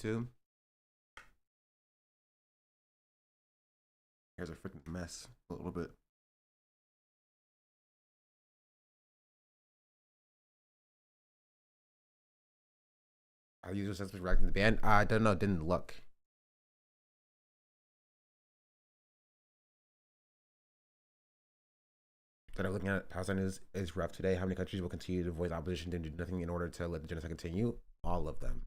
YouTube. Here's a freaking mess a little bit. Are users sensitive reacting to the ban? I don't know, didn't look. That I'm looking at Palestine is rough today. How many countries will continue to voice opposition and do nothing in order to let the genocide continue? All of them.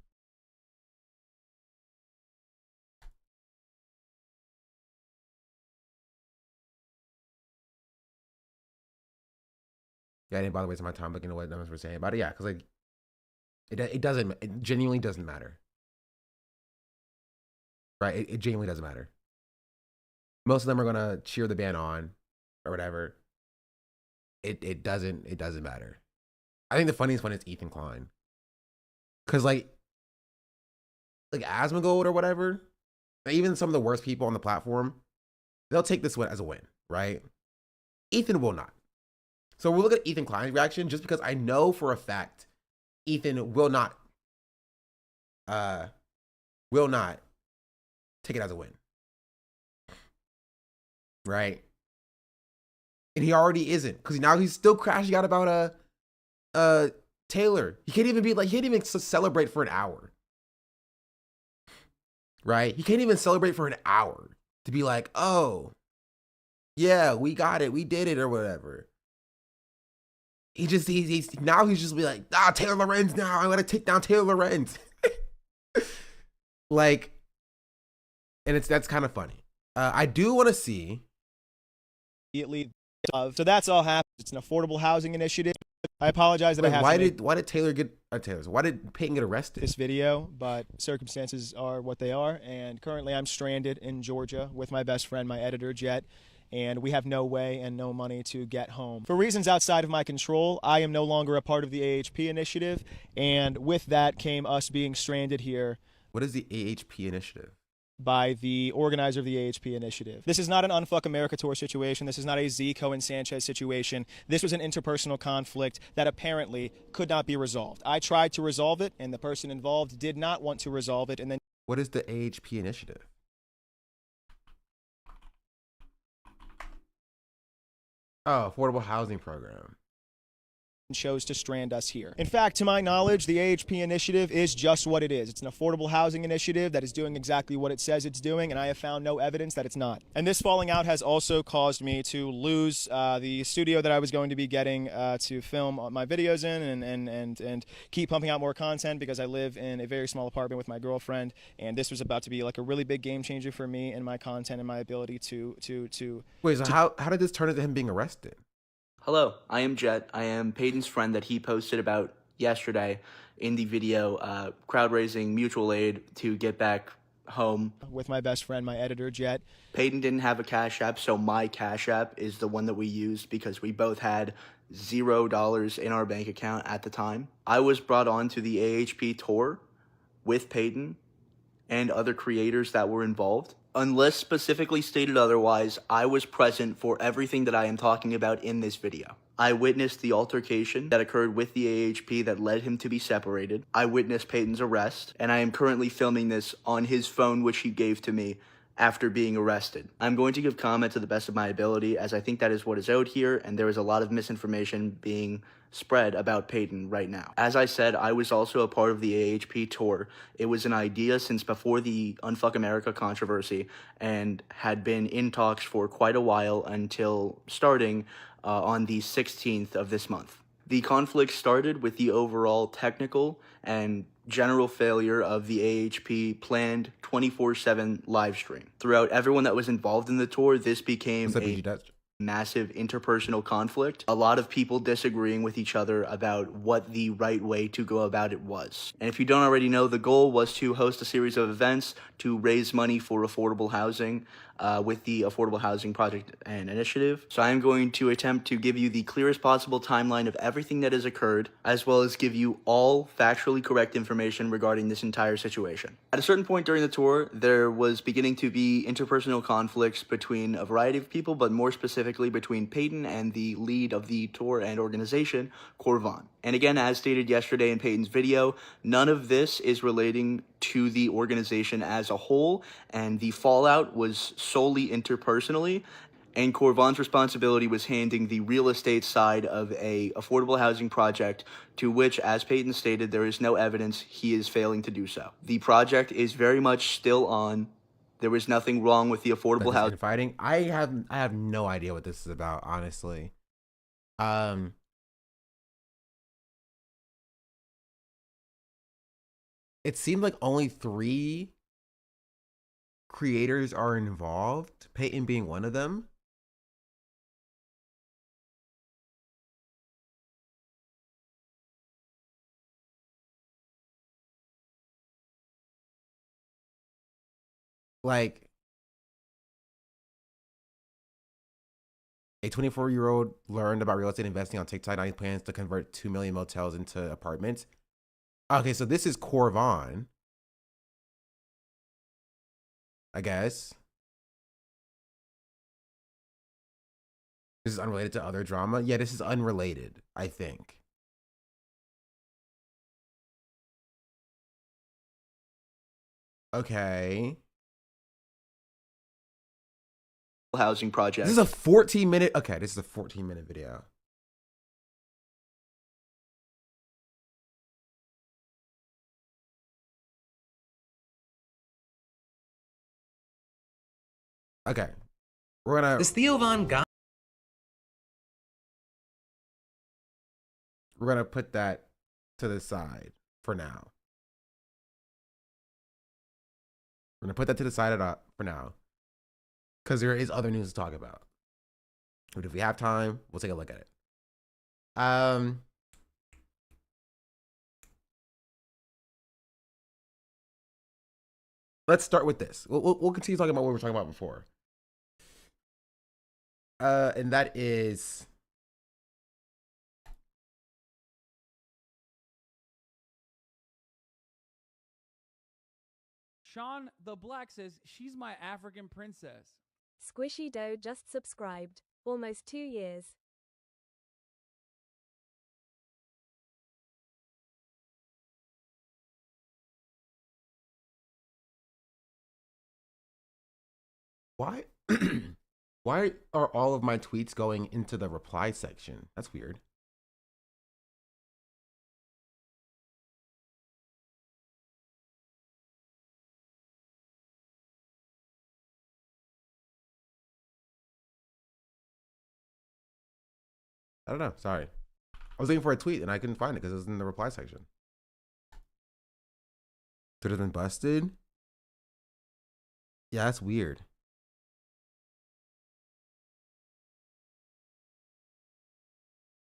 Yeah, I didn't bother wasting my time looking at what numbers were saying about it. Yeah, because like it genuinely doesn't matter. Right? It genuinely doesn't matter. Most of them are gonna cheer the ban on or whatever. It doesn't matter. I think the funniest one is Ethan Klein. Cause like Asmongold or whatever, even some of the worst people on the platform, they'll take this one as a win, right? Ethan will not. So we'll look at Ethan Klein's reaction just because I know for a fact Ethan will not take it as a win. Right? And he already isn't, because now he's still crashing out about Taylor. He can't even celebrate for an hour. Right? He can't even celebrate for an hour to be like, oh, yeah, we got it, we did it, or whatever. He's just be like, Taylor Lorenz now. I'm gonna take down Taylor Lorenz. Like, and that's kind of funny. I do want to see. So that's all happened. It's an affordable housing initiative. I apologize that I have to why did Taylor get why did Peyton get arrested? This video, but circumstances are what they are, and currently I'm stranded in Georgia with my best friend, my editor, Jet, and we have no way and no money to get home. For reasons outside of my control, I am no longer a part of the AHP initiative, and with that came us being stranded here. What is the AHP initiative? By the organizer of the AHP initiative. This is not an Unfuck America tour situation. This is not a Zico and Sanchez situation. This was an interpersonal conflict that apparently could not be resolved. I tried to resolve it, and the person involved did not want to resolve it. And then, what is the AHP initiative? Oh, affordable housing program. Chose to strand us here. In fact, to my knowledge, the AHP initiative is just what it is. It's an affordable housing initiative that is doing exactly what it says it's doing, and I have found no evidence that it's not. And this falling out has also caused me to lose the studio that I was going to be getting to film my videos in and keep pumping out more content, because I live in a very small apartment with my girlfriend, and this was about to be like a really big game changer for me and my content and my ability to Wait, so how did this turn into him being arrested? Hello, I am Jet. I am Peyton's friend that he posted about yesterday in the video, crowd raising mutual aid to get back home. With my best friend, my editor, Jet. Peyton didn't have a Cash App, so my Cash App is the one that we used because we both had $0 in our bank account at the time. I was brought on to the AHP tour with Peyton and other creators that were involved. Unless specifically stated otherwise, I was present for everything that I am talking about in this video. I witnessed the altercation that occurred with the AHP that led him to be separated. I witnessed Peyton's arrest, and I am currently filming this on his phone, which he gave to me after being arrested. I'm going to give comment to the best of my ability, as I think that is what is out here, and there is a lot of misinformation being spread about Peyton right now. As I said, I was also a part of the AHP tour. It was an idea since before the Unfuck America controversy and had been in talks for quite a while until starting on the 16th of this month. The conflict started with the overall technical and general failure of the AHP planned 24/7 live stream. Throughout everyone that was involved in the tour, this became a massive interpersonal conflict. A lot of people disagreeing with each other about what the right way to go about it was. And if you don't already know, the goal was to host a series of events to raise money for affordable housing with the Affordable Housing Project and Initiative. So I'm going to attempt to give you the clearest possible timeline of everything that has occurred, as well as give you all factually correct information regarding this entire situation. At a certain point during the tour, there was beginning to be interpersonal conflicts between a variety of people, but more specifically specifically between Peyton and the lead of the tour and organization, Corvon. And again, as stated yesterday in Peyton's video, none of this is relating to the organization as a whole, and the fallout was solely interpersonally. And Corvon's responsibility was handing the real estate side of a affordable housing project, to which, as Peyton stated, there is no evidence he is failing to do so. The project is very much still on. There was nothing wrong with the affordable housing. Fighting. I have no idea what this is about, honestly. It seemed like only 3 creators are involved, Peyton being one of them. Like, a 24-year-old learned about real estate investing on TikTok. Now he plans to convert 2 million motels into apartments. Okay, so this is Corvon, I guess. This is unrelated to other drama. Yeah, this is unrelated, I think. Okay. Housing project. This is a 14-minute. Okay, this is a 14-minute video. Okay, we're gonna. This Theo Von guy. We're gonna put that to the side for now. We're gonna put that to the side for now, because there is other news to talk about. But if we have time, we'll take a look at it. Let's start with this. We'll continue talking about what we were talking about before. And that is Sean the Black says, she's my African princess. Squishy Doe just subscribed. Almost 2 years. why? Why are all of my tweets going into the reply section? That's weird. I don't know. Sorry. I was looking for a tweet and I couldn't find it because it was in the reply section. Twitter's been busted? Yeah, that's weird.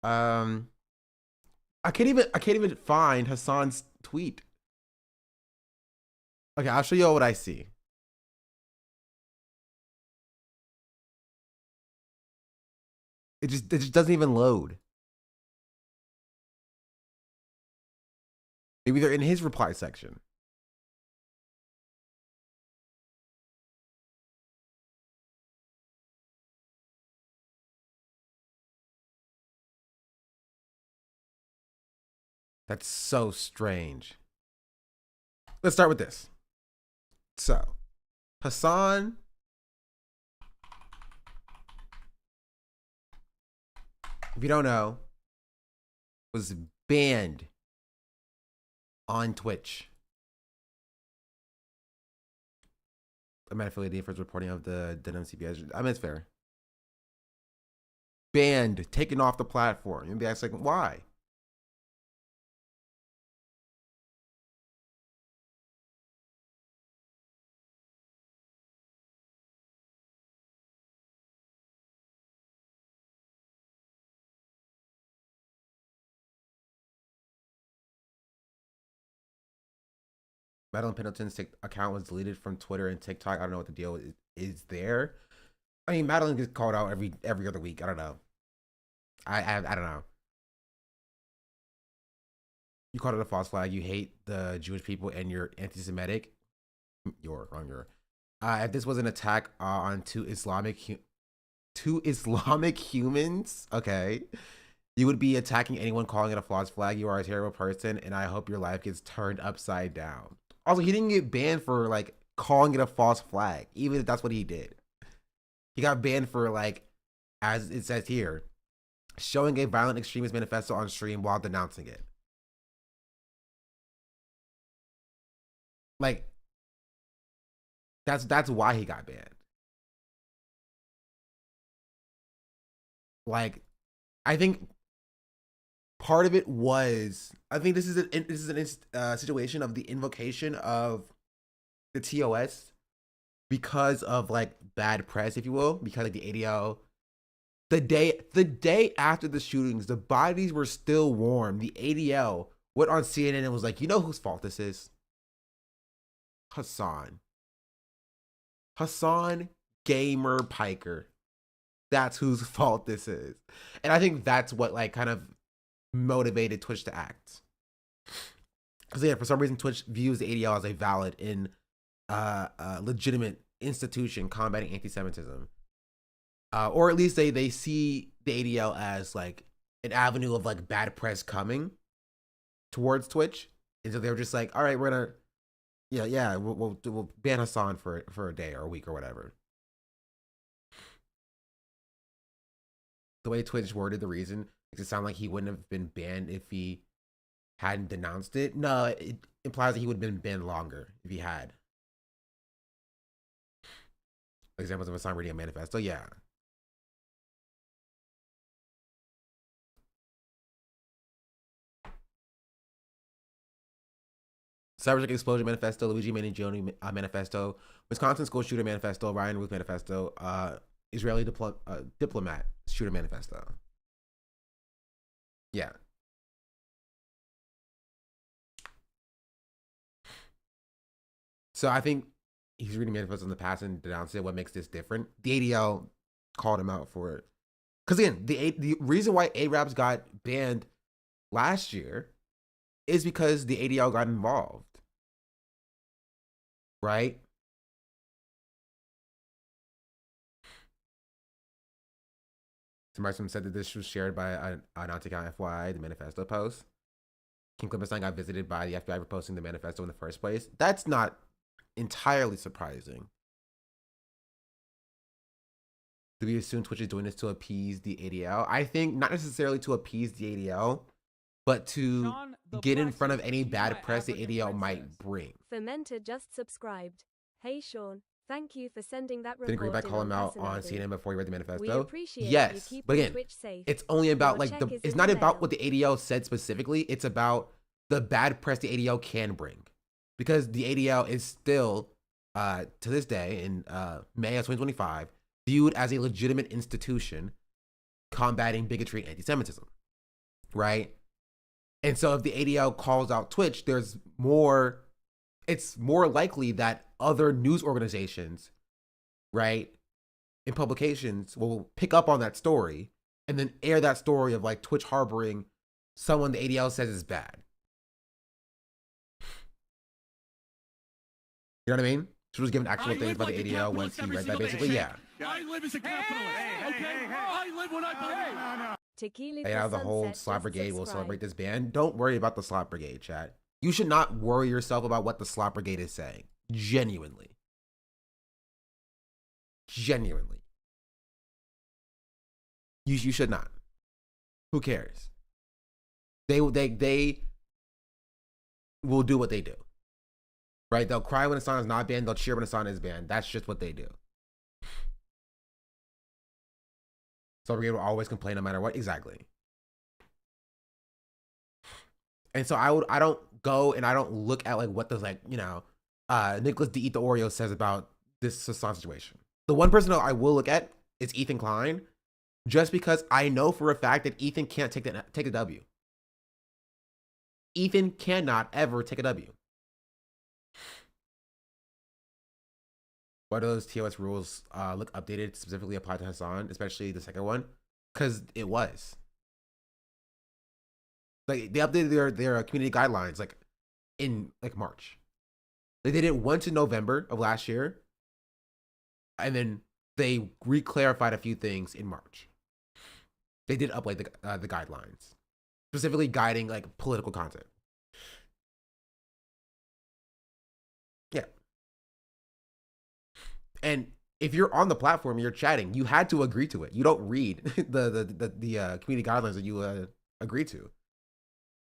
I can't even find Hasan's tweet. Okay, I'll show you all what I see. It just doesn't even load. Maybe they're in his reply section. That's so strange. Let's start with this. So, Hasan if you don't know, was banned on Twitch. I'm not affiliated for his reporting of the denim CPS. I mean, it's fair. Banned, taken off the platform. You'd be asking, like, why? Madeline Pendleton's account was deleted from Twitter and TikTok. I don't know what the deal is there. I mean, Madeline gets called out every other week. I don't know. I don't know. You called it a false flag. You hate the Jewish people and you're anti-Semitic. You're wrong. If this was an attack on two Islamic to Islamic humans, okay, you would be attacking anyone calling it a false flag. You are a terrible person, and I hope your life gets turned upside down. Also, he didn't get banned for like calling it a false flag, even if that's what he did. He got banned for, like, as it says here, showing a violent extremist manifesto on stream while denouncing it. Like, that's why he got banned. Like, I think part of it was, I think this is a situation of the invocation of the TOS because of like bad press, if you will, because like the ADL. The day after the shootings, the bodies were still warm. The ADL went on CNN and was like, you know whose fault this is? Hasan Gamer Piker. That's whose fault this is. And I think that's what like kind of motivated Twitch to act. Because yeah, for some reason Twitch views the ADL as a valid and legitimate institution combating anti-Semitism. Or at least they see the ADL as like an avenue of like bad press coming towards Twitch. And so they were just like, all right, we're gonna we'll ban Hasan for a day or a week or whatever. The way Twitch worded the reason makes it sound like he wouldn't have been banned if he hadn't denounced it. No, it implies that he would have been banned longer if he had. Examples of Hasan reading a manifesto, yeah. Cybertech Explosion Manifesto, Luigi Mangione Manifesto, Wisconsin School Shooter Manifesto, Ryan Ruth Manifesto, Israeli Diplomat Shooter Manifesto. Yeah. So I think he's reading manifestos in the past and denounced it. What makes this different? The ADL called him out for it. Because again, the reason why Arabs got banned last year is because the ADL got involved. Right? Somebody said that this was shared by an account FYI, the manifesto post. King Clipperstein got visited by the FBI for posting the manifesto in the first place. That's not entirely surprising. Do we assume Twitch is doing this to appease the ADL? I think not necessarily to appease the ADL, but to Sean, get in Black front of says, any "She's bad my press the African ADL might princess." bring. Fermenter just subscribed. Hey Sean, thank you for sending that Didn't report Greenback in call him on out on fascinating. CNN before he read the We manifesto? appreciate you Yes, keeping but again, Twitch safe. it's only about Your like check is it's in not the about mail. what the ADL said specifically. It's about the bad press the ADL can bring, because the ADL is still to this day in May of 2025 viewed as a legitimate institution combating bigotry and anti-Semitism, right? And so if the ADL calls out Twitch, it's more likely that other news organizations, right, and publications will pick up on that story and then air that story of like Twitch harboring someone the ADL says is bad. You know what I mean? She was given actual things by the ADL once he read that, basically. Yeah. I live as a capitalist. Okay? I live when I believe. Tequila Hey, for now the whole sunset slot just brigade will subscribed. celebrate this ban. Don't worry about the slot brigade, chat. You should not worry yourself about what the slot brigade is saying. Genuinely. You should not. Who cares? They will do what they do. Right? They'll cry when Hasan is not banned. They'll cheer when Hasan is banned. That's just what they do. So brigade will always complain no matter what. Exactly. And so I don't go and I don't look at like what the Nicholas D. Eat the Oreo says about this Hasan situation. The one person I will look at is Ethan Klein, just because I know for a fact that Ethan can't take a W. Ethan cannot ever take a W. Why do those TOS rules look updated, specifically applied to Hasan, especially the second one? Because it was. Like, they updated their community guidelines like in like March. They did it once in November of last year, and then they re-clarified a few things in March. They did update the guidelines, specifically guiding like political content. Yeah. And if you're on the platform, you're chatting, you had to agree to it. You don't read the community guidelines that you agree to.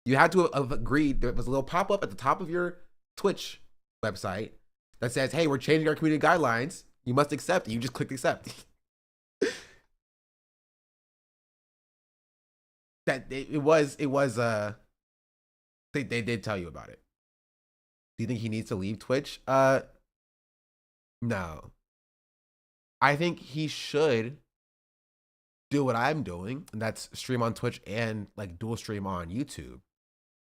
You had to have agreed. There was a little pop-up at the top of your Twitch website that says, hey, we're changing our community guidelines. You must accept. You just clicked accept. That it was they did tell you about it. Do you think he needs to leave Twitch? No. I think he should do what I'm doing, and that's stream on Twitch and like dual stream on YouTube,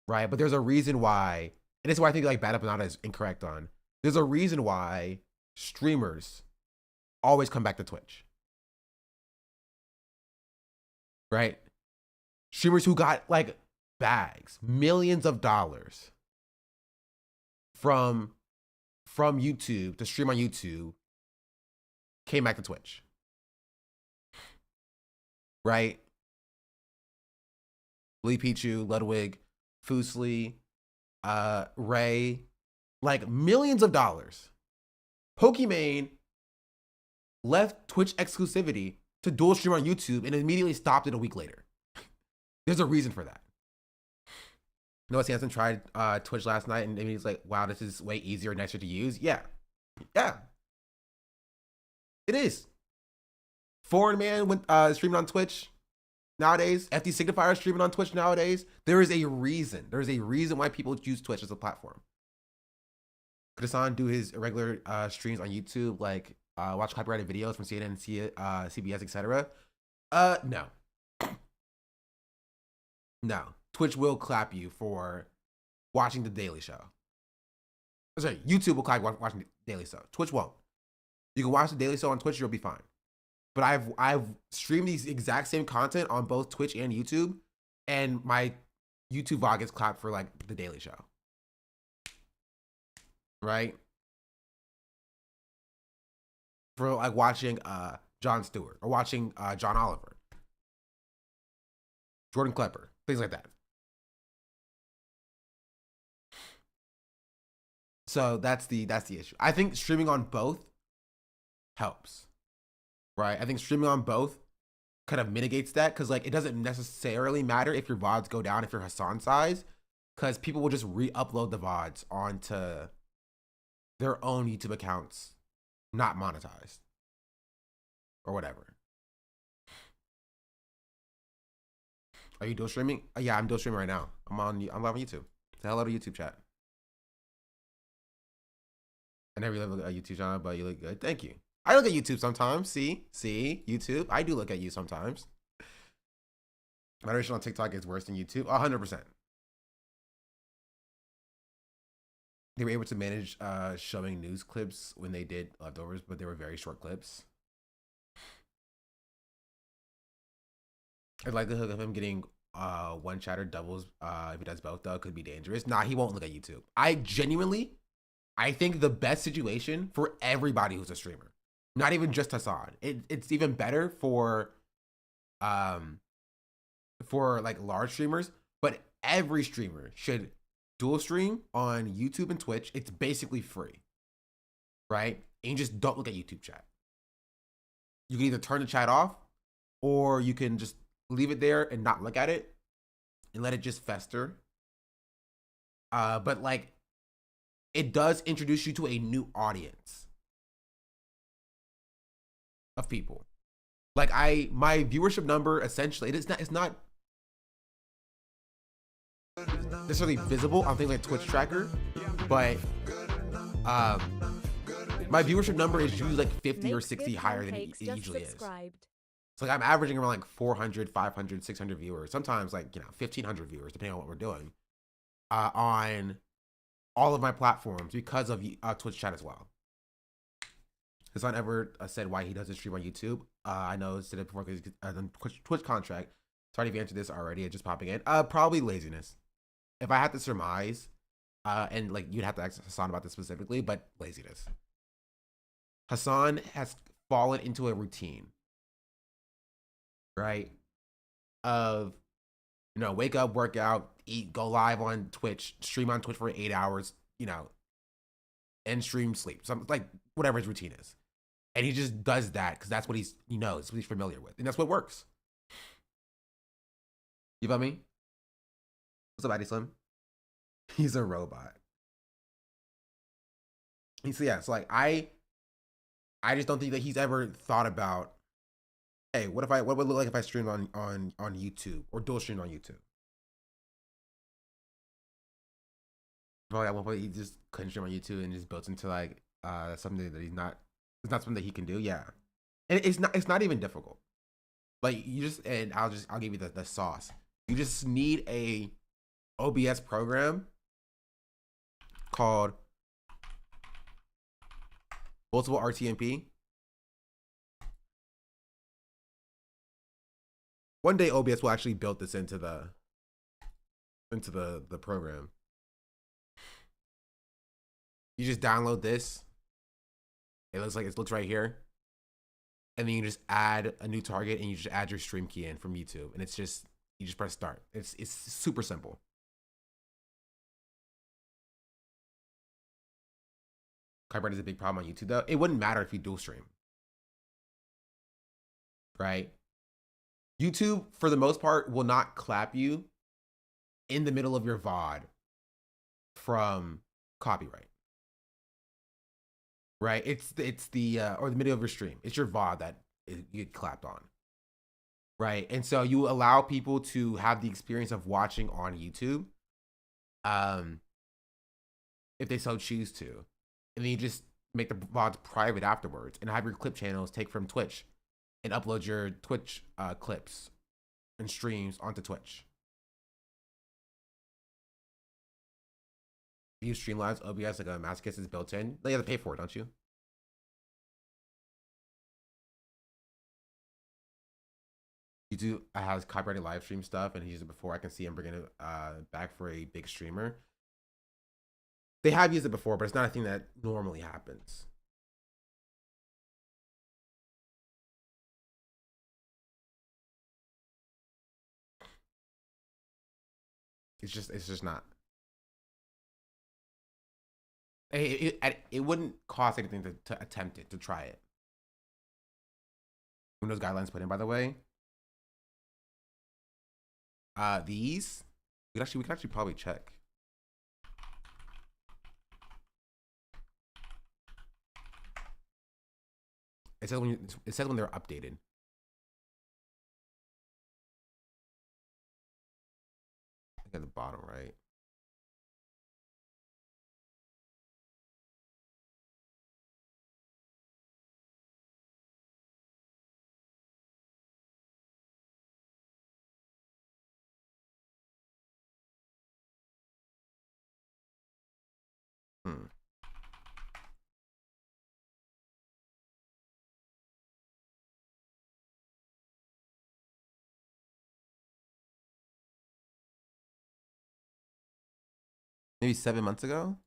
right? But there's a reason why, and this is why I think like Bad Up Banana is incorrect on. There's a reason why streamers always come back to Twitch, right? Streamers who got like bags, millions of dollars from YouTube to stream on YouTube came back to Twitch. Right? Lee Pichu, Ludwig, Fusli, Ray, like millions of dollars. Pokimane left Twitch exclusivity to dual stream on YouTube and immediately stopped it a week later. There's a reason for that. Noah Sanson tried Twitch last night and he's like, wow, this is way easier and nicer to use. Yeah. Yeah. It is. Foreign Man went streaming on Twitch nowadays. FD Signifier streaming on Twitch nowadays. There is a reason. There's a reason why people use Twitch as a platform. Could Hasan do his irregular streams on YouTube, like watch copyrighted videos from CNN, CBS, etc.? No. No. Twitch will clap you for watching The Daily Show. Sorry, YouTube will clap you watching The Daily Show. Twitch won't. You can watch The Daily Show on Twitch, you'll be fine. But I've streamed these exact same content on both Twitch and YouTube, and my YouTube VOD gets clapped for like The Daily Show. Right? For like watching Jon Stewart or watching John Oliver, Jordan Klepper, things like that. So that's the issue. I think streaming on both helps. Right? I think streaming on both kind of mitigates that, because like it doesn't necessarily matter if your VODs go down if you're Hasan size, because people will just re-upload the VODs onto their own YouTube accounts, not monetized or whatever. Are you dual streaming? Yeah, I'm dual streaming right now. I'm live on YouTube. Say hello to YouTube chat. I never really look at YouTube channel, but you look good. Thank you. I look at YouTube sometimes. See, YouTube. I do look at you sometimes. Moderation on TikTok is worse than YouTube. 100%. They were able to manage showing news clips when they did leftovers, but they were very short clips. The likelihood of him getting one chatter doubles if he does both though could be dangerous. Nah, he won't look at YouTube. I think the best situation for everybody who's a streamer, not even just Hasan. It's even better for like large streamers, but every streamer should dual stream on YouTube and Twitch. It's basically free, right? And you just don't look at YouTube chat. You can either turn the chat off, or you can just leave it there and not look at it and let it just fester. But like, it does introduce you to a new audience of people. Like my viewership number essentially, it's not necessarily visible on things like Twitch tracker, but my viewership number is usually like 50 or 60 higher than it usually is. So like I'm averaging around like 400, 500, 600 viewers, sometimes like, 1,500 viewers, depending on what we're doing, on all of my platforms because of Twitch chat as well. Hasan ever said why he doesn't stream on YouTube? I know it's it before because Twitch contract. Sorry if you answered this already. It's just popping in. Probably laziness. If I had to surmise, and like you'd have to ask Hasan about this specifically, but laziness. Hasan has fallen into a routine, right? Of, you know, wake up, work out, eat, go live on Twitch, stream on Twitch for 8 hours, you know, and stream, sleep. Something like whatever his routine is. And he just does that because that's what he knows, what he's familiar with. And that's what works. You feel me? What's up, Addy Slim? He's a robot. And so yeah, so like I just don't think that he's ever thought about, hey, what would it look like if I streamed on YouTube or dual streamed on YouTube? Probably at one point he just couldn't stream on YouTube and just built into like something that it's not something that he can do. Yeah. And it's not even difficult. Like you just, and I'll give you the sauce. You just need a OBS program called Multiple RTMP. One day OBS will actually build this into the program. You just download this. It looks right here. And then you just add a new target and you just add your stream key in from YouTube. And it's just, you just press start. It's super simple. Copyright is a big problem on YouTube though. It wouldn't matter if you dual stream. Right? YouTube, for the most part, will not clap you in the middle of your VOD from copyright. Right? It's the or the middle of your stream. It's your VOD that you get clapped on. Right? And so you allow people to have the experience of watching on YouTube, if they so choose to. And then you just make the VODs private afterwards and have your clip channels take from Twitch and upload your Twitch clips and streams onto Twitch. If you Streamlabs OBS like a Masochist is built in, then you have to pay for it, don't you? YouTube has copyrighted live stream stuff and he used it before. I can see him bringing it back for a big streamer. They have used it before, but it's not a thing that normally happens. It's just not. It wouldn't cost anything to attempt it, to try it. When those guidelines put in, by the way. These we could actually probably check. It says when they're updated. I think at the bottom right. Maybe 7 months ago.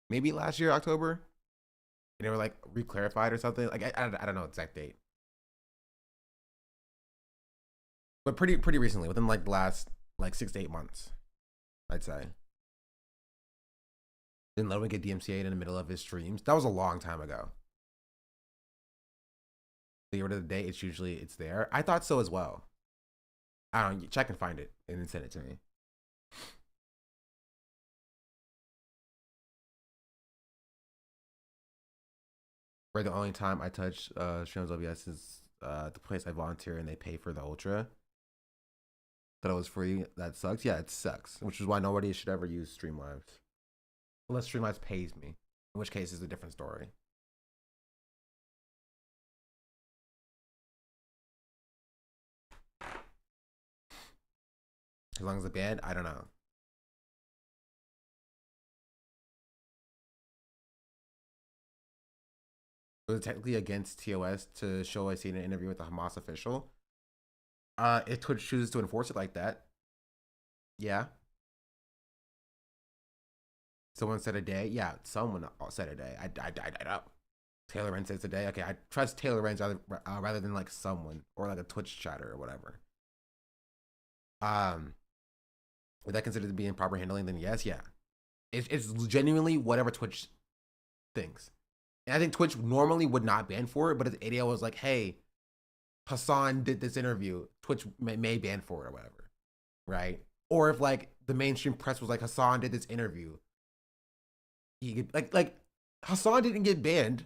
Maybe last year, October. And they were like re-clarified or something. Like I don't know exact date. But pretty recently, within like the last like 6 to 8 months, I'd say. Didn't Ludwig get DMCA'd in the middle of his streams? That was a long time ago. The order of the day, it's there. I thought so as well. I don't know, check and find it and then send it to me. Where the only time I touch streams OBS is the place I volunteer and they pay for the ultra. Thought it was free. That sucks. Yeah, it sucks. Which is why nobody should ever use Streamlabs. Unless Streamlabs pays me. In which case it's a different story. As long as it's banned, I don't know. was technically against TOS to show a CNN interview with a Hamas official. If Twitch chooses to enforce it like that, yeah. Someone said a day. Yeah, someone said a day. I know. Taylor Lorenz says a day. Okay, I trust Taylor Lorenz rather than like someone or like a Twitch chatter or whatever. Would that considered to be improper handling? Then yes, yeah. It's genuinely whatever Twitch thinks. And I think Twitch normally would not ban for it, but if the ADL was like, hey, Hasan did this interview, Twitch may ban for it or whatever, right? Or if like the mainstream press was like, Hasan did this interview, he could like Hasan didn't get banned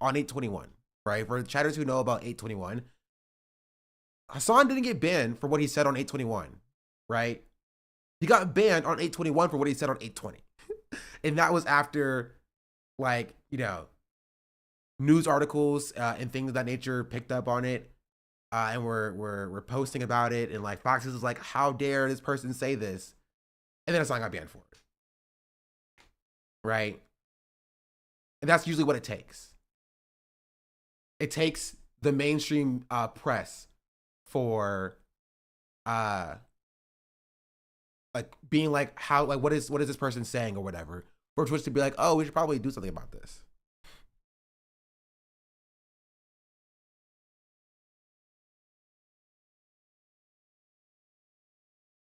on 821, right? For the chatters who know about 821, Hasan didn't get banned for what he said on 821, right? He got banned on 821 for what he said on 820. And that was after, like, you know, news articles and things of that nature picked up on it. And we're posting about it. And like Fox is like, how dare this person say this? And then Hasan got banned for it. Right? And that's usually what it takes. It takes the mainstream press for like being like, how, like, what is this person saying or whatever, for Twitch to be like, oh, we should probably do something about this.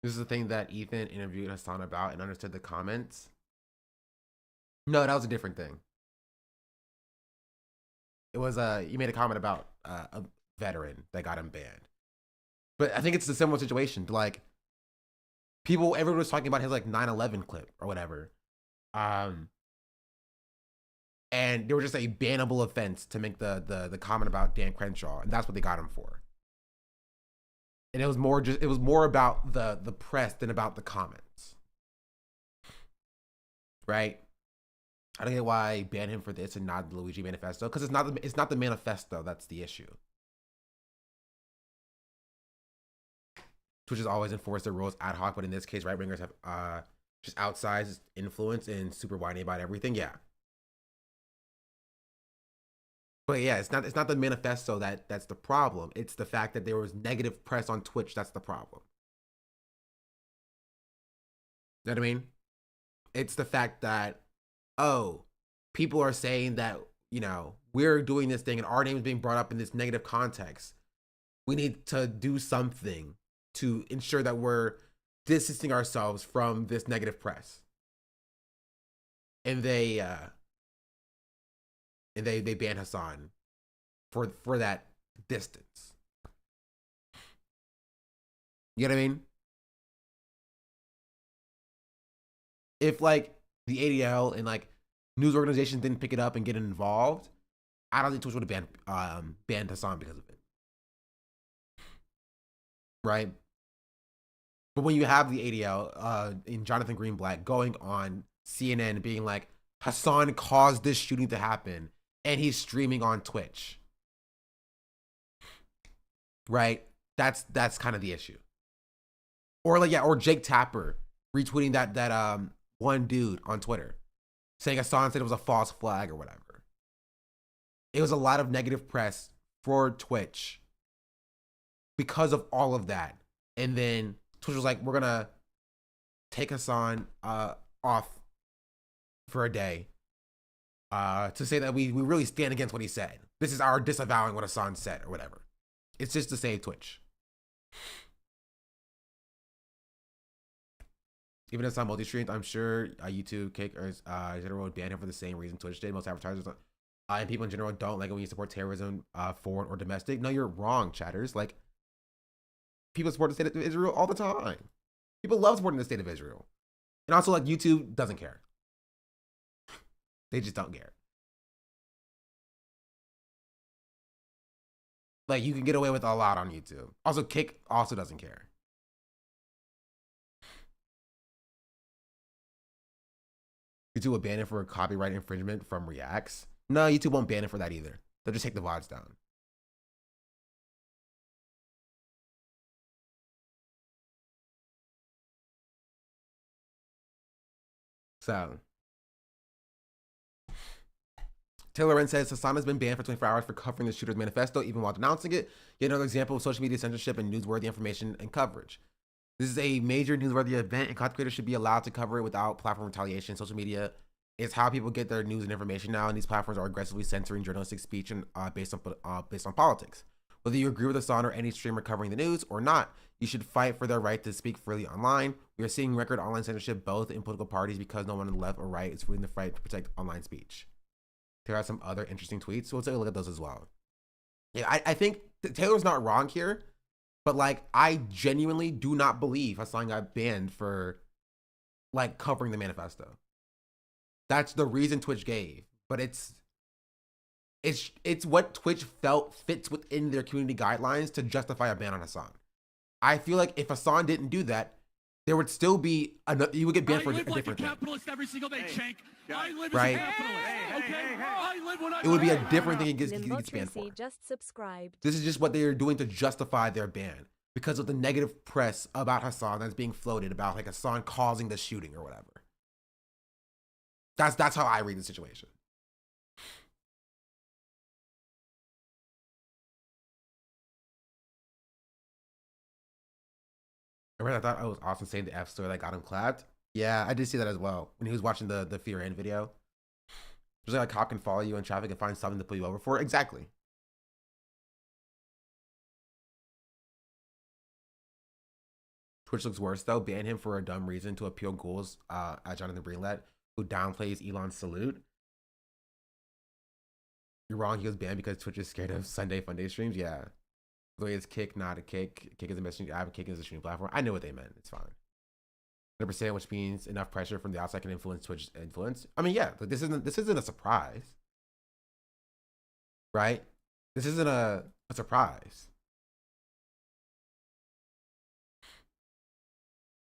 This is the thing that Ethan interviewed Hasan about and understood the comments. No, that was a different thing. It was you made a comment about a veteran that got him banned. But I think it's a similar situation. Like, everyone was talking about his like 9/11 clip or whatever. And there was just a bannable offense to make the comment about Dan Crenshaw, and that's what they got him for. And it was more about the press than about the comments. Right? I don't get why ban him for this and not the Luigi Manifesto, because it's not the manifesto that's the issue. Twitch has always enforced their rules ad hoc, but in this case, right wingers have just outsized influence and super whiny about everything. Yeah. But yeah, it's not the manifesto that's the problem. It's the fact that there was negative press on Twitch that's the problem. You know what I mean? It's the fact that, oh, people are saying that, you know, we're doing this thing and our name is being brought up in this negative context. We need to do something to ensure that we're distancing ourselves from this negative press. And they banned Hasan for that distance. You know what I mean? If like the ADL and like news organizations didn't pick it up and get involved, I don't think Twitch would have banned Hasan because of it. Right? But when you have the ADL in Jonathan Greenblatt going on CNN being like, Hasan caused this shooting to happen, and he's streaming on Twitch. Right? That's kind of the issue. Or like, yeah, or Jake Tapper retweeting that one dude on Twitter saying Hasan said it was a false flag or whatever. It was a lot of negative press for Twitch because of all of that. And then Twitch was like, we're gonna take Hasan off for a day to say that we really stand against what he said. This is our disavowing what Hasan said or whatever. It's just to save Twitch. Even if it's not multi-streamed, I'm sure YouTube, Kick, or general would ban him for the same reason Twitch did. Most advertisers and people in general don't like it when you support terrorism, foreign or domestic. No, you're wrong, chatters. Like, people support the state of Israel all the time. People love supporting the state of Israel. And also, like, YouTube doesn't care. They just don't care. Like, you can get away with a lot on YouTube. Also, Kick also doesn't care. YouTube will ban it for a copyright infringement from Reacts. No, YouTube won't ban it for that either. They'll just take the VODs down. So, Taylor Lorenz says Hasan has been banned for 24 hours for covering the shooter's manifesto, even while denouncing it. Yet another example of social media censorship and newsworthy information and coverage. This is a major newsworthy event, and content creators should be allowed to cover it without platform retaliation. Social media is how people get their news and information now, and these platforms are aggressively censoring journalistic speech and based on politics. Whether you agree with Hasan or any streamer covering the news or not, you should fight for their right to speak freely online. We are seeing record online censorship both in political parties because no one on the left or right is willing to fight to protect online speech. There are some other interesting tweets, so we'll take a look at those as well. Yeah, I think Taylor's not wrong here, but like I genuinely do not believe Hasan got banned for like covering the manifesto. That's the reason Twitch gave, but it's what Twitch felt fits within their community guidelines to justify a ban on Hasan. I feel like if Hasan didn't do that, there would still be another. You would get banned for a different thing. Capitalist every single day, Chink. I live right? as a capitalist. Okay. I live when I it would be a different thing he gets banned for. Just subscribed. This is just what they are doing to justify their ban because of the negative press about Hasan that's being floated about, like Hasan causing the shooting or whatever. That's how I read the situation. I thought I was awesome saying the F story that got him clapped. Yeah, I did see that as well when he was watching the Fear In video. Just like a cop can follow you in traffic and find something to pull you over for. Exactly. Twitch looks worse though. Ban him for a dumb reason to appeal goals at Jonathan Greenlet, who downplays Elon's salute. You're wrong. He was banned because Twitch is scared of Sunday Funday streams. Yeah. The way it's Kick, not a Kick. Kick is a messaging app. Kick is a streaming platform. I know what they meant. It's fine. 100%, which means enough pressure from the outside can influence Twitch influence. I mean, yeah, but this isn't a surprise, right? This isn't a surprise.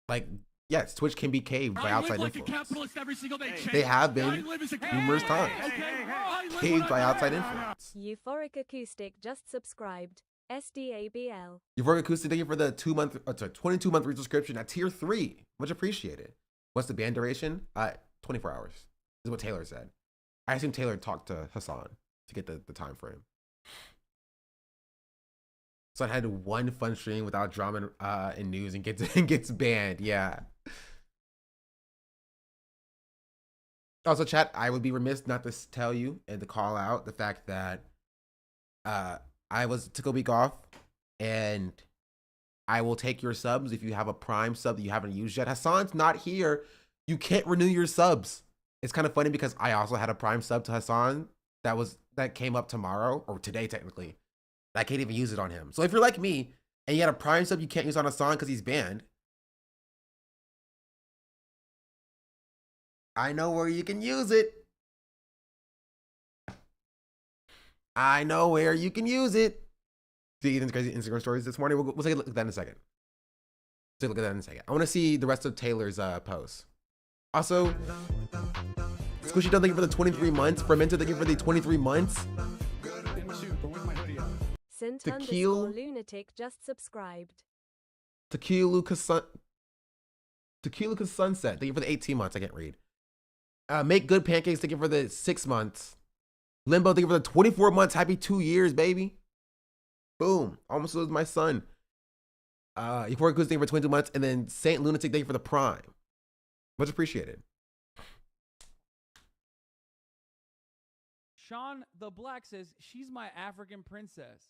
Like, yes, Twitch can be caved by outside influence. They have been numerous times caved by outside influence. Euphoric Acoustic just subscribed. SDABL. Euphoric Acoustic, thank you for the 22-month resubscription at tier 3. Much appreciated. What's the ban duration? 24 hours. This is what Taylor said. I assume Taylor talked to Hasan to get the time frame. So I had one fun stream without drama and news and gets banned. Yeah. Also, chat, I would be remiss not to tell you and to call out the fact that I took a week off, and I will take your subs if you have a Prime sub that you haven't used yet. Hasan's not here. You can't renew your subs. It's kind of funny because I also had a Prime sub to Hasan that came up tomorrow, or today technically. I can't even use it on him. So if you're like me and you had a Prime sub you can't use on Hasan because he's banned, I know where you can use it. I know where you can use it. See Ethan's crazy Instagram stories this morning. We'll take a look at that in a second. Take a look at that in a second. I want to see the rest of Taylor's posts. Also, Squishy Dunn, thank you for the 23 months. Fermented, thank you for the 23 months. Lunatic just subscribed. Tequila Sunset, thank you for the 18 months. I can't read. Make Good Pancakes, thank you for the 6 months. Limbo, thank you for the 24 months. Happy 2 years, baby. Boom. Almost was my son. Euphoric Goose, thank you for 22 months. And then Saint Lunatic, thank you for the Prime. Much appreciated. Sean the Black says, she's my African princess.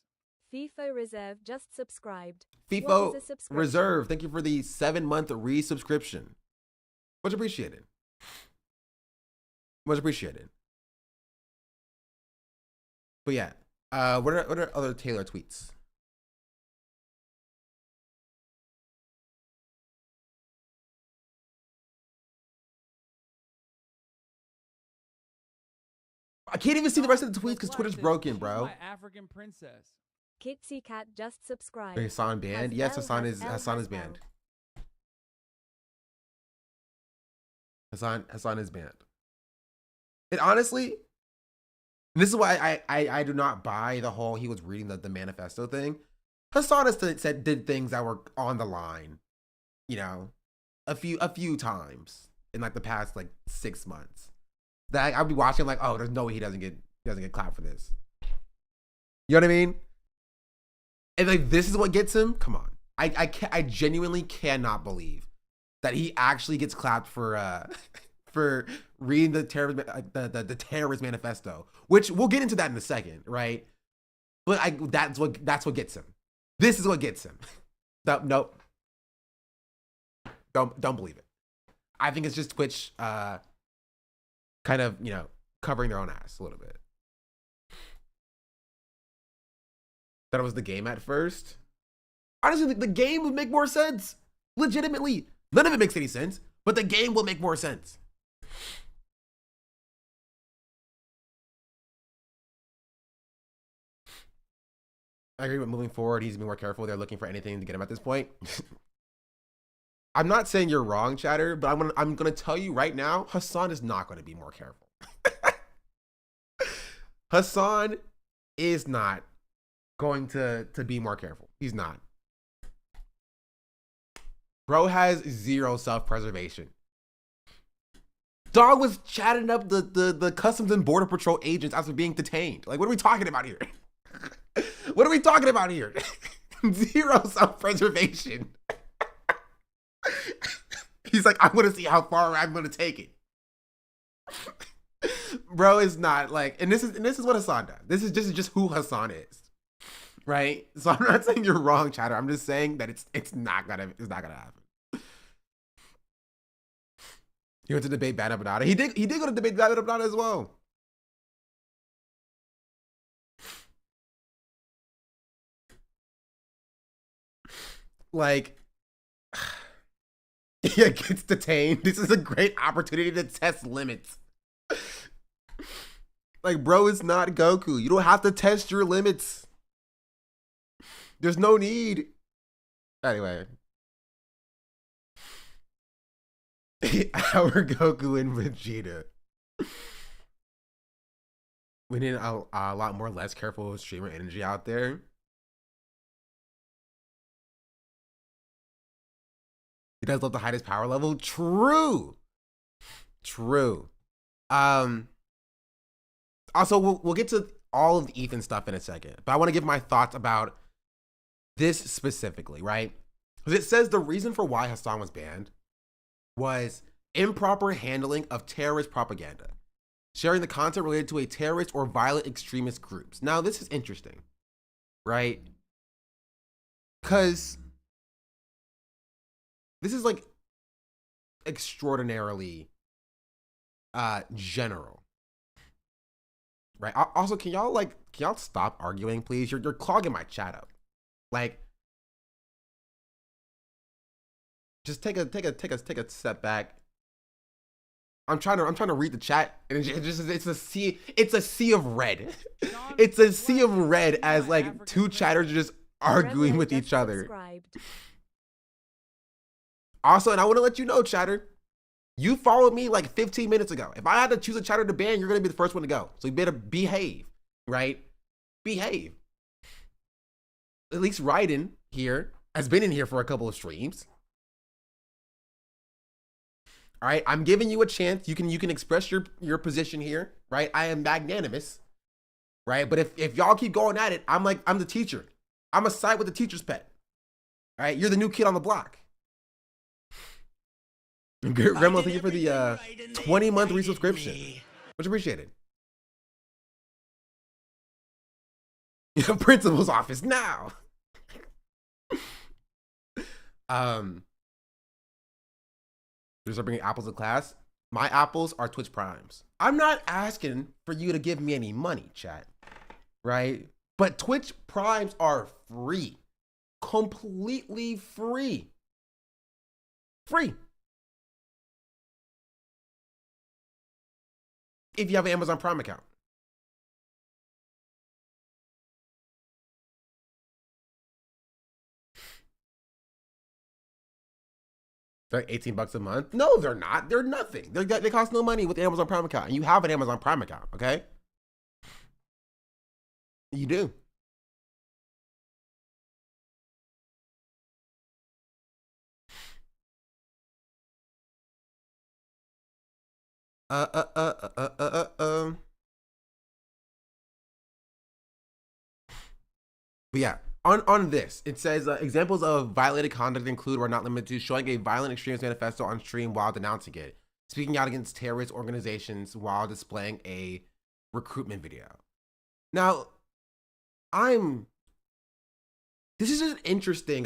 FIFO Reserve just subscribed. FIFO Reserve, thank you for the 7-month resubscription. Much appreciated. Much appreciated. But yeah, what are other Taylor tweets? I can't even see the rest of the tweets because Twitter's broken, bro. My African princess. Kitsy Cat just subscribed. Hasan banned? Yes, Hasan is banned. Hasan is banned. And honestly, this is why I do not buy the whole he was reading the manifesto thing. Hasan has did things that were on the line, you know, a few times in like the past like 6 months. That I'll be watching like, oh, there's no way he doesn't get He doesn't get clapped for this. You know what I mean? And like, this is what gets him? Come on. I genuinely cannot believe that he actually gets clapped for reading the terrorist manifesto, which we'll get into that in a second, right? But that's what gets him. This is what gets him. Nope. Don't believe it. I think it's just Twitch kind of, you know, covering their own ass a little bit. That it was the game at first. Honestly, the game would make more sense. Legitimately. None of it makes any sense, but the game will make more sense. I agree with moving forward. He needs to be more careful. They're looking for anything to get him at this point. I'm not saying you're wrong, Chatter, but I'm gonna tell you right now, Hasan is not gonna be more careful. Hasan is not going to be more careful. He's not. Bro has zero self-preservation. Dog was chatting up the Customs and Border Patrol agents after being detained. Like, what are we talking about here? What are we talking about here? Zero self-preservation. He's like, I'm gonna see how far I'm gonna take it. Bro is not like, and this is what Hasan does. This is just who Hasan is. Right? So I'm not saying you're wrong, Chatter. I'm just saying that it's not gonna happen. He went to debate Bad Abadada. He did go to debate Bad Abadada as well. Like, he gets detained. This is a great opportunity to test limits. Like, bro, it's not Goku. You don't have to test your limits. There's no need. Anyway. Our Goku and Vegeta. We need a lot more less careful streamer energy out there. He does love to hide his power level. True. Also, we'll get to all of the Ethan stuff in a second, but I want to give my thoughts about this specifically, right? Because it says the reason for why Hasan was banned was improper handling of terrorist propaganda, sharing the content related to a terrorist or violent extremist groups. Now, this is interesting, right? Because this is like extraordinarily general, right? Also, can y'all stop arguing, please? You're clogging my chat up. Like, just take a step back. I'm trying to read the chat, and it's a sea of red. It's a sea of red as like two chatters are just arguing with each other. Also, and I want to let you know, chatter, you followed me like 15 minutes ago. If I had to choose a chatter to ban, you're gonna be the first one to go. So you better behave, right? Behave. At least Raiden here has been in here for a couple of streams. All right, I'm giving you a chance. You can express your position here, right? I am magnanimous, right? But if y'all keep going at it, I'm the teacher. I'm a side with the teacher's pet. All right, you're the new kid on the block. Grandma, thank you for the 20-month resubscription. Much appreciated. Principal's office now. They're bringing apples to class. My apples are Twitch Primes. I'm not asking for you to give me any money, chat, right? But Twitch Primes are free, completely free. Free. If you have an Amazon Prime account. They're like $18 a month. No, they're not. They're nothing. They cost no money with the Amazon Prime account. And you have an Amazon Prime account, okay? You do. on this, it says examples of violated conduct include or are not limited to showing a violent extremist manifesto on stream while denouncing it, speaking out against terrorist organizations while displaying a recruitment video. Now, this is just an interesting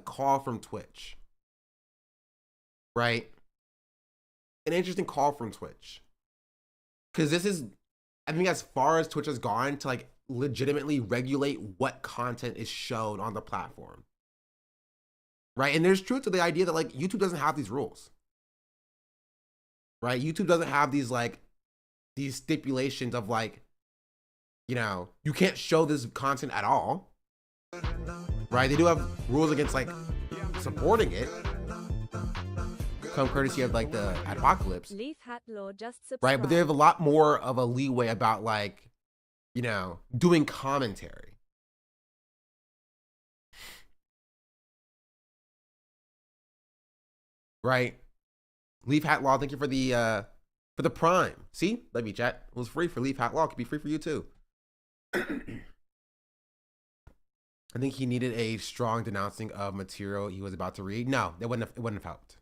call from Twitch, right? An interesting call from Twitch, because this is, I think, as far as Twitch has gone to like legitimately regulate what content is shown on the platform, right? And there's truth to the idea that like YouTube doesn't have these rules, right? YouTube doesn't have these stipulations of like, you know, you can't show this content at all, right? They do have rules against like supporting it, come courtesy of like the Advocalypse, Leaf Hat Law just subscribed. right? But they have a lot more of a leeway about like, you know, doing commentary. Right? Leaf Hat Law, thank you for the Prime. See? Love you, chat. It was free for Leaf Hat Law. It could be free for you too. I think he needed a strong denouncing of material he was about to read. No, it wouldn't have helped.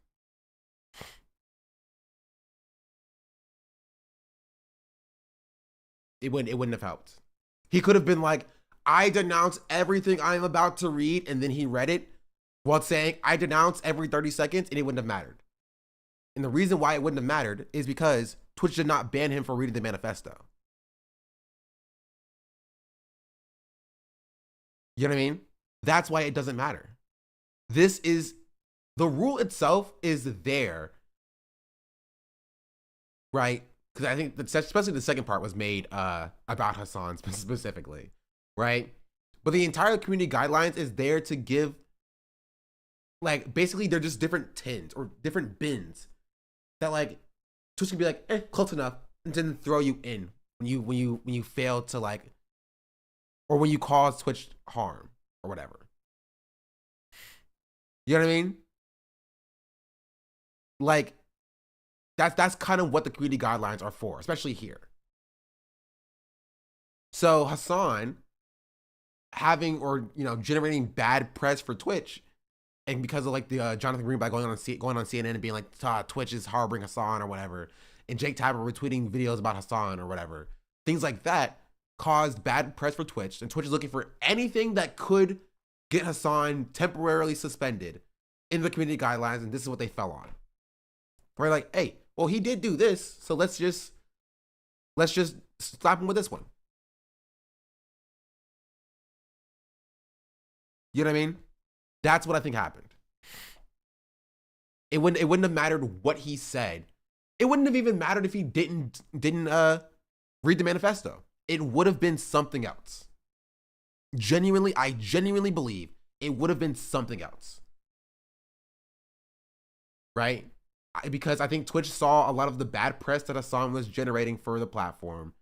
It wouldn't have helped. He could have been like, I denounce everything I'm about to read, and then he read it while saying, I denounce every 30 seconds, and it wouldn't have mattered. And the reason why it wouldn't have mattered is because Twitch did not ban him for reading the manifesto. You know what I mean? That's why it doesn't matter. This is, the rule itself is there, right? Because I think, especially the second part was made about Hasan specifically, right? But the entire community guidelines is there to give, like, basically they're just different tins or different bins that like Twitch can be like, close enough, and then throw you in when you fail to like, or when you cause Twitch harm or whatever. You know what I mean? Like, that's kind of what the community guidelines are for, especially here. So Hasan having, or you know, generating bad press for Twitch, and because of like the Jonathan Greenblatt going on CNN and being like, Twitch is harboring Hasan or whatever, and Jake Tapper retweeting videos about Hasan or whatever, things like that caused bad press for Twitch, and Twitch is looking for anything that could get Hasan temporarily suspended in the community guidelines, and this is what they fell on. We're like, hey, well, he did do this, so let's just slap him with this one. You know what I mean? That's what I think happened. It wouldn't have mattered what he said. It wouldn't have even mattered if he didn't read the manifesto. It would have been something else. I genuinely believe it would have been something else. Right? Because I think Twitch saw a lot of the bad press that Hasan was generating for the platform,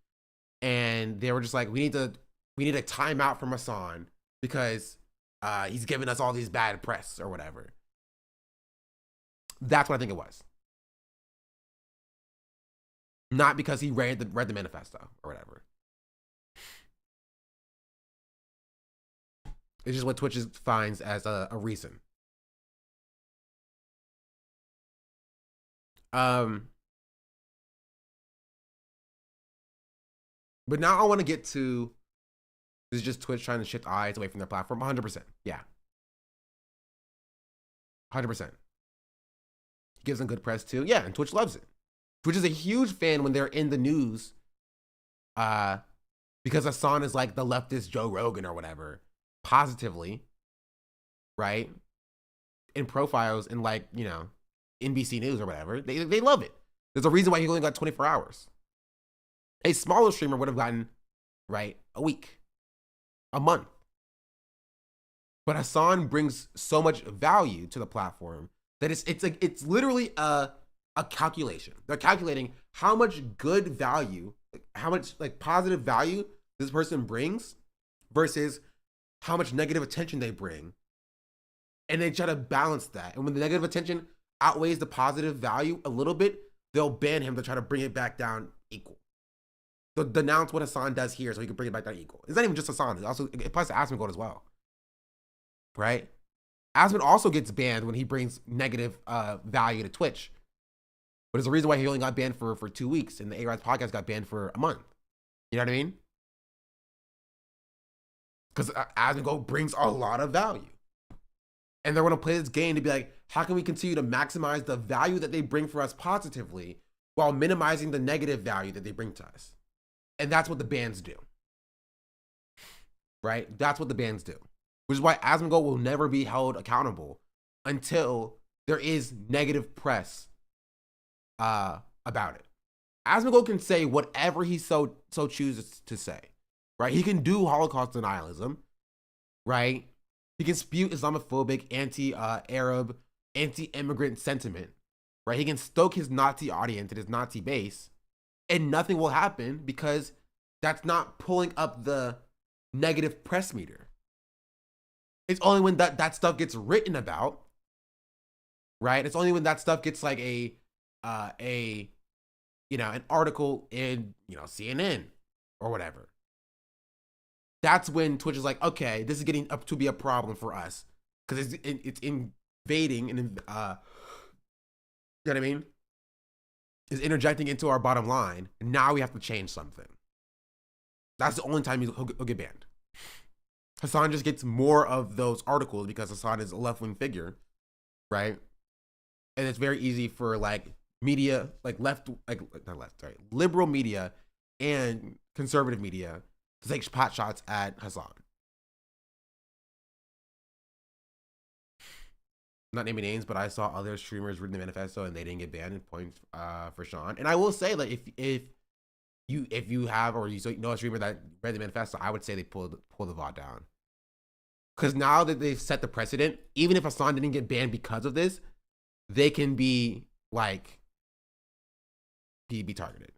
and they were just like, we need a timeout from Hasan because he's giving us all these bad press or whatever. That's what I think it was. Not because he read the manifesto or whatever. It's just what Twitch finds as a reason. But now I want to get to, this is just Twitch trying to shift eyes away from their platform. 100%. Yeah. 100%. Gives them good press too. Yeah, and Twitch loves it. Twitch is a huge fan when they're in the news, because Hasan is like the leftist Joe Rogan or whatever, positively, right? In profiles in like, you know, NBC News or whatever. They love it. There's a reason why he only got 24 hours. A smaller streamer would have gotten, right, a week, a month. But Hasan brings so much value to the platform that it's literally a calculation. They're calculating how much good value, how much like positive value this person brings versus how much negative attention they bring. And they try to balance that. And when the negative attention outweighs the positive value a little bit, they'll ban him to try to bring it back down equal. denounce what Hasan does here so he can bring it back down equal. It's not even just Hasan. It applies to Asmongold as well. Right? Asmon also gets banned when he brings negative value to Twitch. But there's a reason why he only got banned for 2 weeks and the A-Rise podcast got banned for a month. You know what I mean? Because Asmongold brings a lot of value. And they're going to play this game to be like, how can we continue to maximize the value that they bring for us positively while minimizing the negative value that they bring to us? And that's what the bans do. Right? That's what the bans do. Which is why Asmongold will never be held accountable until there is negative press about it. Asmongold can say whatever he so chooses to say. Right? He can do Holocaust denialism. Right? He can spew Islamophobic, anti-Arab, anti-immigrant sentiment, right? He can stoke his Nazi audience and his Nazi base, and nothing will happen because that's not pulling up the negative press meter. It's only when that stuff gets written about, right? It's only when that stuff gets like an article in, CNN or whatever. That's when Twitch is like, okay, this is getting up to be a problem for us because it's invading and you know what I mean? Is interjecting into our bottom line. And now we have to change something. That's the only time he'll get banned. Hasan just gets more of those articles because Hasan is a left-wing figure, right? And it's very easy for like media, liberal media and conservative media to take pot shots at Hasan. Not naming names, but I saw other streamers reading the manifesto and they didn't get banned. Points for Sean. And I will say, like, if you have or you know a streamer that read the manifesto, I would say they pull the VOD down. Because now that they've set the precedent, even if Hasan didn't get banned because of this, they can be like be targeted.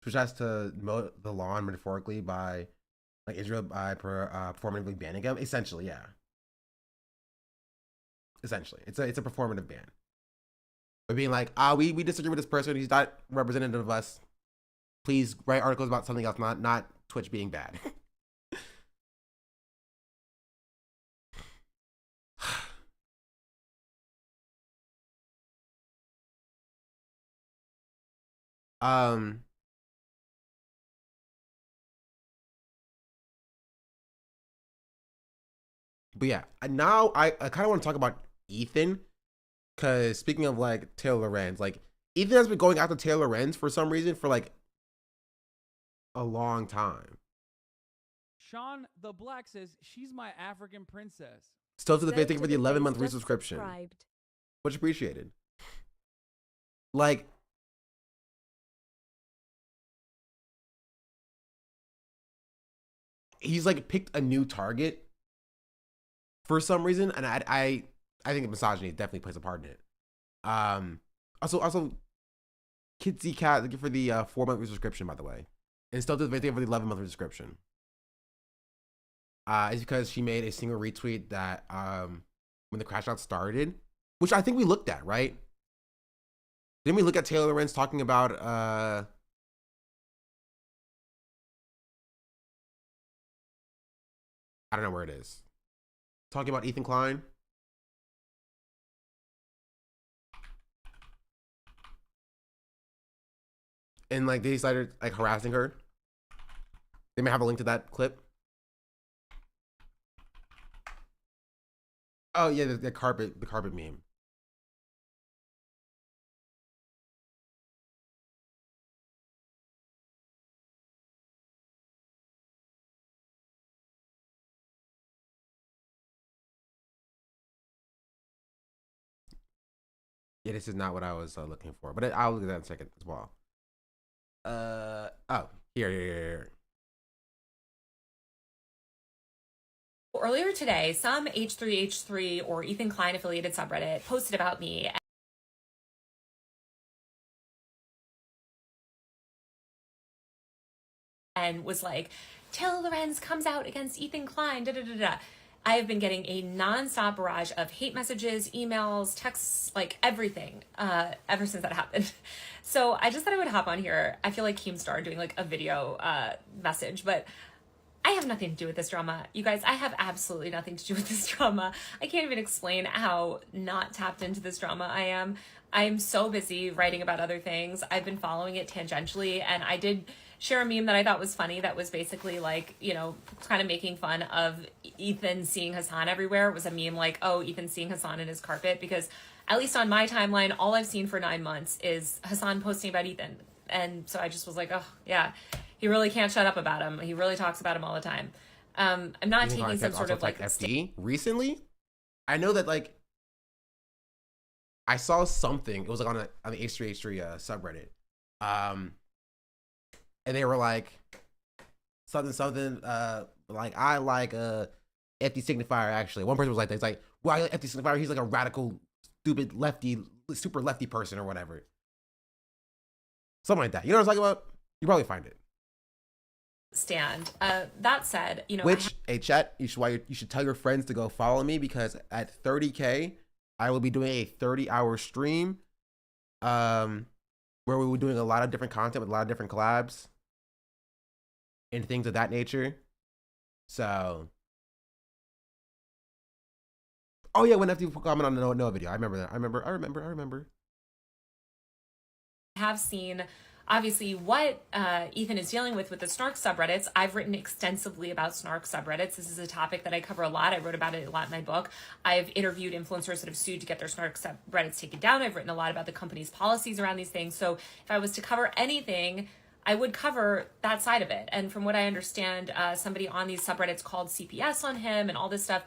Which has to mow the lawn metaphorically by like Israel by performatively banning him. Essentially, yeah. Essentially, it's a performative ban. But being like, we disagree with this person. He's not representative of us. Please write articles about something else, not Twitch being bad. But yeah, now I kind of want to talk about Ethan, because speaking of like Taylor Lorenz, like Ethan has been going after Taylor Lorenz for some reason for like a long time. Sean the Black says she's my African princess. Still to the face, thank you for the 11-month resubscription. Much appreciated. Like, he's like picked a new target for some reason, and I think misogyny definitely plays a part in it. Also, Kitsy Cat, thank you for the 4-month resubscription, by the way, and still to the face, thank you for the 11-month resubscription. It's because she made a single retweet that when the crash out started, which I think we looked at, right? Didn't we look at Taylor Lorenz talking about I don't know where it is. Talking about Ethan Klein. And like they started like harassing her. They may have a link to that clip. Oh yeah, the carpet meme. Yeah, this is not what I was looking for, but I'll look at that in a second as well. Oh, here. Earlier today, some H3H3 or Ethan Klein affiliated subreddit posted about me. and was like, Taylor Lorenz comes out against Ethan Klein, da da da da. I have been getting a nonstop barrage of hate messages, emails, texts, like everything, ever since that happened. So I just thought I would hop on here. I feel like Keemstar doing like a video message, but I have nothing to do with this drama. You guys, I have absolutely nothing to do with this drama. I can't even explain how not tapped into this drama I am. I'm so busy writing about other things. I've been following it tangentially, and I did share a meme that I thought was funny that was basically like, you know, kind of making fun of Ethan seeing Hasan everywhere. It was a meme like, oh, Ethan seeing Hasan in his carpet, because at least on my timeline, all I've seen for 9 months is Hasan posting about Ethan. And so I just was like, oh, yeah, he really can't shut up about him. He really talks about him all the time. I'm not taking some sort of like FD recently. I know that like I saw something. It was like on the H3H3 subreddit. And they were like something like I like a FD signifier. Actually, one person was like that. It's like, well, I like FD signifier. He's like a radical, stupid lefty, super lefty person or whatever. Something like that. You know what I'm talking about? You probably find it. Stand. That said, you know, Which, hey chat, you should tell your friends to go follow me, because at 30K, I will be doing a 30-hour stream, where we will be doing a lot of different content with a lot of different collabs and things of that nature. So, oh yeah, when FD comment on the Noah video, I remember that. I remember. Have seen obviously what Ethan is dealing with the snark subreddits. I've written extensively about snark subreddits. This is a topic that I cover a lot. I wrote about it a lot in my book. I've interviewed influencers that have sued to get their snark subreddits taken down. I've written a lot about the company's policies around these things. So if I was to cover anything, I would cover that side of it. And from what I understand, somebody on these subreddits called CPS on him and all this stuff.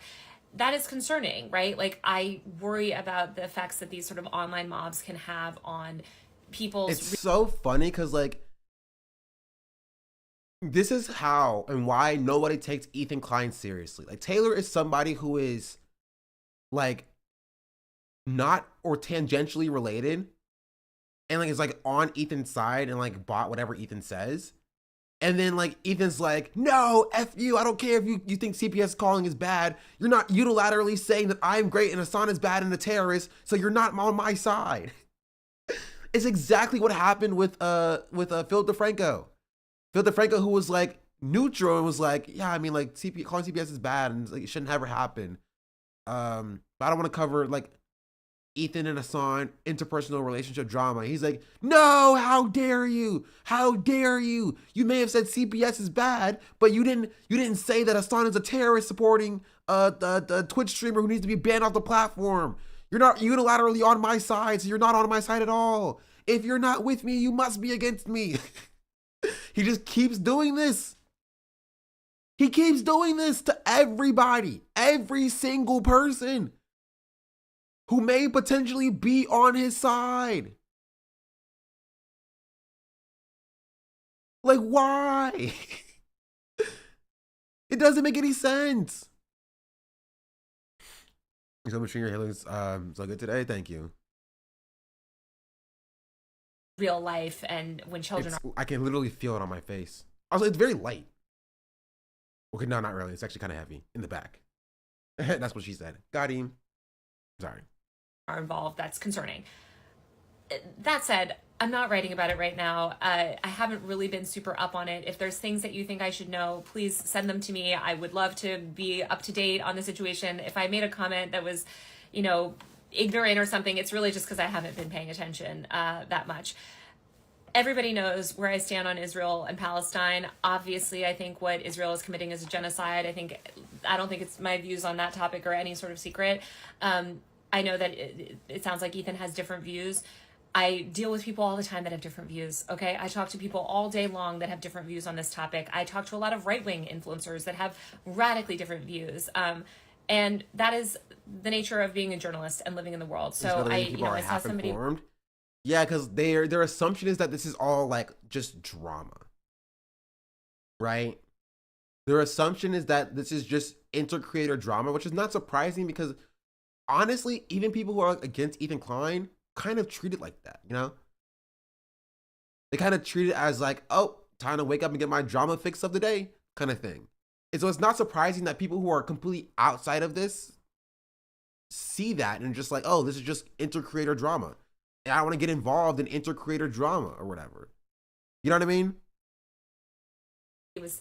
That is concerning, right? Like, I worry about the effects that these sort of online mobs can have on people's... It's so funny because, like, this is how and why nobody takes Ethan Klein seriously. Like, Taylor is somebody who is, like, not or tangentially related, and, like, is, like, on Ethan's side and, like, bought whatever Ethan says. And then, like, Ethan's like, no, F you, I don't care if you think CPS calling is bad. You're not unilaterally saying that I'm great and Hasan is bad and a terrorist, so you're not on my side. It's exactly what happened with Phil DeFranco. Phil DeFranco, who was, like, neutral and was like, yeah, I mean, like, calling CPS is bad and, like, it shouldn't ever happen. But I don't want to cover, like, Ethan and Hasan interpersonal relationship drama. He's like, no, how dare you? How dare you? You may have said CPS is bad, but you didn't say that Hasan is a terrorist supporting the Twitch streamer who needs to be banned off the platform. You're not unilaterally on my side, so you're not on my side at all. If you're not with me, you must be against me. He just keeps doing this. He keeps doing this to everybody, every single person who may potentially be on his side. Like, why? It doesn't make any sense. So much for your healings. So good today. Thank you. Real life, and when children are... I can literally feel it on my face. Also, it's very light. Okay, no, not really. It's actually kind of heavy in the back. That's what she said. Got him. Sorry. Are involved, that's concerning. That said, I'm not writing about it right now. I haven't really been super up on it. If there's things that you think I should know, please send them to me. I would love to be up to date on the situation. If I made a comment that was, you know, ignorant or something, it's really just because I haven't been paying attention that much. Everybody knows where I stand on Israel and Palestine. Obviously, I think what Israel is committing is a genocide. I don't think it's my views on that topic are any sort of secret. I know that it sounds like Ethan has different views. I deal with people all the time that have different views, okay? I talk to people all day long that have different views on this topic. I talk to a lot of right-wing influencers that have radically different views. And that is the nature of being a journalist and living in the world. So I saw somebody... Yeah, because their assumption is that this is all, like, just drama, right? Their assumption is that this is just intercreator drama, which is not surprising because, honestly, even people who are against Ethan Klein kind of treat it like that, you know? They kind of treat it as like, oh, time to wake up and get my drama fix of the day kind of thing. And so it's not surprising that people who are completely outside of this see that and just like, oh, this is just intercreator drama. And I want to get involved in intercreator drama or whatever. You know what I mean? He was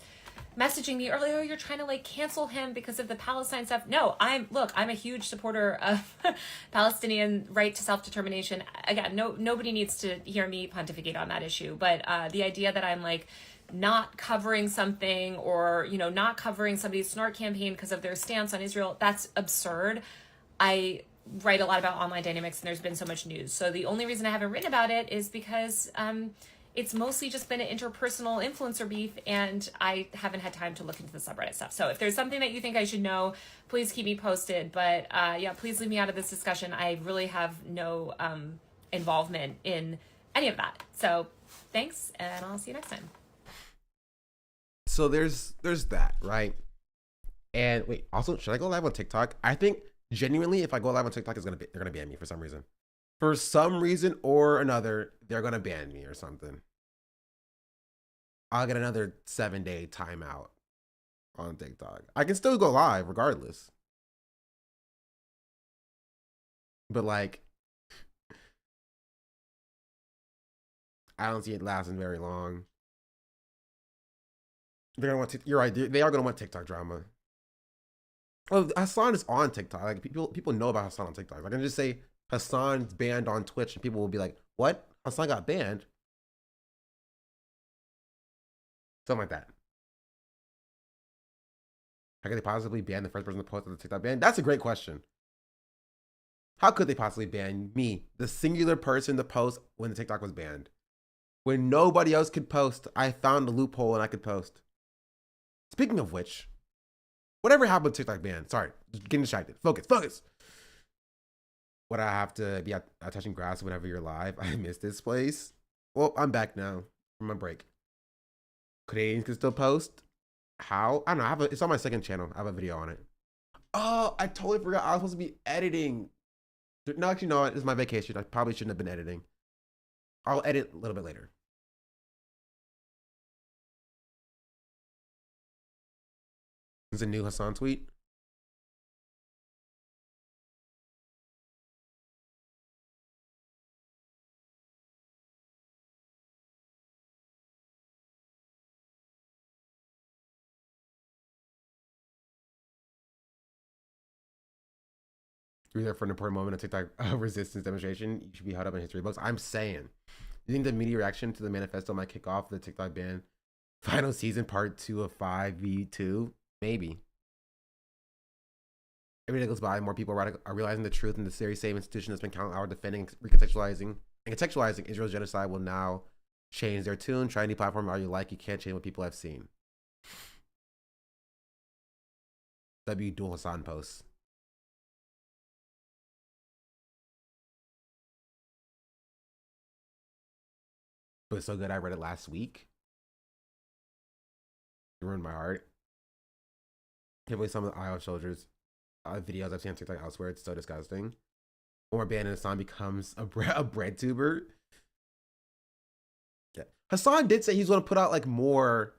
messaging me earlier, oh, you're trying to like cancel him because of the Palestine stuff. No, I'm a huge supporter of Palestinian right to self-determination. Again, nobody needs to hear me pontificate on that issue, but the idea that I'm like not covering something or, you know, not covering somebody's snark campaign because of their stance on Israel, that's absurd. I write a lot about online dynamics and there's been so much news. So the only reason I haven't written about it is because it's mostly just been an interpersonal influencer beef and I haven't had time to look into the subreddit stuff. So if there's something that you think I should know, please keep me posted. But yeah, please leave me out of this discussion. I really have no involvement in any of that. So thanks, and I'll see you next time. So there's that, right? And wait, also, should I go live on TikTok? I think genuinely, if I go live on TikTok, they're gonna ban me for some reason. For some reason or another, they're gonna ban me or something. I'll get another 7-day timeout on TikTok. I can still go live regardless. But like, I don't see it lasting very long. They're gonna want to, you're right, they are gonna want TikTok drama. Oh, Hasan is on TikTok. Like people know about Hasan on TikTok. I can just say Hasan's banned on Twitch and people will be like, what? Hasan got banned? Something like that. How could they possibly ban the first person to post on the TikTok ban? That's a great question. How could they possibly ban me, the singular person to post when the TikTok was banned? When nobody else could post, I found a loophole and I could post. Speaking of which, whatever happened to TikTok ban? Sorry, just getting distracted. Focus. Would I have to be out touching grass whenever you're live? I missed this place. Well, I'm back now from my break. Canadians can still post. How? I don't know. It's on my second channel. I have a video on it. Oh, I totally forgot. I was supposed to be editing. No, actually, no. It's my vacation. I probably shouldn't have been editing. I'll edit a little bit later. It's a new Hasan tweet. You're there for an important moment of TikTok resistance demonstration. You should be held up in history books. I'm saying, you think the media reaction to the manifesto might kick off the TikTok ban final season part 2 of 5v2? Maybe. Every day goes by, more people are realizing the truth, and the very same institution that's been counting hours defending, recontextualizing, and contextualizing Israel's genocide will now change their tune. Try any platform all you like. You can't change what people have seen. W. Dual Hasan posts. It was so good, I read it last week. It ruined my heart. Can't believe some of the IO soldiers videos I've seen on TikTok elsewhere. It's so disgusting. When banned and Hasan becomes a bread tuber. Yeah. Hasan did say he's going to put out like more,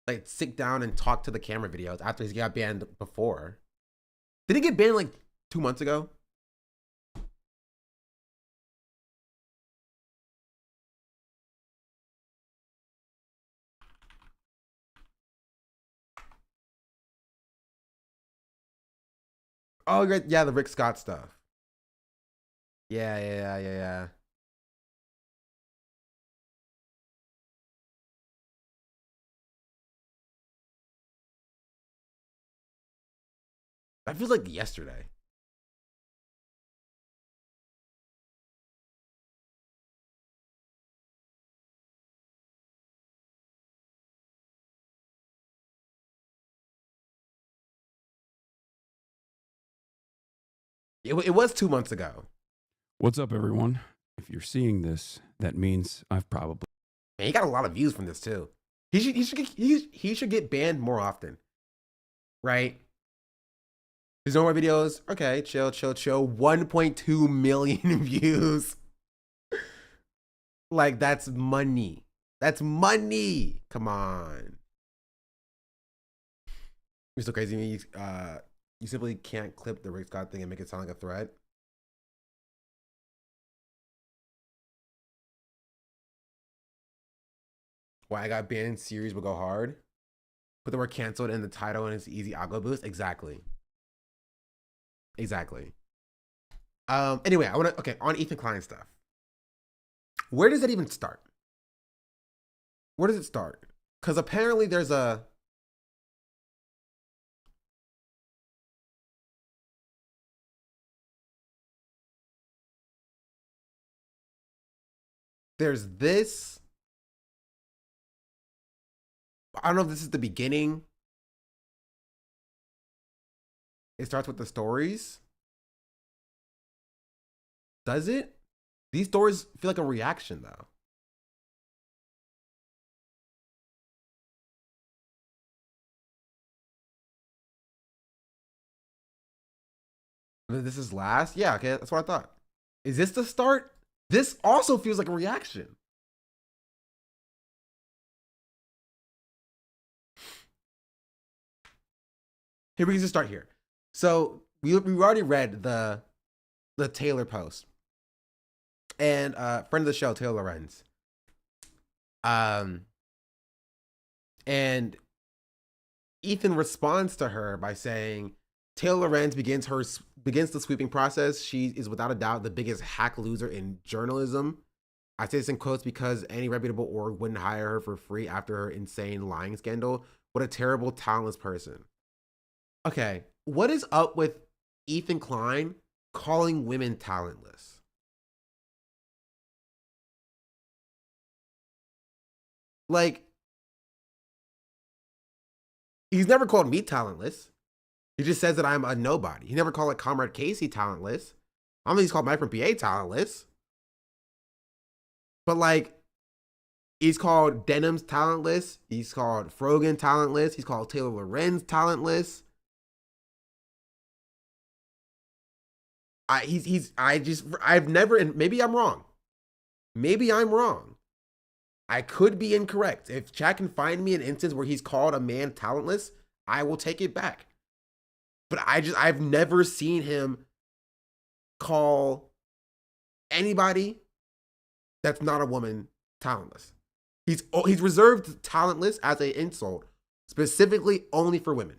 like sit down and talk to the camera videos after he got banned before. Did he get banned like 2 months ago? Oh, yeah, the Rick Scott stuff. Yeah. That feels like yesterday. It was 2 months ago. What's up, everyone? If you're seeing this, that means I've probably... Man, he got a lot of views from this too. He should get banned more often, right? There's no more videos. Okay, chill. 1.2 million views. Like, that's money. That's money. Come on. You're so crazy. You simply can't clip the Rick Scott thing and make it sound like a threat. Why I got banned series will go hard. Put the word canceled in the title and it's easy algo boost. Exactly. Exactly. Anyway, on Ethan Klein stuff. Where does that even start? Where does it start? Because apparently there's this. I don't know if this is the beginning. It starts with the stories. Does it? These stories feel like a reaction, though. This is last? Yeah, okay, that's what I thought. Is this the start? This also feels like a reaction. Here, we can just start here. So we already read the Taylor post. And friend of the show, Taylor Lorenz. And Ethan responds to her by saying, Taylor Lorenz begins the sweeping process. She is without a doubt the biggest hack loser in journalism. I say this in quotes because any reputable org wouldn't hire her for free after her insane lying scandal. What a terrible, talentless person. Okay, what is up with Ethan Klein calling women talentless? Like, he's never called me talentless. He just says that I'm a nobody. He never called like Comrade Casey talentless. I don't think he's called Mike from PA talentless. But like, he's called Denim's talentless. He's called Frogan talentless. He's called Taylor Lorenz talentless. I've never, and maybe I'm wrong. Maybe I'm wrong. I could be incorrect. If chat can find me an instance where he's called a man talentless, I will take it back. But I've never seen him call anybody that's not a woman talentless. He's reserved talentless as an insult, specifically only for women.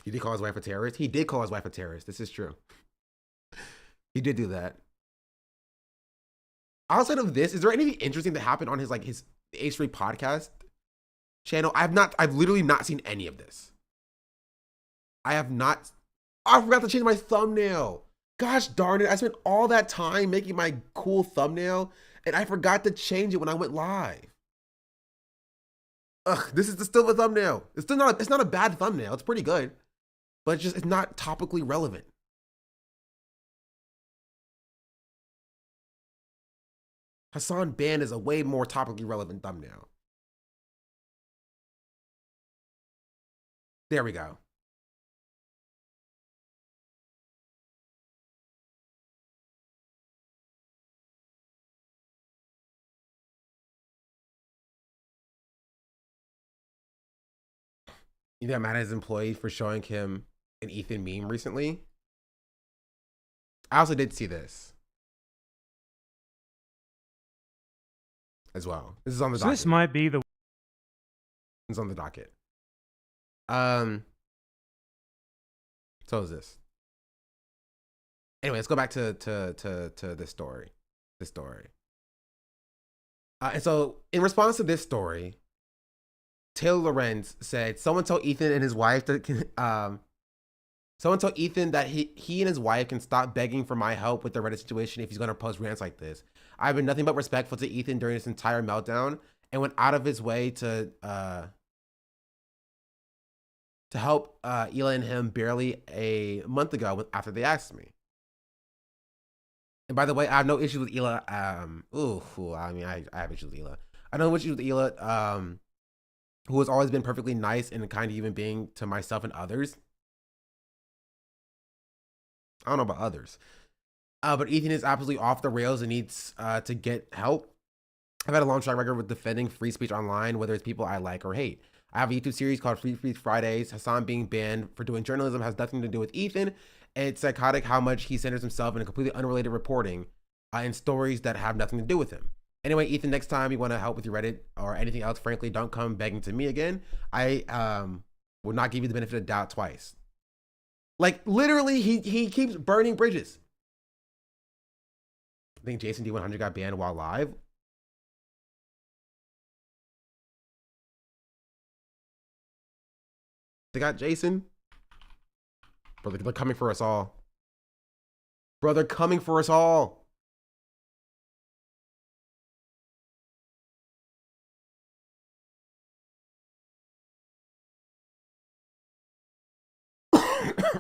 He did call his wife a terrorist. He did call his wife a terrorist. This is true. He did do that. Outside of this, is there anything interesting that happened on his H3 podcast channel? I've literally not seen any of this. I have not. Oh, I forgot to change my thumbnail. Gosh darn it. I spent all that time making my cool thumbnail and I forgot to change it when I went live. Ugh, this is still a thumbnail. It's not a bad thumbnail. It's pretty good. But it's not topically relevant. Hasan Banned is a way more topically relevant thumbnail. There we go. You got mad at his employee for showing him an Ethan meme recently. I also did see this as well. This is on the docket. This might be the. It's on the docket. So is this. Anyway, let's go back to this story. And so in response to this story, Taylor Lorenz said, someone told Ethan and his wife that he and his wife can stop begging for my help with the Reddit situation if he's going to post rants like this. I've been nothing but respectful to Ethan during this entire meltdown and went out of his way to help Ela and him barely a month ago after they asked me. And by the way, I have no issue with Ela. I have issues with Ela. I know issues with Ela, who has always been perfectly nice and a kind human being to myself and others. I don't know about others. But Ethan is absolutely off the rails and needs to get help. I've had a long track record with defending free speech online, whether it's people I like or hate. I have a YouTube series called Free Speech Fridays. Hasan being banned for doing journalism has nothing to do with Ethan. And it's psychotic how much he centers himself in a completely unrelated reporting in stories that have nothing to do with him. Anyway, Ethan, next time you want to help with your Reddit or anything else, frankly, don't come begging to me again. I will not give you the benefit of the doubt twice. Like, literally, he keeps burning bridges. I think Jason D100 got banned while live. They got Jason. Bro, they're coming for us all. Bro, they're coming for us all.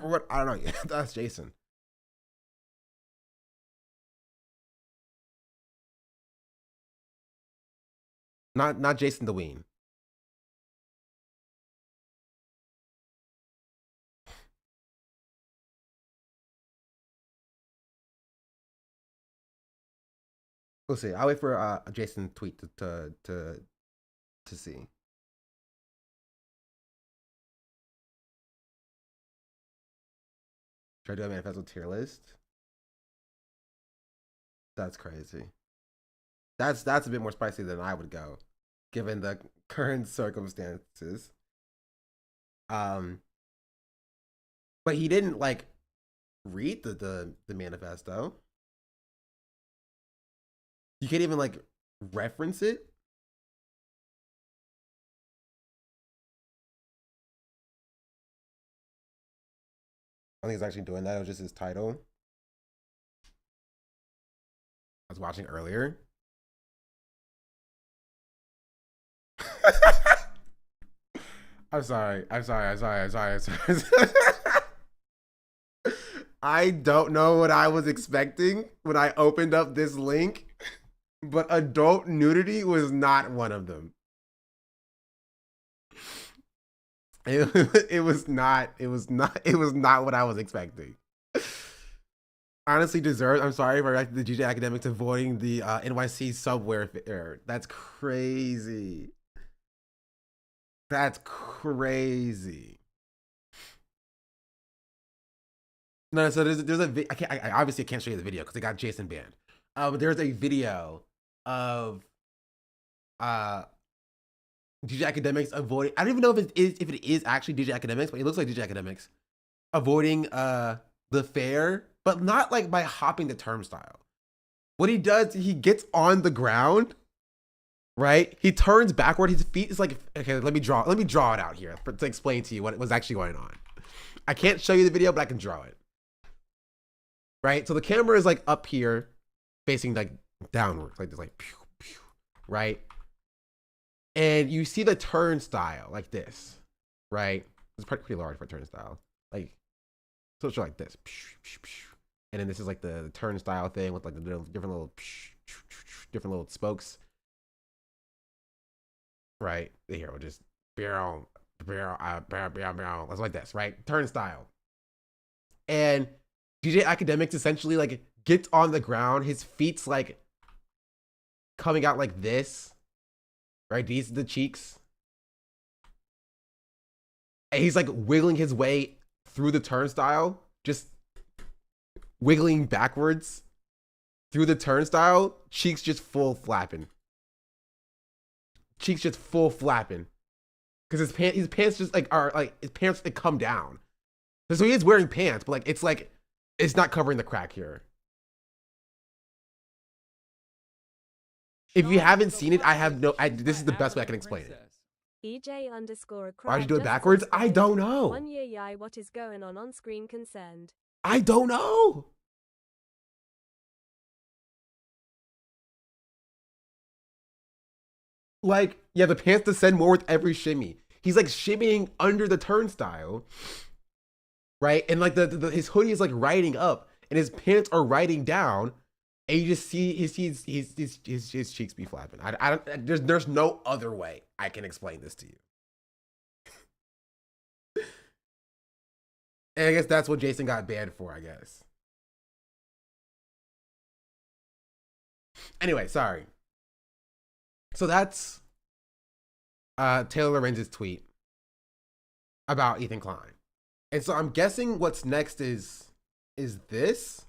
What? I don't know. That's Jason. Not Jason the Ween. We'll see. I'll wait for a Jason tweet to see. Try to do a manifesto tier list. That's crazy. That's a bit more spicy than I would go, given the current circumstances. But he didn't like read the manifesto. You can't even like reference it. I think he's actually doing that. It was just his title. I was watching earlier. I'm sorry. I don't know what I was expecting when I opened up this link, but adult nudity was not one of them. It was not what I was expecting. Honestly deserved. I'm sorry for the GJ academics avoiding the NYC subware error. That's crazy. That's crazy. No, so there's a I obviously can't show you the video because they got Jason banned. But there's a video of DJ Academics avoiding. I don't even know if it is actually DJ Academics, but it looks like DJ Academics avoiding the fair, but not like by hopping the turnstile. What he does, he gets on the ground, right? He turns backward. His feet is like, okay, let me draw it out here to explain to you what was actually going on. I can't show you the video, but I can draw it. Right? So the camera is like up here, facing like downwards, like this, like pew, pew, right? And you see the turnstile like this, right? It's pretty large for a turnstile. Like, so it's like this. And then this is like the turnstile thing with like the different little spokes. Right? Here, we'll just barrel. That's like this, right? Turnstile. And DJ Academics essentially like gets on the ground. His feet's like coming out like this. Right? These are the cheeks. And he's like wiggling his way through the turnstile. Just wiggling backwards through the turnstile. Cheeks just full flapping. Cheeks just full flapping. Because his pants just like are like, his pants like come down. So he is wearing pants, but like it's not covering the crack here. If you haven't seen it, this is the best way I can explain it. EJ_a Why'd you do it backwards? I don't know. 1 year yai, what is going on screen concerned? I don't know. Like, yeah, the pants descend more with every shimmy. He's like shimmying under the turnstile, right? And like his hoodie is like riding up, and his pants are riding down. And you just see his cheeks be flapping. I don't. There's no other way I can explain this to you. And I guess that's what Jason got banned for. I guess Anyway, sorry. So that's Taylor Lorenz's tweet about Ethan Klein. And so I'm guessing what's next is this.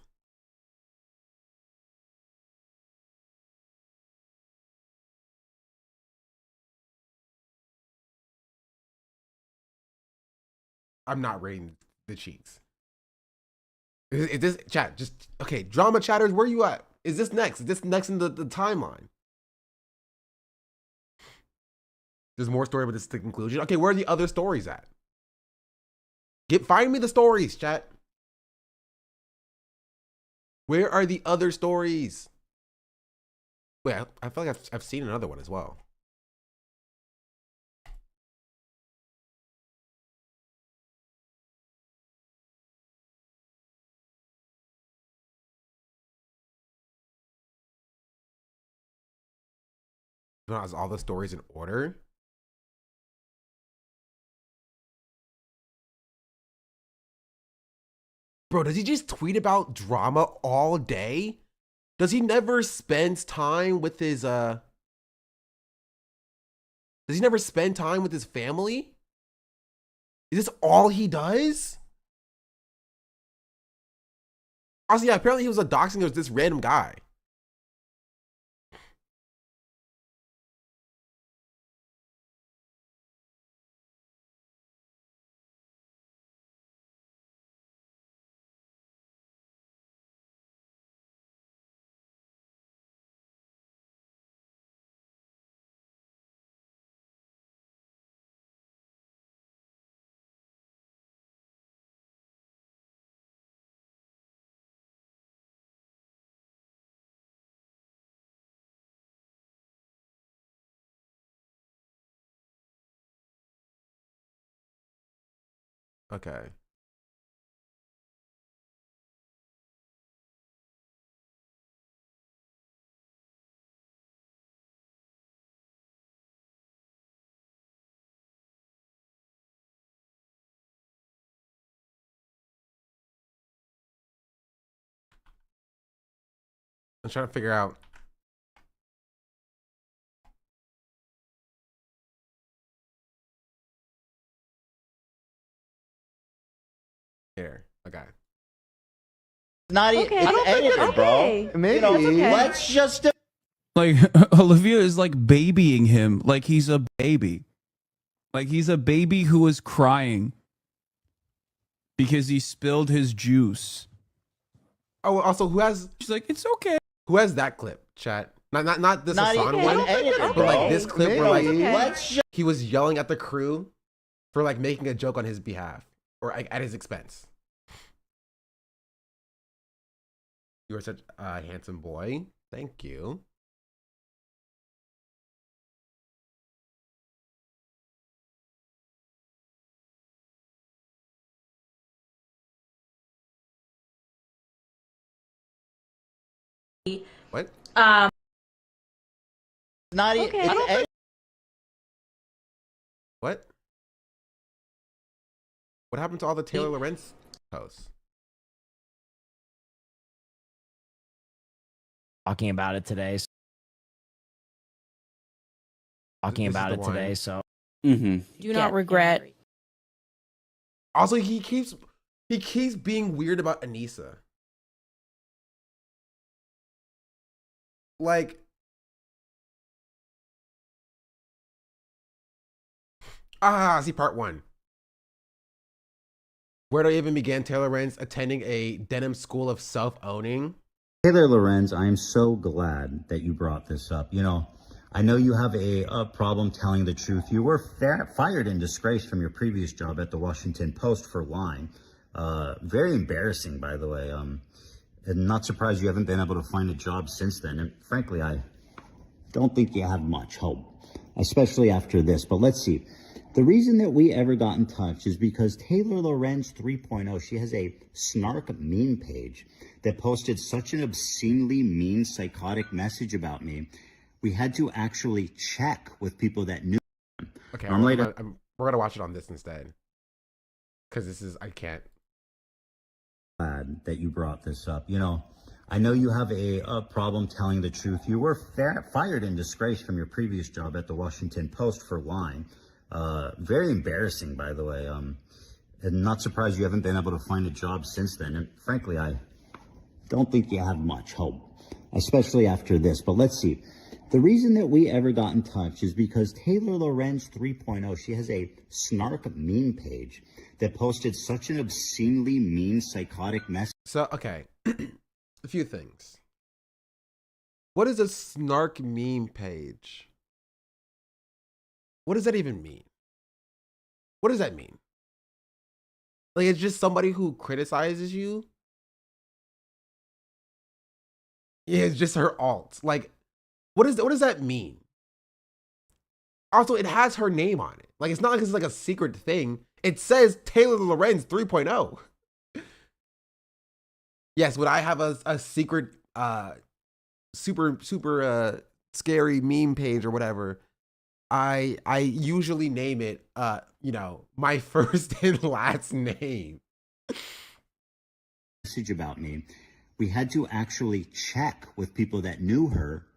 I'm not rating the cheeks. Is this chat? Just okay. Drama chatters, where you at? Is this next? Is this next in the timeline? There's more story, but this is the conclusion. Okay, where are the other stories at? Find me the stories, chat. Where are the other stories? Wait, I feel like I've seen another one as well. Is all the stories in order? Bro, does he just tweet about drama all day? Does he never spend time with his does he never spend time with his family? Is this all he does? Also, yeah, apparently he was a doxing. There was this random guy. Okay. I'm trying to figure out. Here, okay. Not Okay. it's edited, bro. Maybe. You know, Okay. let's just Like Olivia is like babying him like he's a baby. Like he's a baby who is crying because he spilled his juice. Oh, also, who has? She's like, it's okay. Who has that clip, chat? Not this not Hasan even one, edited, but bro. like this clip where like let's just he was yelling at the crew for like making a joke on his behalf or like, at his expense. You are such a handsome boy. Thank you. What? not even Okay. it's edited. What? What happened to all the Taylor Lorenz posts? Talking about it today. Talking This is about the it today, one. so Do not regret. Also, he keeps being weird about Anissa. Like, see part one. Where do I even begin? Taylor Lorenz attending a denim school of self-owning. Taylor Lorenz, I am so glad that you brought this up. You know, I know you have a problem telling the truth. You were fired and disgraced from your previous job at the Washington Post for lying. Very embarrassing, by the way. And not surprised you haven't been able to find a job since then. And frankly, I don't think you have much hope, especially after this. But let's see. The reason that we ever got in touch is because Taylor Lorenz 3.0, she has a snark meme page that posted such an obscenely mean, psychotic message about me. We had to actually check with people that knew. Okay, Normally we're gonna watch it on this instead, because this is I can't. Glad that you brought this up. You know, I know you have a problem telling the truth. You were fired in disgrace from your previous job at the Washington Post for lying. Very embarrassing, by the way. And not surprised you haven't been able to find a job since then. And frankly, I don't think you have much hope, especially after this. But let's see. The reason that we ever got in touch is because Taylor Lorenz 3.0, she has a snark meme page that posted such an obscenely mean, psychotic message. So, okay. A few things. What is a snark meme page? What does that even mean? What does that mean? Like, it's just somebody who criticizes you? Yeah, it's just her alt. Like, what does that mean? Also, it has her name on it. Like, it's not like it's like a secret thing. It says Taylor Lorenz 3.0. Yes, would I have a secret super scary meme page or whatever? I usually name it my first and last name. Message about me. We had to actually check with people that knew her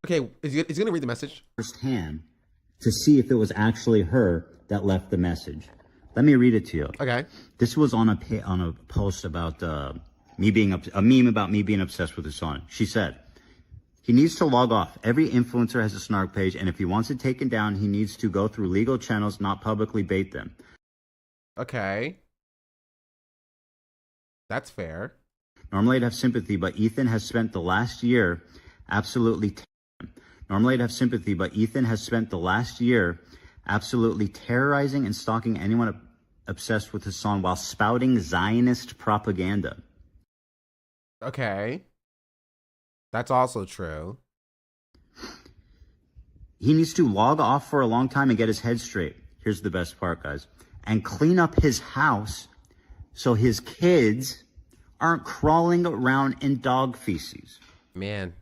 Okay, is he gonna read the message firsthand to see if it was actually her that left the message. Let me read it to you. Okay. This was on a post about me being a meme about me being obsessed with his son. She said, he needs to log off. Every influencer has a snark page, and if he wants it taken down, he needs to go through legal channels, not publicly bait them. Okay. That's fair. Normally I'd have sympathy, but Ethan has spent the last year absolutely terrorizing and stalking anyone obsessed with his son while spouting Zionist propaganda. Okay. That's also true. He needs to log off for a long time and get his head straight. Here's the best part, guys. And clean up his house so his kids aren't crawling around in dog feces. Man.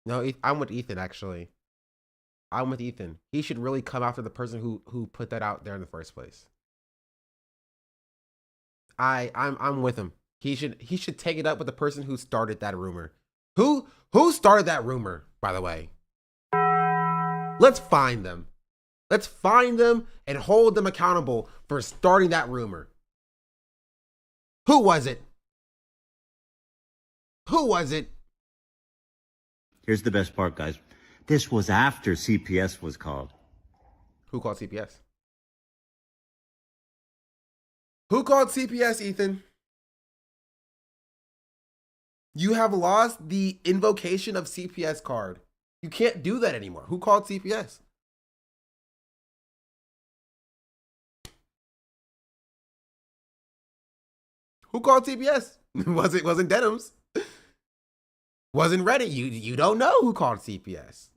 No, I'm with Ethan, actually. I'm with Ethan. He should really come after the person who put that out there in the first place. I'm with him. He should take it up with the person who started that rumor. Who started that rumor, by the way? Let's find them. Let's find them and hold them accountable for starting that rumor. Who was it? Who was it? Here's the best part, guys. This was after CPS was called. Who called CPS? Who called CPS, Ethan? You have lost the invocation of CPS card. You can't do that anymore. Who called CPS? Who called CPS? wasn't Denims. Wasn't Reddit. You don't know who called CPS.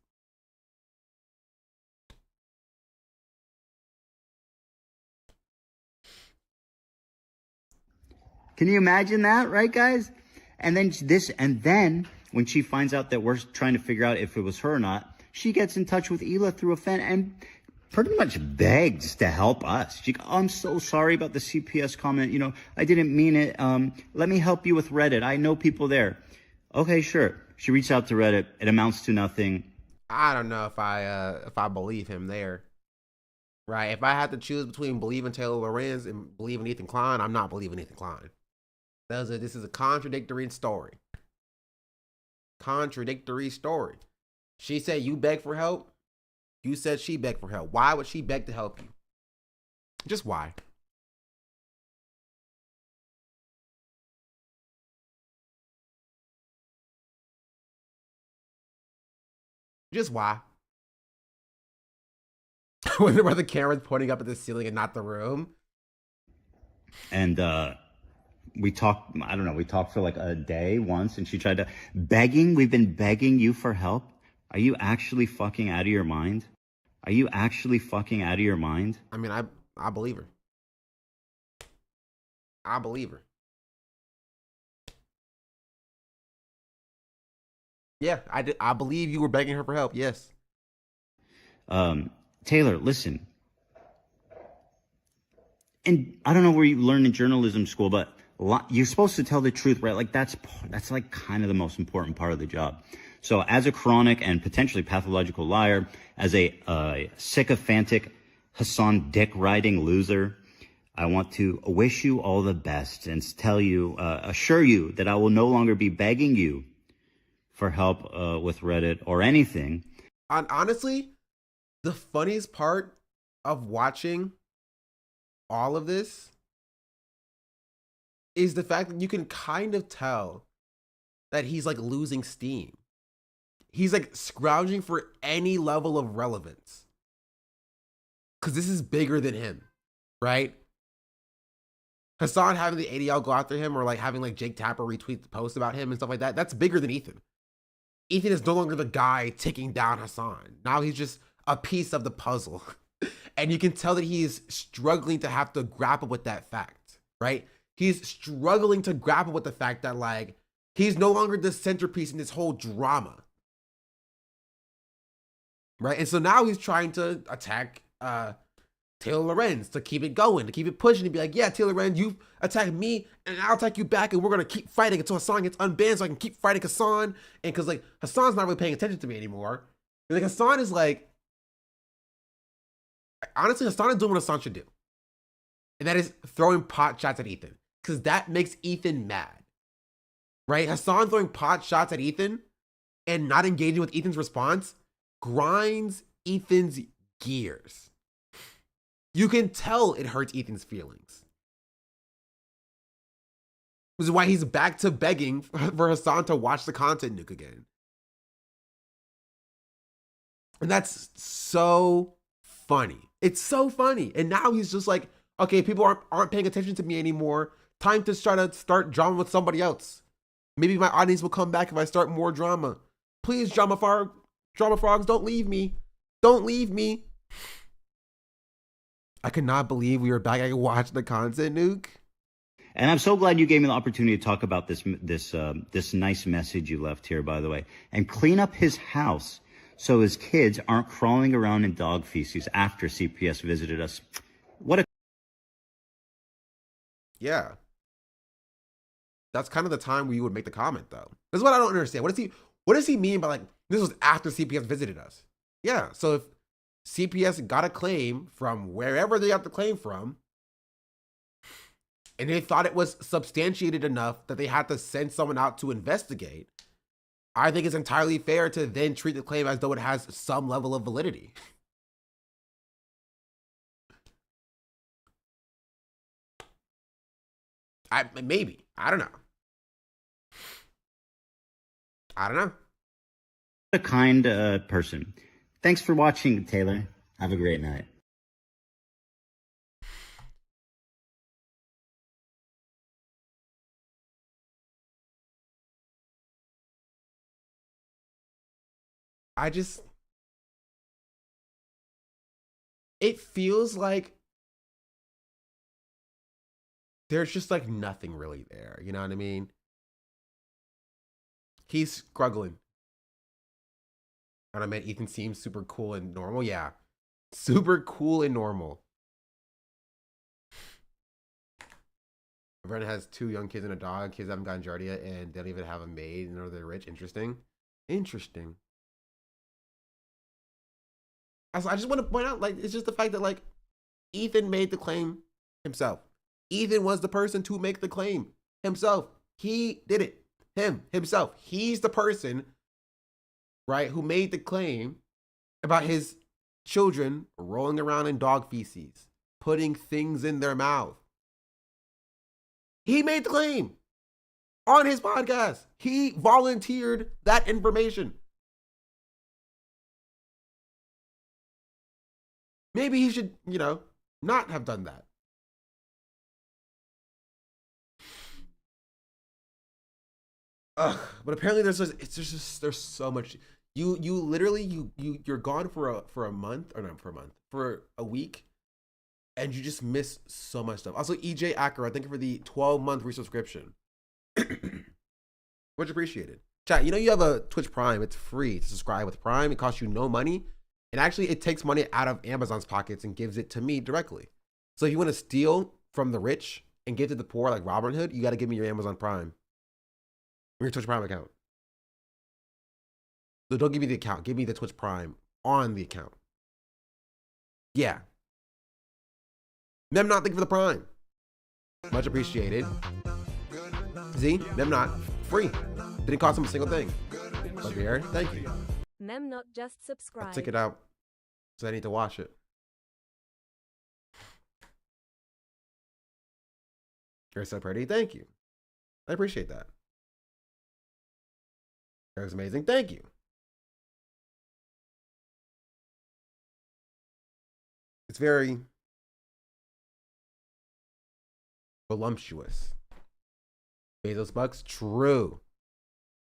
Can you imagine that, right, guys? And then when she finds out that we're trying to figure out if it was her or not, she gets in touch with Hila through a fan and pretty much begs to help us. She goes, oh, I'm so sorry about the CPS comment. You know, I didn't mean it. Let me help you with Reddit. I know people there. Okay, sure. She reached out to Reddit. It amounts to nothing. I don't know if I believe him there. Right? If I had to choose between believing Taylor Lorenz and believing Ethan Klein, I'm not believing Ethan Klein. This is a contradictory story. Contradictory story. She said you begged for help. You said she begged for help. Why would she beg to help you? Just why? Just why? Where the camera's pointing up at the ceiling and not the room. And we talked, I don't know, we talked for like a day once, and she tried to we've been begging you for help. Are you actually fucking out of your mind? Are you actually fucking out of your mind? I mean, I believe her. I believe her. Yeah, I believe you were begging her for help. Yes. Taylor, listen. And I don't know where you learned in journalism school, but You're supposed to tell the truth, right? Like that's like kind of the most important part of the job. So as a chronic and potentially pathological liar, as a sycophantic Hasan dick riding loser, I want to wish you all the best and assure you that I will no longer be begging you for help with Reddit or anything. Honestly, the funniest part of watching all of this is the fact that you can kind of tell that he's like losing steam. He's like scrounging for any level of relevance. Because this is bigger than him, right? Hasan having the ADL go after him, or like having like Jake Tapper retweet the post about him and stuff like that, that's bigger than Ethan. Ethan is no longer the guy taking down Hasan. Now he's just a piece of the puzzle. And you can tell that he's struggling to have to grapple with that fact, right? He's struggling to grapple with the fact that like, he's no longer the centerpiece in this whole drama. Right? And so now he's trying to attack Taylor Lorenz to keep it going, to keep it pushing, to be like, yeah, Taylor Lorenz, you attack me and I'll attack you back and we're going to keep fighting until Hasan gets unbanned so I can keep fighting Hasan. And because like Hasan's not really paying attention to me anymore. And like Hasan is like, honestly, Hasan is doing what Hasan should do. And that is throwing pot shots at Ethan. Because that makes Ethan mad. Right? Hasan throwing pot shots at Ethan and not engaging with Ethan's response grinds Ethan's gears. You can tell it hurts Ethan's feelings. This is why he's back to begging for Hasan to watch the content nuke again. And that's so funny. It's so funny. And now he's just like, okay, people aren't paying attention to me anymore. Time to try to start drama with somebody else. Maybe my audience will come back if I start more drama. Please, drama frogs, don't leave me. Don't leave me. I could not believe we were back. I could watch the content nuke. And I'm so glad you gave me the opportunity to talk about this nice message you left here, by the way, and clean up his house so his kids aren't crawling around in dog feces after CPS visited us. What a... Yeah. That's kind of the time where you would make the comment, though. This is what I don't understand. What does he mean by like, this was after CPS visited us? Yeah, so if CPS got a claim from wherever they got the claim from, and they thought it was substantiated enough that they had to send someone out to investigate, I think it's entirely fair to then treat the claim as though it has some level of validity. Maybe. I don't know. A kind person. Thanks for watching, Taylor. Have a great night. It feels like there's just like nothing really there. You know what I mean? He's struggling. And I meant Ethan seems super cool and normal. Yeah. Super cool and normal. My friend has 2 young kids and a dog. Kids haven't gotten jarred yet, and they don't even have a maid, and they're rich. Interesting. I just want to point out, like, it's just the fact that, like, Ethan made the claim himself. Ethan was the person to make the claim himself. He did it. Himself. He's the person, right, who made the claim about his children rolling around in dog feces, putting things in their mouth. He made the claim on his podcast. He volunteered that information. Maybe he should, not have done that. But apparently there's so much. You're gone for a month, or not for a month, for a week, and you just miss so much stuff. Also, EJ Acker, thank you for the 12-month resubscription. Much appreciated. Chat, you have a Twitch Prime. It's free to subscribe with Prime. It costs you no money. And actually, it takes money out of Amazon's pockets and gives it to me directly. So if you want to steal from the rich and give to the poor like Robin Hood, you got to give me your Amazon Prime or your Twitch Prime account. So don't give me the account. Give me the Twitch Prime on the account. Yeah. Them not, thank you for the Prime. Much appreciated. See? Them not. Free. Didn't cost them a single thing. But there, thank you. Mem not just subscribe. I'll check it out. So I need to watch it. You're so pretty. Thank you. I appreciate that. That was amazing. Thank you. It's very voluptuous. Bezos Bucks? True.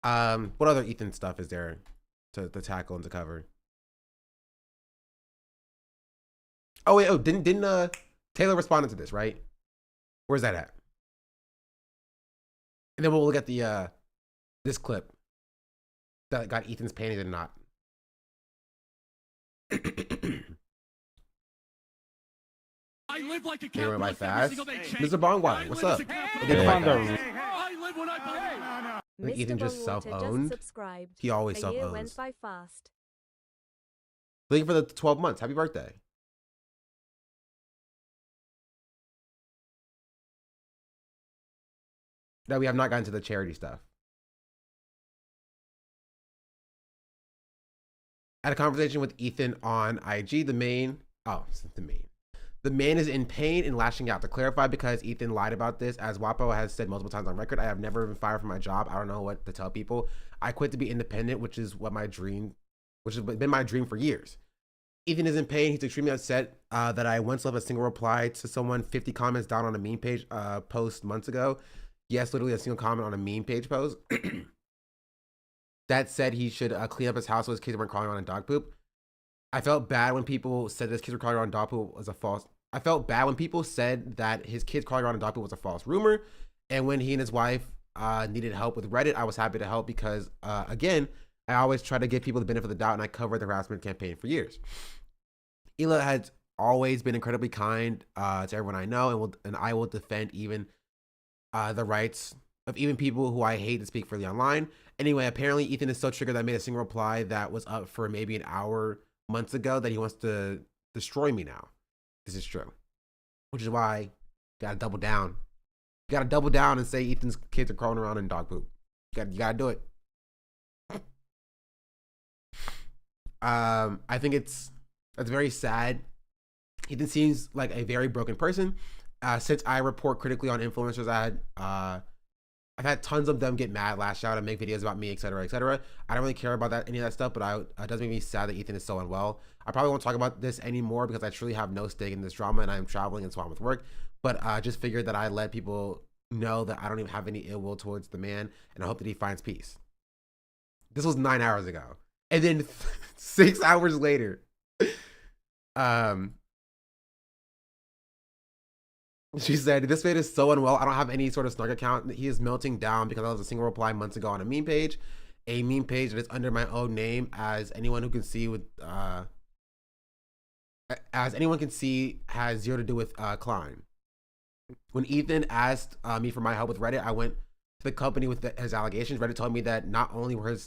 What other Ethan stuff is there to tackle and to cover? Oh wait, didn't Taylor respond to this, right? Where's that at? And then we'll look at the this clip that got Ethan's panties in a knot. I live like a Came by fast. Mr. Bongwai, Bongwai, what's up? I live when I I think Ethan just self-owned. He always self-owns. Went by fast. Thank you for the 12 months. Happy birthday. No, we have not gotten to the charity stuff. I had a conversation with Ethan on IG. The man is in pain and lashing out. To clarify, because Ethan lied about this, as Wapo has said multiple times on record, I have never been fired from my job. I don't know what to tell people. I quit to be independent, which has been my dream for years. Ethan is in pain. He's extremely upset that I once left a single reply to someone 50 comments down on a meme page post months ago. Yes, literally a single comment on a meme page post. That said, he should clean up his house so his kids weren't crawling around in dog poop. I felt bad when people said his kids were crawling around in dog poop was a false. I felt bad when people said that his kids crawling around in dog poop was a false rumor. And when he and his wife needed help with Reddit, I was happy to help because, again, I always try to give people the benefit of the doubt, and I covered the harassment campaign for years. Hila has always been incredibly kind to everyone I know, and I will defend even the rights of even people who I hate to speak freely online. Anyway, apparently Ethan is so triggered that I made a single reply that was up for maybe an hour months ago that he wants to destroy me now. This is true. Which is why you gotta double down. You gotta double down and say Ethan's kids are crawling around in dog poop. You gotta do it. I think it's very sad. Ethan seems like a very broken person. Since I report critically on influencers, I've had tons of them get mad, lash out, and make videos about me, etc., etc. I don't really care about any of that stuff, but it does make me sad that Ethan is so unwell. I probably won't talk about this anymore because I truly have no stake in this drama, and I am traveling and swamped with work. But I just figured that I let people know that I don't even have any ill will towards the man, and I hope that he finds peace. This was 9 hours ago, and then 6 hours later, she said, "This man is so unwell. I don't have any sort of snark account. He is melting down because I was a single reply months ago on a meme page that is under my own name, as anyone who can see has zero to do with Klein. When Ethan asked me for my help with Reddit, I went to the company with his allegations. Reddit told me that not only were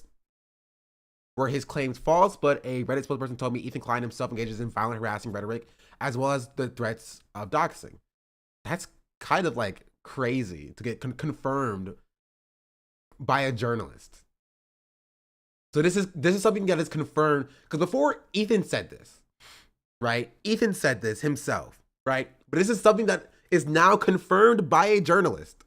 his claims false, but a Reddit spokesperson told me Ethan Klein himself engages in violent, harassing rhetoric, as well as the threats of doxing." That's kind of like crazy to get confirmed by a journalist. So this is something that is confirmed, because before Ethan said this, right? Ethan said this himself, right? But this is something that is now confirmed by a journalist,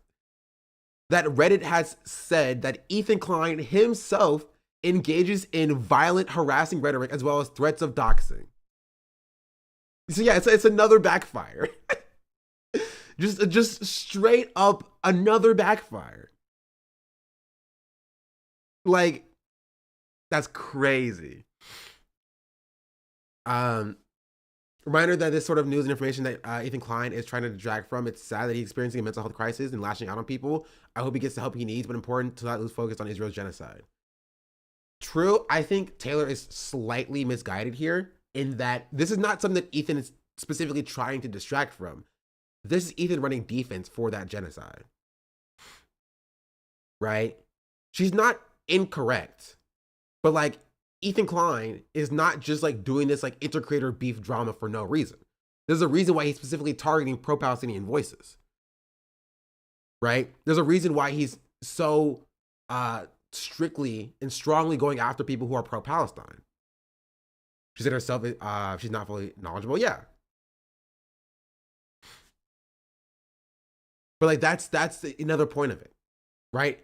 that Reddit has said that Ethan Klein himself engages in violent, harassing rhetoric as well as threats of doxing. So yeah, it's another backfire. Just straight up another backfire. Like, that's crazy. Reminder that this sort of news and information that Ethan Klein is trying to detract from, it's sad that he's experiencing a mental health crisis and lashing out on people. I hope he gets the help he needs, but important to not lose focus on Israel's genocide. True, I think Taylor is slightly misguided here in that this is not something that Ethan is specifically trying to distract from. This is Ethan running defense for that genocide. Right? She's not incorrect. But like Ethan Klein is not just like doing this like intercreator beef drama for no reason. There's a reason why he's specifically targeting pro-Palestinian voices. Right? There's a reason why he's so strictly and strongly going after people who are pro-Palestine. She said herself, she's not fully knowledgeable. Yeah. But like that's another point of it, right?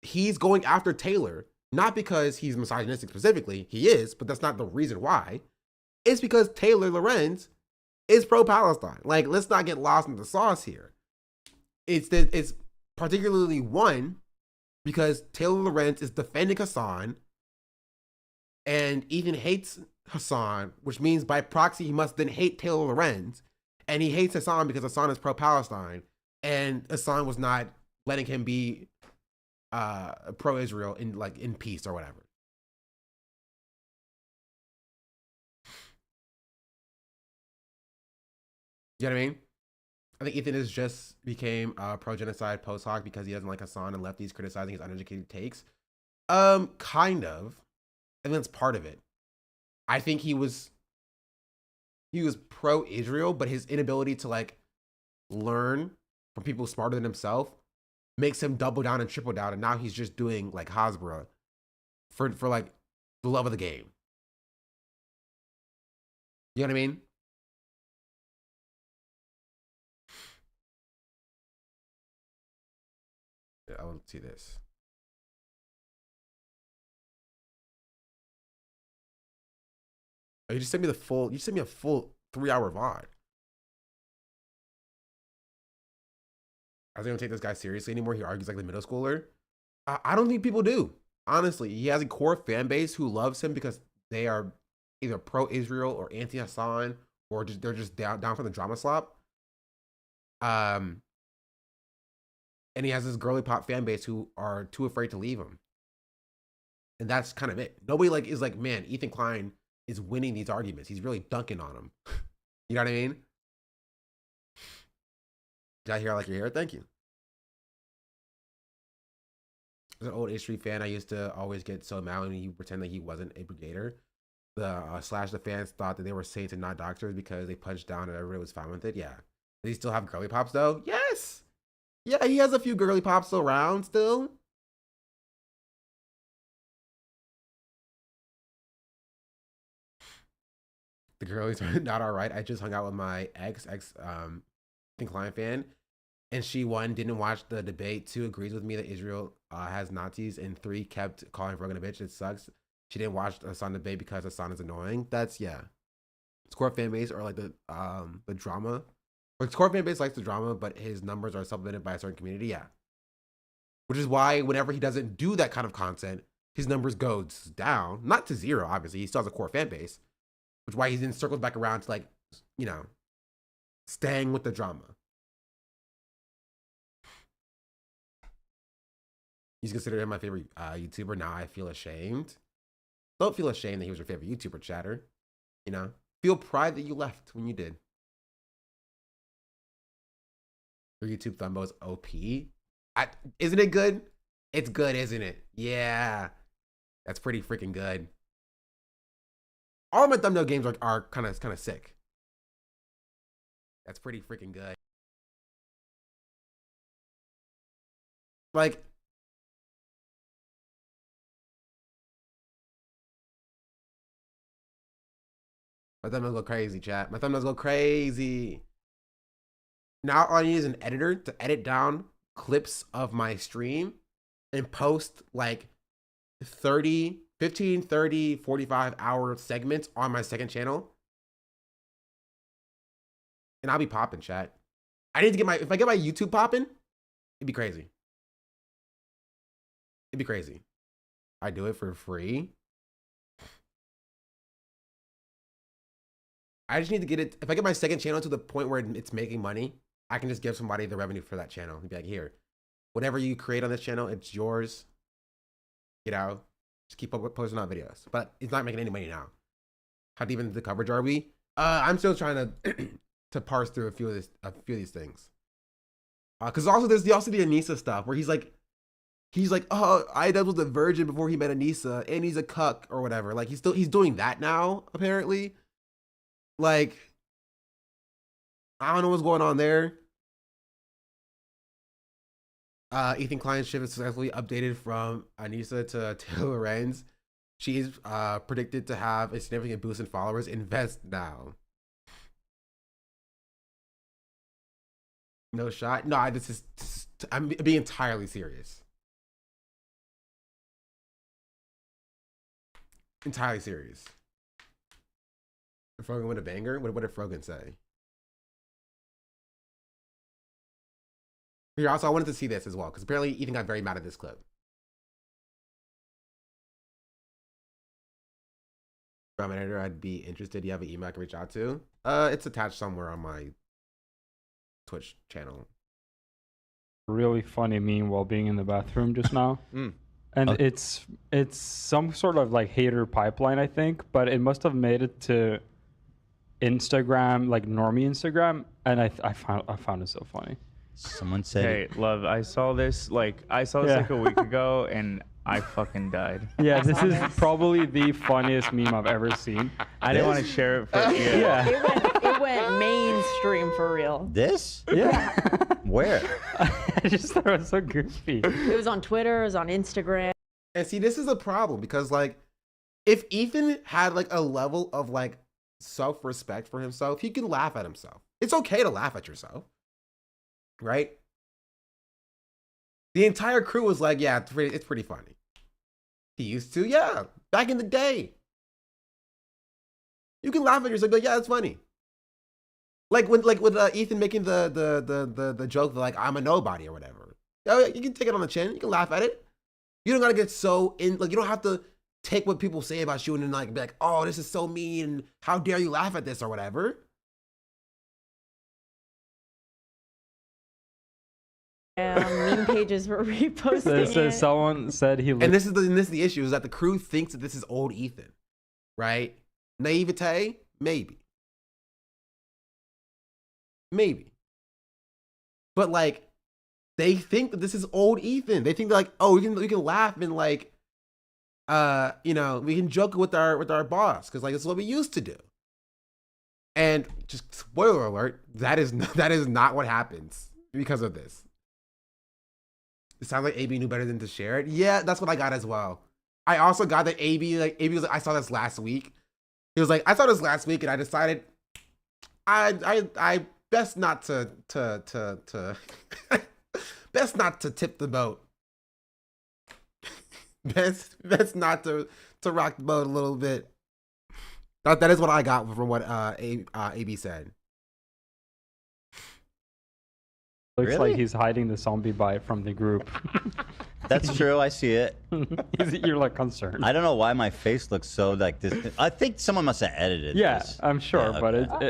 He's going after Taylor, not because he's misogynistic specifically. He is, but that's not the reason why. It's because Taylor Lorenz is pro-Palestine. Like, let's not get lost in the sauce here. It's particularly one, because Taylor Lorenz is defending Hasan, and Ethan hates Hasan, which means by proxy he must then hate Taylor Lorenz, and he hates Hasan because Hasan is pro-Palestine, and Hasan was not letting him be pro-Israel in peace or whatever. You know what I mean? I think Ethan is just became pro-genocide post hoc because he doesn't like Hasan and lefties criticizing his uneducated takes. Kind of. I think that's part of it. I think he was pro-Israel, but his inability to like learn from people smarter than himself makes him double down and triple down, and now he's just doing like Hasbro for like the love of the game. You know what I mean? Yeah, I want to see this. Oh, you just sent me a full 3-hour VOD. I was gonna take this guy seriously anymore. He argues like the middle schooler. I don't think people do. Honestly, he has a core fan base who loves him because they are either pro-Israel or anti-Hasan, or they're just down for the drama slop. And he has this girly pop fan base who are too afraid to leave him. And that's kind of it. Nobody like is like, man, Ethan Klein is winning these arguments. He's really dunking on him. You know what I mean? Did I hear I like your hair? Thank you. As an old H Street fan, I used to always get so mad when he pretended that he wasn't a brigader. The fans thought that they were saints and not doctors because they punched down and everybody was fine with it. Yeah. Does he still have girly pops though? Yes. Yeah, he has a few girly pops around still. The girlies are not all right. I just hung out with my ex Klein fan, and she, 1, didn't watch the debate, 2, agrees with me that Israel has Nazis, and 3, kept calling Rogan a bitch. It sucks. She didn't watch the Hasan debate because Hasan is annoying. That's, yeah. Score fan base or like the drama. Like, Score fan base likes the drama, but his numbers are supplemented by a certain community. Yeah. Which is why whenever he doesn't do that kind of content, his numbers goes down. Not to 0, obviously. He still has a core fan base. Which is why he's then circles back around to, like, you know, staying with the drama. He's considered him my favorite YouTuber. Now I feel ashamed. Don't feel ashamed that he was your favorite YouTuber, chatter. You know? Feel pride that you left when you did. Your YouTube Thumbo is OP. Isn't it good? It's good, isn't it? Yeah. That's pretty freaking good. All of my thumbnail games are kind of sick. That's pretty freaking good. Like, my thumbnails go crazy, chat. My thumbnails go crazy. Now all I need is an editor to edit down clips of my stream and post like 15, 30, 45-hour segments on my second channel. And I'll be popping, chat. I need to get if I get my YouTube popping, it'd be crazy. It'd be crazy. I do it for free. I just need to get it. If I get my second channel to the point where it's making money, I can just give somebody the revenue for that channel and be like, here, whatever you create on this channel, it's yours. You know, just keep up posting out videos. But it's not making any money now. How deep into the coverage are we? I'm still trying to parse through a few of these things. Because also there's also the Anissa stuff where he's like, oh, IDub was a virgin before he met Anissa, and he's a cuck or whatever. Like he's doing that now apparently. Like, I don't know what's going on there. Ethan Klein's ship is successfully updated from Anissa to Taylor Lorenz. She's predicted to have a significant boost in followers. Invest now. No shot. No, I'm being entirely serious. Entirely serious. Did Frogan win a banger? What did Frogan say? Here, also, I wanted to see this as well, because apparently Ethan got very mad at this clip. From an editor, I'd be interested. You have an email I can reach out to? It's attached somewhere on my Twitch channel. Really funny meme while being in the bathroom just now. And it's some sort of like hater pipeline, I think, but it must have made it to Instagram, like normie Instagram, and I found it so funny. Someone said, "Hey, love, I saw this like a week ago, and I fucking died." Yeah, this is probably the funniest meme I've ever seen. I didn't want to share it for It went mainstream for real. This? Yeah. Where? I just thought it was so goofy. It was on Twitter, it was on Instagram. And see, this is a problem because, like, if Ethan had like a level of like self-respect for himself, he can laugh at himself. It's okay to laugh at yourself, right? The entire crew was like, yeah, it's pretty funny. He used to, yeah, back in the day. You can laugh at yourself, like, yeah, it's funny. Like with Ethan making the joke that, like, I'm a nobody or whatever. You can take it on the chin. You can laugh at it. You don't gotta get so in, like, you don't have to take what people say about you and then like be like, oh, this is so mean. How dare you laugh at this or whatever. Meme pages were reposting it. Someone said he. And this is the issue, is that the crew thinks that this is old Ethan, right? Naivete, maybe, but like they think that this is old Ethan. They think they're like, oh, we can laugh and like, you know, we can joke with our boss because like it's what we used to do. And just spoiler alert, that is not what happens because of this. It sounds like AB knew better than to share it. Yeah, that's what I got as well. I also got that AB was like, I saw this last week. He was like, I saw this last week and I decided I best not to best not to tip the boat. best not to rock the boat a little bit. That is what I got from what AB said. Looks Really? like he's hiding the zombie bite from the group. That's true. I see it. You're like concerned. I don't know why my face looks so like this. I think someone must have edited this. I'm sure, Yeah, but okay.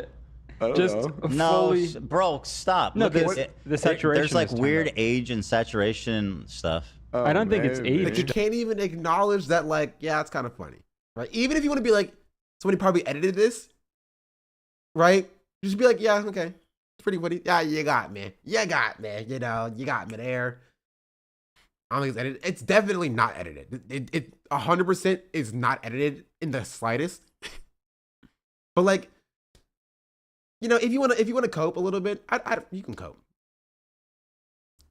it just No, fully... bro, stop. No, Look the saturation There's like is turned weird up. age and saturation stuff. I don't think it's Like, you aged. can't even acknowledge that, like, yeah, it's kind of funny, right? Even if you want to be like, somebody probably edited this, right? Just be like, yeah, okay, it's pretty funny. Yeah, you got me, you know, you got me there. I don't think it's edited. It's definitely not edited. It 100% is not edited in the slightest. But like, you know, if you want to cope a little bit, you can cope.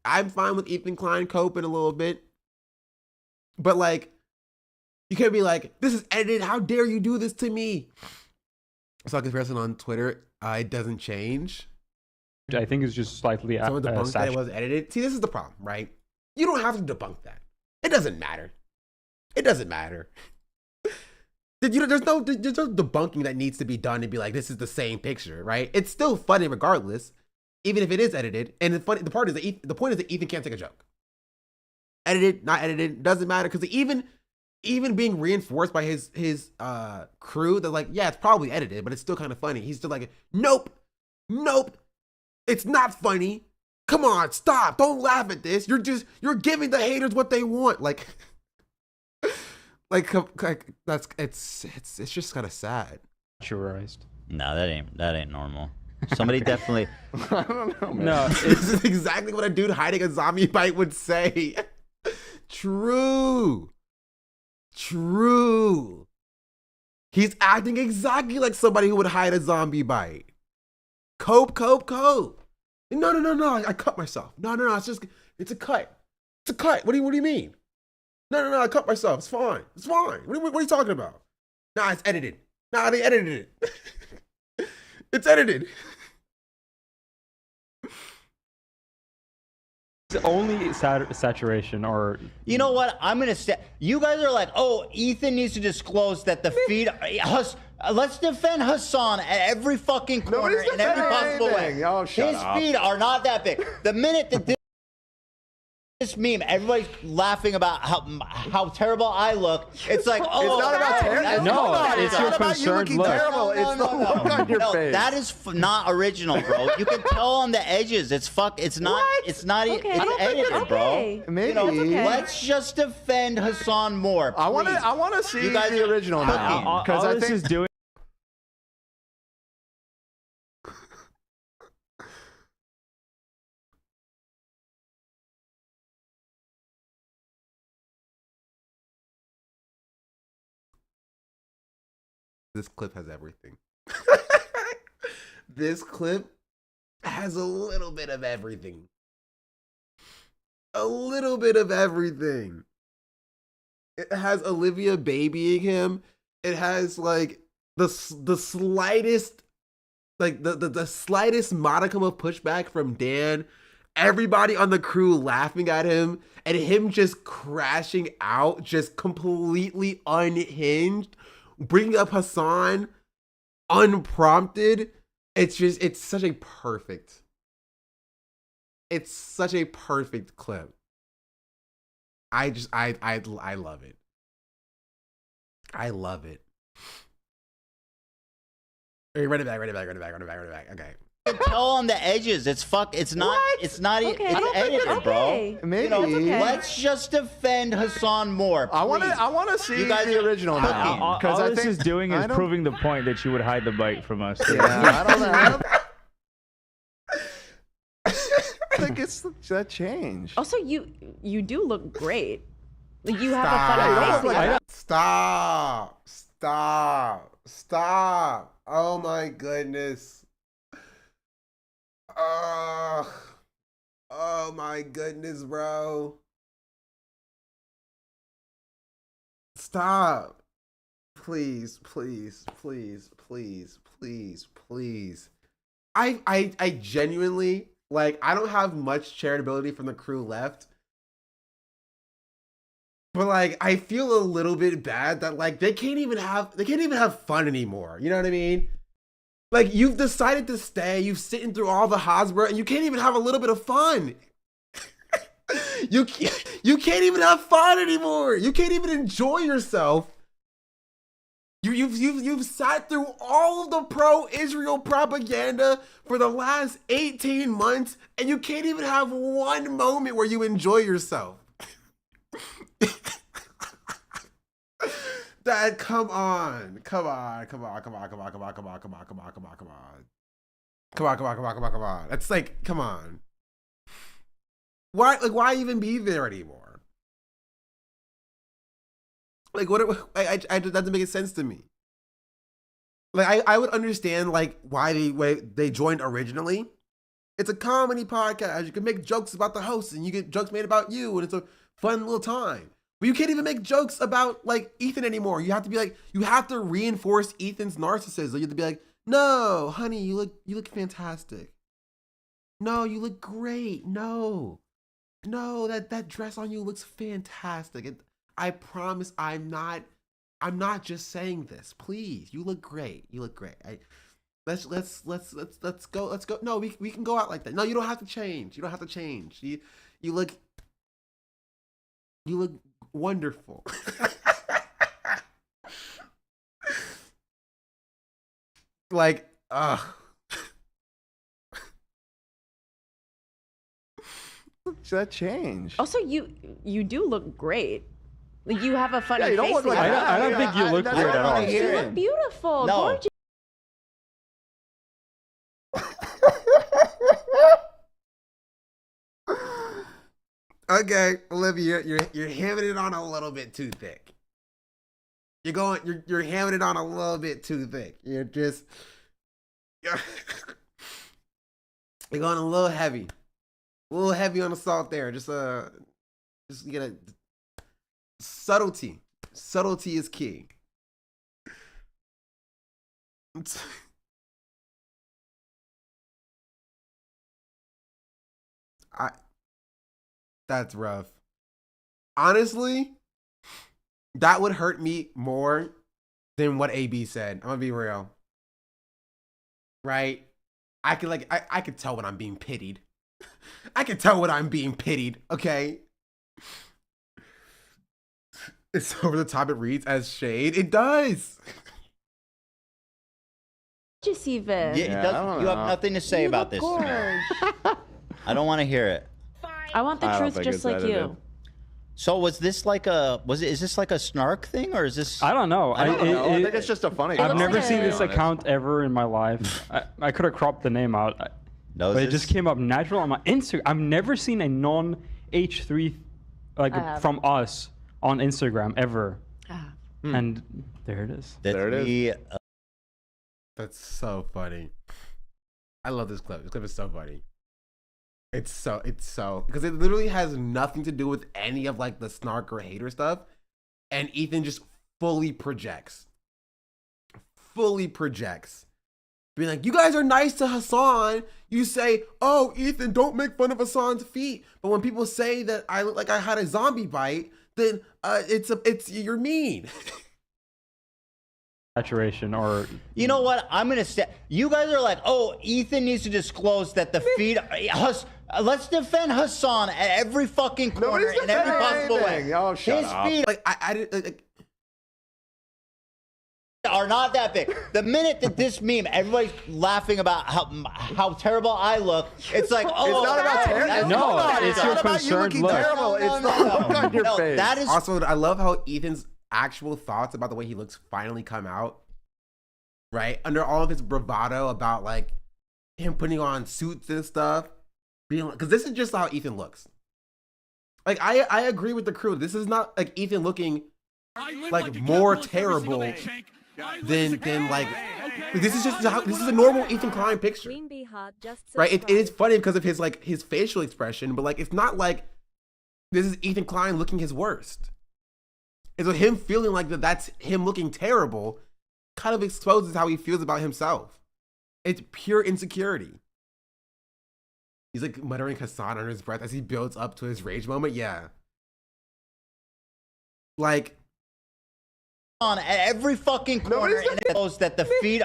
I'm fine with Ethan Klein coping a little bit. But like, you can't be like, this is edited. How dare you do this to me? I saw a comparison on Twitter. It doesn't change. I think it's just slightly Someone debunked that it was edited. See, this is the problem, right? You don't have to debunk that. It doesn't matter. It doesn't matter. There's no debunking that needs to be done and be like, this is the same picture, right? It's still funny regardless, even if it is edited. And the point is that Ethan can't take a joke. Edited, not edited, doesn't matter, because even being reinforced by his crew, they're like, yeah, it's probably edited, but it's still kind of funny. He's still like, nope, it's not funny. Come on, stop! Don't laugh at this. You're giving the haters what they want. Like it's just kind of sad. Saturized. No, that ain't normal. Somebody definitely. I don't know, man. No, This is exactly what a dude hiding a zombie bite would say. True. True. He's acting exactly like somebody who would hide a zombie bite. Cope. No. I cut myself. No. It's a cut. It's a cut. What do you mean? No. I cut myself. It's fine. It's fine. What are you talking about? Nah, it's edited. Nah, they edited it. It's edited. It's only saturation or. You know what? I'm gonna say. You guys are like, oh, Ethan needs to disclose that the feed. Let's defend Hasan at every fucking corner in every possible way. Oh, shut His up. feet are not that big. The minute that this meme, everybody's laughing about how terrible I look. It's like, oh, It's not about terrible. No, it's your not about you concerned looking look. terrible. It's the look on your face. That is not original, bro. You can tell on the edges. It's It's not. What? It's not. Okay. It's I don't think edited, it's bro. okay. Maybe. You know, okay. let's just defend Hasan more. I want please. to see You guys the are original now. All Because I this is think doing. This clip has everything. This clip has a little bit of everything. A little bit of everything. It has Olivia babying him. It has like the slightest, like the slightest modicum of pushback from Dan. Everybody on the crew laughing at him and him just crashing out, just completely unhinged, bringing up Hasan unprompted. It's such a perfect clip. I love it. I love it. Okay, run it back. Okay. You can tell on the edges. It's not. What? It's not. Okay. It's I don't think edited, it's bro. okay. maybe. You know, okay. let's just defend Hasan more. I want please. to see You guys the are original cooking. now. All Because I this think is doing I is don't- proving the point that you would hide the bite from us. Yeah, I don't think it's that changed. Also, you do look great. Like, you have a funny face. like- Stop. Oh my goodness. Oh my goodness, bro. Stop. Please. I genuinely, like, I don't have much charitability from the crew left. But like, I feel a little bit bad that like they can't even have fun anymore. You know what I mean? Like, you've decided to stay, you've sitting through all the Hasbro, and you can't even have a little bit of fun. You can't even have fun anymore. You can't even enjoy yourself. You've sat through all of the pro-Israel propaganda for the last 18 months, and you can't even have one moment where you enjoy yourself. Dad, come on. That's like, come on. Why even be there anymore? Like, that doesn't make sense to me. Like, I would understand like why they joined originally. It's a comedy podcast. You can make jokes about the host, and you get jokes made about you, and it's a fun little time. But you can't even make jokes about like Ethan anymore. You have to be like, you have to reinforce Ethan's narcissism. You have to be like, no, honey, you look fantastic. No, you look great. No, that dress on you looks fantastic. I promise I'm not just saying this. Please, you look great. Let's go. No, we can go out like that. No, you don't have to change. You look wonderful. Like, That changed. Also, you do look great. Like, you have a funny Yeah, you don't face. look like that. that. I don't think you look that's great what at I all. wanna hear. You look beautiful. No. Gorgeous. Okay, Olivia, you're hamming it on a little bit too thick. You're hamming it on a little bit too thick. You're going a little heavy. A little heavy on the salt there. Just get a subtlety. Subtlety is key. That's rough. Honestly, that would hurt me more than what AB said. I'm gonna be real. Right? I could tell when I'm being pitied. I can tell when I'm being pitied, okay? It's over the top, it reads as shade. It does. Just even. Yeah, it does, you have nothing to say about this. I don't want to hear it. I want the truth just like you. So was this like is this like a snark thing or is this? I don't know. I think it's just a funny. I've never seen this account ever in my life. I could have cropped the name out, but it just came up natural on my Instagram. I've never seen a non-H3 from us on Instagram ever. And there it is. There it is. That's so funny. I love this clip. This clip is so funny. It's so because it literally has nothing to do with any of like the snark or hater stuff, and Ethan just fully projects, being like, "You guys are nice to Hasan. You say, oh, Ethan, don't make fun of Hasan's feet, but when people say that I look like I had a zombie bite, then you're mean." Saturation or you know what? I'm gonna say you guys are like, oh, Ethan needs to disclose that the feed. Let's defend Hasan at every fucking corner in every possible way. Oh, shut His up. feet are not that big. The minute that this meme, everybody's laughing about how terrible I look. It's like, oh, it's not about terrible. No, it's your not about you concerned looking look. terrible. It's the look on your face. That is Also, I love how Ethan's actual thoughts about the way he looks finally come out. Right? Under all of his bravado about like him putting on suits and stuff. Being because this is just how Ethan looks. Like I agree with the crew. This is not like Ethan looking like more terrible than like this is just how this is a normal Ethan Klein picture. Right? It is funny because of his facial expression, but like it's not like this is Ethan Klein looking his worst. And so him feeling like that's him looking terrible kind of exposes how he feels about himself. It's pure insecurity. He's like muttering Hasan under his breath as he builds up to his rage moment. Yeah. Like on at every fucking corner and it knows that the feed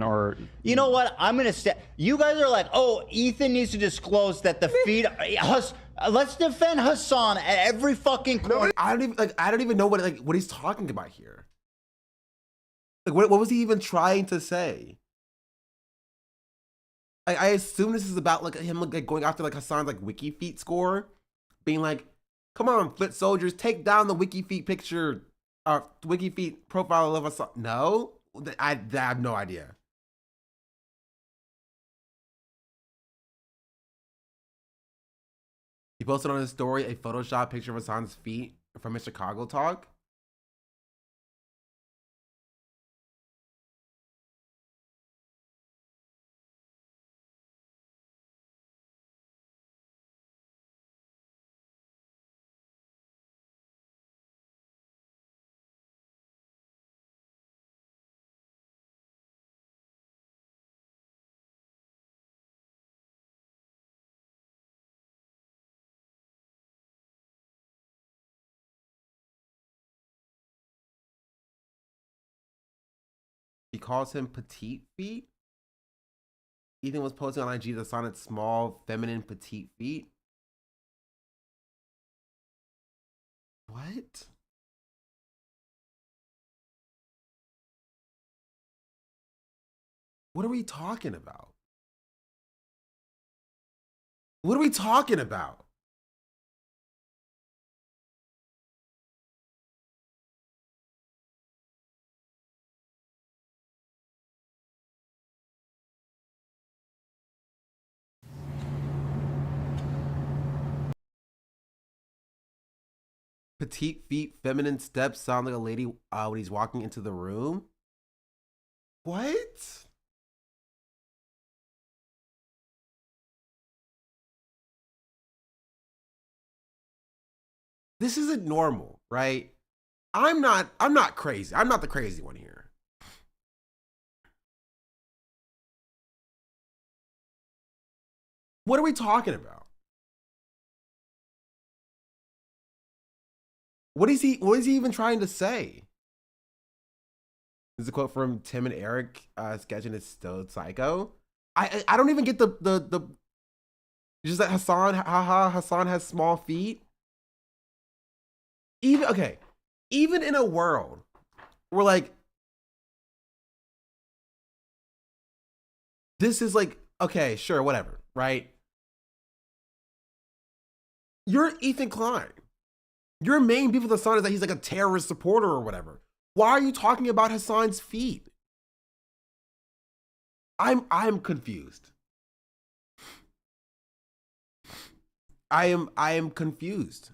or you know what? I'm gonna say you guys are like, oh, Ethan needs to disclose that the feed let's defend Hasan at every fucking corner. I don't even know what he's talking about here. Like what was he even trying to say? I assume this is about like him like going after like Hasan's like wiki feet score, being like, come on, foot soldiers, take down the wiki feet picture, wiki feet profile of Hasan. No, I have no idea. He posted on his story a Photoshop picture of Hasan's feet from his Chicago talk. He calls him petite feet. Ethan was posting on IG that sounded small, feminine, petite feet. What? What are we talking about? What are we talking about? petite feet, feminine steps, sound like a lady when he's walking into the room. What? This isn't normal, right? I'm not crazy. I'm not the crazy one here. What are we talking about? What is he even trying to say? This is a quote from Tim and Eric sketching It's Still Psycho. I don't even get the just that Hasan has small feet. Even in a world where like this is like, okay, sure, whatever, right? You're Ethan Klein. Your main beef with Hasan is that he's like a terrorist supporter or whatever. Why are you talking about Hasan's feet? I'm confused. I am confused.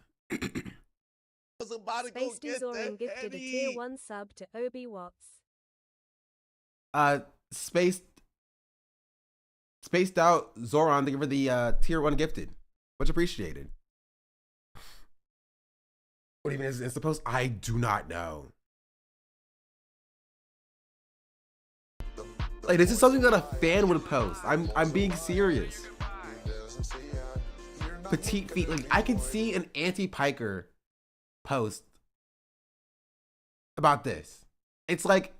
Space Zorin gifted a tier 1 sub to Obi Watts. Spaced out Zoran to give her the tier 1 gifted. Much appreciated. What even is supposed? I do not know. Like, this is something that a fan would post. I'm being serious. Petite feet. Like, I can see an anti-piker post about this. It's like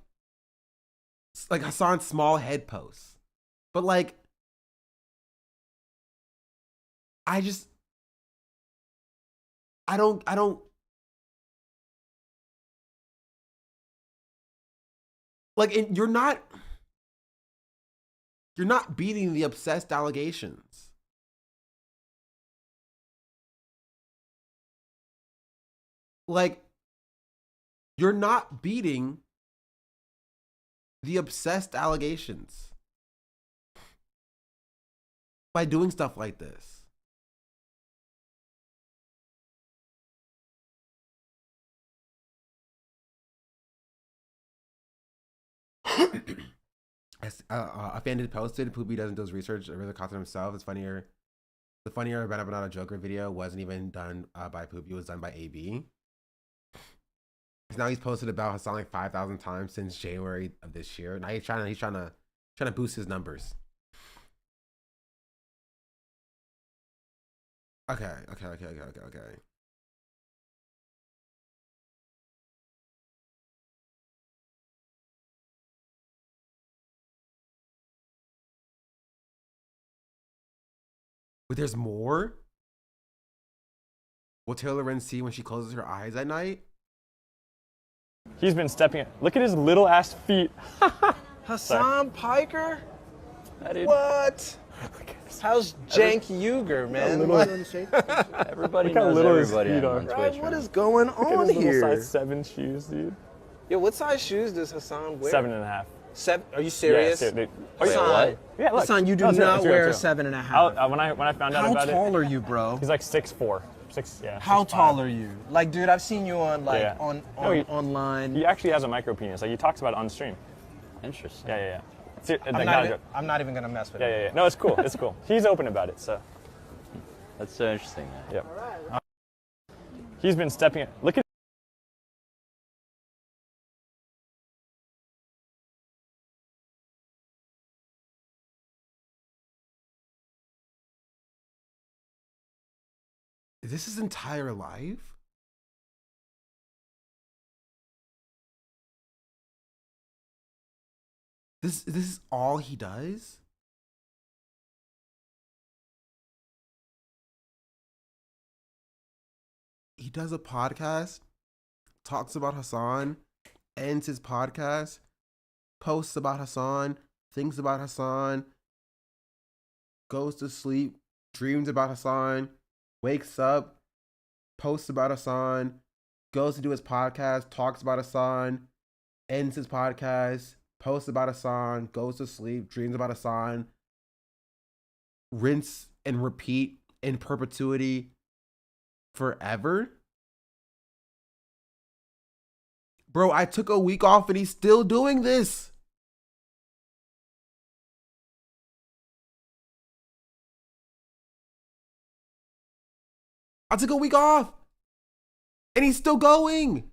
Hasan's small head posts. But like, I don't like, you're not beating the obsessed allegations. Like, you're not beating the obsessed allegations by doing stuff like this. A fan did posted, Poopy doesn't do his research or the content himself. It's funnier. The funnier Banana Joker video wasn't even done by Poopy, it was done by AB. Now he's posted about Hasan like 5,000 times since January of this year. Now he's trying to boost his numbers. Okay. But there's more? Will Taylor Lorenz see when she closes her eyes at night? He's been stepping. Look at his little ass feet. Hasan Piker? What? How's Jank Uger, man? Everybody Look how knows little his everybody feet on are. Twitch. Right, what is going Look at on his here? little size 7 shoes, dude. Yo, what size shoes does Hasan wear? 7.5. Are you serious? Yeah, dude. Hasan, Yeah, look. Hasan, you do No, it's real, not it's real, wear it's real. 7.5. When I found out How about it. tall are you, bro? He's like 6'4". Yeah. How 6'5". tall are you? Like, dude, I've seen you on Yeah. online. He actually has a micro penis. Like, he talks about it on stream. Interesting. Yeah. I'm not even gonna mess with it. Yeah. No, it's cool. It's cool. He's open about it, so. That's so interesting, man. Yeah. He's been stepping. Look at. Is this his entire life? This is all he does? He does a podcast, talks about Hasan, ends his podcast, posts about Hasan, thinks about Hasan, goes to sleep, dreams about Hasan, wakes up, posts about Hasan, goes to do his podcast, talks about Hasan, ends his podcast, posts about Hasan, goes to sleep, dreams about Hasan, rinse and repeat in perpetuity forever? Bro, I took a week off and he's still doing this. I took a week off and he's still going.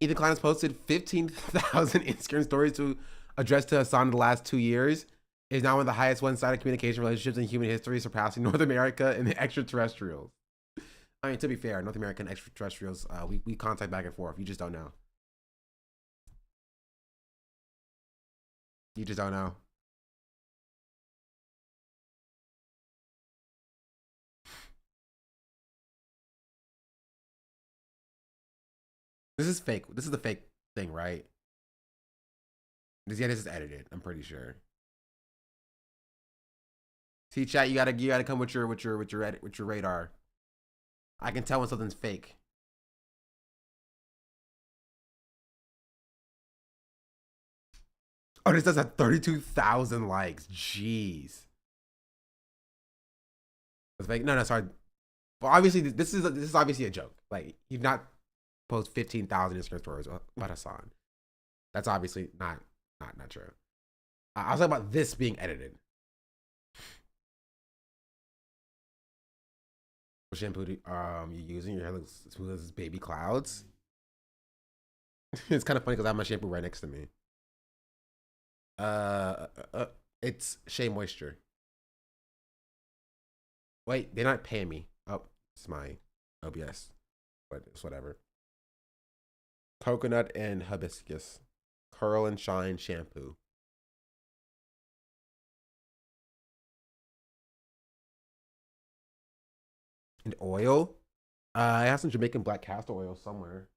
Ethan Klein has posted 15,000 Instagram stories to address to Hasan in the last 2 years. It is now one of the highest one-sided communication relationships in human history, surpassing North America and the extraterrestrials. I mean, to be fair, North America and extraterrestrials, we contact back and forth. You just don't know. You just don't know. This is fake. This is the fake thing, right? This is edited. I'm pretty sure. See, chat, you gotta come with your radar. I can tell when something's fake. Oh, this does have 32,000 likes. Jeez. It's fake. No, sorry. Well, obviously, this is obviously a joke. Like, you've not post 15,000 Instagram stories about Hasan. That's obviously not true. I was talking about this being edited. What shampoo you using? Your hair looks smooth as baby clouds. It's kind of funny because I have my shampoo right next to me. It's Shea Moisture. Wait, they're not paying me. Oh, it's my OBS, but it's whatever. Coconut and hibiscus curl and shine shampoo. And oil. I have some Jamaican black castor oil somewhere.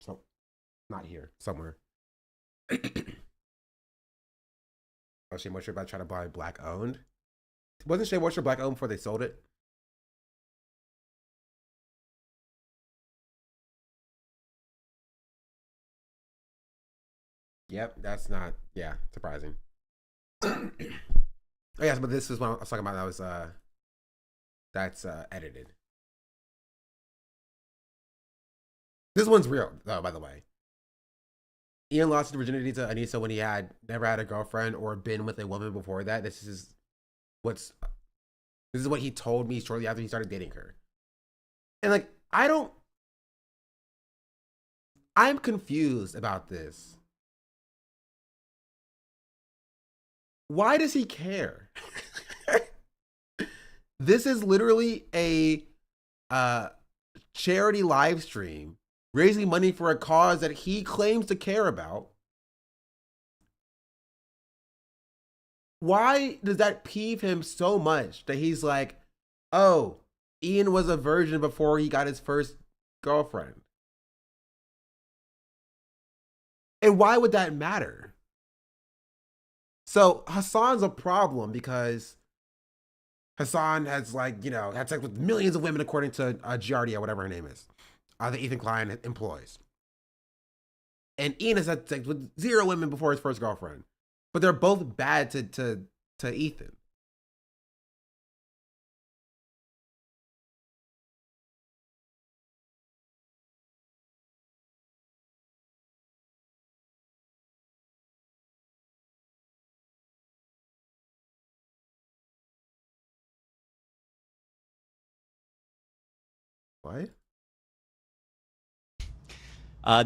So, not here. Somewhere. Oh, Shea Moisture about to try to buy black owned. Wasn't Shea Moisture black owned before they sold it? Yep, that's not, yeah, surprising. Oh yes, but this is what I was talking about. That was that's edited. This one's real, though, by the way. Ian lost his virginity to Anissa when he had never had a girlfriend or been with a woman before that. This is what he told me shortly after he started dating her. And like, I'm confused about this. Why does he care? This is literally a charity live stream raising money for a cause that he claims to care about. Why does that peeve him so much that he's like, oh, Ian was a virgin before he got his first girlfriend? And why would that matter? So Hasan's a problem because Hasan has, like, you know, had sex with millions of women according to Giardia, whatever her name is, that Ethan Klein employs. And Ian has had sex with 0 women before his first girlfriend. But they're both bad to Ethan. What?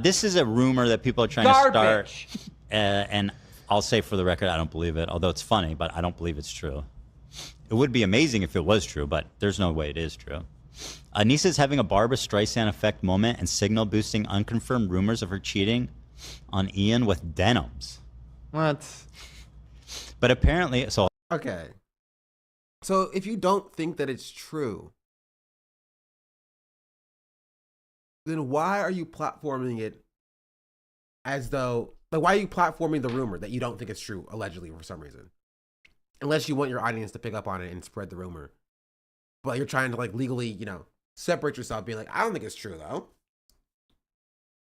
This is a rumor that people are trying to start. And I'll say for the record, I don't believe it, although it's funny, but I don't believe it's true. It would be amazing if it was true, but there's no way it is true. Anissa's having a Barbra Streisand effect moment and signal boosting unconfirmed rumors of her cheating on Ian with denims. What? But apparently, so... Okay. So if you don't think that it's true, then why are you platforming it as though, like, why are you platforming the rumor that you don't think it's true, allegedly, for some reason? Unless you want your audience to pick up on it and spread the rumor. But you're trying to, like, legally, you know, separate yourself, being like, I don't think it's true, though.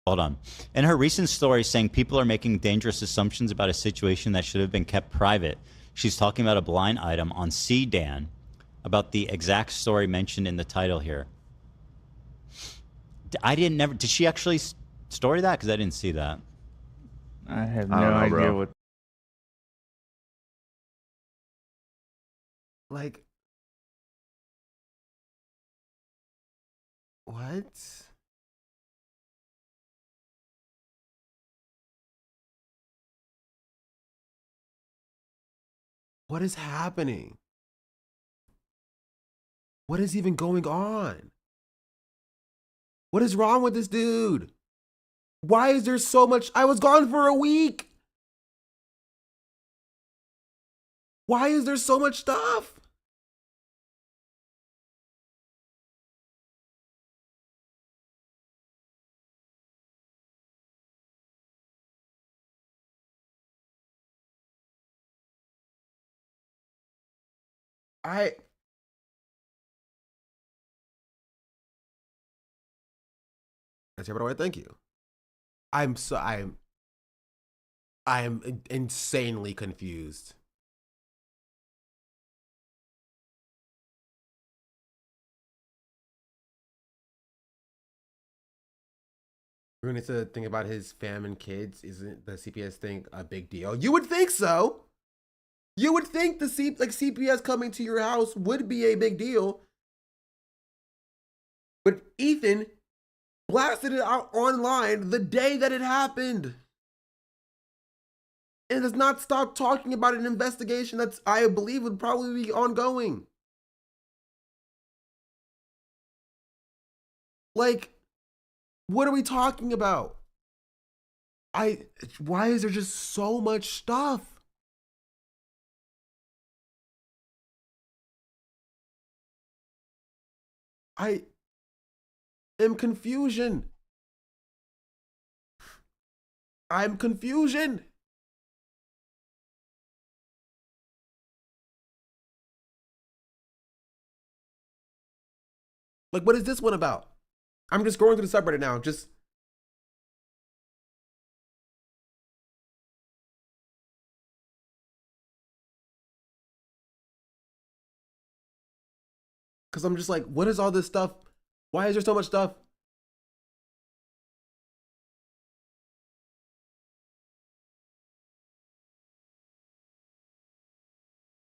Hold on. In her recent story saying people are making dangerous assumptions about a situation that should have been kept private, she's talking about a blind item on CDAN about the exact story mentioned in the title here. Did she actually story that? Because I didn't see that. I have no I don't know, idea bro. what. Like, what? What is happening? What is even going on? What is wrong with this dude? Why is there so much? I was gone for a week. Why is there so much stuff? That's everybody. Thank you. I'm insanely confused. We're going to think about his fam and kids. Isn't the CPS thing a big deal? You would think so. You would think the CPS coming to your house would be a big deal. But Ethan blasted it out online the day that it happened. And does not stop talking about an investigation that's, I believe, would probably be ongoing. Like, what are we talking about? Why is there just so much stuff? I am confusion. I'm confusion. Like, what is this one about? I'm just going through the subreddit now. Just because I'm just like, what is all this stuff? Why is there so much stuff?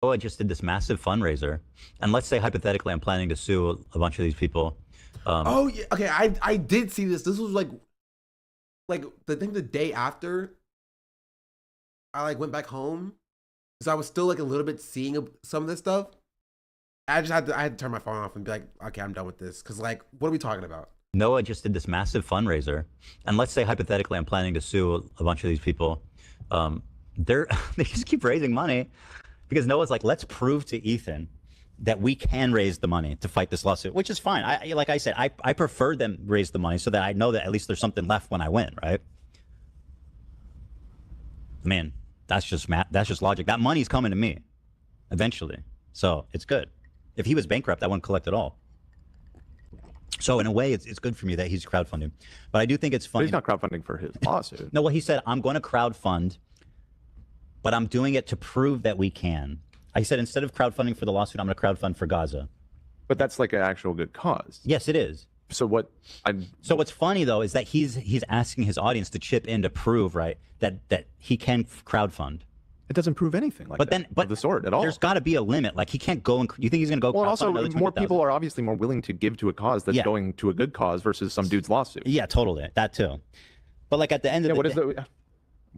Oh, I just did this massive fundraiser, and let's say hypothetically I'm planning to sue a bunch of these people. Oh yeah, okay. I did see this. This was like the thing the day after. I went back home, because I was still a little bit seeing some of this stuff. I had to turn my phone off and be like, okay, I'm done with this. Because what are we talking about? Noah just did this massive fundraiser, and let's say hypothetically I'm planning to sue a bunch of these people. They just keep raising money because Noah's like, let's prove to Ethan that we can raise the money to fight this lawsuit, which is fine. Like I said, I prefer them raise the money so that I know that at least there's something left when I win, right? Man, that's just logic. That money's coming to me eventually, so it's good. If he was bankrupt, I wouldn't collect at all. So in a way, it's good for me that he's crowdfunding. But I do think it's funny. But he's not crowdfunding for his lawsuit. No, well, he said, I'm going to crowdfund, but I'm doing it to prove that we can. I said, instead of crowdfunding for the lawsuit, I'm going to crowdfund for Gaza. But that's an actual good cause. Yes, it is. So So what's funny, though, is that he's asking his audience to chip in to prove, right, that he can crowdfund. It doesn't prove anything of the sort at all. There's got to be a limit. Like, he can't go and... You think he's going to go... Well, and also, another more people are obviously more willing to give to a cause that's going to a good cause versus some dude's lawsuit. Yeah, totally. That too. But at the end of the day...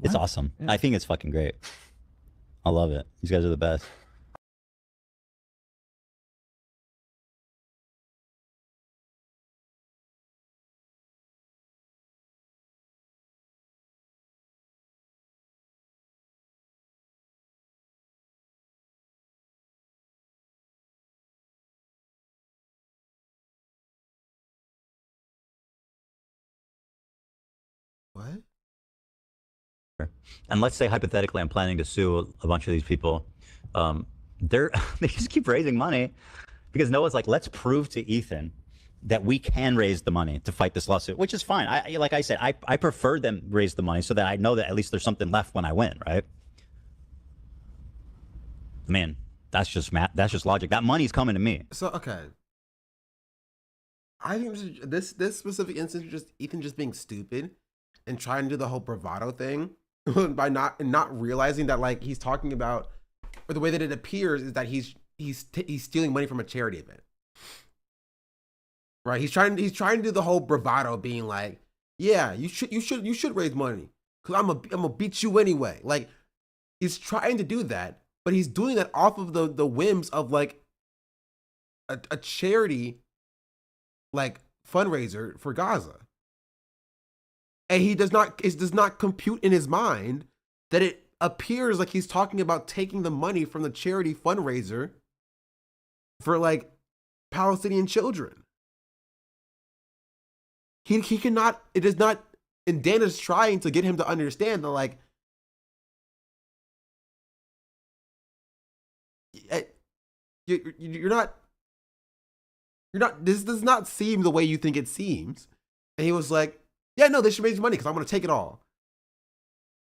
It's awesome. Yeah. I think it's fucking great. I love it. These guys are the best. What? And let's say hypothetically I'm planning to sue a bunch of these people. They just keep raising money because Noah's like, let's prove to Ethan that we can raise the money to fight this lawsuit, which is fine. Like I said, I prefer them raise the money so that I know that at least there's something left when I win, right? Man, That's just math. That's just logic. That money's coming to me. So okay, I think this specific instance is just Ethan just being stupid and trying to do the whole bravado thing by not realizing that like he's talking about, or the way that it appears is that he's stealing money from a charity event. Right? He's trying to do the whole bravado, being like, yeah, you should raise money because I'm gonna beat you anyway. Like he's trying to do that, but he's doing that off of the whims of like a charity like fundraiser for Gaza. And it does not compute in his mind that it appears like he's talking about taking the money from the charity fundraiser for like Palestinian children. He cannot, it is not, and Dan is trying to get him to understand that like, you're not, this does not seem the way you think it seems. And he was like, yeah, no, they should raise money because I'm going to take it all.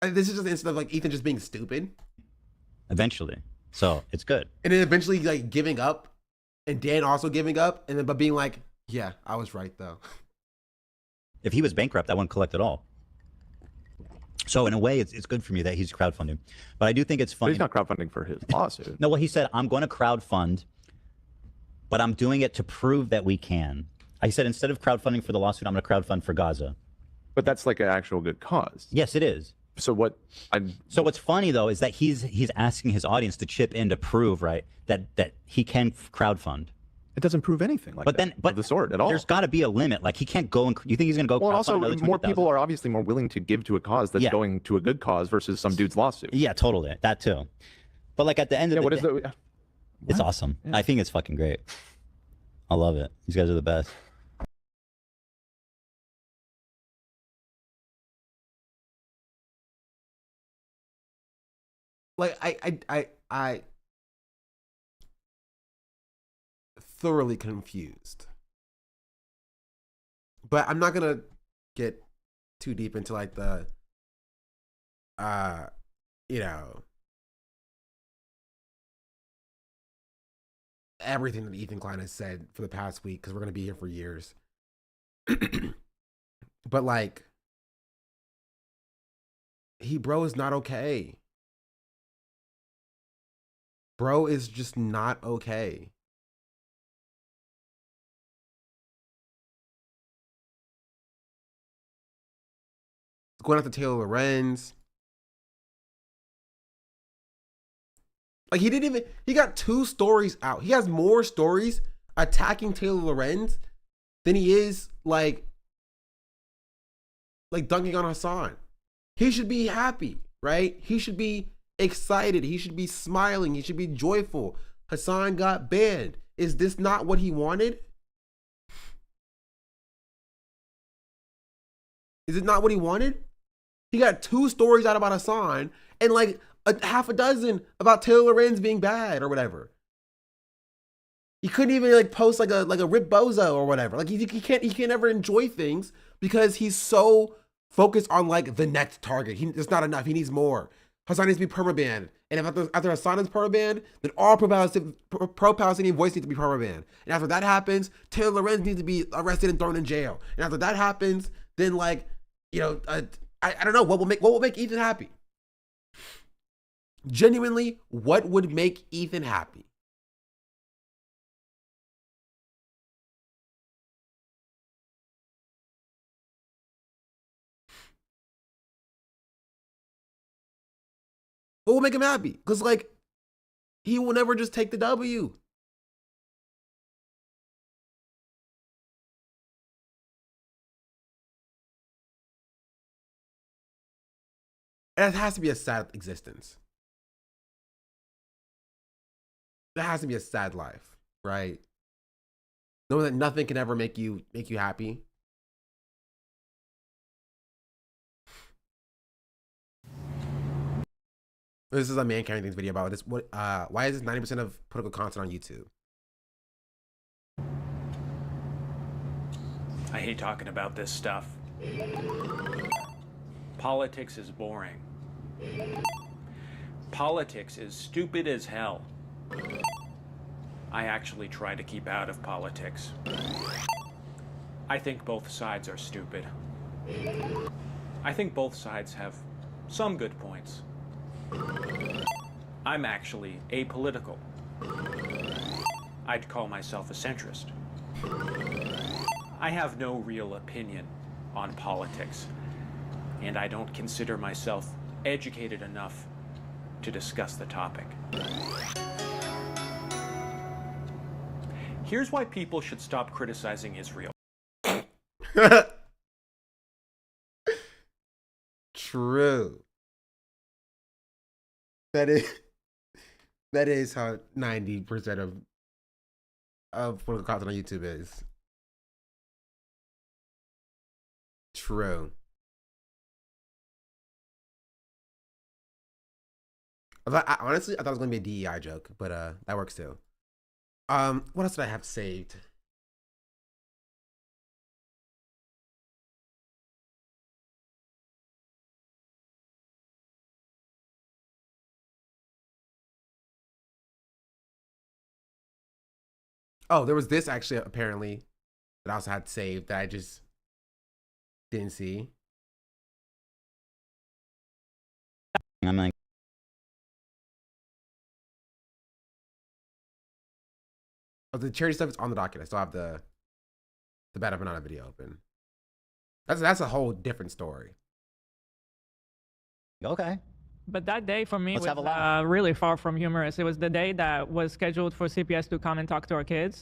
And this is just an instance of like Ethan just being stupid. Eventually. So it's good. And then eventually like giving up, and Dan also giving up, and then but being like, yeah, I was right though. If he was bankrupt, I wouldn't collect at all. So in a way, it's good for me that he's crowdfunding. But I do think it's funny. But he's not crowdfunding for his lawsuit. No, well, he said, I'm going to crowdfund, but I'm doing it to prove that we can. I said, instead of crowdfunding for the lawsuit, I'm going to crowdfund for Gaza. But that's like an actual good cause. Yes, it is. So So what's funny though is that he's asking his audience to chip in to prove, right, that he can crowdfund. It doesn't prove anything like that of the sort at all. There's got to be a limit. Like he can't go and you think he's going to go? Well, crowdfund also another more 200,000? people are obviously more willing to give to a cause that's going to a good cause versus some dude's lawsuit. Yeah, totally. That too. But like at the end of the day, it's What? awesome. Yeah. I think it's fucking great. I love it. These guys are the best. Like I thoroughly confused. But I'm not gonna get too deep into like the you know, everything that Ethan Klein has said for the past week, because we're gonna be here for years. But like, bro is not okay. Bro is just not okay. Going after Taylor Lorenz. Like he got 2 stories out. He has more stories attacking Taylor Lorenz than he is like dunking on Hasan. He should be happy, right? He should be excited. He should be smiling. He should be joyful. Hasan got banned. Is this not what he wanted? Is it not what he wanted? He got 2 stories out about Hasan and like a half a dozen about Taylor Lorenz being bad or whatever. He couldn't even like post like a Rip Bozo or whatever. Like he can't ever enjoy things because he's so focused on like the next target. It's not enough. He needs more. Hasan needs to be permabanned. And if after Hasan is permabanned, then all pro-Palestinian voice needs to be permabanned. And after that happens, Taylor Lorenz needs to be arrested and thrown in jail. And after that happens, then like, you know, I don't know what will make Ethan happy. Genuinely, what would make Ethan happy? What will make him happy? Because like, he will never just take the W. And it has to be a sad existence. That has to be a sad life, right? Knowing that nothing can ever make you happy. This is a man carrying things video about this. What? Why is this 90% of political content on YouTube? I hate talking about this stuff. Politics is boring. Politics is stupid as hell. I actually try to keep out of politics. I think both sides are stupid. I think both sides have some good points. I'm actually apolitical. I'd call myself a centrist. I have no real opinion on politics, and I don't consider myself educated enough to discuss the topic. Here's why people should stop criticizing Israel. True. That is how 90% of political content on YouTube is. True. Honestly, I thought it was gonna be a DEI joke, but that works too. What else did I have saved? Oh, there was this actually apparently that I also had saved that I just didn't see. I'm like, oh, the charity stuff is on the docket. I still have the Bad Up and Banana video open. That's a whole different story. Okay. But that day for me Let's have a was really far from humorous. It was the day that was scheduled for CPS to come and talk to our kids.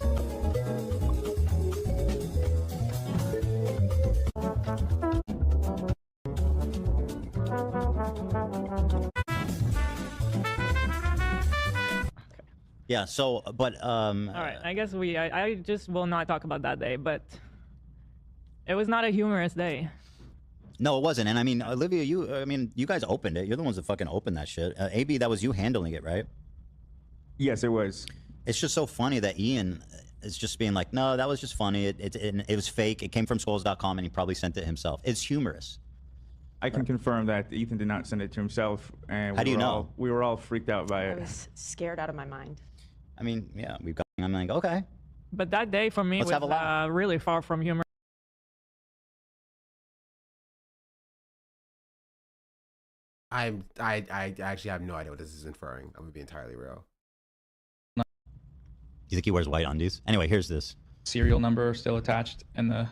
yeah. So, but All right, I guess I just will not talk about that day, but it was not a humorous day. no, it wasn't. And I mean, Olivia, you guys opened it. You're the ones that fucking opened that shit. AB, that was you handling it, right? Yes, it was. It's just so funny that Ian is just being like, no, that was just funny. It was fake. It came from skulls.com and he probably sent it himself. It's humorous. I can confirm that Ethan did not send it to himself. And How do you know? We were all freaked out by I it. was scared out of my mind. I mean, yeah, I'm like, okay. But that day for me Let's have a was really far from humor. I actually have no idea what this is inferring. I'm gonna be entirely real. You think he wears white undies? Anyway, here's this. Serial number still attached and the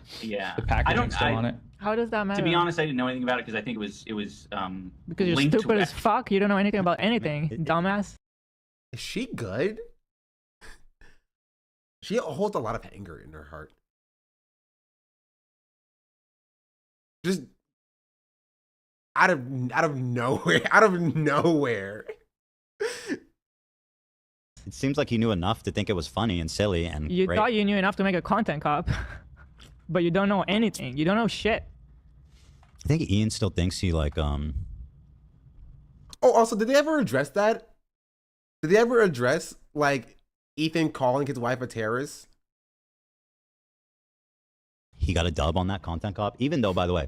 packaging still on it. How does that matter? To be honest, I didn't know anything about it because I think it was because you're linked stupid to as fuck. You don't know anything about anything, dumbass. Is she good? She holds a lot of anger in her heart. Just out of nowhere. It seems like he knew enough to think it was funny and silly and You great. thought you knew enough to make a content cop, but you don't know anything. You don't know shit. I think Ian still thinks he like Oh, also, did they ever address that? Did they ever address like Ethan calling his wife a terrorist? he got a dub on that content cop, even though, by the way,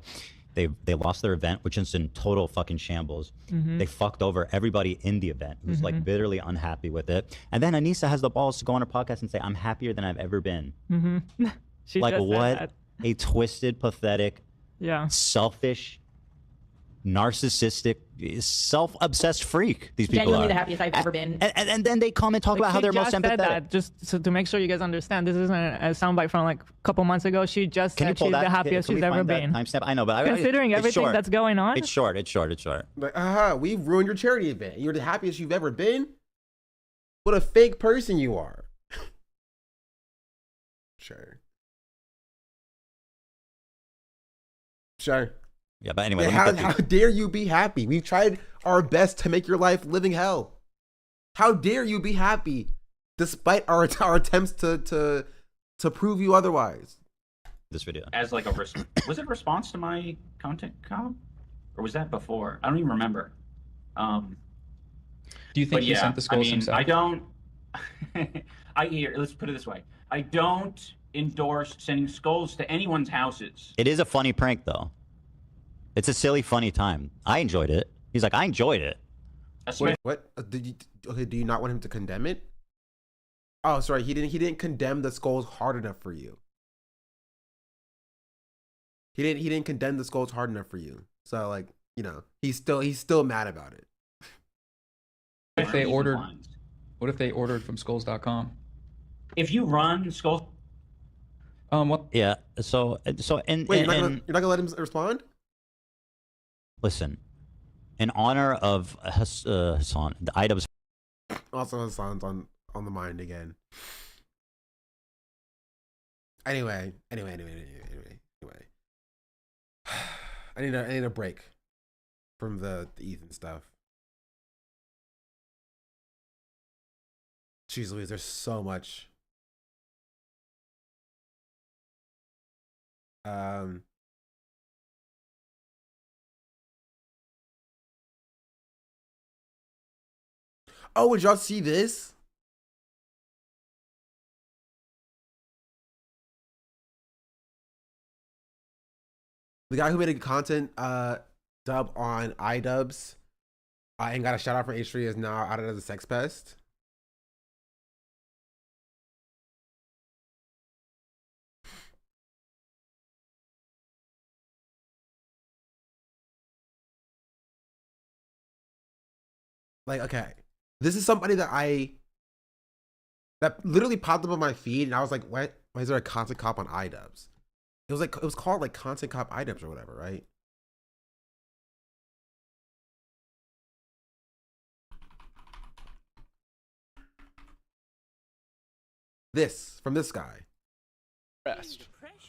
they lost their event, which is in total fucking shambles. Mhm. They fucked over everybody in the event who's like bitterly unhappy with it. And then Anissa has the balls to go on her podcast and say, I'm happier than I've ever been. She Like just said what that. a twisted, pathetic, Yeah. selfish, narcissistic, self-obsessed freak these people Genuinely are. the happiest I've ever been. And then they come and talk about how She they're most just said empathetic. that, just so to make sure you guys understand, this isn't a soundbite from like a couple months ago. She just Can you said pull she's that? the happiest Can we she's ever find that been. timestamp? I know, but Considering it's everything short. that's going on, It's short. Like, we ruined your charity event. You're the happiest you've ever been? What a fake person you are. Sure. Yeah, but anyway, how dare you be happy? We've tried our best to make your life living hell. How dare you be happy despite our attempts to prove you otherwise? This video. As like was it a response to my content cop? Or was that before? I don't even remember. Do you think he sent the skulls himself? I don't let's put it this way. I don't endorse sending skulls to anyone's houses. It is a funny prank, though. It's a silly, funny time. I enjoyed it. He's like, I enjoyed it. Wait, what? Do you not want him to condemn it? Oh, sorry. He didn't condemn the skulls hard enough for you. He didn't condemn the skulls hard enough for you. So like, you know, he's still mad about it. If they ordered, what if they ordered from skulls.com? If you run Skulls. What? Yeah. So and Wait, you're not gonna let him respond? Listen, in honor of Hasan, the items. Also, Hasan's on the mind again. Anyway. I need a break from the Ethan stuff. Jeez Louise, there's so much. Oh, did y'all see this? The guy who made a content dub on iDubbbz and got a shout out from H3 is now outed as a sex pest. Like, okay, this is somebody that literally popped up on my feed, and I was like, what? Why is there a content cop on iDubbbz? It was called like Content Cop iDubbbz or whatever, right? This from this guy.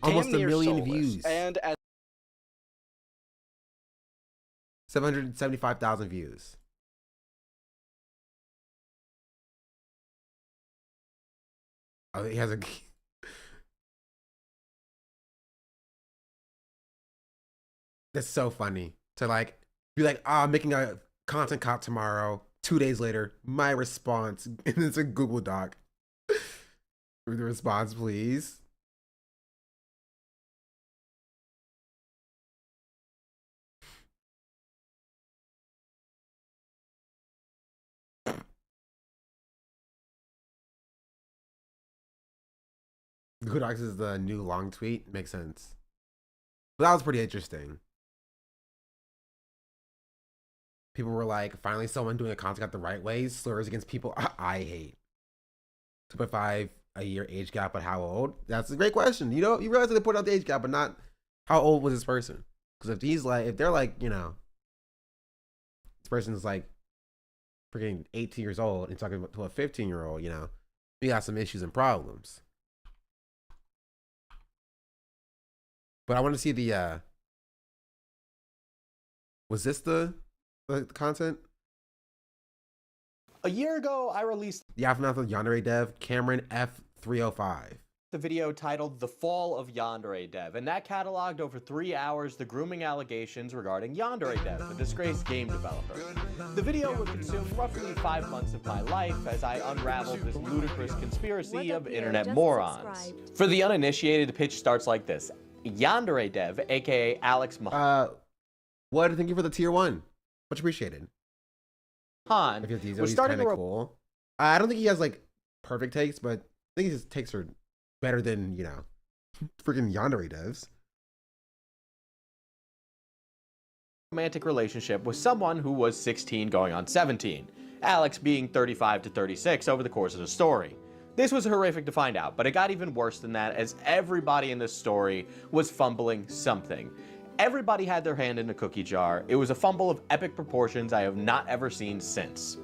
Almost a million views. And as 775,000 views. Oh, he has a. That's so funny to like be like, I'm making a content cop tomorrow. 2 days later, my response, and it's a Google Doc. The response, please. Google Docs is the new long tweet. Makes sense. But that was pretty interesting. People were like, finally someone doing a content got the right way. Slurs against people I hate. 2.5 a year age gap, but how old? That's a great question. You know, you realize that they put out the age gap, but not how old was this person. Because if they're like, you know, this person's like freaking 18 years old and talking to a 15-year-old, you know, we got some issues and problems. But I want to see the, was this the content? a year ago, I released The aftermath of Yandere Dev, Cameron F305. the video titled The Fall of Yandere Dev, and that cataloged over 3 hours the grooming allegations regarding Yandere Dev, the disgraced game developer. The video would consume roughly 5 months of my life as I unraveled this ludicrous conspiracy of internet morons. For the uninitiated, the pitch starts like this. Yandere Dev, aka Alex What? Thank you for the tier 1. Much appreciated. Han was starting to cool. I don't think he has like perfect takes, but I think his takes are better than, you know, freaking Yandere Devs. Romantic relationship with someone who was 16 going on 17, Alex being 35 to 36 over the course of the story. This was horrific to find out, but it got even worse than that as everybody in this story was fumbling something. Everybody had their hand in a cookie jar. It was a fumble of epic proportions I have not ever seen since.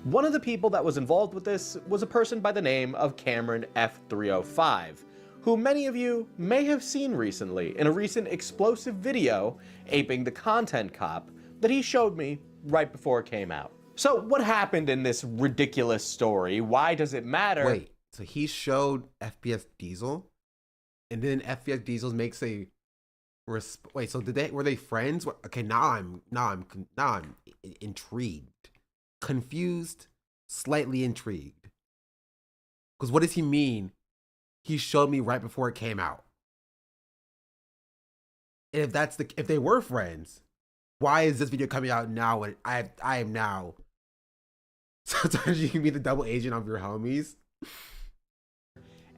One of the people that was involved with this was a person by the name of Cameron F305, who many of you may have seen recently in a recent explosive video aping the content cop that he showed me right before it came out. So what happened in this ridiculous story? Why does it matter? Wait, so he showed FPS Diesel, and then FPS Diesel makes a wait, so were they friends? Okay, now I'm intrigued, confused, slightly intrigued. Because what does he mean? He showed me right before it came out. And if they were friends, why is this video coming out now? When I am now. Sometimes you can be the double agent of your homies.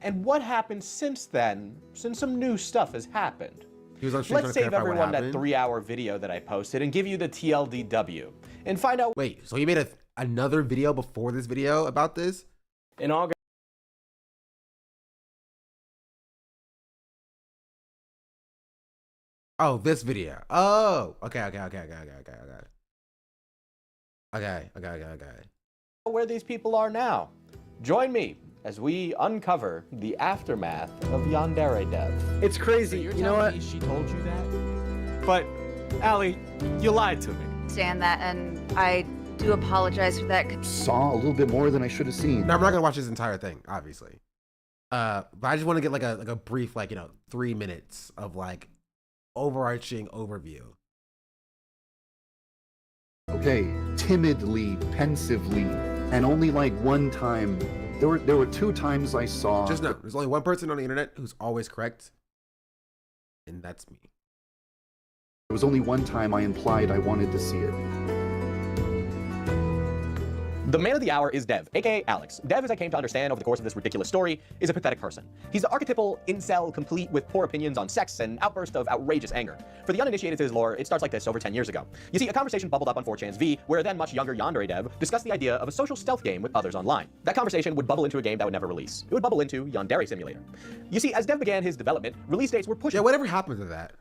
and what happened since then, since some new stuff has happened. He was on stream Let's trying save to clarify what everyone that happened. 3-hour video that I posted and give you the TLDW and find out. Wait, so he made another video before this video about this? In August. Oh, this video. Oh, okay. Where these people are now. Join me as we uncover the aftermath of Yandere Dev. It's crazy. You're You know telling what? me she told you that? But, Allie, you lied to me. Understand that, and I do apologize for that. Saw a little bit more than I should have seen. Now, I'm not gonna watch this entire thing, obviously. But I just want to get like a brief, 3 minutes of overarching overview. Okay, timidly, pensively, and only one time. There were 2 times I saw. Just know, there's only one person on the internet who's always correct, and that's me. There was only one time I implied I wanted to see it. The man of the hour is Dev, aka Alex. Dev, as I came to understand over the course of this ridiculous story, is a pathetic person. He's the archetypal incel, complete with poor opinions on sex and outburst of outrageous anger. For the uninitiated to his lore, it starts like this over 10 years ago. You see, a conversation bubbled up on 4chan's V, where a then much younger Yandere Dev discussed the idea of a social stealth game with others online. That conversation would bubble into a game that would never release. It would bubble into Yandere Simulator. You see, as Dev began his development, release dates were pushed. Yeah, whatever happened to that?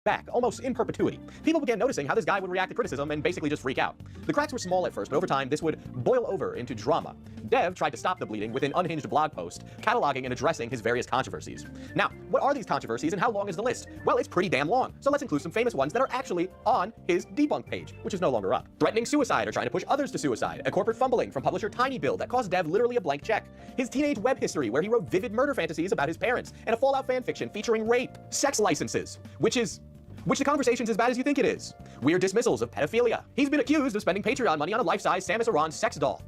Back, almost in perpetuity. People began noticing how this guy would react to criticism and basically just freak out. The cracks were small at first, but over time, this would boil over into drama. Dev tried to stop the bleeding with an unhinged blog post, cataloging and addressing his various controversies. Now, what are these controversies and how long is the list? Well, it's pretty damn long, so let's include some famous ones that are actually on his debunk page, which is no longer up. Threatening suicide or trying to push others to suicide, a corporate fumbling from publisher Tiny Bill that cost Dev literally a blank check, his teenage web history where he wrote vivid murder fantasies about his parents, and a Fallout fanfiction featuring rape, sex licenses, which the conversation's as bad as you think it is. Weird dismissals of pedophilia. He's been accused of spending Patreon money on a life-size Samus Aran sex doll.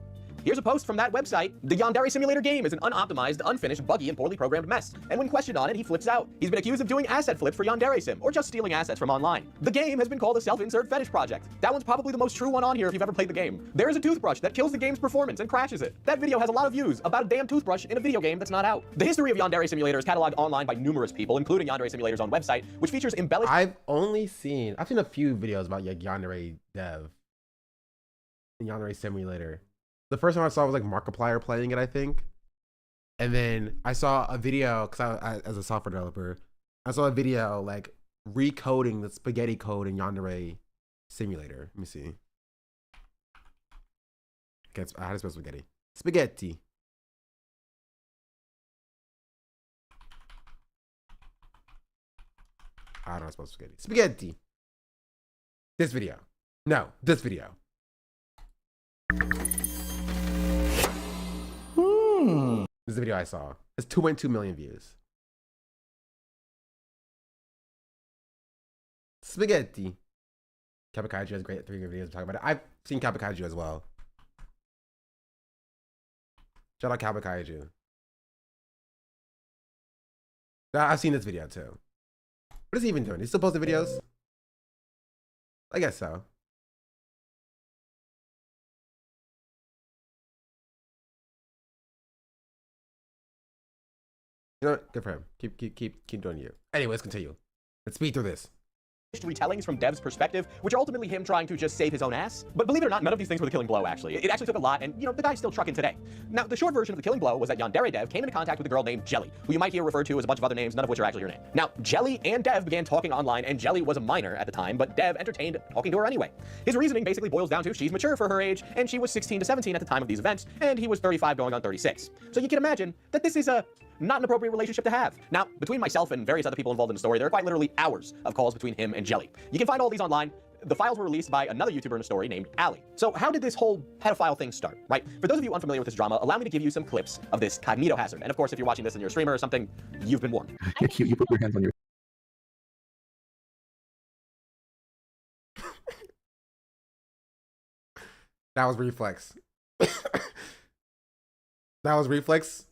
Here's a post from that website. The Yandere Simulator game is an unoptimized, unfinished, buggy, and poorly programmed mess. And when questioned on it, he flips out. He's been accused of doing asset flips for Yandere Sim, or just stealing assets from online. The game has been called a self-insert fetish project. That one's probably the most true one on here if you've ever played the game. There is a toothbrush that kills the game's performance and crashes it. That video has a lot of views about a damn toothbrush in a video game that's not out. The history of Yandere Simulator is cataloged online by numerous people, including Yandere Simulator's own website, which features embellished. I've seen a few videos about Yandere Dev and Yandere Simulator. The first time I saw was Markiplier playing it, I think. And then I saw a video, because I as a software developer, I saw a video recoding the spaghetti code in Yandere Simulator. Let me see. Okay, how to spell spaghetti? Spaghetti. I don't know how to spell spaghetti. Spaghetti. This video. No, this video. This is the video I saw. It's 2.2 million views. Spaghetti. Kapakaiju has great 3 videos talking about it. I've seen Kapakaiju as well. Shout out Kapakaiju. I've seen this video too. What is he even doing? He's still posting videos? I guess so. You know what? Good for him. Keep doing you. Anyways, continue. Let's speed through this. Retellings from Dev's perspective, which are ultimately him trying to just save his own ass. But believe it or not, none of these things were the killing blow, actually. It actually took a lot, and, the guy's still trucking today. Now, the short version of the killing blow was that Yandere Dev came into contact with a girl named Jelly, who you might hear referred to as a bunch of other names, none of which are actually her name. Now, Jelly and Dev began talking online, and Jelly was a minor at the time, but Dev entertained talking to her anyway. His reasoning basically boils down to she's mature for her age, and she was 16 to 17 at the time of these events, and he was 35 going on 36. So you can imagine that this is not an appropriate relationship to have. Now, between myself and various other people involved in the story, there are quite literally hours of calls between him and Jelly. You can find all these online. The files were released by another YouTuber in a story named Allie. So how did this whole pedophile thing start, right? For those of you unfamiliar with this drama, allow me to give you some clips of this cognito hazard. And of course, if you're watching this and you're a streamer or something, you've been warned. You put your hands on your... That was reflex. That was reflex.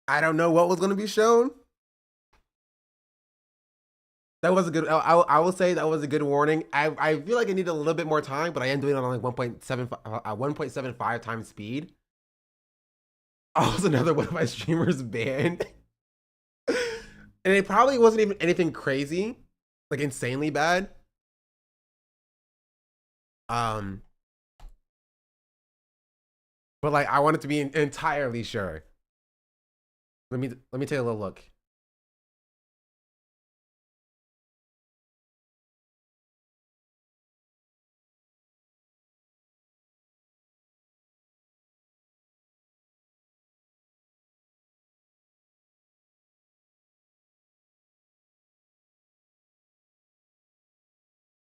I don't know what was going to be shown. That was a good. I will say that was a good warning. I feel like I need a little bit more time, but I am doing it on like 1.75 times speed. Also, another one of my streamers banned, and it probably wasn't even anything crazy, like insanely bad. But like I wanted to be entirely sure. Let me take a little look.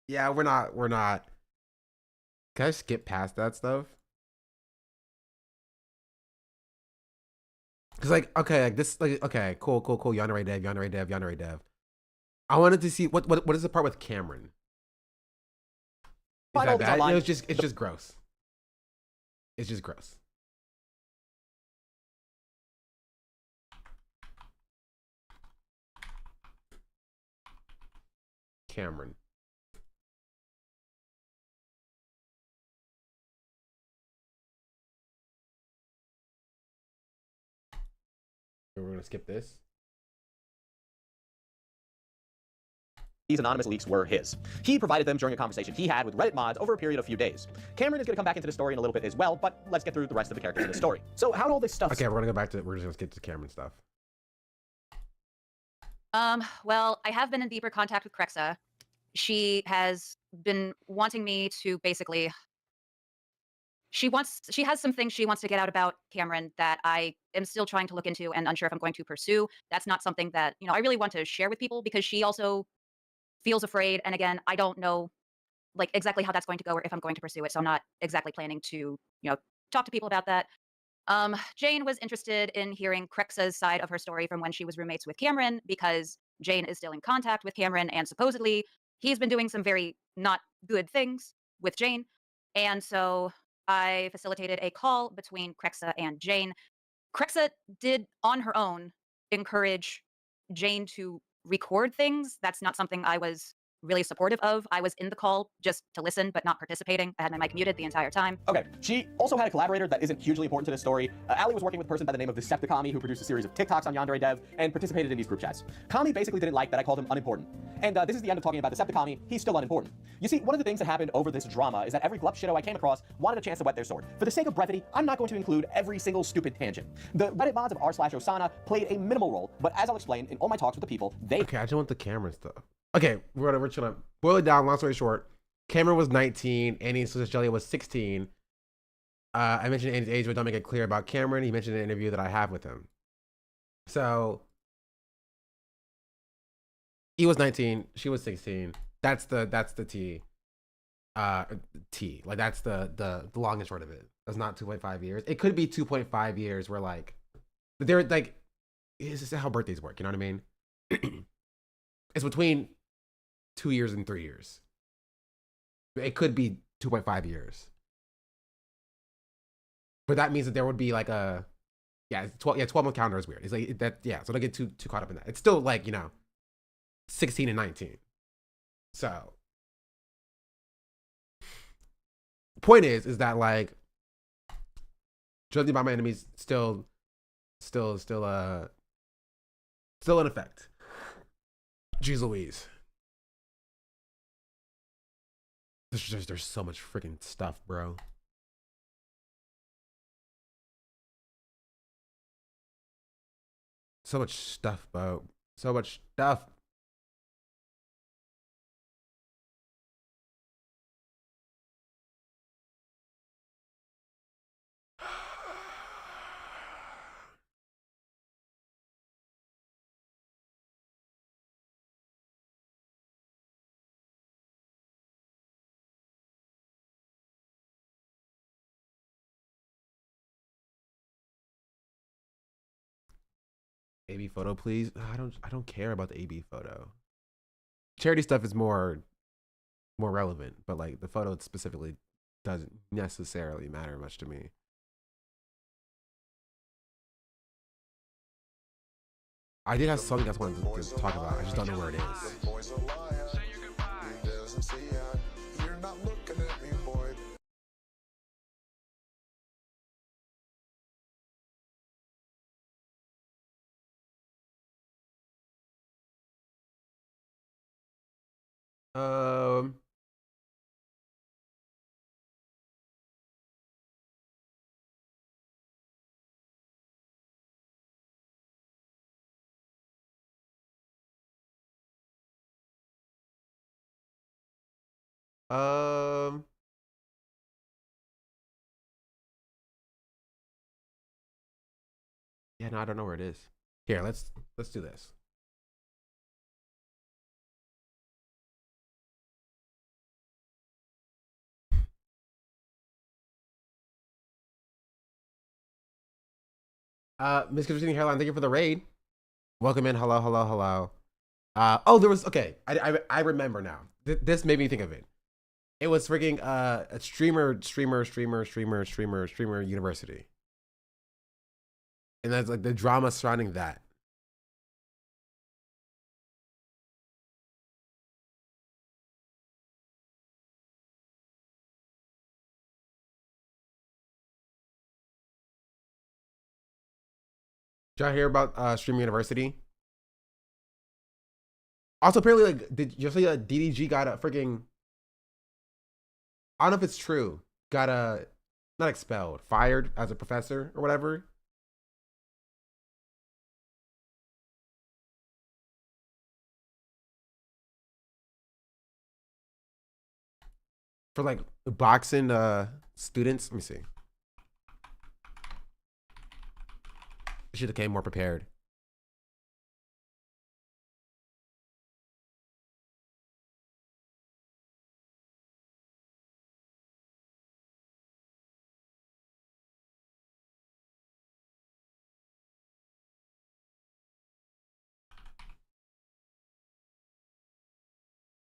Yeah, we're not. Can I skip past that stuff? Cause like, okay, like this, like, okay, cool. Yandere Dev. I wanted to see what is the part with Cameron? Is that bad? No, it's just gross. It's just gross. Cameron. We're gonna skip this. These anonymous leaks were his. He provided them during a conversation he had with Reddit mods over a period of a few days. Cameron is going to come back into the story in a little bit as well, but let's get through the rest of the characters in the story. So how did all this stuff... Okay, we're just gonna skip to Cameron stuff. Well, I have been in deeper contact with Crexa. She has been wanting me to basically... She has some things she wants to get out about Cameron that I am still trying to look into and unsure if I'm going to pursue. That's not something that, you know, I really want to share with people because she also feels afraid. And again, I don't know like exactly how that's going to go or if I'm going to pursue it. So I'm not exactly planning to, you know, talk to people about that. Jane was interested in hearing Crexa's side of her story from when she was roommates with Cameron because Jane is still in contact with Cameron and supposedly he's been doing some very not good things with Jane. And so I facilitated a call between Crexa and Jane. Crexa did on her own encourage Jane to record things. That's not something I was really supportive of. I was in the call just to listen, but not participating. I had my mic muted the entire time. Okay, she also had a collaborator that isn't hugely important to this story. Allie was working with a person by the name of Decepticami who produced a series of TikToks on Yandere Dev and participated in these group chats. Kami basically didn't like that I called him unimportant. And this is the end of talking about Decepticami. He's still unimportant. You see, one of the things that happened over this drama is that every glup shitto I came across wanted a chance to wet their sword. For the sake of brevity, I'm not going to include every single stupid tangent. The Reddit mods of r/Osana played a minimal role, but as I'll explain in all my talks with the people, they... Okay, I just want the Cameron stuff. Okay, we're trying to boil it down. Long story short, Cameron was 19, Annie Celestia was 16. I mentioned Annie's age, but don't make it clear about Cameron. He mentioned in an interview that I have with him. So he was 19, she was 16. That's the T. Like that's the long and short of it. That's not 2.5 years. It could be 2.5 years where like they're like, this is how birthdays work. You know what I mean? It's between 2 years and 3 years. It could be 2.5 years. But that means that there would be like a, 12 month calendar is weird. It's like that, yeah. So don't get too caught up in that. It's still like, you know, 16 and 19. So point is that like judging by my enemies still in effect. Jeez Louise. There's so much freaking stuff, bro. So much stuff, bro. So much stuff. AB photo, please. I don't care about the AB photo. Charity stuff is more relevant, but like the photo specifically doesn't necessarily matter much to me. I did have something else I wanted to talk about. I just don't know where it is. Um, yeah, no, I don't know where it is. Here, let's do this. Misconstruing Hairline, thank you for the raid. Welcome in. Hello, hello, hello. Oh, there was, okay. I remember now. This made me think of it. It was freaking a streamer university. And that's like the drama surrounding that. Did y'all hear about Stream University? Also, apparently, like, did you see that DDG got a freaking, I don't know if it's true, got a, not expelled, fired as a professor or whatever? For like boxing students. Let me see. I should have came more prepared.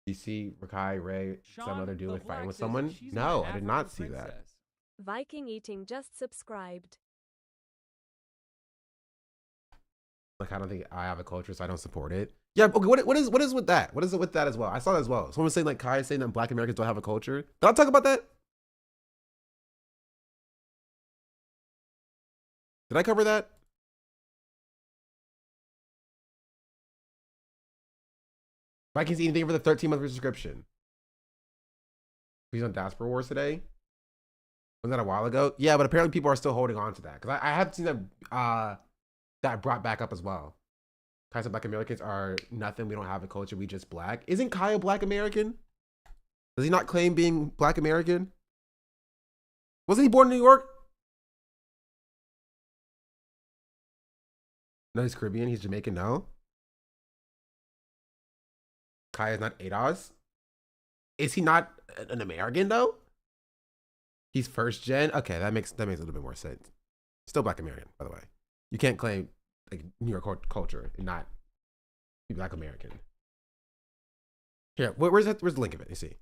You see Rakai, Ray, some other dude like fighting with someone? No, I did not see that. Viking Eating just subscribed. Like, I don't think I have a culture, so I don't support it. Yeah, okay, what is with that? What is it with that as well? I saw that as well. Someone was saying, like, Kai saying that Black Americans don't have a culture. Did I talk about that? Did I cover that? Vikings eating thing for the 13-month subscription. He's on Diaspora Wars today. Was that a while ago? Yeah, but apparently people are still holding on to that. Because I have seen that that brought back up as well. Kai said Black Americans are nothing. We don't have a culture. We just black. Isn't Kai a Black American? Does he not claim being Black American? Wasn't he born in New York? No, he's Caribbean. He's Jamaican. No. Kai is not ADOS. Is he not an American though? He's first gen. Okay, that makes a little bit more sense. Still Black American, by the way. You can't claim like New York culture and not be Black American. Here, where's the link of it? You see.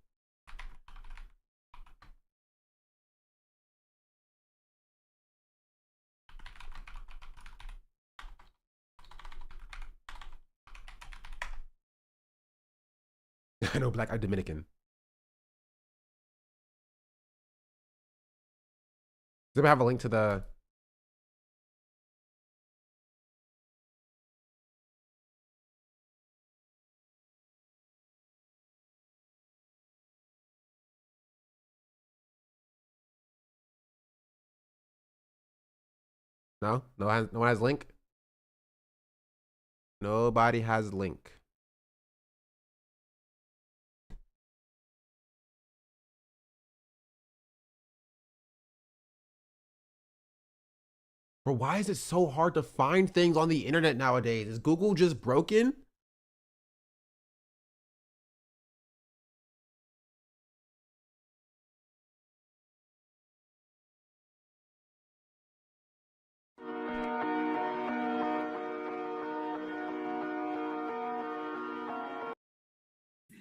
I know Black are Dominican. Does it have a link to the? No, no one has link. Nobody has link. Bro, why is it so hard to find things on the internet nowadays? Is Google just broken?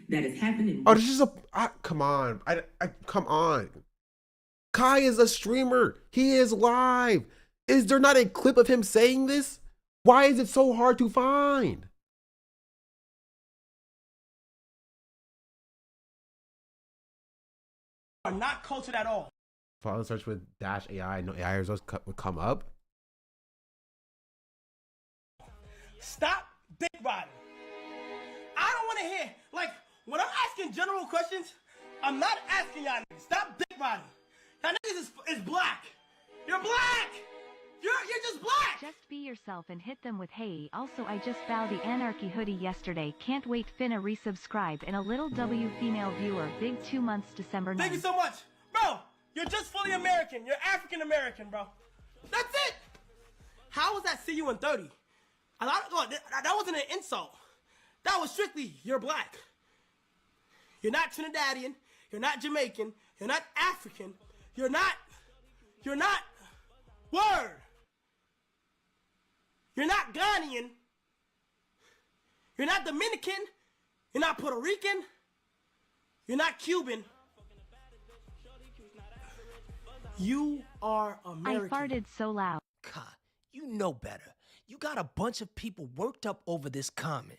That is happening. Oh, this is come on. Come on. Kai is a streamer. He is live. Is there not a clip of him saying this? Why is it so hard to find? Are not cultured at all. Follow search with dash AI, no AI results would come up. Stop dick riding. I don't want to hear, like, when I'm asking general questions, I'm not asking y'all niggas. Stop dick riding. Y'all niggas is black. You're black. You're just black. Just be yourself and hit them with hey. Also, I just bought the Anarchy hoodie yesterday. Can't wait. Finna resubscribe. And a little W female viewer. Big 2 months December 9th. Thank you so much. Bro, you're just fully American. You're African American, bro. That's it. How was that see you in 30? That wasn't an insult. That was strictly, you're black. You're not Trinidadian. You're not Jamaican. You're not African. You're not, word. You're not Ghanaian. You're not Dominican. You're not Puerto Rican. You're not Cuban. You are American. I farted so loud. God, you know better. You got a bunch of people worked up over this comment.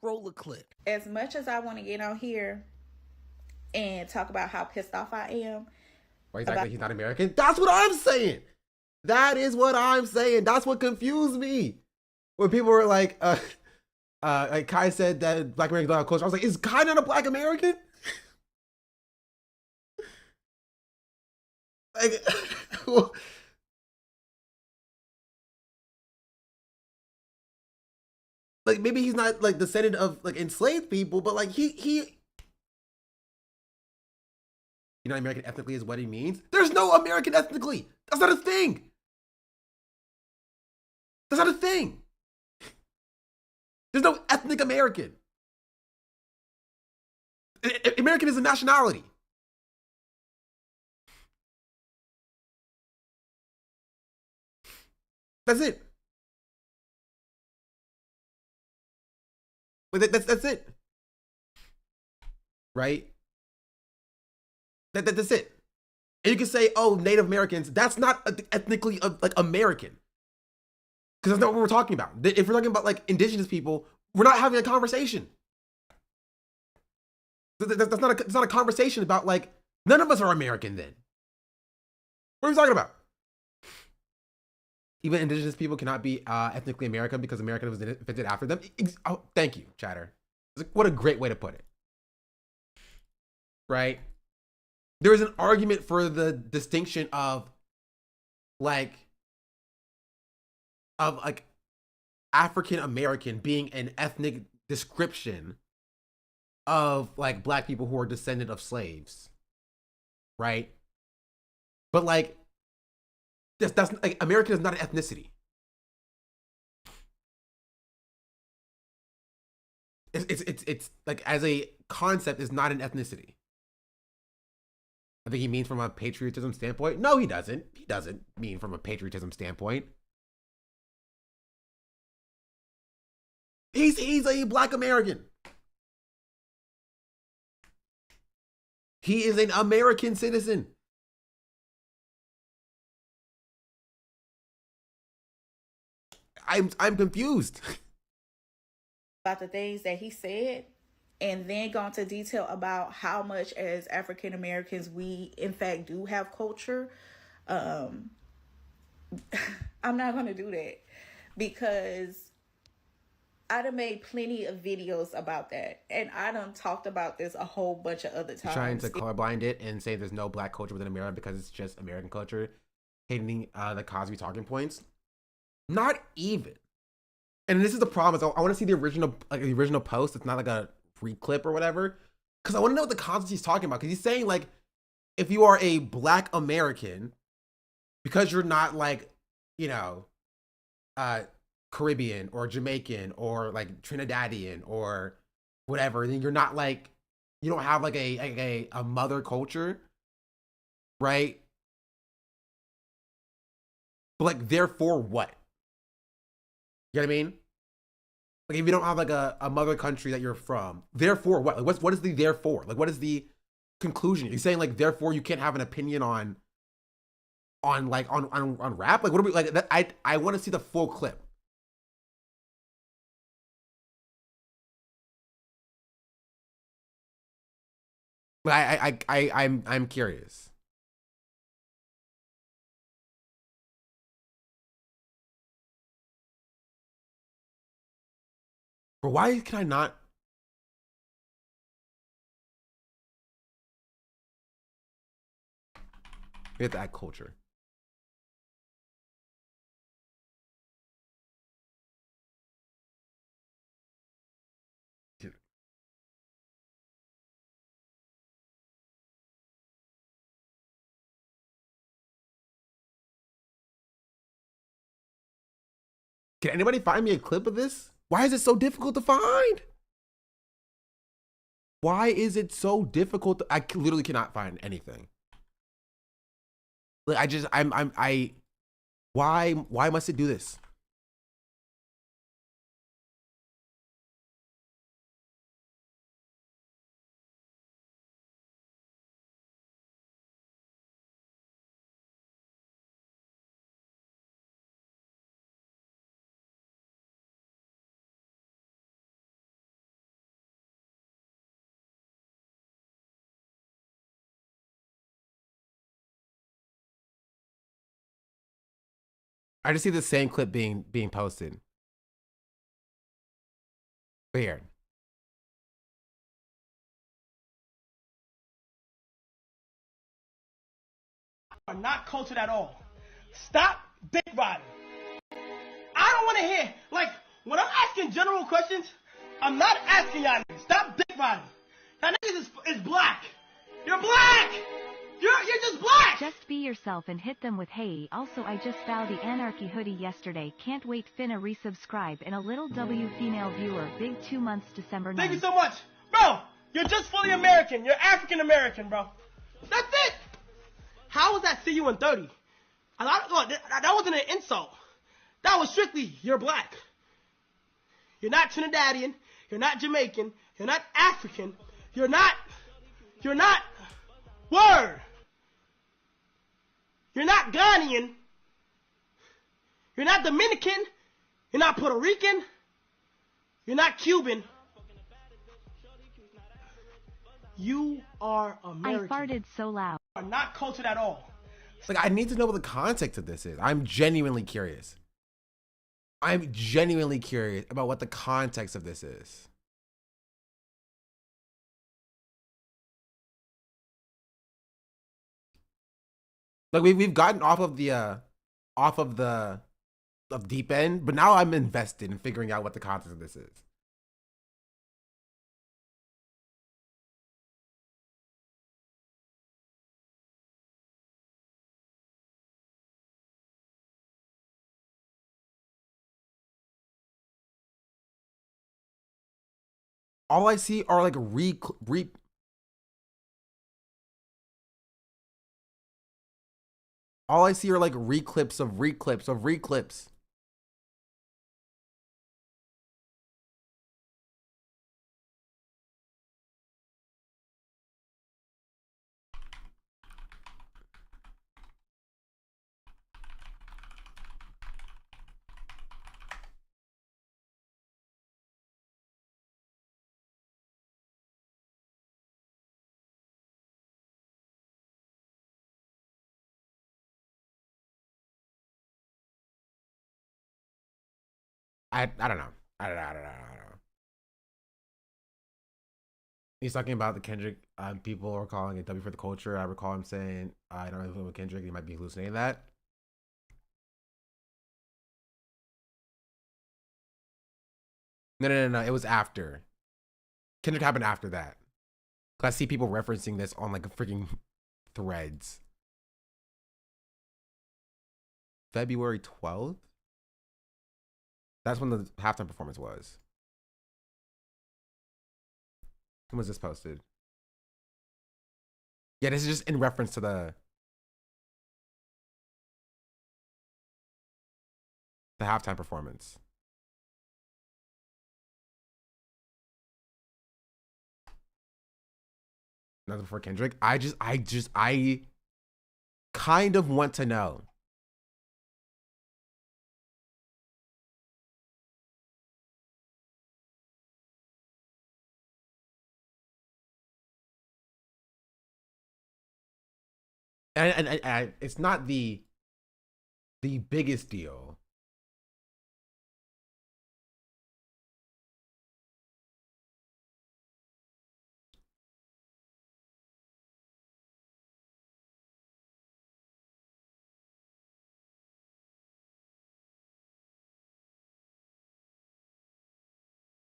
Roll a clip. As much as I want to get on here and talk about how pissed off I am. Why exactly he's not American? That's what I'm saying. That is what I'm saying. That's what confused me. When people were like Kai said that Black Americans don't have culture. I was like, is Kai not a Black American? Like, like maybe he's not like descendant of like enslaved people, but like he you know, American ethnically is what he means. There's no American ethnically. That's not a thing. That's not a thing. There's no ethnic American. American is a nationality. That's it. That's it. Right? That's it. And you can say, oh, Native Americans, that's not ethnically like American. Because that's not what we're talking about. If we're talking about like indigenous people, we're not having a conversation. That's not a conversation about like, none of us are American then. What are we talking about? Even indigenous people cannot be ethnically American because America was invented after them. Oh, thank you, chatter. What a great way to put it. Right? There is an argument for the distinction of African American being an ethnic description of like Black people who are descendant of slaves. Right? But like, that's like, American is not an ethnicity. It's like, as a concept, is not an ethnicity. I think he means from a patriotism standpoint. No, he doesn't. He doesn't mean from a patriotism standpoint. He's a Black American. He is an American citizen. I'm confused. About the things that he said, and then go into detail about how much as African Americans we in fact do have culture. I'm not going to do that because I done made plenty of videos about that, and I done talked about this a whole bunch of other times. Trying to colorblind it and say there's no Black culture within America because it's just American culture, hitting the Cosby talking points. Not even. And this is the problem. Is I want to see the original post. It's not like a free clip or whatever, because I want to know what the concept he's talking about. Because he's saying like, if you are a Black American, because you're not like, you know, Caribbean or Jamaican or like Trinidadian or whatever, then you're not like, you don't have like a mother culture, right? But like, therefore what? You know what I mean? Like, if you don't have like a mother country that you're from, therefore what? Like, what is the therefore? Like, what is the conclusion? You're saying like, therefore you can't have an opinion on rap? Like, what are we like? That, I want to see the full clip. But I'm curious. But why can I not? We have to add culture. Dude. Can anybody find me a clip of this? Why is it so difficult to find? Why is it so difficult? I literally cannot find anything. Like why must it do this? I just see the same clip being posted. Weird. Are not cultured at all. Stop dick riding. I don't want to hear, like, when I'm asking general questions, I'm not asking y'all niggas. Stop dick riding. Y'all niggas is black. You're black. You're just black. Just be yourself and hit them with hey. Also, I just found the Anarchy hoodie yesterday. Can't wait. Finna resubscribe and a little W female viewer. Big 2 months December 9th. Thank you so much. Bro, you're just fully American. You're African American, bro. That's it. How was that see you in 30? That wasn't an insult. That was strictly, you're black. You're not Trinidadian. You're not Jamaican. You're not African. You're not, word. You're not Ghanaian. You're not Dominican. You're not Puerto Rican. You're not Cuban. You are American. I farted so loud. You are not cultured at all. Like, I need to know what the context of this is. I'm genuinely curious. I'm genuinely curious about what the context of this is. Like, we've gotten off of deep end, but now I'm invested in figuring out what the context of this is. All I see are like all I see are like reclips of reclips of reclips. I don't know. I don't know. He's talking about the Kendrick. People are calling it W for the culture. I recall him saying, "I don't know with Kendrick. He might be hallucinating that." No. It was after. Kendrick happened after that. Cause I see people referencing this on like a freaking threads. February 12th. That's when the halftime performance was. When was this posted? Yeah, this is just in reference to the halftime performance. Nothing before Kendrick. I kind of want to know. And it's not the biggest deal.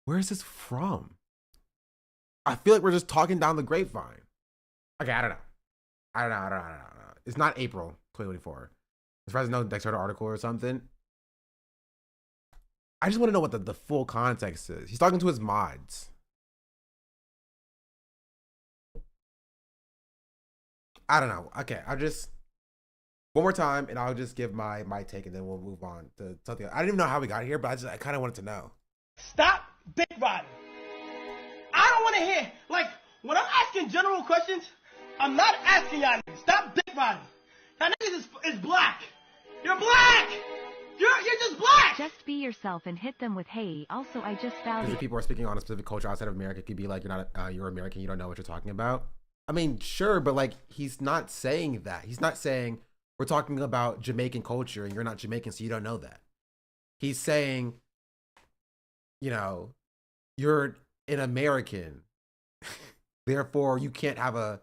Where is this from? I feel like we're just talking down the grapevine. Okay, I don't know. It's not April 2024. As far as I know, Dexter article or something. I just want to know what the full context is. He's talking to his mods. I don't know. Okay, I'll just one more time, and I'll just give my take, and then we'll move on to something. I didn't even know how we got here, but I kind of wanted to know. Stop dick riding. I don't want to hear, like, when I'm asking general questions, I'm not asking y'all niggas. Stop dick riding. Y'all niggas is black. You're black. You're just black. Just be yourself and hit them with hey. Also, I just found Because if people are speaking on a specific culture outside of America, it could be like you're American, you don't know what you're talking about. I mean, sure, but like he's not saying that. He's not saying we're talking about Jamaican culture and you're not Jamaican, so you don't know that. He's saying, you know, you're an American, therefore you can't have a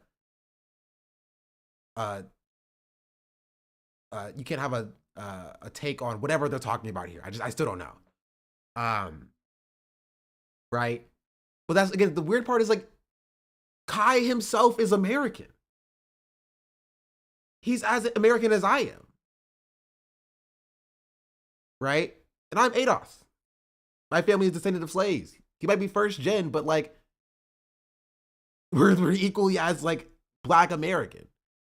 take on whatever they're talking about here. I still don't know. Right? But that's, again, the weird part is like Kai himself is American. He's as American as I am. Right? And I'm ADOS. My family is descendant of slaves. He might be first gen, but like we're equally as like Black American.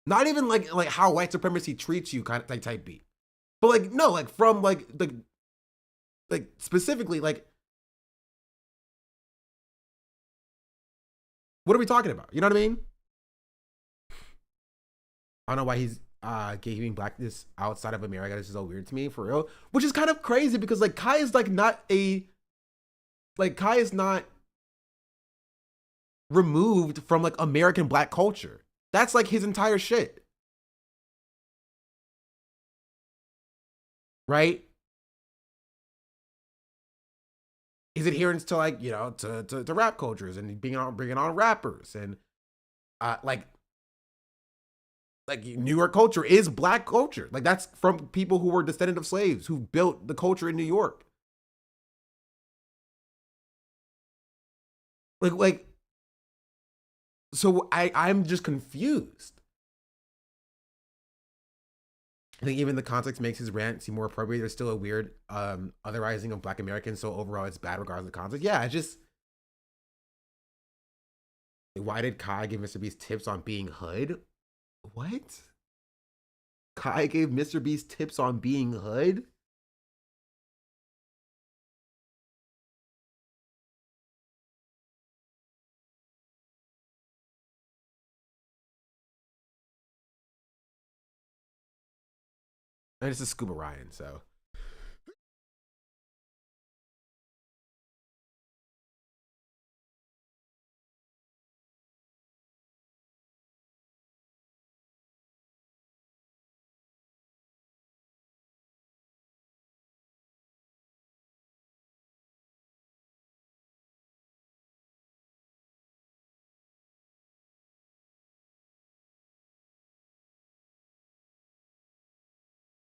Not even like how white supremacy treats you kind of like type beat. But like no, like from like specifically like what are we talking about? You know what I mean? I don't know why he's giving blackness outside of America. This is so weird to me, for real. Which is kind of crazy because like Kai is not removed from like American Black culture. That's like his entire shit. Right? His adherence to like, you know, to rap cultures and bringing on rappers and like New York culture is Black culture. Like that's from people who were descendant of slaves who built the culture in New York. Like so I'm just confused. I think even the context makes his rant seem more appropriate. There's still a weird otherizing of Black Americans, so overall it's bad regardless of the context. Yeah, I just, why did Kai give Mr. Beast tips on being hood? What? Kai gave Mr. Beast tips on being hood? And this is Scuba Ryan, so.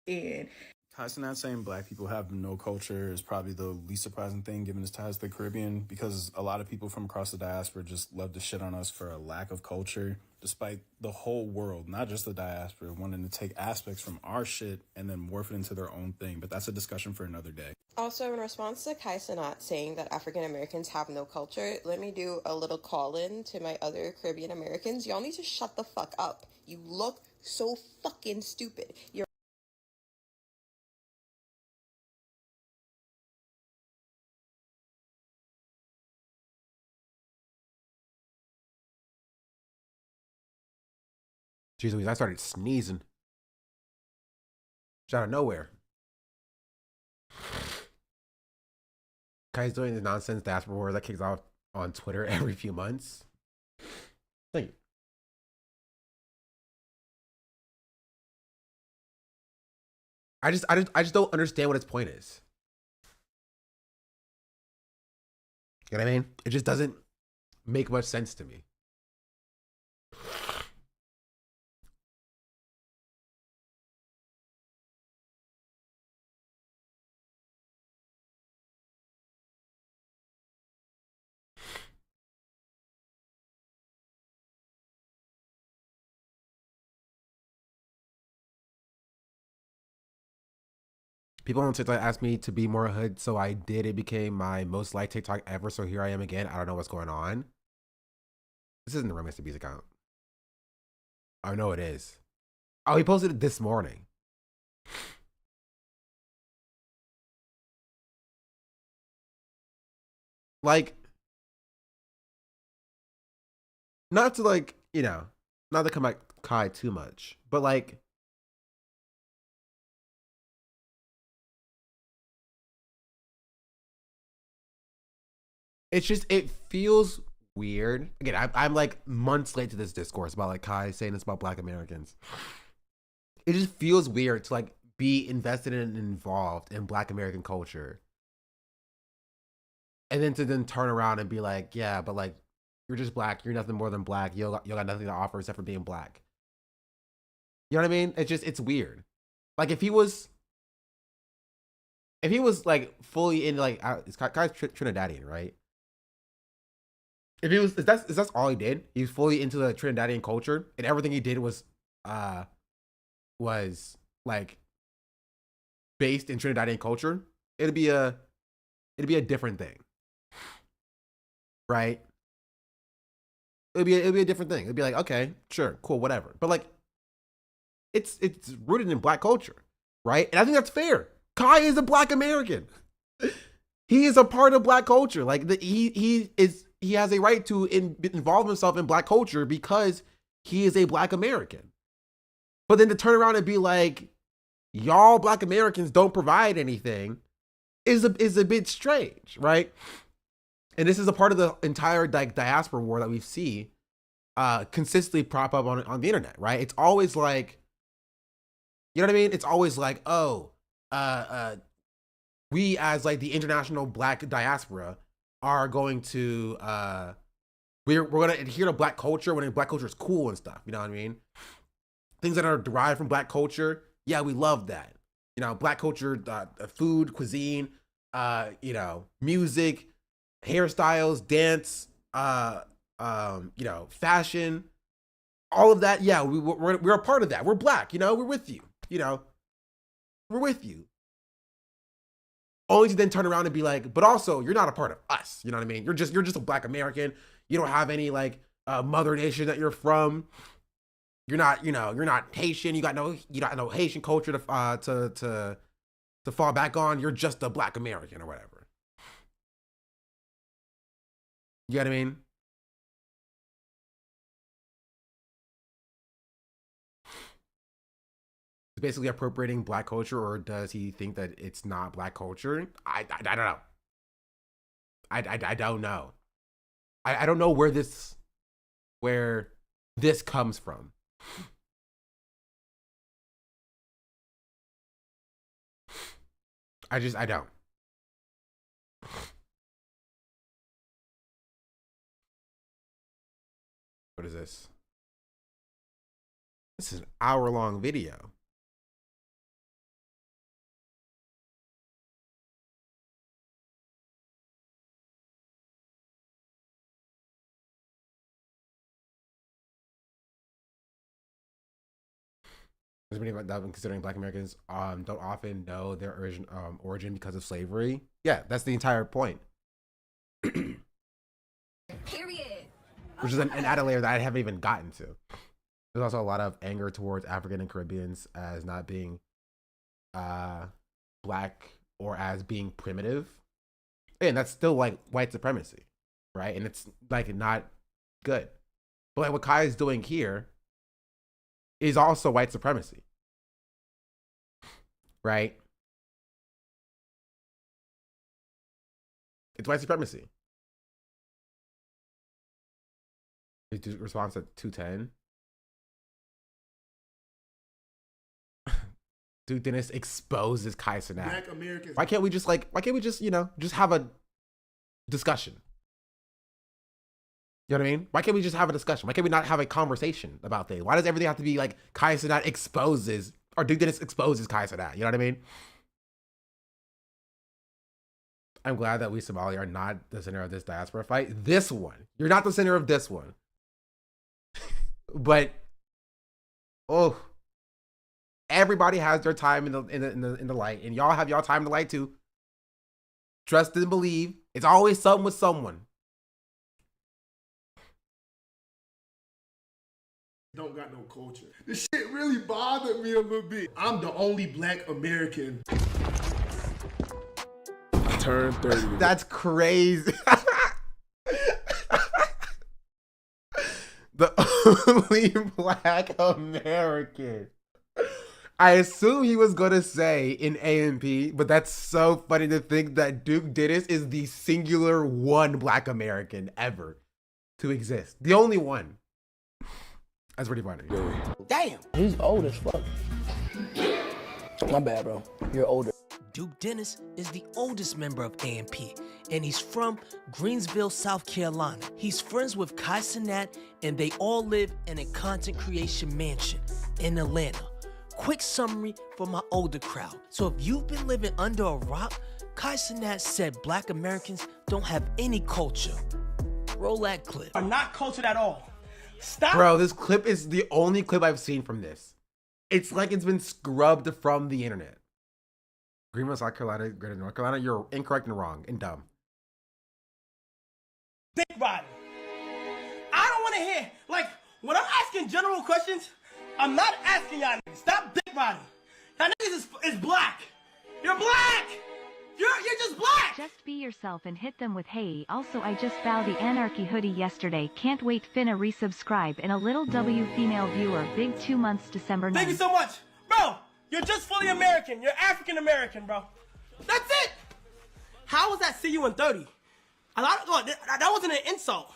And Tyson not saying Black people have no culture is probably the least surprising thing given his ties to the Caribbean, because a lot of people from across the diaspora just love to shit on us for a lack of culture, despite the whole world, not just the diaspora, wanting to take aspects from our shit and then morph it into their own thing. But that's a discussion for another day. Also, in response to Kai Cenat saying that African Americans have no culture, let me do a little call-in to my other Caribbean Americans. Y'all need to shut the fuck up. You look so fucking stupid. You're Jeez Louise, I started sneezing. Just out of nowhere. Kai's doing the nonsense diaspora wars that kicks off on Twitter every few months. Thank you. I just don't understand what its point is. You know what I mean? It just doesn't make much sense to me. People on TikTok asked me to be more hood, so I did. It became my most liked TikTok ever, so here I am again. I don't know what's going on. This isn't the Room Mr. Beast account. I know it is. Oh, he posted it this morning. Like, not to like, you know, not to come at Kai too much, but like, it's just, it feels weird. Again, I'm like months late to this discourse about like Kai saying this about Black Americans. It just feels weird to like be invested in and involved in Black American culture. And then to then turn around and be like, yeah, but like, you're just Black. You're nothing more than Black. You got nothing to offer except for being Black. You know what I mean? It's weird. Like if he was like fully in like, it's Kai's Trinidadian, right? If that's all he did, he's fully into the Trinidadian culture, and everything he did was like based in Trinidadian culture, it'd be a different thing, right? It'd be a different thing. It'd be like, okay, sure, cool, whatever. But like, it's rooted in Black culture, right? And I think that's fair. Kai is a Black American. He is a part of Black culture. Like he has a right to involve himself in Black culture because he is a Black American. But then to turn around and be like, y'all Black Americans don't provide anything is a bit strange, right? And this is a part of the entire like diaspora war that we see consistently prop up on the internet, right? It's always like, you know what I mean? It's always like, oh, we as like the international Black diaspora are going to we're going to adhere to Black culture when Black culture is cool and stuff. You know what I mean? Things that are derived from Black culture, yeah, we love that. You know, Black culture, food, cuisine, you know, music, hairstyles, dance, you know, fashion, all of that. Yeah, we're a part of that. We're Black. You know, we're with you. You know, we're with you. Only to then turn around and be like, but also you're not a part of us. You know what I mean? You're just a Black American. You don't have any like mother nation that you're from. You're not, you know, you're not Haitian. You got no Haitian culture to fall back on. You're just a Black American or whatever. You know what I mean? Basically appropriating Black culture, or does he think that it's not Black culture? I don't know. I don't know. I don't know where this comes from. I don't. What is this? This is an hour-long video. There's many that when considering Black Americans don't often know their origin because of slavery. Yeah, that's the entire point. Period. Which is an added layer that I haven't even gotten to. There's also a lot of anger towards African and Caribbeans as not being Black or as being primitive. And that's still like white supremacy, right? And it's like not good. But like what Kai is doing here is also white supremacy, right? It's white supremacy. His response at 210. Duke Dennis exposes Kai Cenat. Black Americans. Why can't we just just have a discussion? You know what I mean? Why can't we just have a discussion? Why can't we not have a conversation about things? Why does everything have to be like Kai Cenat exposes or Duke Dennis exposes Kai Cenat? You know what I mean? I'm glad that we Somali are not the center of this diaspora fight. This one. You're not the center of this one. But everybody has their time in the light, and y'all have y'all time in the light too. Trust and believe. It's always something with someone. Don't got no culture. This shit really bothered me a little bit. I'm the only Black American. I turned 30. That's crazy. The only Black American. I assume he was going to say in AMP, but that's so funny to think that Duke Dennis is the singular one Black American ever to exist. The only one. That's pretty funny. Damn. He's old as fuck. My bad, bro. You're older. Duke Dennis is the oldest member of AMP, and he's from Greensville, South Carolina. He's friends with Kai Cenat, and they all live in a content creation mansion in Atlanta. Quick summary for my older crowd. So if you've been living under a rock, Kai Cenat said Black Americans don't have any culture. Roll that clip. Are not cultured at all. Stop. Bro, this clip is the only clip I've seen from this. It's like it's been scrubbed from the internet. Greenville, South Carolina, Greater North Carolina, you're incorrect and wrong and dumb. Dick riding. I don't want to hear, like, when I'm asking general questions, I'm not asking y'all niggas. Stop dick riding. Y'all niggas is black. You're black. You're just black. Just be yourself and hit them with hey. Also, I just bought the Anarchy hoodie yesterday. Can't wait. Finna resubscribe and a little W female viewer. Big 2 months December 9th. Thank you so much. Bro, you're just fully American. You're African American, bro. That's it. How was that see you in 30? That wasn't an insult.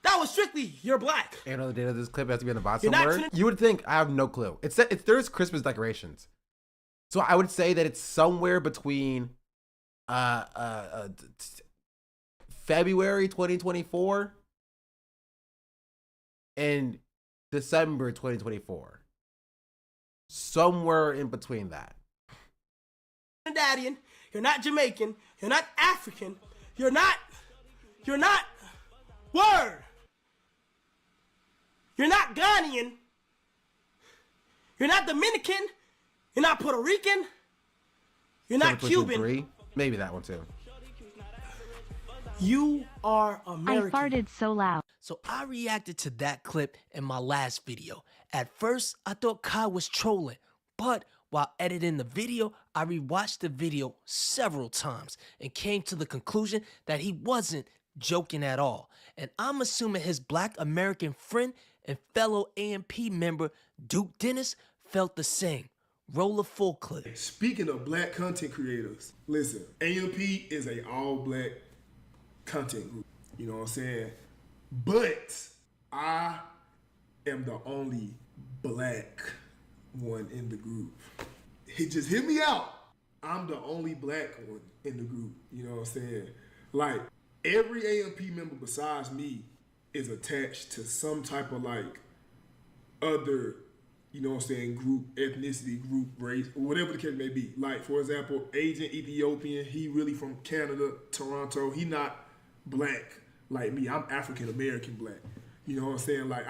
That was strictly you're black. And on the date of this clip has to be on the bot You're somewhere. You would think I have no clue. There's Christmas decorations. So I would say that it's somewhere between February 2024 and December 2024. Somewhere in between that. Trinidadian, you're not Jamaican, you're not African, you're not word. You're not Ghanaian, you're not Dominican, you're not Puerto Rican, you're not Cuban. Maybe that one too. You are American. I farted so loud. So I reacted to that clip in my last video. At first, I thought Kai was trolling, but while editing the video, I rewatched the video several times and came to the conclusion that he wasn't joking at all. And I'm assuming his Black American friend and fellow AMP member Duke Dennis felt the same. Roll a full clip. Speaking of Black content creators, listen, AMP is a all-Black content group. You know what I'm saying? But I am the only Black one in the group. Just hear me out. I'm the only Black one in the group. You know what I'm saying? Like, every AMP member besides me is attached to some type of like other, you know what I'm saying, group, ethnicity, group, race, or whatever the case may be. Like, for example, Agent Ethiopian, he really from Canada, Toronto. He not Black like me. I'm African American Black. You know what I'm saying? Like,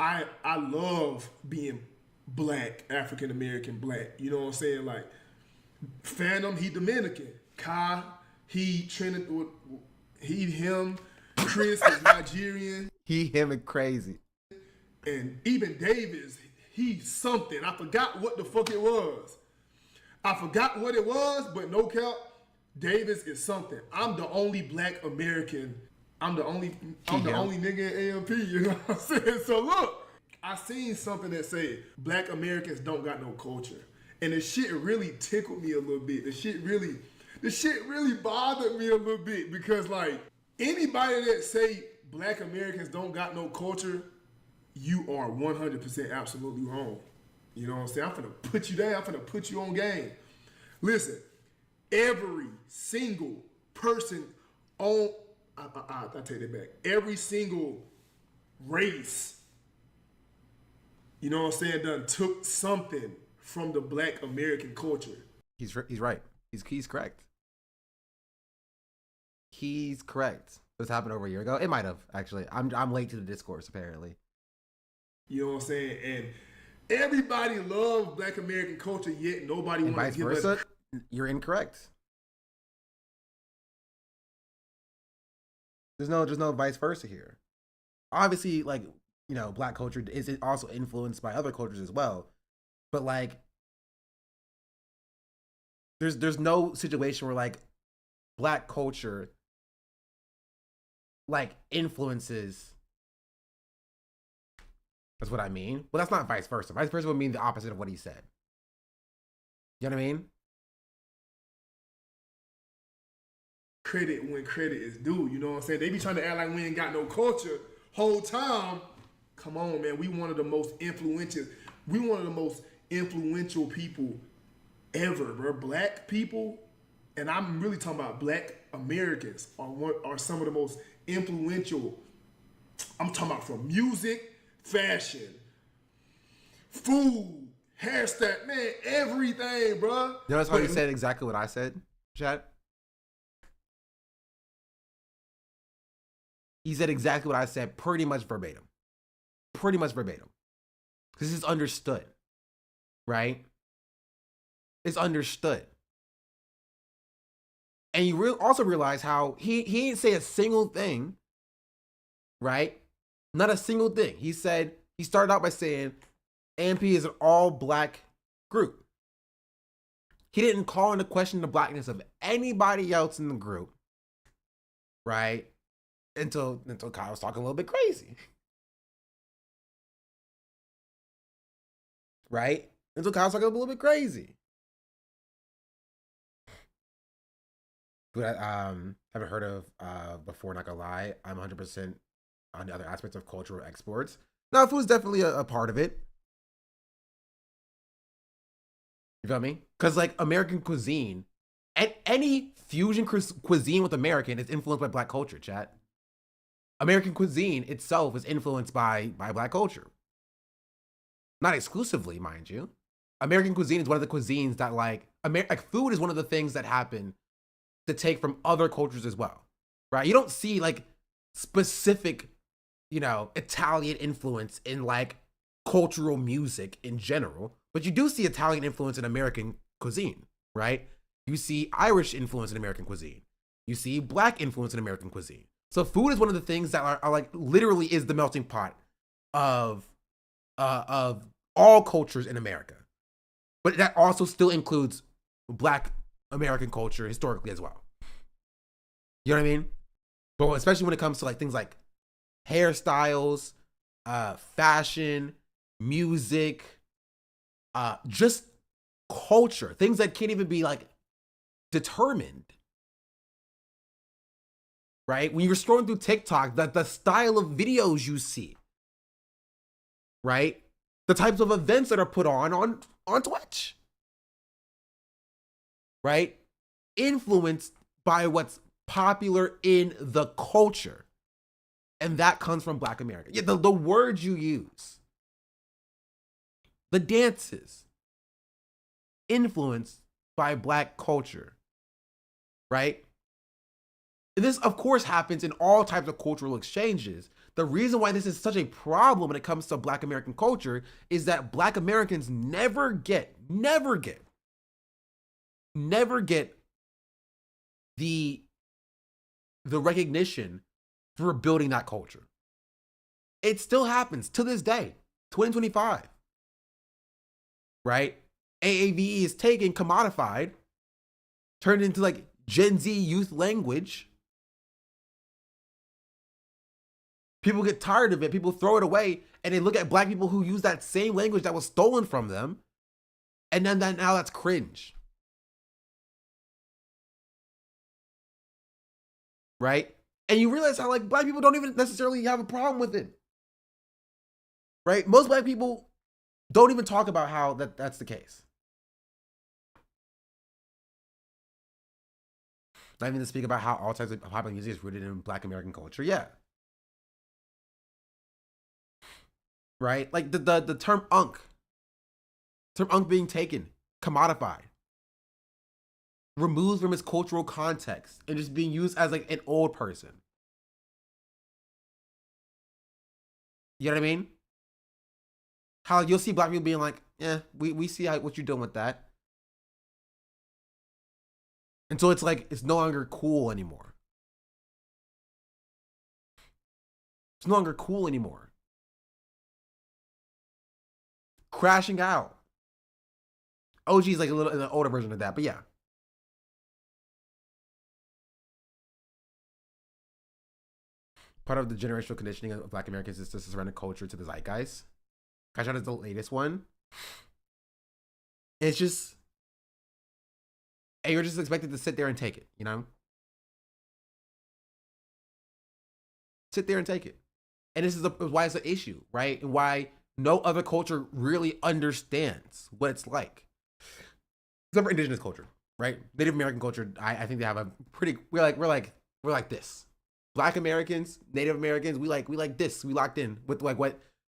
I love being Black, African American Black. You know what I'm saying? Like, Phantom, he Dominican. Kai, he Trinidad, he, him. Chris is Nigerian. He, him, and crazy. And even Davis, he's something. I forgot what the fuck it was. I forgot what it was, but no cap, Davis is something. I'm the only Black American. I'm the only nigga in AMP, you know what I'm saying? So look, I seen something that said Black Americans don't got no culture. And the shit really tickled me a little bit. The shit really bothered me a little bit because like anybody that say Black Americans don't got no culture, you are 100% absolutely wrong. You know what I'm saying? I'm finna put you down. I'm finna put you on game. Listen, every single person on, I take that back. Every single race, you know what I'm saying, done took something from the Black American culture. He's right. He's correct. He's correct. This happened over a year ago. It might have, actually. I'm late to the discourse, apparently. You know what I'm saying? And everybody loves Black American culture, yet nobody And wants vice to give versa, us. you're incorrect. There's no vice versa here. Obviously, like, you know, Black culture is also influenced by other cultures as well. But like, there's no situation where like Black culture like influences. That's what I mean. Well, that's not vice versa. Vice versa would mean the opposite of what he said. You know what I mean? Credit when credit is due. You know what I'm saying? They be trying to act like we ain't got no culture whole time. Come on, man. We one of the most influential people ever, bro. Black people, and I'm really talking about Black Americans, are some of the most influential. I'm talking about from music, fashion, food, hairstyle, man, everything, bro. Notice how he said exactly what I said, chat? He said exactly what I said, pretty much verbatim. Pretty much verbatim. Because it's understood, right? It's understood. And you also realize how he didn't say a single thing, right? Not a single thing. He started out by saying AMP is an all-Black group. He didn't call into question the Blackness of anybody else in the group, right? Until Kyle was talking a little bit crazy. Right? Until Kyle was talking a little bit crazy. But I haven't heard of before, not gonna lie. I'm 100% on the other aspects of cultural exports. Now, food is definitely a part of it. You feel me? Because like American cuisine, and any fusion cuisine with American is influenced by Black culture, chat. American cuisine itself is influenced by Black culture. Not exclusively, mind you. American cuisine is one of the cuisines that like food is one of the things that happen to take from other cultures as well, right? You don't see like specific, you know, Italian influence in like cultural music in general, but you do see Italian influence in American cuisine, right? You see Irish influence in American cuisine. You see Black influence in American cuisine. So food is one of the things that are like literally is the melting pot of all cultures in America. But that also still includes Black American culture historically as well. You know what I mean? But especially when it comes to like things like hairstyles, fashion, music, just culture, things that can't even be like determined. Right? When you're scrolling through TikTok, the style of videos you see, right? The types of events that are put on Twitch, right? Influenced by what's popular in the culture. And that comes from Black America. Yeah, the words you use, the dances, influenced by Black culture, right? And this, of course, happens in all types of cultural exchanges. The reason why this is such a problem when it comes to Black American culture is that Black Americans never get the recognition for building that culture. It still happens to this day, 2025, right? AAVE is taken, commodified, turned into like Gen Z youth language. People get tired of it. People throw it away, and they look at Black people who use that same language that was stolen from them, and then now that's cringe. Right? And you realize how like Black people don't even necessarily have a problem with it. Right? Most Black people Don't even talk about how that's the case. Not even to speak about how all types of popular music is rooted in Black American culture. Yeah. Right? Like the term unk being taken, commodified, removed from its cultural context, and just being used as like an old person. You know what I mean? How you'll see Black people being like, yeah, we see what you're doing with that. Until it's like, it's no longer cool anymore. It's no longer cool anymore. Crashing out. OG is like a little an older version of that, but yeah. Part of the generational conditioning of Black Americans is to surrender culture to the zeitgeist. Cash Out is the latest one. It's just, and you're just expected to sit there and take it, you know? Sit there and take it. And this is why it's an issue, right? And why no other culture really understands what it's like. Except for indigenous culture, right? Native American culture, I think they have a pretty, we're like this. Black Americans, Native Americans, we like this. We locked in with like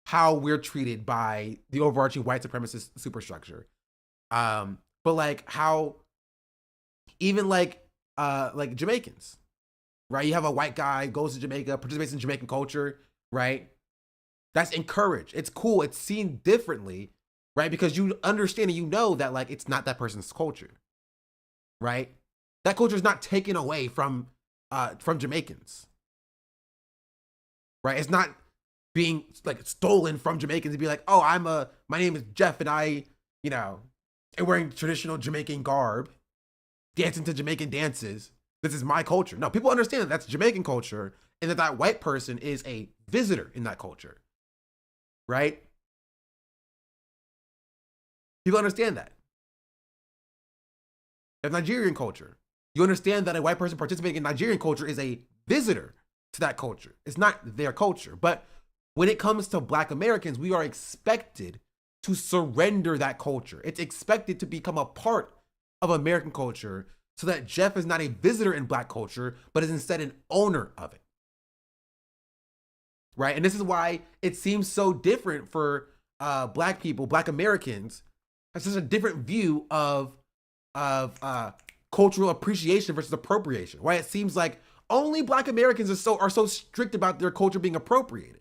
how we're treated by the overarching white supremacist superstructure. But like how even like Jamaicans, right? You have a white guy goes to Jamaica, participates in Jamaican culture, right? That's encouraged. It's cool. It's seen differently, right? Because you understand and you know that like it's not that person's culture, right? That culture is not taken away from Jamaicans, right? It's not being like stolen from Jamaicans to be like, oh, my name is Jeff and I, you know, am wearing traditional Jamaican garb, dancing to Jamaican dances. This is my culture. No, people understand that that's Jamaican culture and that white person is a visitor in that culture, right? People understand that. If Nigerian culture, you understand that a white person participating in Nigerian culture is a visitor to that culture. It's not their culture. But when it comes to Black Americans, we are expected to surrender that culture. It's expected to become a part of American culture so that Jeff is not a visitor in Black culture, but is instead an owner of it. Right? And this is why it seems so different for Black people, Black Americans, have such a different view of cultural appreciation versus appropriation. Why it seems like only Black Americans are so strict about their culture being appropriated.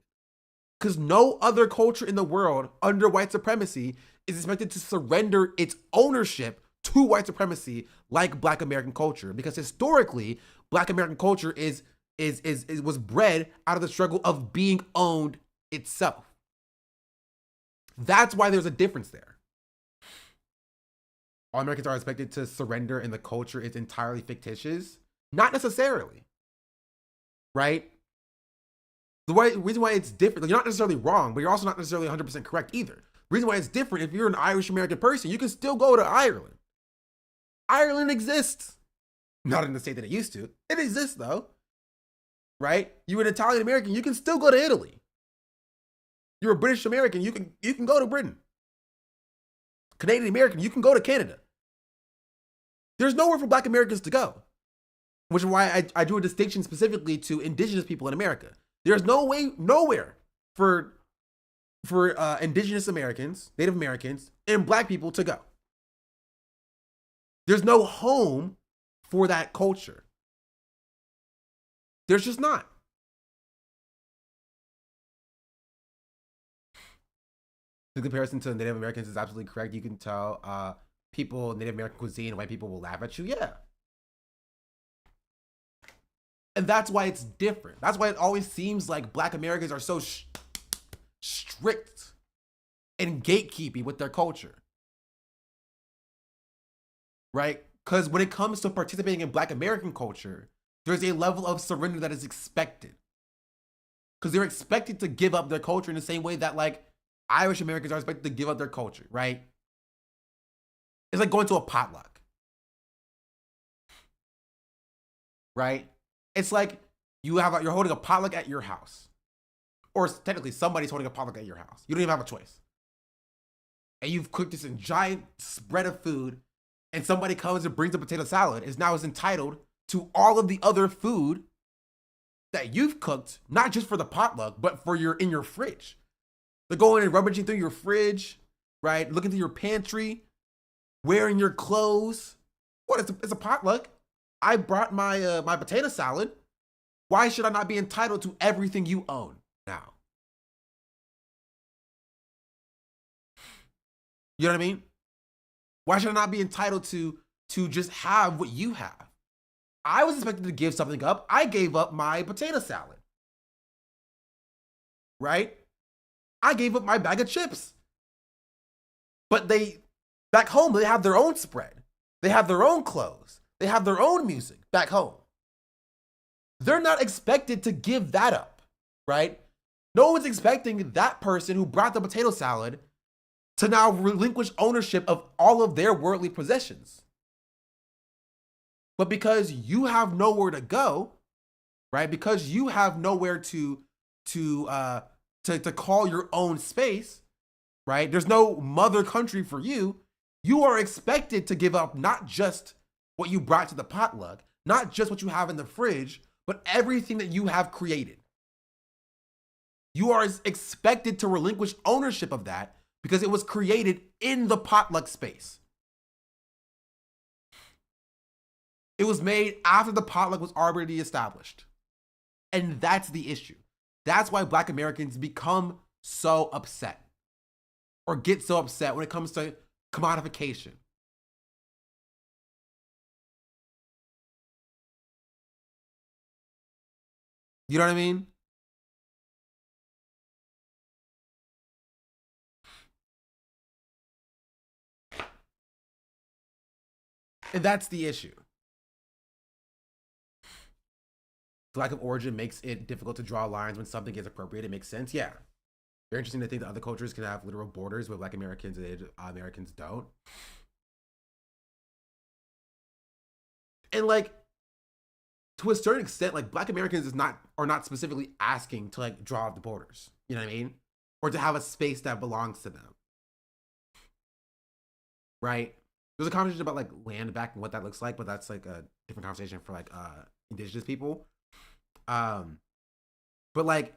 Because no other culture in the world under white supremacy is expected to surrender its ownership to white supremacy like Black American culture. Because historically, Black American culture was bred out of the struggle of being owned itself. That's why there's a difference there. All Americans are expected to surrender and the culture is entirely fictitious? Not necessarily, right? The reason why it's different, you're not necessarily wrong, but you're also not necessarily 100% correct either. The reason why it's different, if you're an Irish American person, you can still go to Ireland. Ireland exists. Not in the state that it used to. It exists though, right? You're an Italian American, you can still go to Italy. You're a British American, you can go to Britain. Canadian American, you can go to Canada. There's nowhere for Black Americans to go, which is why I drew a distinction specifically to indigenous people in America. There's nowhere for indigenous Americans, Native Americans, and Black people to go. There's no home for that culture. There's just not. The comparison to Native Americans is absolutely correct. You can tell people, Native American cuisine, white people will laugh at you. Yeah. And that's why it's different. That's why it always seems like Black Americans are so strict and gatekeeping with their culture. Right? Because when it comes to participating in Black American culture, there's a level of surrender that is expected. Because they're expected to give up their culture in the same way that like Irish Americans are expected to give up their culture, right? It's like going to a potluck. Right? It's like you're holding a potluck at your house. Or technically somebody's holding a potluck at your house. You don't even have a choice. and you've cooked this giant spread of food, and somebody comes and brings a potato salad, is now entitled to all of the other food that you've cooked, not just for the potluck, but for in your fridge. They're going and rummaging through your fridge, right? Looking through your pantry, wearing your clothes. What? It's a potluck. I brought my my potato salad. Why should I not be entitled to everything you own now? You know what I mean? Why should I not be entitled to just have what you have? I was expected to give something up. I gave up my potato salad. Right? I gave up my bag of chips. But back home, they have their own spread. They have their own clothes. They have their own music back home. They're not expected to give that up, right? No one's expecting that person who brought the potato salad to now relinquish ownership of all of their worldly possessions. But because you have nowhere to go, right? Because you have nowhere to call your own space, right? There's no mother country for you. You are expected to give up not just what you brought to the potluck, not just what you have in the fridge, but everything that you have created. You are expected to relinquish ownership of that because it was created in the potluck space. It was made after the potluck was already established. And that's the issue. That's why Black Americans become so upset or get so upset when it comes to commodification. You know what I mean? And that's the issue. The lack of origin makes it difficult to draw lines when something is appropriate. It makes sense. Yeah. Very interesting to think that other cultures can have literal borders, but Black Americans and Americans don't. And like, to a certain extent, like Black Americans are not specifically asking to like draw the borders. You know what I mean? Or to have a space that belongs to them. Right? There's a conversation about like land back and what that looks like, but that's like a different conversation for like indigenous people. But like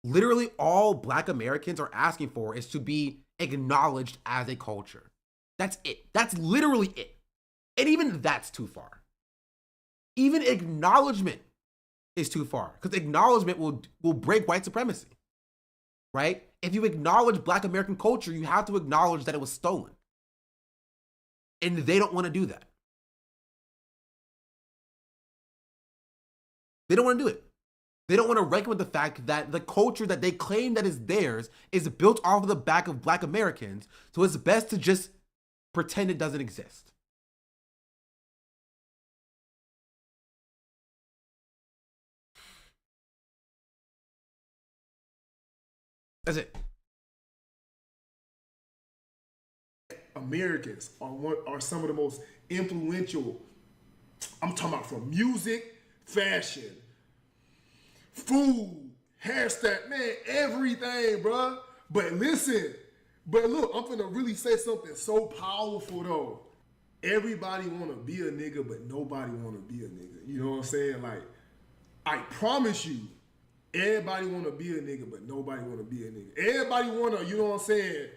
literally all Black Americans are asking for is to be acknowledged as a culture. That's it. That's literally it. And even that's too far. Even acknowledgement is too far because acknowledgement will break white supremacy, right? If you acknowledge Black American culture, you have to acknowledge that it was stolen. And they don't want to do that. They don't want to do it. They don't want to reckon with the fact that the culture that they claim that is theirs is built off of the back of Black Americans. So it's best to just pretend it doesn't exist. That's it. Americans are some of the most influential. I'm talking about from music, fashion, food, hairstyle, man, everything, bruh. But listen, look, I'm finna really say something so powerful though. Everybody wanna be a nigga, but nobody wanna be a nigga. You know what I'm saying? Like, I promise you, everybody wanna be a nigga, but nobody wanna be a nigga. Everybody wanna, you know what I'm saying,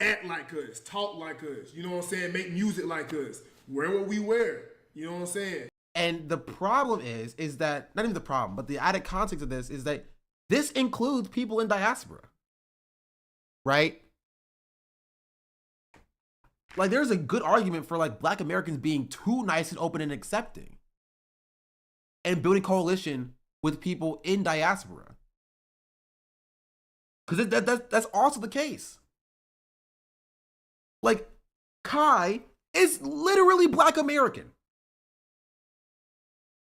act like us, talk like us, you know what I'm saying, make music like us, wear what we wear, you know what I'm saying? And the problem is that, not even the problem, but the added context of this is that this includes people in diaspora, right? Like there's a good argument for like Black Americans being too nice and open and accepting and building coalition with people in diaspora. Because that's also the case. Like, Kai is literally Black American.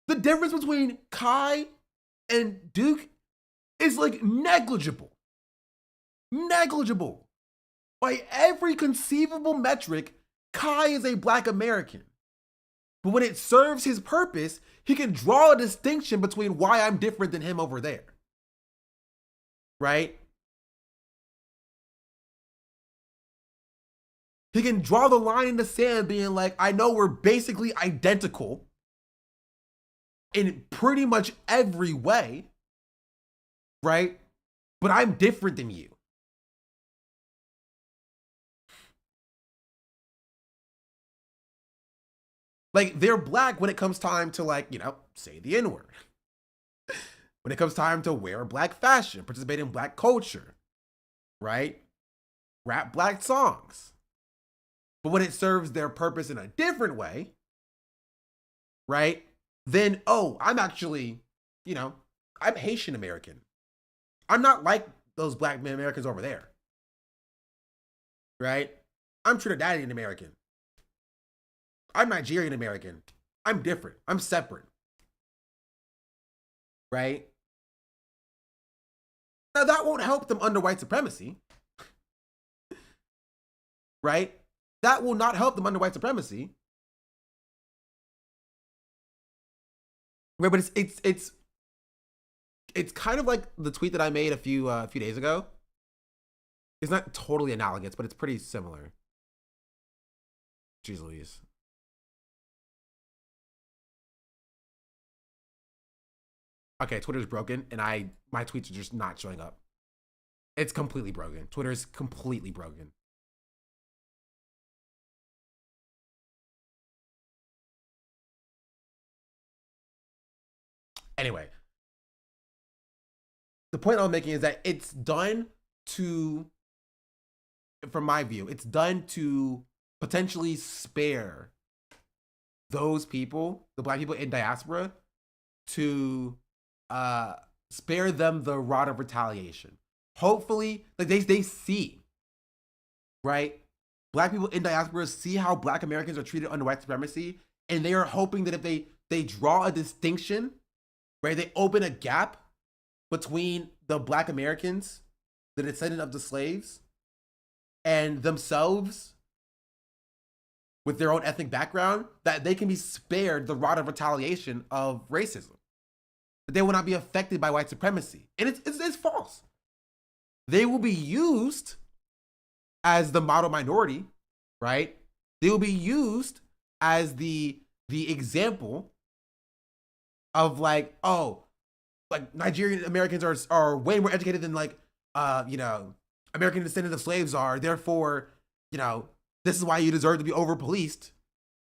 The difference between Kai and Duke is like negligible. Negligible. By every conceivable metric, Kai is a Black American. But when it serves his purpose, he can draw a distinction between why I'm different than him over there. Right? He can draw the line in the sand being like, I know we're basically identical in pretty much every way, right? But I'm different than you. Like, they're black when it comes time to, like, you know, say the N-word. When it comes time to wear black fashion, participate in black culture, right? Rap black songs. But when it serves their purpose in a different way, right? Then, oh, I'm actually, you know, I'm Haitian American. I'm not like those black Americans over there, right? I'm Trinidadian American. I'm Nigerian American. I'm different. I'm separate, right? Now, that won't help them under white supremacy, right? That will not help them under white supremacy. Right, but it's kind of like the tweet that I made a few days ago. It's not totally analogous, but it's pretty similar. Jeez Louise. Okay, Twitter's broken, and my tweets are just not showing up. It's completely broken. Twitter is completely broken. Anyway, the point I'm making is that it's done to, from my view, it's done to potentially spare those people, the black people in diaspora, to spare them the rod of retaliation. Hopefully, like they see, right? Black people in diaspora see how black Americans are treated under white supremacy, and they are hoping that if they draw a distinction, right, they open a gap between the black Americans, the descendant of the slaves, and themselves with their own ethnic background, that they can be spared the rod of retaliation of racism. That they will not be affected by white supremacy. And it's false. They will be used as the model minority, right? They will be used as the example of like, oh, like Nigerian Americans are way more educated than like, you know, American descendants of slaves are. Therefore, you know, this is why you deserve to be over-policed.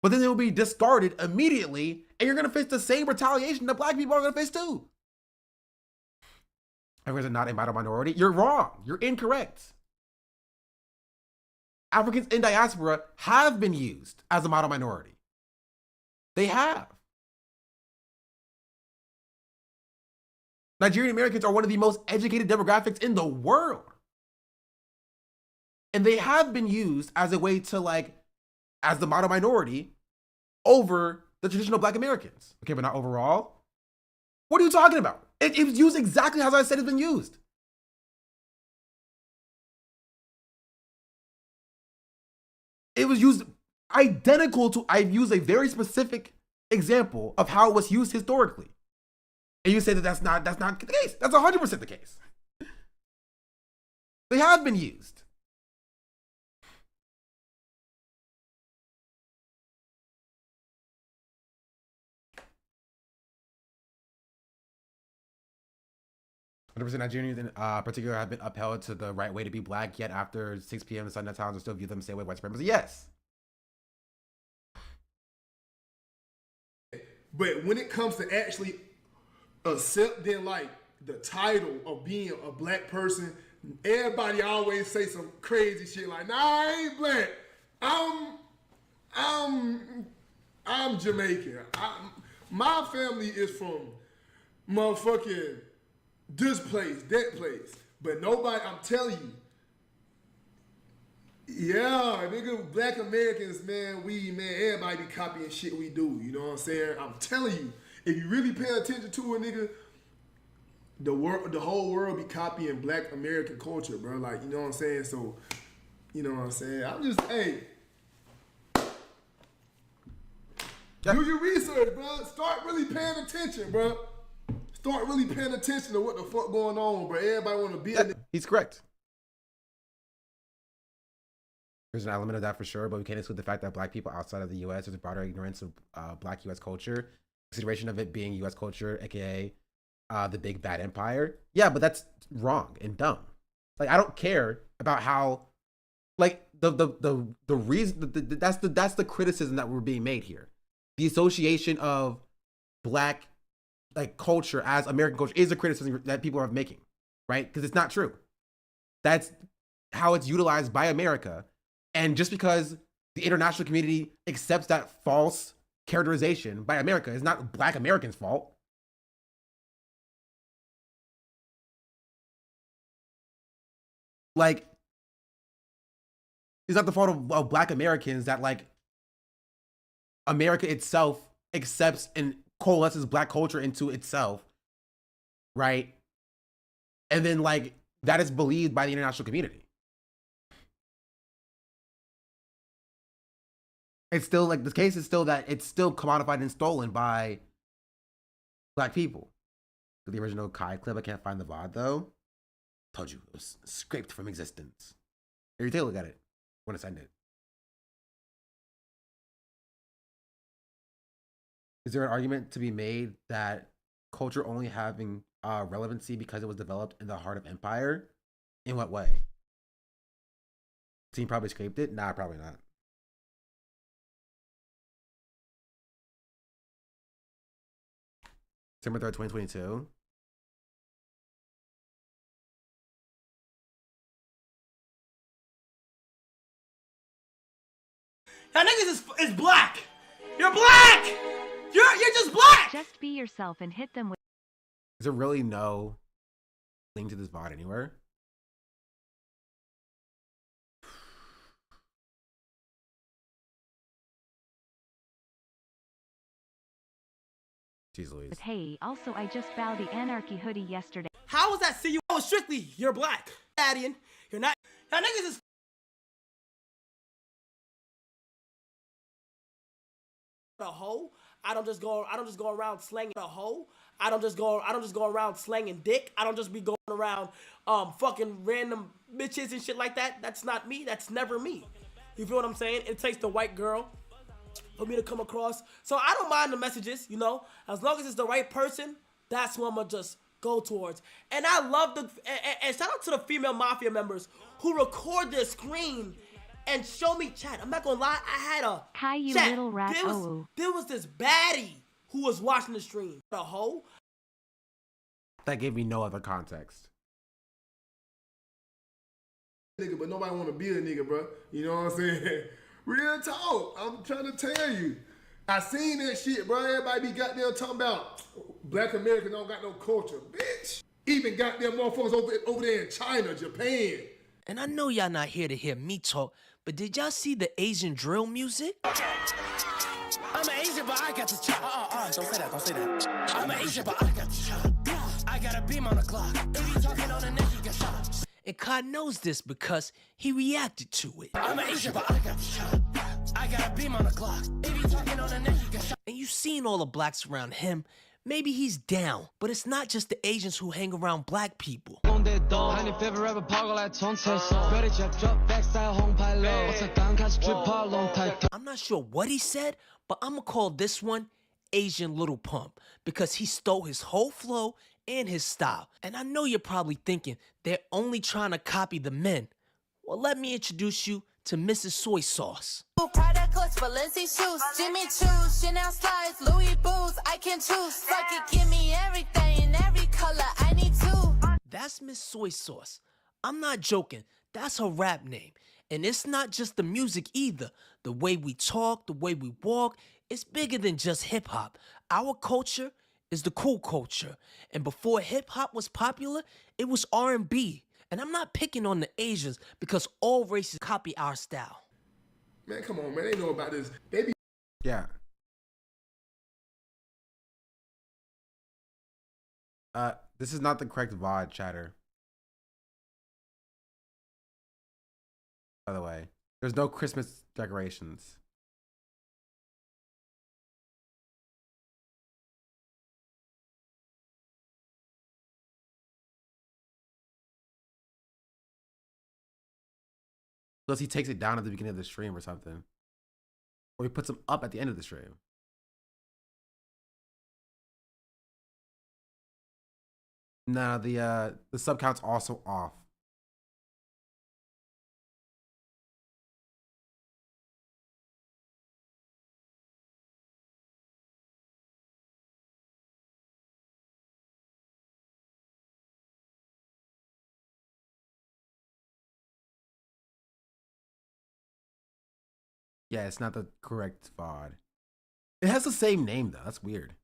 But then they will be discarded immediately, and you're going to face the same retaliation that black people are going to face too. Africans are not a model minority. You're wrong. You're incorrect. Africans in diaspora have been used as a model minority. They have. Nigerian Americans are one of the most educated demographics in the world. And they have been used as a way to, like, as the model minority over the traditional black Americans. Okay, but not overall. What are you talking about? It was used exactly as I said it's been used. It was used identical to, I've used a very specific example of how it was used historically. And you say that that's not the case. That's 100% the case. They have been used. Nigerians in particular have been upheld to the right way to be black, yet after 6 p.m. the Sunday towns will still view them the same way white supremacy. Yes. But when it comes to actually accepting like the title of being a black person, everybody always say some crazy shit like, nah, I ain't black. I'm Jamaican. My family is from motherfucking this place, that place. But nobody, I'm telling you, yeah, nigga, black Americans, man, everybody be copying shit we do. You know what I'm saying? I'm telling you, if you really pay attention to a nigga, the whole world be copying black American culture, bro. Like, you know what I'm saying? So, you know what I'm saying? I'm just, hey, do your research, bro. Start really paying attention, bro. Start really paying attention to what the fuck going on, bro. Everybody want to be in it. He's correct. There's an element of that for sure, but we can't exclude the fact that Black people outside of the U.S. there's a broader ignorance of Black U.S. culture, consideration of it being U.S. culture, aka the big bad empire. Yeah, but that's wrong and dumb. Like, I don't care about how, like, the reason that's the criticism that we're being made here. The association of Black like culture as American culture is a criticism that people are making, right? Because it's not true. That's how it's utilized by America. And just because the international community accepts that false characterization by America is not Black Americans' fault. Like, it's not the fault of Black Americans that, like, America itself accepts and coalesces Black culture into itself, right? And then, like, that is believed by the international community. It's still, like, the case is still that it's still commodified and stolen by Black people. The original Kai clip, I can't find the VOD, though. Told you, it was scraped from existence. Here, you take a look at it. I want to send it. Is there an argument to be made that culture only having relevancy because it was developed in the heart of empire? In what way? Team probably scraped it? Nah, probably not. December 3rd, 2022. Y'all niggas is black. You're black. You're just black. Just be yourself and hit them with. Is there really no link to this VOD anywhere? Jeez Louise. But hey, also I just bought the Anarchy hoodie yesterday. How was that? See you? Oh, strictly, you're black. Addian, you're not. Y'all niggas is. A hoe. I don't just go around slanging a hoe. I don't just go around slanging dick. I don't just be going around fucking random bitches and shit like that. That's not me. That's never me. You feel what I'm saying? It takes the white girl for me to come across. So I don't mind the messages, you know. As long as it's the right person, that's who I'm gonna just go towards. And I love and shout out to the female mafia members who record their screen and show me chat. I'm not gonna lie, I had a Kai, you chat. little rat. There was this baddie who was watching the stream. A hoe. That gave me no other context. Nigga, but nobody want to be a nigga, bro. You know what I'm saying? Real talk. I'm trying to tell you. I seen that shit, bro. Everybody be goddamn talking about Black Americans don't got no culture, bitch. Even goddamn motherfuckers over there in China, Japan. And I know y'all not here to hear me talk, but did y'all see the Asian drill music? I'm an Asian, but I got the chop. Don't say that, don't say that. I'm an Asian, but I got the chop. I got a beam on the clock. If he talking on the neck, he get shot. And Kai knows this because he reacted to it. I'm an Asian, but I got the chop. I got a beam on the clock. If he talking on the neck, he get shot. And you've seen all the blacks around him. Maybe he's down, but it's not just the Asians who hang around black people. I'm not sure what he said, but I'm gonna call this one Asian Little Pump because he stole his whole flow and his style. And I know you're probably thinking they're only trying to copy the men. Well, let me introduce you to Mrs. Soy Sauce. Prada coats, Balenci shoes, Jimmy Choo's, Chanel slides, Louis boots, I can choose. Fuck it, give me everything in every color, I need two. That's Miss Soy Sauce. I'm not joking. That's her rap name. And it's not just the music either. The way we talk, the way we walk, it's bigger than just hip hop. Our culture is the cool culture. And before hip hop was popular, it was R&B. And I'm not picking on the Asians because all races copy our style. Man, come on, man. They know about this. They be Yeah. This is not the correct VOD, chatter. By the way, there's no Christmas decorations. Unless he takes it down at the beginning of the stream or something. Or he puts them up at the end of the stream. Nah, the sub count's also off. Yeah, it's not the correct VOD. It has the same name though. That's weird.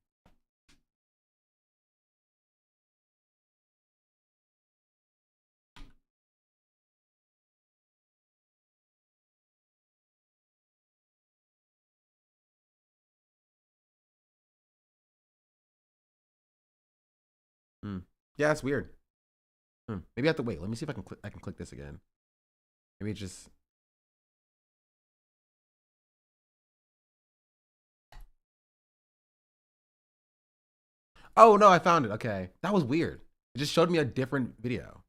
Yeah, it's weird. Maybe I have to wait. Let me see if I can click this again. Maybe it just. Oh no, I found it. Okay, that was weird. It just showed me a different video.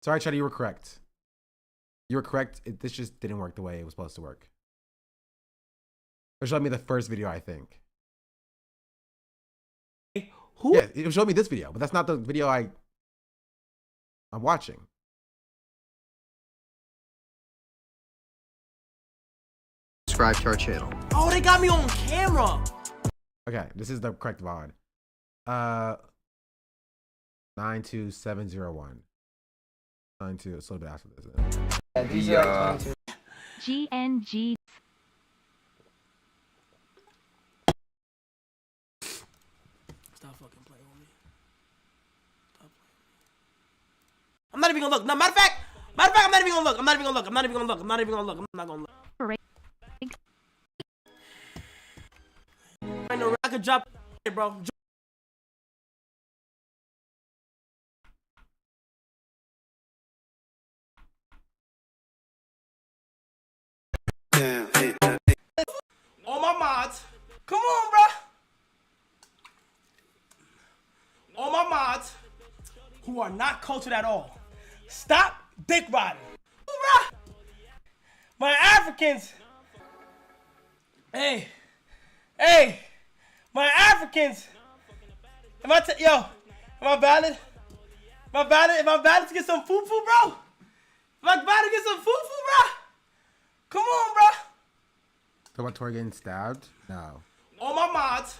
Sorry, Chatty, you were correct. You were correct. This just didn't work the way it was supposed to work. It showed me the first video, I think. Who? Yeah, it showed me this video, but that's not the video I'm watching. Subscribe to our channel. Oh, they got me on camera. Okay, this is the correct VOD. 92701. 92. It's a little bit after this. Yeah, these are like 22. GNG. Stop fucking playing with me. Stop playing. I'm not even gonna look. No, matter of fact, I'm not even gonna look. I'm not even gonna look. I'm not even gonna look. I'm not even gonna look. I'm not gonna look. I know I could drop it, bro. All my mods, come on, bro. All my mods who are not cultured at all, stop dick riding. Bruh. My Africans, hey, my Africans. Am I valid? Am I valid to get some foo-foo, bro? Am I valid to get some foo-foo, bro? Come on, bro. Talk about Tori getting stabbed? No. All my mods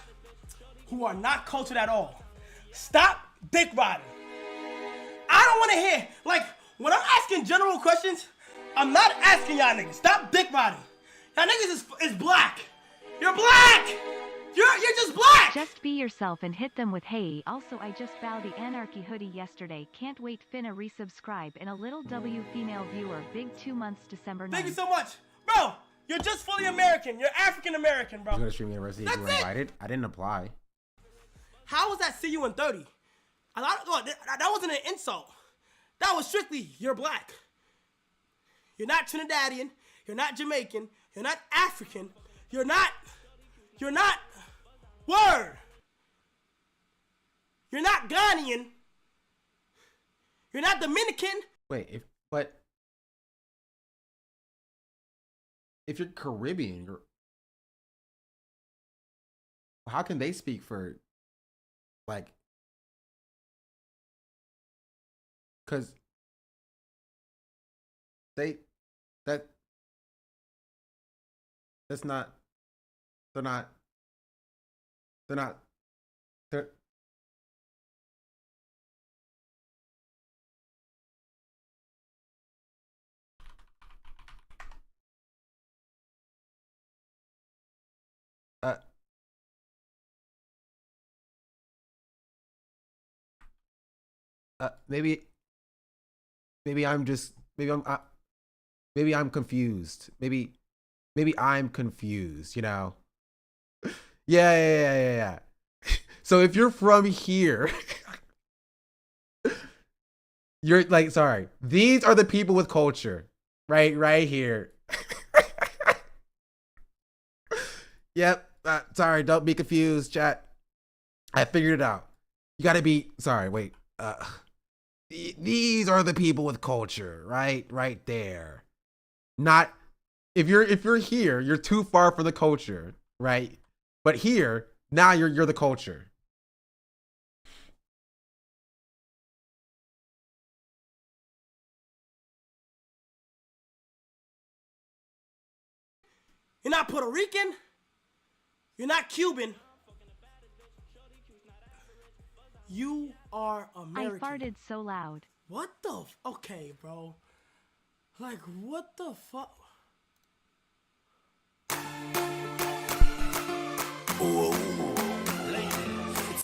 who are not cultured at all, stop dick riding. I don't want to hear, like, when I'm asking general questions, I'm not asking y'all niggas. Stop dick riding. Y'all niggas is black. You're black. You're just black. Just be yourself and hit them with hey. Also, I just bowed the Anarchy hoodie yesterday. Can't wait. Finna resubscribe and a little W female viewer. Big 2 months December 9th. Thank you so much, bro. You're just fully American. You're African American, bro. You go to Stream University if you were invited? I didn't apply. How was that? See you in 30. That wasn't an insult. That was strictly you're black. You're not Trinidadian. You're not Jamaican. You're not African. You're not. Word. You're not Ghanaian. You're not Dominican. Wait, if you're Caribbean, how can they speak for, like, because that's not, they're maybe I'm confused. Maybe I'm confused, you know? Yeah. So if you're from here, you're like, sorry, these are the people with culture, right here. Yep. Sorry, don't be confused, chat. I figured it out. You gotta be, sorry, wait. These are the people with culture, right? Right there. Not if you're here, you're too far from the culture, right? But here, now you're the culture. You're not Puerto Rican. You're not Cuban. You are American. I farted so loud. What the? Okay, bro. Like, what the fuck?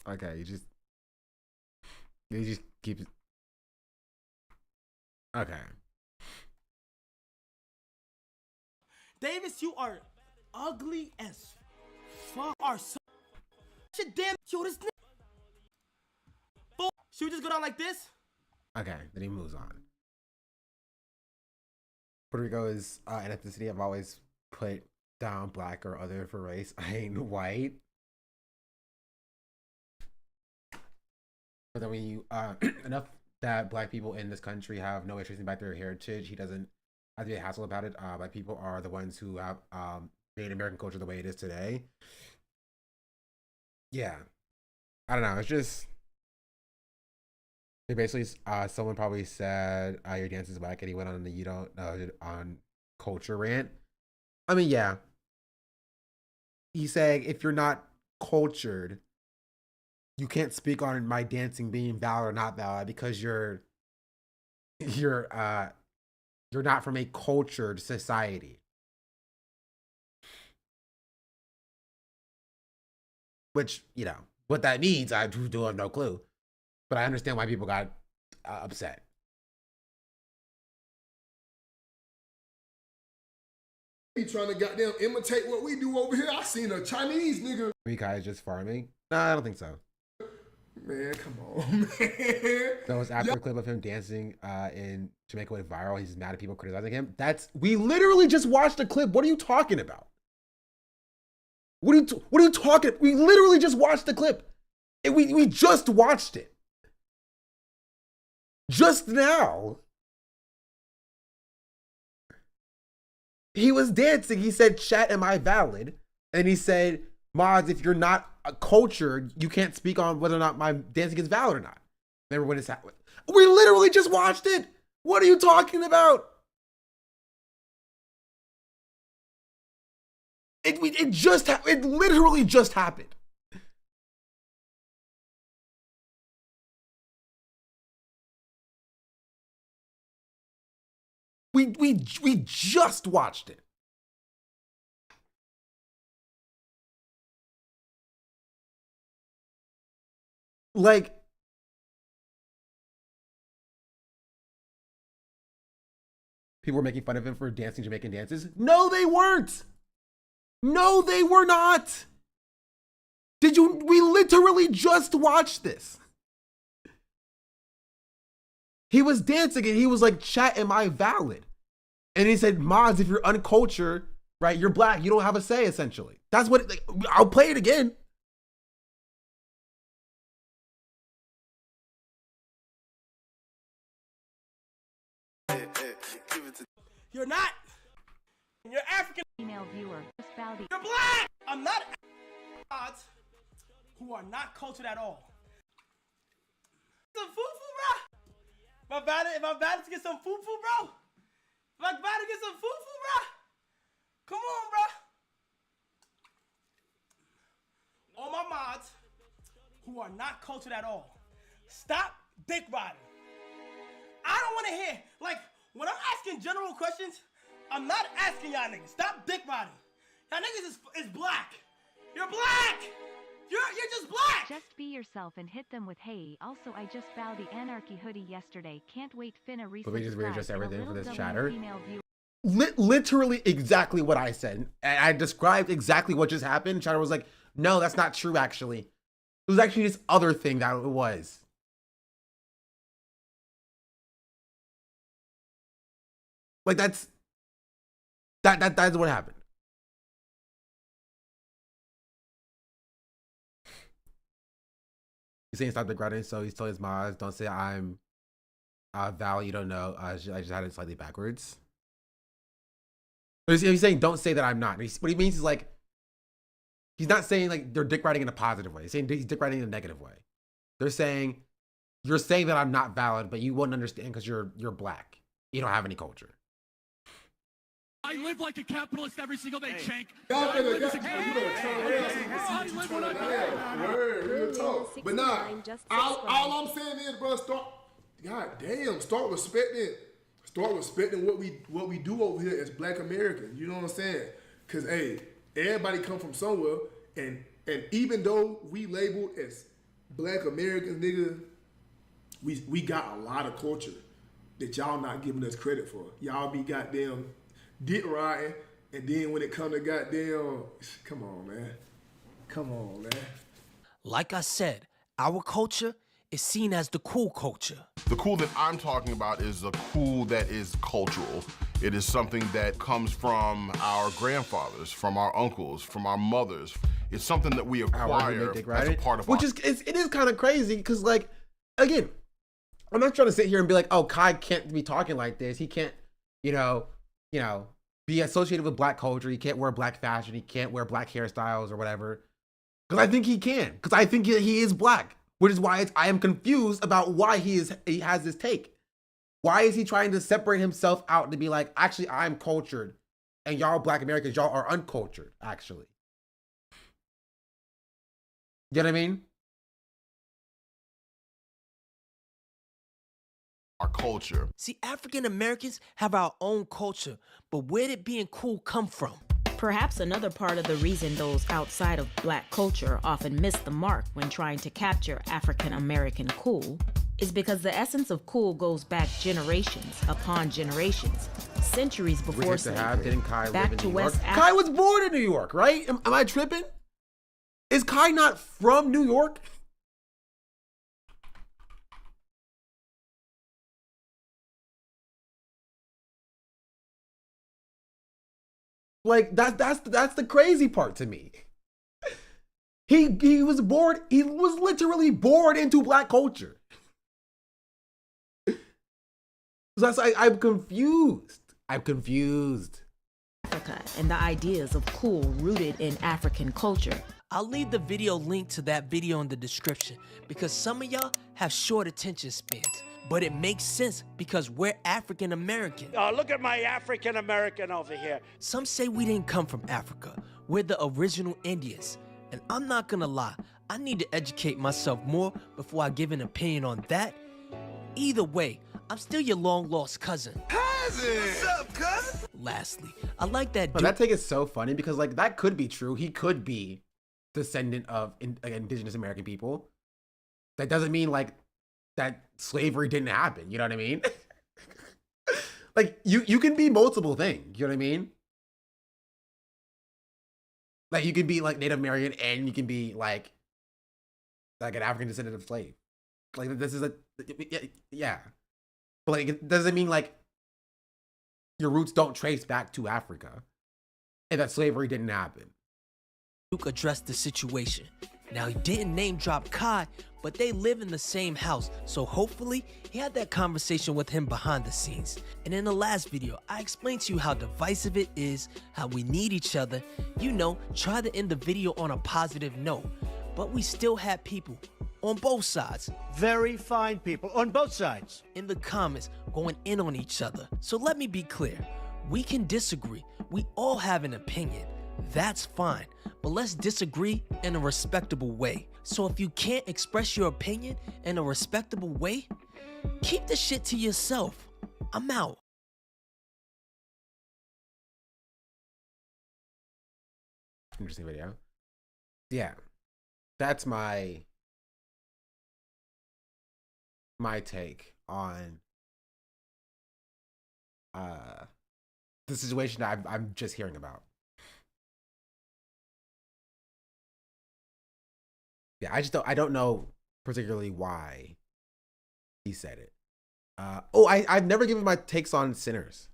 Okay, you just keep it. Okay. Davis, you are ugly as fuck. Are so shit damn yo this. Should we just go down like this? Okay, then he moves on. Puerto Rico is an ethnicity I've always put down black or other for race. I ain't white. But then when you enough that black people in this country have no way of tracing back their heritage, he doesn't have to be a hassle about it. Black people are the ones who have made American culture the way it is today. Yeah, I don't know. It's just basically someone probably said your dance is whack, and he went on the you don't know on culture rant. I mean, yeah. He's saying if you're not cultured, you can't speak on my dancing being valid or not valid because you're not from a cultured society. Which, you know, what that means, I do have no clue. But I understand why people got upset. He trying to goddamn imitate what we do over here. I seen a Chinese nigga. Mikai is just farming? No, I don't think so. Man, come on, man. That was after a clip of him dancing in Jamaica went viral. He's mad at people criticizing him. We literally just watched a clip. What are you talking about? What are you talking? We literally just watched the clip. We just watched it. Just now. He was dancing. He said, chat, am I valid? And he said, mods, if you're not cultured, you can't speak on whether or not my dancing is valid or not. Remember when it's happened? We literally just watched it. What are you talking about? It literally just happened. We just watched it. Like, people were making fun of him for dancing Jamaican dances. No, they weren't. No, they were not. We literally just watched this. He was dancing and he was like, chat, am I valid? And he said, mods, if you're uncultured, right, you're black, you don't have a say, essentially. That's what, I'll play it again. You're not. You're African. Female viewer, just bow the. You're black. I'm not. Odds who are not cultured at all. Some foo-foo, bro. If I'm bad to get some foo-foo, bro. If I'm bad to get some foo-foo, bro. Come on, bro. All my mods who are not cultured at all, stop dick riding. I don't want to hear, like, when I'm asking general questions, I'm not asking y'all niggas. Stop dick riding. Y'all niggas is black. You're black. You're just black. Just be yourself and hit them with hey. Also, I just bowed the anarchy hoodie yesterday. Can't wait finna resubscribe. But we just readjust everything for this chatter. Viewer. Literally exactly what I said. And I described exactly what just happened. Chatter was like, no, that's not true, actually. It was actually this other thing that it was. Like, that's what happened. He's saying stop degrading, so he's telling his mods, don't say I'm Val, you don't know. I just had it slightly backwards. But he's saying, don't say that I'm not. What he means is like, he's not saying like they're dick riding in a positive way. He's saying he's dick riding in a negative way. They're saying, you're saying that I'm not valid, but you wouldn't understand because you're black. You don't have any culture. I live like a capitalist every single day, Shank. Real talk. But nah, all I'm saying is, bro, start respecting what we do over here as Black Americans. You know what I'm saying? Cause hey, everybody come from somewhere, and even though we labeled as Black Americans, nigga, we got a lot of culture that y'all not giving us credit for. Y'all be goddamn dick riding, and then when it come to goddamn, come on, man. Like I said, our culture is seen as the cool culture. The cool that I'm talking about is the cool that is cultural. It is something that comes from our grandfathers, from our uncles, from our mothers. It's something that we acquire as a part of Which it is kind of crazy because, like, again, I'm not trying to sit here and be like, oh, Kai can't be talking like this. He can't, be associated with Black culture. He can't wear Black fashion. He can't wear Black hairstyles or whatever. Because I think he can. Because I think he is Black. Which is why I am confused about why he has this take. Why is he trying to separate himself out to be like, actually, I'm cultured, and y'all Black Americans, y'all are uncultured, actually. You know what I mean? Our culture. See, African Americans have our own culture, but where did being cool come from? Perhaps another part of the reason those outside of Black culture often miss the mark when trying to capture African American cool is because the essence of cool goes back generations upon generations, centuries before slavery. Didn't Kai back live to in New West York? Africa. Kai was born in New York, right? Am I tripping? Is Kai not from New York? Like that's the crazy part to me. He was literally born into Black culture. So I'm confused. Africa and the ideas of cool rooted in African culture. I'll leave the video link to that video in the description because some of y'all have short attention spans. But it makes sense because we're African American. Oh, look at my African American over here. Some say we didn't come from Africa. We're the original Indians. And I'm not gonna lie, I need to educate myself more before I give an opinion on that. Either way, I'm still your long lost cousin. Cousin! What's up, cousin? Lastly, I like that dude. That take is so funny because like that could be true. He could be descendant of indigenous American people. That doesn't mean like that slavery didn't happen. You know what I mean? Like you can be multiple things. You know what I mean? Like you can be like Native American and you can be like an African descendant of slave. Like this is yeah. But like it doesn't mean like your roots don't trace back to Africa and that slavery didn't happen. Duke addressed the situation. Now he didn't name drop Kai, but they live in the same house, so hopefully he had that conversation with him behind the scenes. And in the last video, I explained to you how divisive it is, how we need each other, try to end the video on a positive note. But we still had people on both sides. Very fine people on both sides. In the comments, going in on each other. So let me be clear, we can disagree, we all have an opinion. That's fine, but let's disagree in a respectable way. So if you can't express your opinion in a respectable way, keep the shit to yourself. I'm out. Interesting video. Yeah, that's my take on the situation that I'm just hearing about. Yeah, I don't know particularly why he said it. I've never given my takes on Sinners.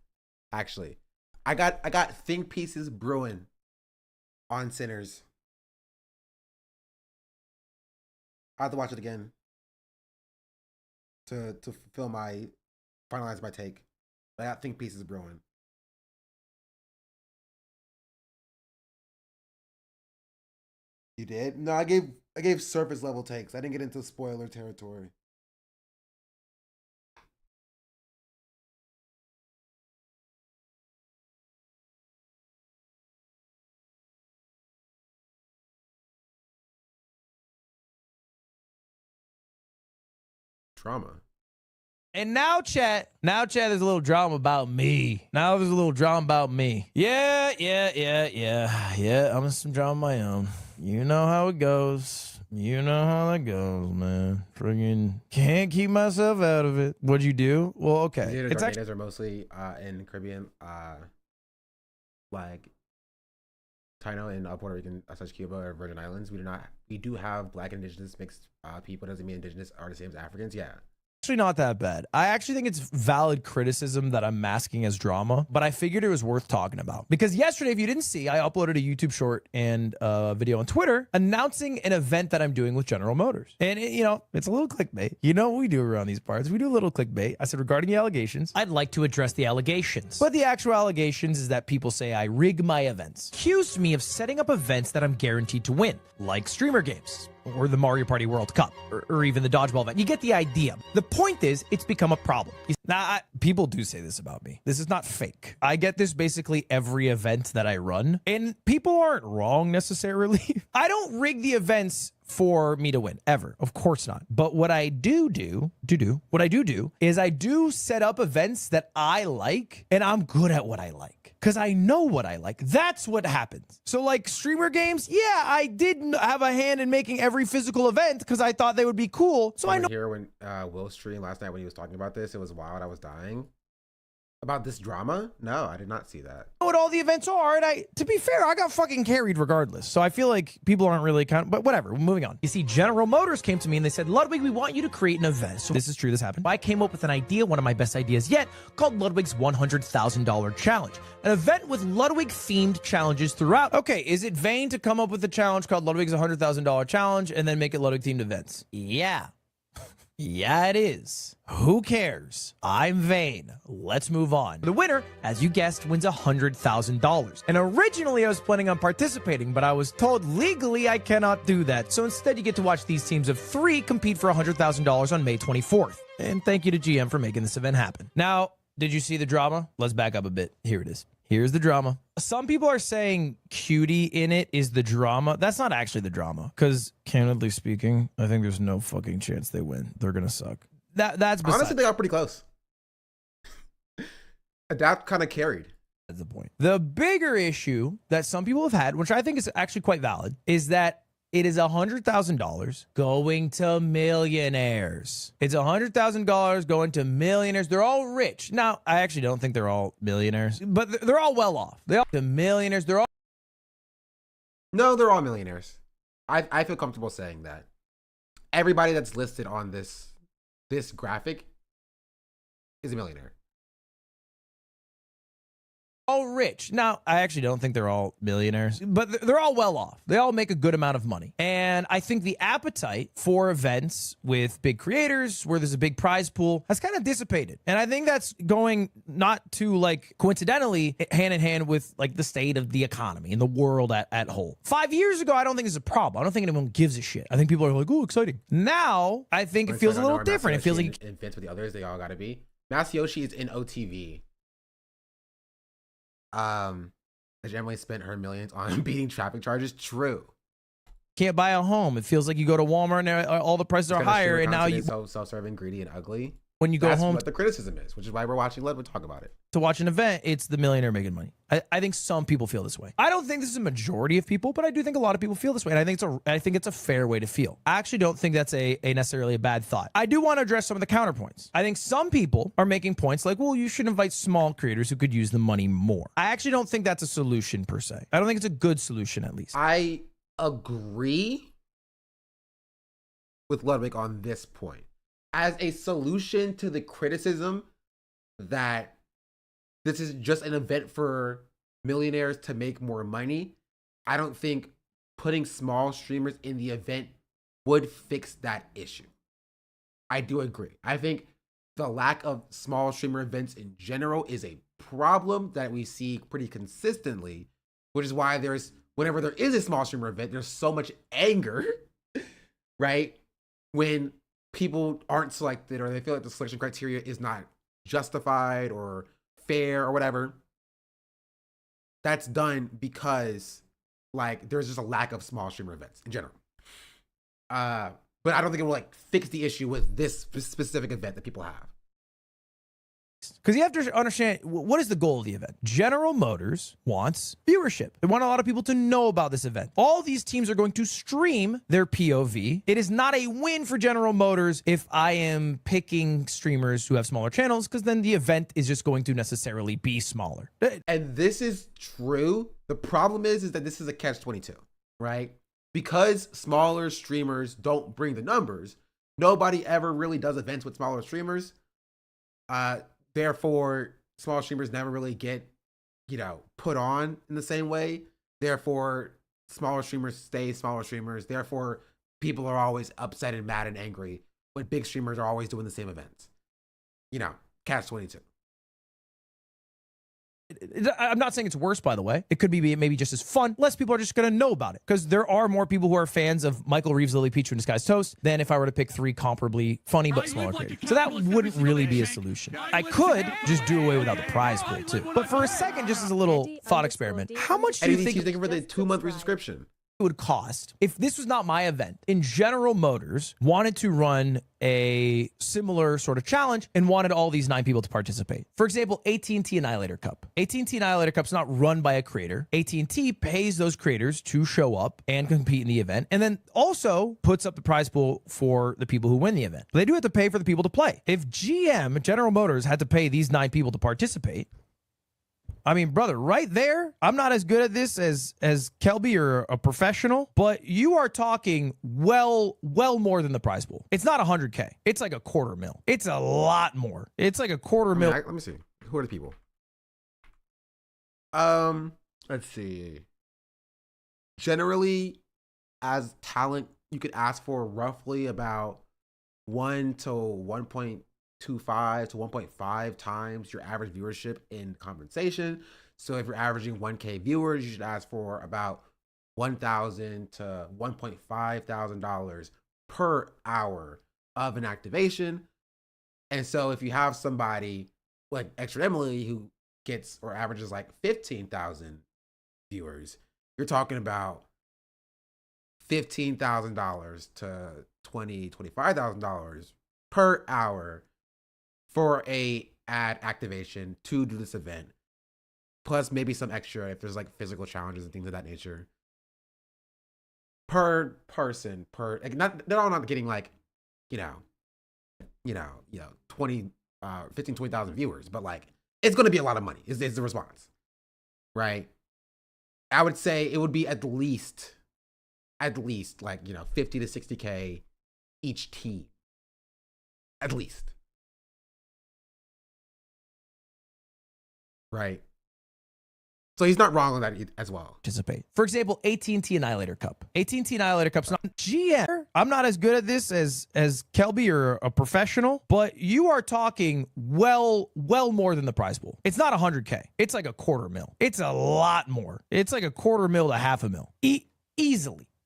Actually, I got think pieces brewing on Sinners. I have to watch it again to fulfill my finalize my take. I got think pieces brewing. You did? No, I gave surface level takes. I didn't get into spoiler territory. Drama. And now, chat, there's a little drama about me. Yeah, I'm in some drama of my own. You know how it goes. You know how that goes, man. Friggin' can't keep myself out of it. What'd you do? Well, okay. It's actually are mostly in Caribbean, like Taino and Puerto Rican, such Cuba or Virgin Islands. We do have Black and Indigenous mixed people. Doesn't mean Indigenous are the same as Africans. Yeah. Actually not that bad. I actually think it's valid criticism that I'm masking as drama, but I figured it was worth talking about. Because yesterday, if you didn't see, I uploaded a YouTube short and a video on Twitter announcing an event that I'm doing with General Motors. And, it's a little clickbait. You know what we do around these parts? We do a little clickbait. I said, regarding the allegations, I'd like to address the allegations. But the actual allegations is that people say I rig my events. Accuse me of setting up events that I'm guaranteed to win, like streamer games, or the Mario Party World Cup, or even the dodgeball event. You get the idea. The point is, it's become a problem. Now, people do say this about me. This is not fake. I get this basically every event that I run, and people aren't wrong necessarily. I don't rig the events for me to win, ever. Of course not. But what I do is I do set up events that I like, and I'm good at what I like. Because I know what I like. That's what happens. So like streamer games, yeah, I didn't have a hand in making every physical event because I thought they would be cool. So I know. Here when Will streamed last night when he was talking about this, it was wild. I was dying. About this drama? No, I did not see that. What all the events are, and to be fair, I got fucking carried regardless. So I feel like people aren't really but whatever, moving on. You see, General Motors came to me and they said, Ludwig, we want you to create an event. So this is true, this happened. I came up with an idea, one of my best ideas yet, called Ludwig's $100,000 challenge. An event with Ludwig themed challenges throughout. Okay, is it vain to come up with a challenge called Ludwig's $100,000 challenge and then make it Ludwig themed events? Yeah. Yeah, it is. Who cares? I'm vain. Let's move on. The winner, as you guessed, wins $100,000. And originally I was planning on participating, but I was told legally I cannot do that. So instead you get to watch these teams of 3 compete for $100,000 on May 24th. And thank you to GM for making this event happen. Now, did you see the drama? Let's back up a bit. Here it is. Here's the drama. Some people are saying Cutie in it is the drama. That's not actually the drama. Because, candidly speaking, I think there's no fucking chance they win. They're going to suck. That's beside. Honestly, they got pretty close. Adapt kind of carried. That's the point. The bigger issue that some people have had, which I think is actually quite valid, is that it is $100,000 going to millionaires. It's $100,000 going to millionaires. They're all rich. Now, I actually don't think they're all millionaires, but they're all well off. They're all the millionaires. No, they're all millionaires. I feel comfortable saying that. Everybody that's listed on this graphic is a millionaire. All rich. Now, I actually don't think they're all millionaires, but they're all well off. They all make a good amount of money. And I think the appetite for events with big creators where there's a big prize pool has kind of dissipated. And I think that's going not to like coincidentally hand in hand with like the state of the economy and the world at whole. 5 years ago, I don't think it's a problem. I don't think anyone gives a shit. I think people are like, oh, exciting. Now, I think it feels a little different. It feels like events with the others, they all gotta be. Masayoshi is in OTV. Generally spent her millions on beating traffic charges. True. Can't buy a home. It feels like you go to Walmart and all the prices are higher, and now you self-serving, greedy, and ugly. When you go home, what the criticism is, which is why we're watching Ludwig talk about it. To watch an event, it's the millionaire making money. I think some people feel this way. I don't think this is a majority of people, but I do think a lot of people feel this way, and I think it's a fair way to feel. I actually don't think that's a necessarily a bad thought. I do want to address some of the counterpoints. I think some people are making points like, well, you should invite small creators who could use the money more. I actually don't think that's a solution per se. I don't think it's a good solution, at least. I agree with Ludwig on this point. As a solution to the criticism that this is just an event for millionaires to make more money, I don't think putting small streamers in the event would fix that issue. I do agree. I think the lack of small streamer events in general is a problem that we see pretty consistently, which is why whenever there is a small streamer event, there's so much anger, right? When people aren't selected or they feel like the selection criteria is not justified or fair or whatever. That's done because like there's just a lack of small streamer events in general. But I don't think it will like fix the issue with this specific event that people have. Because you have to understand, what is the goal of the event? General Motors wants viewership. They want a lot of people to know about this event. All these teams are going to stream their POV. It is not a win for General Motors if I am picking streamers who have smaller channels, because then the event is just going to necessarily be smaller. And this is true. The problem is that this is a catch-22, right? Because smaller streamers don't bring the numbers, nobody ever really does events with smaller streamers. Therefore, small streamers never really get, put on in the same way. Therefore, smaller streamers stay smaller streamers. Therefore, people are always upset and mad and angry when big streamers are always doing the same events. Catch-22. I'm not saying it's worse, by the way. It could be maybe just as fun. Less people are just going to know about it because there are more people who are fans of Michael Reeves' Lily Pichu and Disguised Toast than if I were to pick 3 comparably funny but smaller creators. So that wouldn't really be a solution. I could just do away without the prize pool too. But for a second, just as a little thought experiment, how much do you think for the 2-month resubscription it would cost if this was not my event and General Motors wanted to run a similar sort of challenge and wanted all these 9 people to participate? For example, AT&T Annihilator Cup. AT&T Annihilator Cup's not run by a creator. AT&T pays those creators to show up and compete in the event, and then also puts up the prize pool for the people who win the event. But they do have to pay for the people to play. If General Motors, had to pay these 9 people to participate, I mean, brother, right there, I'm not as good at this as Kelby or a professional, but you are talking well more than the prize pool. It's not 100K. It's like a $250,000. It's a lot more. It's like a $250,000. Let me see. Who are the people? Let's see. Generally, as talent, you could ask for roughly about 1 to 1.25 to 1.5 times your average viewership in compensation. So if you're averaging 1K viewers, you should ask for about $1,000 to $1,500 per hour of an activation. And so if you have somebody like Extra Emily who gets or averages like 15,000 viewers, you're talking about $15,000 to $25,000 per hour for a ad activation to do this event, plus maybe some extra if there's like physical challenges and things of that nature per person, they're all not getting like 20,000 viewers, but like it's going to be a lot of money is the response, right? I would say it would be at least like 50 to 60K each team, at least. Right. So he's not wrong on that as well. Participate. For example, AT&T Annihilator Cup. AT&T Annihilator Cup's not GM. I'm not as good at this as Kelby or a professional, but you are talking well more than the prize pool. It's not 100K. It's like a $250,000. It's a lot more. It's like a $250,000 to $500,000.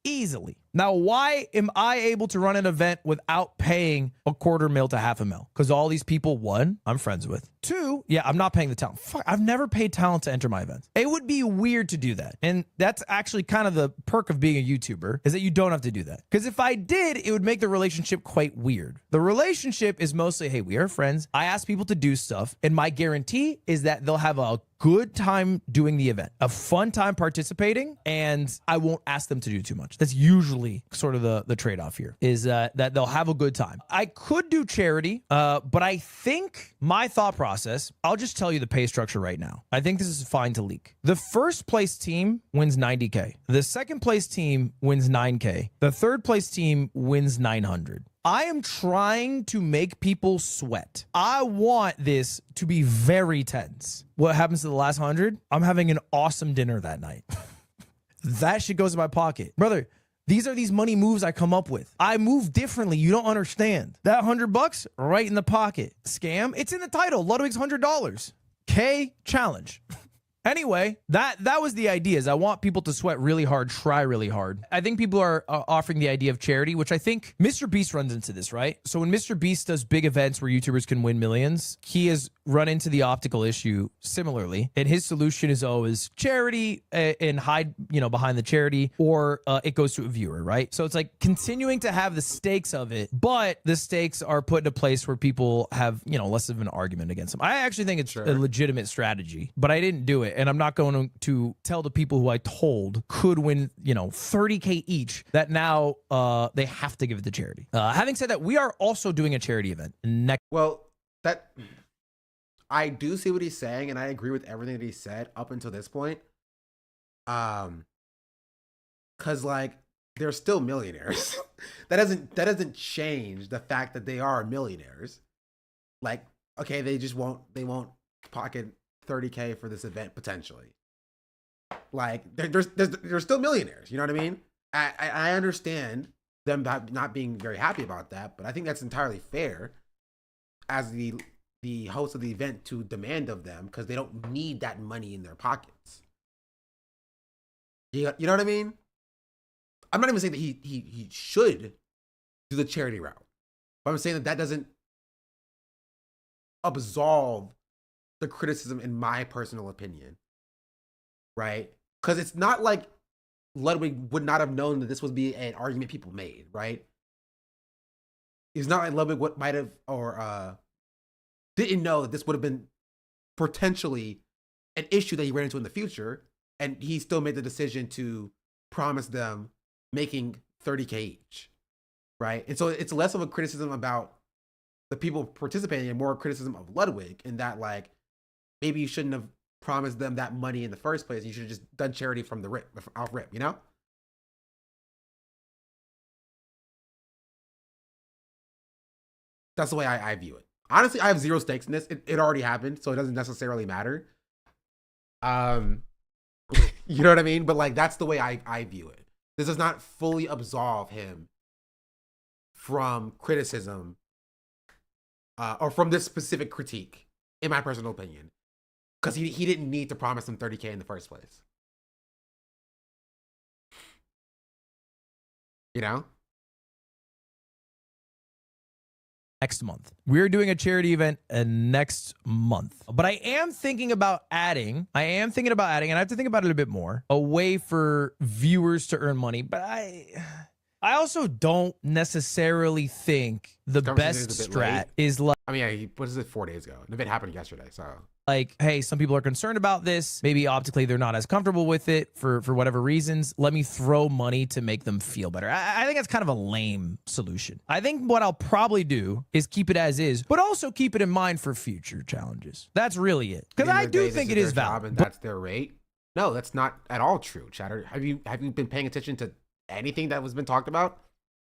Easily. Now, why am I able to run an event without paying a $250,000 to $500,000? Because all these people, 1, I'm friends with. 2, yeah, I'm not paying the talent. Fuck, I've never paid talent to enter my events. It would be weird to do that. And that's actually kind of the perk of being a YouTuber, is that you don't have to do that. Because if I did, it would make the relationship quite weird. The relationship is mostly, hey, we are friends. I ask people to do stuff. And my guarantee is that they'll have a good time doing the event, a fun time participating, and I won't ask them to do too much. That's usually sort of the trade-off here, is that they'll have a good time. I could do charity, but I think my thought process, I'll just tell you the pay structure right now. I think this is fine to leak. The first place team wins 90K. The second place team wins 9K. The third place team wins 900. I am trying to make people sweat. I want this to be very tense. What happens to the last 100? I'm having an awesome dinner that night. That shit goes in my pocket. Brother, These are these money moves I come up with. I move differently. You don't understand. That $100 right in the pocket. Scam. It's in the title. Ludwig's $100. K challenge. Anyway, that was the idea. Is I want people to sweat really hard, try really hard. I think people are offering the idea of charity, which I think Mr. Beast runs into this, right? So when Mr. Beast does big events where YouTubers can win millions, he has run into the optical issue similarly. And his solution is always charity and hide, behind the charity, or it goes to a viewer, right? So it's like continuing to have the stakes of it, but the stakes are put in a place where people have, less of an argument against him. I actually think it's a legitimate strategy, but I didn't do it. And I'm not going to tell the people who I told could win, $30K each that now they have to give it to charity. Having said that, we are also doing a charity event next. Well, I do see what he's saying, and I agree with everything that he said up until this point. Cause like they're still millionaires. that doesn't change the fact that they are millionaires. Like, okay, they won't pocket $30K for this event potentially. Like they're still millionaires. You know what I mean? I understand them not being very happy about that, but I think that's entirely fair as the host of the event to demand of them, because they don't need that money in their pockets. You know what I mean? I'm not even saying that he should do the charity route, but I'm saying that doesn't absolve the criticism, in my personal opinion, right? Because it's not like Ludwig would not have known that this would be an argument people made, right? It's not like Ludwig might have or didn't know that this would have been potentially an issue that he ran into in the future, and he still made the decision to promise them making $30K each, right? And so it's less of a criticism about the people participating and more criticism of Ludwig, in that, like, maybe you shouldn't have promised them that money in the first place. You should have just done charity from the off rip, you know? That's the way I view it. Honestly, I have zero stakes in this. It already happened, so it doesn't necessarily matter. You know what I mean? But like, that's the way I view it. This does not fully absolve him from criticism or from this specific critique, in my personal opinion. Because he didn't need to promise them $30K in the first place. You know? Next month. We're doing a charity event next month. But I am thinking about adding, and I have to think about it a bit more, a way for viewers to earn money. But I also don't necessarily think the best strat is like, I mean, yeah, what is it, 4 days ago? The event happened yesterday, so. Like, hey, some people are concerned about this. Maybe optically they're not as comfortable with it for whatever reasons. Let me throw money to make them feel better. I think that's kind of a lame solution. I think what I'll probably do is keep it as is, but also keep it in mind for future challenges. That's really it. Because I do think it is valid. And that's their rate. No, that's not at all true, Chatter. Have you been paying attention to anything that was been talked about?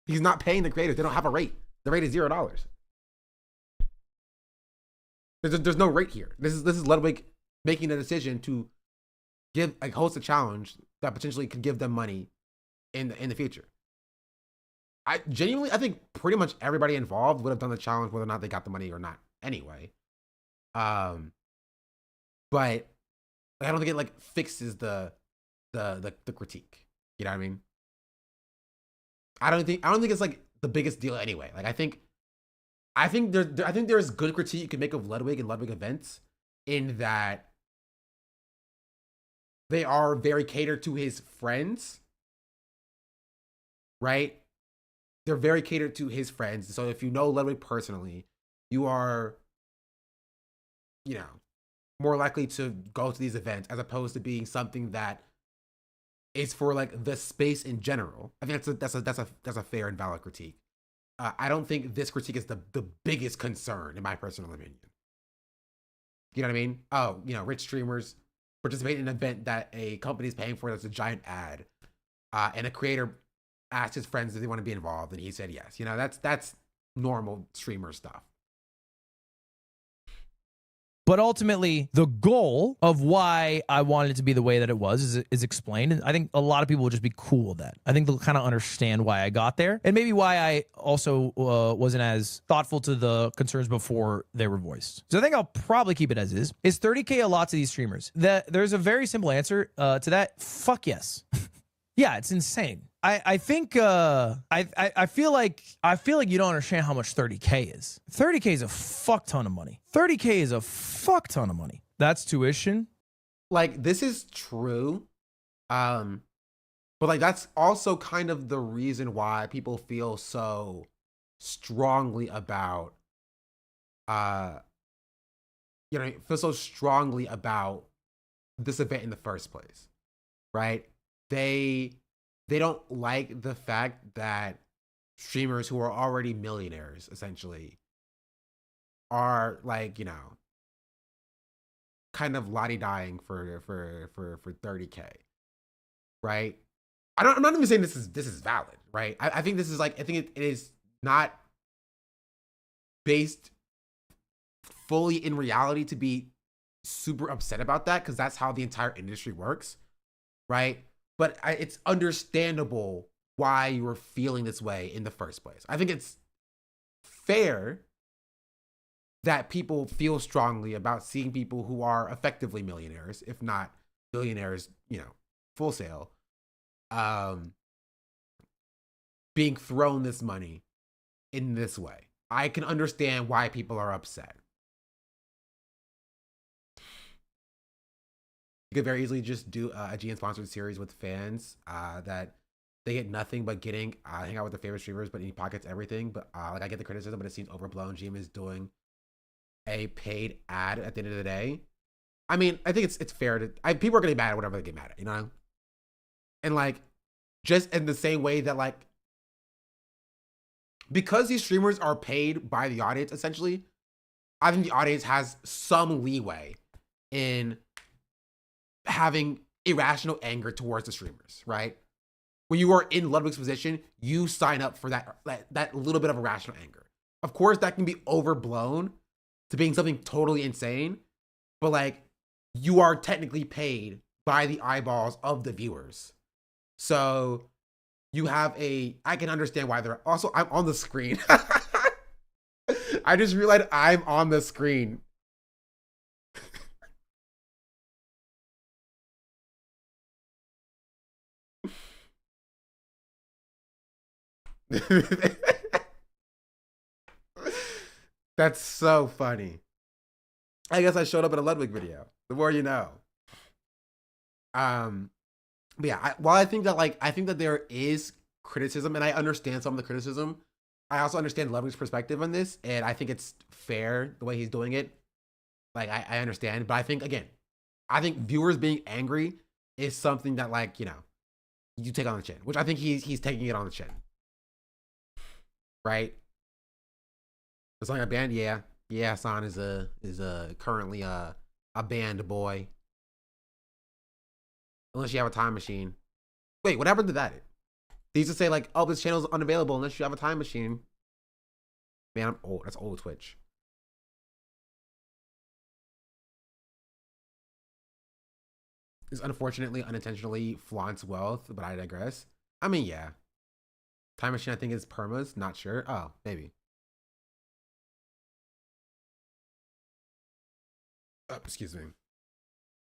He's not paying the creators. They don't have a rate. The rate is $0. There's no rate here. This is Ludwig making a decision to host a challenge that potentially could give them money in the future. I think pretty much everybody involved would have done the challenge whether or not they got the money or not anyway. But I don't think it like fixes the critique. You know what I mean? I don't think it's like the biggest deal anyway. Like I think there's good critique you can make of Ludwig and Ludwig events, in that they are very catered to his friends, right? They're very catered to his friends. So if you know Ludwig personally, you are, more likely to go to these events as opposed to being something that is for like the space in general. I think that's a fair and valid critique. I don't think this critique is the biggest concern, in my personal opinion. You know what I mean? Oh, rich streamers participate in an event that a company is paying for that's a giant ad, and a creator asked his friends if they want to be involved, and he said yes. That's normal streamer stuff. But ultimately, the goal of why I wanted it to be the way that it was is explained. And I think a lot of people will just be cool with that. I think they'll kind of understand why I got there and maybe why I also wasn't as thoughtful to the concerns before they were voiced. So I think I'll probably keep it as is. Is 30K a lot to these streamers? There's a very simple answer to that. Fuck yes. Yeah, it's insane. I think I feel like you don't understand how much 30K is. 30K is a fuck ton of money. 30K is a fuck ton of money. That's tuition. Like, this is true. But like, that's also kind of the reason why people feel so strongly about feel so strongly about this event in the first place. Right? They don't like the fact that streamers who are already millionaires, essentially, are like, kind of lottie-dying for 30K, right? I'm not even saying this is valid, right? I think this is like, I think it is not based fully in reality to be super upset about that, because that's how the entire industry works, right? But it's understandable why you were feeling this way in the first place. I think it's fair that people feel strongly about seeing people who are effectively millionaires, if not billionaires, full sale, being thrown this money in this way. I can understand why people are upset. You could very easily just do a GN-sponsored series with fans that they get nothing but getting hang out with their favorite streamers, but he pockets everything. But like, I get the criticism, but it seems overblown. GM is doing a paid ad at the end of the day. I mean, I think it's fair to people are gonna get mad at whatever they get mad at, And like, just in the same way that like, because these streamers are paid by the audience, essentially, I think the audience has some leeway in having irrational anger towards the streamers, right? When you are in Ludwig's position, you sign up for that little bit of irrational anger. Of course, that can be overblown to being something totally insane, but like, you are technically paid by the eyeballs of the viewers. So you have I can understand why they're also, I'm on the screen. I just realized I'm on the screen. That's so funny. I guess I showed up in a Ludwig video. The more you know. But yeah, I think that there is criticism, and I understand some of the criticism. I also understand Ludwig's perspective on this, and I think it's fair the way he's doing it. Like, I understand, but I think viewers being angry is something that, like, you take on the chin, which I think he's taking it on the chin. Right? The song got banned? Yeah. Yeah, Hasan is currently a banned boy. Unless you have a time machine. Wait, what happened to that? They used to say like, oh, this channel's unavailable unless you have a time machine. Man, I'm old. That's old Twitch. This unfortunately unintentionally flaunts wealth, but I digress. I mean, yeah. Time machine, I think, is permas. Not sure. Oh, maybe. Oh, excuse me.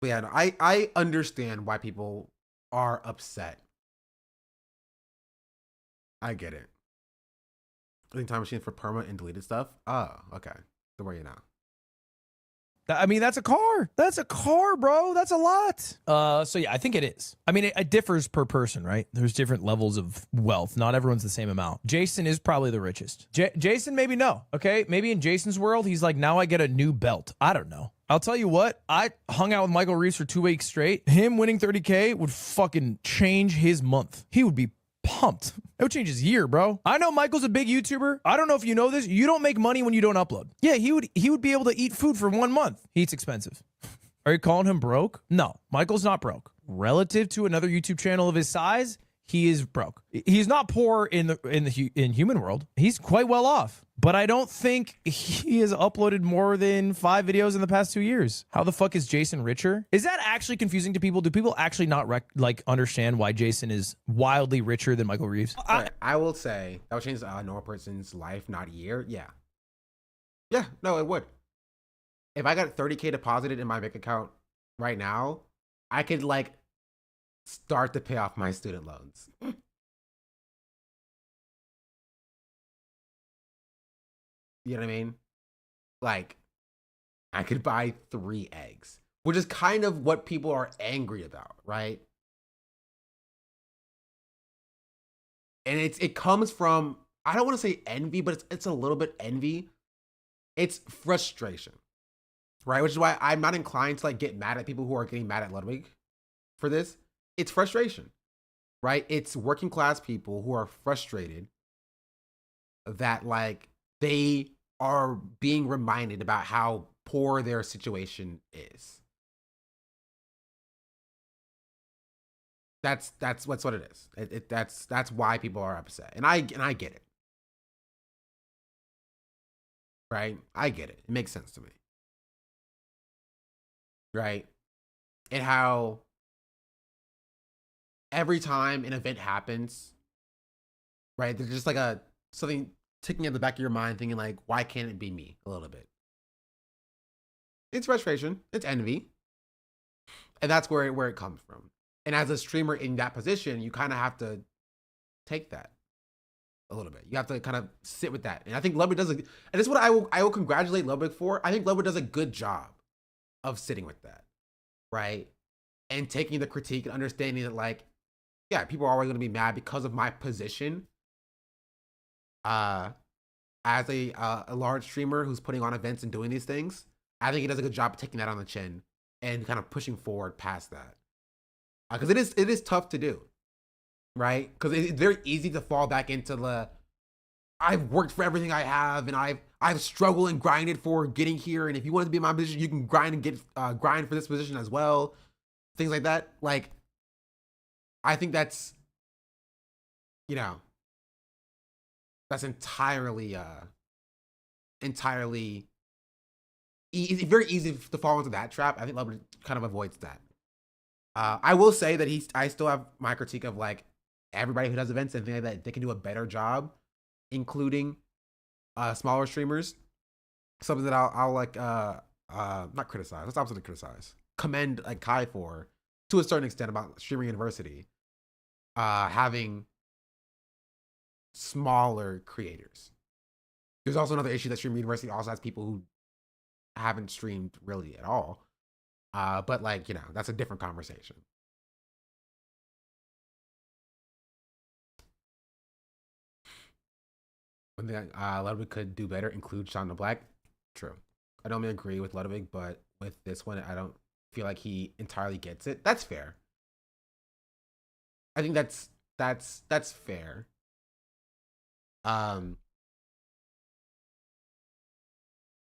But yeah, no, I understand why people are upset. I get it. I think time machine for perma and deleted stuff. Oh, okay. Don't worry now. I mean, that's a car. That's a car, bro. That's a lot. So yeah, I think it is. I mean, it differs per person, right? There's different levels of wealth. Not everyone's the same amount. Jason is probably the richest. Jason, maybe no. Okay, maybe in Jason's world, he's like, now I get a new belt. I don't know. I'll tell you what, I hung out with Michael Reeves for 2 weeks straight. Him winning 30K would fucking change his month. He would be pumped. It would change his year, bro. I know Michael's a big YouTuber. I don't know if you know this. You don't make money when you don't upload. Yeah, he would be able to eat food for 1 month. He eats expensive. Are you calling him broke? No, Michael's not broke. Relative to another YouTube channel of his size, he is broke. He's not poor in human world. He's quite well off. But I don't think he has uploaded more than 5 videos in the past 2 years. How the fuck is Jason richer? Is that actually confusing to people? Do people actually not understand why Jason is wildly richer than Michael Reeves? I will say that would change a normal person's life, not year. Yeah. Yeah, no, it would. If I got 30K deposited in my bank account right now, I could like start to pay off my student loans. You know what I mean? Like, I could buy 3 eggs, which is kind of what people are angry about, right? And it comes from, I don't want to say envy, but it's a little bit envy. It's frustration, right? Which is why I'm not inclined to like get mad at people who are getting mad at Ludwig for this. It's frustration, right? It's working class people who are frustrated that like they are being reminded about how poor their situation is. That's what it is. That's why people are upset, and I get it, right? I get it. It makes sense to me, right? And how every time an event happens, right? There's just like something ticking at the back of your mind thinking like, why can't it be me a little bit? It's frustration, it's envy. And that's where it comes from. And as a streamer in that position, you kind of have to take that a little bit. You have to kind of sit with that. And I think Ludwig does and this is what I will congratulate Ludwig for. I think Ludwig does a good job of sitting with that, right? And taking the critique and understanding that like, yeah, people are always going to be mad because of my position. As a large streamer who's putting on events and doing these things, I think he does a good job of taking that on the chin and kind of pushing forward past that. Because it is tough to do, right? Because it's very easy to fall back into the, I've worked for everything I have, and I've struggled and grinded for getting here, and if you want to be in my position, you can grind and get grind for this position as well, things like that. Like, I think that's, you know, that's entirely it's very easy to fall into that trap. I think Ludwig kind of avoids that. I will say that I still have my critique of like everybody who does events and things like that, they can do a better job, including smaller streamers. Something that I'll like not criticize. Let's opposite criticize. Commend like Kai for to a certain extent about Streaming University having smaller creators. There's also another issue that Streaming University also has people who haven't streamed really at all. But like, you know, that's a different conversation. One thing Ludwig could do better, include Shauna Black. True. I don't really agree with Ludwig, but with this one, I don't feel like he entirely gets it. That's fair. I think that's fair.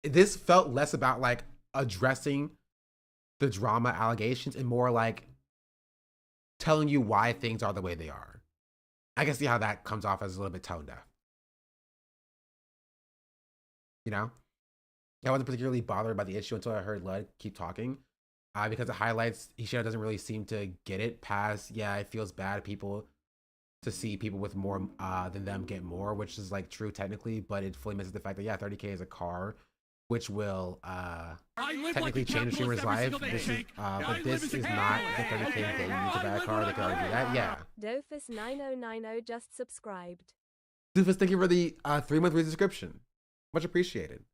This felt less about like addressing the drama allegations and more like telling you why things are the way they are. I can see how that comes off as a little bit tone deaf. You know? I wasn't particularly bothered by the issue until I heard Lud keep talking. Because it highlights Ishida doesn't really seem to get it past, yeah, it feels bad people to see people with more than them get more, which is like true technically, but it fully misses the fact that yeah, 30K is a car, which will technically change a streamer's life. This is, but this is not the 30K that you need to buy a car. They can already do that. Yeah. Dofus9090 just subscribed. Dofus, thank you for the 3-month resubscription. Much appreciated.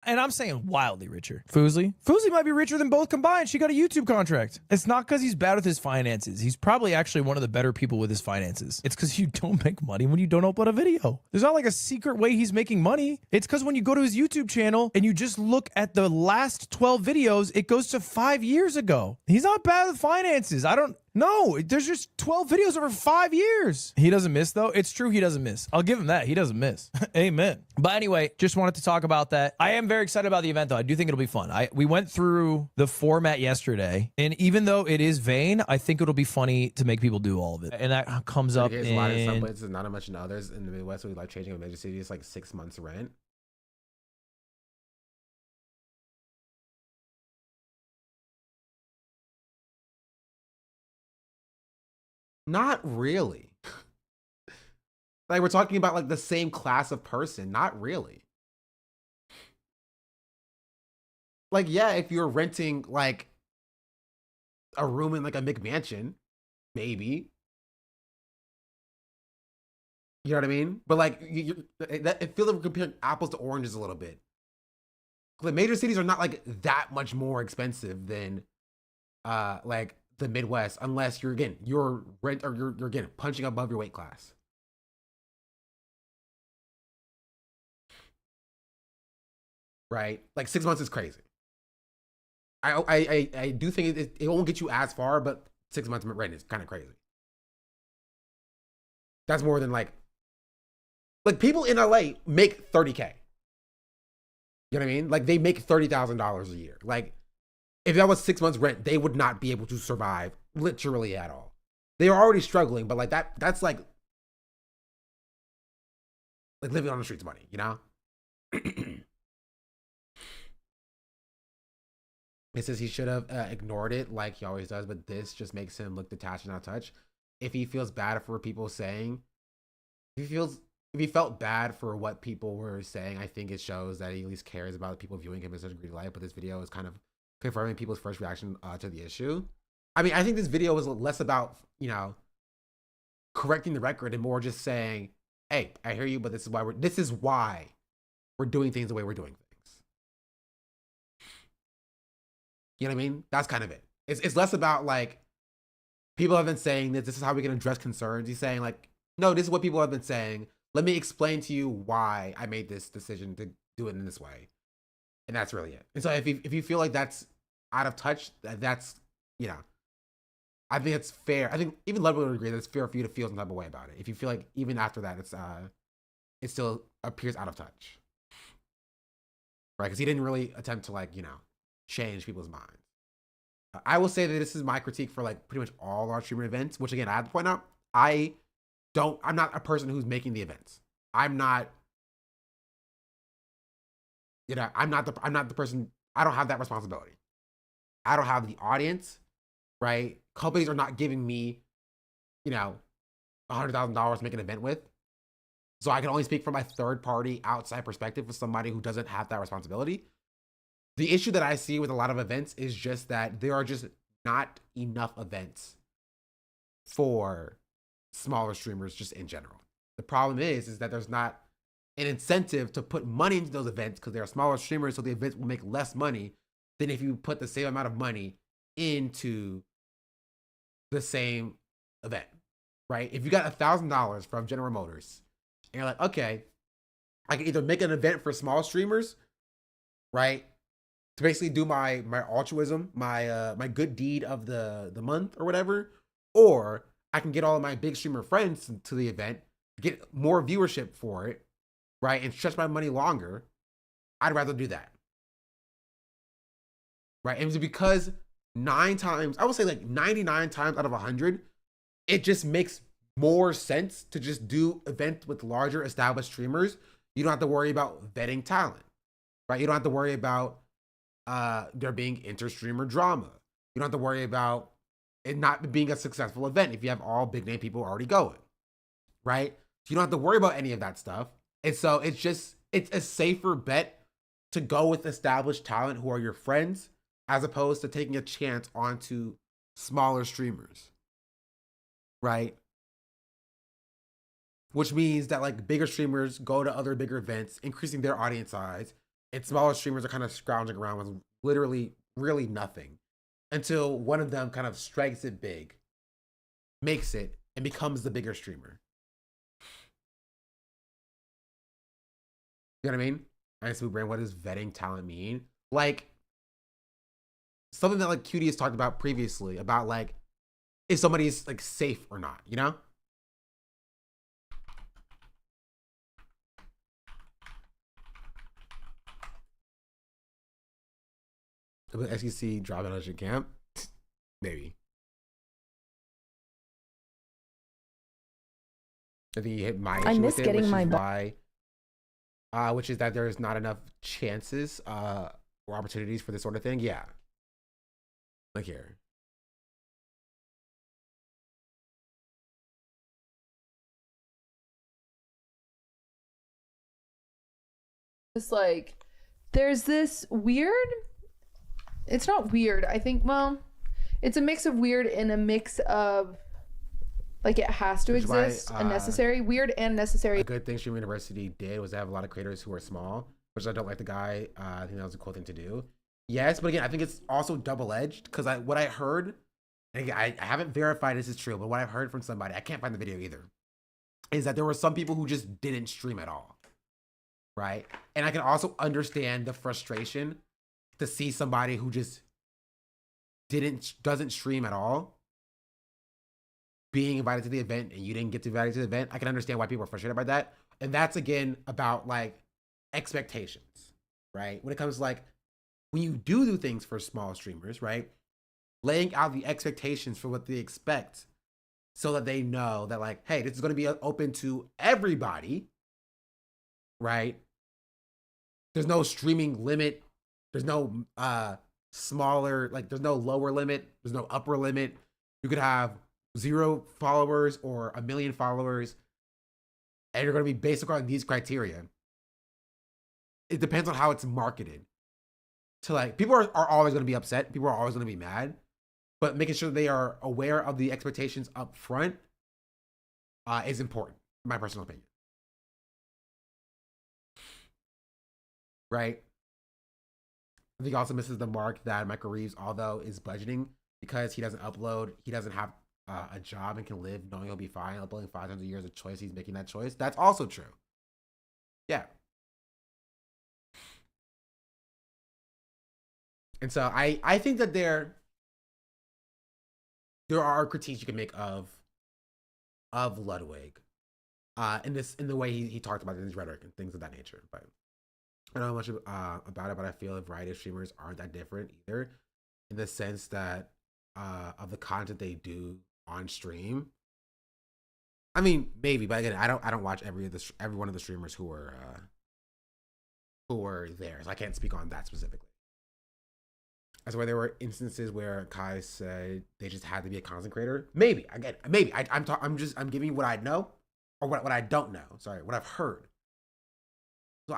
And I'm saying wildly richer. Foozly might be richer than both combined. She got a YouTube contract. It's not because he's bad with his finances. He's probably actually one of the better people with his finances. It's because you don't make money when you don't upload a video. There's not like a secret way he's making money. It's because when you go to his YouTube channel and you just look at the last 12 videos, it goes to 5 years ago. He's not bad with finances. No, there's just 12 videos over 5 years. He doesn't miss, though. It's true he doesn't miss. I'll give him that. He doesn't miss. Amen. But anyway, just wanted to talk about that. I am very excited about the event, though. I do think it'll be fun. We went through the format yesterday, and even though it is vain, I think it'll be funny to make people do all of it. And that comes up in a lot in some places, not much in others. In the Midwest, we like changing a major city. It's like 6 months rent. Not really. Like, we're talking about like the same class of person. Not really. Like, yeah, if you're renting like a room in like a McMansion, maybe. You know what I mean? But like, it feels like we're comparing apples to oranges a little bit. The major cities are not like that much more expensive than like the Midwest, unless you're rent or you're again punching above your weight class. Right? Like 6 months is crazy. I do think it won't get you as far, but 6 months rent is kind of crazy. That's more than like people in LA make $30K. You know what I mean? Like they make $30,000 a year. Like if that was 6 months rent, they would not be able to survive literally at all. They are already struggling, but like that's like living on the streets money, you know? It says he should have ignored it like he always does, but this just makes him look detached and out of touch. If he feels bad for people saying, if he felt bad for what people were saying, I think it shows that he at least cares about people viewing him in such a greedy light. But this video is kind of confirming people's first reaction to the issue. I mean, I think this video was less about, you know, correcting the record and more just saying, hey, I hear you, but this is why we're doing things the way we're doing things. You know what I mean? That's kind of it. It's less about like, people have been saying that this is how we can address concerns. He's saying like, no, this is what people have been saying. Let me explain to you why I made this decision to do it in this way. And that's really it. And so if you feel like that's out of touch, that's, you know, I think it's fair. I think even Ludwig would agree that it's fair for you to feel some type of way about it. If you feel like even after that, it still appears out of touch. Right? Because he didn't really attempt to like, you know, change people's minds. I will say that this is my critique for like pretty much all our streamer events, which again, I have to point out, I'm not a person who's making the events. I'm not the person, I don't have that responsibility. I don't have the audience, right? Companies are not giving me, you know, $100,000 to make an event with. So I can only speak from my third party outside perspective with somebody who doesn't have that responsibility. The issue that I see with a lot of events is just that there are just not enough events for smaller streamers just in general. The problem is that there's not an incentive to put money into those events because they're smaller streamers, so the events will make less money than if you put the same amount of money into the same event, right? If you got $1,000 from General Motors and you're like, okay, I can either make an event for small streamers, right? To basically do my altruism, my good deed of the month or whatever, or I can get all of my big streamer friends to the event, get more viewership for it, right? And stretch my money longer. I'd rather do that. Right? And it's because 9 times, I would say like 99 times out of 100, it just makes more sense to just do events with larger established streamers. You don't have to worry about vetting talent, right? You don't have to worry about there being inter-streamer drama. You don't have to worry about it not being a successful event if you have all big name people already going, right? So you don't have to worry about any of that stuff. And so it's a safer bet to go with established talent who are your friends as opposed to taking a chance onto smaller streamers, right? Which means that like bigger streamers go to other bigger events, increasing their audience size, and smaller streamers are kind of scrounging around with literally really nothing until one of them kind of strikes it big, makes it, and becomes the bigger streamer. You know what I mean? I Smooth Brain, what does vetting talent mean? Like, something that like Cutie has talked about previously, about like, if somebody's like safe or not, you know? SEC drop out of camp? Maybe. I think you hit my issue with it, which is why, which is that there's not enough chances or opportunities for this sort of thing. Yeah. Look here. It's like, there's this weird, it's not weird, I think, well, it's a mix of weird and a mix of, like, it has to exist, and necessary, weird and necessary. A good thing Stream University did was have a lot of creators who are small, which I don't like the guy. I think that was a cool thing to do. Yes, but again, I think it's also double-edged, because what I heard, and again, I haven't verified this is true, but what I've heard from somebody, I can't find the video either, is that there were some people who just didn't stream at all. Right? And I can also understand the frustration to see somebody who just doesn't stream at all being invited to the event and you didn't get invited to the event. I can understand why people are frustrated by that. And that's again about like expectations, right? When it comes to like when you do things for small streamers, right? Laying out the expectations for what they expect so that they know that like, hey, this is going to be open to everybody. Right? There's no streaming limit. There's no smaller, like there's no lower limit. There's no upper limit. You could have 0 followers or 1 million followers, and you're going to be based on these criteria. It depends on how it's marketed. So like people are always going to be upset. People are always going to be mad, but making sure they are aware of the expectations up front is important, in my personal opinion. Right? I think also misses the mark that Michael Reeves, although is budgeting because he doesn't upload, he doesn't have a job and can live knowing he'll be fine uploading 5 times a year is a choice. He's making that choice. That's also true. Yeah. And so I think that there are critiques you can make of Ludwig in the way he talked about it in his rhetoric and things of that nature. But I don't know much about it, but I feel a variety of streamers aren't that different either, in the sense that of the content they do on stream. I mean, maybe, but again, I don't watch every one of the streamers who were there, so I can't speak on that specifically. That's why there were instances where Kai said they just had to be a content creator. Maybe again, maybe I'm giving you what I know or what I don't know. Sorry, what I've heard. So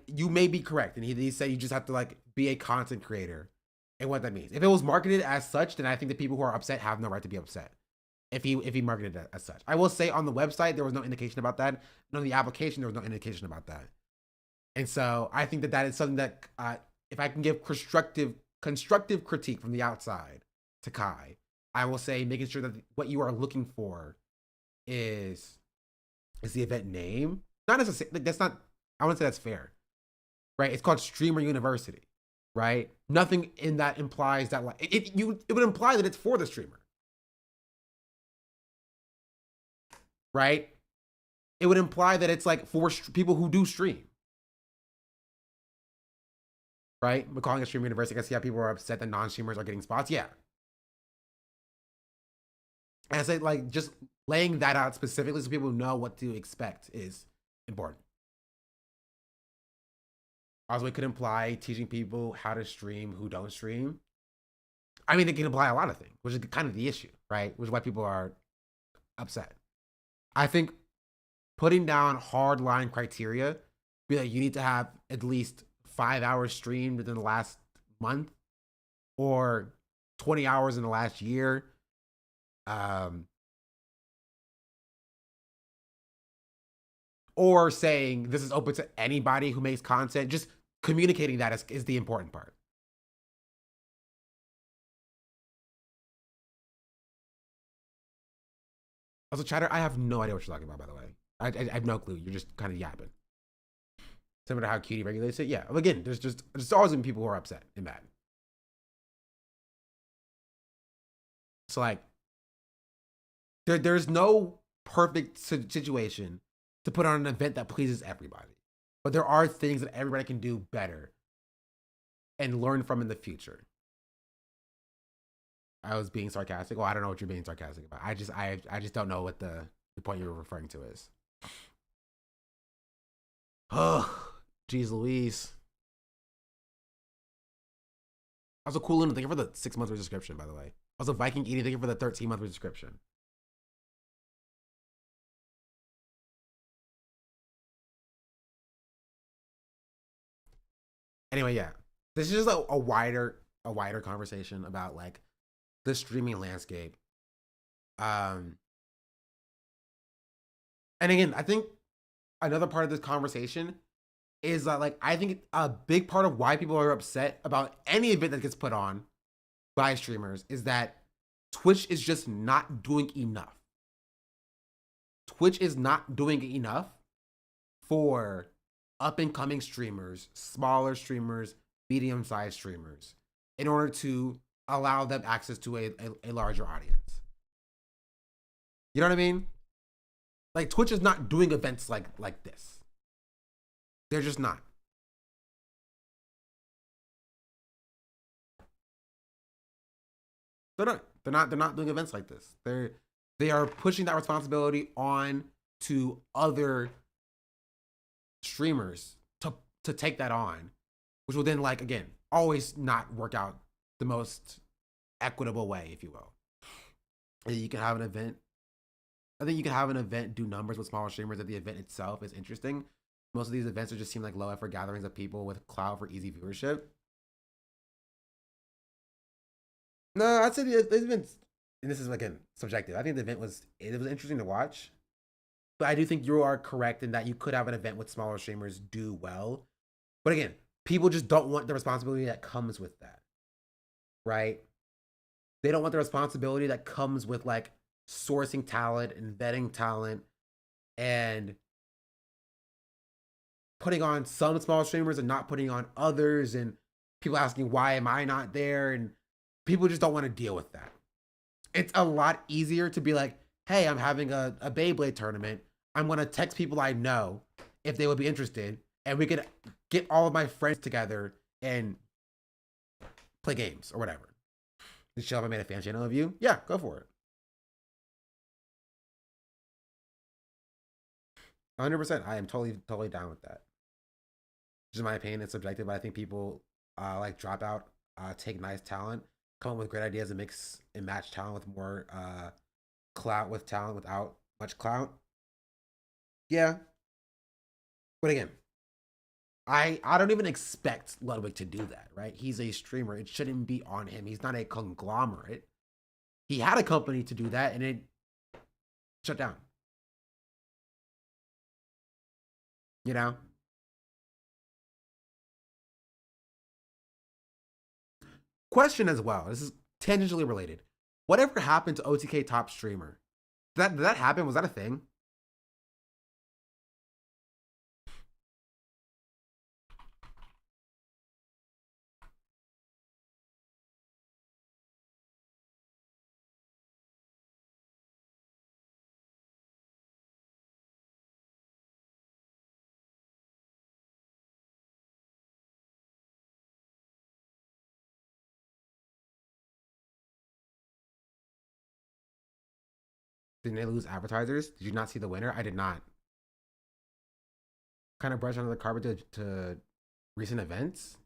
you may be correct, and he said you just have to like be a content creator, and what that means. If it was marketed as such, then I think the people who are upset have no right to be upset. If he marketed it as such, I will say on the website there was no indication about that. And on the application there was no indication about that. And so I think that is something that if I can give constructive critique from the outside to Kai, I will say making sure that what you are looking for is the event name. Not necessarily, that's not. I wouldn't say that's fair, right? It's called Streamer University, right? Nothing in that implies that like it would imply that it's for the streamer, right? It would imply that it's like for people who do stream, right? We're calling it Streamer University. I can see how people are upset that non-streamers are getting spots. Yeah, and I say like just laying that out specifically so people know what to expect is important. Also, it could imply teaching people how to stream who don't stream. I mean, it can imply a lot of things, which is kind of the issue, right? Which is why people are upset. I think putting down hard line criteria, be like you need to have at least 5 hours streamed within the last month or 20 hours in the last year. Or saying this is open to anybody who makes content, just communicating that is the important part. Also, chatter, I have no idea what you're talking about, by the way. I have no clue. You're just kind of yapping. Similar to how Cutie regulates it. Yeah, again, there's always been people who are upset and mad. So like, There's no perfect situation to put on an event that pleases everybody. But there are things that everybody can do better and learn from in the future. I was being sarcastic. Well, I don't know what you're being sarcastic about. I just don't know what the point you're referring to is. Oh, geez Louise. I was a cool Luna. Thank you for the 6-month subscription, by the way. I was a Viking Eating. Thank you for the 13-month subscription. Anyway, yeah. This is just a wider conversation about like the streaming landscape. And again, I think another part of this conversation is that like I think a big part of why people are upset about any event that gets put on by streamers is that Twitch is just not doing enough. Twitch is not doing enough for up and coming streamers, smaller streamers, medium-sized streamers, in order to allow them access to a larger audience. You know what I mean? Like Twitch is not doing events like this. They're just not. They're not doing events like this. They are pushing that responsibility on to other streamers to take that on, which will then, like, again, always not work out the most equitable way, if you will. And you can have an event. I think you can have an event do numbers with smaller streamers that the event itself is interesting. Most of these events just seem like low effort gatherings of people with clout for easy viewership. No, I'd say the event, and this is again subjective. I think the event was interesting to watch, but I do think you are correct in that you could have an event with smaller streamers do well. But again, people just don't want the responsibility that comes with that, right? They don't want the responsibility that comes with like sourcing talent and vetting talent and putting on some small streamers and not putting on others, and people asking why am I not there, and people just don't want to deal with that. It's a lot easier to be like, hey, I'm having a Beyblade tournament. I'm going to text people I know if they would be interested, and we could get all of my friends together and play games or whatever. Did Shelby made a fan channel of you? Yeah, go for it. 100%. I am totally down with that. Just in my opinion, it's subjective, but I think people like drop out, take nice talent, come up with great ideas and mix and match talent with more clout with talent without much clout. Yeah. But again, I don't even expect Ludwig to do that, right? He's a streamer. It shouldn't be on him. He's not a conglomerate. He had a company to do that and it shut down. You know? Question as well. This is tangentially related. Whatever happened to OTK top streamer? Did that happen? Was that a thing? Didn't they lose advertisers? Did you not see the winner? I did not. Kind of brush under the carpet to recent events.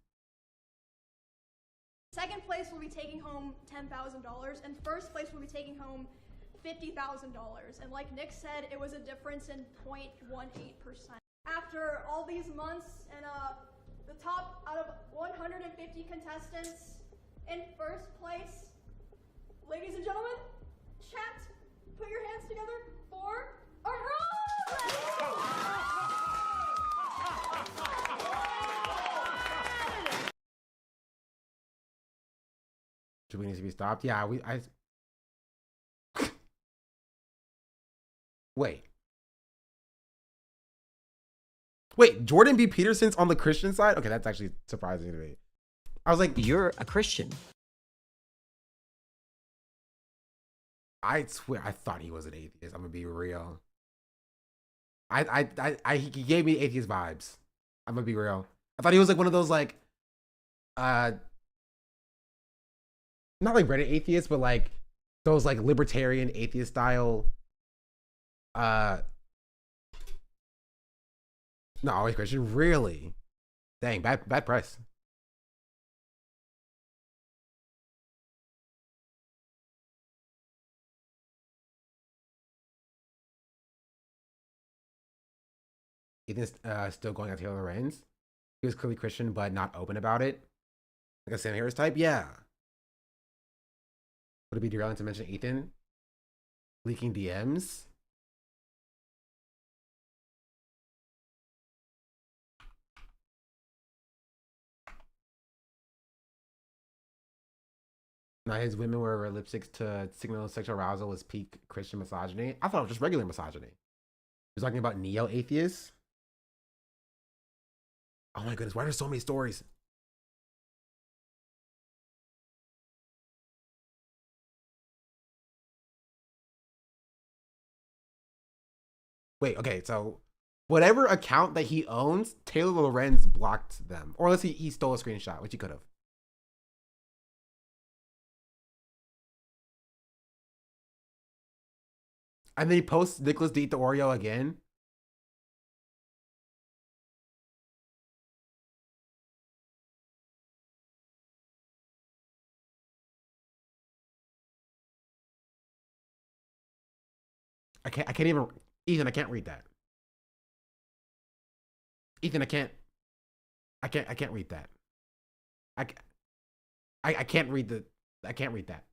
Second place will be taking home $10,000, and first place will be taking home $50,000. And like Nick said, it was a difference in 0.18%. After all these months and the top out of 150 contestants in first place, ladies and gentlemen, chat. Put your hands together for Aurora! Do we need to be stopped? Yeah, Wait, Jordan B. Peterson's on the Christian side? Okay, that's actually surprising to me. I was like, you're a Christian. I swear, I thought he was an atheist. I'm gonna be real. He gave me atheist vibes. I'm gonna be real. I thought he was like one of those like, not like Reddit atheists, but like those like libertarian atheist style. Not always Christian. Really? Dang, bad press. Ethan's still going at Taylor Lorenz. He was clearly Christian, but not open about it. Like a Sam Harris type, yeah. Would it be derailing to mention Ethan leaking DMs? Now his women wear lipsticks to signal sexual arousal was peak Christian misogyny. I thought it was just regular misogyny. He was talking about neo-atheists. Oh my goodness, why are there so many stories? Wait, okay, so whatever account that he owns, Taylor Lorenz blocked them. Or unless he stole a screenshot, which he could have. And then he posts Nicholas D. the Oreo again. I can't even, Ethan, I can't read that. Ethan, I can't read that. I can't read that.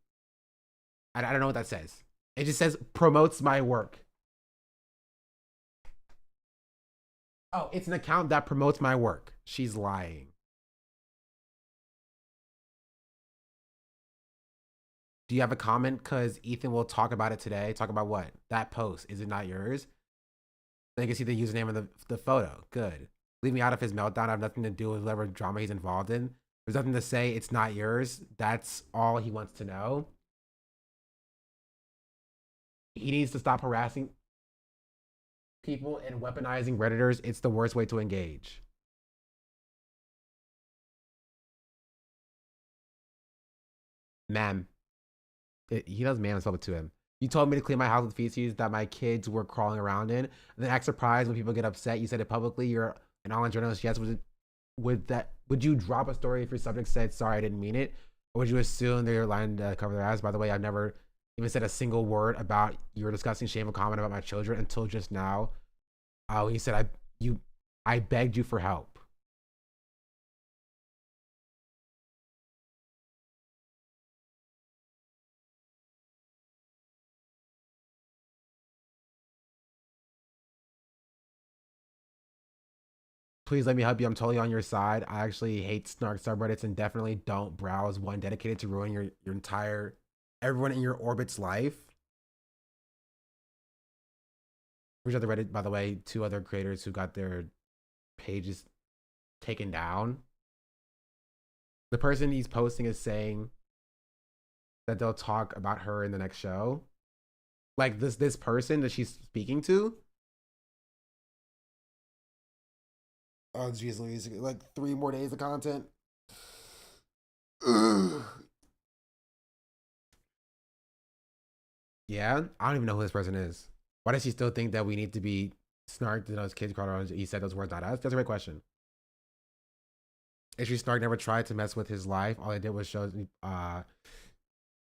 I don't know what that says. It just says promotes my work. Oh, it's an account that promotes my work. She's lying. Do you have a comment? Because Ethan will talk about it today. Talk about what? That post. Is it not yours? Then you can see the username of the photo. Good. Leave me out of his meltdown. I have nothing to do with whatever drama he's involved in. There's nothing to say. It's not yours. That's all he wants to know. He needs to stop harassing people and weaponizing Redditors. It's the worst way to engage. Ma'am. He does ma'am spelled to him. You told me to clean my house with feces that my kids were crawling around in. And then act surprised when people get upset. You said it publicly. You're an online journalist. Yes, would you drop a story if your subject said, sorry, I didn't mean it? Or would you assume they're lying to cover their ass? By the way, I've never even said a single word about your disgusting, shameful comment about my children until just now. He said, I begged you for help. Please let me help you. I'm totally on your side. I actually hate snark subreddits and definitely don't browse one dedicated to ruin your entire, everyone in your orbit's life. Which other Reddit, by the way, 2 other creators who got their pages taken down. The person he's posting is saying that they'll talk about her in the next show. Like this person that she's speaking to. Oh, geez Louise, like 3 more days of content. Ugh. Yeah, I don't even know who this person is. Why does she still think that we need to be snarked to those kids crawled around? He said those words, not us. That's a great question. If Snark never tried to mess with his life, all they did was show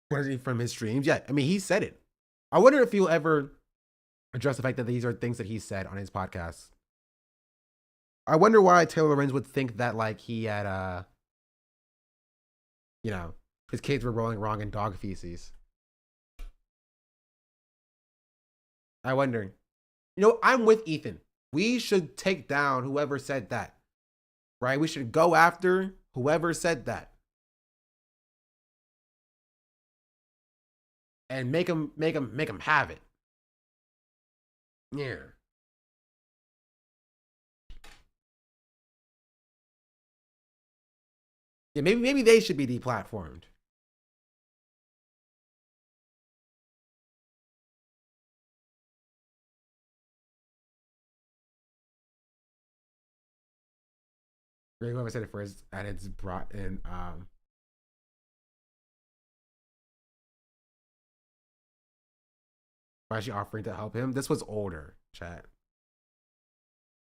from his streams. Yeah, I mean, he said it. I wonder if he'll ever address the fact that these are things that he said on his podcast. I wonder why Taylor Lorenz would think that, like, he had, you know, his kids were rolling wrong in dog feces. I wonder. You know, I'm with Ethan. We should take down whoever said that. Right? We should go after whoever said that. And make them have it. Yeah. Yeah, maybe they should be deplatformed. Whoever said it first, and it's brought in. Why is she offering to help him? This was older, chat.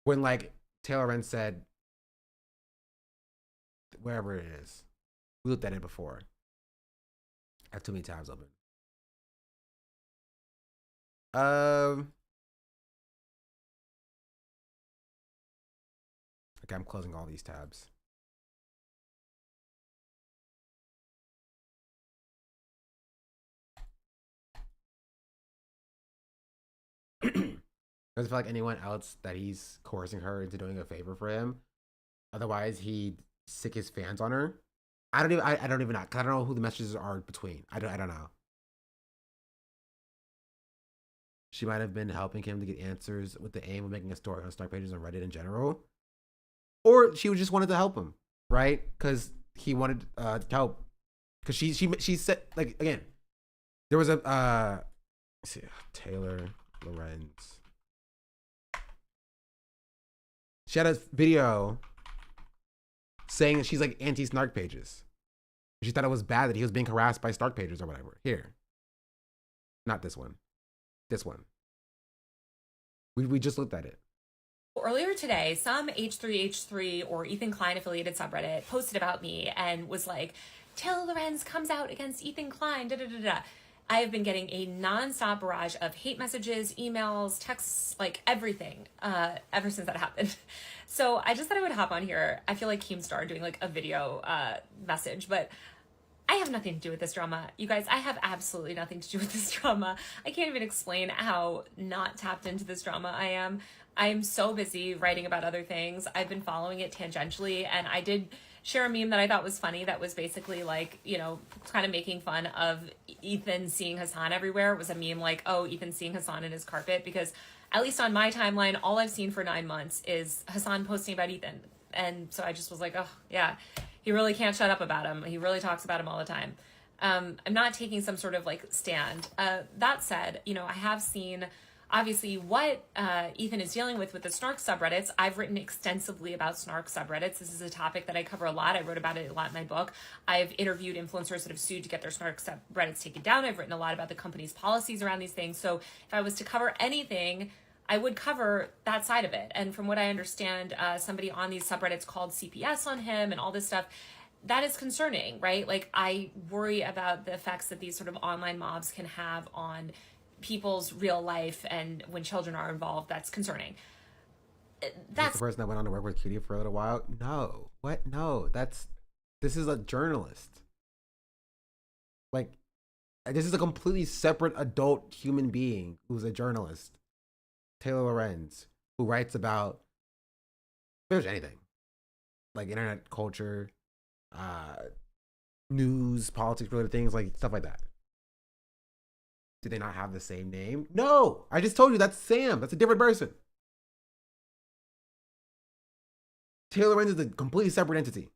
When like Taylor Lorenz said, wherever it is, we looked at it before. I have too many tabs open. Okay, I'm closing all these tabs. Doesn't feel like anyone else that he's coercing her into doing a favor for him. Otherwise, he'd sick his fans on her. I don't even know, because I don't know who the messages are between. I don't know. She might have been helping him to get answers with the aim of making a story on Snark pages on Reddit in general. Or she just wanted to help him, right? Because he wanted to help. Because she said, like, again, there was a let's see, Taylor Lorenz. She had a video saying that she's like anti-Snark pages. She thought it was bad that he was being harassed by Snark pages or whatever. Here. Not this one. This one. We just looked at it. Earlier today, some H3H3 or Ethan Klein affiliated subreddit posted about me and was like, Taylor Lorenz comes out against Ethan Klein, da da da da. I have been getting a nonstop barrage of hate messages, emails, texts, like everything, ever since that happened. So I just thought I would hop on here. I feel like Keemstar doing like a video message, but I have nothing to do with this drama. You guys, I have absolutely nothing to do with this drama. I can't even explain how not tapped into this drama I am. I'm so busy writing about other things. I've been following it tangentially, and I did share a meme that I thought was funny that was basically like, you know, kind of making fun of Ethan seeing Hasan everywhere. It was a meme like, oh, Ethan seeing Hasan in his carpet, because at least on my timeline, all I've seen for 9 months is Hasan posting about Ethan. And so I just was like, oh, yeah, he really can't shut up about him. He really talks about him all the time. I'm not taking some sort of like stand. That said, you know, I have seen obviously what Ethan is dealing with the Snark subreddits. I've written extensively about Snark subreddits. This is a topic that I cover a lot. I wrote about it a lot in my book. I've interviewed influencers that have sued to get their Snark subreddits taken down. I've written a lot about the company's policies around these things. So if I was to cover anything, I would cover that side of it. And from what I understand, somebody on these subreddits called CPS on him and all this stuff. That is concerning, right? Like, I worry about the effects that these sort of online mobs can have on people's real life, and when children are involved, that's concerning. That's the person that went on to work with Cutie for a little while. No, what? No, this is a journalist. Like, this is a completely separate adult human being who's a journalist, Taylor Lorenz, who writes about pretty much anything, like internet culture, news, politics related things, like stuff like that. Do they not have the same name? No, I just told you that's Sam. That's a different person. Taylor Lorenz is a completely separate entity.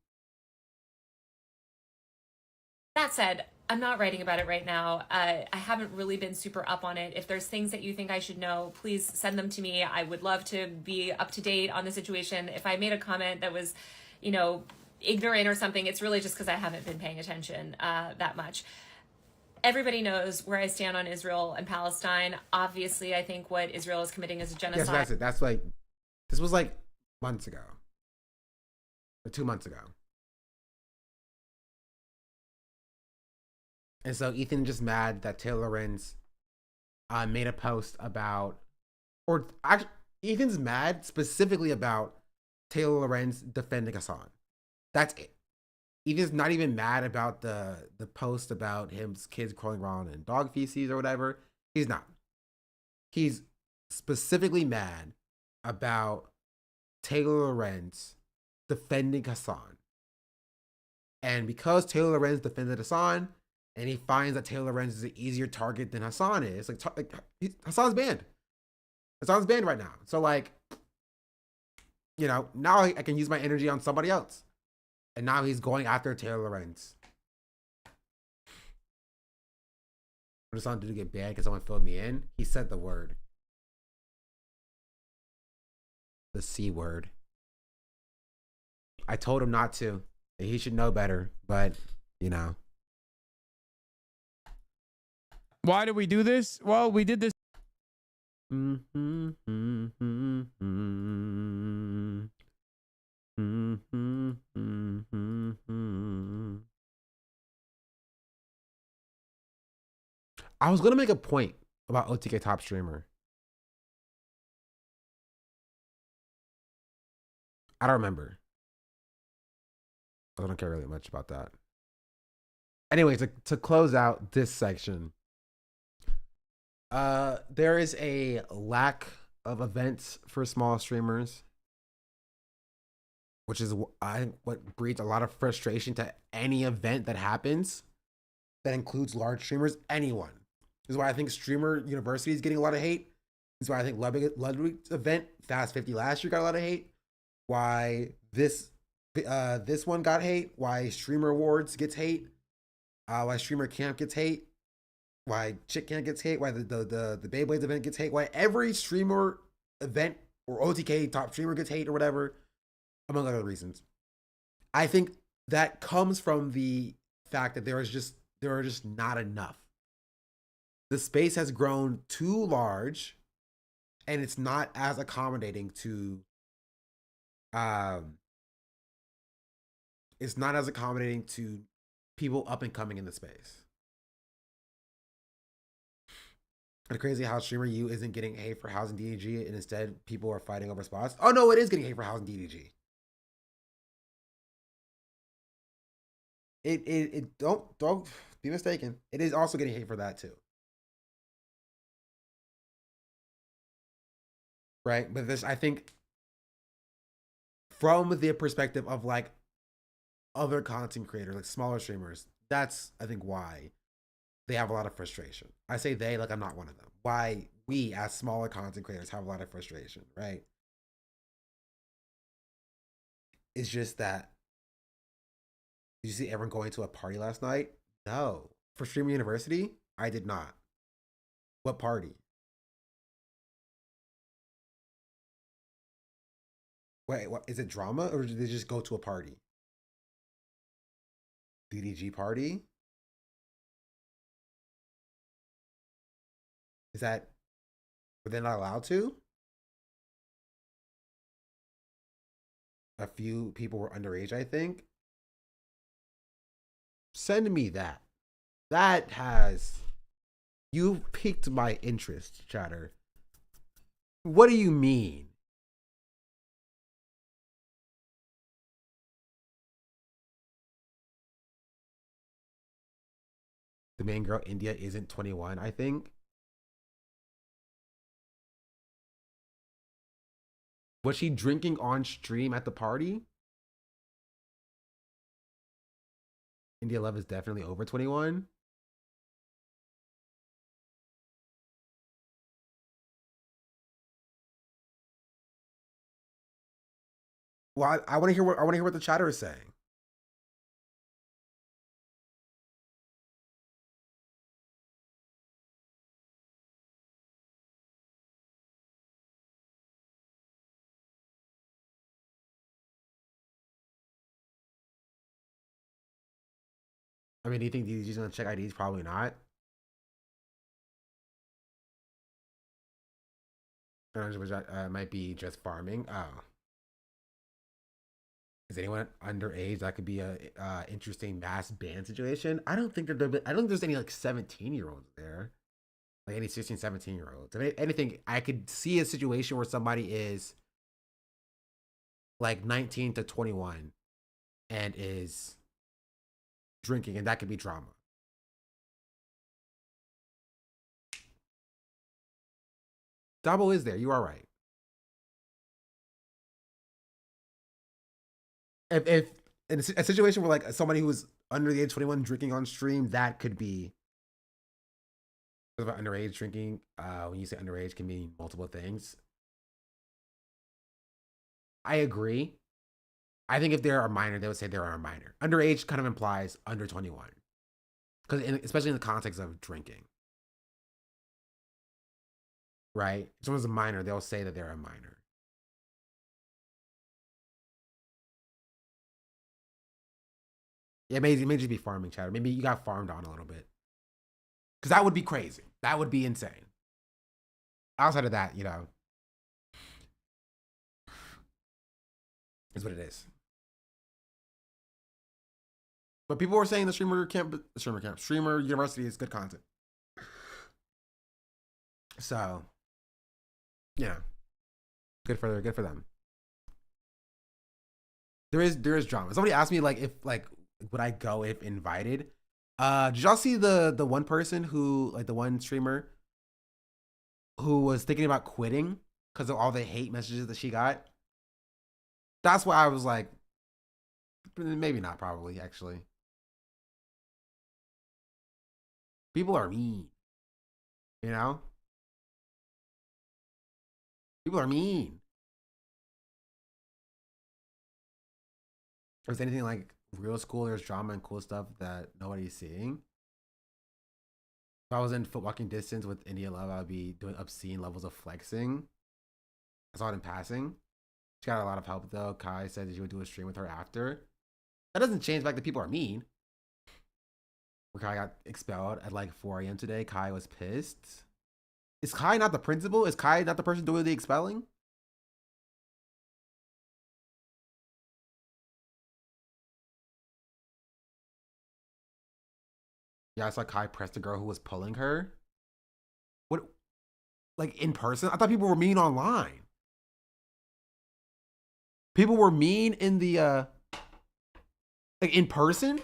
That said, I'm not writing about it right now. I haven't really been super up on it. If there's things that you think I should know, please send them to me. I would love to be up to date on the situation. If I made a comment that was, you know, ignorant or something, it's really just because I haven't been paying attention that much. Everybody knows where I stand on Israel and Palestine. Obviously, I think what Israel is committing is a genocide. Yes, that's it. That's like, this was like months ago. Or 2 months ago. And so Ethan just mad that Taylor Lorenz made a post about, or actually, Ethan's mad specifically about Taylor Lorenz defending Hasan. That's it. Ethan's not even mad about the post about his kids crawling around in dog feces or whatever. He's not. He's specifically mad about Taylor Lorenz defending Hasan. And because Taylor Lorenz defended Hasan, and he finds that Taylor Lorenz is an easier target than Hasan is, like Hasan's banned. Hasan's banned right now. So like, you know, now I can use my energy on somebody else. And now he's going after Taylor Lorenz. What does Hasan do to get banned because someone filled me in? He said the word. The C word. I told him not to. He should know better, but you know. Why did we do this? Well, we did this. I was gonna make a point about OTK top streamer. I don't remember. I don't care really much about that. Anyway, to close out this section, there is a lack of events for small streamers, which is what breeds a lot of frustration to any event that happens that includes large streamers. Anyone. This is why I think Streamer University is getting a lot of hate. This is why I think Ludwig's event, Fast 50 last year, got a lot of hate. Why this one got hate. Why Streamer Awards gets hate. Why Streamer Camp gets hate. Why Chick Camp gets hate. Why the Beyblades event gets hate. Why every streamer event or OTK top streamer gets hate or whatever, among other reasons. I think that comes from the fact that there are just not enough. The space has grown too large, and it's not as accommodating to people up and coming in the space. It's crazy how Streamer U isn't getting hate for housing DDG, and instead people are fighting over spots. Oh no, it is getting hate for housing DDG. It don't be mistaken. It is also getting hate for that too. Right? But this, I think, from the perspective of like other content creators, like smaller streamers, that's, I think, why they have a lot of frustration. I say they, like I'm not one of them. Why we as smaller content creators have a lot of frustration, right? It's just that, did you see everyone going to a party last night? No. For Streamer University, I did not. What party? Wait, what is it, drama, or did they just go to a party? DDG party? Is that, were they not allowed to? A few people were underage, I think. Send me that. That has, you piqued my interest, chatter. What do you mean? The main girl, India, isn't 21, I think. Was she drinking on stream at the party? India Love is definitely over 21. Well, I want to hear what the chatter is saying. I mean, do you think DDG's gonna check IDs? Probably not. Which might be just farming. Oh. Is anyone underage? That could be a interesting mass ban situation. I don't think there's any like 17-year-olds there. Like any 16, 17-year-olds. If anything, I could see a situation where somebody is like 19 to 21 and is drinking, and that could be drama. Double is there. You are right. If in a situation where like somebody who was under the age of 21 drinking on stream, that could be about underage drinking. When you say underage, can mean multiple things. I agree. I think if they're a minor, they would say they're a minor. Underage kind of implies under 21, because especially in the context of drinking, right? If someone's a minor, they'll say that they're a minor. Yeah, it may just be farming chatter. Maybe you got farmed on a little bit. Because that would be crazy. That would be insane. Outside of that, you know, is what it is. But people were saying the streamer university is good content. So, yeah, good for them. There is drama. Somebody asked me like if like would I go if invited? Did y'all see the one person who, like, the one streamer who was thinking about quitting because of all the hate messages that she got? That's why I was like, maybe not, probably, actually. People are mean, you know? People are mean. If there's anything like real school, there's drama and cool stuff that nobody's seeing. If I was in foot walking distance with India Love, I would be doing obscene levels of flexing. I saw it in passing. She got a lot of help though. Kai said that she would do a stream with her after. That doesn't change the fact that people are mean. When Kai got expelled at like 4 a.m. today, Kai was pissed. Is Kai not the principal? Is Kai not the person doing the expelling? Yeah, I saw Kai press the girl who was pulling her. What? Like in person? I thought people were mean online. People were mean in the like in person?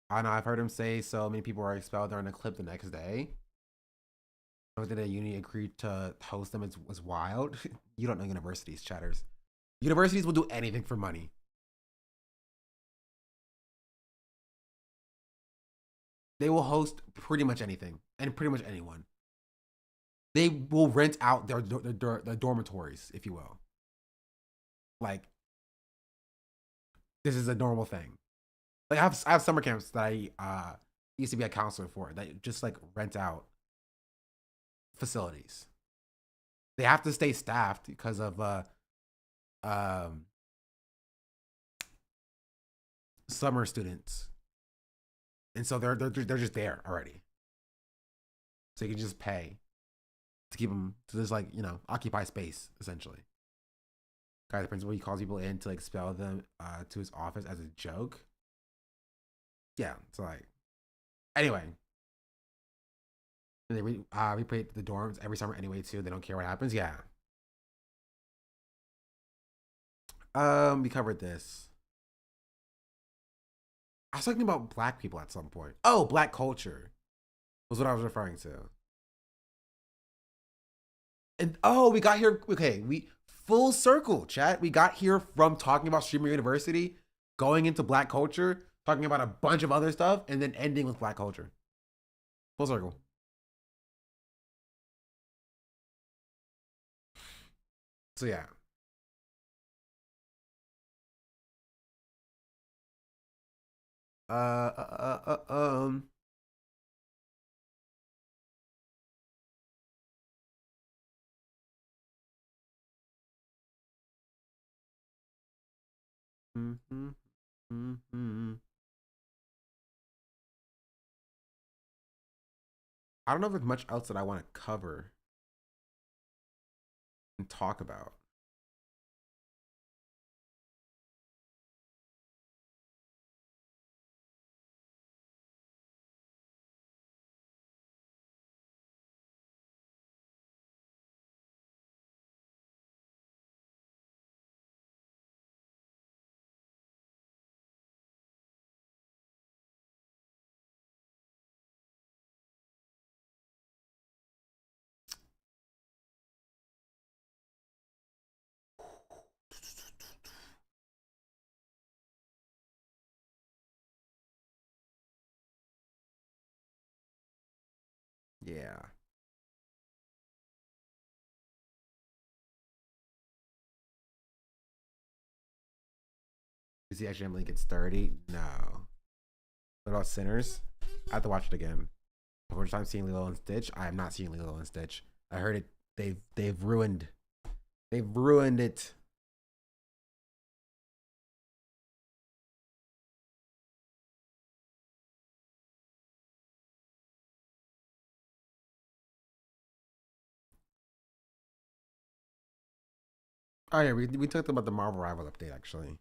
I know, I've heard him say so many people were expelled during the clip the next day. That a uni agreed to host them was wild. You don't know universities, chatters. Universities will do anything for money. They will host pretty much anything and pretty much anyone. They will rent out their dormitories, if you will. Like, this is a normal thing. Like I have summer camps that I used to be a counselor for that just like rent out facilities. They have to stay staffed because of summer students, and so they're just there already. So you can just pay to keep them to just like, you know, occupy space essentially. Guy, the principal, he calls people in to expel them to his office as a joke. Yeah, so like, anyway. And they repaint the dorms every summer anyway too. They don't care what happens. Yeah. We covered this. I was talking about black people at some point. Oh, black culture was what I was referring to. And oh, we got here. Okay, we full circle, chat. We got here from talking about Streamer University, going into black culture, talking about a bunch of other stuff, and then ending with black culture. Full circle. So yeah. I don't know if there's much else that I want to cover and talk about. Yeah. Is he actually Emily gets 30? No. What about Sinners? I have to watch it again. The first time seeing Lilo and Stitch, I am not seeing Lilo and Stitch. I heard it they've ruined it. Oh yeah, we talked about the Marvel Rival update actually.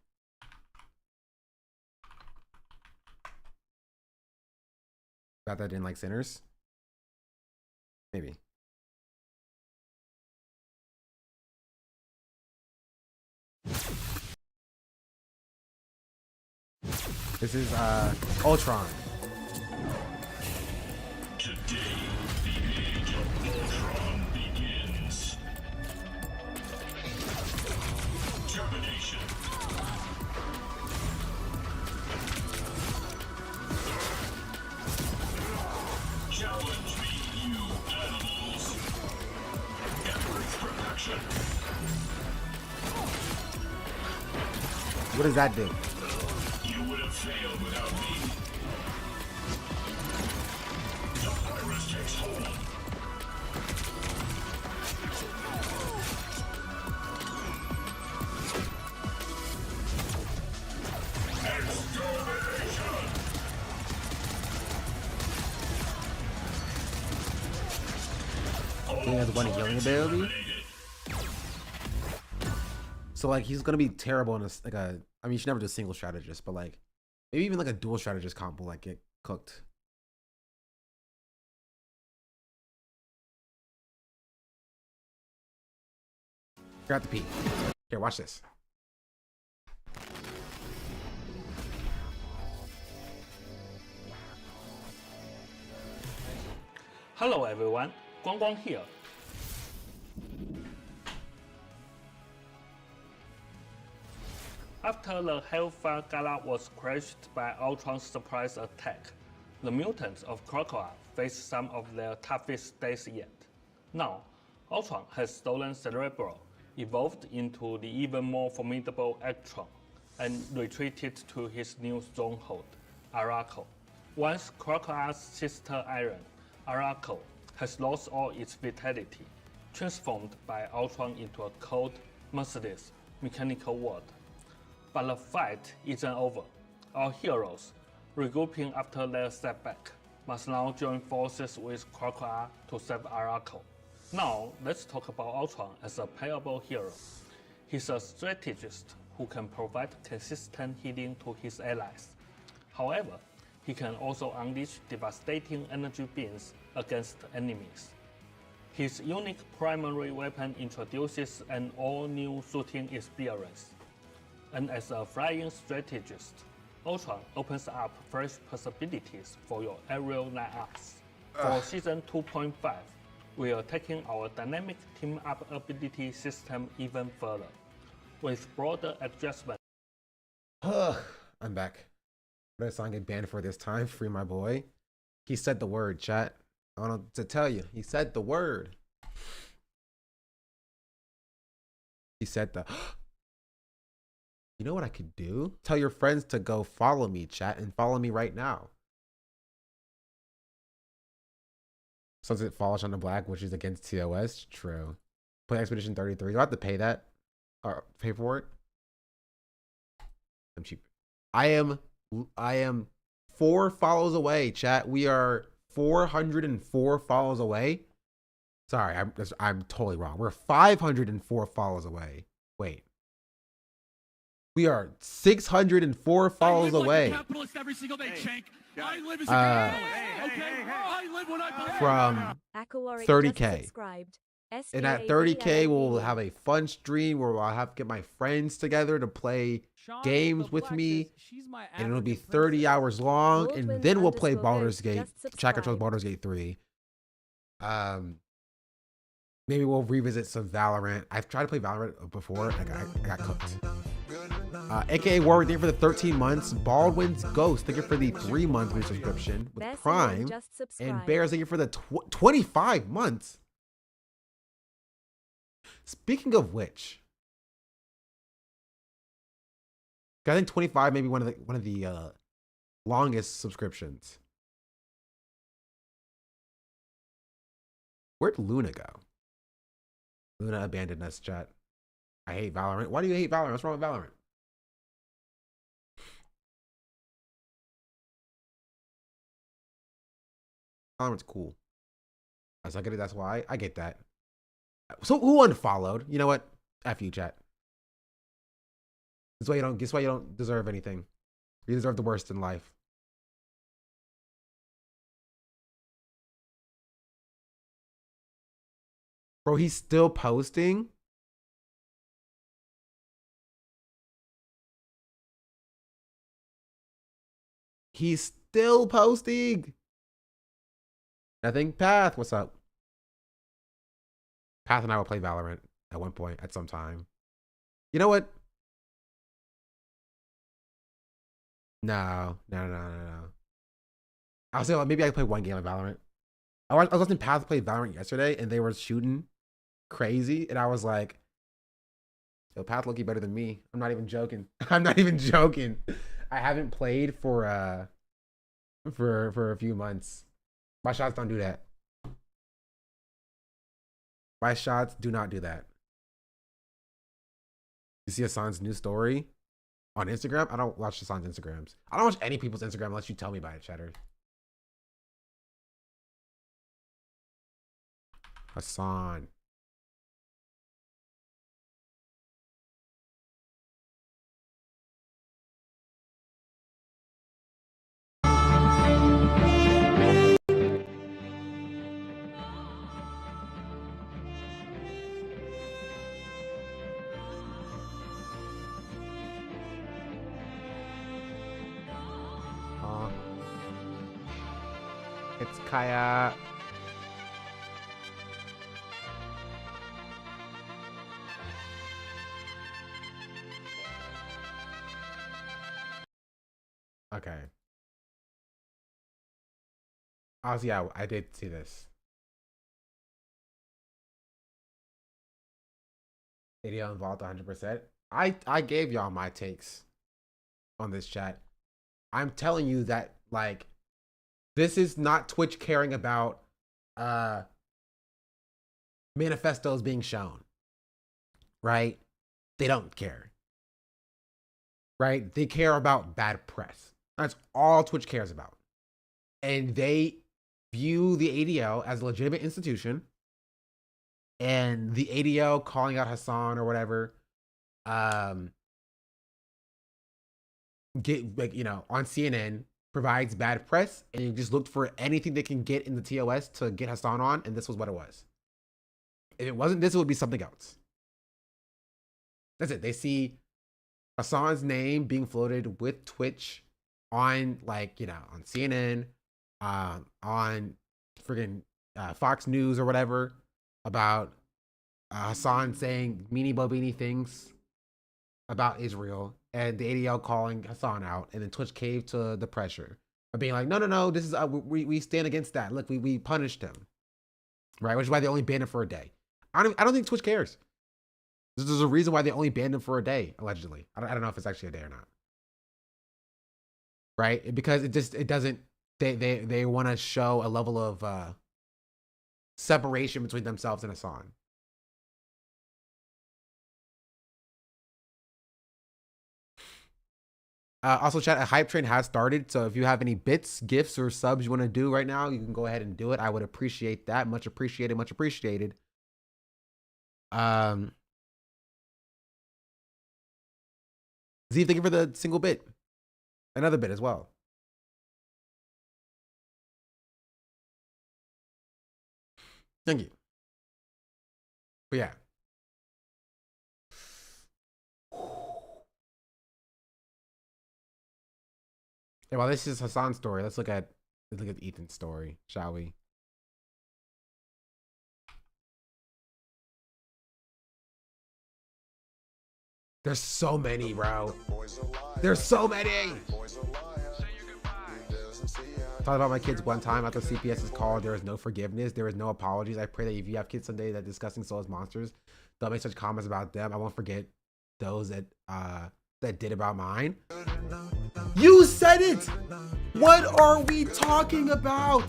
Got that in like Sinners? Maybe. This is Ultron. Today, the age of Ultron begins. Termination. Challenge me, you animals. Emperor's protection. What does that do? You would have failed without me. The virus takes hold. Extermination! He has one healing ability. So like he's gonna be terrible in like a. I mean, you should never do a single strategist, but like maybe even like a dual strategist comp will like get cooked. Got the P. Here, watch this. Hello everyone, Guang Guang here. After the Hellfire Gala was crushed by Ultron's surprise attack, the mutants of Crocodile faced some of their toughest days yet. Now, Ultron has stolen Cerebro, evolved into the even more formidable Electron, and retreated to his new stronghold, Arakko. Once Crocodile's sister Iron, Arakko, has lost all its vitality, transformed by Ultron into a cold, merciless, mechanical world. But the fight isn't over. Our heroes, regrouping after their setback, must now join forces with Crocodile to save Arakko. Now, let's talk about Ultron as a playable hero. He's a strategist who can provide consistent healing to his allies. However, he can also unleash devastating energy beams against enemies. His unique primary weapon introduces an all-new shooting experience. And as a flying strategist, Ultron opens up fresh possibilities for your aerial lineups. For Season 2.5, we are taking our dynamic team-up ability system even further, with broader adjustments. I'm back. What did I song get banned for this time? Free my boy. He said the word, chat. I don't know what to tell you. He said the word. He said the... You know what I could do? Tell your friends to go follow me, chat, and follow me right now. Sunset Falls on the Black, which is against TOS. True. Play Expedition 33. Do I have to pay that? Or pay for it? I'm cheap. I am 4 follows away, chat. We are 404 follows away. Sorry, I'm totally wrong. We're 504 follows away. Wait. We are 604 follows away. Capitalist every single day, Shank. I live as a capitalist. Okay? I live when I from 30K. And at 30K, we'll have a fun stream where I'll have to get my friends together to play games with me. And it'll be 30 hours long. And then we'll play Baldur's Gate. Chaka chose Baldur's Gate 3. Maybe we'll revisit some Valorant. I've tried to play Valorant before. I got cooked. AKA Warwick, thank you for the 13 months. Baldwin's Ghost, thank you for the 3-month resubscription with Prime. And Bears, thank you for the 25 months. Speaking of which, I think 25 may be one of the longest subscriptions. Where'd Luna go? Luna abandoned us, chat. I hate Valorant. Why do you hate Valorant? What's wrong with Valorant? Valorant's cool. I get it. That's why I get that. So who unfollowed? You know what? F you, chat. This why you don't. Guess why you don't deserve anything. You deserve the worst in life. Bro, he's still posting. He's still posting. Nothing. Path, what's up? Path and I will play Valorant at one point, at some time. You know what? No. I'll say, well, maybe I can play one game of Valorant. I was listening to Path play Valorant yesterday, and they were shooting crazy, and I was like, yo, Path looking better than me. I'm not even joking. I'm not even joking. I haven't played for a few months. My shots don't do that. My shots do not do that. You see Hasan's new story on Instagram? I don't watch Hasan's Instagrams. I don't watch any people's Instagram unless you tell me about it, Cheddar. Hasan. It's Kaya. Okay. Yeah, I did see this. ADL involved 100%. I gave y'all my takes on this chat. I'm telling you that, like, this is not Twitch caring about manifestos being shown, right? They don't care, right? They care about bad press. That's all Twitch cares about. And they view the ADL as a legitimate institution, and the ADL calling out Hasan or whatever, get, like, you know, on CNN provides bad press, and you just looked for anything they can get in the TOS to get Hasan on, and this was what it was. If it wasn't this, it would be something else. That's it. They see Hasan's name being floated with Twitch on, like, you know, on CNN, on friggin' Fox News or whatever, about Hasan saying meanie bobini things about Israel, and the ADL calling Hasan out, and then Twitch caved to the pressure of being like, no, this is we stand against that. Look, we punished him, right? Which is why they only banned him for a day. I don't think Twitch cares. There's a reason why they only banned him for a day, allegedly. I don't know if it's actually a day or not, right? Because it doesn't. They want to show a level of separation between themselves and Hasan. Also, chat, a hype train has started, so if you have any bits, gifts, or subs you want to do right now, you can go ahead and do it. I would appreciate that. Much appreciated, much appreciated. Z, thank you for the single bit. Another bit as well. Thank you. But yeah. Yeah, well, this is Hasan's story. Let's look at Ethan's story, shall we? There's so many, bro. There's so many. Talked about my kids one time after CPS's call. There is no forgiveness. There is no apologies. I pray that if you have kids someday that disgusting souls monsters, don't make such comments about them. I won't forget those that did about mine. You said it. What are we talking about?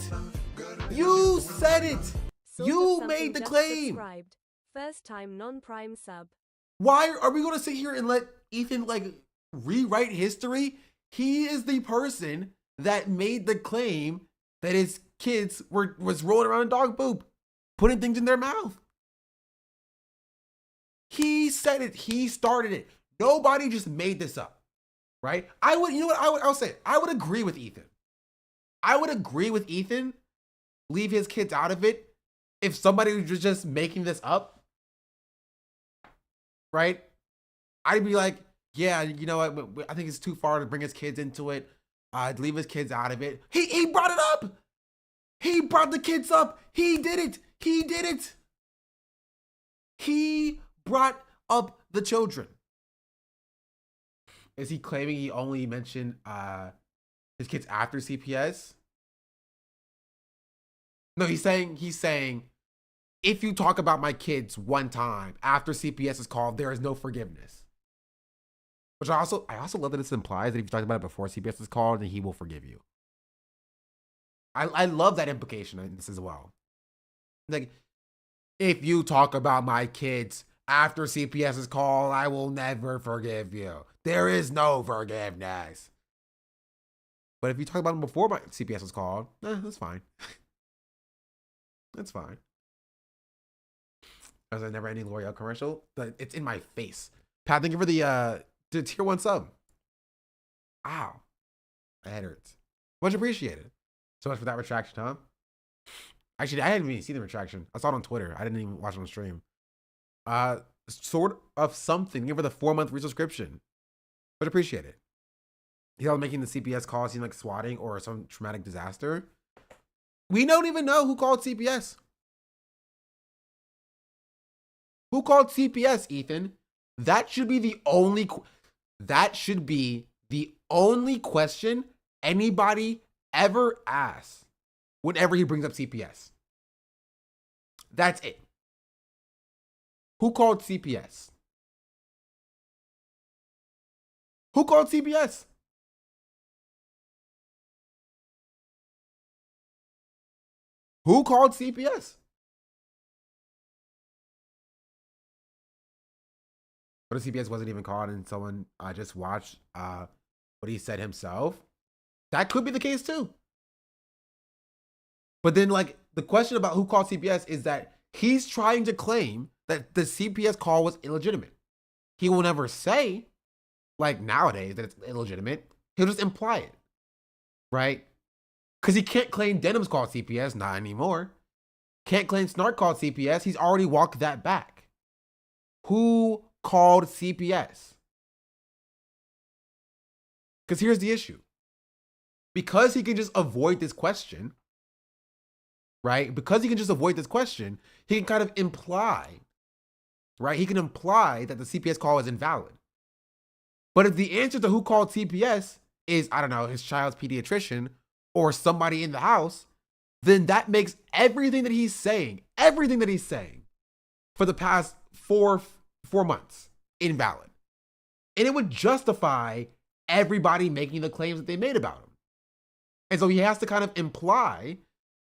You said it. You made the claim. First time non-prime sub. Why are we going to sit here and let Ethan like rewrite history? He is the person that made the claim that his kids was rolling around in dog poop, putting things in their mouth. He said it. He started it. Nobody just made this up, right? You know what? I'll say it. I would agree with Ethan. I would agree with Ethan. Leave his kids out of it. If somebody was just making this up, right? I'd be like, yeah, you know what? I think it's too far to bring his kids into it. I'd leave his kids out of it. He brought it up. He brought the kids up. He did it. He did it. He brought up the children. Is he claiming he only mentioned his kids after CPS? No, he's saying if you talk about my kids one time after CPS is called, there is no forgiveness. Which I also love that this implies that if you talked about it before CPS is called, then he will forgive you. I love that implication in this as well. Like, if you talk about my kids after CPS is called, I will never forgive you. There is no forgiveness. But if you talk about them before my CPS was called, that's fine. That's fine. There's a never-ending L'Oreal commercial, but it's in my face. Pat, thank you for the tier 1 sub. Ow. My head hurts. Much appreciated. So much for that retraction, huh? Actually, I hadn't even seen the retraction. I saw it on Twitter. I didn't even watch it on stream. Sort of something. Give her the 4-month resubscription. But appreciate it. He's all making the CPS call seem like swatting or some traumatic disaster. We don't even know who called CPS. Who called CPS, Ethan? That should be the only question anybody ever asks whenever he brings up CPS. That's it. Who called CPS? Who called CPS? Who called CPS? What if CPS wasn't even called and someone just watched what he said himself? That could be the case too. But then, like, the question about who called CPS is that he's trying to claim that the CPS call was illegitimate. He will never say, like nowadays, that it's illegitimate. He'll just imply it, right? Because he can't claim Denim's called CPS, not anymore. Can't claim Snark called CPS. He's already walked that back. Who called CPS? Because here's the issue. Because he can just avoid this question, right? Because he can just avoid this question, he can kind of imply, right? He can imply that the CPS call is invalid. But if the answer to who called CPS is, I don't know, his child's pediatrician or somebody in the house, then that makes everything that he's saying for the past four months invalid. And it would justify everybody making the claims that they made about him. And so he has to kind of imply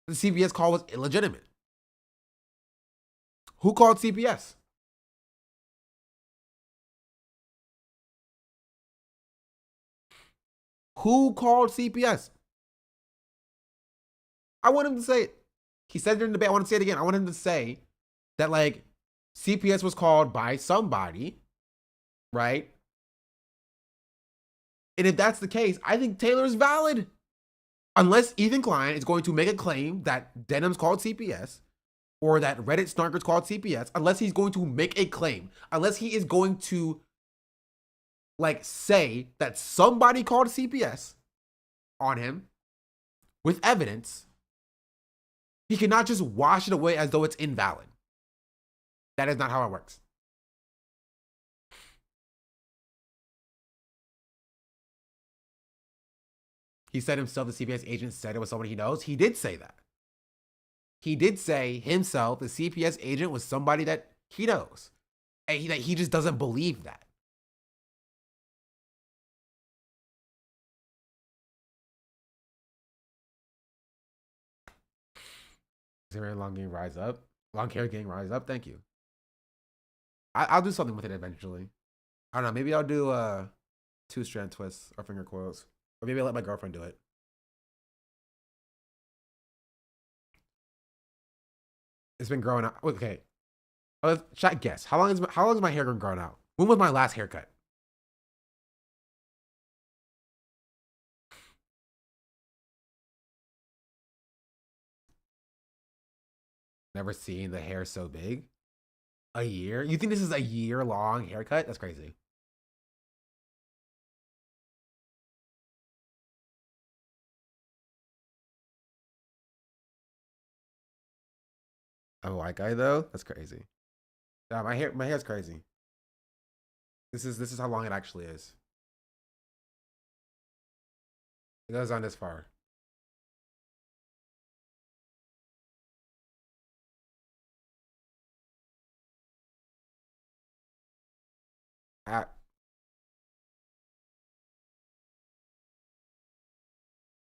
the CPS call was illegitimate. Who called CPS? Who called CPS? I want him to say it. He said it during the debate. I want to say it again. I want him to say that, like, CPS was called by somebody, right? And if that's the case, I think Taylor's valid. Unless Ethan Klein is going to make a claim that Denim's called CPS or that Reddit Snarker's called CPS, unless he's going to make a claim, unless he is going to, like, say that somebody called CPS on him with evidence, he cannot just wash it away as though it's invalid. That is not how it works. He said himself, the CPS agent said it was someone he knows. He did say that. He did say himself, the CPS agent was somebody that he knows. And he just doesn't believe that. Is there a long game rise up? Long hair gang rise up? Thank you. I'll do something with it eventually. I don't know. Maybe I'll do 2-strand twists or finger coils, or maybe I'll let my girlfriend do it. It's been growing out. Okay. Chat guess. How long is my hair growing out? When was my last haircut? Never seen the hair so big. A year? You think this is a year-long haircut? That's crazy. I'm a white guy though. That's crazy. Yeah, my hair's crazy. This is how long it actually is. It goes on this far.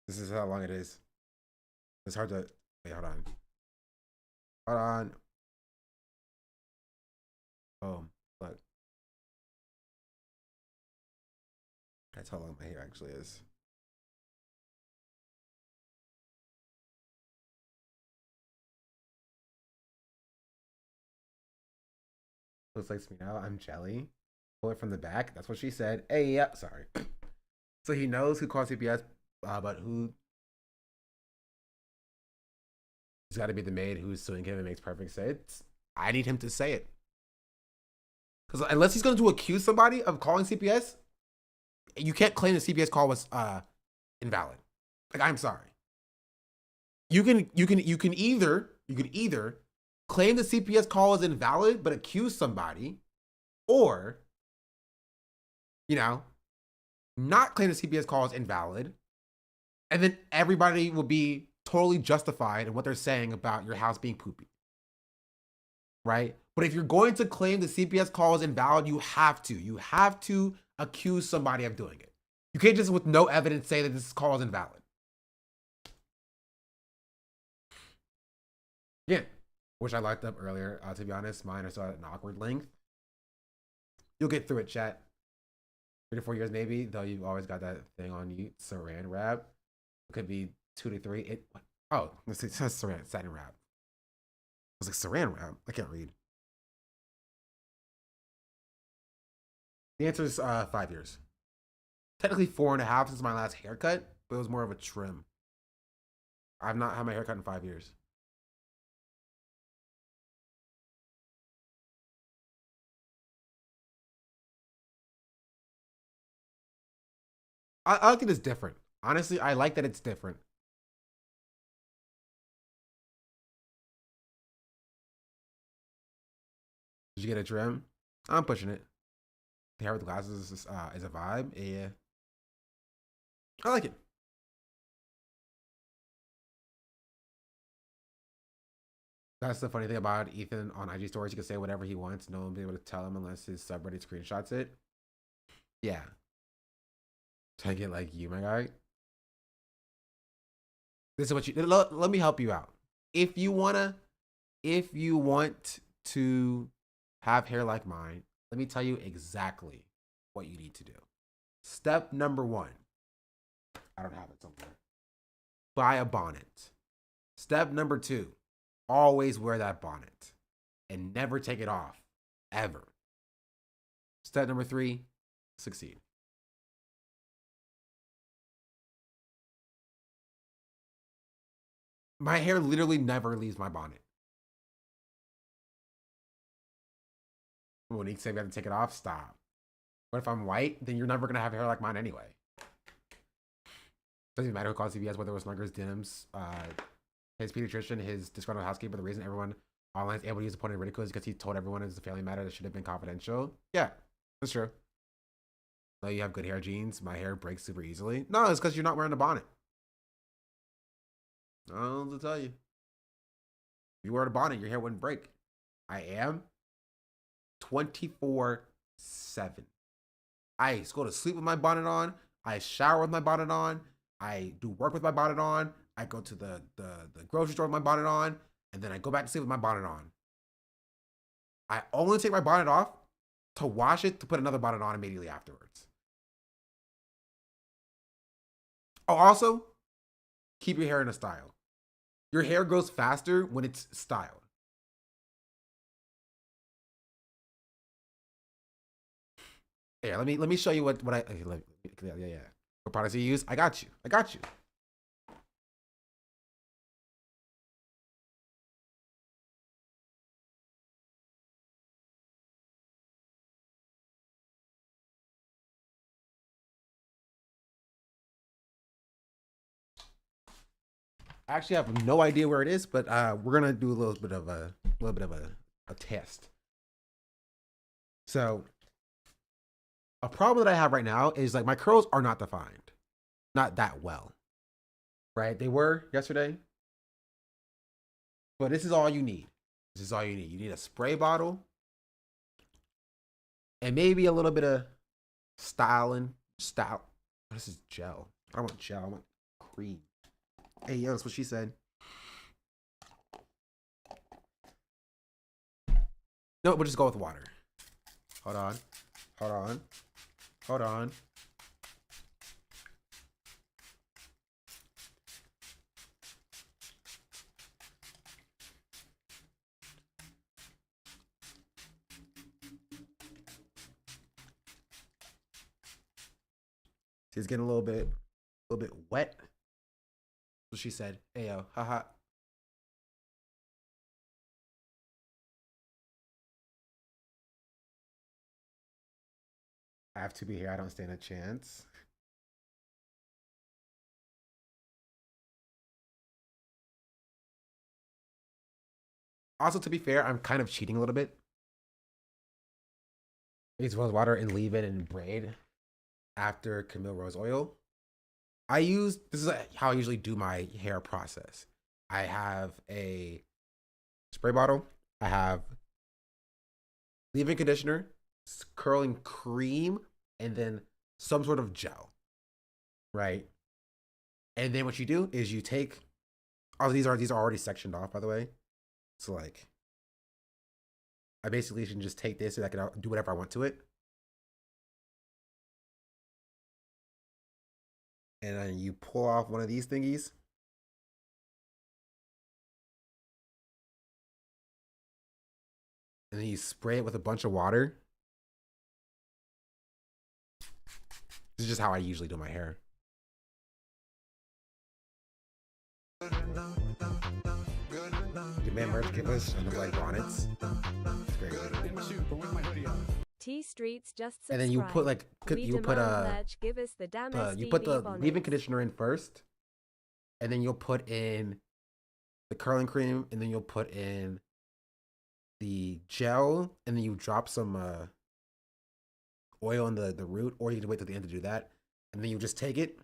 This is how long it is. It's hard to wait. Hold on. Hold on. Oh, look. That's how long my hair actually is. Looks like me now. I'm jelly. Pull it from the back. That's what she said. Hey, yeah. Sorry. So he knows who called CPS, but who? He's got to be the maid who's suing him. It makes perfect sense. I need him to say it. Because unless he's going to accuse somebody of calling CPS, you can't claim the CPS call was invalid. Like, I'm sorry. You can either claim the CPS call is invalid but accuse somebody, or not claim the CPS call is invalid, and then everybody will be totally justified in what they're saying about your house being poopy. Right? But if you're going to claim the CPS call is invalid, you have to accuse somebody of doing it. You can't just with no evidence say that this call is invalid. Yeah. Which I locked up earlier. To be honest, mine are still at an awkward length. You'll get through it, chat. 3 to 4 years maybe, though you've always got that thing on you, saran wrap. It could be 2 to 3. It says satin wrap. I was like, saran wrap? I can't read. The answer is 5 years. Technically 4.5 since my last haircut, but it was more of a trim. I've not had my haircut in 5 years. I like that it's different. Honestly, I like that it's different. Did you get a trim? I'm pushing it. The hair with the glasses is a vibe. Yeah. I like it. That's the funny thing about Ethan on IG stories. He can say whatever he wants. No one will be able to tell him unless his subreddit screenshots it. Yeah. Take it like you, my guy. This is what you let me help you out. If you want to have hair like mine, let me tell you exactly what you need to do. Step number 1. I don't have it somewhere. Buy a bonnet. Step number 2. Always wear that bonnet and never take it off, ever. Step number 3, succeed. My hair literally never leaves my bonnet. Monique said we have to take it off. Stop. But if I'm white, then you're never going to have hair like mine anyway. Doesn't even matter who calls CBS, whether it was Snuggers, Dims, his pediatrician, his disgruntled housekeeper. The reason everyone online is able to use the point of ridicule is because he told everyone it's a family matter that should have been confidential. Yeah, that's true. No, you have good hair genes. My hair breaks super easily. No, it's because you're not wearing a bonnet. I'll tell you. If you wear a bonnet, your hair wouldn't break. I am 24/7. I go to sleep with my bonnet on. I shower with my bonnet on. I do work with my bonnet on. I go to the grocery store with my bonnet on. And then I go back to sleep with my bonnet on. I only take my bonnet off to wash it, to put another bonnet on immediately afterwards. Oh, also, keep your hair in a style. Your hair grows faster when it's styled. Yeah, let me show you what I yeah. What products you use? I got you. I actually have no idea where it is, but we're gonna do a little bit of a test. So, a problem that I have right now is like my curls are not defined, not that well, right? They were yesterday, but this is all you need. You need a spray bottle and maybe a little bit of styling. This is gel. I don't want gel. I want cream. Hey, yo, that's what she said. No, we'll just go with water. Hold on. See, it's getting a little bit wet. So she said, "Hey yo, haha." I have to be here. I don't stand a chance. Also, to be fair, I'm kind of cheating a little bit. I use rose water and leave it in braid after Camille rose oil. This is how I usually do my hair process. I have a spray bottle. I have leave-in conditioner, curling cream, and then some sort of gel, right? And then what you do is you take, these are already sectioned off, by the way. So like, I basically can just take this and I can do whatever I want to it. And then you pull off one of these thingies. And then you spray it with a bunch of water. This is just how I usually do my hair. Demand merch give us and like bonnets. It's great. T Streets just subscribed. And then you put like you put the leave-in conditioner in first, and then you'll put in the curling cream, and then you'll put in the gel, and then you drop some oil in the root, or you can wait till the end to do that, and then you just take it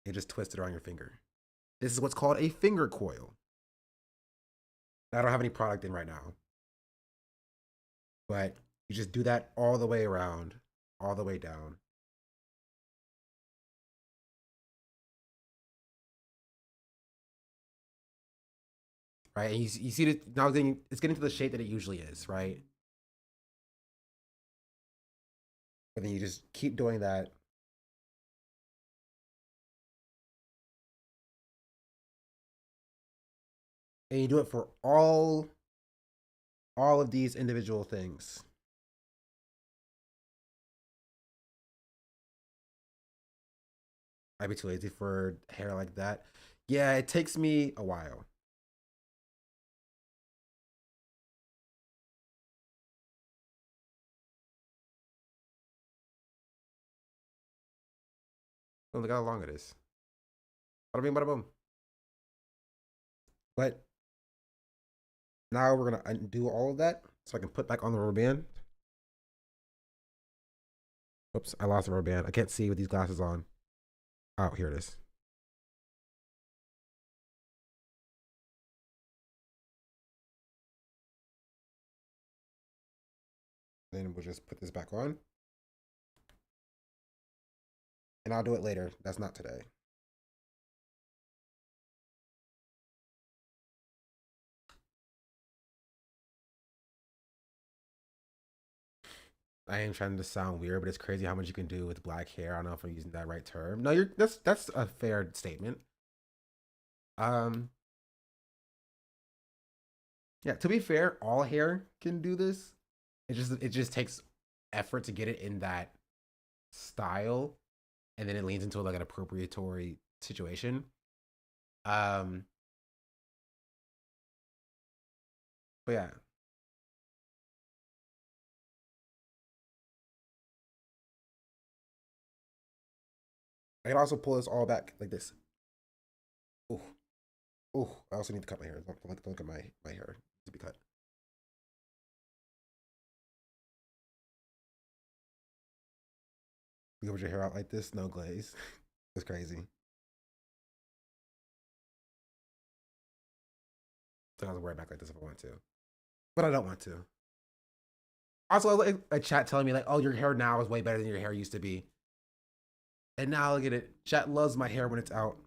and just twist it around your finger. This is what's called a finger coil. I don't have any product in right now, but you just do that all the way around, all the way down. Right, and you see that now it's getting to the shape that it usually is, right? And then you just keep doing that. And you do it for all of these individual things. I'd be too lazy for hair like that. Yeah, it takes me a while. Oh, look how long it is. Bada bing, bada boom. But now we're gonna undo all of that so I can put back on the rubber band. Oops, I lost the rubber band. I can't see with these glasses on. Oh, here it is. Then we'll just put this back on. And I'll do it later. That's not today. I am trying to sound weird, but it's crazy how much you can do with black hair. I don't know if I'm using that right term. No, that's a fair statement. Yeah, to be fair, all hair can do this. It just takes effort to get it in that style, and then it leans into like an appropriatory situation. But yeah. I can also pull this all back like this. Ooh. Ooh, I also need to cut my hair. Don't look at my hair to be cut. You put your hair out like this? No glaze. It's crazy. So I was wear it back like this if I want to. But I don't want to. Also, like a chat telling me like, oh, your hair now is way better than your hair used to be. And now look at it. Chat loves my hair when it's out.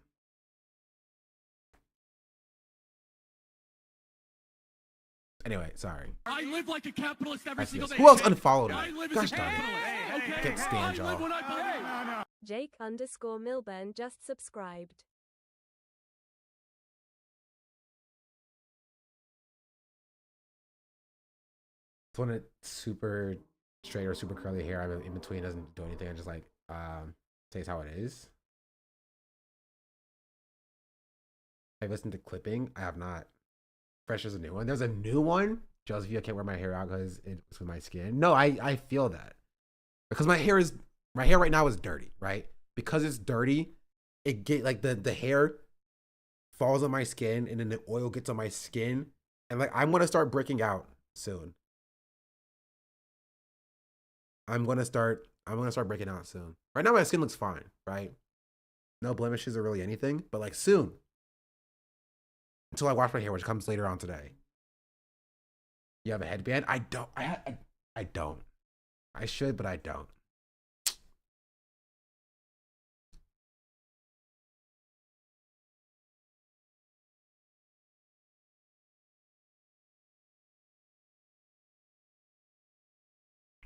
Anyway, sorry. I live like a capitalist every single day. Who else unfollowed me? I live Gosh as a darn it. capitalist. Okay. Can't stand I live y'all. when I Jake_Milburn just subscribed. It's when it's super straight or super curly hair. I'm in between, doesn't do anything. I just like says how it is. I've listened to clipping. I have not. Fresh is a new one. There's a new one. Josephine, I can't wear my hair out because it's with my skin. No, I feel that. Because my hair right now is dirty, right? Because it's dirty, it get like the hair falls on my skin and then the oil gets on my skin. And like I'm gonna start breaking out soon. I'm gonna start breaking out soon. Right now my skin looks fine, right? No blemishes or really anything, but like soon. Until I wash my hair, which comes later on today. You have a headband? I don't. I don't. I should, but I don't.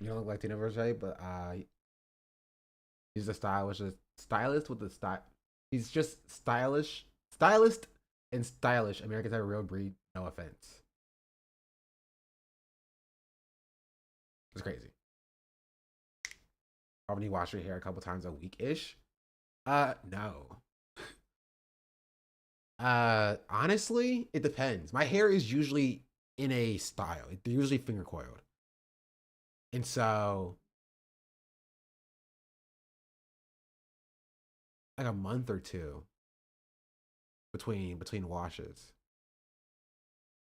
You don't look like Tina Verge, but he's a stylist with the style. He's just stylist and stylish. Americans have a real breed. No offense. It's crazy. Probably wash your hair a couple times a week-ish. No. Honestly, it depends. My hair is usually in a style. They're usually finger coiled. And so like a month or two between washes.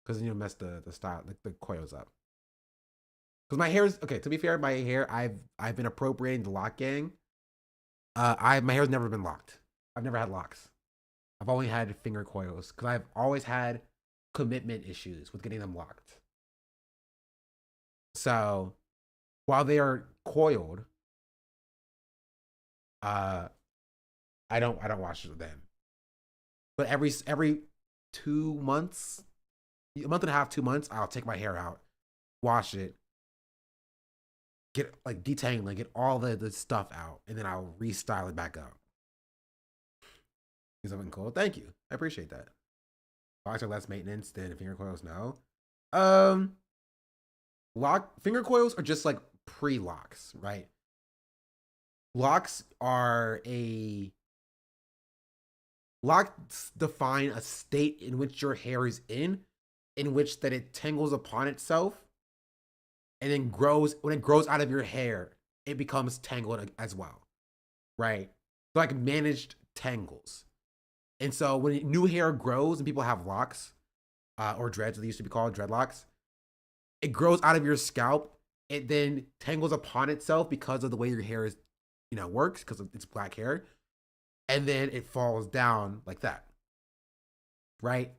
Because then you'll mess the style, like the coils up. Because my hair is okay. To be fair, my hair I've been appropriating the lock gang. My hair's never been locked. I've never had locks. I've only had finger coils because I've always had commitment issues with getting them locked. So while they are coiled, I don't wash them. But every 2 months, a month and a half, 2 months, I'll take my hair out, wash it, get like detangling, get all the stuff out, and then I'll restyle it back up. Is something cool? Thank you. I appreciate that. Locks are less maintenance than finger coils now. Finger coils are just like pre-locks, right? Locks define a state in which your hair is in which that it tangles upon itself and then when it grows out of your hair, it becomes tangled as well, right? So like managed tangles. And so when new hair grows and people have locks, or dreads, as they used to be called, dreadlocks, it grows out of your scalp. It then tangles upon itself because of the way your hair is, works, because it's black hair. And then it falls down like that, right?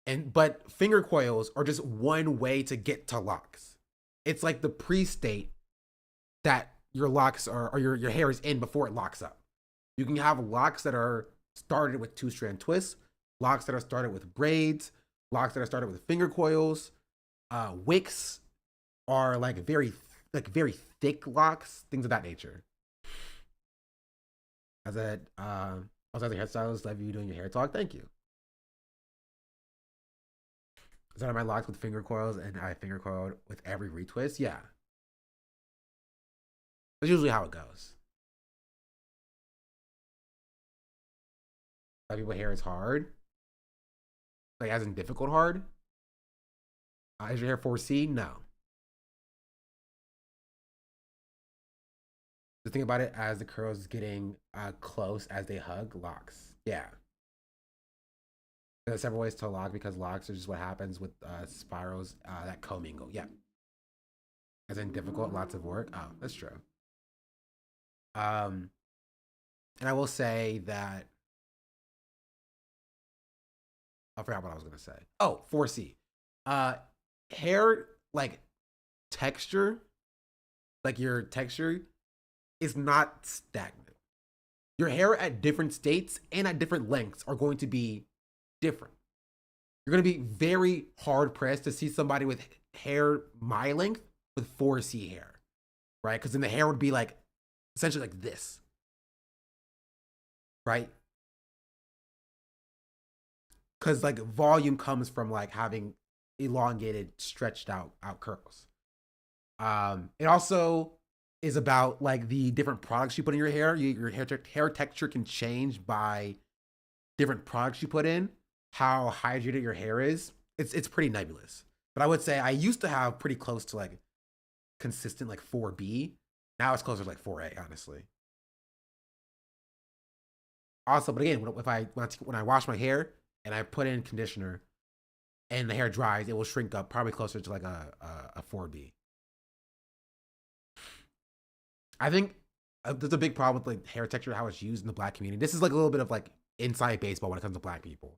But finger coils are just one way to get to locks. It's like the pre-state that your locks are, or your hair is in before it locks up. You can have locks that are started with 2-strand twists, locks that are started with braids, locks that are started with finger coils. Wicks are like very like very thick locks, things of that nature. As a also as a hairstylist, love you doing your hair talk. Thank you. Is that my locks with finger coils, and I finger coiled with every retwist? Yeah. That's usually how it goes. Some people's hair is hard. Like, as in difficult hard. Is your hair 4C? No. Just think about it as the curls getting close as they hug locks. Yeah. There's several ways to lock because locks are just what happens with spirals that commingle. Yeah. As in difficult, lots of work. Oh, that's true. And I will say that I forgot what I was gonna say. Oh, 4C. Hair like texture, like your texture is not stagnant. Your hair at different states and at different lengths are going to be different. You're going to be very hard pressed to see somebody with hair my length with 4C hair, right? Because then the hair would be like essentially like this, right? Because like volume comes from like having elongated, stretched out curls. It also is about like the different products you put in your hair. Your hair texture can change by different products you put in. How hydrated your hair is, it's pretty nebulous. But I would say I used to have pretty close to like consistent like 4B. Now it's closer to like 4A, honestly. Also, but again, when I wash my hair and I put in conditioner and the hair dries, it will shrink up probably closer to like a 4B. I think there's a big problem with like hair texture, how it's used in the Black community. This is like a little bit of like inside baseball when it comes to Black people.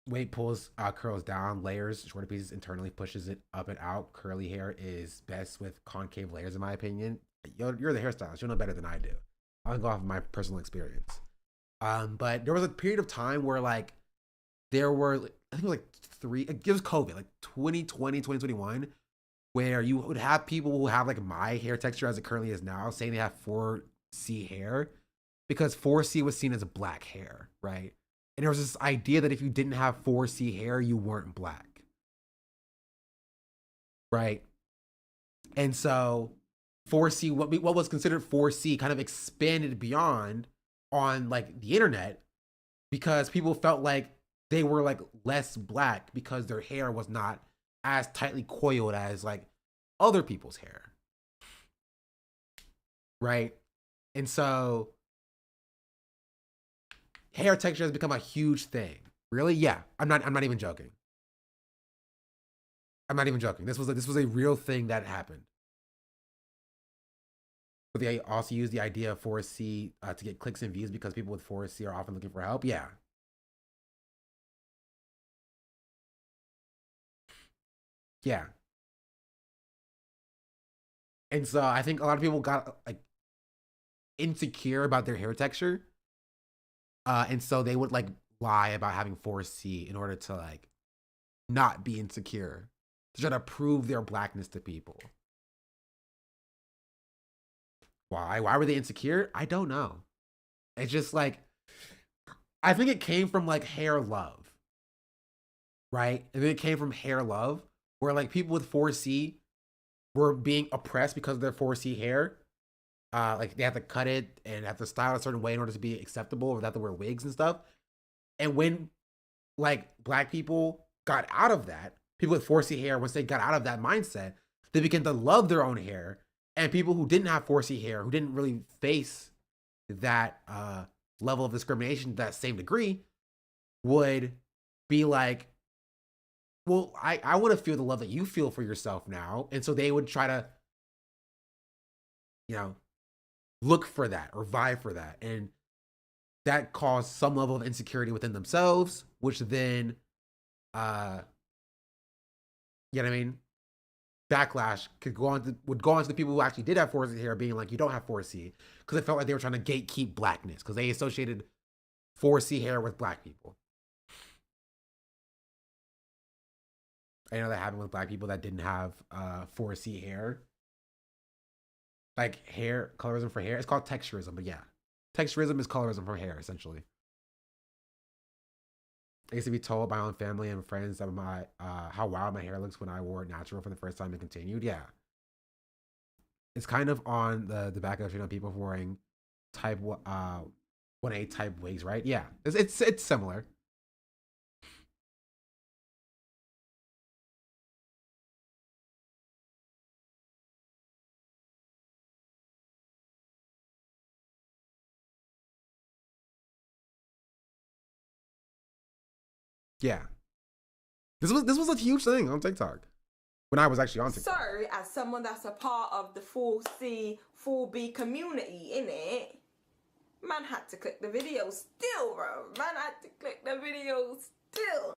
Weight pulls curls down, layers, shorter pieces internally, pushes it up and out. Curly hair is best with concave layers, in my opinion. You're the hairstylist. You'll know better than I do. I'll go off of my personal experience. But there was a period of time where like there were, I think it was like it was COVID, like 2020, 2021, where you would have people who have like my hair texture as it currently is now saying they have 4C hair because 4C was seen as a Black hair, right? And there was this idea that if you didn't have 4C hair, you weren't Black, right? And so 4C, what was considered 4C kind of expanded beyond on like the internet because people felt like they were like less Black because their hair was not as tightly coiled as like other people's hair, right? And so hair texture has become a huge thing. Really? Yeah. I'm not even joking. I'm not even joking. This was a real thing that happened. But they also use the idea of 4C to get clicks and views because people with 4C are often looking for help. Yeah. Yeah. And so I think a lot of people got like insecure about their hair texture. And so they would like lie about having 4C in order to like not be insecure, to try to prove their Blackness to people. Why? Why were they insecure? I don't know. It's just like, I think it came from like hair love, right? And then it came from hair love where like people with 4C were being oppressed because of their 4C hair. Like they have to cut it and have to style a certain way in order to be acceptable, or they have to wear wigs and stuff. And when like Black people got out of that, people with 4C hair, once they got out of that mindset, they began to love their own hair. And people who didn't have 4C hair, who didn't really face that level of discrimination to that same degree, would be like, well, I want to feel the love that you feel for yourself now. And so they would try to, you know, look for that or vie for that. And that caused some level of insecurity within themselves, which then, you know what I mean? Backlash would go on to the people who actually did have 4C hair being like, you don't have 4C, because it felt like they were trying to gatekeep Blackness because they associated 4C hair with Black people. I know that happened with black people that didn't have 4C hair. Like hair, colorism for hair. It's called texturism, but yeah. Texturism is colorism for hair, essentially. I used to be told by my own family and friends that how wild my hair looks when I wore it natural for the first time and continued. Yeah. It's kind of on the back of people wearing type 1A type wigs, right? Yeah. It's similar. Yeah. This was a huge thing on TikTok when I was actually on TikTok. So, as someone that's a part of the 4C, 4B community, innit? Man had to click the video still, bro. Man had to click the video still.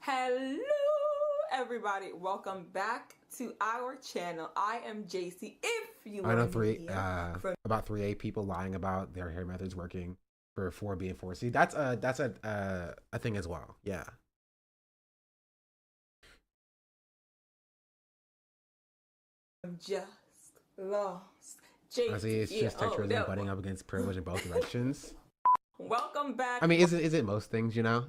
Hello, everybody. Welcome back to our channel. I am JC. If you I know about 3A people lying about their hair methods working for 4B and 4C. That's a thing as well. Yeah. I'm just lost. Honestly, it's just texturism butting up against privilege in both directions. Welcome back. I mean, is it most things, you know?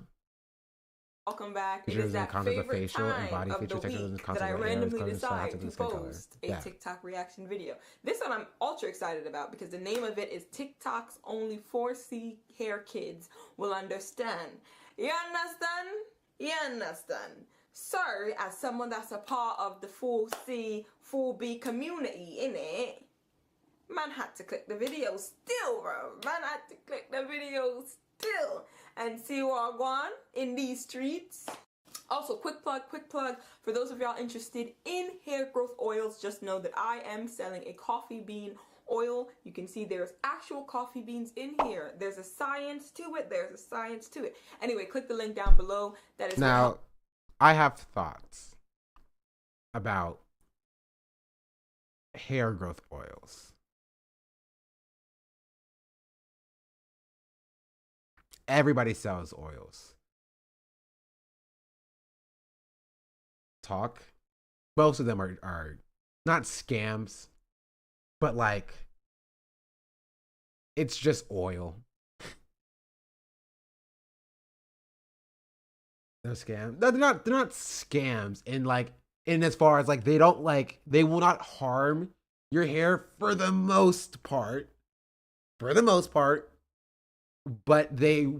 Welcome back. It is that favorite time of the week that I randomly decide to post a TikTok reaction video. This one I'm ultra excited about because the name of it is TikTok's Only 4C Hair Kids Will Understand. You understand? You understand? So, as someone that's a part of the 4C, 4B community, innit? Man had to click the video still, bro. Man had to click the video still and see what I want in these streets. Also, quick plug. For those of y'all interested in hair growth oils, just know that I am selling a coffee bean oil. You can see there's actual coffee beans in here. There's a science to it. Anyway, click the link down below. That is now, I have thoughts about hair growth oils. Everybody sells oils. Most of them are not scams, but like it's just oil. They're scams. They're not scams in as far as like they will not harm your hair for the most part. But they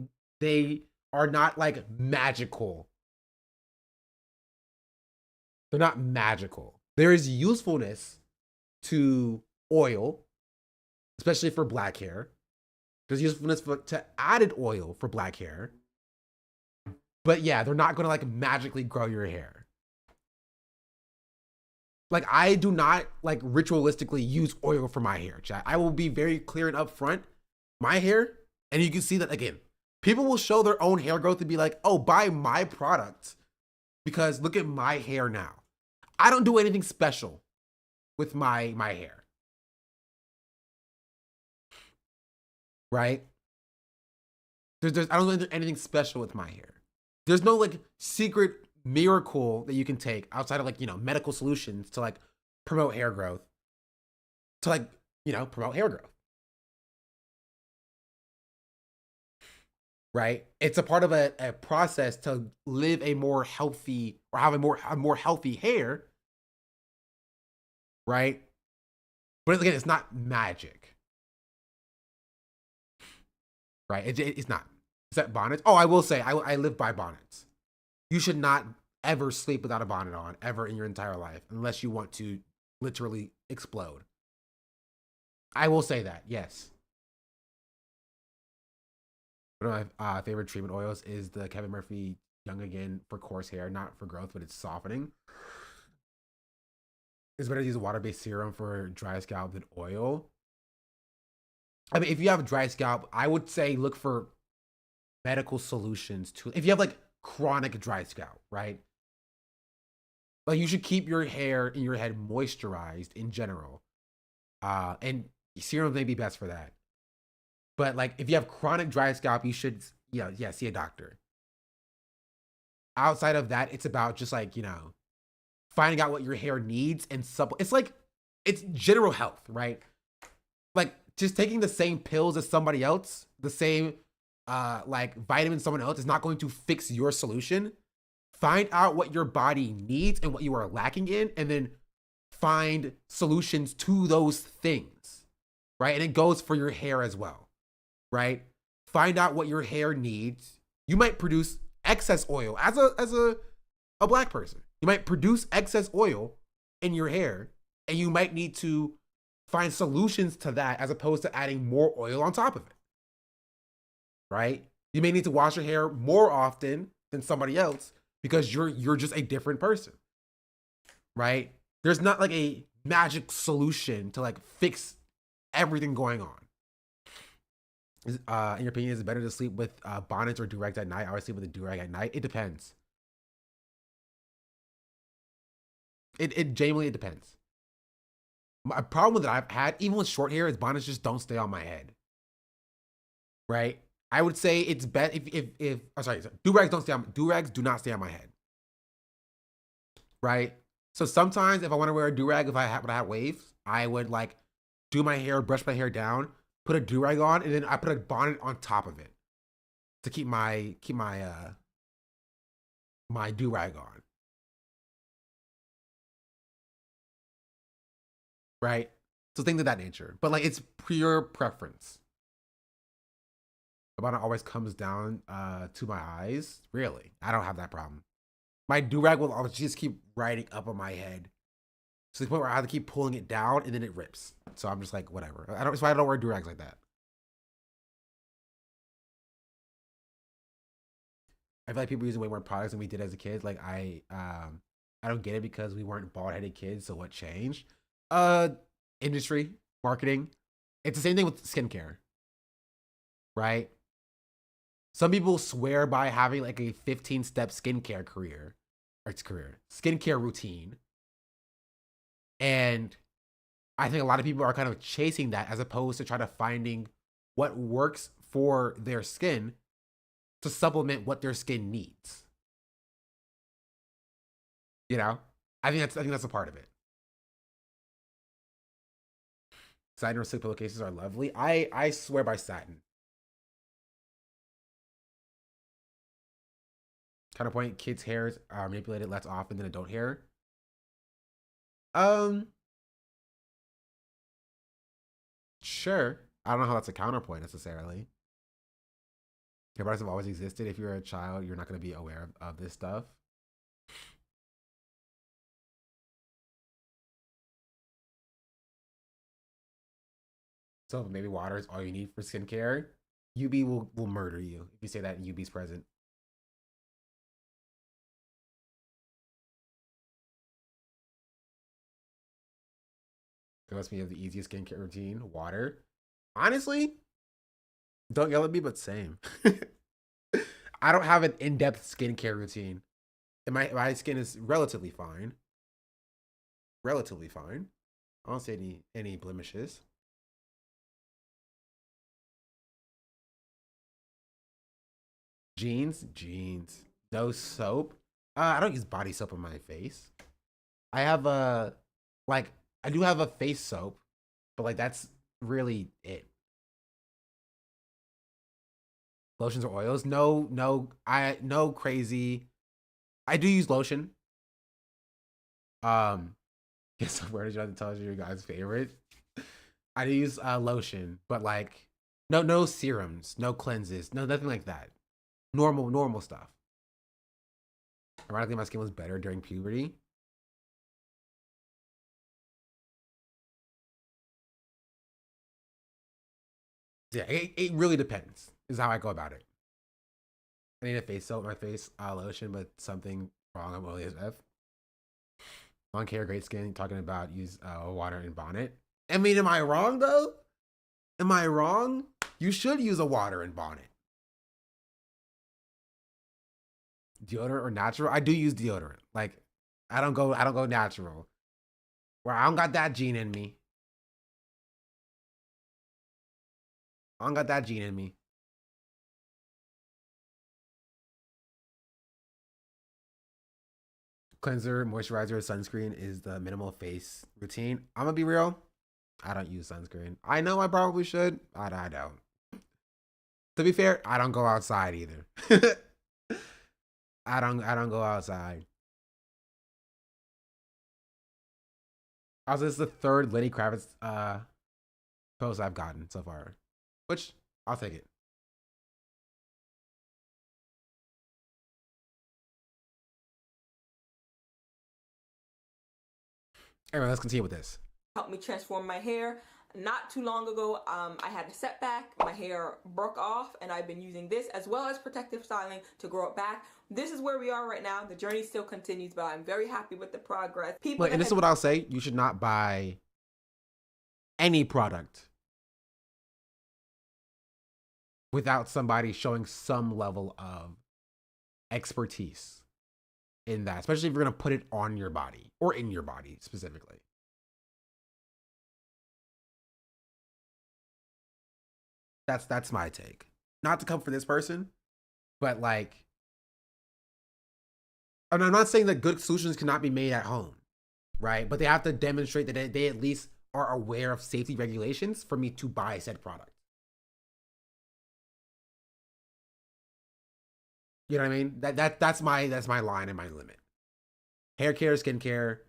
are not like magical. They're not magical. There is usefulness to oil, especially for black hair. There's usefulness to added oil for black hair. But yeah, they're not going to like magically grow your hair. Like I do not like ritualistically use oil for my hair, chat. I will be very clear and upfront. My hair, and you can see that again, people will show their own hair growth and be like, oh, buy my product because look at my hair now. I don't do anything special with my hair. Right? I don't do anything special with my hair. There's no like secret miracle that you can take outside of like, medical solutions to like promote hair growth. Promote hair growth. Right? It's a part of a process to live a more healthy or have a more healthy hair. Right? But again, it's not magic. Right? It's not. Is that bonnets? Oh, I will say, I live by bonnets. You should not ever sleep without a bonnet on, ever in your entire life, unless you want to literally explode. I will say that, yes. One of my favorite treatment oils is the Kevin Murphy Young Again for coarse hair, not for growth, but it's softening. It's better to use a water-based serum for dry scalp than oil. I mean, if you have a dry scalp, I would say look for medical solutions to, if you have like chronic dry scalp, right? Like you should keep your hair in your head moisturized in general. And serums may be best for that. But like if you have chronic dry scalp, you should see a doctor. outside of that, it's about just like, finding out what your hair needs and it's like, it's general health, right? Like just taking the same pills as somebody else, the same like vitamin someone else is not going to fix your solution. Find out what your body needs and what you are lacking in, and then find solutions to those things, right? And it goes for your hair as well, right? Find out what your hair needs. You might produce excess oil as a black person. You might produce excess oil in your hair, and you might need to find solutions to that as opposed to adding more oil on top of it, right? You may need to wash your hair more often than somebody else because you're just a different person, right? There's not like a magic solution to like fix everything going on. In your opinion, is it better to sleep with bonnets or do-rags at night? I always sleep with a do-rag at night. It depends. It genuinely depends. My problem that I've had, even with short hair, is bonnets just don't stay on my head. Right? I would say it's best if do-rags do not stay on my head. Right? So sometimes if I want to wear a do-rag, when I have waves, I would like do my hair, brush my hair down, put a do-rag on, and then I put a bonnet on top of it to keep my my do-rag on. Right? So things of that nature. But like it's pure preference. The bonnet always comes down to my eyes. Really? I don't have that problem. My do-rag will always just keep riding up on my head. To the point where I have to keep pulling it down and then it rips. So I'm just like, whatever. That's why I don't wear do-rags like that. I feel like people using way more products than we did as a kid. Like I don't get it because we weren't bald-headed kids. So what changed? Industry, marketing. It's the same thing with skincare, right? Some people swear by having like a 15-step skincare skincare routine. And I think a lot of people are kind of chasing that as opposed to trying to finding what works for their skin to supplement what their skin needs. I think that's a part of it. Satin or silk pillowcases are lovely. I swear by satin. Counterpoint, kids' hairs are manipulated less often than adult hair. Sure. I don't know how that's a counterpoint necessarily. Hair products have always existed. If you're a child, you're not going to be aware of this stuff. So maybe water is all you need for skincare. UB will murder you if you say that and UB's present. It must be the easiest skincare routine. Water. Honestly, don't yell at me, but same. I don't have an in-depth skincare routine. And my skin is relatively fine. Relatively fine. I don't see any blemishes. Jeans. No soap. I don't use body soap on my face. I have I do have a face soap, but like that's really it. Lotions or oils? No crazy. I do use lotion. Guess where did you have to tell us your guys' favorite? I do use lotion, but like no serums, no cleanses, nothing like that. Normal stuff. Ironically, my skin was better during puberty. Yeah, it really depends, is how I go about it. I need a face soap, my face lotion, but something wrong. I'm oily as F. Long hair, great skin. Talking about use water and bonnet. I mean, am I wrong though? Am I wrong? You should use a water and bonnet. Deodorant or natural? I do use deodorant. Like, I don't go natural. Where I don't got that gene in me. I don't got that gene in me. Cleanser, moisturizer, sunscreen is the minimal face routine. I'm gonna be real. I don't use sunscreen. I know I probably should. I don't. To be fair, I don't go outside either. I don't go outside. Also, this is the third Lenny Kravitz post I've gotten so far, which I'll take it. Anyway, let's continue with this. Helped me transform my hair. Not too long ago, I had a setback. My hair broke off, and I've been using this as well as protective styling to grow it back. This is where we are right now. The journey still continues, but I'm very happy with the progress. People, and this is what I'll say: you should not buy any product without somebody showing some level of expertise in that, especially if you're going to put it on your body or in your body specifically. That's my take. Not to come for this person, but like, and I'm not saying that good solutions cannot be made at home, right? But they have to demonstrate that they at least are aware of safety regulations for me to buy said product. You know what I mean? That's my line and my limit. Hair care, skincare,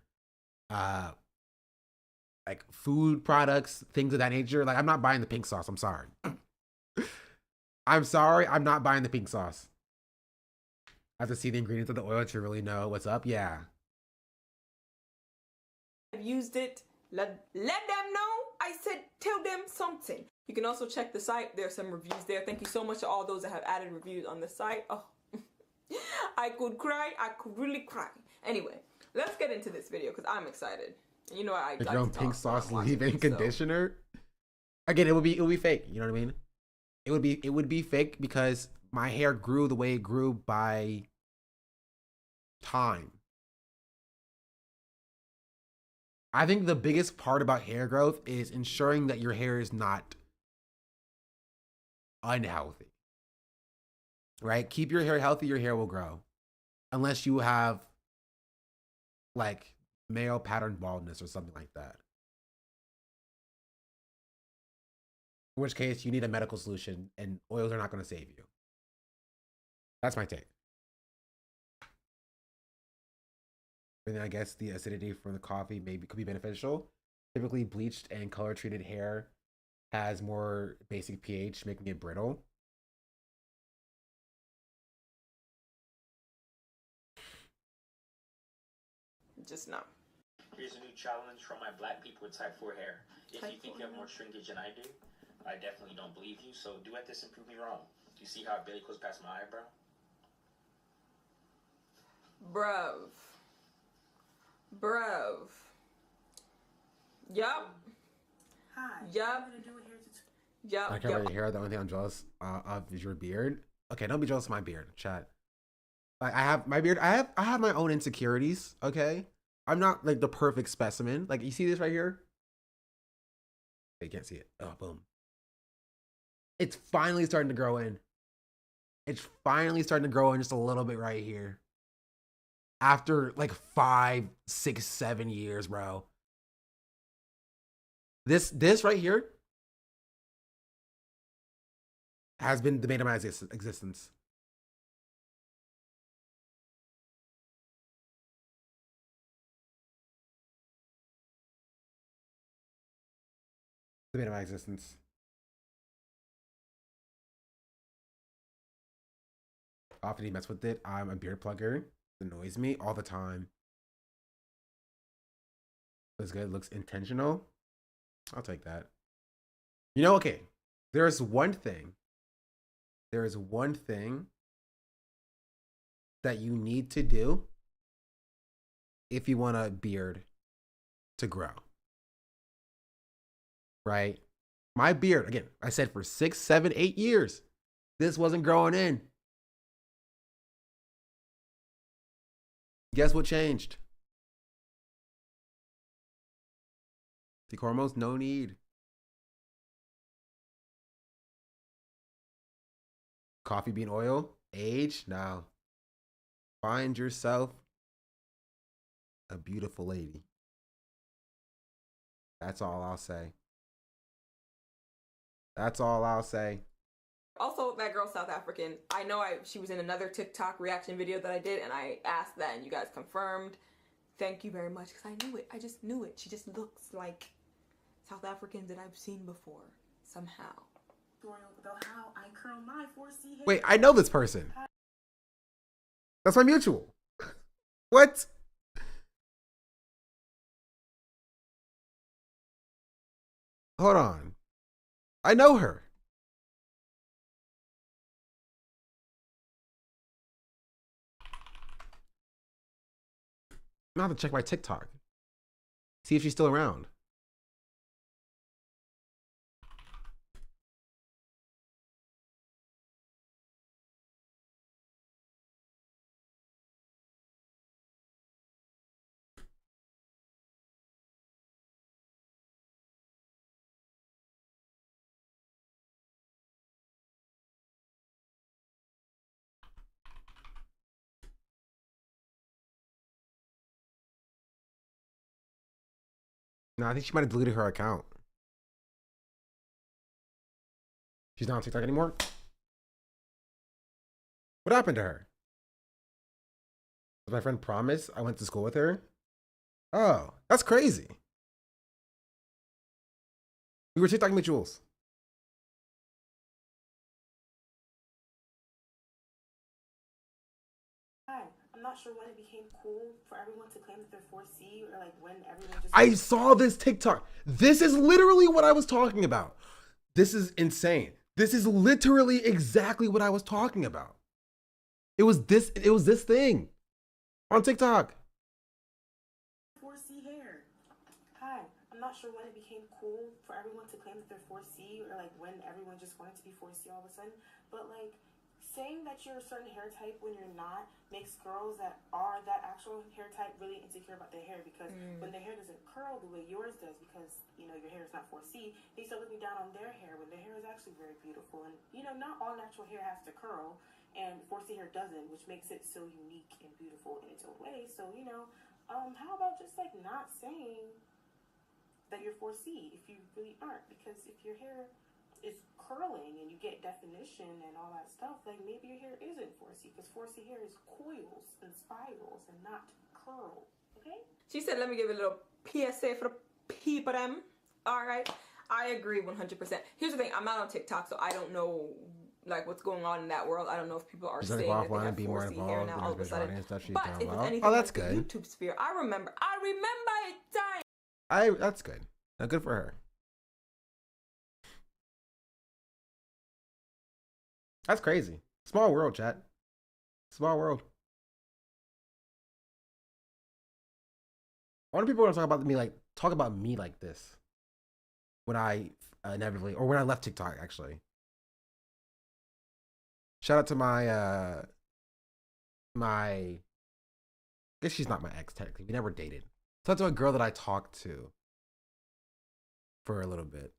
like food products, things of that nature. Like, I'm not buying the pink sauce. I'm sorry. I'm sorry. I'm not buying the pink sauce. I have to see the ingredients of the oil to really know what's up. Yeah. I've used it. Let them know. I said, tell them something. You can also check the site. There are some reviews there. Thank you so much to all those that have added reviews on the site. Oh, I could cry. I could really cry. Anyway, let's get into this video because I'm excited. You know, I like your own pink sauce leave-in conditioner. Again, it would be fake. You know what I mean? It would be fake because my hair grew the way it grew by time. I think the biggest part about hair growth is ensuring that your hair is not unhealthy. Right? Keep your hair healthy, your hair will grow. Unless you have like male pattern baldness or something like that. In which case, you need a medical solution, and oils are not going to save you. That's my take. And then I guess the acidity from the coffee could be beneficial. Typically, bleached and color-treated hair has more basic pH, making it brittle. Just no. Here's a new challenge from my black people with type 4 hair. If you think you have more shrinkage than I do, I definitely don't believe you, so duet this and prove me wrong. Do you see how it barely goes past my eyebrow? Bruv. Yup. Hi. Yup. Yup. I care about your hair. The only thing I'm jealous of is your beard. Okay, don't be jealous of my beard, chat. Like, I have my beard. I have my own insecurities. Okay, I'm not like the perfect specimen. Like, you see this right here? You can't see it. Oh, boom. It's finally starting to grow in. It's finally starting to grow in just a little bit right here. After like 5, 6, 7 years, bro. This right here has been the bane of my existence. The bane of my existence. Often you mess with it. I'm a beard plugger. It annoys me all the time. Looks good. Looks intentional. I'll take that. You know, okay. There's one thing. There is one thing that you need to do if you want a beard to grow. Right? My beard, again, I said for 6, 7, 8 years, this wasn't growing in. Guess what changed? The hormones, no need. Coffee bean oil, age, now. Find yourself a beautiful lady. That's all I'll say. That's all I'll say. Also, that girl South African, I know she was in another TikTok reaction video that I did, and I asked that, and you guys confirmed. Thank you very much, because I knew it. I just knew it. She just looks like South Africans that I've seen before, somehow. How I curl my 4C hair. Wait, I know this person. That's my mutual. What? Hold on. I know her. I'm gonna have to check my TikTok. See if she's still around. No, I think she might have deleted her account. She's not on TikTok anymore? What happened to her? Was my friend Promise I went to school with her? Oh, that's crazy. We were TikTok mutuals. I'm not sure when it became cool for everyone to claim that they're 4C, or like when everyone just... I saw this TikTok. This is literally what I was talking about. This is insane. This is literally exactly what I was talking about. It was this thing on TikTok. 4C hair. Hi, I'm not sure when it became cool for everyone to claim that they're 4C, or like when everyone just wanted to be 4C all of a sudden, but like saying that you're a certain hair type when you're not makes girls that are that actual hair type really insecure about their hair, because when their hair doesn't curl the way yours does, because you know your hair is not 4C, they start looking down on their hair when their hair is actually very beautiful. And you know, not all natural hair has to curl, and 4C hair doesn't, which makes it so unique and beautiful in its own way. So you know, how about just like not saying that you're 4C if you really aren't, because if your hair is curling and you get definition and all that stuff, like maybe your hair isn't 4C, because 4C hair is coils and spirals and not curl. Okay? She said, let me give a little PSA for the people them. All right. I agree 100%. Here's the thing. I'm not on TikTok, so I don't know like what's going on in that world. I don't know if people are saying that they have 4C hair now all of a sudden. But if it's anything that's like good. the YouTube sphere, I remember it dying. That's good. Now, good for her. That's crazy. Small world, chat. Small world. Why do people want to talk about me like this when I inevitably, or when I left TikTok actually? Shout out to my I guess she's not my ex technically. We never dated. Shout out to a girl that I talked to for a little bit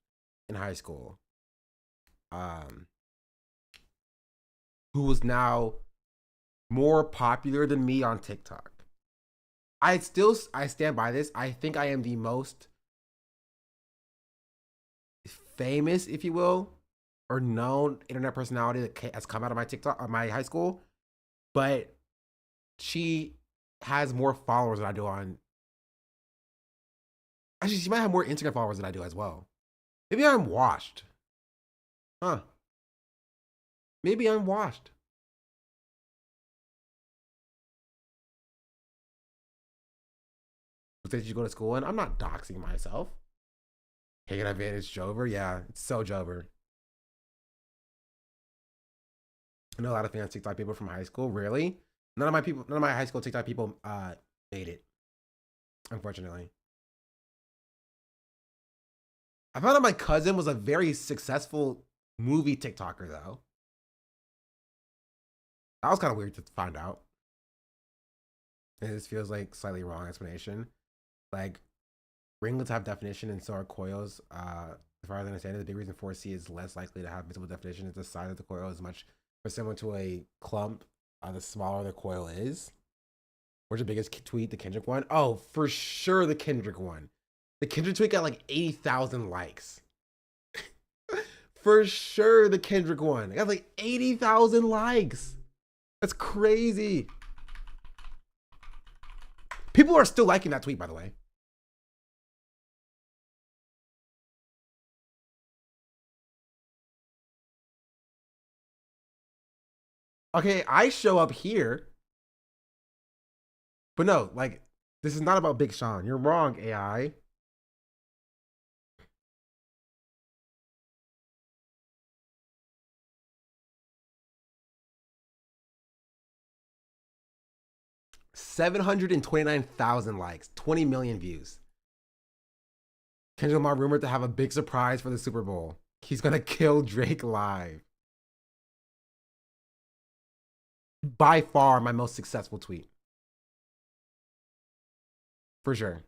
in high school. Who was now more popular than me on TikTok. I stand by this. I think I am the most famous, if you will, or known internet personality that has come out of my TikTok, or my high school. But she has more followers than I do on. Actually, she might have more Instagram followers than I do as well. Maybe I'm washed. Huh. Maybe I'm washed. Did you go to school in? I'm not doxing myself. Taking advantage, Jover. Yeah, it's so Jover. I know a lot of famous TikTok people from high school. Really? None of my high school TikTok people made it. Unfortunately. I found out my cousin was a very successful movie TikToker though. That was kind of weird to find out. And this feels like slightly wrong explanation. Like, ringlets have definition and so are coils. As far as I understand it, the big reason 4C is less likely to have visible definition is the size of the coil is much more similar to a clump. The smaller the coil is. Where's the biggest tweet? The Kendrick one? Oh, for sure the Kendrick one. The Kendrick tweet got like 80,000 likes. For sure the Kendrick one. It got like 80,000 likes. That's crazy. People are still liking that tweet, by the way. Okay, I show up here. But no, like, this is not about Big Sean. You're wrong, AI. $729,000 likes, 20 million views. Kendrick Lamar rumored to have a big surprise for the Super Bowl. He's gonna kill Drake live. By far my most successful tweet. For sure.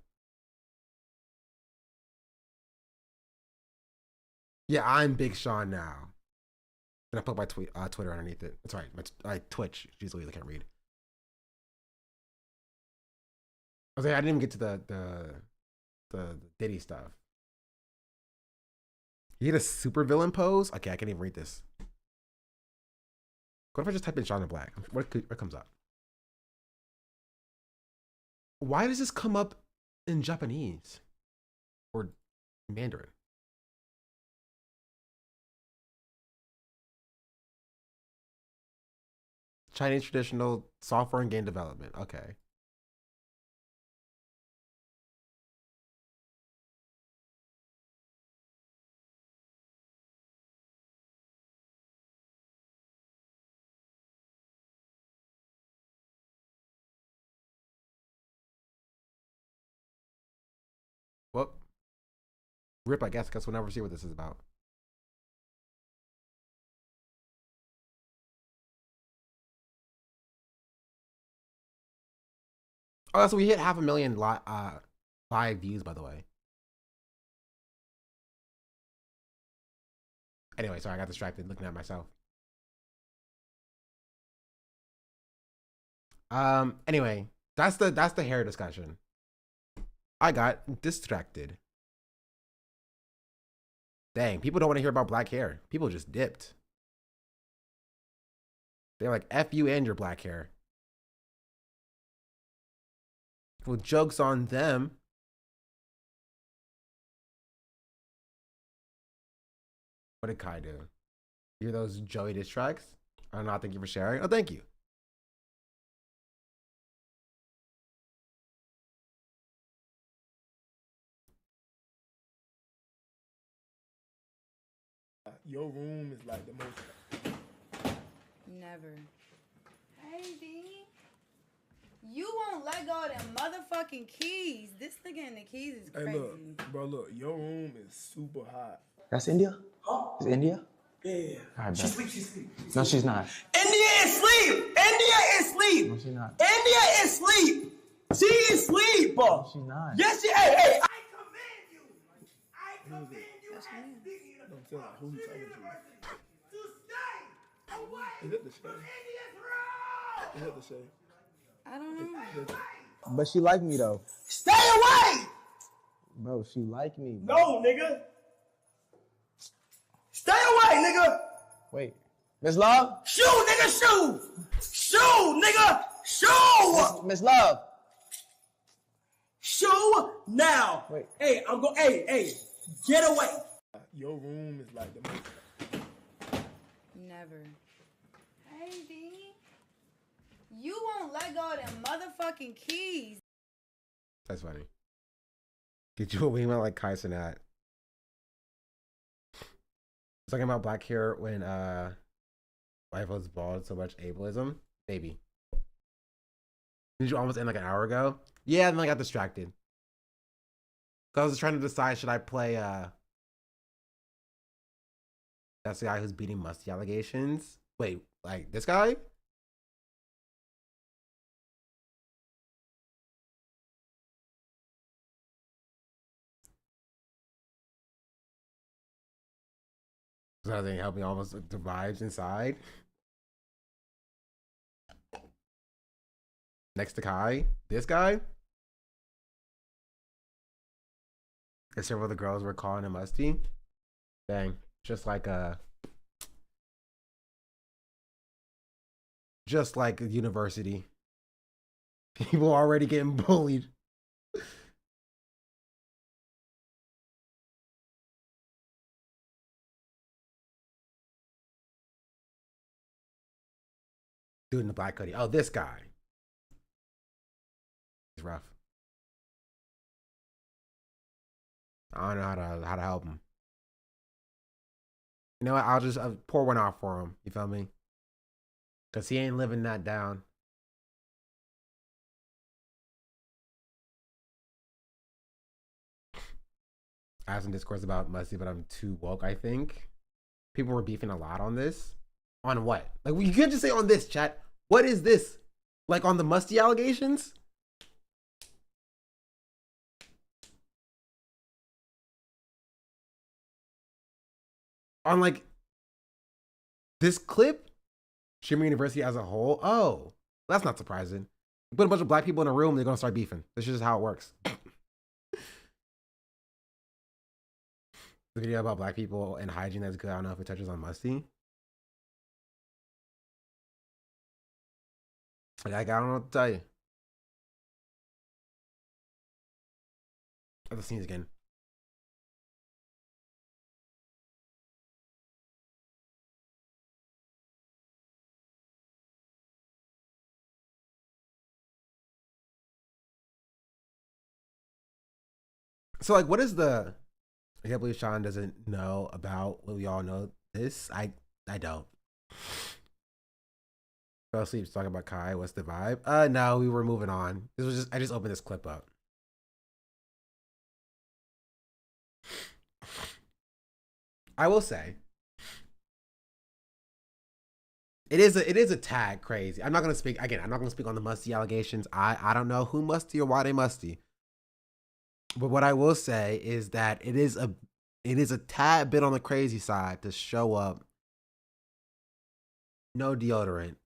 Yeah, I'm Big Sean now. And I put my Twitter underneath it. That's right. My Twitch. Jeez Louise, I can't read. I was like, I didn't even get to the Diddy stuff. You get a super villain pose? Okay, I can't even read this. What if I just type in Sean in Black? What comes up? Why does this come up in Japanese or Mandarin? Chinese traditional software and game development. Okay. Well, rip, I guess we'll never see what this is about. Oh, so we hit 500,000 live views, by the way. Anyway, sorry, I got distracted looking at myself. Anyway, that's the hair discussion. I got distracted. Dang, people don't want to hear about black hair. People just dipped. They're like, F you and your black hair. Well, joke's on them. What did Kai do? Hear those Joey diss tracks? I don't know. Thank you for sharing. Oh, thank you. Your room is like the most. Never. Hey, D. You won't let go of them motherfucking keys. This nigga in the keys is crazy. Hey, look, bro, look. Your room is super hot. That's India? Huh? Is India? Yeah. All right, She's bet. sleep. No, she's not. India is sleep. India is sleep. No, she's not. India is sleep. She is sleep, bro. No, she's not. Yes, she. Hey, I command you. I command you as speaking of Don't tell her who you talking to stay away Is it the from shade? India's road. Is it the shade? I don't know. But she like me, though. Stay away. Bro, she like me. No, nigga. Stay away, nigga. Wait. Miss Love? Shoot, nigga, shoot. Shoot, nigga. Shoot. Miss Love. Shoot now. Wait. Hey, I'm going. Hey, get away. Your room is like the most. Never. Hey, D. You won't let go of them motherfucking keys. That's funny. Get you a wingman like Kai Cenat. Talking about black hair when life was bald, so much ableism. Maybe. Did you almost end like an hour ago? Yeah, and then I got distracted. So I was trying to decide, should I play that's the guy who's beating Musty Allegations? Wait, like this guy? So I think help me almost the vibes inside. Next to Kai, this guy. And several of the girls were calling him musty. Dang, just like a university. People already getting bullied. Dude in the black hoodie. Oh, this guy. He's rough. I don't know how to help him. You know what? I'll pour one out for him. You feel me? Cause he ain't living that down. I have some discourse about musty, but I'm too woke. I think people were beefing a lot on this. On what? Like, you could just say on this, chat. What is this? Like on the musty allegations? On like this clip? Streaming University as a whole? Oh, that's not surprising. You put a bunch of black people in a room, they're gonna start beefing. This is just how it works. The video about black people and hygiene that's good. I don't know if it touches on musty. Like, I don't know what to tell you. Let's see this again. So, like, what is the... I can't believe Sean doesn't know about what we all know this. I don't. Fell asleep talking about Kai. What's the vibe? No, we were moving on. This was just... I just opened this clip up. I will say, it is a tag crazy. I'm not gonna speak again. I'm not gonna speak on the musty allegations. I don't know who musty or why they musty. But what I will say is that it is a tad bit on the crazy side to show up no deodorant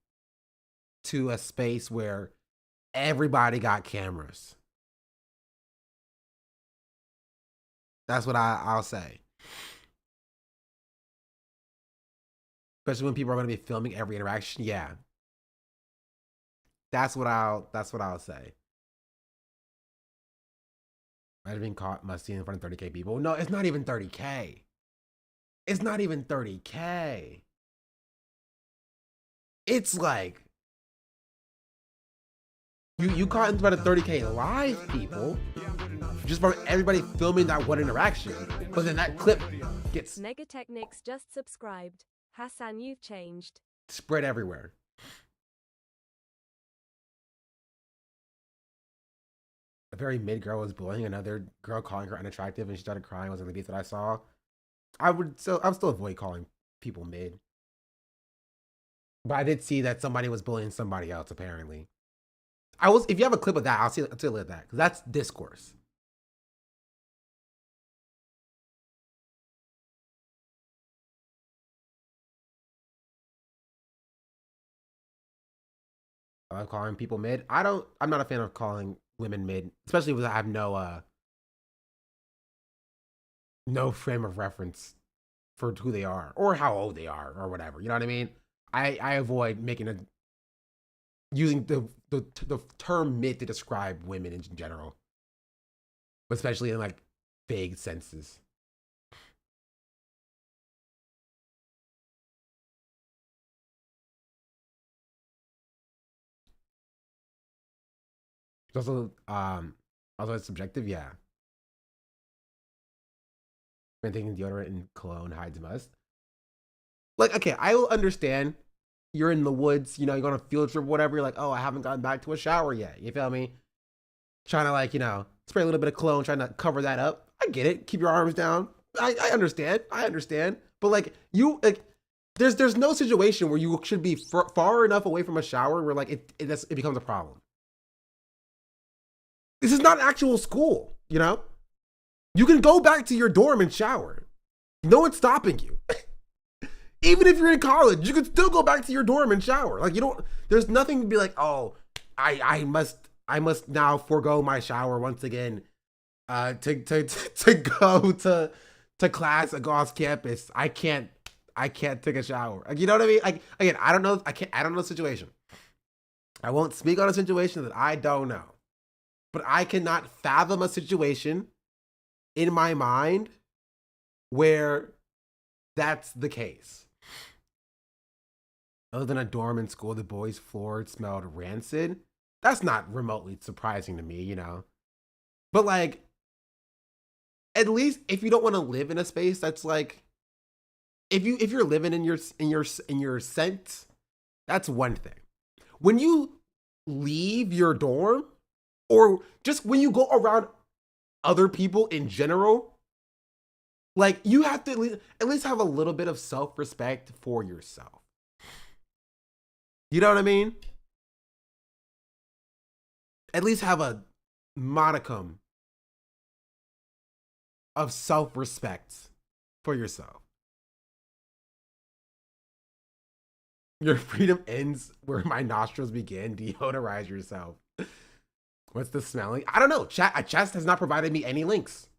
to a space where everybody got cameras. That's what I'll say. Especially when people are going to be filming every interaction. Yeah. That's what I'll say. Imagine being caught musty in front of 30K people. No, it's not even 30K. It's not even 30K. It's like you caught in front of 30K live people just from everybody filming that one interaction. But then that clip gets Megatechnics just subscribed. Hasan, you've changed. Spread everywhere. A very mid girl was bullying another girl, calling her unattractive, and she started crying. It was in the beef that I saw. I would still avoid calling people mid. But I did see that somebody was bullying somebody else, apparently. If you have a clip of that, I'll tell you that, because that's discourse. I love calling people mid. I'm not a fan of calling women mid, especially when I have no frame of reference for who they are or how old they are or whatever. You know what I mean? I avoid using the term mid to describe women in general, especially in like vague senses. It's also it's subjective, yeah. Been thinking deodorant and cologne hides must. Like, okay, I will understand. You're in the woods, you know, you're on a field trip, whatever. You're like, oh, I haven't gotten back to a shower yet. You feel me? Trying to, like, you know, spray a little bit of cologne, trying to cover that up. I get it. Keep your arms down. I understand. But like, there's no situation where you should be far enough away from a shower where like it becomes a problem. This is not actual school, you know? You can go back to your dorm and shower. No one's stopping you. Even if you're in college, you can still go back to your dorm and shower. Like, there's nothing to be like, oh, I must now forego my shower once again to go to class across campus. I can't take a shower. Like, you know what I mean? Like, again, I don't know the situation. I won't speak on a situation that I don't know. But I cannot fathom a situation in my mind where that's the case. Other than a dorm in school, the boys' floor smelled rancid. That's not remotely surprising to me, you know. But like, at least if you don't want to live in a space that's like, if you're living in your scent, that's one thing. When you leave your dorm, or just when you go around other people in general, like, you have to at least have a little bit of self-respect for yourself. You know what I mean? At least have a modicum of self-respect for yourself. Your freedom ends where my nostrils begin. Deodorize yourself. What's the smelling? I don't know. Chest has not provided me any links.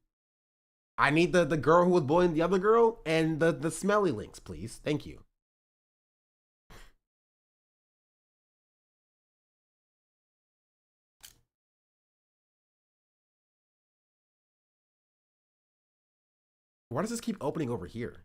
I need the girl who was bullying the other girl and the smelly links, please. Thank you. Why does this keep opening over here?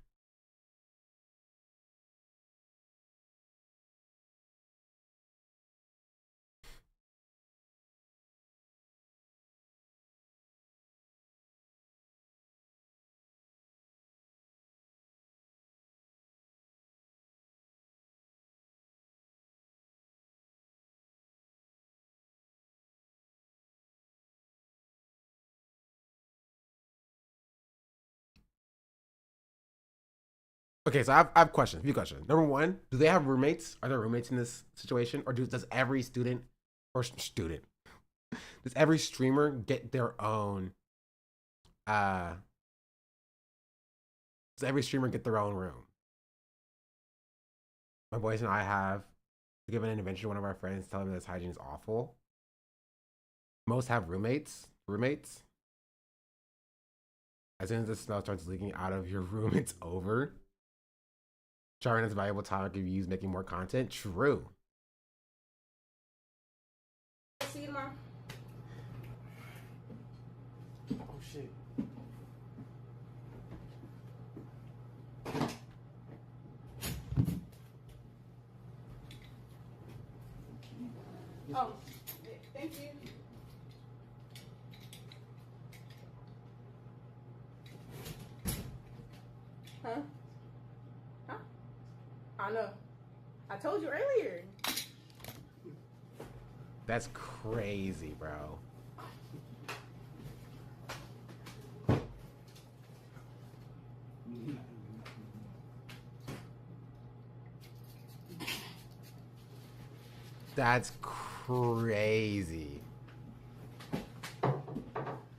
Okay, so I have questions, a few questions. Number one, do they have roommates? Are there roommates in this situation? Or does every student, does every streamer get their own, does every streamer get their own room? My boys and I have given an intervention to one of our friends, telling him this hygiene is awful. Most have roommates. As soon as the smell starts leaking out of your room, it's over. Showering is a valuable time to use making more content. True. See you tomorrow. Oh shit. Oh, thank you. Huh? Huh? I know. I told you earlier. That's crazy, bro. That's crazy.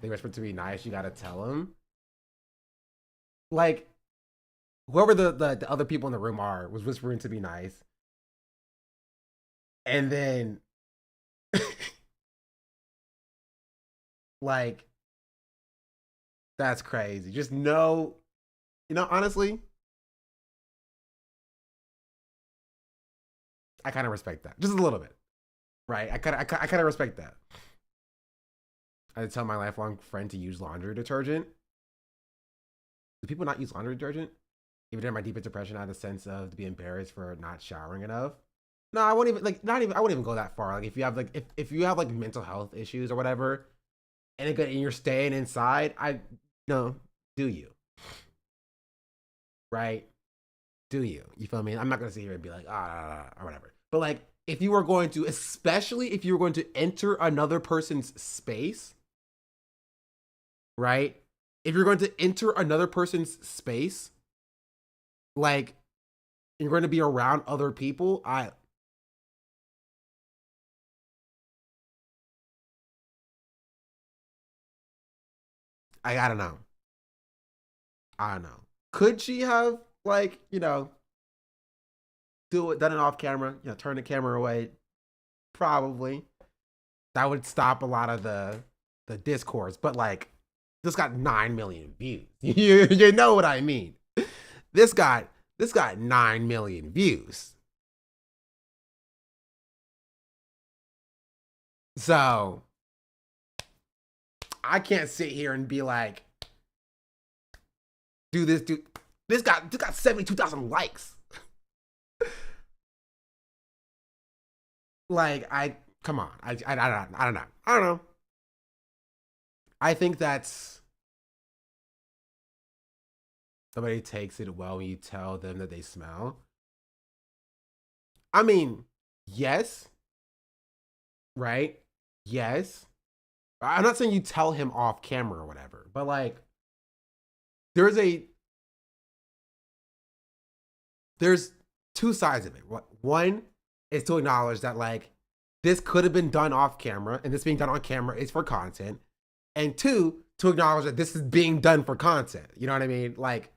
They whispered to be nice, you gotta tell him. Like, whoever the other people in the room are was whispering to be nice. And then like, that's crazy. Just know, you know, honestly, I kind of respect that. Just a little bit. Right? I kind of respect that. I tell my lifelong friend to use laundry detergent. Do people not use laundry detergent? Even during my deepest depression, I had a sense of to be embarrassed for not showering enough. No, I won't even I wouldn't even go that far. Like, if you have if you have like mental health issues or whatever, and you're staying inside, do you? Right? Do you? You feel me? I'm not gonna sit here and be like, or whatever. But like, if you were going to, especially if you were going to enter another person's space, right? If you're going to enter another person's space, like, you're going to be around other people, I don't know. I don't know. Could she have, like, you know, done it off camera, you know, turn the camera away? Probably. that would stop a lot of the discourse. But like, this got 9 million views. You know what I mean? This got 9 million views. So I can't sit here and be like, this got 72,000 likes. Like, come on. I don't know. I think that's, somebody takes it well when you tell them that they smell. I mean, yes. Right? Yes. I'm not saying you tell him off camera or whatever, but like, there's two sides of it. One is to acknowledge that like, this could have been done off camera, and this being done on camera is for content. And two, to acknowledge that this is being done for content. You know what I mean? Like,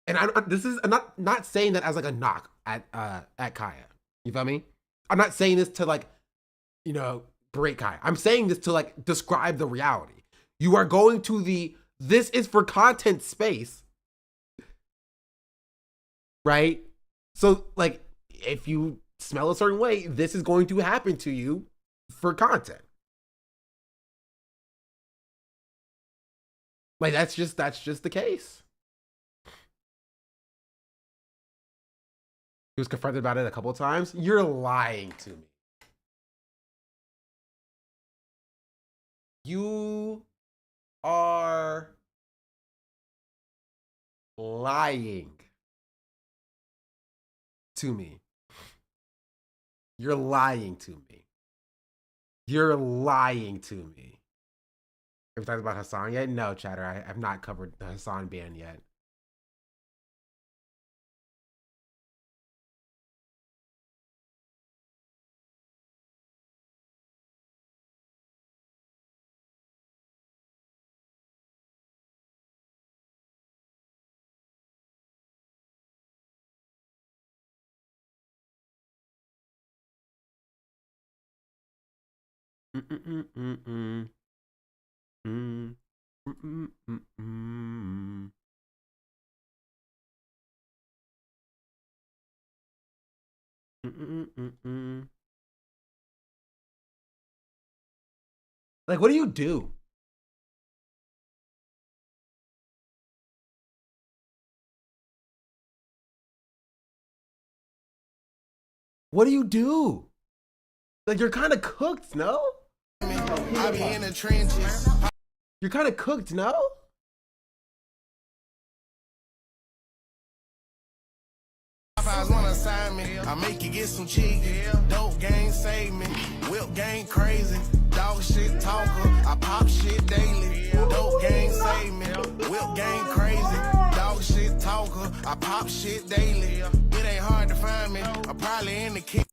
and I'm not saying that as like a knock at Kaya. You feel me? I'm not saying this to like, you know, berate Kaya. I'm saying this to like describe the reality. You are going to this is for content space, right? So like, if you smell a certain way, this is going to happen to you for content. Like, that's just the case. He was confronted about it a couple of times. You're lying to me. You are lying to me. You're lying to me. You're lying to me. Have we talked about Hasan yet? No, chatter. I have not covered the Hasan ban yet. Like, what do you do? What do you do? Like, you're kind of cooked, no? I be in the trenches. You're kind of cooked, no? Popeyes wanna sign me. I make you get some chicken. Dope gang save me. Whip gang crazy. Dog shit talker. I pop shit daily. Dope gang save me. Whip gang crazy. Dog shit talker. I pop shit daily. It ain't hard to find me. I'm probably in the kitchen.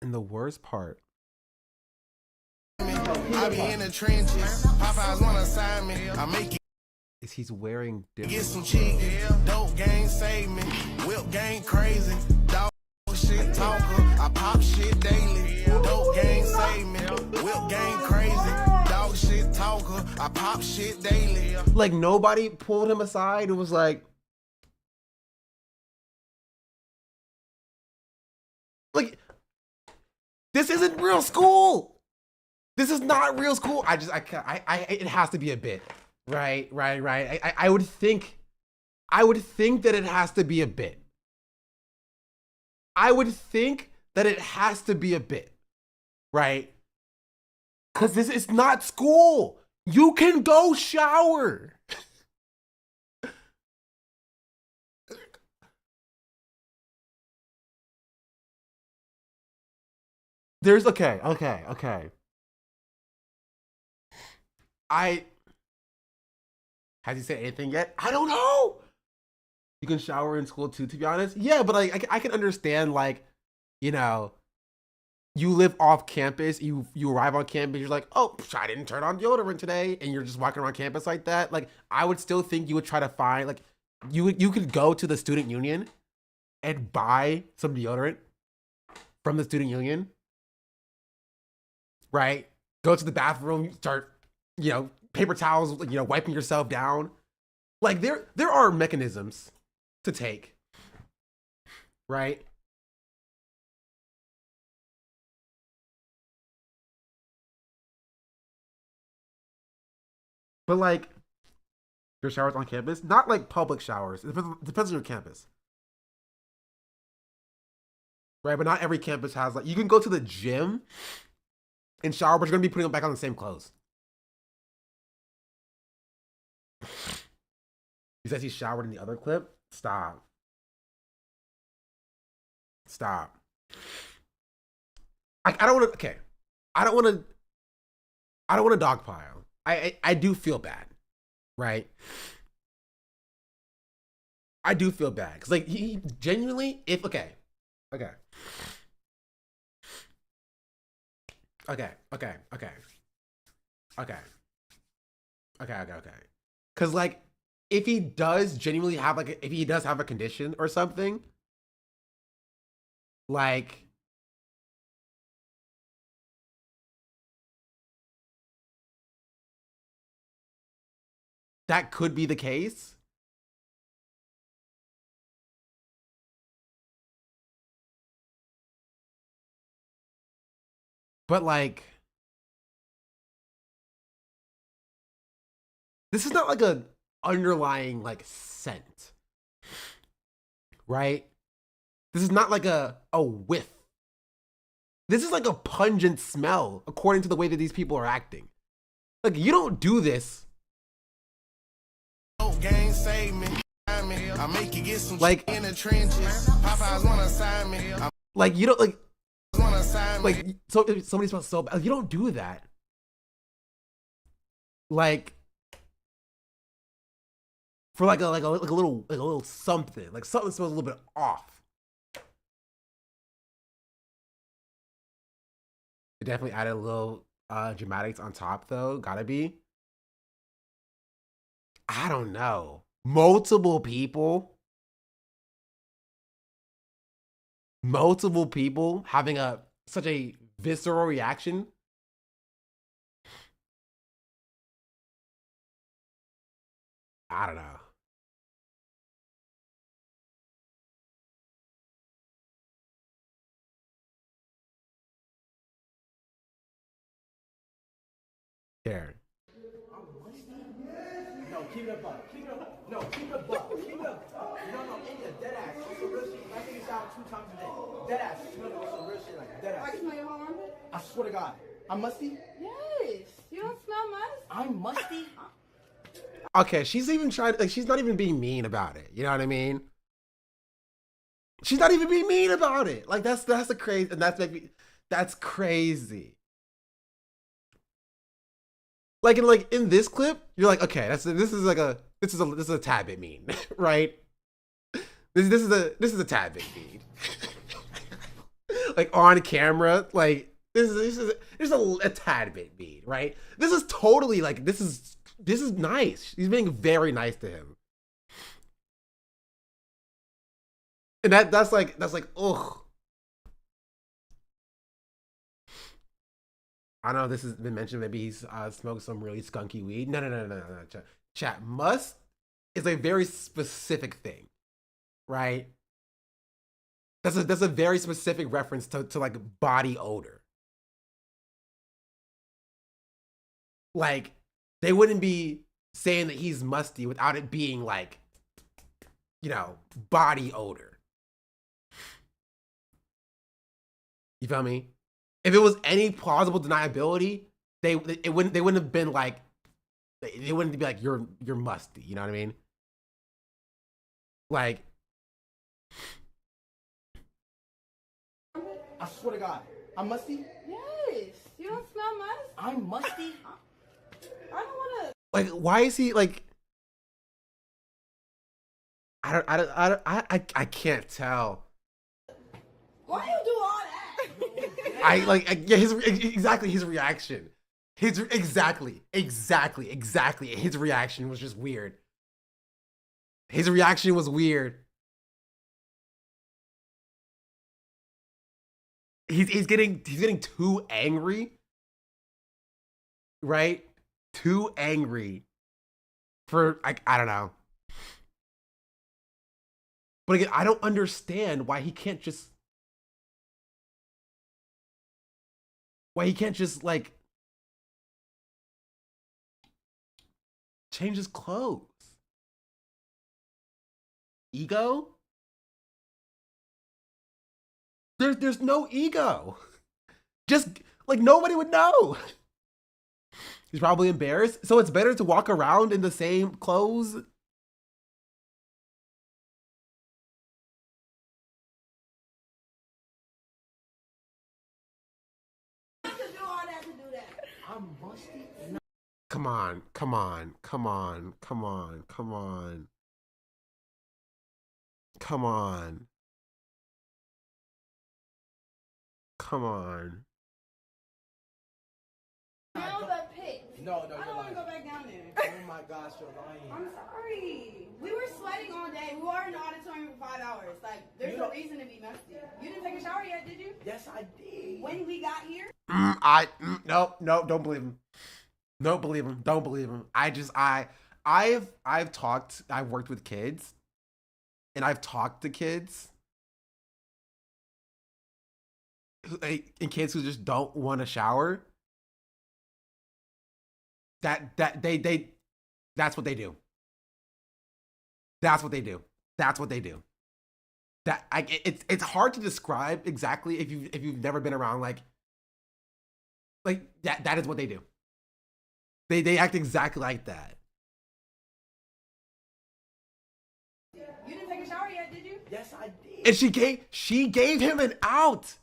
And the worst part, I be in the trenches. Popeyes wanna sign me. I make it. is he's wearing different. Get some chicken. Dope gang save me. Whip gang crazy. Dog shit talker. I pop shit daily. Dope gang save me. Whip gang crazy. Dog shit talker. I pop shit daily. Like, nobody pulled him aside and was like, this isn't real school. This is not real school. It has to be a bit. Right. I would think that it has to be a bit. I would think that it has to be a bit. Right? Because this is not school. You can go shower. There's okay. Has he said anything yet? I don't know. You can shower in school too, to be honest. Yeah, but like I can understand, like, you know, you live off campus, you arrive on campus, you're like, oh, I didn't turn on deodorant today, and you're just walking around campus like that. Like, I would still think you would try to find, like, you could go to the student union and buy some deodorant from the student union, right? Go to the bathroom, start, you know, paper towels, you know, wiping yourself down. Like, there are mechanisms to take, right? But like, your showers on campus, not like public showers. It depends on your campus, right? But not every campus has, like, you can go to the gym and shower, but you're gonna be putting them back on the same clothes. He says he showered in the other clip. Stop. Stop. I don't want to. Okay, I don't want to dogpile. I do feel bad, right? I do feel bad because, like, he genuinely, if okay, because, like, if he does genuinely have, like, if he does have a condition or something, like, that could be the case. But, like, this is not like a underlying, like, scent, right? This is not like a whiff. This is like a pungent smell, according to the way that these people are acting. Like, you don't do this. Gang save me. I make you get some like in the trenches. Popeyes wanna sign me. Like, you don't, like, wanna sign like, so if somebody smells so bad, you don't do that. Like, for like a little something, like something smells a little bit off. It definitely added a little dramatics on top, though. Gotta be. I don't know. Multiple people having such a visceral reaction. I don't know. Karen. No, keep it up. Keep it up. No, keep it up. Keep it up. No, India, dead ass. On some real shit. I think it's out 2 times a day. Dead ass. Smell it on some real shit, like dead ass. I smell your whole armpit? I swear to God. I'm musty? Yes. You don't smell musk? I'm musty? Okay, she's even trying, like, she's not even being mean about it. You know what I mean? She's not even being mean about it. Like, that's a crazy, and that's crazy. Like in this clip, you're like, okay, this is a tad bit mean, right? This is a tad bit mean. Like, on camera, like, this is a tad bit mean, right? This is totally, like, this is nice. She's being very nice to him. And that's like, ugh. I know this has been mentioned. Maybe he's smoked some really skunky weed. No. Chat. Must is a very specific thing, right? That's a very specific reference to like body odor. Like, they wouldn't be saying that he's musty without it being like, you know, body odor. You feel me? If it was any plausible deniability, they wouldn't have been like, they wouldn't be like, you're musty. You know what I mean? Like, I swear to God, I'm musty? Yes. You don't smell musk? I'm musty? I don't want to. Like, why is he like? I can't tell. Why you do all that? Yeah, his reaction. Exactly. His reaction was just weird. His reaction was weird. He's getting too angry. Right? Too angry for I don't know. But again, I don't understand why he can't just like change his clothes. Ego? There's no ego. Just like nobody would know. He's probably embarrassed. So it's better to walk around in the same clothes. Come on. Come on. Down the pit. No, I you're don't want lying. to go back down there. Oh my gosh, you're lying. I'm sorry. We were sweating all day. We were in the auditorium for 5 hours. Like, there's no reason to be musty. You didn't take a shower yet, did you? Yes, I did. When we got here? No, don't believe him. Don't believe him. I've worked with kids and I've talked to kids and kids who just don't want to shower. That's what they do. That's what they do. It's hard to describe exactly if you've never been around like that is what they do. They act exactly like that. You didn't take a shower yet, did you? Yes, I did. And she gave him an out.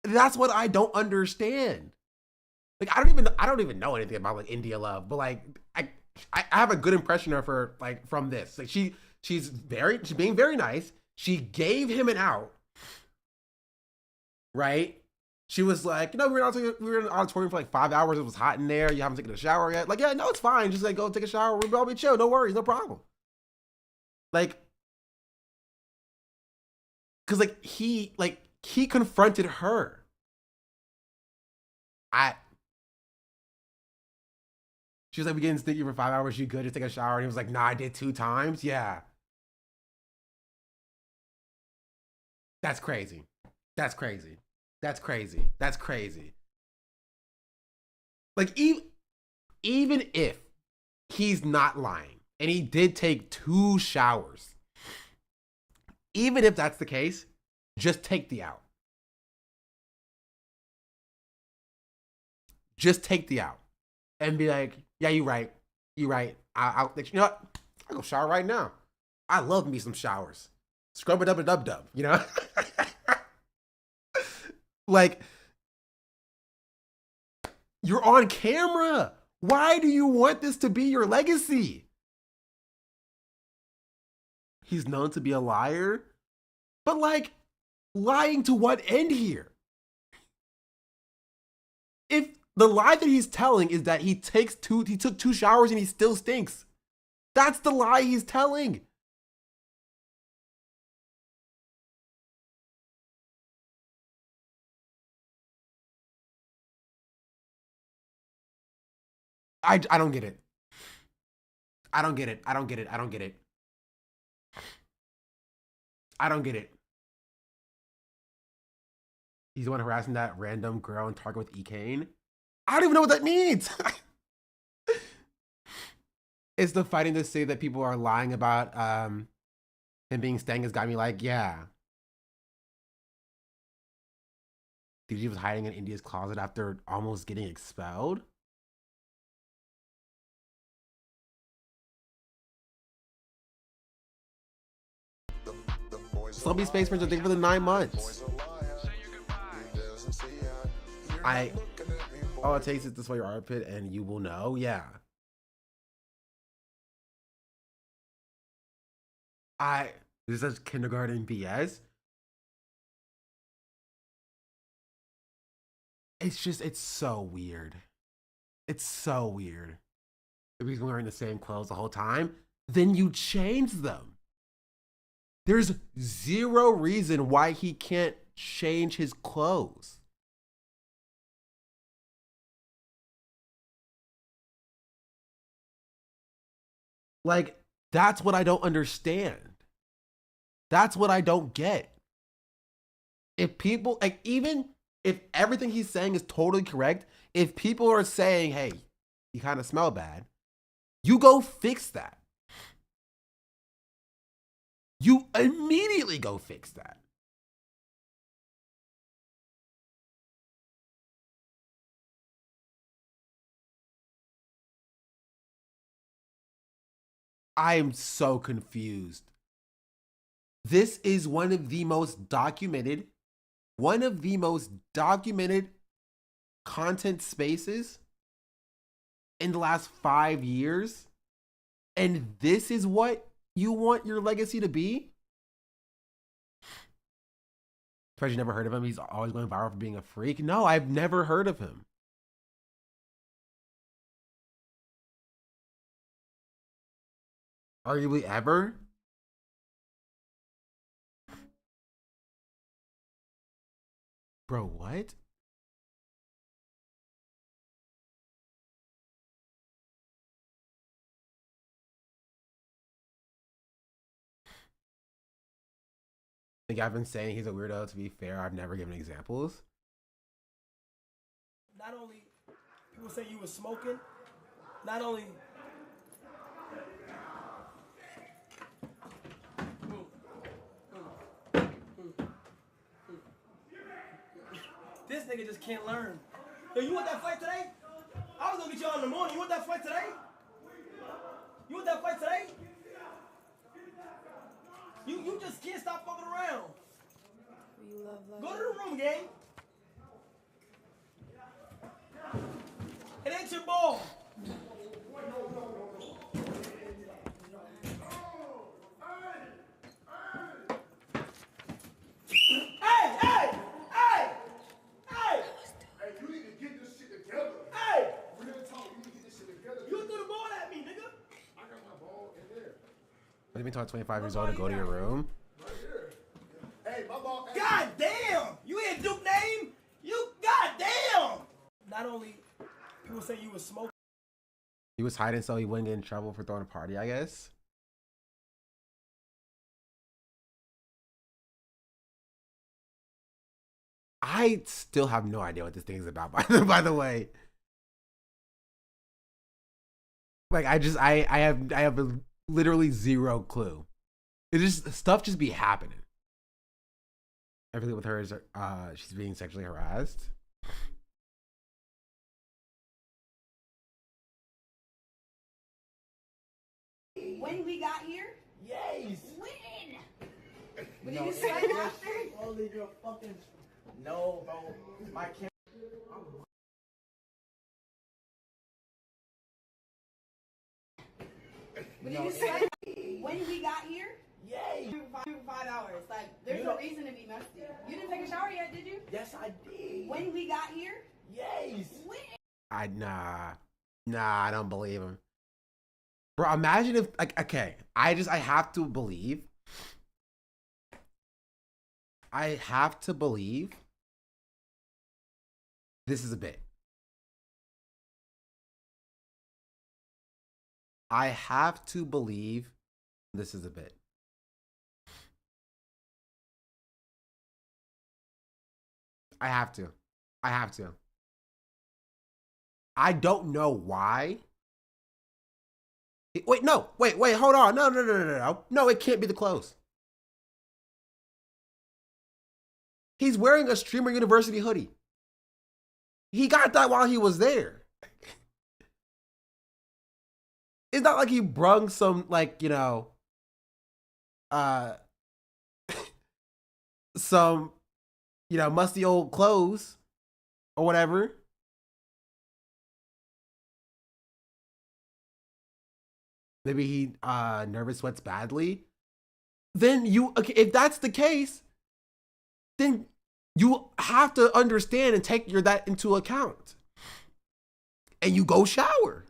That's what I don't understand. Like I don't even know anything about like India Love, but like I have a good impression of her like from this. Like she's being very nice. She gave him an out. Right? She was like, we were in an auditorium for like 5 hours. It was hot in there. You haven't taken a shower yet. Like, yeah, no, it's fine. Just like go take a shower. We'll all be chill. No worries, no problem. Like, cause like he confronted her. She was like, we getting sticky for 5 hours. You good? Just take a shower. And he was like, nah, I did 2 times. Yeah. That's crazy. Like, even if he's not lying and he did take 2 showers, even if that's the case, just take the out. Just take the out and be like, yeah, you're right. I'll you know what? I'll go shower right now. I love me some showers. Scrub it up a dub, you know? Like, you're on camera. Why do you want this to be your legacy? He's known to be a liar, but like, lying to what end here? If the lie that he's telling is that he took 2 showers and he still stinks, that's the lie he's telling. I don't get it. I don't get it. He's the one harassing that random girl in Target with E-Kane. I don't even know what that means. It's the fighting to say that people are lying about him being stank has got me like, yeah. DG was hiding in India's closet after almost getting expelled. Slumpy Space Friends are thinking for the 9 months. All it takes is to sway your armpit and you will know. Yeah. This is kindergarten BS. It's so weird. It's so weird. If he's wearing the same clothes the whole time, then you change them. There's zero reason why he can't change his clothes. Like, that's what I don't understand. That's what I don't get. If people, like, even if everything he's saying is totally correct, if people are saying, hey, you kind of smell bad, you go fix that. You immediately go fix that. I am so confused. This is one of the most documented content spaces in the last 5 years. And this is what you want your legacy to be? Especially never heard of him. He's always going viral for being a freak. No, I've never heard of him. Arguably ever? Bro, what? I think I've been saying he's a weirdo. To be fair, I've never given examples. Not only people say you was smoking, not only this nigga just can't learn. Yo, you want that flight today? I was gonna get you on in the morning. You want that flight today? You want that flight today? You just can't stop fucking around. Go to the room, gang. It ain't your ball. Hey! You need to get this shit together. Hey! Real talk, you need to get this shit together. You threw the ball at me, nigga. I got my ball in there. What do you mean, talk 25 years old to go to your room? Right here. Hey, my ball. God damn! You hear Duke name? You goddamn! Not only people say you was smoking. He was hiding so he wouldn't get in trouble for throwing a party, I guess. I still have no idea what this thing is about, by the way. Like, I have literally zero clue. It just, stuff just be happening. Everything with her is, she's being sexually harassed. When we got here? Yes. When? What did you say after? Only your fucking. No, bro. My camera. What did you say? When we got here? Yay! 5 hours. Like, there's a reason to be musty. You didn't take a shower yet, did you? Yes, I did. When we got here? Yes. When? Nah, I don't believe him. Bro, imagine if, like, okay, I have to believe. I have to believe this is a bit. I have to believe this is a bit. I have to. I don't know why. Wait, hold on. No, it can't be the clothes. He's wearing a Streamer University hoodie. He got that while he was there. It's not like he brung some, like, you know, some, you know, musty old clothes or whatever. Maybe he nervous sweats badly. then okay, if that's the case, then you have to understand and take that into account. And you go shower.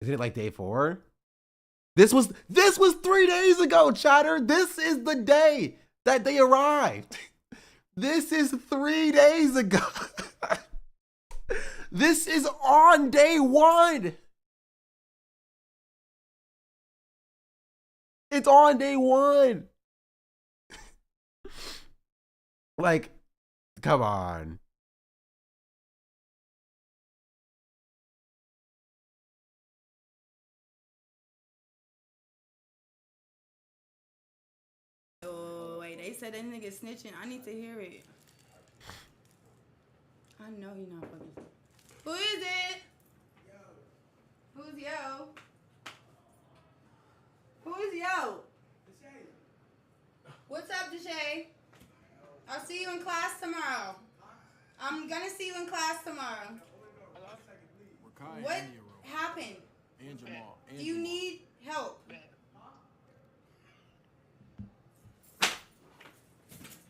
Isn't it like day 4? This was 3 days ago, chatter. This is the day that they arrived. This is 3 days ago. This is on day 1. It's on day 1. Like, come on. Oh, wait, they said that nigga snitching. I need to hear it. I know he not fucking. Who is it? Yo. Who's yo? Who is yo? What's up, Deshae? I'll see you in class tomorrow. I'm gonna see you in class tomorrow. What happened? And Jamal. Do you need help?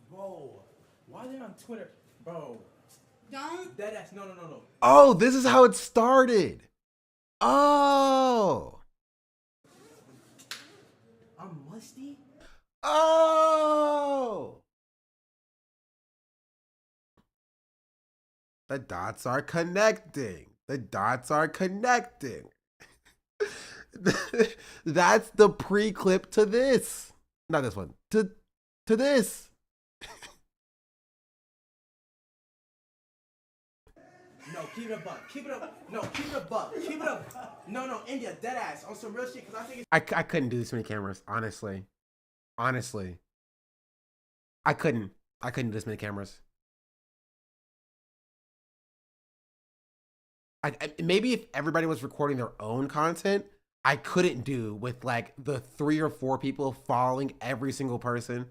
Bro, why they on Twitter? Bro. Don't. Deadass. No. Oh, this is how it started. Oh. I'm musty? Oh. The dots are connecting. The dots are connecting. That's the pre-clip to this. Not this one. To this. No, keep it a buck. Keep it up. No, keep it a buck. Keep it up. No, India, deadass on some real shit. Because I think it's. I couldn't do this many cameras, honestly. Honestly. I couldn't do this many cameras. Maybe if everybody was recording their own content, I couldn't do with like the 3 or 4 people following every single person.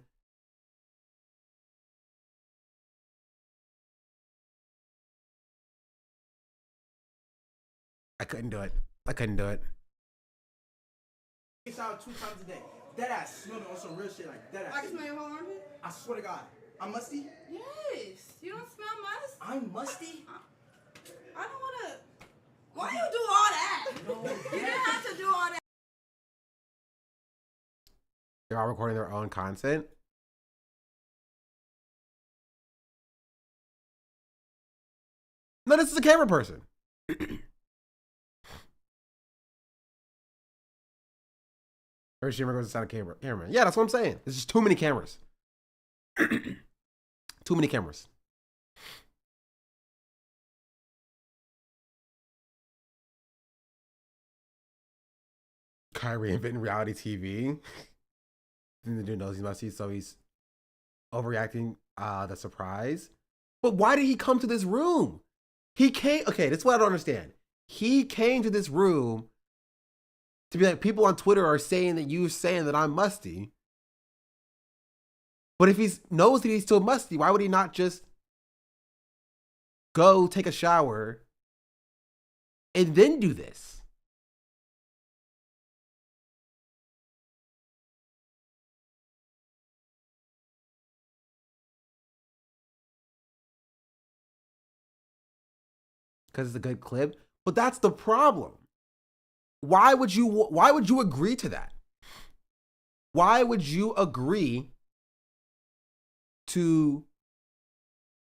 I couldn't do it. It's out 2 times a day. Deadass smelling on some real shit like deadass. I can smell your whole armpit? I swear to God. I'm musty? Yes. You don't smell must? I'm musty? I don't want to. Why you do all that? No, you didn't have to do all that. They're all recording their own content. No, this is a camera person. Or she goes inside a camera. Yeah, that's what I'm saying. There's just too many cameras. Too many cameras. Kyrie inventing reality TV. The dude knows he must see, so he's overreacting. The surprise. But why did he come to this room? He came. Okay, that's what I don't understand. He came to this room to be like, people on Twitter are saying that you're saying that I'm musty. But if he knows that he's still musty, why would he not just go take a shower and then do this? Because it's a good clip. But that's the problem. Why would you agree to that? Why would you agree to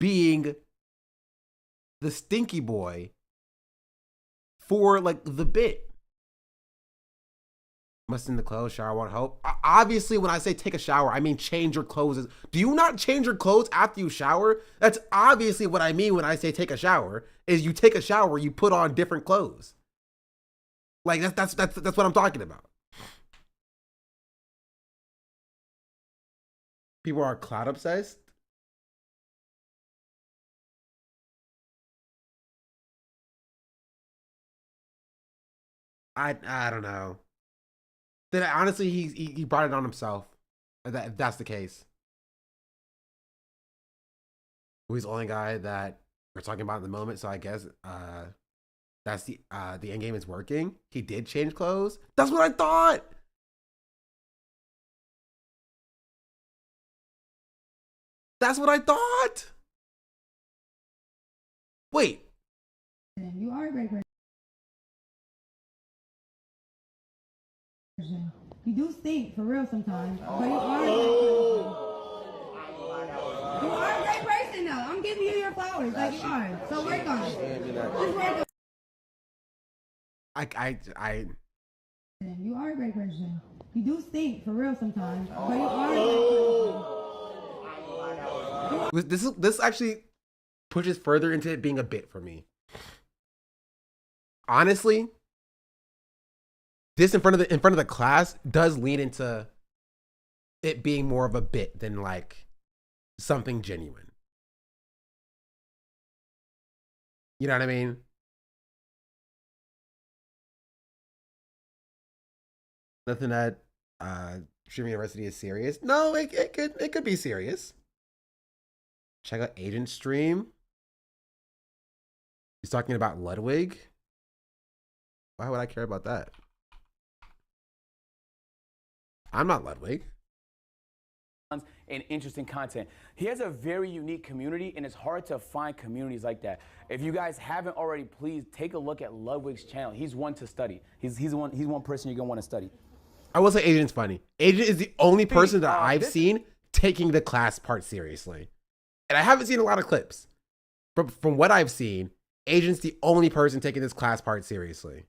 being the stinky boy for like the bit? Must in the clothes, shower, want hope. Obviously, when I say take a shower, I mean change your clothes. Do you not change your clothes after you shower? That's obviously what I mean when I say take a shower. Is you take a shower, you put on different clothes. Like that's what I'm talking about. People are cloud obsessed. I don't know. Then honestly, he brought it on himself. If that's the case. He's the only guy that we're talking about in the moment, so I guess that's the end game is working. He did change clothes. That's what I thought. That's what I thought. Wait. You are a great person. You do stink for real sometimes, but you are a great person. You are a great person though. I'm giving you your flowers like you are. So work on it. Just work on I You are a great person. You do stink for real sometimes, but you are a great person. This actually pushes further into it being a bit for me. Honestly, this in front of the class does lean into it being more of a bit than like something genuine. You know what I mean? Nothing that Streaming University is serious. No, it could be serious. Check out Agent Stream. He's talking about Ludwig. Why would I care about that? I'm not Ludwig. And interesting content. He has a very unique community, and it's hard to find communities like that. If you guys haven't already, please take a look at Ludwig's channel. He's one to study. He's one person you're gonna want to study. I will say Agent's funny. Agent is the only person that I've seen taking the class part seriously. And I haven't seen a lot of clips. But from what I've seen, Agent's the only person taking this class part seriously.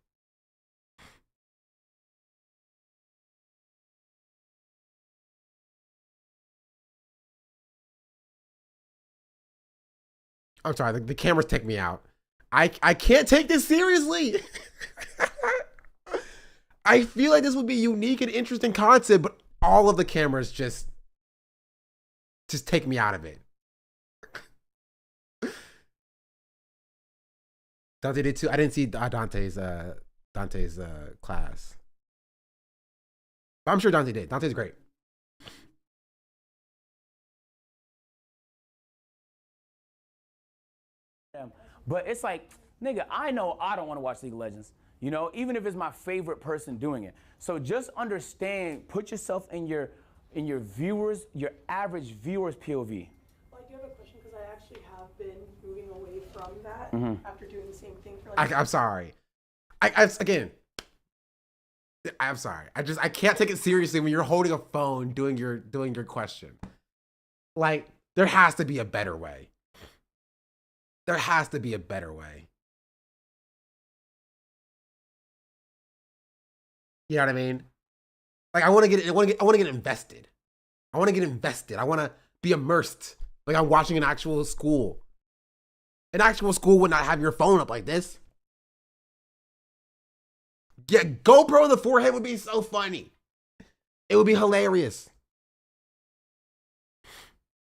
I'm sorry, the cameras take me out. I can't take this seriously. I feel like this would be unique and interesting content, but all of the cameras just take me out of it. Dante did too. I didn't see Dante's class. But I'm sure Dante did. Dante's great. But it's like, nigga, I know I don't want to watch League of Legends. You know, even if it's my favorite person doing it. So just understand, put yourself in your viewers, your average viewer's POV. Well, I do have a question because I actually have been moving away from that after doing the same thing for like. I'm sorry. Again, I'm sorry. I can't take it seriously when you're holding a phone doing your question. Like, there has to be a better way. There has to be a better way. You know what I mean? Like, I want to get invested. I want to get invested. I want to be immersed. Like I'm watching an actual school. An actual school would not have your phone up like this. Yeah, GoPro in the forehead would be so funny. It would be hilarious.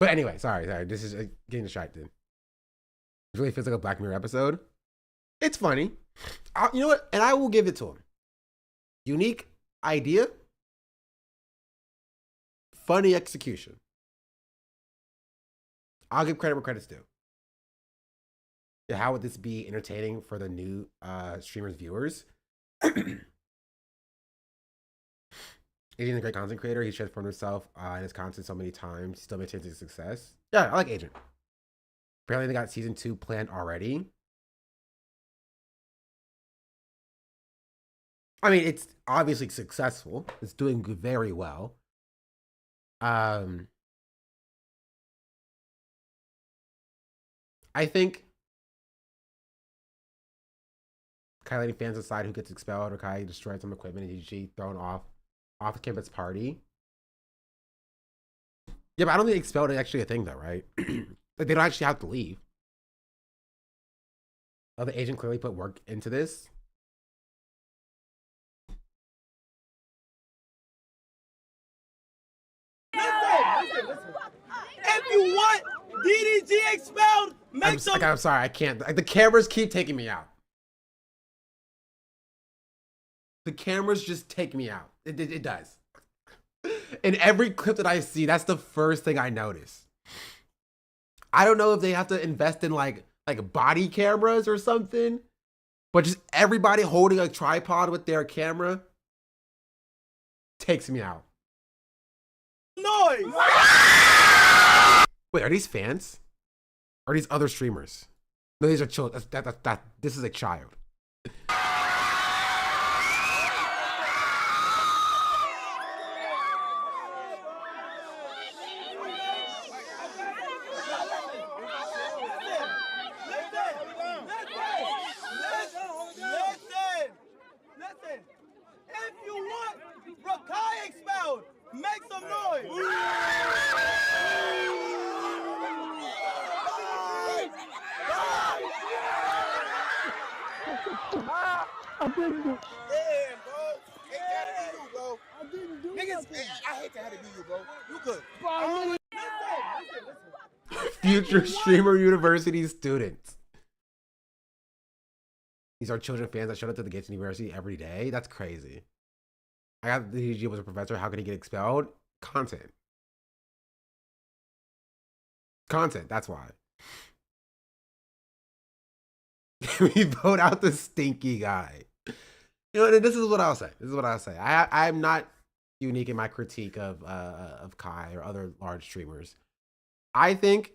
But anyway, sorry. This is getting distracted. It really feels like a Black Mirror episode. It's funny. You know what? And I will give it to him. Unique idea. Funny execution. I'll give credit where credit's due. Yeah, how would this be entertaining for the new streamers' viewers? He's a great content creator. He's transformed himself in his content so many times. He still maintains his success. Yeah, I like Agent. Apparently they got season 2 planned already. I mean, it's obviously successful. It's doing very well. I think Kai letting fans decide who gets expelled, or Kai destroyed some equipment and usually thrown off the campus party. Yeah, but I don't think expelled is actually a thing though, right? Like they don't actually have to leave. Oh, the agent clearly put work into this. Listen. If you want DDG expelled, make some. I'm sorry, I can't. The cameras keep taking me out. The cameras just take me out. It does. In every clip that I see, that's the first thing I notice. I don't know if they have to invest in like body cameras or something, but just everybody holding a tripod with their camera takes me out. Noise. Wait, are these fans? Are these other streamers? No, these are children. This is a child. Listen. If you want Rakai expelled, make some noise. I didn't do it. Yeah, bro. It gotta be you, bro. I didn't do it. I hate to have to be you, bro. You good. Future Streamer University students. These are children fans that showed up to the Gates University every day. That's crazy. I got the DG was a professor. How could he get expelled? Content. Content. That's why. We vote out the stinky guy. You know, this is what I'll say. This is what I'll say. I'm not unique in my critique of Kai or other large streamers. I think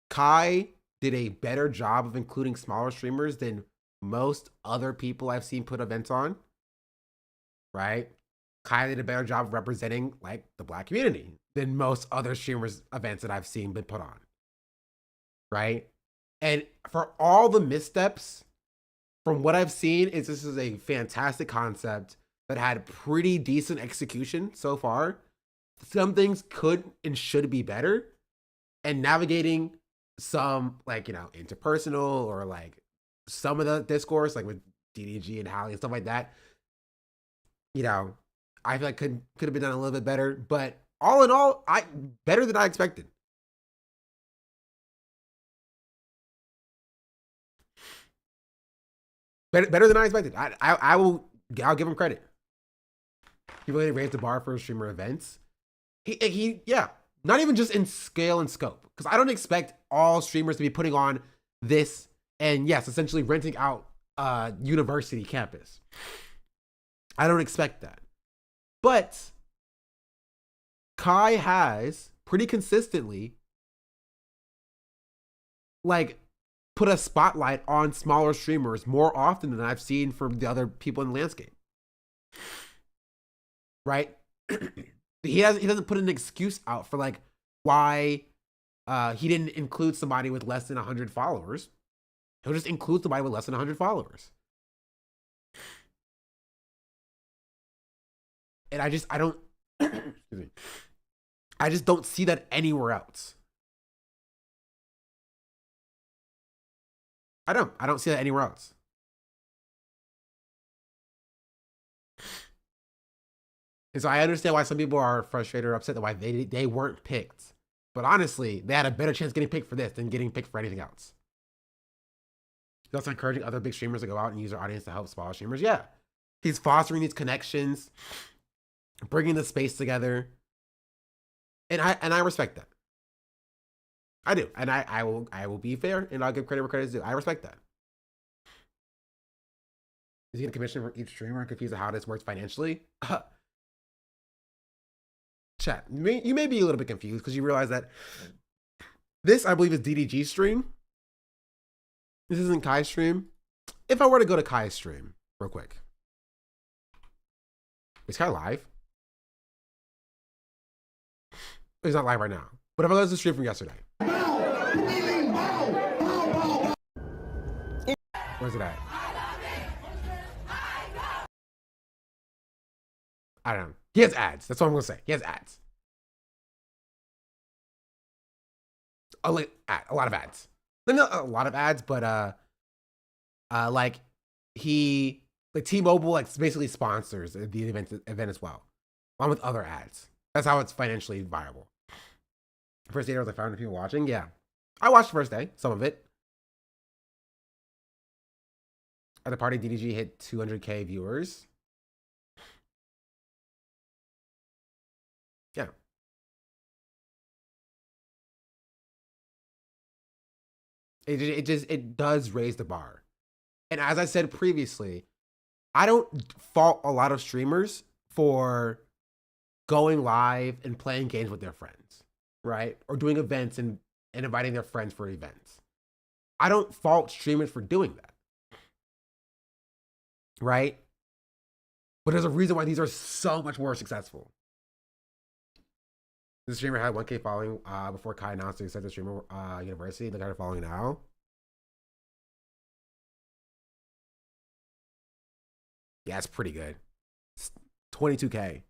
Kai did a better job of including smaller streamers than most other people I've seen put events on. Right? Kai did a better job of representing like the Black community than most other streamers events that I've seen been put on. Right? And for all the missteps, from what I've seen, this is a fantastic concept that had pretty decent execution so far. Some things could and should be better. And navigating some, like, you know, interpersonal or like some of the discourse, like with DDG and Hallie and stuff like that, you know, I feel like could have been done a little bit better. But all in all, better than I expected. Better than I expected. I'll give him credit. He really raised the bar for streamer events. Yeah, not even just in scale and scope, because I don't expect all streamers to be putting on this and yes, essentially renting out university campus. I don't expect that. But Kai has pretty consistently like put a spotlight on smaller streamers more often than I've seen from the other people in the landscape. Right? He doesn't put an excuse out for like why he didn't include somebody with less than 100 followers. He'll just include somebody with less than 100 followers. And I don't excuse me. I just don't see that anywhere else. I don't see that anywhere else. And so I understand why some people are frustrated or upset that why they weren't picked. But honestly, they had a better chance getting picked for this than getting picked for anything else. He's also encouraging other big streamers to go out and use their audience to help smaller streamers. Yeah. He's fostering these connections, bringing the space together. And I respect that. I do. And I will be fair and I'll give credit where credit is due. I respect that. Is he going to commission for each streamer and confused how this works financially? Chat, you may be a little bit confused because you realize that this, I believe, is DDG's stream. This isn't Kai's stream. If I were to go to Kai's stream real quick. Is Kai live? He's not live right now. But if I go to the stream from yesterday. Where's it at? I don't know. He has ads. That's what I'm going to say. He has ads. A lot of ads. Not a lot of ads, but like T-Mobile like basically sponsors the event as well, along with other ads. That's how it's financially viable. First day, there was like 500 people watching. Yeah, I watched the first day, some of it. At the party, DDG hit 200K viewers. Yeah. It does raise the bar. And as I said previously, I don't fault a lot of streamers for going live and playing games with their friends. right? Or doing events and inviting their friends for events. I don't fault streamers for doing that, right? But there's a reason why these are so much more successful. This streamer had 1K following before Kai announced to accept the streamer university. Look at her following now. Yeah, it's pretty good. It's 22K.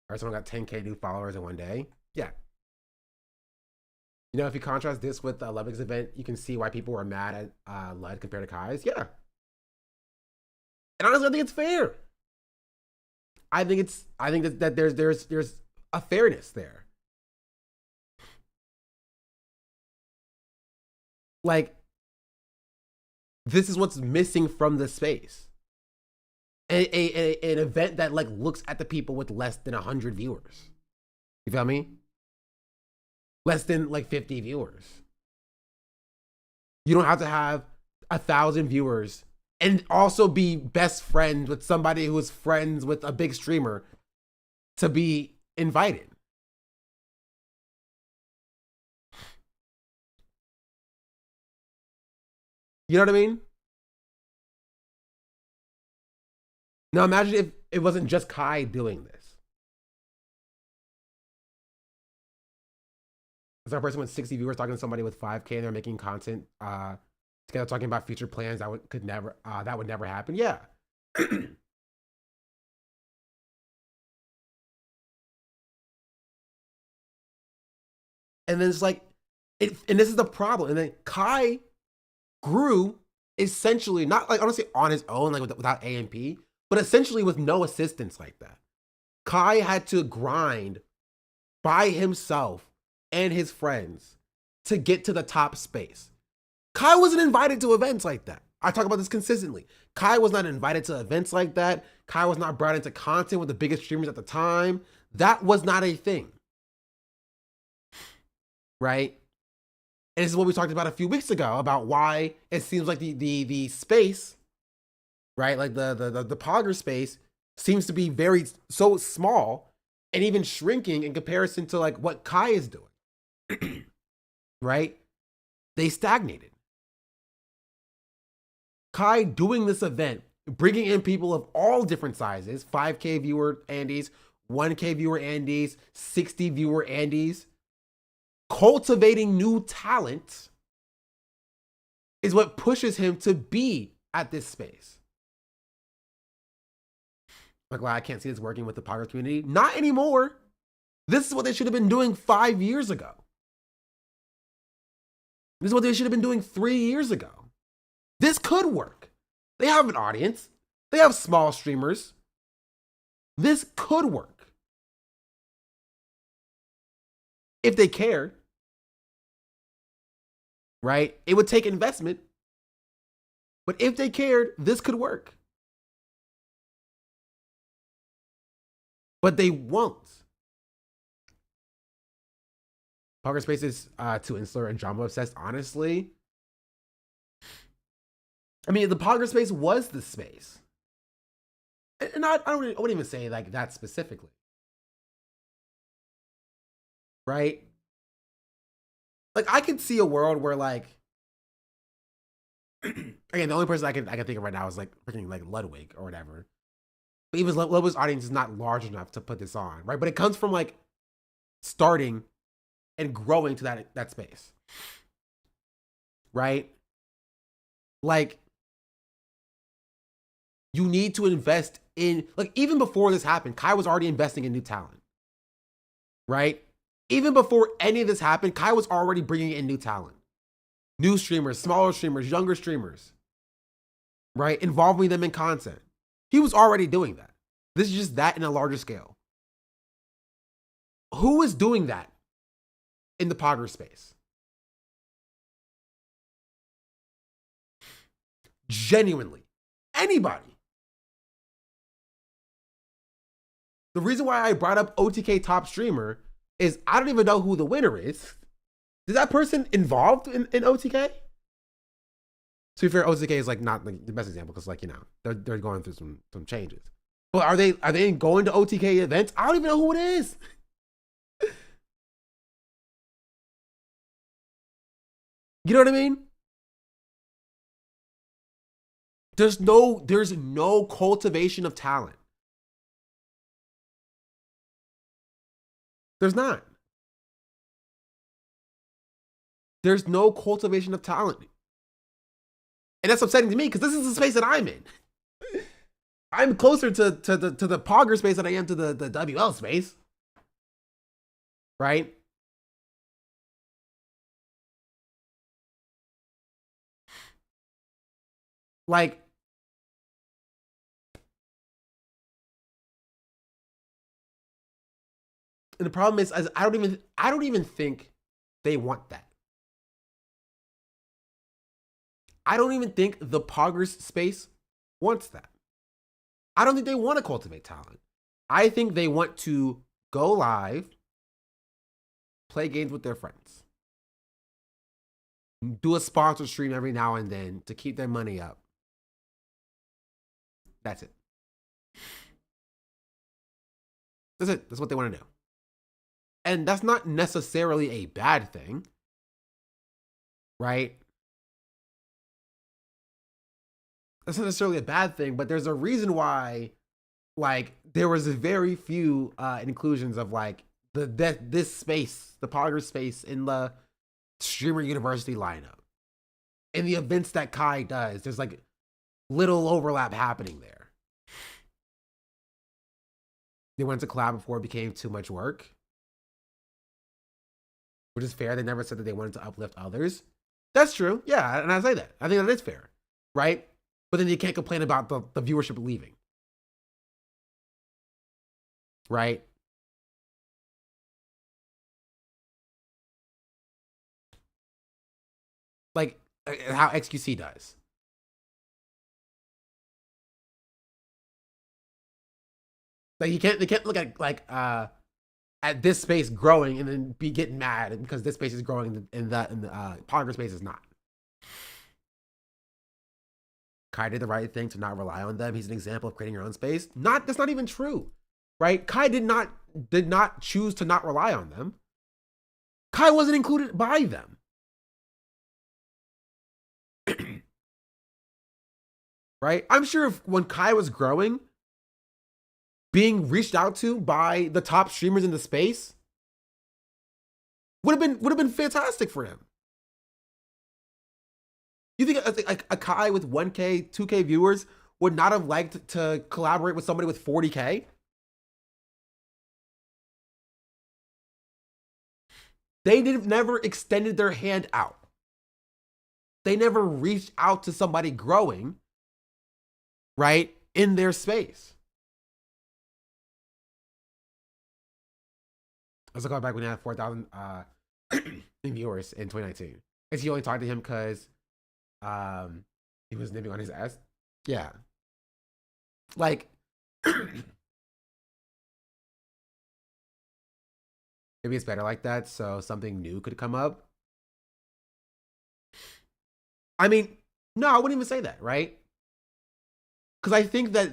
Or someone got 10K new followers in one day. Yeah. You know, if you contrast this with the Olympics event, you can see why people were mad at Lud compared to Kai's. Yeah. And honestly, I think it's fair. I think that there's a fairness there. Like, this is what's missing from the space. An event that like looks at the people with less than 100 viewers. You feel me? Less than like 50 viewers. You don't have to have 1,000 viewers and also be best friends with somebody who is friends with a big streamer to be invited. You know what I mean? Now imagine if it wasn't just Kai doing this. Is there a person with 60 viewers talking to somebody with 5K and they're making content together talking about future plans that would never happen? Yeah. And then it's like, and this is the problem. And then Kai grew essentially, not like honestly on his own, like without AMP, but essentially with no assistance like that. Kai had to grind by himself and his friends to get to the top space. Kai wasn't invited to events like that. I talk about this consistently. Kai was not invited to events like that. Kai was not brought into content with the biggest streamers at the time. That was not a thing. Right? And this is what we talked about a few weeks ago about why it seems like the space, right? Like the Pogger space seems to be so small and even shrinking in comparison to like what Kai is doing. Right? They stagnated. Kai doing this event, bringing in people of all different sizes, 5K viewer Andes, 1K viewer Andes, 60 viewer Andes, cultivating new talent is what pushes him to be at this space. Like, well, I can't see this working with the Pogger community. Not anymore. This is what they should have been doing 5 years ago. This is what they should have been doing 3 years ago. This could work. They have an audience. They have small streamers. This could work. If they cared. Right? It would take investment. But if they cared, this could work. But they won't. Poker Space is too insular and drama obsessed, honestly. I mean, the Poker Space was the space. And I wouldn't even say like that specifically. Right? Like, I could see a world where like, again, the only person I can think of right now is like freaking like Ludwig or whatever. But even Ludwig's audience is not large enough to put this on, right? But it comes from like starting and growing to that space, right? Like, you need to invest in, like, even before this happened, Kai was already investing in new talent, right? Even before any of this happened, Kai was already bringing in new talent, new streamers, smaller streamers, younger streamers, right? Involving them in content. He was already doing that. This is just that in a larger scale. Who is doing that in the Pogger space? Genuinely. Anybody. The reason why I brought up OTK top streamer is I don't even know who the winner is. Is that person involved in OTK? To be fair, OTK is like not like the best example because like, you know, they're going through some changes. But are they going to OTK events? I don't even know who it is. You know what I mean? There's no cultivation of talent. There's not. There's no cultivation of talent. And that's upsetting to me because this is the space that I'm in. I'm closer to the Pogger space than I am to the WL space. Right? Like, and the problem is I don't even think they want that. I don't even think the Poggers space wants that. I don't think they want to cultivate talent. I think they want to go live, play games with their friends, do a sponsor stream every now and then to keep their money up. That's it. That's it. That's what they want to do. And that's not necessarily a bad thing, right? That's not necessarily a bad thing, but there's a reason why, like, there was very few inclusions of like this space, the Pogger space in the Streamer University lineup. In the events that Kai does, there's like little overlap happening there. They went to collab before it became too much work, which is fair. They never said that they wanted to uplift others. That's true. Yeah, and I say that. I think that is fair, right? But then you can't complain about the viewership leaving. Right? Like how XQC does. Like they can't look at like at this space growing and then be getting mad because this space is growing and the Pogger space is not. Kai did the right thing to not rely on them. He's an example of creating your own space. That's not even true, right? Kai did not choose to not rely on them. Kai wasn't included by them. Right? I'm sure when Kai was growing, being reached out to by the top streamers in the space would have been fantastic for him. You think a Kai with 1K, 2K viewers would not have liked to collaborate with somebody with 40K? They never extended their hand out. They never reached out to somebody growing, right, in their space. Let's go back when he had 4,000 viewers in 2019. Is he only talking to him because he was nipping on his ass? Yeah. Like, maybe it's better like that so something new could come up. I mean, no, I wouldn't even say that, right? Because I think that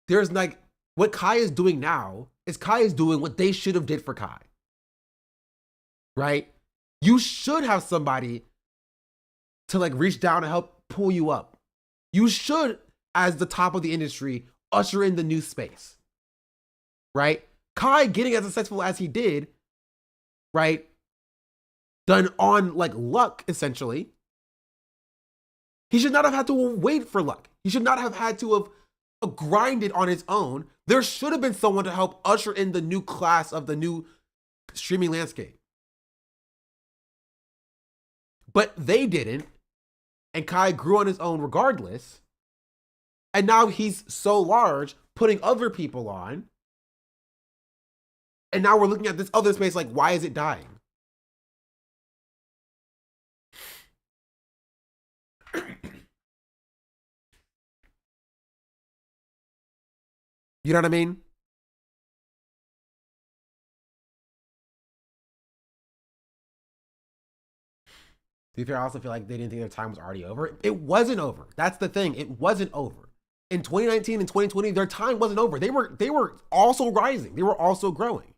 there's like, what Kai is doing now is Kai is doing what they should have did for Kai. Right? You should have somebody to like reach down and help pull you up. You should, as the top of the industry, usher in the new space. Right? Kai getting as successful as he did, right? Done on like luck, essentially. He should not have had to wait for luck. He should not have had to have grinded on his own. There should have been someone to help usher in the new class of the new streaming landscape. But they didn't. And Kai grew on his own regardless. And now he's so large, putting other people on. And now we're looking at this other space like, why is it dying? You know what I mean? be fair, I also feel like they didn't think their time was already over. It wasn't over. That's the thing. It wasn't over. In 2019 and 2020, their time wasn't over. They were also rising. They were also growing.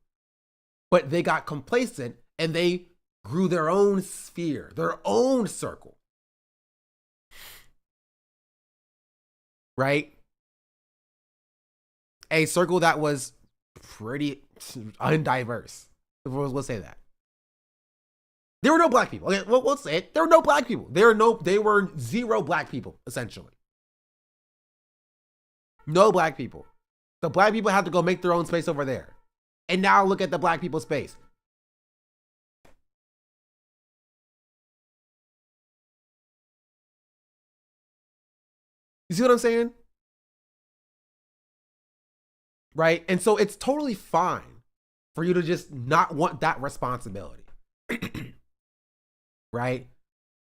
But they got complacent and they grew their own sphere, their own circle. Right? A circle that was pretty undiverse. We'll say that. There were no black people. Okay, we'll say it. There were no black people. They were 0 black people, essentially. No black people. The black people had to go make their own space over there. And now look at the black people space. You see what I'm saying? Right? And so it's totally fine for you to just not want that responsibility. Right?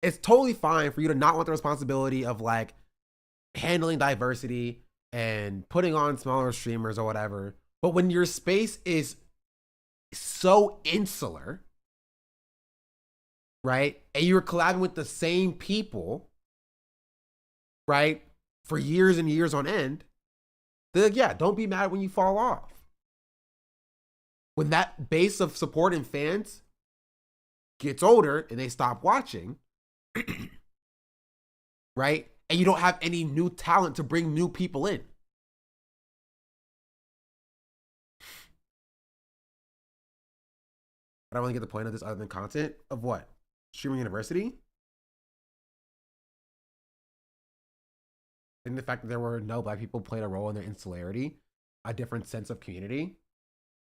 It's totally fine for you to not want the responsibility of like handling diversity and putting on smaller streamers or whatever. But when your space is so insular, right? And you're collabing with the same people, right? For years and years on end, then yeah, don't be mad when you fall off. When that base of support and fans gets older and they stop watching, right? And you don't have any new talent to bring new people in. I don't really get the point of this other than content of what? Streaming University? And the fact that there were no black people played a role in their insularity, a different sense of community.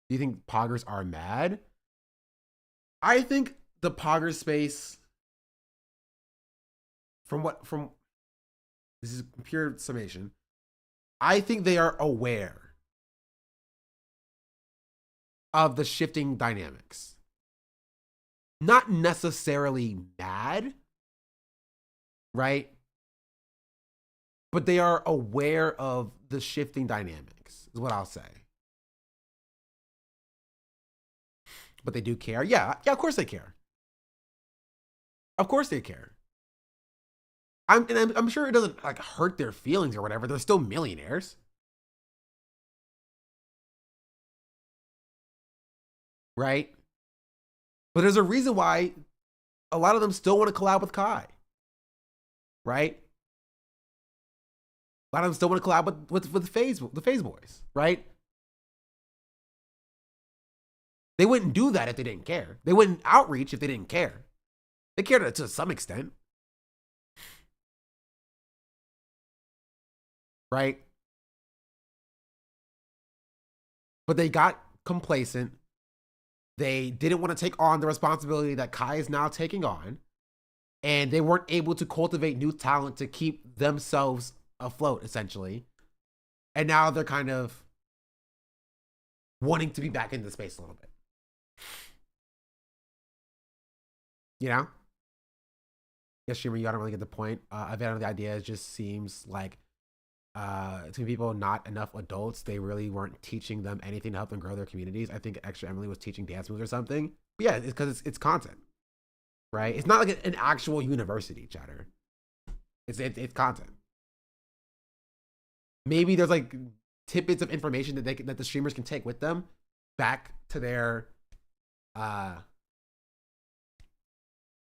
Do you think poggers are mad? I think the pogger space, from this is pure summation, I think they are aware of the shifting dynamics. Not necessarily mad, right? But they are aware of the shifting dynamics, is what I'll say. But they do care. Yeah, of course they care. Of course they care. I'm sure it doesn't like hurt their feelings or whatever. They're still millionaires. Right? But there's a reason why a lot of them still want to collab with Kai. Right? A lot of them still want to collab with the FaZe Boys, right? They wouldn't do that if they didn't care. They wouldn't outreach if they didn't care. They cared to some extent. Right? But they got complacent. They didn't want to take on the responsibility that Kai is now taking on. And they weren't able to cultivate new talent to keep themselves afloat, essentially. And now they're kind of wanting to be back into the space a little bit. You know? Yes, Shimmer, you don't really get the point. I bet the idea just seems like to people, not enough adults. They really weren't teaching them anything to help them grow their communities. I think Extra Emily was teaching dance moves or something. But yeah, it's because it's content, right? It's not like an actual university, chatter. It's content. Maybe there's like tidbits of information that that the streamers can take with them back to their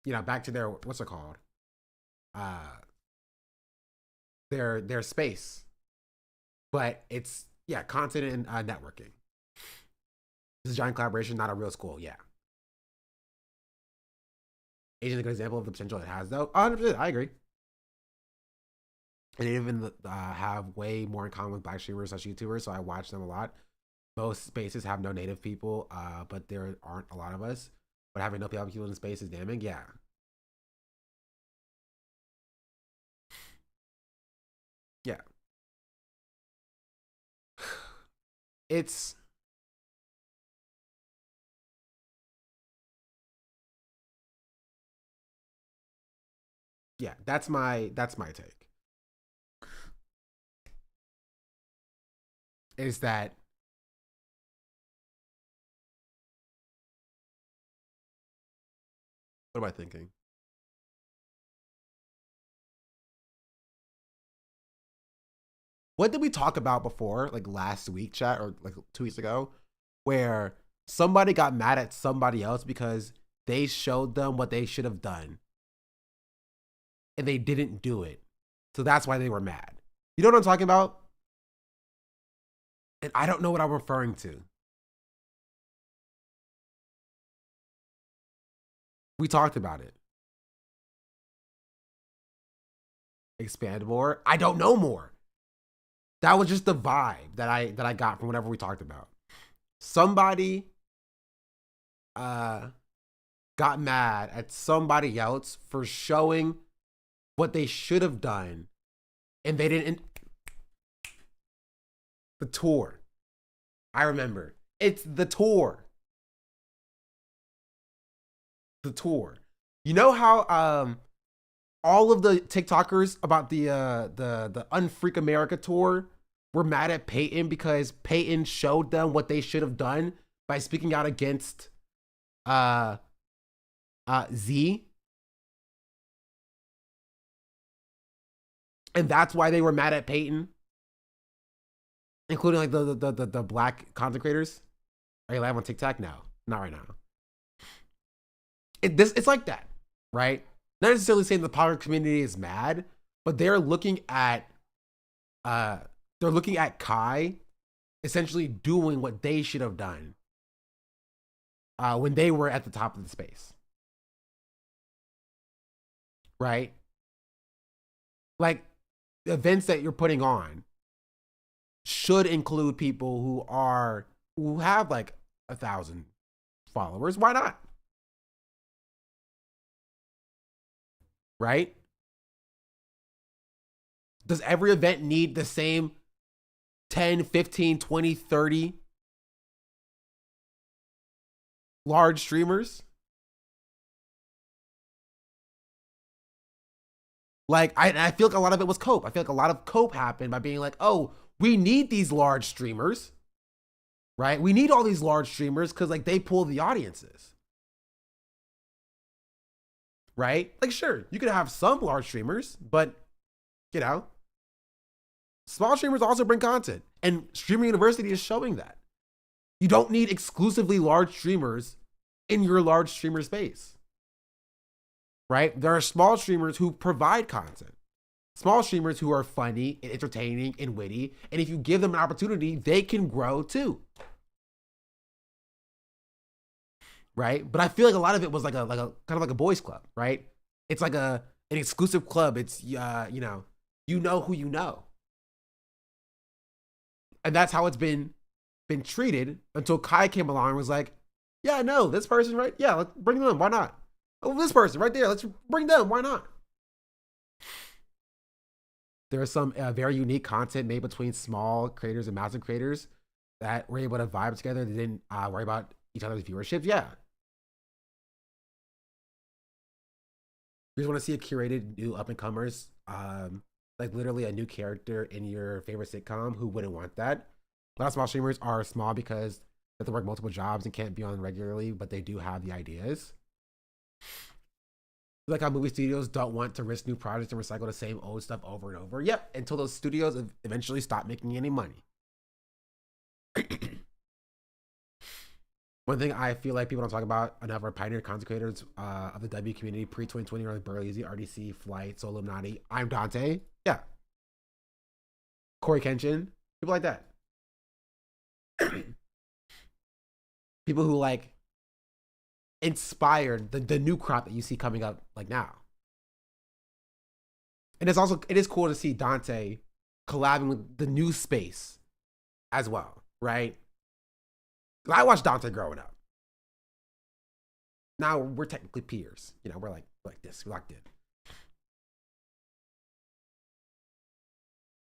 back to their, what's it called? Their space. But it's, yeah, content and networking. This is a giant collaboration, not a real school, yeah. Asian is a good example of the potential it has, though. 100%, I agree. And they even have way more in common with black streamers such YouTubers, so I watch them a lot. Most spaces have no native people, but there aren't a lot of us. But having no people in the space is damning, yeah. Yeah. It's yeah, that's my take. Is that what am I thinking? what did we talk about before, like last week, chat, or like 2 weeks ago, where somebody got mad at somebody else because they showed them what they should have done and they didn't do it. So that's why they were mad. You know what I'm talking about? And I don't know what I'm referring to. We talked about it. Expand more? I don't know more. That was just the vibe that I got from whatever we talked about. Somebody got mad at somebody else for showing what they should have done, and they didn't. The tour. I remember. It's the tour. The tour. You know how all of the TikTokers about the Unfreak America tour were mad at Peyton because Peyton showed them what they should have done by speaking out against Z. And that's why they were mad at Peyton, including like the black content creators. Are you live on TikTok? No, not right now. It's like that, right? Not necessarily saying the power community is mad, but they're looking at Kai essentially doing what they should have done when they were at the top of the space, right? Like, the events that you're putting on should include people who have like 1,000 followers. Why not? Right? Does every event need the same 10, 15, 20, 30 large streamers? Like, I feel like a lot of it was cope. I feel like a lot of cope happened by being like, oh, we need these large streamers, right? We need all these large streamers because like they pull the audiences. Right? Like, sure, you could have some large streamers, but, you know, small streamers also bring content. And Streaming University is showing that. You don't need exclusively large streamers in your large streamer space. Right? There are small streamers who provide content. Small streamers who are funny and entertaining and witty. And if you give them an opportunity, they can grow too. Right? But I feel like a lot of it was like a kind of like a boys club, right? It's like an exclusive club. It's you know who you know. And that's how it's been treated until Kai came along and was like, yeah, no, this person, right? Yeah, let's bring them. Why not? Oh, this person right there, let's bring them. Why not? There is some very unique content made between small creators and massive creators that were able to vibe together. They didn't worry about each other's viewership. Yeah. You just want to see a curated new up-and-comers, like literally a new character in your favorite sitcom. Who wouldn't want that? A lot of small streamers are small because they have to work multiple jobs and can't be on regularly, but they do have the ideas. Like how movie studios don't want to risk new projects and recycle the same old stuff over and over. Yep, until those studios eventually stop making any money. One thing I feel like people don't talk about enough are pioneer content creators of the W community pre-2020 are like Burleezy, RDC, Flight, Soul Illuminati. I'm Dante. Yeah. Corey Kenshin. People like that. People who like inspired the new crop that you see coming up like now. And it is cool to see Dante collabing with the new space as well, right? I watched Dante growing up. Now we're technically peers. You know, we're like this. We're locked in.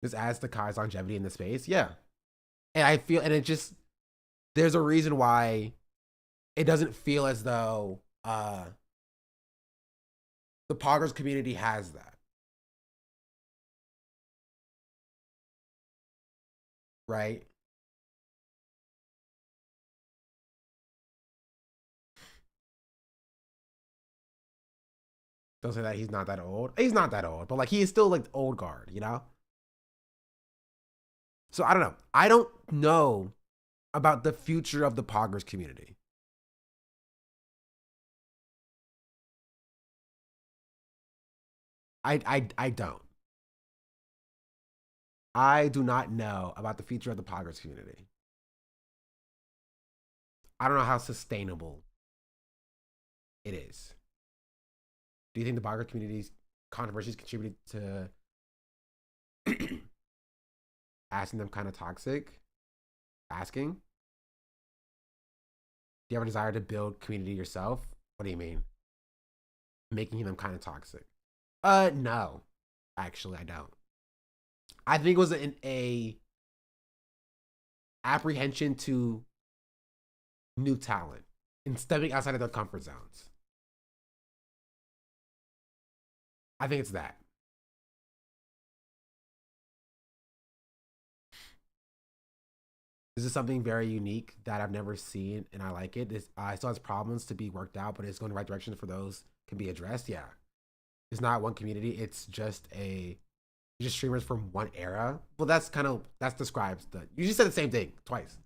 This adds to Kai's longevity in the space. Yeah. And I feel, and it just, there's a reason why it doesn't feel as though the Poggers community has that. Right? Don't say that he's not that old. He's not that old, but like he is still like old guard, you know? So I don't know. I don't know about the future of the poggers community. I don't. I do not know about the future of the poggers community. I don't know how sustainable it is. Do you think the poggers community's controversies contributed to asking them kind of toxic? Asking? Do you have a desire to build community yourself? What do you mean? Making them kind of toxic? No. Actually, I don't. I think it was a apprehension to new talent and stepping outside of their comfort zones. I think it's that. This is something very unique that I've never seen, and I like it. It still has problems to be worked out, but it's going in the right direction for those can be addressed. Yeah. It's not one community. It's just streamers from one era. Well, that describes you just said the same thing twice.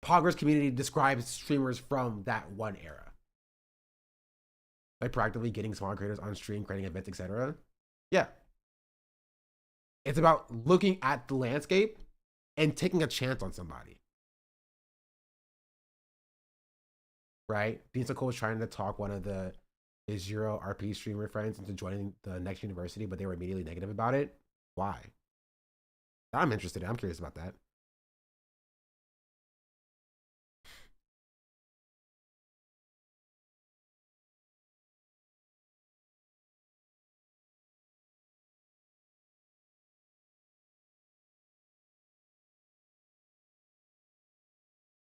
Poggers community describes streamers from that one era. Like proactively getting smaller creators on stream, creating events, etc. Yeah. It's about looking at the landscape and taking a chance on somebody. Right? Being so cool was trying to talk one of his Zero RP streamer friends into joining the next university, but they were immediately negative about it. Why? I'm interested. I'm curious about that.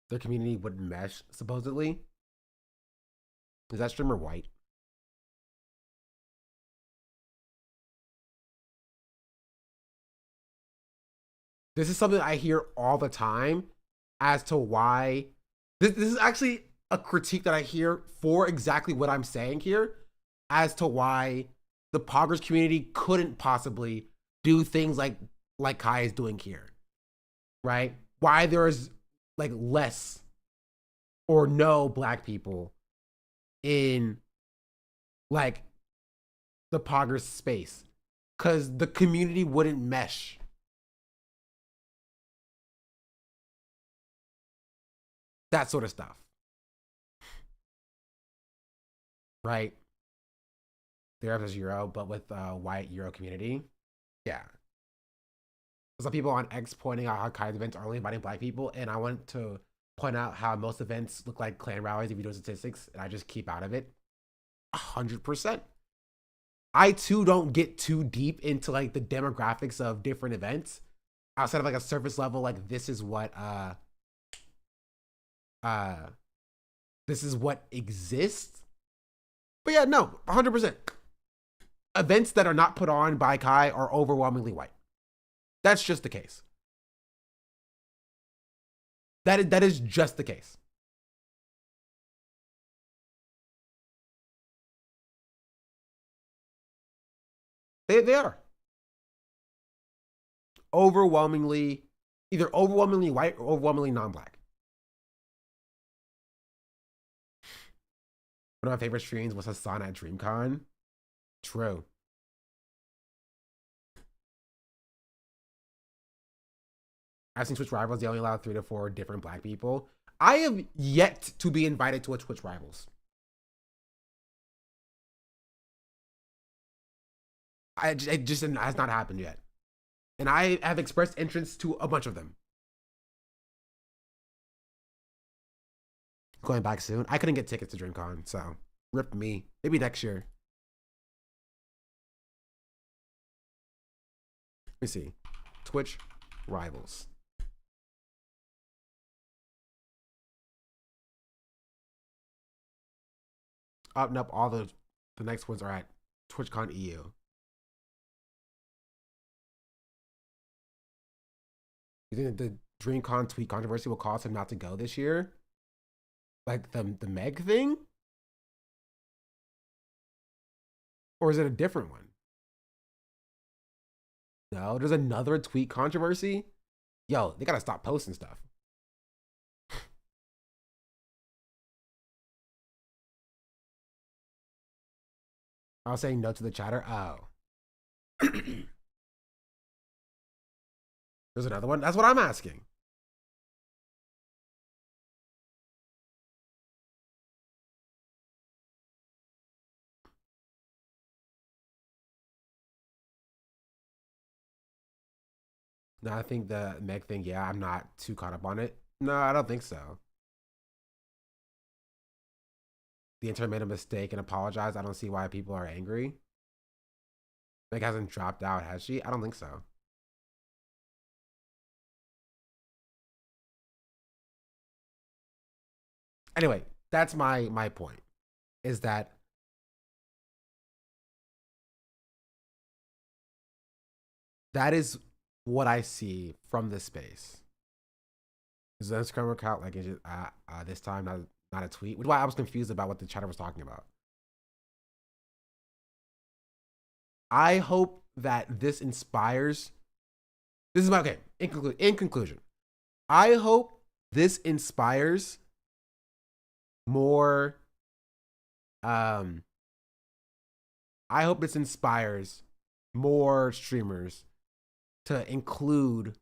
Their community would mesh, supposedly. Is that streamer white? This is something I hear all the time as to why. This is actually a critique that I hear for exactly what I'm saying here, as to why the poggers community couldn't possibly do things like Kai is doing here. Right? Why there's like less or no black people in like the poggers space, because the community wouldn't mesh. That sort of stuff. Right? There is Euro, but with white Euro community. Yeah. Some people on X pointing out how Kai's events are only inviting black people, and I want to point out how most events look like Klein rallies if you do statistics, and I just keep out of it. 100%. I too don't get too deep into like the demographics of different events outside of like a surface level, like this is what exists. But yeah, no, 100%. Events that are not put on by Kai are overwhelmingly white. That's just the case. That is just the case. They are. Overwhelmingly, either overwhelmingly white or overwhelmingly non-black. One of my favorite streams was Hasan at DreamCon. True. I've seen Twitch Rivals, they only allow 3 to 4 different black people. I have yet to be invited to a Twitch Rivals. It just has not happened yet. And I have expressed interest to a bunch of them. Going back soon. I couldn't get tickets to DreamCon, so rip me. Maybe next year. Let me see. Twitch Rivals. Up and up, all the next ones are at TwitchCon EU. You think that the DreamCon tweet controversy will cause him not to go this year? Like the Meg thing? Or is it a different one? No, there's another tweet controversy. Yo, they gotta stop posting stuff. I was saying no to the chatter. Oh. There's another one. That's what I'm asking. No, I think the Meg thing, yeah, I'm not too caught up on it. No, I don't think so. The internet made a mistake and apologized. I don't see why people are angry. Meg hasn't dropped out, has she? I don't think so. Anyway, that's my point, is that that is what I see from this space. Is the Instagram account like is it, this time not a tweet? Which is why I was confused about what the chatter was talking about. I hope that this inspires. This is my okay. In conclusion, I hope this inspires more. I hope this inspires more streamers to include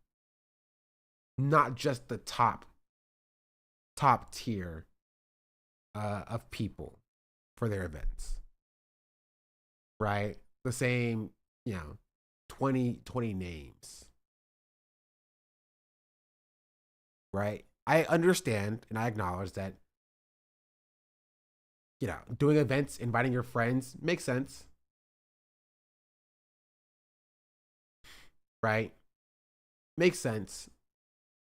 not just the top tier of people for their events, right? The same, 20 names, right? I understand and I acknowledge that, doing events, inviting your friends makes sense, right? Makes sense.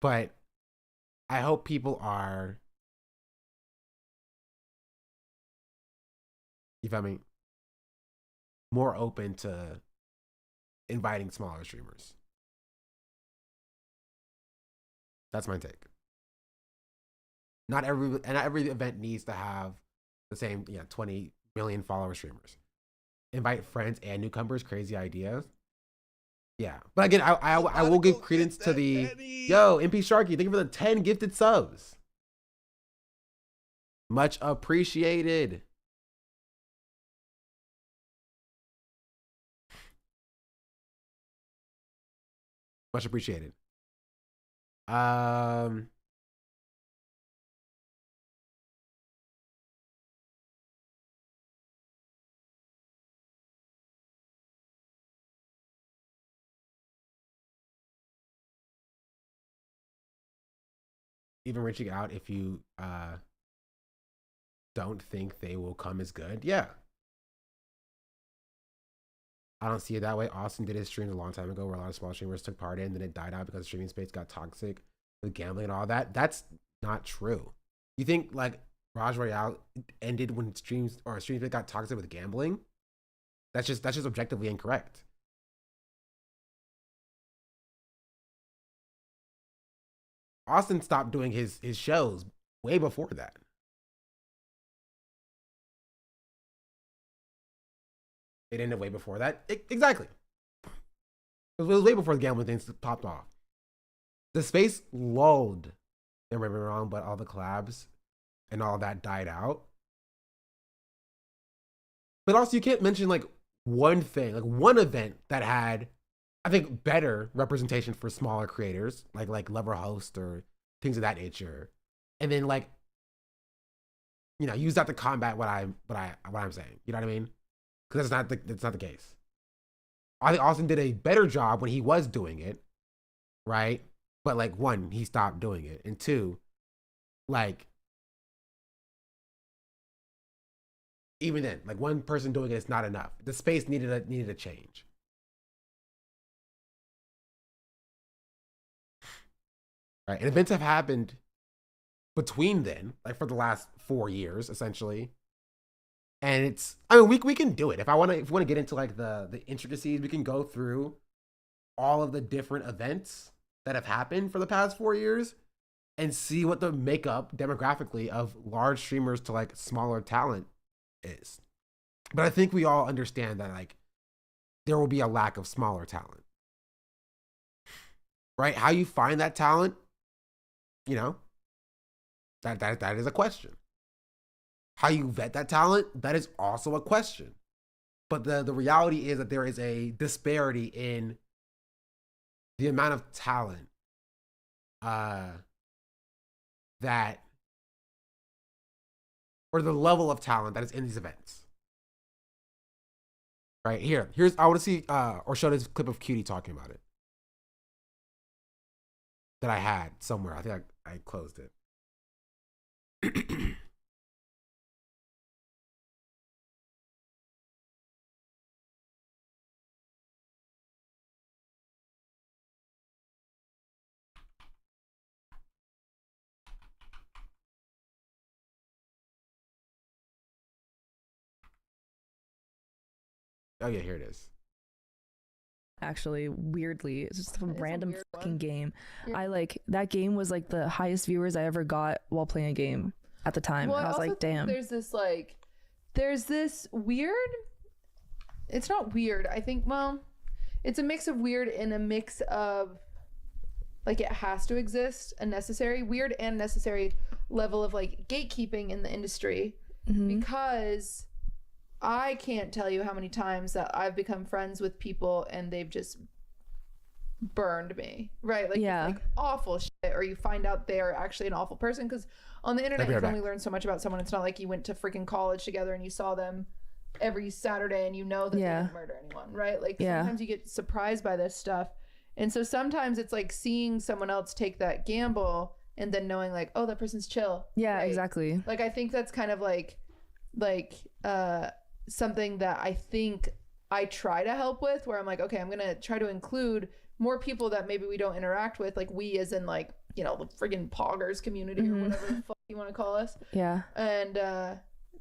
But I hope people are, you feel me, more open to inviting smaller streamers. That's my take. Not every event needs to have the same 20 million follower streamers. Invite friends and newcomers, crazy idea. Yeah, but again, I will give credence to the yo MP Sharky. Thank you for the 10 gifted subs. Much appreciated. Much appreciated. Even reaching out if you don't think they will come is good. Yeah. I don't see it that way. Austin did his streams a long time ago where a lot of small streamers took part in, then it died out because the streaming space got toxic with gambling and all that. That's not true. You think like Raj Royale ended when streams got toxic with gambling? That's just objectively incorrect. Austin stopped doing his shows way before that. It ended way before that. Exactly. It was way before the gambling things popped off. The space lulled, don't get me wrong, but all the collabs and all that died out. But also you can't mention like one thing, like one event that had, I think, better representation for smaller creators, like Lever Host or things of that nature, and then like, use that to combat what I'm saying. You know what I mean? Because that's not the case. I think Austin did a better job when he was doing it, right? But like, one, he stopped doing it, and two, like, even then, like one person doing it is not enough. The space needed a change. Right, and events have happened between then, like for the last 4 years, essentially. And it's, I mean, we can do it. If we want to get into like the intricacies, we can go through all of the different events that have happened for the past 4 years and see what the makeup demographically of large streamers to like smaller talent is. But I think we all understand that like there will be a lack of smaller talent. right? How you find that talent, you know, that is a question. How you vet that talent, that is also a question. But the reality is that there is a disparity in the amount of talent or the level of talent that is in these events. Right here's I want to see or show this clip of Cutie talking about it that I had somewhere. I think I closed it. Oh yeah, here it is. Actually, weirdly, it's just a random fucking game. I like that game was like the highest viewers I ever got while playing a game at the time. Well, I was also like, damn. think there's this weird. It's not weird. I think, well, it's a mix of weird and a mix of like it has to exist, a necessary, weird and necessary level of like gatekeeping in the industry because I can't tell you how many times that I've become friends with people and they've just burned me, right? Like, yeah. Like awful shit, or you find out they're actually an awful person, because on the internet you can only learn so much about someone. It's not like you went to freaking college together and you saw them every Saturday and you know that they didn't murder anyone, right? Like sometimes you get surprised by this stuff. And so sometimes it's like seeing someone else take that gamble and then knowing like, oh, that person's chill. Yeah, right? exactly. Like I think that's kind of like something that I think I try to help with, where I'm like, okay, I'm gonna try to include more people that maybe we don't interact with, like we as in like, you know, the friggin' poggers community or whatever the fuck you want to call us. Yeah. And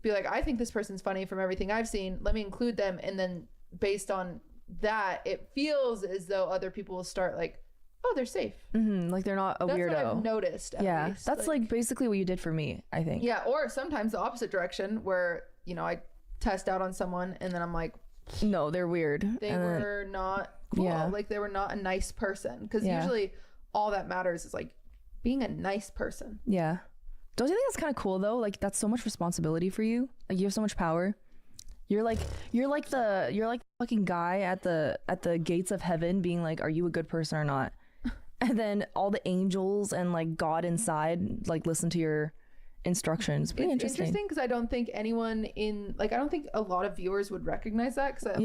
be like, I think this person's funny from everything I've seen, let me include them. And then based on that, it feels as though other people will start like, oh, they're safe. Like they're not a That's weirdo. what I've noticed, at yeah, least. that's like basically what you did for me, I think. Yeah, or sometimes the opposite direction, where, you know, I test out on someone and then I'm like, no, they're weird. They were not cool. Yeah. Like they were not a nice person. Because Yeah. usually all that matters is like being a nice person. Yeah. Don't you think that's kind of cool though? Like that's so much responsibility for you. Like you have so much power. You're like the fucking guy at the gates of heaven being like, are you a good person or not? And then all the angels and like God inside like listen to your instructions. Pretty It's interesting. because I don't think anyone I don't think a lot of viewers would recognize that, because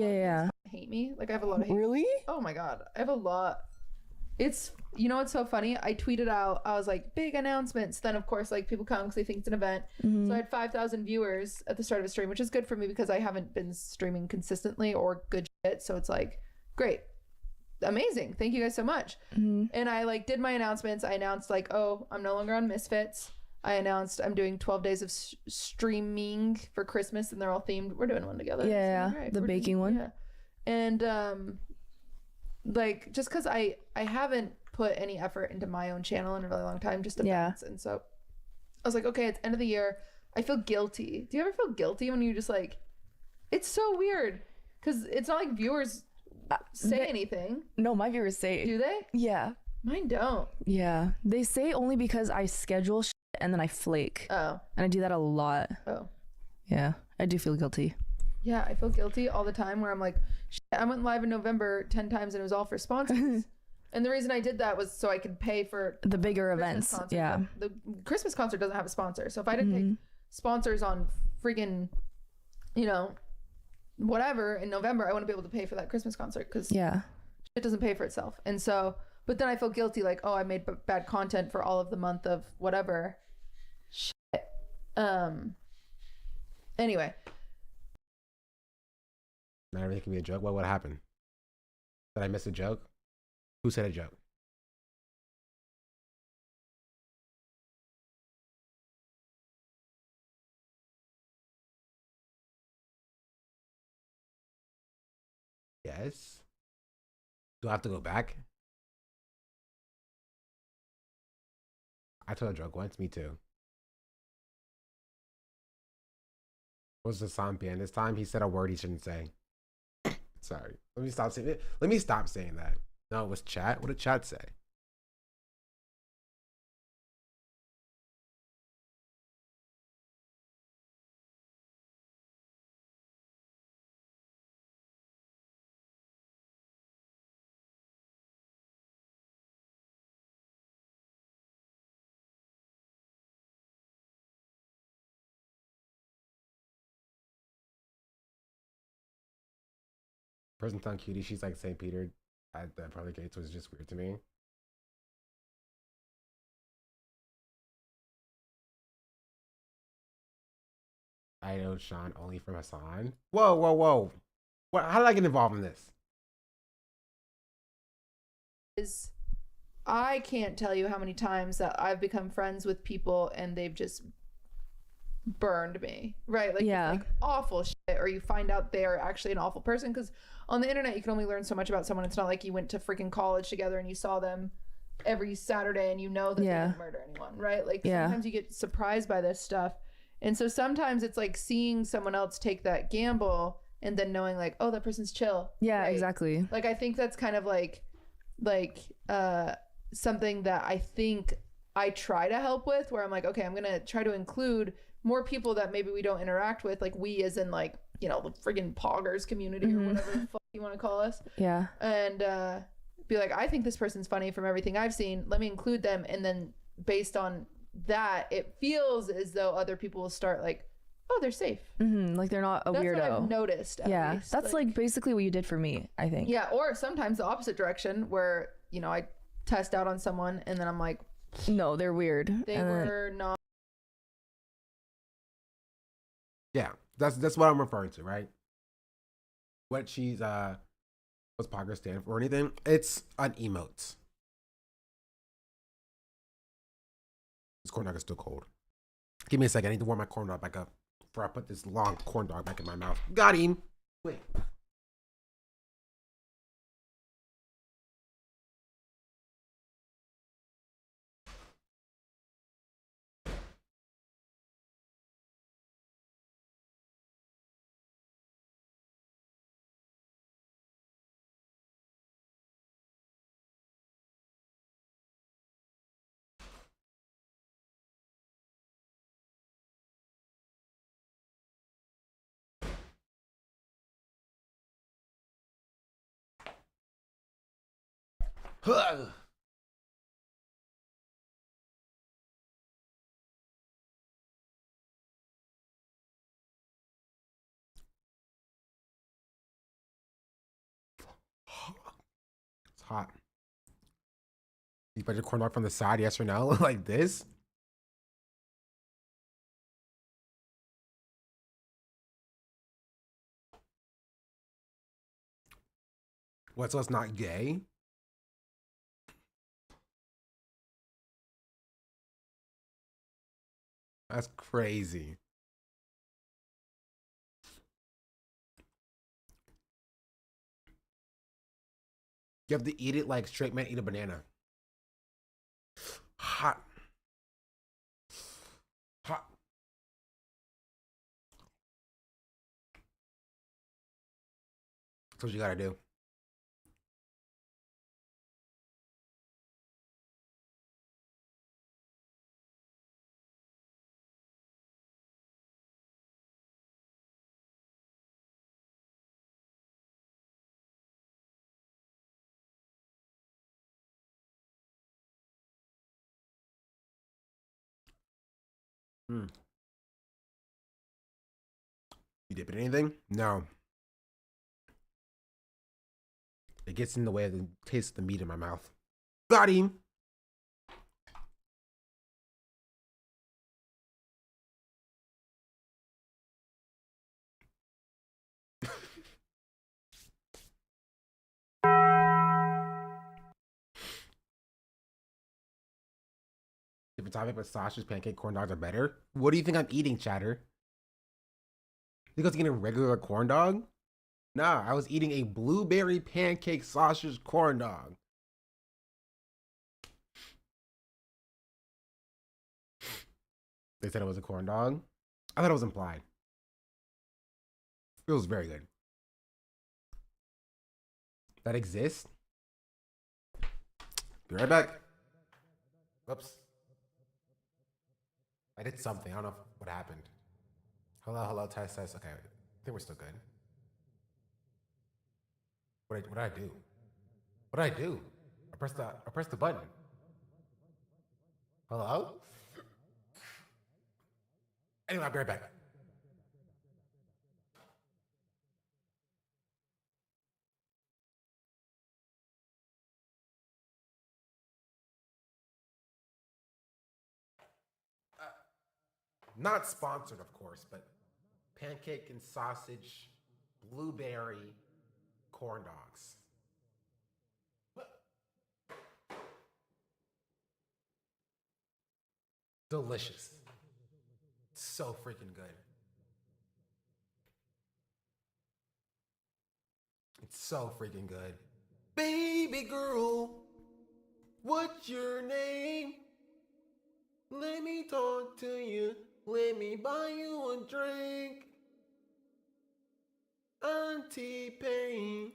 hate me. Like I have a lot of hate. Really? Oh my god, I have a lot. It's, you know what's so funny? I tweeted out, I was like, big announcements. Then of course like people come because they think it's an event. So I had 5,000 viewers at the start of a stream, which is good for me because I haven't been streaming consistently or good shit. So it's like, great, amazing, thank you guys so much. And I like did my announcements. I announced like, oh, I'm no longer on Misfits. I announced I'm doing 12 days of streaming for Christmas, and they're all themed. We're doing one together. Yeah, So, right, the we're baking one. Yeah. And like just because I haven't put any effort into my own channel in a really long time, just events. And so I was like, okay, it's end of the year. I feel guilty. Do you ever feel guilty when you just like, it's so weird because it's not like viewers say anything. No, my viewers say. Do they? Yeah. Mine don't. Yeah. They say only because I schedule shit and then I flake. Oh. And I do that a lot. Oh. Yeah. I do feel guilty. Yeah, I feel guilty all the time where I'm like, shit, I went live in November 10 times and it was all for sponsors. And the reason I did that was so I could pay for the bigger Christmas events. concert. Yeah. The Christmas concert doesn't have a sponsor. So if I didn't take sponsors on friggin', you know, whatever in November, I wouldn't be able to pay for that Christmas concert because it doesn't pay for itself. And so, but then I feel guilty like, oh, I made bad content for all of the month of whatever. Shit. Anyway. Not everything can be a joke. What happened? Did I miss a joke? Who said a joke? Yes. Do I have to go back? I told a joke once. Me too. What was Hasan Banned this time? He said a word he shouldn't say. Sorry. Let me stop saying that. No, it was chat. What did chat say? person telling Cutie she's like St. Peter at the pearly gates was just weird to me. I know Sean only from Hasan. Whoa, whoa, whoa. What? How did I get involved in this? Is I can't tell you how many times that I've become friends with people and they've just burned me, right? Like, yeah, like awful shit, or you find out they are actually an awful person, because on the internet you can only learn so much about someone. It's not like you went to freaking college together and you saw them every Saturday and you know that they didn't murder anyone, right? Like sometimes you get surprised by this stuff, and so sometimes it's like seeing someone else take that gamble and then knowing like, oh, that person's chill. Yeah, right? exactly. Like I think that's kind of like something that I think I try to help with, where I'm like, okay, I'm gonna try to include more people that maybe we don't interact with, like we as in like, you know, the friggin' poggers community or whatever the fuck you want to call us. Yeah. And be like, I think this person's funny from everything I've seen, let me include them, and then based on that it feels as though other people will start like, oh, they're safe. Like they're not a that's weirdo. What I've noticed, at least. That's like basically what you did for me, I think. Yeah, or sometimes the opposite direction, where, you know, I test out on someone and then I'm like, no, they're weird. They were not. Yeah, that's what I'm referring to, right? What she's what's Pogger stand for or anything? It's an emote. This corn dog is still cold. Give me a second. I need to warm my corn dog back up before I put this long corn dog back in my mouth. Got him. Wait. Huh. It's hot. You put your corn dog from the side, yes or no? Like this? What, so it's not gay? That's crazy. You have to eat it like straight man eat a banana. Hot. Hot. That's what you gotta do. You dip it in anything? No. It gets in the way of the taste of the meat in my mouth. Got him. Different topic, but sausage, pancake, corn dogs are better. What do you think I'm eating, chatter? You guys eating a regular corn dog? Nah, I was eating a blueberry pancake sausage corn dog. They said it was a corn dog. I thought it was implied. It was very good. That exists? Be right back. Whoops. I did something. I don't know what happened. Hello, test. Okay, I think we're still good. What did I do? What did I do? I pressed the button. Hello? Anyway, I'll be right back. Not sponsored, of course, but pancake and sausage, blueberry corn dogs. Delicious. So freaking good. It's so freaking good. Baby girl, what's your name? Let me talk to you. Let me buy you a drink. Auntie Payne.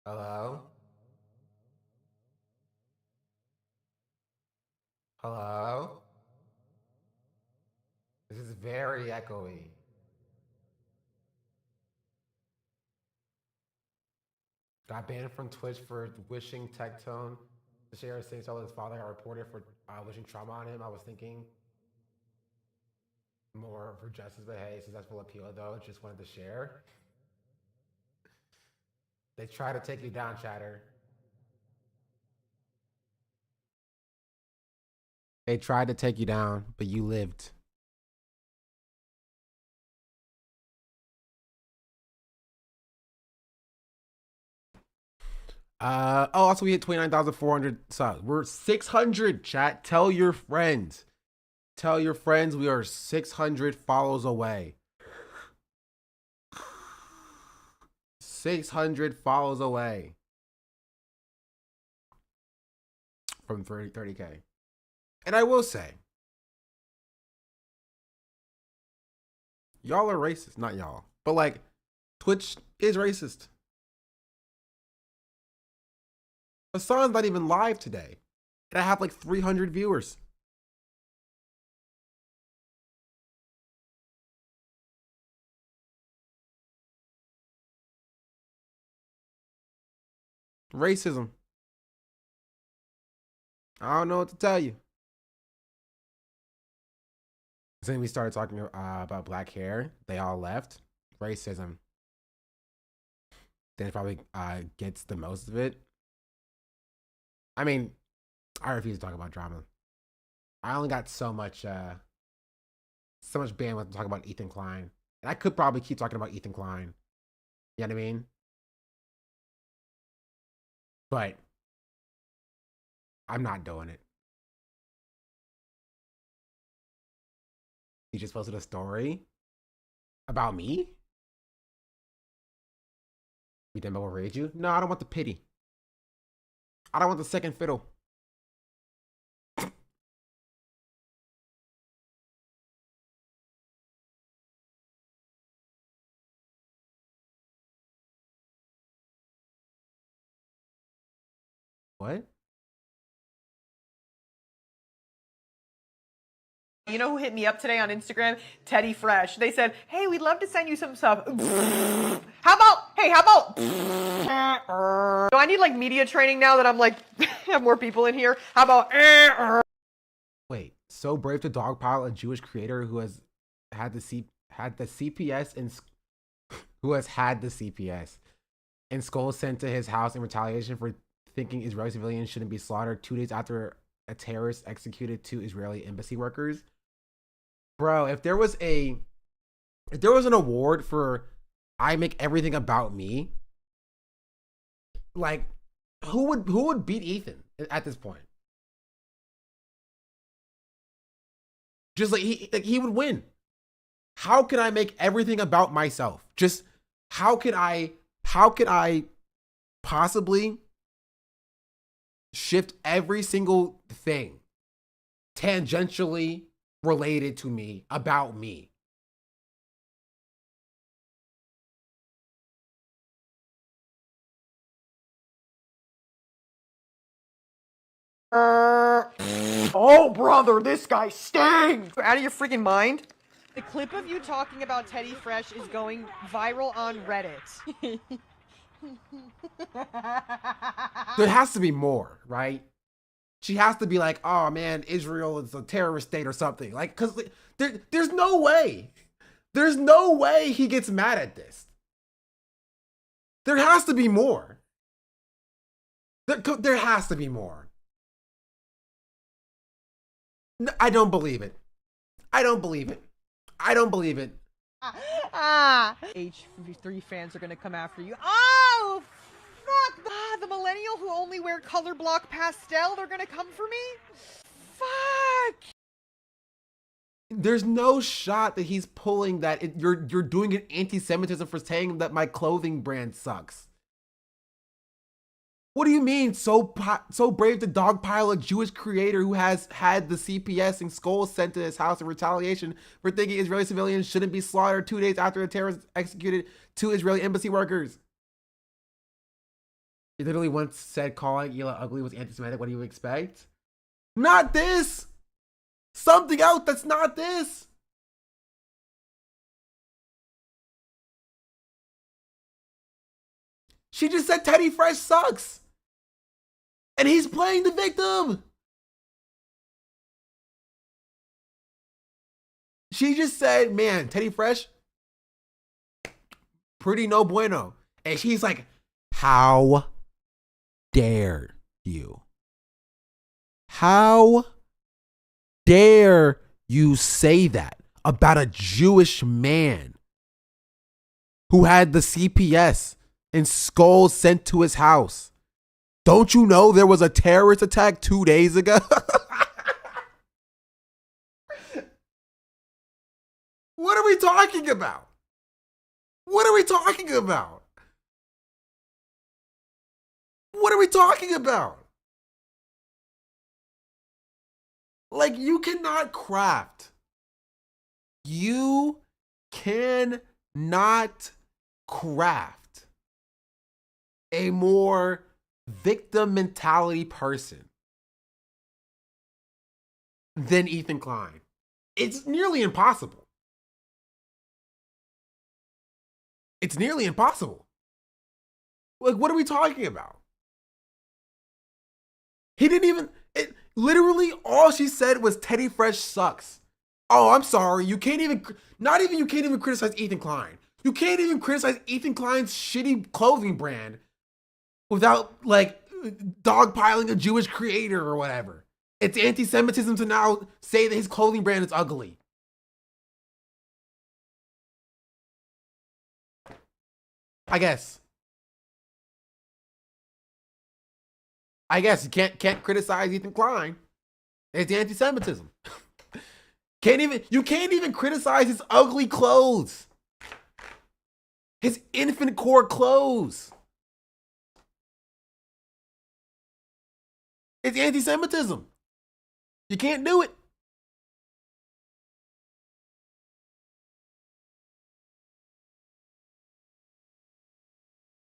Hello? Hello? This is very echoey. Got banned from Twitch for wishing Tectone to share saying so his father got reported for wishing trauma on him. I was thinking more for justice, but hey, successful appeal though. Just wanted to share. They try to take you down, chatter. They tried to take you down, but you lived. Also we hit 29,400 subs. We're 600, chat. Tell your friends. Tell your friends we are 600 follows away. 600 follows away from 30K. And I will say, y'all are racist. Not y'all, but like, Twitch is racist. Hasan's not even live today, and I have like 300 viewers. Racism. I don't know what to tell you. Then we started talking about black hair. They all left. Racism. Then it probably gets the most of it. I mean, I refuse to talk about drama. I only got so much bandwidth to talk about Ethan Klein. And I could probably keep talking about Ethan Klein. You know what I mean? But I'm not doing it. He just posted a story about me? We didn't overrate you? No, I don't want the pity. I don't want the second fiddle. What? You know who hit me up today on Instagram? Teddy Fresh. They said, hey, we'd love to send you some stuff. How about, do I need like media training now that I'm like, have more people in here? How about, Wait, so brave to dogpile a Jewish creator who has had the CPS and skull sent to his house in retaliation for thinking Israeli civilians shouldn't be slaughtered 2 days after a terrorist executed 2 Israeli embassy workers. Bro, if there was an award for I make everything about me, like who would beat Ethan at this point? Just like he would win. How can I make everything about myself? Just how could I possibly shift every single thing tangentially related to me about me? oh, brother, this guy stinks! Out of your freaking mind? The clip of you talking about Teddy Fresh is going viral on Reddit. There has to be more, right? She has to be like, oh man, Israel is a terrorist state or something. Like, cause there's no way. There's no way he gets mad at this. There has to be more. There has to be more. I don't believe it. I don't believe it. I don't believe it. H3 fans are gonna come after you. Oh, fuck! The millennial who only wear color block pastel, they're gonna come for me? Fuck! There's no shot that he's pulling that. You're doing an anti-Semitism for saying that my clothing brand sucks. What do you mean so brave to dogpile a Jewish creator who has had the CPS and skulls sent to his house in retaliation for thinking Israeli civilians shouldn't be slaughtered 2 days after a terrorist executed 2 Israeli embassy workers? He literally once said calling Ela ugly was anti-Semitic. What do you expect? Not this! Something else that's not this! She just said Teddy Fresh sucks! And he's playing the victim! She just said, man, Teddy Fresh, pretty no bueno. And she's like, how dare you? How dare you say that about a Jewish man who had the CPS and skulls sent to his house? Don't you know there was a terrorist attack 2 days ago? What are we talking about? What are we talking about? What are we talking about? Like, you cannot craft. You cannot craft a more victim mentality person than Ethan Klein. It's nearly impossible. It's nearly impossible. Like, what are we talking about? He didn't even, literally all she said was Teddy Fresh sucks. Oh, I'm sorry. You can't even criticize Ethan Klein. You can't even criticize Ethan Klein's shitty clothing brand without, like, dogpiling a Jewish creator or whatever. It's anti-Semitism to now say that his clothing brand is ugly. I guess you can't criticize Ethan Klein. It's anti-Semitism. You can't even criticize his ugly clothes. His infant core clothes. It's anti-Semitism. You can't do it.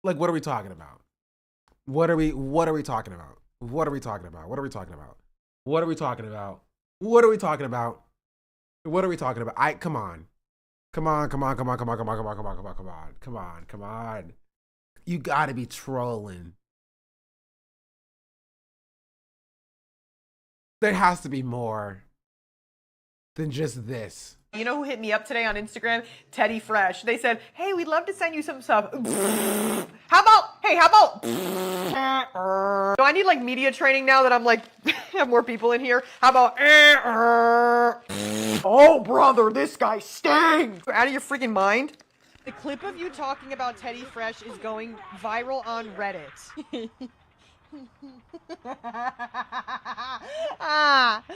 Like, what are we talking about? What are we talking about? What are we talking about? What are we talking about? What are we talking about? What are we talking about? What are we talking about? Come on. You gotta be trolling. There has to be more than just this. You know who hit me up today on Instagram? Teddy Fresh. They said, hey, we'd love to send you some stuff. How about? Do I need like media training now that I'm like, have more people in here? How about? Oh, brother, this guy stinks. Out of your freaking mind? The clip of you talking about Teddy Fresh is going viral on Reddit.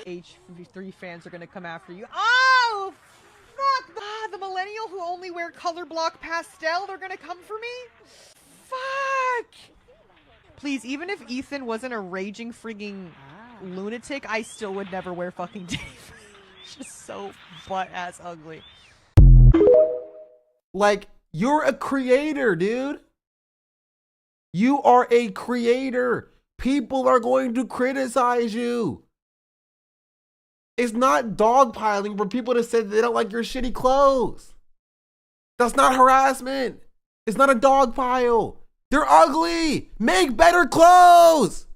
H3 fans are gonna come after you. Oh, fuck! The millennial who only wear color block pastel, they're gonna come for me? Fuck! Please, even if Ethan wasn't a raging frigging lunatic, I still would never wear fucking Teddy Fresh. Just so butt-ass ugly. Like, you're a creator, dude. You are a creator. People are going to criticize you. It's not dogpiling for people to say that they don't like your shitty clothes. That's not harassment. It's not a dogpile. They're ugly. Make better clothes.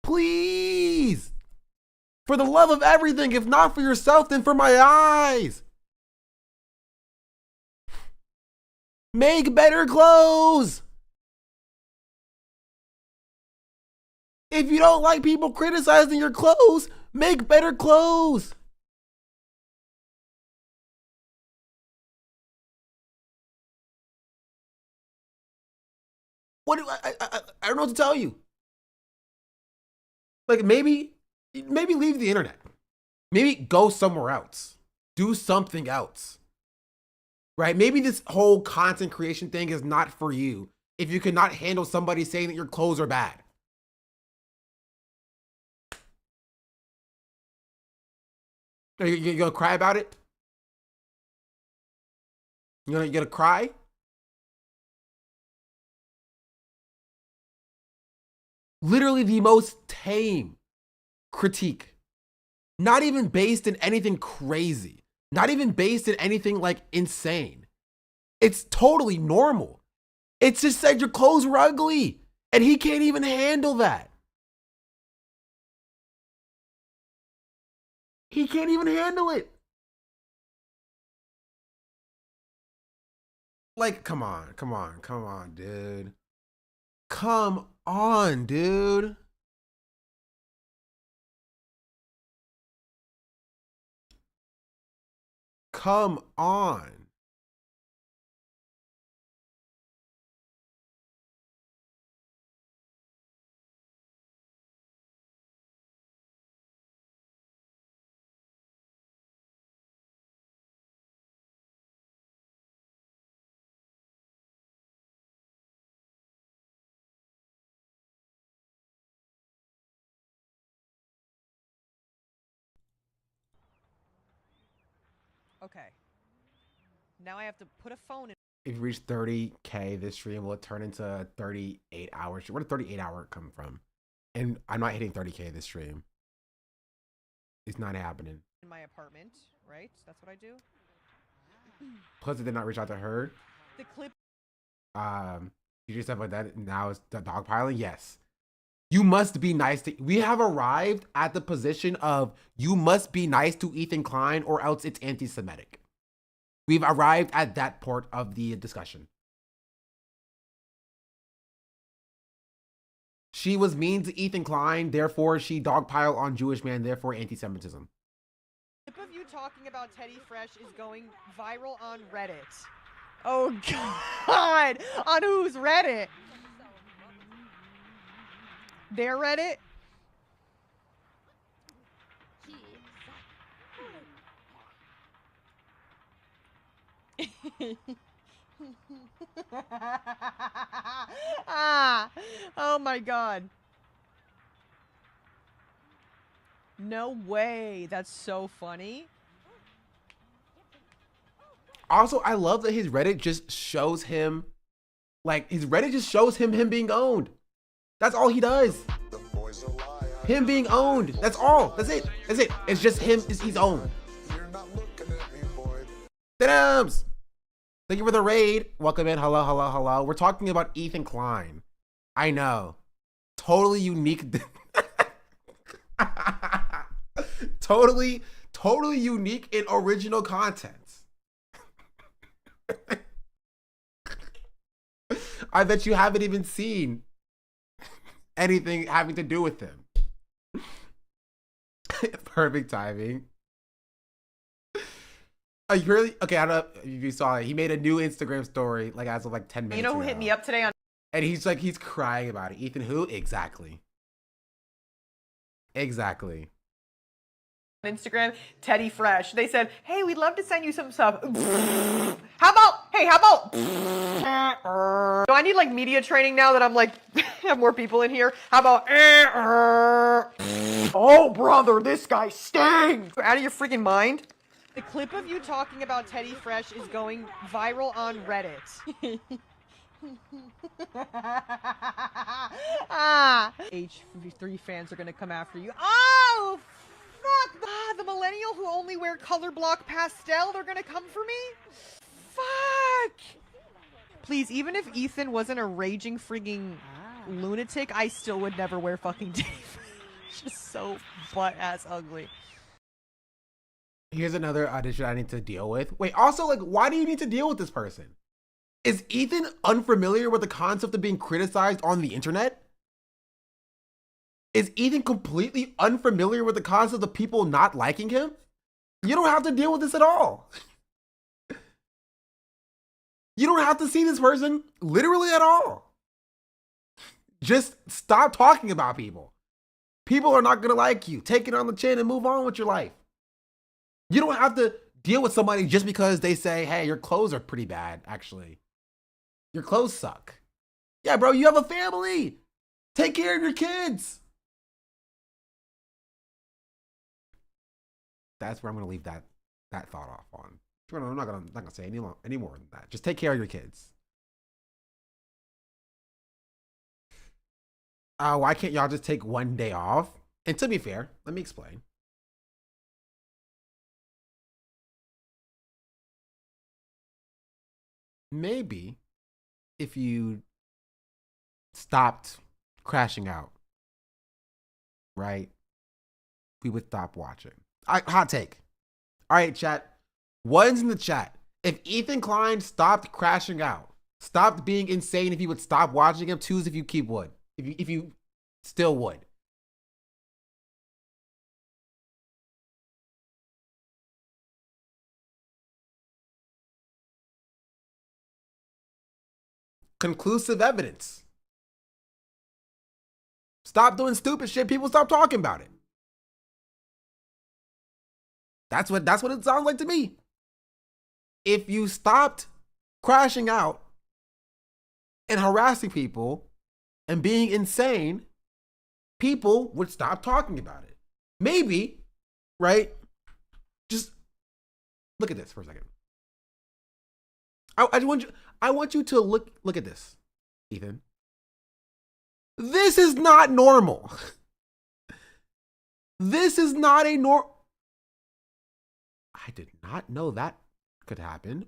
Please. For the love of everything, if not for yourself, then for my eyes. Make better clothes. If you don't like people criticizing your clothes, Make better clothes. What do I don't know what to tell you. Like maybe leave the internet. Maybe go somewhere else. Do something else. Right? Maybe this whole content creation thing is not for you if you cannot handle somebody saying that your clothes are bad. Are you gonna cry about it? You gonna cry? Literally the most tame critique. Not even based in anything crazy. Not even based in anything like insane. It's totally normal. It's just said your clothes were ugly. And he can't even handle that. He can't even handle it. Like, come on, dude. Come on, dude. Come on. Okay. Now I have to put a phone in. If you reach 30K, this stream will turn into 38 hours. Where did 38 hour come from? And I'm not hitting 30K this stream. It's not happening. In my apartment, right? That's what I do. Plus, it did not reach out to her. The clip. You do stuff like that. Now it's the dogpiling. Yes. You must be nice to. We have arrived at the position of you must be nice to Ethan Klein or else it's anti-Semitic. We've arrived at that part of the discussion. She was mean to Ethan Klein, therefore she dogpiled on Jewish man, therefore anti-Semitism. Clip of you talking about Teddy Fresh is going viral on Reddit. Oh God! On whose Reddit? Their Reddit? Oh my God. No way. That's so funny. Also, I love that his Reddit just shows him, like, his Reddit just shows him being owned. That's all he does. Him being owned. That's all. That's it. That's it. It's just him. He's owned. Dams. Thank you for the raid. Welcome in. Hello, hello, hello. We're talking about Ethan Klein. I know. Totally unique. Totally unique in original content. I bet you haven't even seen anything having to do with him. Perfect timing. You really? Okay, I don't know if you saw it. He made a new Instagram story like as of like 10 minutes You know who ago. hit me up today on? And he's crying about it. Ethan who? Exactly. Exactly. Instagram, Teddy Fresh. They said, hey, we'd love to send you some stuff. How about, do I need like media training now that I'm like, have more people in here? How about, oh brother, this guy stinks. Out of your freaking mind. The clip of you talking about Teddy Fresh is going viral on Reddit. H3 fans are gonna come after you. Oh, fuck! The millennial who only wear color block pastel, they're gonna come for me? Fuck! Please, even if Ethan wasn't a raging frigging lunatic, I still would never wear fucking Teddy Fresh. Just so butt-ass ugly. Here's another audition I need to deal with. Wait, also, like, why do you need to deal with this person? Is Ethan unfamiliar with the concept of being criticized on the internet? Is Ethan completely unfamiliar with the concept of people not liking him? You don't have to deal with this at all. You don't have to see this person literally at all. Just stop talking about people. People are not going to like you. Take it on the chin and move on with your life. You don't have to deal with somebody just because they say, hey, your clothes are pretty bad, actually. Your clothes suck. Yeah, bro, you have a family. Take care of your kids. That's where I'm going to leave that thought off on. I'm not gonna say any more than that. Just take care of your kids. Why can't y'all just take one day off? And to be fair, let me explain. Maybe if you stopped crashing out, right? We would stop watching. Hot take. All right, chat. One's in the chat. If Ethan Klein stopped crashing out, stopped being insane, if you would stop watching him. Twos if you keep would. If you still would. Conclusive evidence. Stop doing stupid shit. People stop talking about it. That's what it sounds like to me. If you stopped crashing out and harassing people and being insane, people would stop talking about it. Maybe, right? Just look at this for a second. I want you to look at this, Ethan. This is not normal. This is not a I did not know that could happen.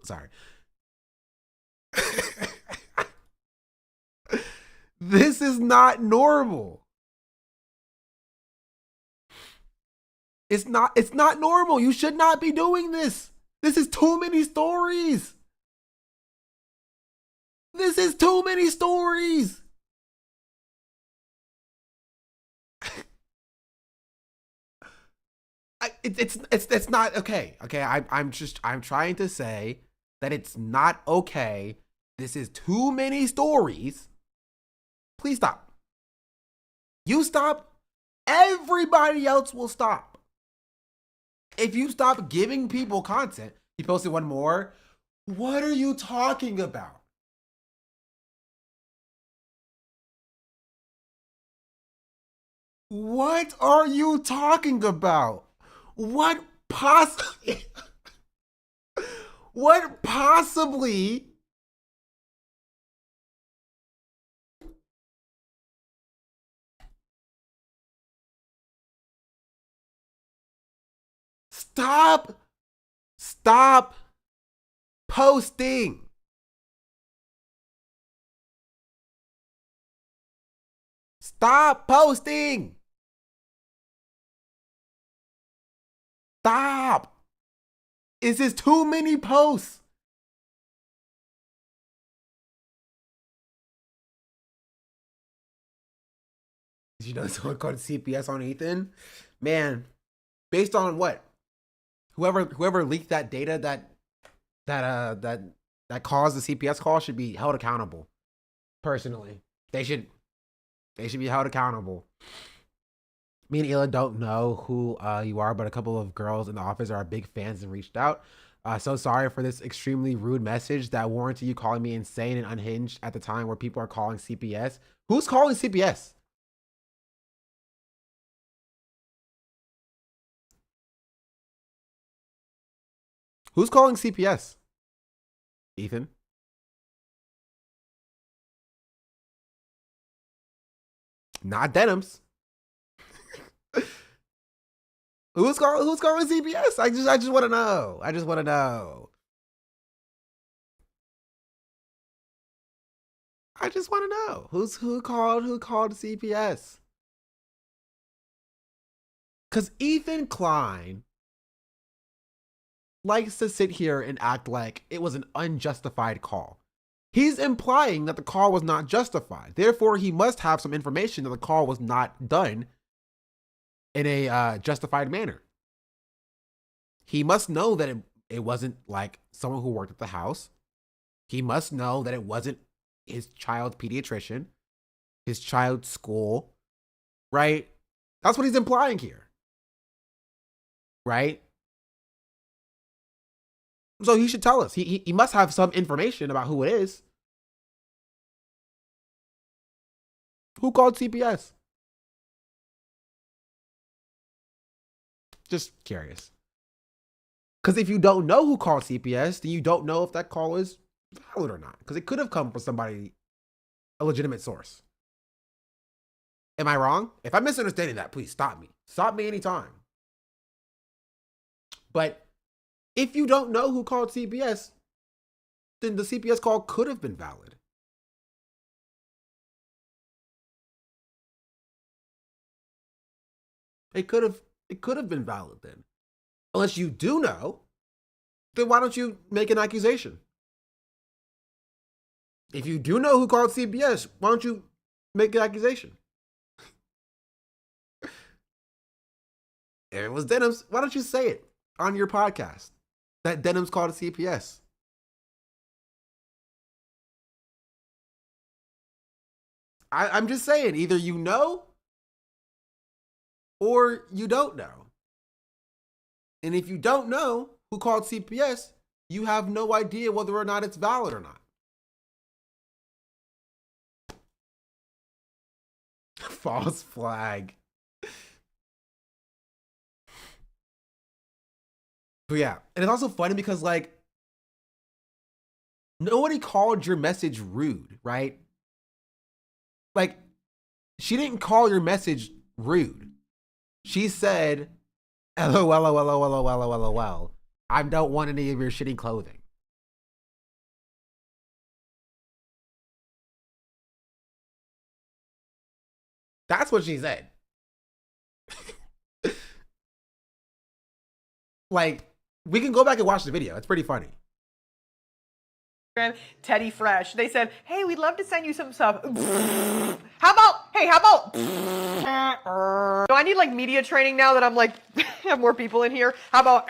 Sorry. This is not normal. It's not normal. You should not be doing this. This is too many stories. This is too many stories. It's not okay. Okay, I'm trying to say that it's not okay. This is too many stories. Please stop. You stop, everybody else will stop. If you stop giving people content, he posted one more. What are you talking about? What are you talking about? What possibly Stop posting. Stop posting. Stop. Is this too many posts? Did you know someone called CPS on Ethan? Man, based on what? Whoever leaked that data that caused the CPS call should be held accountable. Personally, they should be held accountable. Me and Ela don't know who you are, but a couple of girls in the office are big fans and reached out. So sorry for this extremely rude message that warranted you calling me insane and unhinged at the time where people are calling CPS. Who's calling CPS? Who's calling CPS? Ethan? Not Denims. Who's calling CPS? I just want to know. I just want to know. I just want to know. Who called CPS? Cuz Ethan Klein likes to sit here and act like it was an unjustified call. He's implying that the call was not justified. Therefore, he must have some information that the call was not done in a justified manner. He must know that it wasn't like someone who worked at the house. He must know that it wasn't his child's pediatrician, his child's school, right? That's what he's implying here, right? So he should tell us. He must have some information about who it is. Who called CPS? Just curious. Because if you don't know who called CPS, then you don't know if that call is valid or not. Because it could have come from somebody, a legitimate source. Am I wrong? If I'm misunderstanding that, please stop me. Stop me anytime. But if you don't know who called CPS, then the CPS call could have been valid. It could have been valid then. Unless you do know, then why don't you make an accusation? If you do know who called CPS, why don't you make an accusation? If it was Denim's, why don't you say it on your podcast that Denim's called a CPS? I'm just saying, either you know or you don't know. And if you don't know who called CPS, you have no idea whether or not it's valid or not. False flag. But yeah, and it's also funny because like nobody called your message rude, right? Like she didn't call your message rude. She said, LOL, I don't want any of your shitty clothing. That's what she said. Like, we can go back and watch the video. It's pretty funny. Teddy Fresh. They said, hey, we'd love to send you some stuff. How about, do I need like media training now that I'm like, have more people in here? How about,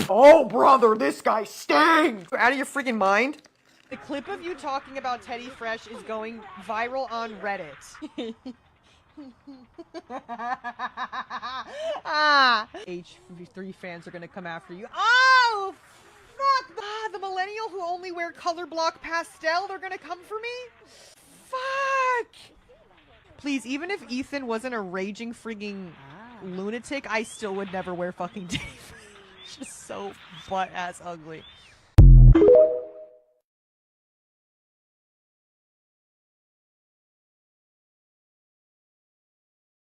oh brother, this guy stings. Out of your freaking mind. The clip of you talking about Teddy Fresh is going viral on Reddit. H3 fans are gonna come after you. Oh, fuck! The millennial who only wear color block pastel, they're gonna come for me? Fuck! Please, even if Ethan wasn't a raging frigging lunatic, I still would never wear fucking Teddy Fresh. Just so butt-ass ugly.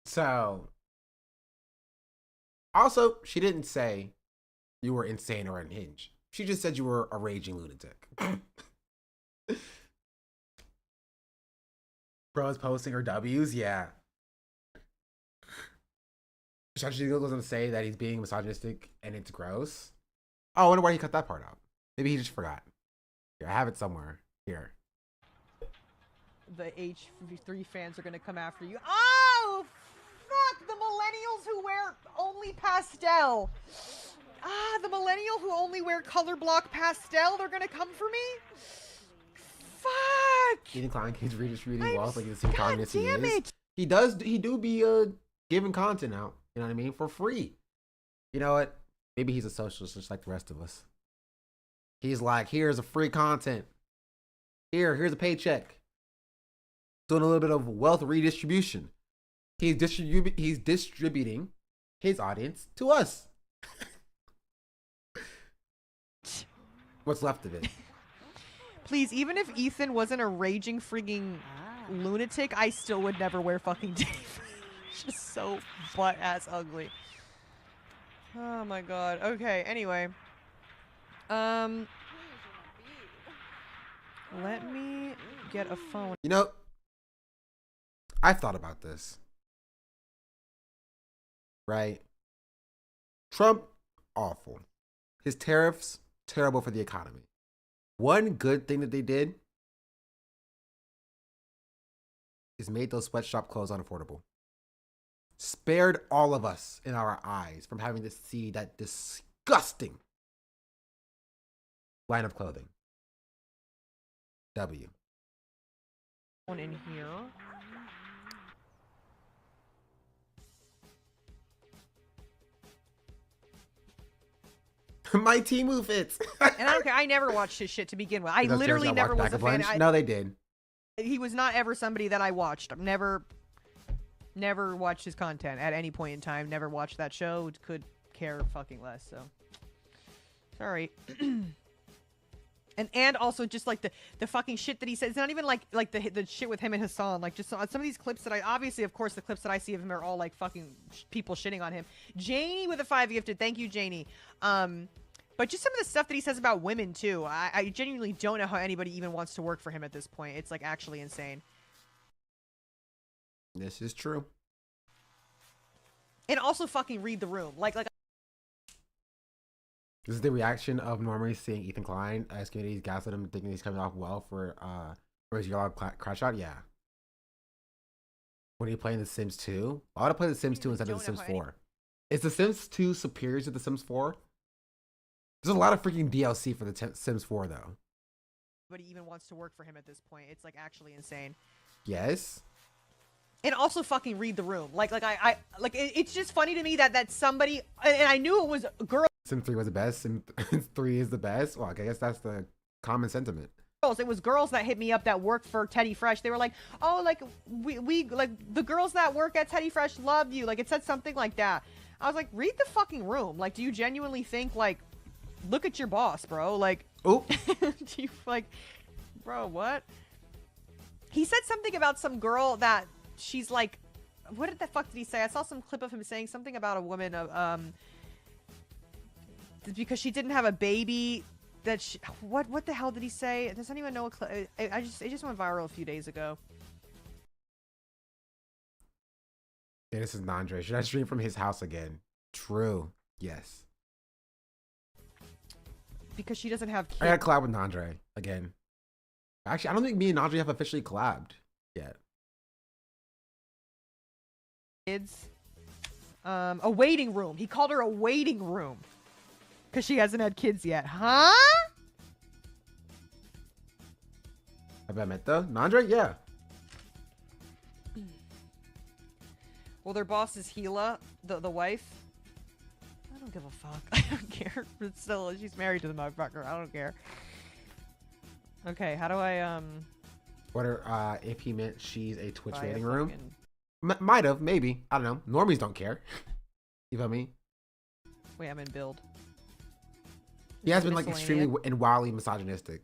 So, also, she didn't say you were insane or unhinged. She just said you were a raging lunatic. Bro's posting her W's, yeah. She goes on to say that he's being misogynistic and it's gross. Oh, I wonder why he cut that part out. Maybe he just forgot. Here, I have it somewhere. Here. The H3 fans are gonna come after you. Oh, fuck! The millennials who wear only pastel. The millennial who only wear color block pastel, they're gonna come for me? Fuck! Ethan Klein keeps redistributing wealth like he's the same communist he is. He do be giving content out, you know what I mean, for free. You know what? Maybe he's a socialist just like the rest of us. He's like, here's a free content. Here's a paycheck. Doing a little bit of wealth redistribution. He's distributing his audience to us. What's left of it? Please, even if Ethan wasn't a raging frigging lunatic, I still would never wear fucking Teddy Fresh. Just so butt-ass ugly. Oh my god. Okay, anyway. Let me get a phone. You know, I've thought about this. Right? Trump, awful. His tariffs, terrible for the economy. One good thing that they did is made those sweatshop clothes unaffordable. Spared all of us in our eyes from having to see that disgusting line of clothing. W. One in here. My Temu fits. And I don't care. I never watched his shit to begin with. I literally never was a fan. No, they did. He was not ever somebody that I watched. I've never watched his content at any point in time. Never watched that show. Could care fucking less. So sorry. And also just like the fucking shit that he says. It's not even like the shit with him and Hasan. Like just some of these clips that I obviously, of course, the clips that I see of him are all like fucking people shitting on him. Janie with a 5 gifted. Thank you, Janie. But just some of the stuff that he says about women too. I genuinely don't know how anybody even wants to work for him at this point. It's like actually insane. This is true. And also fucking read the room. Like this is the reaction of normally seeing Ethan Klein as communities gaslit him, thinking he's coming off well for his yellow crash out. Yeah. When are you playing The Sims 2? I want to play The Sims 2 instead of The Sims 4. Is The Sims 2 superior to The Sims 4? There's a lot of freaking DLC for The Sims 4 though. nobody even wants to work for him at this point. It's like actually insane. Yes. And also fucking read the room. It's just funny to me that somebody, and I knew it was a girl. Sim 3 was the best. Sim 3 is the best. Well, I guess that's the common sentiment. It was girls that hit me up that worked for Teddy Fresh. They were like, oh, like we like the girls that work at Teddy Fresh love you. Like it said something like that. I was like, read the fucking room. Like, do you genuinely think like, look at your boss, bro? Like, oh, do you like, bro, what? He said something about some girl that she's like, what did the fuck did he say? I saw some clip of him saying something about a woman of because she didn't have a baby. That she, what the hell did he say? Does anyone know? It just went viral a few days ago. Yeah, this is Nandre. Should I stream from his house again? True. Yes. Because she doesn't have kids. I got collab with Nandre again. Actually, I don't think me and Nandre have officially collabed yet. Kids. A waiting room. He called her a waiting room. Because she hasn't had kids yet. Huh? Have I met though? Nandre? Yeah. Well, their boss is Gila, the wife. I don't give a fuck. I don't care. But still, she's married to the motherfucker. I don't care. Okay, how do I, What are, if he meant she's a Twitch waiting room? Might have, maybe. I don't know. Normies don't care. You feel me? Wait, I'm in build. He has been like extremely and wildly misogynistic.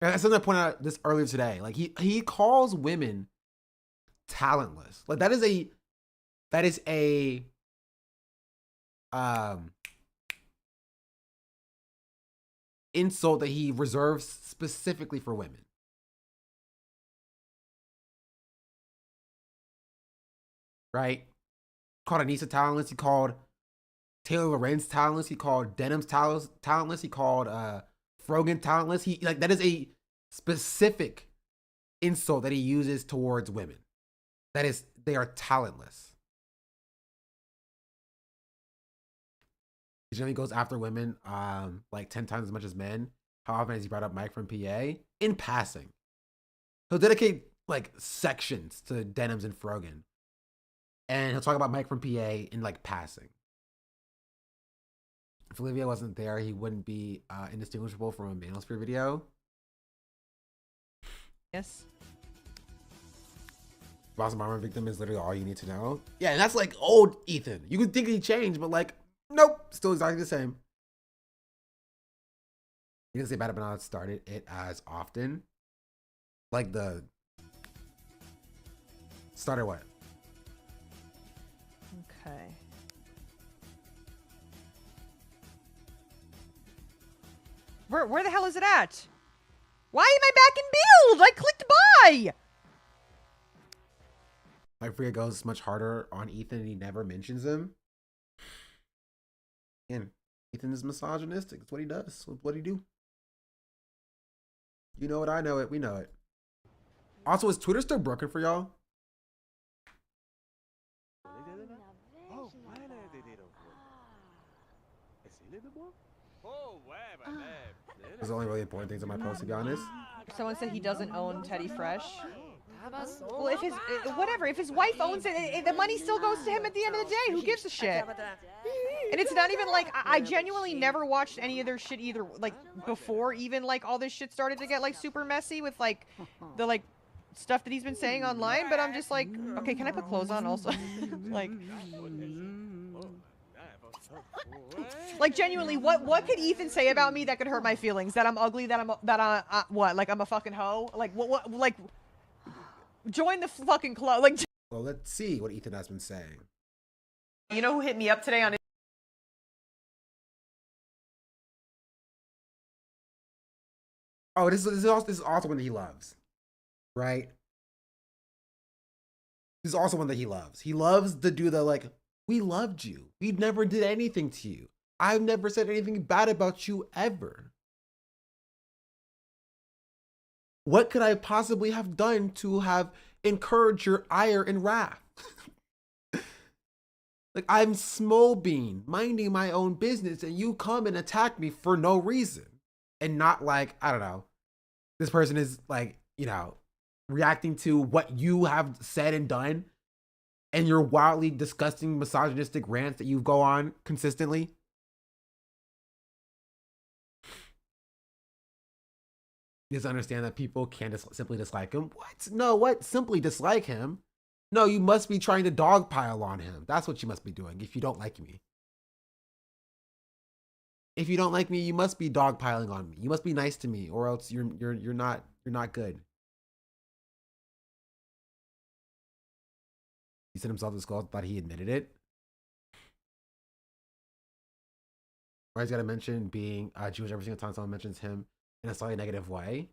And that's something I pointed out this earlier today. Like he calls women talentless. Like that is a insult that he reserves specifically for women. Right? Called Anissa talentless. He called Taylor Lorenz talentless. He called Denim's talentless. He called Frogan talentless. He like that is a specific insult that he uses towards women. That is, they are talentless. He generally goes after women like 10 times as much as men. How often has he brought up Mike from PA? In passing. He'll dedicate like sections to Denims and Frogan. And he'll talk about Mike from PA in like passing. If Olivia wasn't there, he wouldn't be indistinguishable from a Manosphere video. Yes. Boss Mama victim is literally all you need to know. Yeah, and that's like old Ethan. You could think he changed, but like, nope, still exactly the same. He didn't say bad about not started it as often. Like the started what? Okay. Where the hell is it at? Why am I back in build? I clicked buy. Like Freya goes much harder on Ethan and he never mentions him. And Ethan is misogynistic. It's what he does. It's what he do. You know it, I know it, we know it. Also, is Twitter still broken for y'all? Those are the only really important things on my post, to be honest. Someone said he doesn't own Teddy Fresh. Well, if his whatever, if his wife owns it, the money still goes to him at the end of the day. Who gives a shit? And it's not even like I genuinely never watched any of their shit either. Like before, even like all this shit started to get like super messy with like the like stuff that he's been saying online. But I'm just like, okay, can I put clothes on also? Like genuinely, what could Ethan say about me that could hurt my feelings? That I'm ugly? That I'm what? Like I'm a fucking hoe? Like what? Like join the fucking club? Like. Well, let's see what Ethan has been saying. You know who hit me up today on? Oh, this is also one that he loves, right? This is also one that he loves. He loves to do the like, we loved you. We never did anything to you. I've never said anything bad about you ever. What could I possibly have done to have encouraged your ire and wrath? Like, I'm Small Bean, minding my own business, and you come and attack me for no reason. And not like, I don't know, this person is like, you know, reacting to what you have said and done, and your wildly disgusting misogynistic rants that you go on consistently. You just understand that people can't simply dislike him. What? No, what? Simply dislike him? No, you must be trying to dogpile on him. That's what you must be doing if you don't like me. If you don't like me, you must be dogpiling on me. You must be nice to me, or else you're not good. He said himself to school, thought he admitted it. Or he's got to mention being Jewish every single time someone mentions him in a slightly negative way.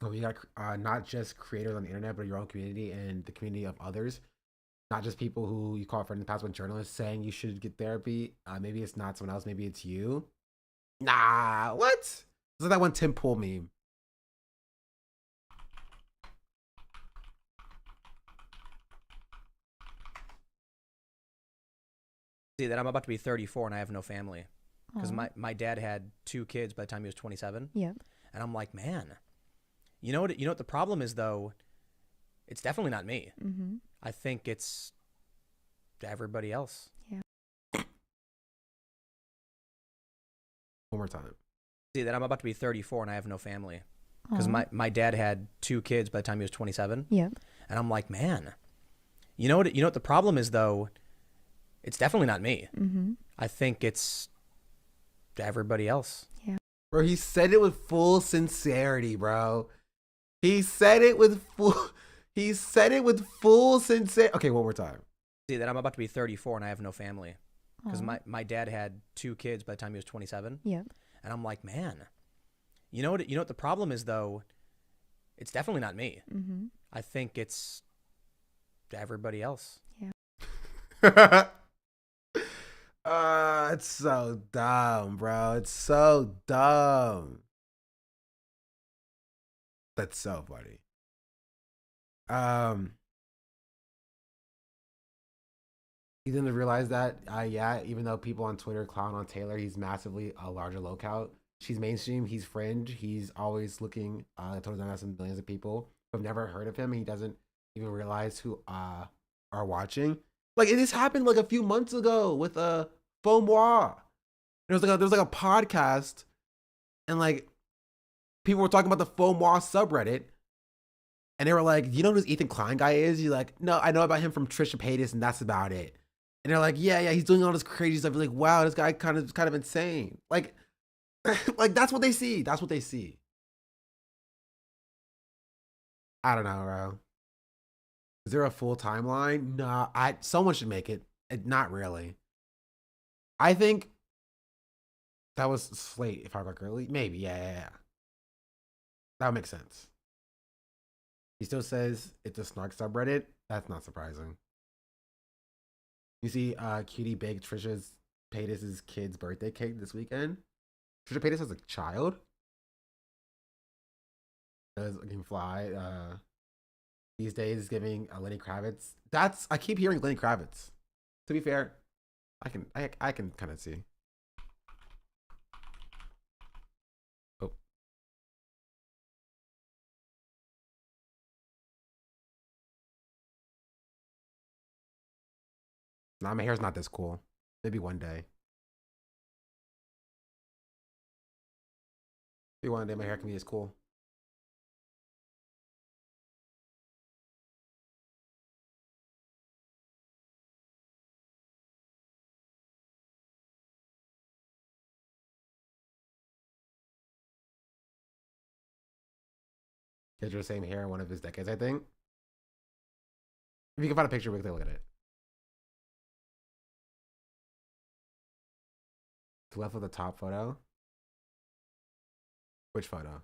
So we got not just creators on the internet, but your own community and the community of others. Not just people who you call a friend in the past, but journalists saying you should get therapy. Maybe it's not someone else, maybe it's you. Nah, what? This is that one Tim Pool meme. See that I'm about to be 34 and I have no family. Because my dad had 2 kids by the time he was 27. Yeah. And I'm like, man, you know what the problem is though? It's definitely not me. Mm-hmm. I think it's everybody else. Yeah. One more time. See that I'm about to be 34 and I have no family. Because my dad had 2 kids by the time he was 27. Yeah. And I'm like, man, you know what the problem is though? It's definitely not me. Mm-hmm. I think it's everybody else. Yeah. Bro, he said it with full sincerity, bro. He said it with full sincerity. Okay, one more time. See that I'm about to be 34 and I have no family. Because my dad had 2 kids by the time he was 27. Yeah. And I'm like, man, you know what the problem is though? It's definitely not me. Mm-hmm. I think it's everybody else. Yeah. It's so dumb, bro. It's so dumb. That's so funny. He didn't realize that, yeah, even though people on Twitter clown on Taylor, he's massively a larger lookout. She's mainstream, he's fringe, he's always looking towards them millions of people who have never heard of him, and he doesn't even realize who are watching. Like, this happened like a few months ago with Faux Moi. There was like a podcast, and like people were talking about the Faux Moi subreddit, and they were like, "You know who this Ethan Klein guy is?" You're like, "No, I know about him from Trisha Paytas, and that's about it." And they're like, "Yeah, he's doing all this crazy stuff." You're like, "Wow, this guy kind of insane." Like, like that's what they see. That's what they see. I don't know, bro. Is there a full timeline? No, someone should make it. Not really. I think that was Slate, if I remember correctly. Maybe, yeah. That would make sense. He still says it's a snark subreddit. That's not surprising. You see, Cutie baked Trisha's Paytas' kid's birthday cake this weekend. Trisha Paytas has a child. Does can fly. These days giving Lenny Kravitz. I keep hearing Lenny Kravitz. To be fair, I can kind of see. Oh. Nah, my hair's not this cool. Maybe one day. Maybe one day my hair can be as cool. He has the same hair in one of his decades, I think. If you can find a picture, we can take a look at it. To the left of the top photo. Which photo?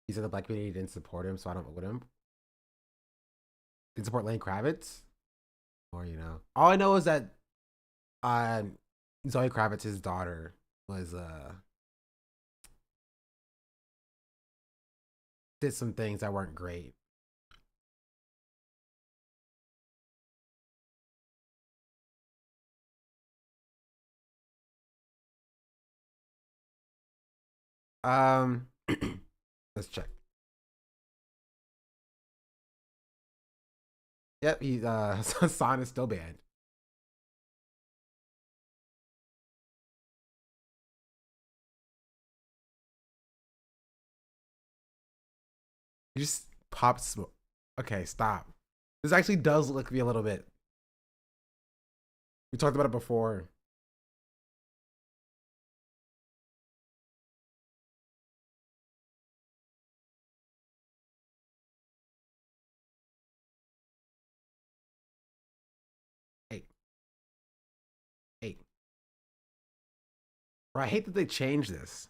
He said the black community didn't support him, so I don't vote with him. Didn't support Lenny Kravitz? Or, you know. All I know is that Zoe Kravitz's daughter was did some things that weren't great. Let's check. Yep, he's Hasan is still banned. You just popped smoke. Okay, stop. This actually does look me a little bit. We talked about it before. Bro, I hate that they changed this.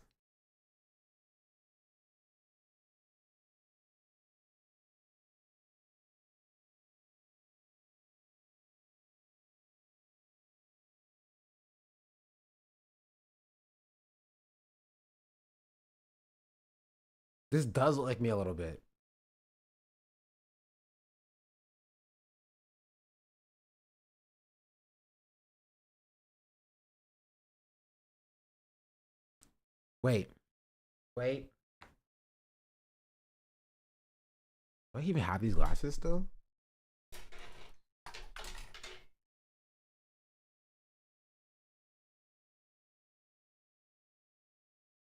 This does look like me a little bit. Wait. Do I even have these glasses still? A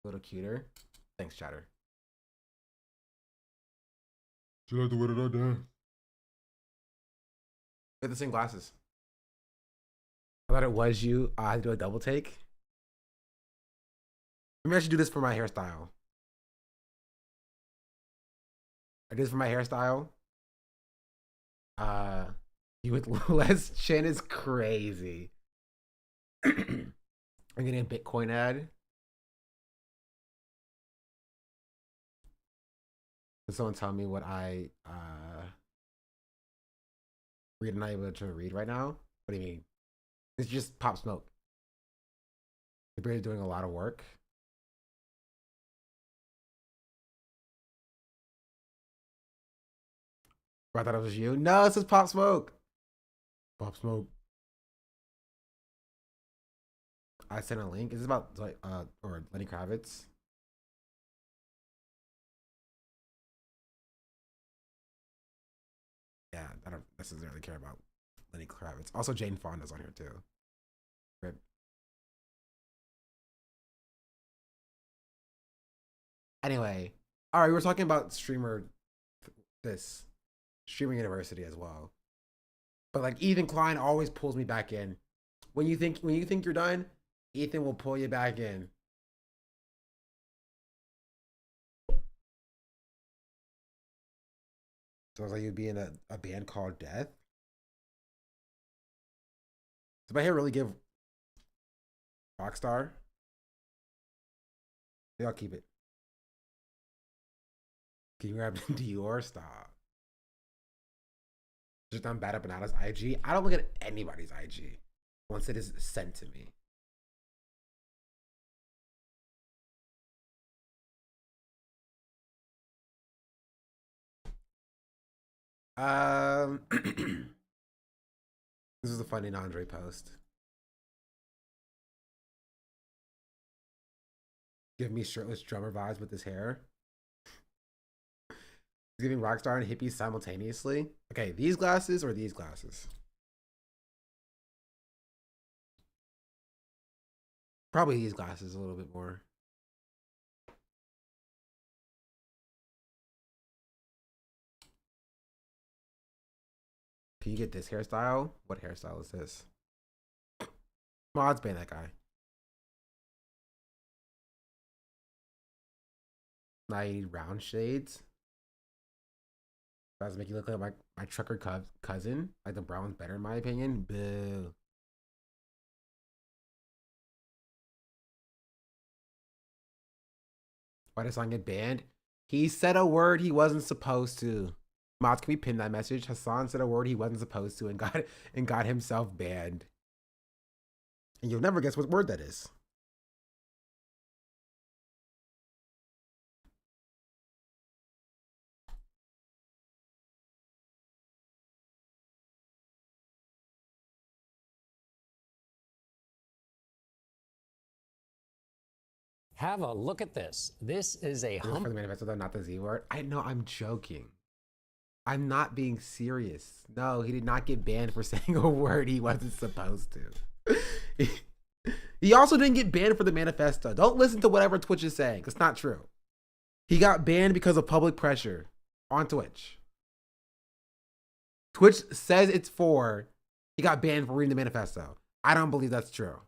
little cuter. Thanks, Chatter. You like the way that I dance? We have the same glasses. I thought it was you. I had to do a double take. Maybe I should do this for my hairstyle. I did this for my hairstyle. You with less chin is crazy. I'm getting a Bitcoin ad. Can someone tell me what I read and not able to read right now? What do you mean? It's just Pop Smoke. They're really doing a lot of work. I thought it was you. No, this is Pop Smoke. Pop Smoke. I sent a link. Is this about like or Lenny Kravitz? Yeah, I don't necessarily care about Lenny Kravitz. Also, Jane Fonda's on here too. Rip. Anyway, all right, we were talking about streaming university as well. But like Ethan Klein always pulls me back in. When you think you're done, Ethan will pull you back in. Sounds like you'd be in a band called Death. Does my hair really give Rockstar? Yeah, I'll keep it. Can you grab Dior? Stop. Just I'm bad up and out as IG. I don't look at anybody's IG once it is sent to me. This is a funny Andre post. Give me shirtless drummer vibes with his hair. He's giving Rockstar and hippie simultaneously. Okay, these glasses or these glasses? Probably these glasses a little bit more. Can you get this hairstyle? What hairstyle is this? Mods ban that guy. Now you need round shades. Does make you look like my trucker cousin. Like the brown one's better in my opinion. Boo. Why did the song get banned? He said a word he wasn't supposed to. Mods, can we pin that message? Hasan said a word he wasn't supposed to and got himself banned. And you'll never guess what word that is. Have a look at this. This is a hump. For the manifesto, though, not the Z word. I know, I'm joking. I'm not being serious. No, he did not get banned for saying a word he wasn't supposed to. He also didn't get banned for the manifesto. Don't listen to whatever Twitch is saying. It's not true. He got banned because of public pressure on Twitch. Twitch says it's for. He got banned for reading the manifesto. I don't believe that's true.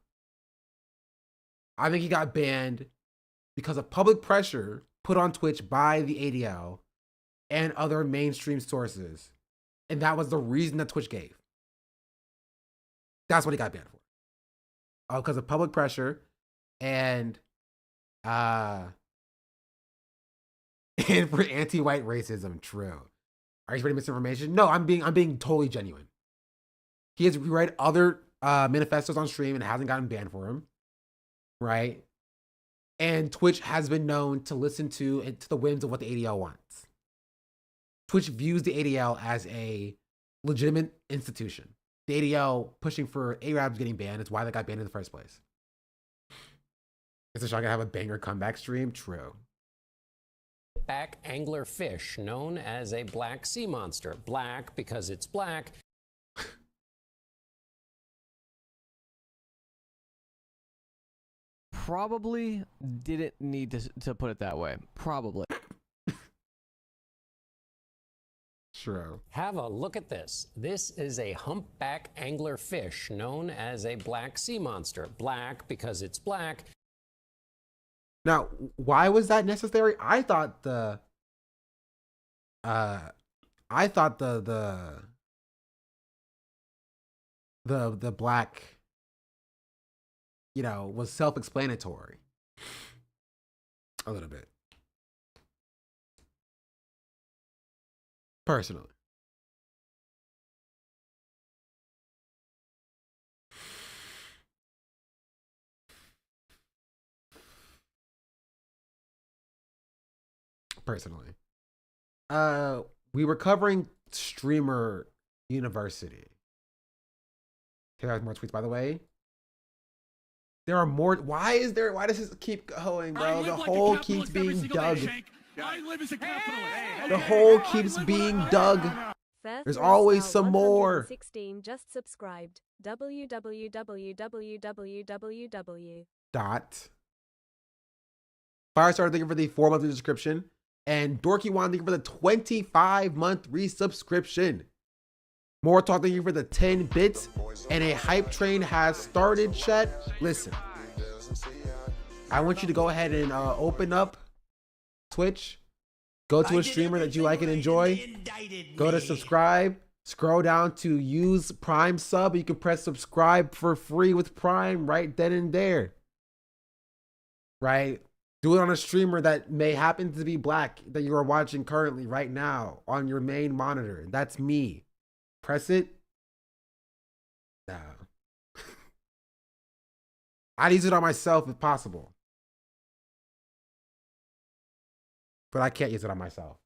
I think he got banned because of public pressure put on Twitch by the ADL and other mainstream sources. And that was the reason that Twitch gave. That's what he got banned for. Oh, because of public pressure and for anti-white racism. True. Are you spreading misinformation? No, I'm being totally genuine. He has reread other manifestos on stream and hasn't gotten banned for him. Right? And Twitch has been known to listen to the whims of what the ADL wants. Twitch views the ADL as a legitimate institution. The ADL pushing for Arabs getting banned is why they got banned in the first place. Is the shock to have a banger comeback stream? True. Back angler fish known as a black sea monster. Black because it's black. Probably didn't need to put it that way. Probably. True. Have a look at this. This is a humpback angler fish known as a black sea monster. Black because it's black. Now, why was that necessary? I thought the black, was self-explanatory. A little bit. Personally. We were covering Streamer University. Here are more tweets, by the way. There are more. Why does this keep going, bro? The hole keeps being dug. The hole keeps being dug. There's always some more. 16 just subscribed. www. Firestar, thank you for the 4-month subscription. And Dorky One, thank you for the 25-month resubscription. More Talk, thank you for the 10 bits. And a hype train has started, chat. Listen, I want you to go ahead and open up Twitch. Go to a streamer that you like and enjoy. Go to subscribe. Scroll down to use Prime sub. You can press subscribe for free with Prime right then and there. Right? Do it on a streamer that may happen to be black that you are watching currently right now on your main monitor. That's me. Press it. No. I'd use it on myself if possible. But I can't use it on myself.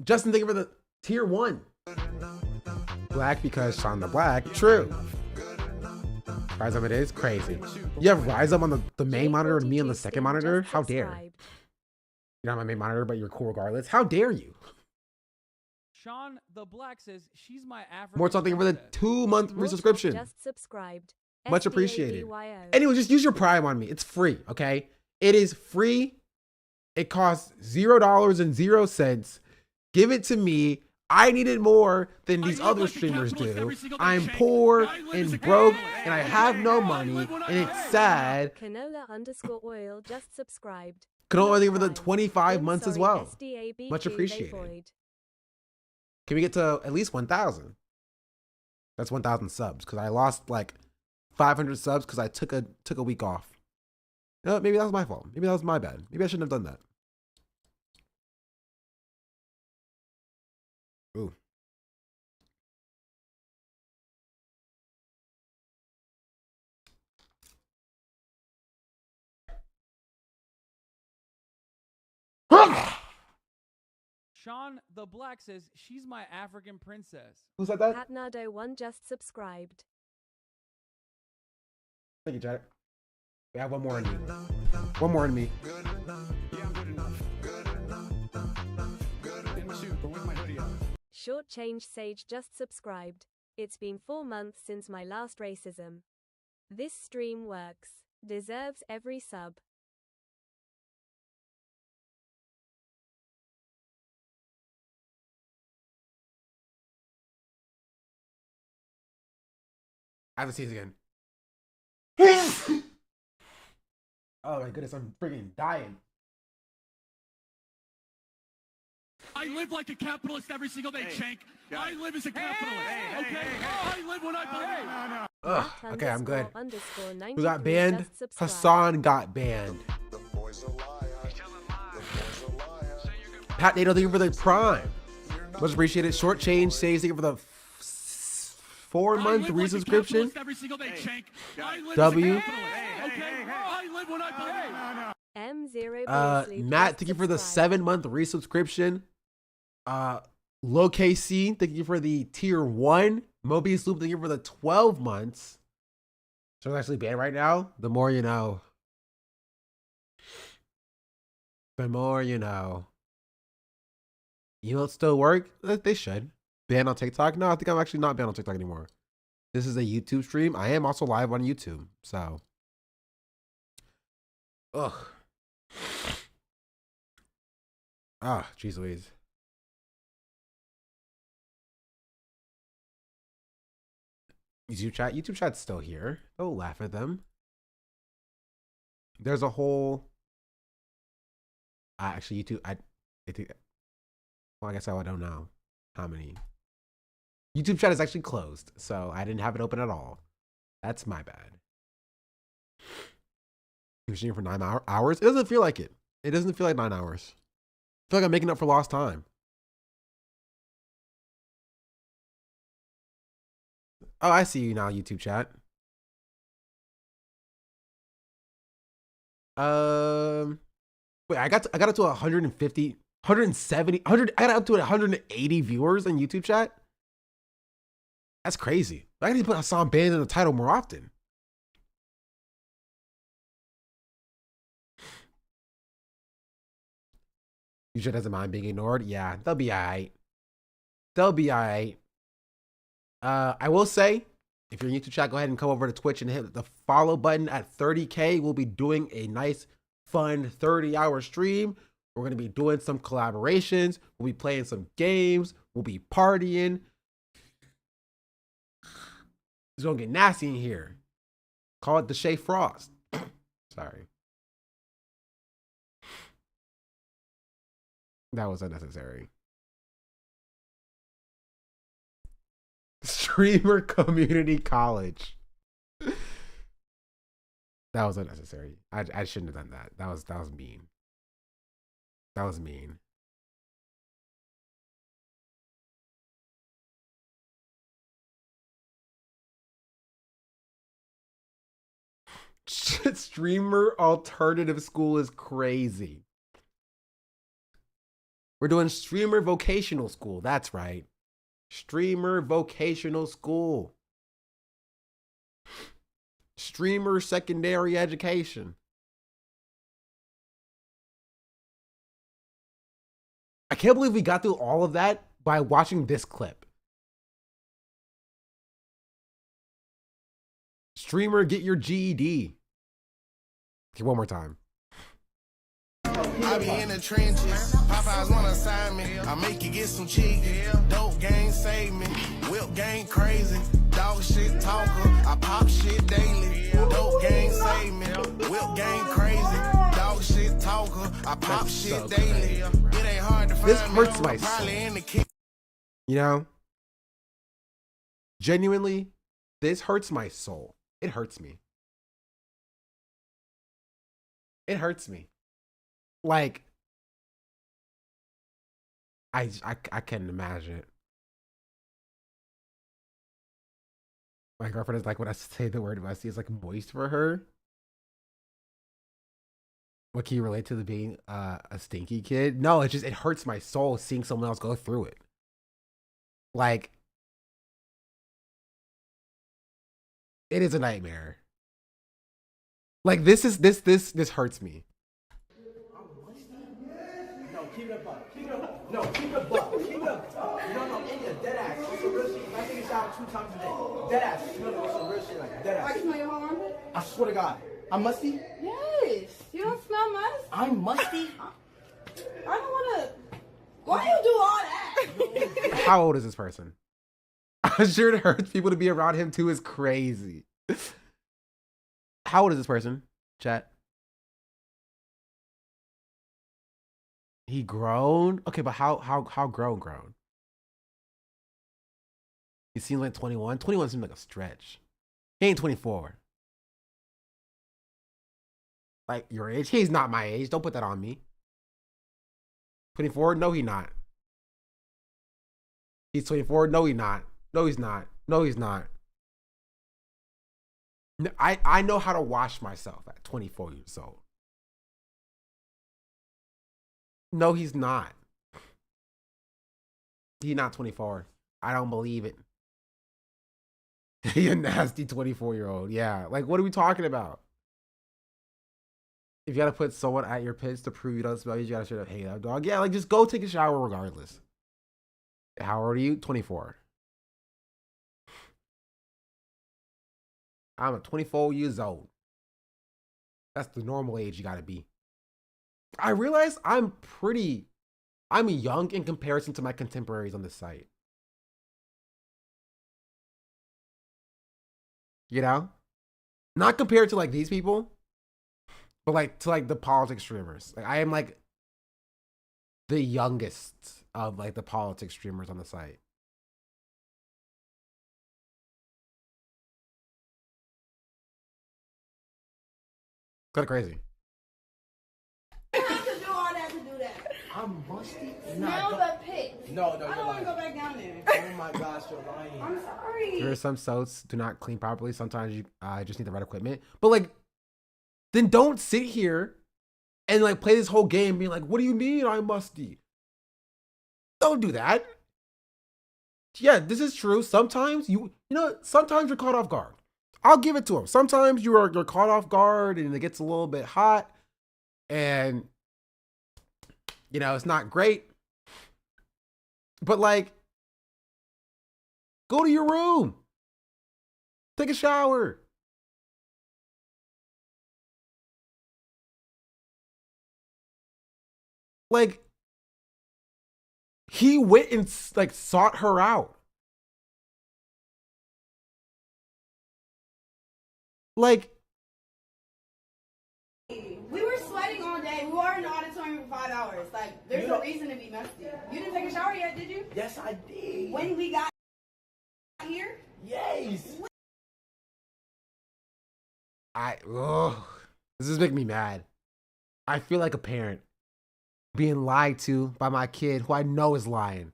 Justin, thank you for the tier 1. Black because Sean the Black. True. Rise Up it is crazy. You have Rise Up on the main monitor and me on the second monitor? How dare? You're not my main monitor, but you're cool regardless. How dare you? Sean the Black says she's my African. More something for the 2-month resubscription. Just subscribed. Much appreciated. Anyway, just use your Prime on me. It's free, okay? It is free. It costs $0.00. Give it to me. I need it more than these other streamers do. I'm poor and broke, and I have no money, and it's sad. Canola_oil just subscribed. Canola for the 25 months as well. Much appreciated. Can we get to at least 1,000? That's 1,000 subs, because I lost like 500 subs because I took a week off. You know, maybe that was my fault. Maybe that was my bad. Maybe I shouldn't have done that. Ooh. Sean the Black says she's my African princess. Who said that? Patnado1 just subscribed. Thank you, Jack. We have one more in me. One more in me. Short Change Sage just subscribed. It's been 4 months since my last racism. This stream works. Deserves every sub. I have to see this again. Oh my goodness, I'm freaking dying. I live like a capitalist every single day, Shank. I live as a capitalist. Okay? I live when I believe. Ugh, okay, I'm good. Who got banned? Hasan got banned. Pat Nato, thank you for the Prime. Much appreciated. Short Change says thank you for the 4-month resubscription. W. I live when I believe. Matt, thank you for the 7-month resubscription. Low KC, thank you for the tier 1. Mobius Loop, thank you for the 12 months. So I'm actually banned right now. The more you know. The more you know. Emotes still work? They should. Banned on TikTok? No, I think I'm actually not banned on TikTok anymore. This is a YouTube stream. I am also live on YouTube. So. Ugh. Ah, jeez Louise. YouTube chat's still here. Don't laugh at them. There's a whole actually YouTube I think, well, I guess I don't know how many. YouTube chat is actually closed, so I didn't have it open at all. That's my bad. You're streaming for 9 hours? It doesn't feel like it. It doesn't feel like 9 hours. I feel like I'm making up for lost time. Oh, I see you now, YouTube chat. Wait, I got up to 150, 170, 100. I got up to 180 viewers on YouTube chat. That's crazy. I need to put Hasan Banned in the title more often. YouTube doesn't mind being ignored. Yeah, they'll be alright. They'll be alright. I will say, if you're in YouTube chat, go ahead and come over to Twitch and hit the follow button at 30K. We'll be doing a nice, fun 30-hour stream. We're going to be doing some collaborations. We'll be playing some games. We'll be partying. It's gonna get nasty in here. Call it the Shea Frost. Sorry. That was unnecessary. Streamer Community College. That was unnecessary. I shouldn't have done that. That was mean. That was mean. Streamer alternative school is crazy. We're doing streamer vocational school. That's right. Streamer vocational school. Streamer secondary education. I can't believe we got through all of that by watching this clip. Streamer, get your GED. Okay, one more time. I be in the trenches. Popeyes wanna sign me. I make you get some chicken. Dope gang save me. Whip gang crazy. Dog shit talker. I pop shit daily. Dope gang save me. Whip gang crazy. Dog shit talker. I pop shit daily. It ain't hard to find this hurts my soul. You know? Genuinely, this hurts my soul. It hurts me. It hurts me. Like, I can't imagine it. My girlfriend is like, when I say the word musty, it's like moist for her. What, can you relate to the being a stinky kid? No, it hurts my soul seeing someone else go through it. Like, it is a nightmare. Like, this hurts me. No, keep it up. Keep it up. No, keep it up. Keep it up. No, India, dead ass. It's some real shit. I take a shower 2 times a day. Dead ass. You know, some real shit like dead ass. I smell your whole armpit? I swear to God. I'm musty? Yes. You don't smell musk? I'm musty? I don't want to. Why you do all that? How old is this person? I'm sure it hurts people to be around him too. Is crazy. How old is this person? Chat. He grown? Okay, but how grown? He seems like 21. 21 seems like a stretch. He ain't 24. Like your age? He's not my age. Don't put that on me. 24? No, he not. He's 24? No, he not. No, he's not. No, he's not. I know how to wash myself at 24 years old. No, he's not. He's not 24. I don't believe it. You're a nasty 24-year-old. Yeah. Like, what are we talking about? If you gotta put someone at your pits to prove you don't smell, you gotta straight up hate that dog. Yeah, like, just go take a shower regardless. How old are you? 24. I'm 24 years old. That's the normal age you gotta be. I realize I'm young in comparison to my contemporaries on this site. You know? Not compared to like these people, but like to like the politics streamers. Like, I am like the youngest of like the politics streamers on the site. Kind of crazy. You have to do all that to do that. I'm musty? Smell the pit. No, I don't want to go back down there. Oh my gosh, you're lying. I'm sorry. There are some soaps do not clean properly. Sometimes you just need the right equipment. But like, then don't sit here and like play this whole game being like, what do you mean I'm musty? Don't do that. Yeah, this is true. Sometimes sometimes you're caught off guard. I'll give it to him. Sometimes you're caught off guard and it gets a little bit hot and it's not great. But like, go to your room. Take a shower. Like, he went and like sought her out. Like, We were sweating all day. We were in the auditorium for 5 hours. Like, there's no reason to be messy. You didn't take a shower yet, did you? Yes, I did. When we got here? Yes. This is making me mad. I feel like a parent being lied to by my kid who I know is lying.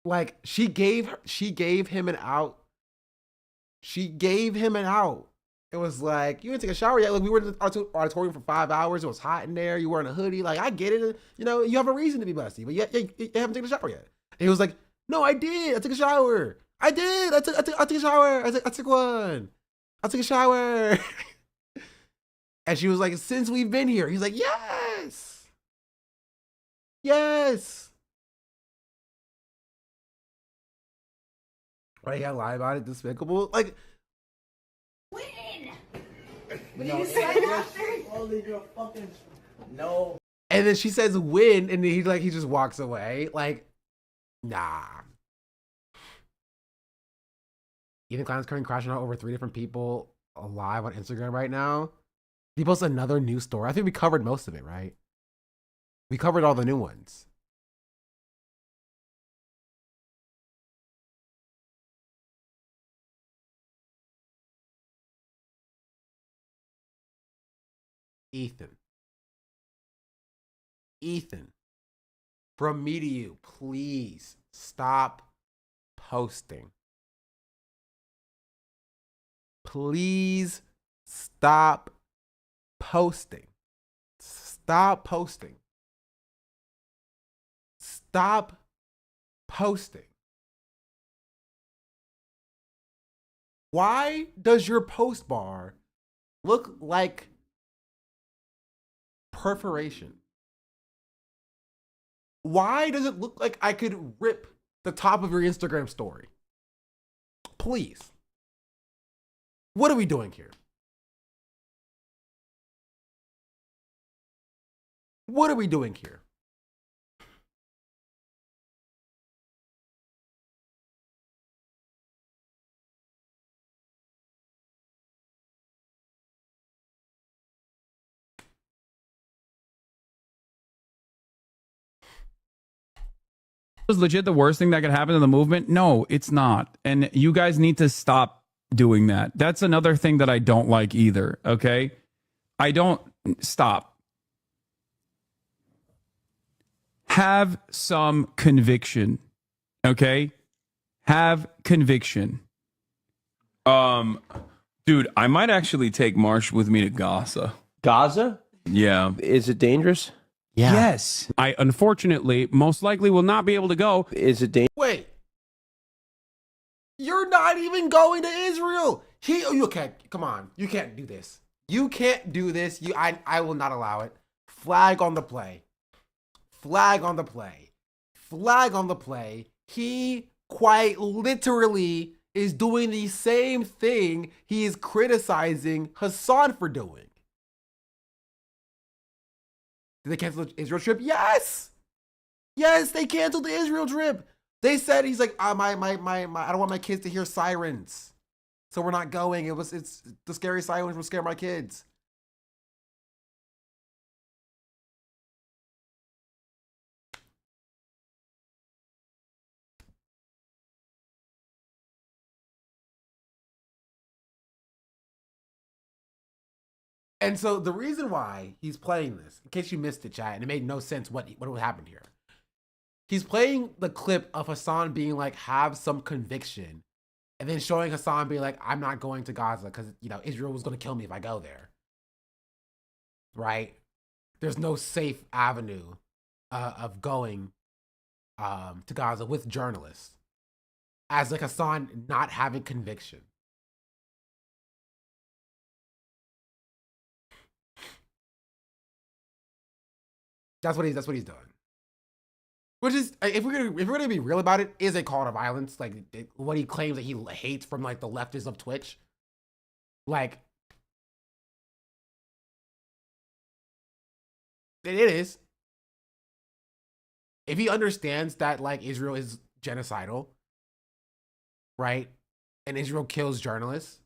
Like, she gave him an out. She gave him an out. It was like, you didn't take a shower yet. Like, we were in the auditorium for 5 hours. It was hot in there. You were in a hoodie. Like, I get it. You know, you have a reason to be messy, but you haven't taken a shower yet. And he was like, no, I did. I took a shower. I did. I took a shower. I took one. I took a shower. And she was like, since we've been here. He's like, yes. Yes. Why you gotta lie about it? Despicable. Like, When? No, you say after? Only your fucking no. and then she says win, and then he just walks away. Like, nah. Ethan Klein's currently crashing out over 3 different people alive on Instagram right now. He posted another new story. I think we covered most of it, right? We covered all the new ones. Ethan, from me to you, please stop posting. Please stop posting. Stop posting. Stop posting. Why does your post bar look like perforation? Why does it look like I could rip the top of your Instagram story? Please. What are we doing here? What are we doing here? Was legit the worst thing that could happen to the movement? No, it's not. And you guys need to stop doing that. That's another thing that I don't like either. Okay. Stop. Have some conviction. Okay. Have conviction. Dude, I might actually take Marsh with me to Gaza. Gaza? Yeah. Is it dangerous? Yeah. Yes. I unfortunately most likely will not be able to go. Is it dangerous? Wait. You're not even going to Israel. You can't. Come on. You can't do this. You can't do this. I will not allow it. Flag on the play. Flag on the play. Flag on the play. He quite literally is doing the same thing he is criticizing Hasan for doing. Did they cancel the Israel trip? Yes. Yes, they canceled the Israel trip. They said, he's like, I don't want my kids to hear sirens, so we're not going. It's the scary sirens will scare my kids. And so the reason why he's playing this, in case you missed it, chat, and it made no sense what would happen here. He's playing the clip of Hasan being like, have some conviction, and then showing Hasan being like, I'm not going to Gaza because, Israel was going to kill me if I go there. Right? There's no safe avenue of going to Gaza with journalists. As like Hasan not having conviction. That's what he's doing. Which is, if we're gonna be real about it, is a call to violence. Like what he claims that he hates from like the leftists of Twitch. Like it is. If he understands that like Israel is genocidal, right? And Israel kills journalists.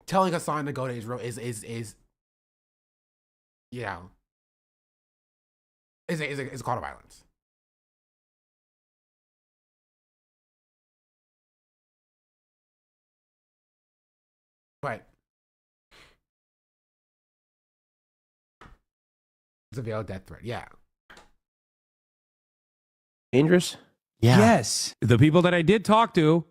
Telling Hasan to go to Israel is you know, is a call to violence. But it's a veiled death threat. Yeah. Dangerous? Yeah. Yes. The people that I did talk to.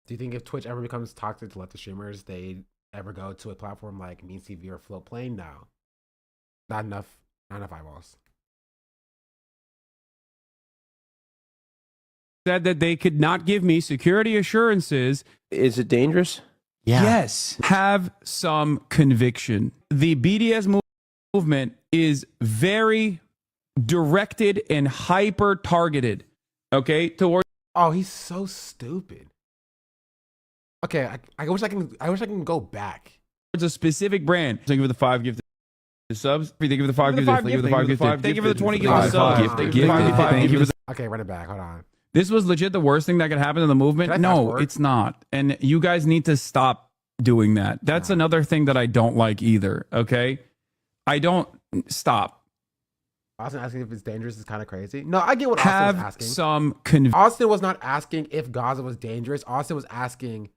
Do you think if Twitch ever becomes toxic to let the streamers, they ever go to a platform like Mean TV or Floatplane? No. Not enough eyeballs. Said that they could not give me security assurances. Is it dangerous? Yes. Have some conviction. The BDS movement is very directed and hyper targeted. Okay, towards. Oh, he's so stupid. Okay, I wish I can go back. It's a specific brand. Thank you for the 5 gifted subs. Thank you for the 5 gifted. Thank you for the 5 gifted. Thank you for the 20 gifted subs. Thank you for the. Okay, run it back. Hold on. This was legit the worst thing that could happen to the movement. No, it's not. And you guys need to stop doing that. That's another thing that I don't like either. Okay, I don't stop. Austin asking if it's dangerous is kind of crazy. No, I get what Austin was asking. Austin was not asking if Gaza was dangerous. Austin was asking,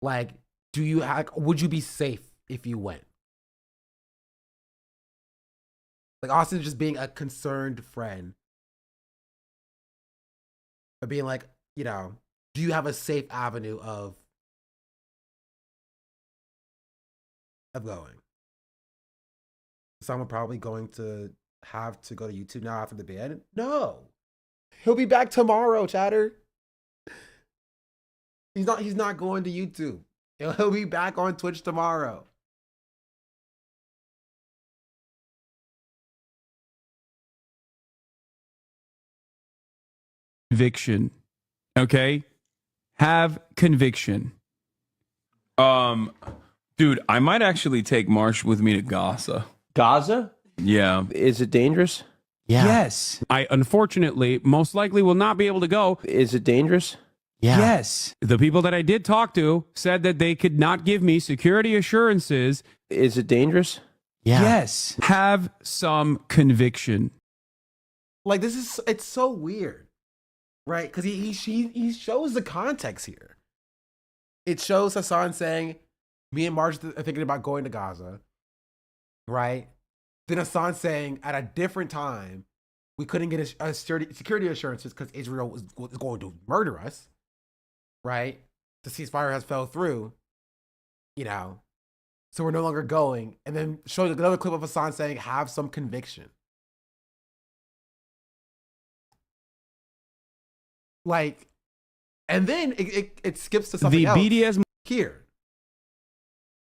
like, would you be safe if you went? Like, Austin's just being a concerned friend. But being like, you know, do you have a safe avenue of going? Someone probably going to have to go to YouTube now after the ban? No. He'll be back tomorrow, chatter. He's not going to YouTube. He'll be back on Twitch tomorrow. Conviction. Okay? Have conviction. Dude, I might actually take Marsh with me to Gaza. Gaza? Yeah. Is it dangerous? Yes. I unfortunately most likely will not be able to go. Is it dangerous? Yes. The people that I did talk to said that they could not give me security assurances. Is it dangerous? Yes. Have some conviction. Like, it's so weird, right? Because he shows the context here. It shows Hasan saying, me and Marge are thinking about going to Gaza, right? Then Hasan saying at a different time, we couldn't get a security assurances because Israel was going to murder us, right? The ceasefire has fell through, you know, so we're no longer going. And then showing another clip of Hasan saying, have some conviction. Like, and then it skips to something else. The BDS here.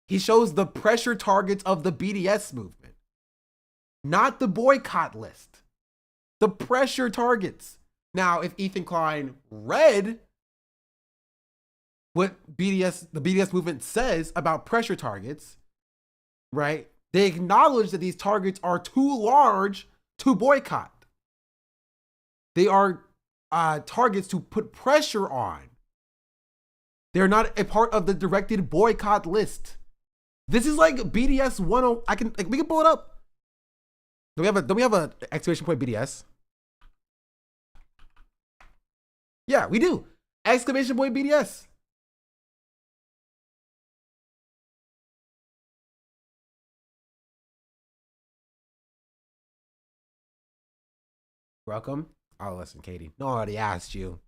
He shows the pressure targets of the BDS movement, not the boycott list. The pressure targets. Now, if Ethan Klein read what the BDS movement says about pressure targets, right? They acknowledge that these targets are too large to boycott. They are targets to put pressure on. They're not a part of the directed boycott list. This is like BDS 10. We can pull it up. Don't we have a exclamation point BDS? Yeah, we do. Exclamation point BDS. Welcome. Oh, listen, Katie. No one already asked you.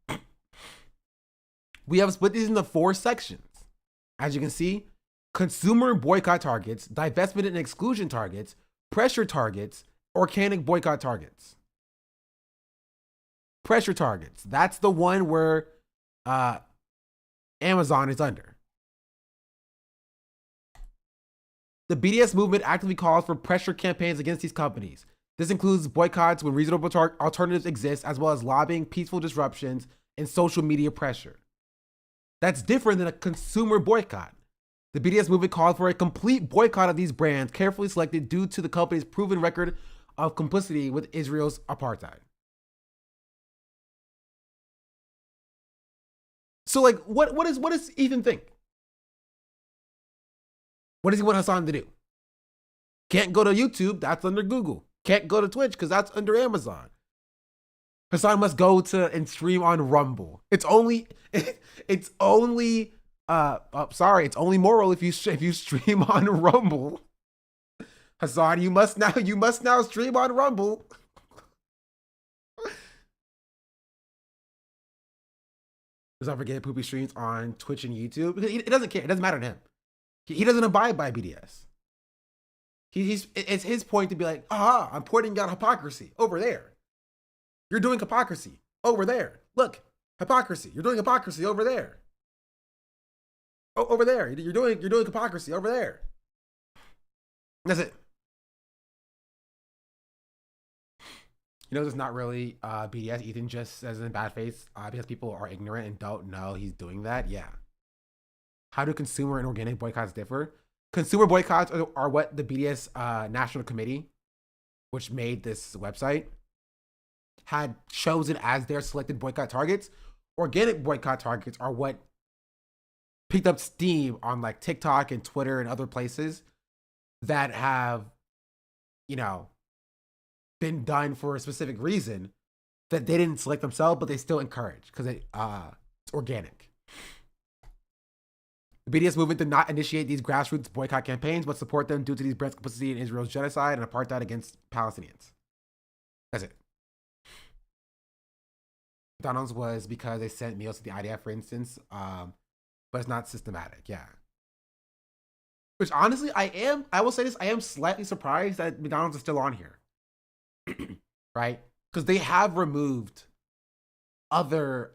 We have split these into 4 sections. As you can see, consumer boycott targets, divestment and exclusion targets, pressure targets, organic boycott targets. Pressure targets. That's the one where Amazon is under. The BDS movement actively calls for pressure campaigns against these companies. This includes boycotts when reasonable alternatives exist, as well as lobbying, peaceful disruptions, and social media pressure. That's different than a consumer boycott. The BDS movement called for a complete boycott of these brands, carefully selected due to the company's proven record of complicity with Israel's apartheid. So like, what does Ethan think? What does he want Hasan to do? Can't go to YouTube, that's under Google. Can't go to Twitch because that's under Amazon. Hasan must go to and stream on Rumble. It's only moral if you stream on Rumble. Hasan, you must now stream on Rumble. Let's not forget Poopy streams on Twitch and YouTube because it doesn't care. It doesn't matter to him. He doesn't abide by BDS. It's his point to be like, I'm pointing out hypocrisy over there. You're doing hypocrisy over there. Look, hypocrisy. You're doing hypocrisy over there. Over there. You're doing hypocrisy over there. That's it. You know, it's not really BDS. Ethan just says in bad faith because people are ignorant and don't know he's doing that. Yeah. How do consumer and organic boycotts differ? Consumer boycotts are what the BDS National Committee, which made this website, had chosen as their selected boycott targets. Organic boycott targets are what picked up steam on like TikTok and Twitter and other places that have, been done for a specific reason that they didn't select themselves, but they still encourage because it's organic. The BDS movement did not initiate these grassroots boycott campaigns, but support them due to these brands' complicity in Israel's genocide and apartheid against Palestinians. That's it. McDonald's was because they sent meals to the IDF, for instance, but it's not systematic. Yeah. Which honestly, I will say this, I am slightly surprised that McDonald's is still on here. Right? Because they have removed other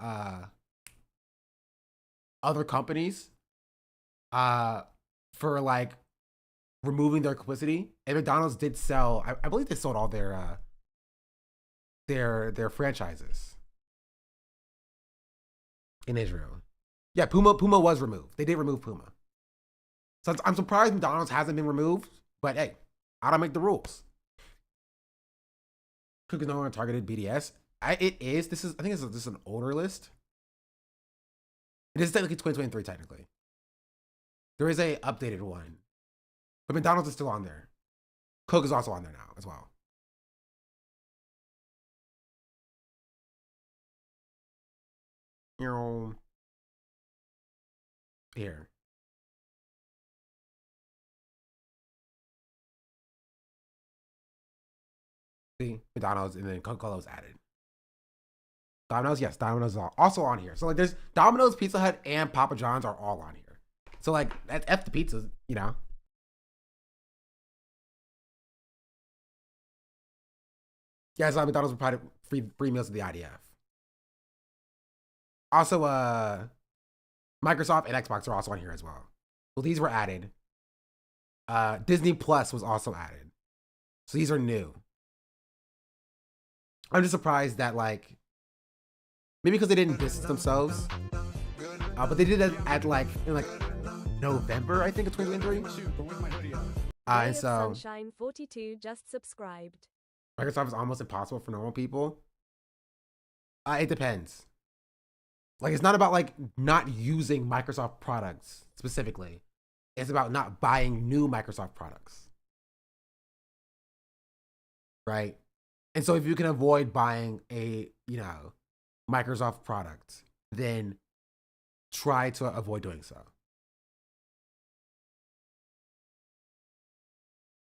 companies for like removing their complicity. And McDonald's did sell, I believe they sold all their franchises in Israel. Yeah, Puma was removed. They did remove Puma. So I'm surprised McDonald's hasn't been removed, but hey, I don't make the rules. Cook is no longer targeted BDS. I think this is an older list. It is technically 2023, technically. There is a updated one. But McDonald's is still on there. Coke is also on there now as well. Here. See, McDonald's and then Coca-Cola was added. Domino's, yes, Domino's is also on here. So like there's Domino's, Pizza Hut, and Papa John's are all on here. So like that's F the pizzas, Yeah, so McDonald's provided free meals to the IDF. Also, Microsoft and Xbox are also on here as well. Well, these were added. Disney Plus was also added. So these are new. I'm just surprised that like, maybe because they didn't distance themselves, but they did that at like in like November, I think, of 2023. And so Sunshine 42 just subscribed. Microsoft is almost impossible for normal people. It depends. Like, it's not about like not using Microsoft products specifically. It's about not buying new Microsoft products. Right? And so if you can avoid buying a, Microsoft product, then try to avoid doing so.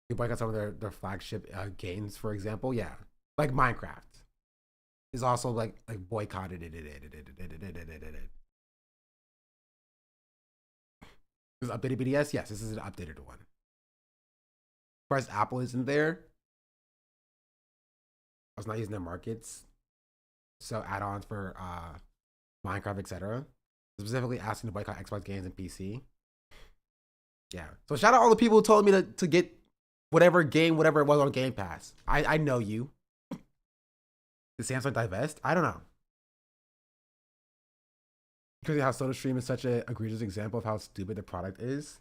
You boycott some of their flagship games, for example. Yeah. Like Minecraft is also like boycotted it. Is updated BDS? Yes, this is an updated one. As far as Apple isn't there, I was not using their markets. So add-ons for Minecraft, etc. Specifically asking to boycott Xbox games and PC. Yeah. So shout out all the people who told me to get whatever game, whatever it was on Game Pass. I know you. Did Samsung divest? I don't know. Because of how SodaStream is such an egregious example of how stupid the product is.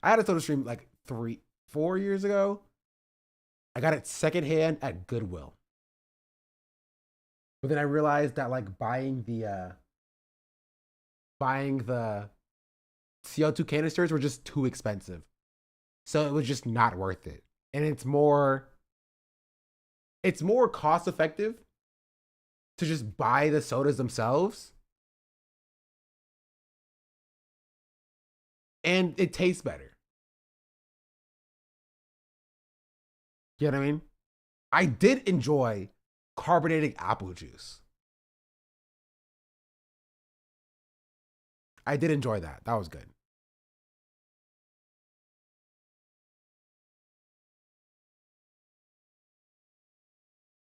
I had a SodaStream like 4 years ago. I got it secondhand at Goodwill. But then I realized that like buying the buying the CO2 canisters were just too expensive. So it was just not worth it. And it's more cost effective to just buy the sodas themselves. And it tastes better. You know what I mean? I did enjoy carbonated apple juice. I did enjoy that. That was good.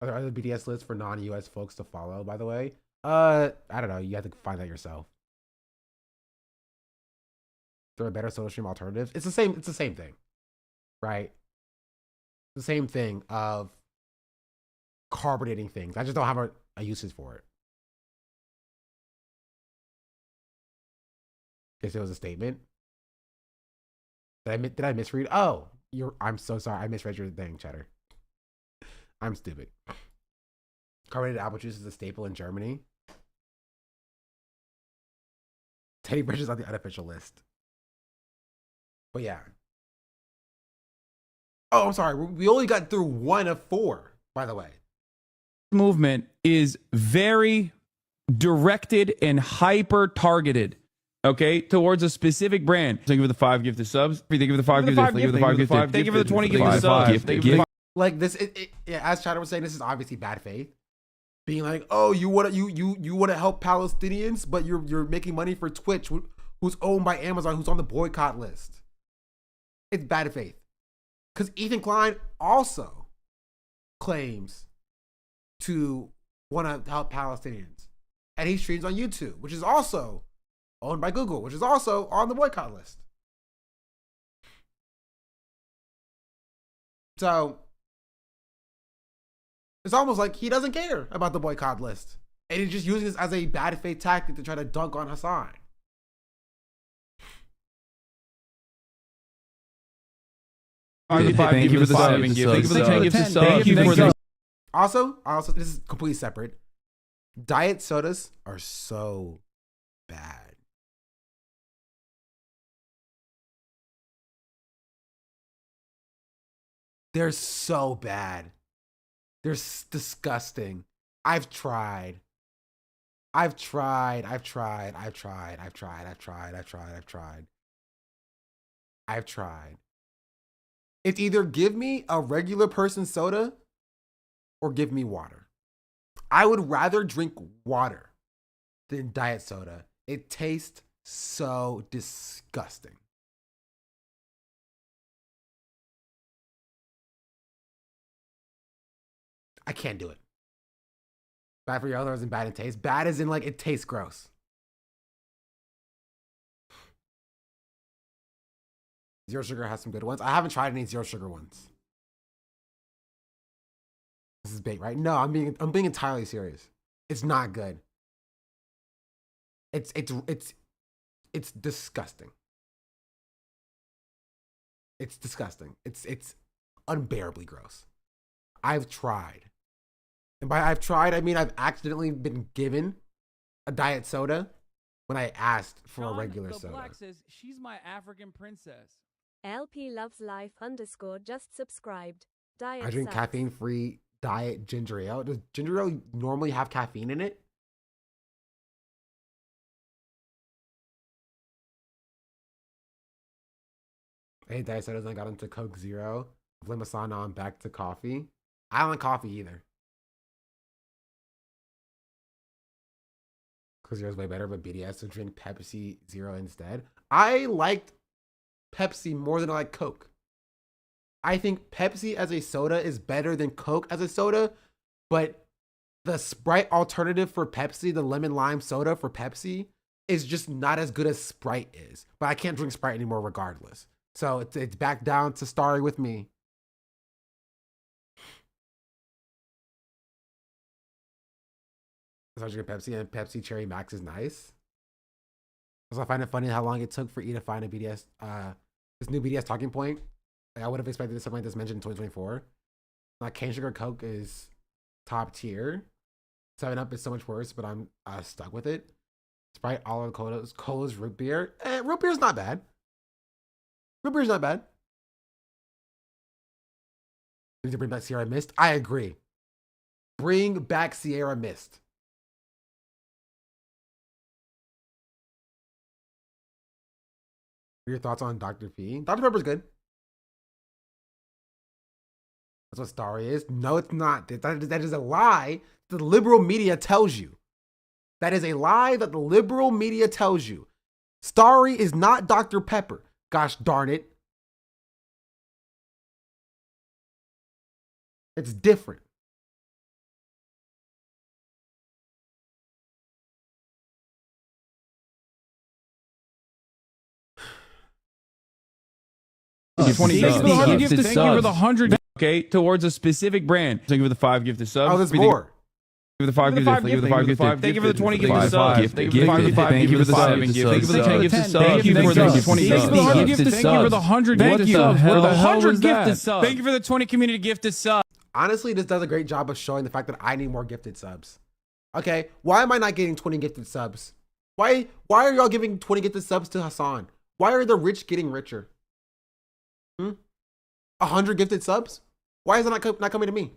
Are there other BDS lists for non-US folks to follow, by the way? I don't know. You have to find that yourself. There are better soda stream alternatives. It's the same thing. Right? The same thing of carbonating things. I just don't have a usage for it. Guess it was a statement. Did I misread? Oh, I'm so sorry. I misread your thing, Cheddar. I'm stupid. Carbonated apple juice is a staple in Germany. Teddy Bridge is on the unofficial list. But yeah. Oh, I'm sorry. We only got through 1 of 4, by the way. Movement is very directed and hyper targeted, okay, towards a specific brand. Thank you for the 5 gifted subs. Thank you for the 5 gifted. Thank you for the 5 gifted. Thank you for the 20 gifted subs. Like this, yeah, as Chatter was saying, this is obviously bad faith. Being like, oh, you want to help Palestinians, but you're making money for Twitch, who's owned by Amazon, who's on the boycott list. It's bad faith. Because Ethan Klein also claims to want to help Palestinians. And he streams on YouTube, which is also owned by Google, which is also on the boycott list. So it's almost like he doesn't care about the boycott list. And he's just using this as a bad faith tactic to try to dunk on Hasan. Thank you for the 7 gifts. Thank you for the. Also, this is completely separate. Diet sodas are so bad. They're so bad. They're disgusting. I've tried. It's either give me a regular person soda or give me water. I would rather drink water than diet soda. It tastes so disgusting. I can't do it. Bad for your others and bad in taste. Bad as in like it tastes gross. Zero Sugar has some good ones. I haven't tried any Zero Sugar ones. This is bait, right? No, I'm being entirely serious. It's not good. It's disgusting. It's disgusting. It's unbearably gross. I've tried. And by I've tried, I mean I've accidentally been given a diet soda when I asked for a regular soda. Black says she's my African princess. LP loves life _ just subscribed. Diet I drink sucks. caffeine-free diet ginger ale. Does ginger ale normally have caffeine in it? I hate diet sodas and I got into Coke Zero. Blame Hasan, now I'm back to coffee. I don't like coffee either. Coke Zero is way better, but BDS to drink Pepsi Zero instead. I liked Pepsi more than I like Coke. I think Pepsi as a soda is better than Coke as a soda, but the Sprite alternative for Pepsi, the lemon lime soda for Pepsi, is just not as good as Sprite is. But I can't drink Sprite anymore regardless. So it's back down to Starry with me. So I drink Pepsi, and Pepsi Cherry Max is nice. Also, I find it funny how long it took for E to find a BDS, this new BDS talking point. Like, I would have expected something like this mentioned in 2024. Like, cane sugar Coke is top tier. 7-Up is so much worse, but I'm stuck with it. Sprite, all of colas, root beer. Root beer's not bad. Root beer's not bad. We need to bring back Sierra Mist. I agree. Bring back Sierra Mist. What are your thoughts on Dr. P? Dr. Pepper's good. That's what Starry is. No, it's not. That is a lie the liberal media tells you. That is a lie that the liberal media tells you. Starry is not Dr. Pepper. Gosh darn it. It's different. $20 gifted subs. Thank you for the 100. Okay, towards a specific brand. Thank you for the 5 gifted subs. Oh, there's more. Thank you for the 5 gifted. Thank you for the 5 gifted. Thank you for the 20 gifted subs. Thank you for the 5 gifted. Thank you for the 7 gifted. Thank you for the 10 gifted subs. Thank you for the 20 gifted. Thank you for the 100 gifted subs. For the 100 gifted subs. Thank you for the 20 community gifted subs. Honestly, this does a great job of showing the fact that I need more gifted subs. Okay, why am I not getting 20 gifted subs? Why are y'all giving 20 gifted subs to Hasan? Why are the rich getting richer? 100 gifted subs? Why is it not coming to me?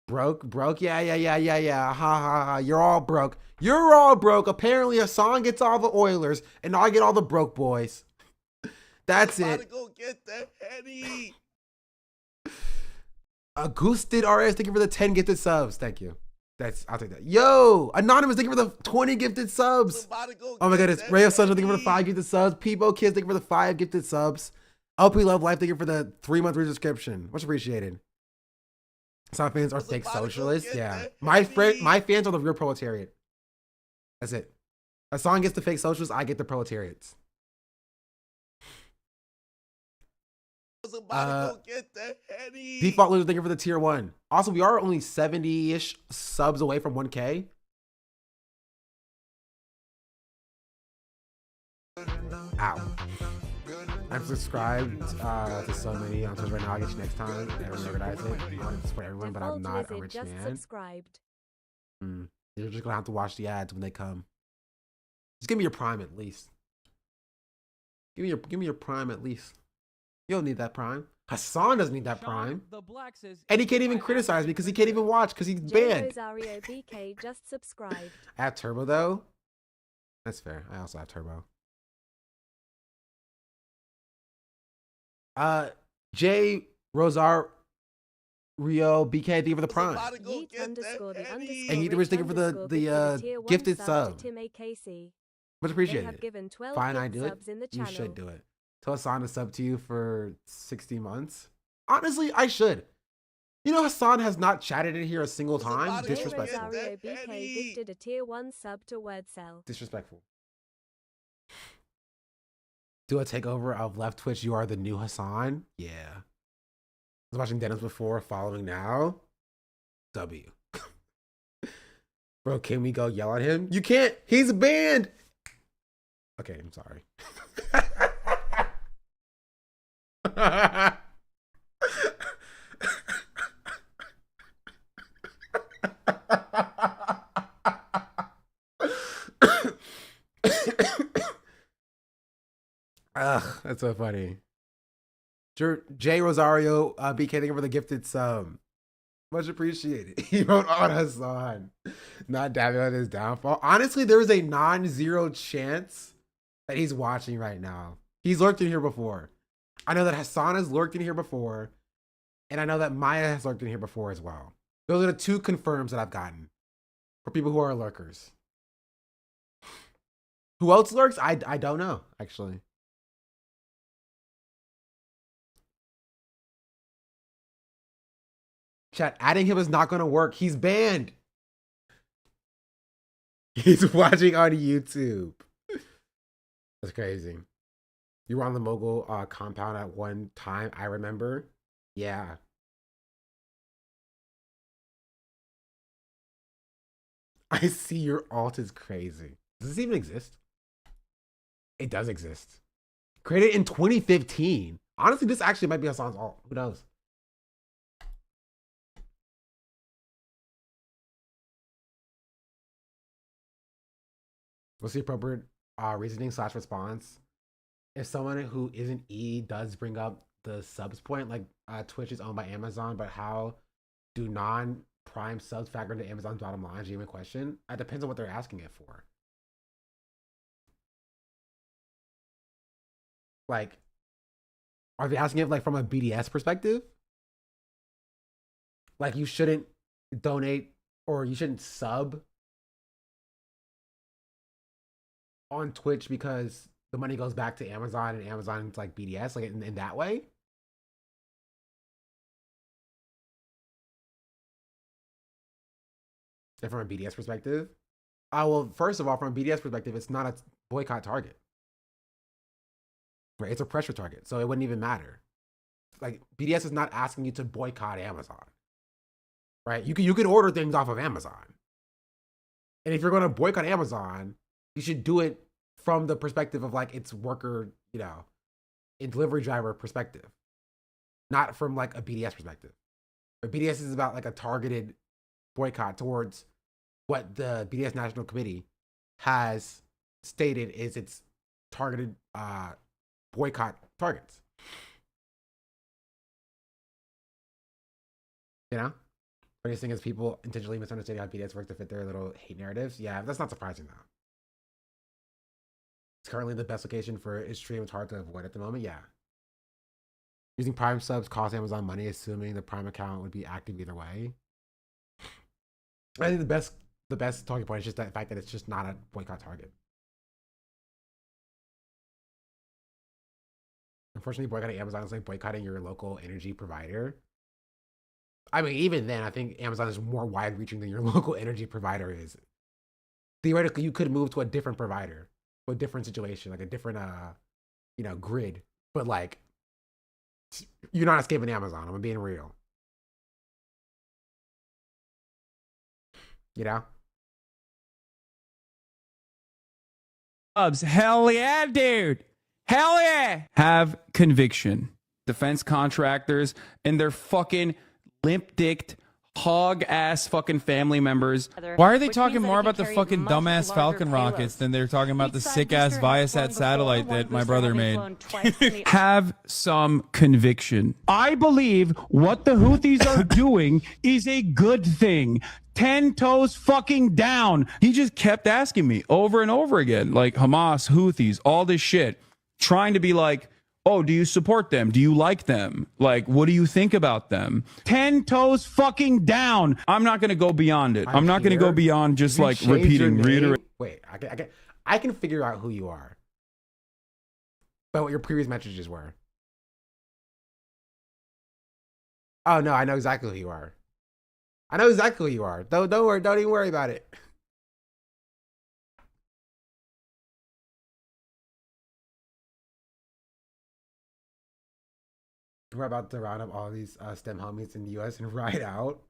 Broke? Yeah. Ha. You're all broke. You're all broke. Apparently, Hasan gets all the Oilers, and I get all the broke boys. That's it. Go get that Henny. Agusted RS, thank you for the 10 gifted subs. Thank you. I'll take that. Yo, Anonymous, thank you for the 20 gifted subs. Oh my goodness. Ray of Sunshine, thank you for the 5 gifted subs. Peebo Kids, thank you for the 5 gifted subs. LP Love Life, thank you for the 3-month resubscription. Much appreciated. Some fans are fake socialists. Yeah. My fans are the real proletariat. That's it. Hasan gets the fake socialists, I get the proletariats. Default Loser, thank you for the tier 1. Also, we are only 70-ish subs away from 1K. Ow. I'm subscribed to so many on Twitch right now. I'll get you next time. I don't organize it. I want to support everyone, but I'm not a rich man. You're just going to have to watch the ads when they come. Just give me your Prime at least. Give me your Prime at least. You don't need that Prime. Hasan doesn't need that Prime. And he can't even criticize me because he can't even watch because he's banned. Just subscribed. I have Turbo though. That's fair. I also have Turbo. J Rosario BK, thank you for the Prime. And Yeet thank you for the gifted sub. Much appreciated. Fine, I do it. You should do it. Tell Hasan to sub to you for 60 months. Honestly, I should. You know, Hasan has not chatted in here a single time. Disrespectful. Gifted a tier 1 sub to Wordcell. Disrespectful. Do a takeover of Left Twitch. You are the new Hasan. Yeah. I was watching Dennis before, following now. W. Bro, can we go yell at him? You can't. He's banned. Okay, I'm sorry. Ugh, that's so funny. J Rosario BK, thank you for the gifted sub. Much appreciated. He wrote on Hasan, not dabbing on his downfall. Honestly, there is a non-zero chance that he's watching right now. He's lurked in here before. I know that Hasan has lurked in here before, and I know that Maya has lurked in here before as well. Those are the 2 confirms that I've gotten for people who are lurkers. Who else lurks? I don't know, actually. Chat, adding him is not going to work. He's banned. He's watching on YouTube. That's crazy. You were on the Mogul compound at one time, I remember. Yeah. I see your alt is crazy. Does this even exist? It does exist. Created in 2015. Honestly, this actually might be Hasan's alt. Who knows? What's the appropriate reasoning / response if someone who isn't E does bring up the subs point? Like Twitch is owned by Amazon, but how do non-Prime subs factor into Amazon's bottom line? Genuine question. It depends on what they're asking it for. Like, are they asking it like from a BDS perspective? Like you shouldn't donate or you shouldn't sub on Twitch because the money goes back to Amazon and Amazon's like BDS, like in that way? And from a BDS perspective? Well, first of all, from a BDS perspective, it's not a boycott target. Right? It's a pressure target, so it wouldn't even matter. Like BDS is not asking you to boycott Amazon. Right? You could order things off of Amazon. And if you're going to boycott Amazon, you should do it from the perspective of like its worker, in delivery driver perspective, not from like a BDS perspective. But BDS is about like a targeted boycott towards what the BDS National Committee has stated is its targeted boycott targets. Funniest thing is people intentionally misunderstanding how BDS works to fit their little hate narratives. Yeah, that's not surprising though. It's currently the best location for its stream. It's hard to avoid at the moment. Yeah. Using Prime subs costs Amazon money, assuming the Prime account would be active either way. I think the best talking point is just the fact that it's just not a boycott target. Unfortunately, boycotting Amazon is like boycotting your local energy provider. I mean, even then, I think Amazon is more wide-reaching than your local energy provider is. Theoretically, you could move to a different provider, to a different situation, like a different, grid. But like, you're not escaping Amazon. I'm being real. Hell yeah, dude. Hell yeah. Have conviction. Defense contractors and their fucking limp-dicked, hog-ass fucking family members. Why are they talking more about the fucking dumbass Falcon rockets than they're talking about the sick-ass Viasat satellite that my brother made? Have some conviction. I believe what the Houthis are doing is a good thing. 10 toes fucking down. He just kept asking me over and over again, like Hamas, Houthis, all this shit, trying to be like, oh, do you support them? Do you like them? Like, what do you think about them? 10 toes fucking down. I'm not going to go beyond it. I'm not going to go beyond just like reiterating. Wait, I can figure out who you are. But what your previous messages were. Oh, no, I know exactly who you are. I know exactly who you are. Don't worry. Don't even worry about it. We're about to round up all these STEM homies in the US and ride out.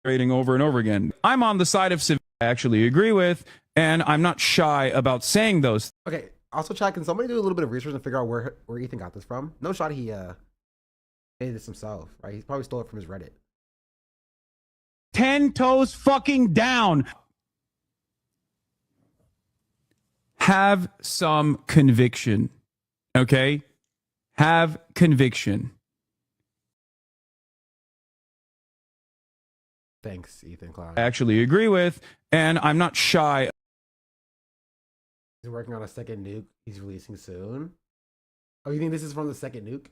Over and over again. I'm on the side of civil. I actually agree with, and I'm not shy about saying those. Okay. Also, chat, can somebody do a little bit of research and figure out where Ethan got this from? No shot he made this himself, right? He probably stole it from his Reddit. 10 toes fucking down. Have some conviction. Okay? Have conviction. Thanks, Ethan Klein. I actually agree with, and I'm not shy. He's working on a second nuke he's releasing soon. Oh, you think this is from the second nuke?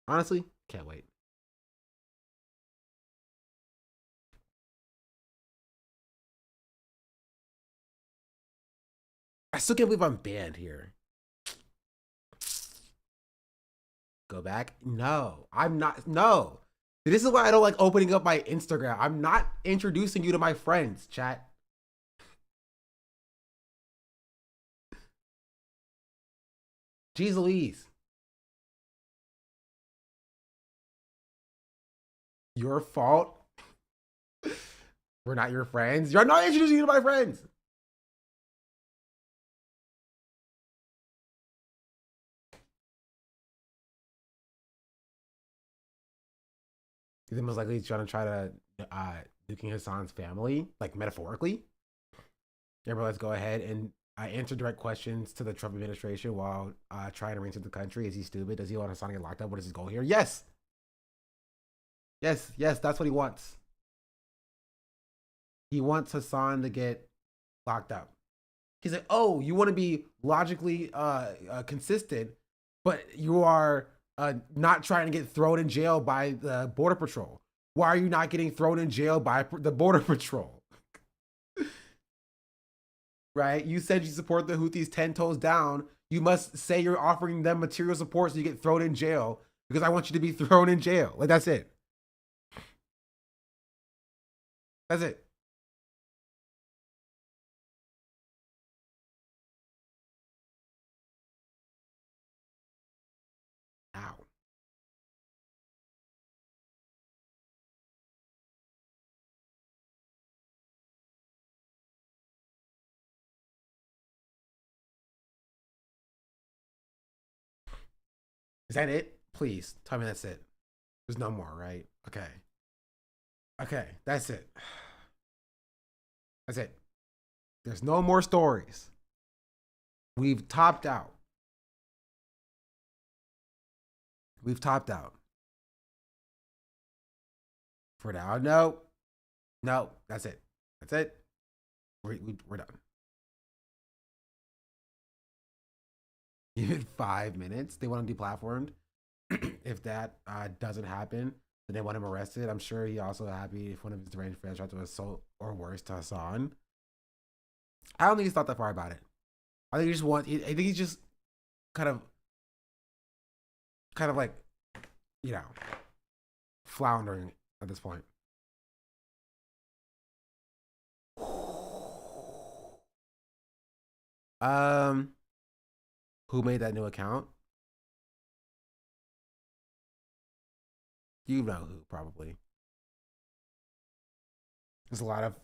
Honestly, can't wait. I still can't believe I'm banned here. Go back? No, I'm not. No. This is why I don't like opening up my Instagram. I'm not introducing you to my friends, chat. Jeez Louise. Your fault. We're not your friends. You're not introducing you to my friends. He's most likely he's trying to nuking Hasan's family, like metaphorically. Everybody, let's go ahead and answer direct questions to the Trump administration while trying to re-enter the country. Is he stupid? Does he want Hasan to get locked up? What is his goal here? Yes. Yes, that's what he wants. He wants Hasan to get locked up. He's like, oh, you want to be logically consistent, but you are not trying to get thrown in jail by the Border Patrol. Why are you not getting thrown in jail by the Border Patrol? Right? You said you support the Houthis 10 toes down. You must say you're offering them material support so you get thrown in jail because I want you to be thrown in jail. Like, that's it. That's it. Ow. Is that it? Please tell me that's it. There's no more, right? Okay. Okay, that's it. That's it. There's no more stories. We've topped out. We've topped out. For now, no. No, that's it. That's it. We're done. Even 5 minutes. They want him deplatformed. If that doesn't happen, then they want him arrested. I'm sure he also happy if one of his deranged friends tried to assault or worse to Hasan. I don't think he's thought that far about it. I think he just wants. I think he's just kind of like, you know, floundering at this point. Who made that new account? You know who, probably. There's a lot of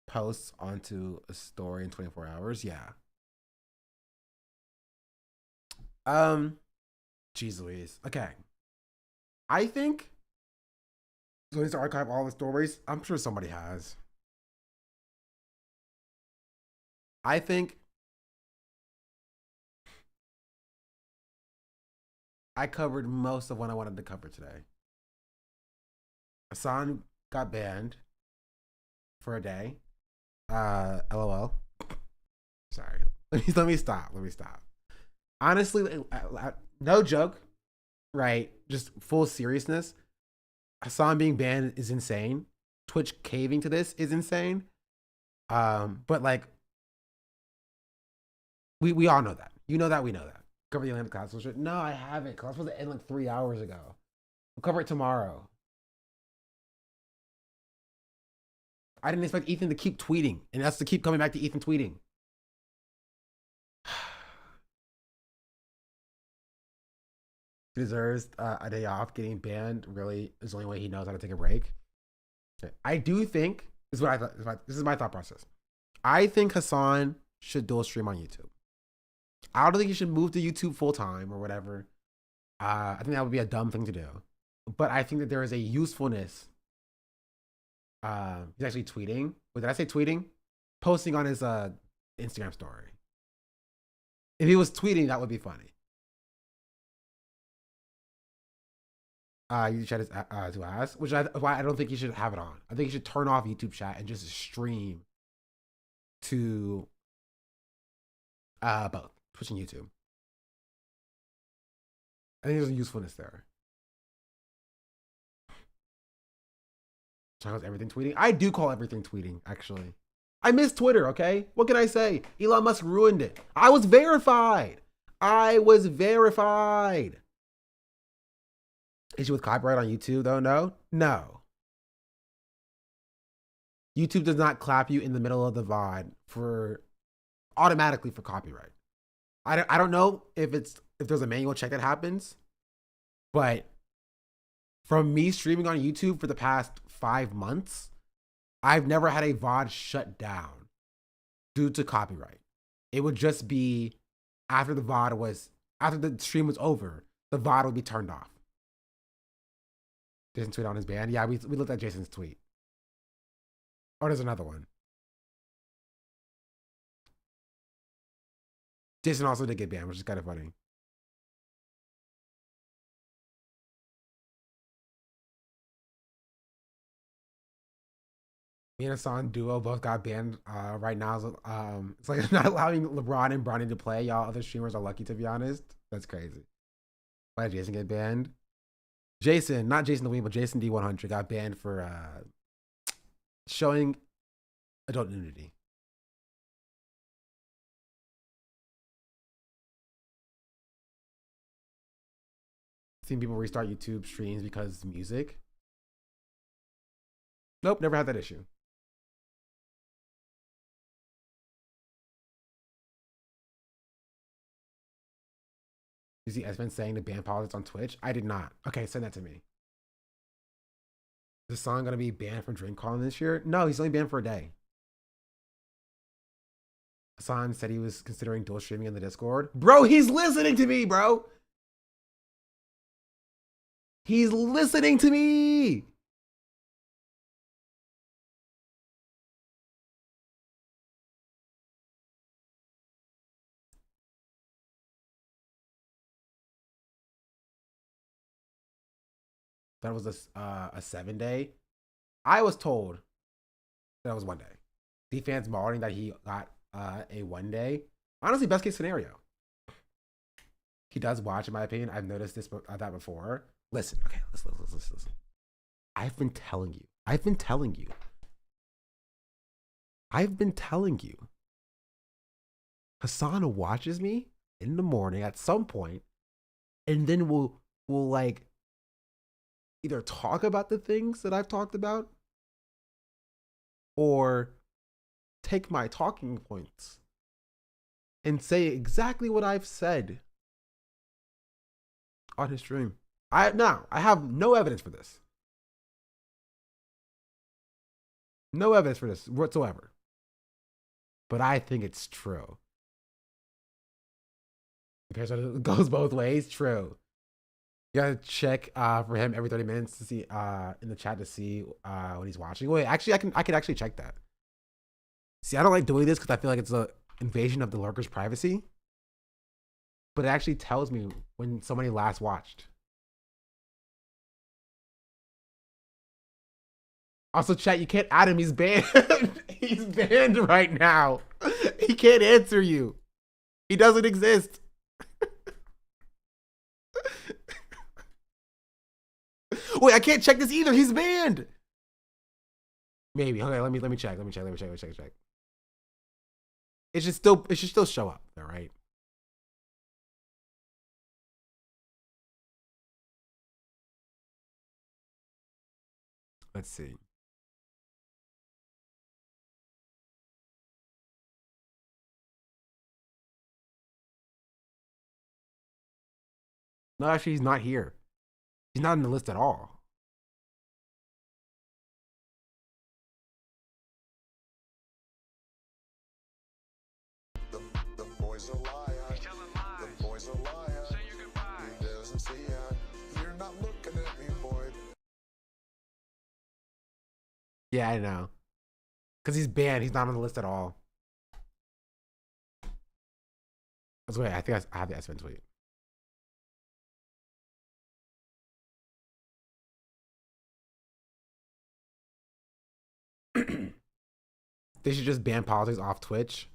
posts onto a story in 24 hours. Yeah. Jeez Louise. Okay. I think so he needs to archive all the stories. I'm sure somebody has. I think I covered most of what I wanted to cover today. Hasan got banned for a day. LOL. Sorry. Let me stop. Honestly, no joke, right? Just full seriousness. Hasan being banned is insane. Twitch caving to this is insane. But like, we all know that. You know that, we know that. Cover the Atlanta class. No, I haven't. Class was supposed to end like 3 hours ago. We'll cover it tomorrow. I didn't expect Ethan to keep tweeting and us to keep coming back to Ethan tweeting. He deserves a day off. Getting banned really is the only way he knows how to take a break. I do think this is what I thought. This is my thought process. I think Hasan should dual stream on YouTube. I don't think he should move to YouTube full time or whatever. I think that would be a dumb thing to do. But I think that there is a usefulness. He's actually tweeting. Wait, did I say tweeting? Posting on his Instagram story. If he was tweeting, that would be funny. YouTube chat is to ask, which why I don't think he should have it on. I think he should turn off YouTube chat and just stream to both Twitch and YouTube. I think there's a usefulness there. Calls everything tweeting. I do call everything tweeting, actually. I miss Twitter, okay? What can I say? Elon Musk ruined it. I was verified. Issue with copyright on YouTube, though? No. YouTube does not clap you in the middle of the VOD automatically for copyright. I don't know if there's a manual check that happens, but from me streaming on YouTube for the past 5 months, I've never had a VOD shut down due to copyright. It would just be after the stream was over, the VOD would be turned off. Jason tweet on his band. Yeah, we looked at Jason's tweet. Oh, there's another one. Jason also did get banned, which is kind of funny. Me and Hasan duo both got banned right now. It's like not allowing LeBron and Bronny to play. Y'all other streamers are lucky, to be honest. That's crazy. Why did Jason get banned? Jason, not Jason the Wing, but Jason D100 got banned for showing adult nudity. Seen people restart YouTube streams because of music. Nope, never had that issue. You see Espen saying to ban politics on Twitch? I did not. Okay, send that to me. Is Hasan gonna be banned from drink calling this year? No, he's only banned for a day. Hasan said he was considering dual streaming in the Discord. Bro, he's listening to me, bro. He's listening to me. That was a 7-day. I was told that was 1 day. D-Fan's modeling that he got a 1 day. Honestly, best case scenario. He does watch, in my opinion. I've noticed that before. Listen, okay, listen. I've been telling you. Hasan watches me in the morning at some point, and then we'll like either talk about the things that I've talked about or take my talking points and say exactly what I've said on his stream. I have no evidence for this. No evidence for this whatsoever. But I think it's true. It goes both ways. True. You gotta check for him every 30 minutes to see in the chat to see what he's watching. Wait, actually, I can actually check that. See, I don't like doing this because I feel like it's an invasion of the lurker's privacy. But it actually tells me when somebody last watched. Also, chat, you can't add him. He's banned. He's banned right now. He can't answer you. He doesn't exist. Wait, I can't check this either. He's banned. Maybe. Okay, let me check. Let me check. It should still show up. All right. Let's see. No, actually, he's not here. He's not in the list at all. The boys are liars. The boys are liars. Say your goodbye. He doesn't see it. You're not looking at me, boy. Yeah, I know. Because he's banned. He's not on the list at all. That's wait. I think I have the S-Ben tweet. They should just ban politics off Twitch.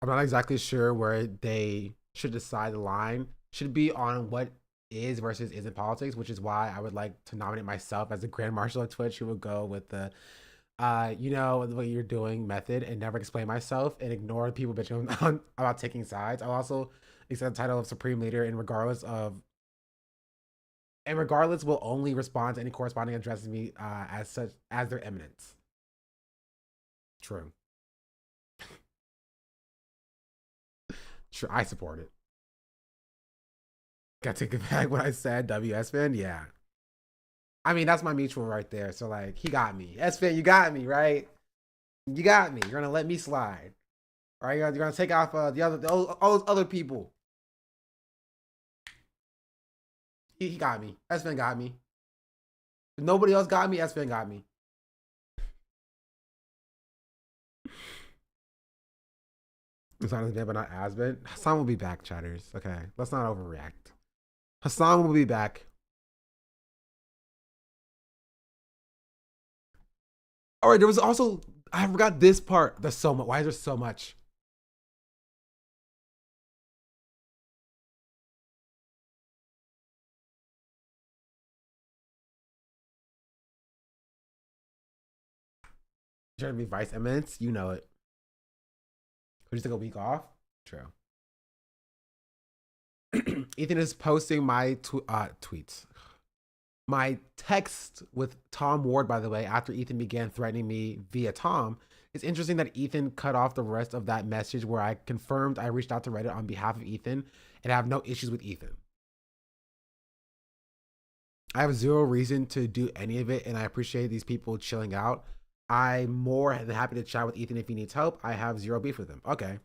I'm not exactly sure where they should decide the line. Should be on what is versus isn't politics, which is why I would like to nominate myself as the Grand Marshal of Twitch, who would go with the, you know, what you're doing method and never explain myself and ignore people bitching on about taking sides. I'll also accept the title of Supreme Leader, and regardless will only respond to any corresponding addresses me as such as their eminence. True. Sure, I support it. Got to take it back what I said. WS-Fan, yeah. I mean, that's my mutual right there. So, like, he got me. S-Fan, you got me, right? You got me. You're gonna let me slide. All right, you're gonna take off all those other people. He got me. S-Fan got me. If nobody else got me, S-Fan got me. Hasan is banned, but not as banned. Hasan will be back, chatters. Okay, let's not overreact. Hasan will be back. All right, there was also, I forgot this part. There's so much. Why is there so much? Trying to be vice eminence, you know it. We just took a week off. True. Ethan is posting my tweets. My text with Tom Ward, by the way, after Ethan began threatening me via Tom. It's interesting that Ethan cut off the rest of that message where I confirmed I reached out to Reddit on behalf of Ethan and I have no issues with Ethan. I have zero reason to do any of it, and I appreciate these people chilling out. I'm more than happy to chat with Ethan if he needs help. I have zero beef with him. Okay.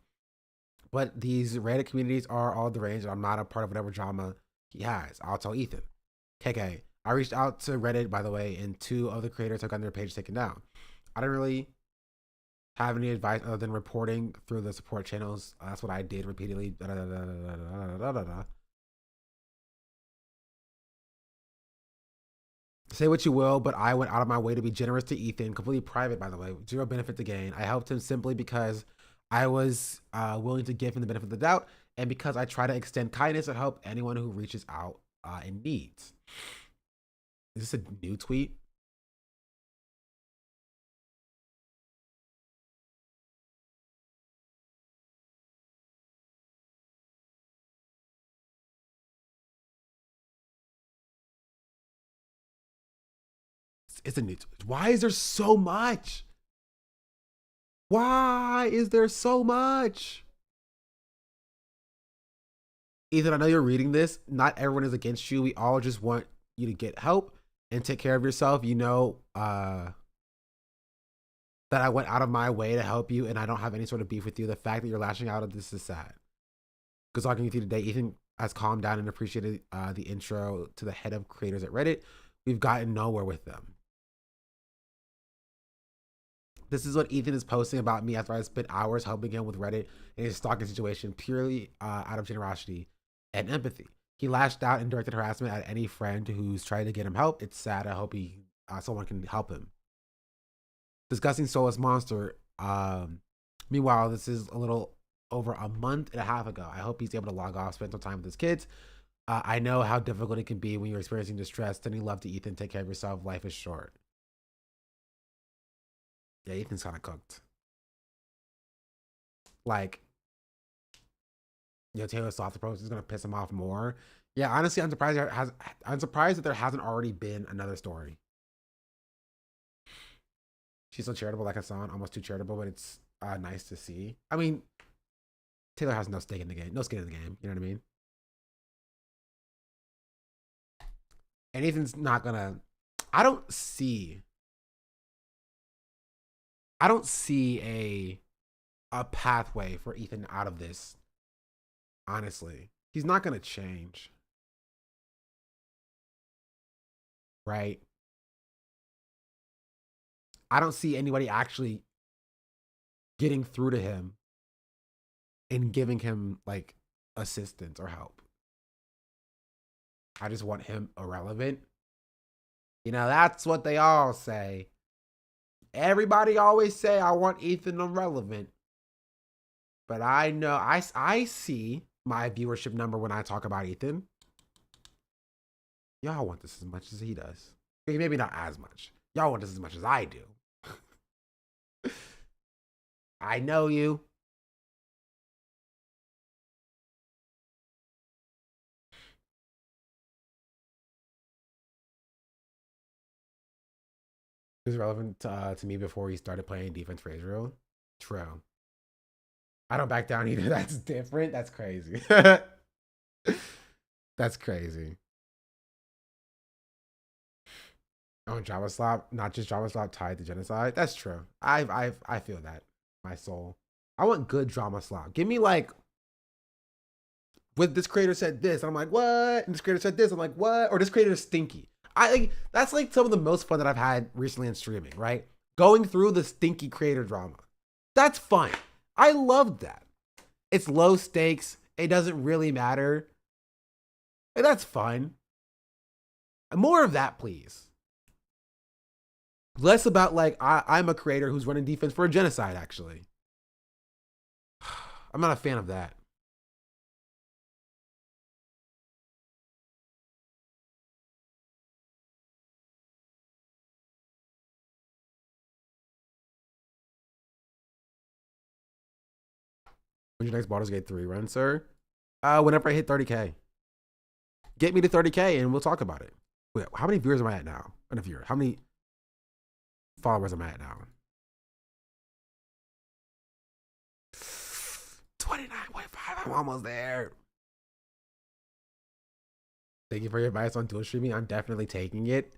But these Reddit communities are all deranged, and I'm not a part of whatever drama he has. I'll tell Ethan. KK. I reached out to Reddit, by the way, and 2 of the creators took on their page taken down. I didn't really have any advice other than reporting through the support channels. That's what I did repeatedly. Say what you will, but I went out of my way to be generous to Ethan, completely private, by the way, zero benefit to gain. I helped him simply because I was willing to give him the benefit of the doubt, and because I try to extend kindness and help anyone who reaches out in needs. Is this a new tweet? It's a new tweet. Why is there so much? Why is there so much? Ethan, I know you're reading this. Not everyone is against you. We all just want you to get help and take care of yourself. You know that I went out of my way to help you, and I don't have any sort of beef with you. The fact that you're lashing out at this is sad. Because talking with you today, Ethan has calmed down and appreciated the intro to the head of creators at Reddit. We've gotten nowhere with them. This is what Ethan is posting about me after I spent hours helping him with Reddit in his stalking situation purely out of generosity and empathy. He lashed out and directed harassment at any friend who's trying to get him help. It's sad. I hope someone can help him. Disgusting soulless monster. Meanwhile, this is a little over a month and a half ago. I hope he's able to log off, spend some time with his kids. I know how difficult it can be when you're experiencing distress. Sending love to Ethan. Take care of yourself. Life is short. Yeah, Ethan's kind of cooked. Like, Taylor's soft approach is gonna piss him off more. Yeah, honestly, I'm surprised that there hasn't already been another story. She's so charitable, like Hasan, almost too charitable, but it's nice to see. I mean, Taylor has no stake in the game, no skin in the game. You know what I mean? And Ethan's not gonna. I don't see a pathway for Ethan out of this. Honestly, he's not going to change. Right? I don't see anybody actually getting through to him and giving him like assistance or help. I just want him irrelevant. You know, that's what they all say. Everybody always say, I want Ethan irrelevant. But I know, I see my viewership number when I talk about Ethan. Y'all want this as much as he does. Maybe not as much. Y'all want this as much as I do. I know you. He was relevant to me before he started playing defense for Israel. True. I don't back down either. That's different. That's crazy. That's crazy. Oh, Java Slop, not just Java Slop tied to genocide. That's true. I feel that. My soul. I want good drama slop. Give me like, with this creator said this, I'm like, what? And this creator said this, I'm like, what? Or this creator is stinky. That's like some of the most fun that I've had recently in streaming, right? Going through the stinky creator drama. That's fun. I loved that. It's low stakes. It doesn't really matter. Like, that's fun. More of that, please. Less about like, I'm a creator who's running defense for a genocide, actually. I'm not a fan of that. When's your next Baldur's Gate 3 run, sir? Whenever I hit 30K. Get me to 30K and we'll talk about it. Wait, how many viewers am I at now? How many followers am I at now? 29.5. I'm almost there. Thank you for your advice on dual streaming. I'm definitely taking it.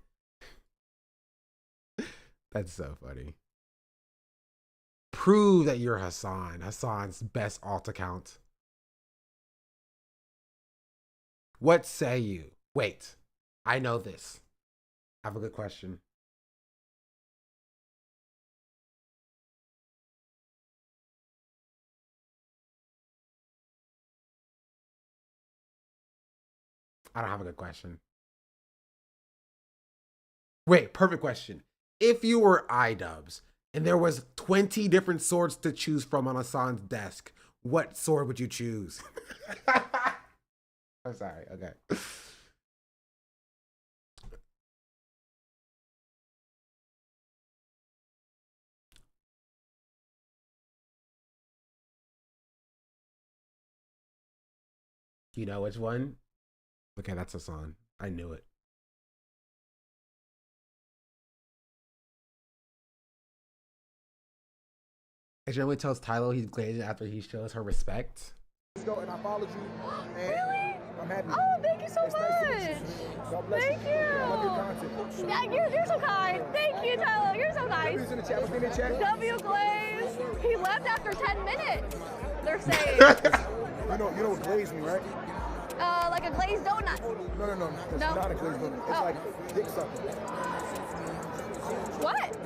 That's so funny. Prove that you're Hasan. Hasan's best alt account. What say you? Wait, I know this. I have a good question. I don't have a good question. Wait, perfect question. If you were iDubbbz and there was 20 different swords to choose from on Hasan's desk, what sword would you choose? I'm sorry. Okay. You know which one? Okay, that's Hasan. I knew it. And she only tells Tylo he's glazing after he shows her respect. Let's go, and I followed you. And Really? I'm happy. Oh, thank you so It's nice to meet much. you. God bless Thank you. I love your content. Yeah, you're so kind. Thank you, Tyler. You're so nice. Who's in the chat? What's in the chat? W Glaze. He left after 10 minutes. They're saying. You know what glazed me, right? Like a glazed donut. No. It's No? not a glazed donut. It's Oh. like dick sucking. What?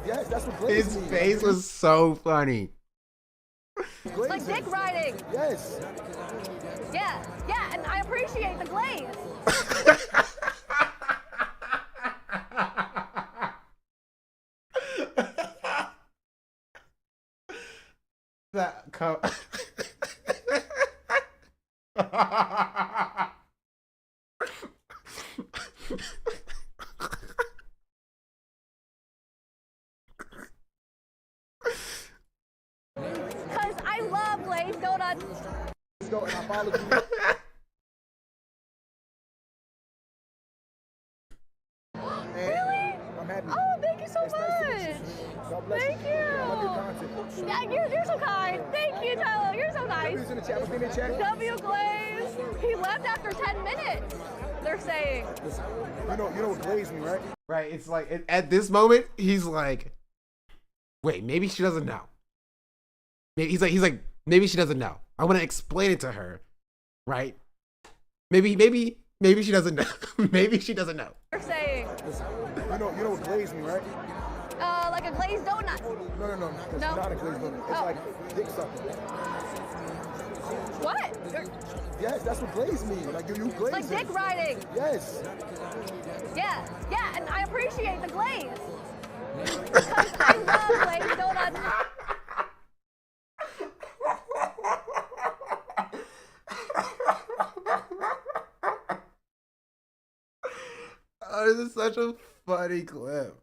Yes, that's what glazed His me. face was so funny. It's like dick riding. Yes. Yeah, and I appreciate the glaze. That co- Because I love glazed donuts. Let's go, and I followed you. Really? I'm happy. Oh, thank you so It's nice to meet much. you. God bless Thank you. I love your you. content. Yeah, you're so kind. Thank you, Tyler. You're so nice. Who's in the chat? What's in the chat? W Glaze. He left after 10 minutes. They're saying. You know what glazed me, right? Right, it's like at this moment he's like, wait, maybe she doesn't know. Maybe he's like, maybe she doesn't know. I want to explain it to her, right? Maybe she doesn't know. Maybe she doesn't know. They're saying. You know what glazed me, right? Like a glazed donut. No. It's No? not a glazed donut. It's Oh. like dick sucking. What? Yes, that's what glazed me. Like you It's glazed like dick it. riding. Yes. Yeah, and I appreciate the glaze. Because I love glazed donuts. Oh, this is such a funny clip.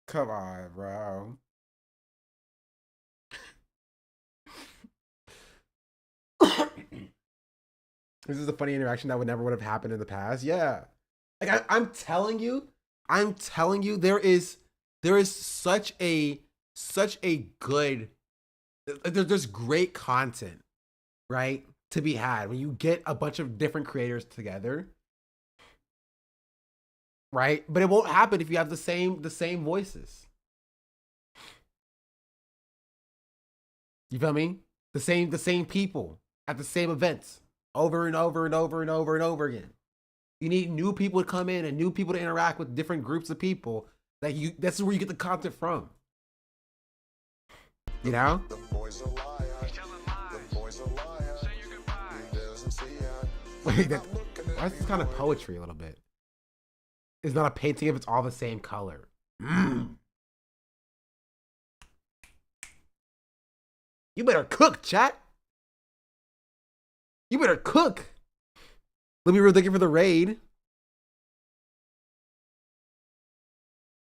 Come on, bro. This is a funny interaction that would have happened in the past. Yeah. Like I'm telling you, there is such a good there's great content, right? To be had when you get a bunch of different creators together. Right? But it won't happen if you have the same voices. You feel me? The same people at the same events over and over and over and over and over again. You need new people to come in and new people to interact with different groups of people. That's where you get the content from. You know? Wait, that's kind of poetry a little bit. It's not a painting if it's all the same color. You better cook, chat. You better cook. Let me real thank you for the raid.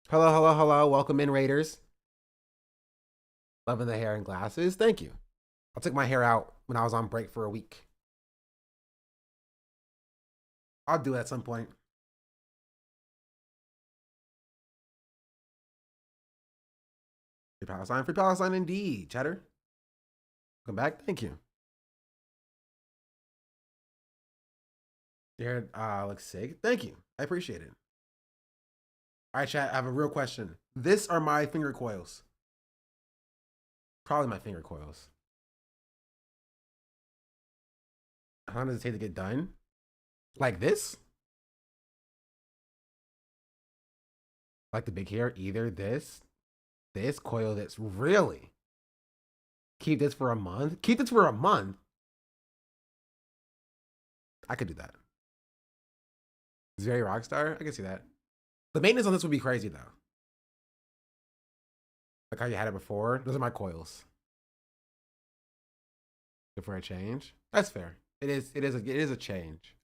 Hello, hello, hello. Welcome in, raiders. Loving the hair and glasses. Thank you. I took my hair out when I was on break for a week. I'll do it at some point. Free Palestine indeed, chatter. Welcome back. Thank you. Your hair looks sick. Thank you. I appreciate it. All right, chat. I have a real question. This are my finger coils. Probably my finger coils. How long does it take to get done? Like this? Like the big hair? Either this coil, this. Really? Keep this for a month? Keep this for a month? I could do that. It's very rockstar. I can see that. The maintenance on this would be crazy though. Like how you had it before. Those are my coils. Good for a change. That's fair. It is a change.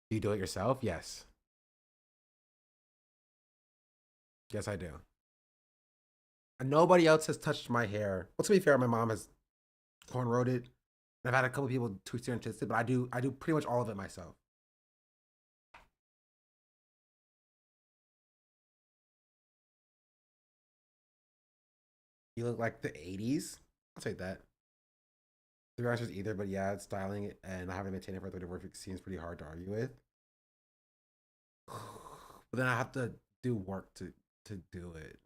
Do you do it yourself? Yes. Yes, I do. And nobody else has touched my hair. Well, to be fair, my mom has cornrowed it. And I've had a couple people twist it and twist it, but I do pretty much all of it myself. You look like the 80s. I'll take that. To be honest with either, but yeah, it's styling it and not having to maintain it for 30 work seems pretty hard to argue with. But then I have to do work to do it.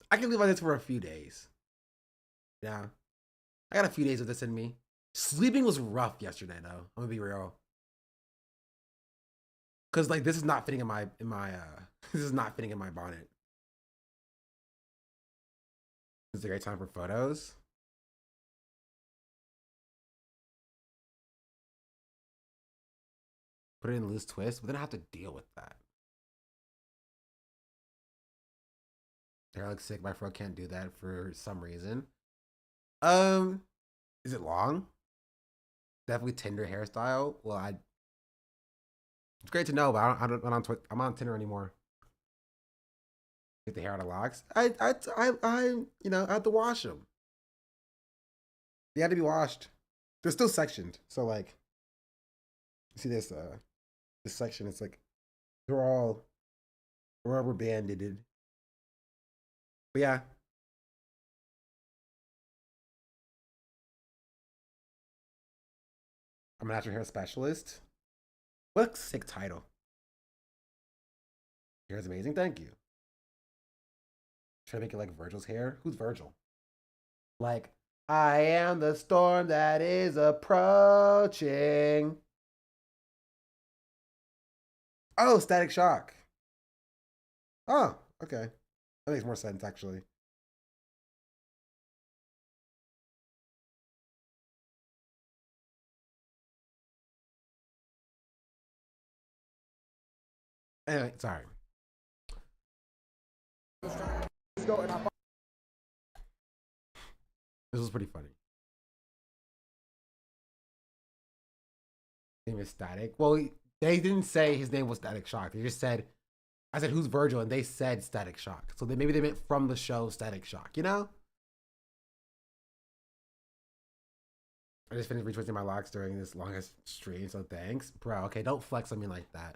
I can live like this for a few days. Yeah. I got a few days of this in me. Sleeping was rough yesterday though. I'm gonna be real. Cause like this is not fitting in my this is not fitting in my bonnet. This is a great time for photos. Put it in loose twist, but then I have to deal with that. Hair looks sick. My fro can't do that for some reason. Is it long? Definitely Tinder hairstyle. Well, it's great to know, but I'm on Tinder anymore. Get the hair out of locks. I you know, I have to wash them. They had to be washed. They're still sectioned, so like, you see this this section. It's like they're all rubber banded. But yeah. I'm a natural hair specialist. What a sick title. Hair is amazing. Thank you. Try to make it like Virgil's hair. Who's Virgil? Like, I am the storm that is approaching. Oh, Static Shock. Oh, okay. That makes more sense, actually. Anyway, sorry. This was pretty funny. His name is Static. Well, they didn't say his name was Static Shock. They just said, I said, who's Virgil? And they said Static Shock. So maybe they meant from the show Static Shock, you know? I just finished retwisting my locks during this longest stream, so thanks. Bro, okay, don't flex on me like that.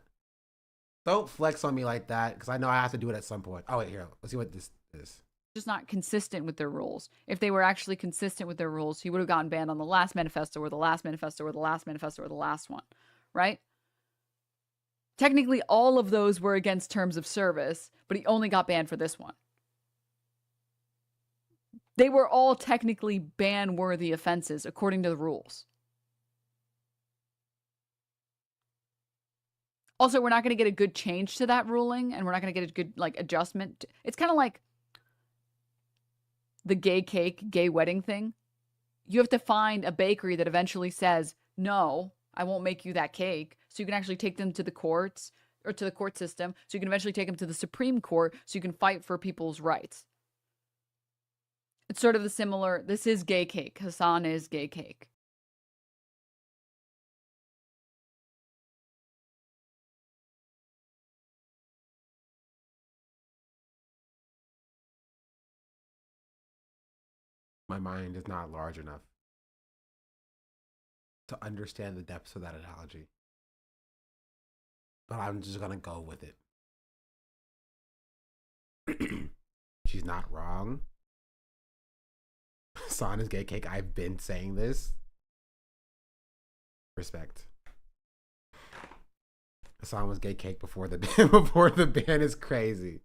Don't flex on me like that, because I know I have to do it at some point. Oh, wait, here. Let's see what this is. Just not consistent with their rules. If they were actually consistent with their rules, he would have gotten banned on the last manifesto or the last manifesto or the last manifesto or the last one, right? Technically, all of those were against terms of service, but he only got banned for this one. They were all technically ban-worthy offenses according to the rules. Also, we're not going to get a good change to that ruling, and we're not going to get a good like adjustment. It's kind of like the gay cake, gay wedding thing. You have to find a bakery that eventually says, no, I won't make you that cake. So you can actually take them to the courts or to the court system. So you can eventually take them to the Supreme Court so you can fight for people's rights. It's sort of the similar, this is gay cake. Hasan is gay cake. My mind is not large enough to understand the depths of that analogy. But I'm just gonna go with it. She's not wrong. Hasan is gay cake. I've been saying this. Respect. Hasan was gay cake before the ban. Before the ban is crazy.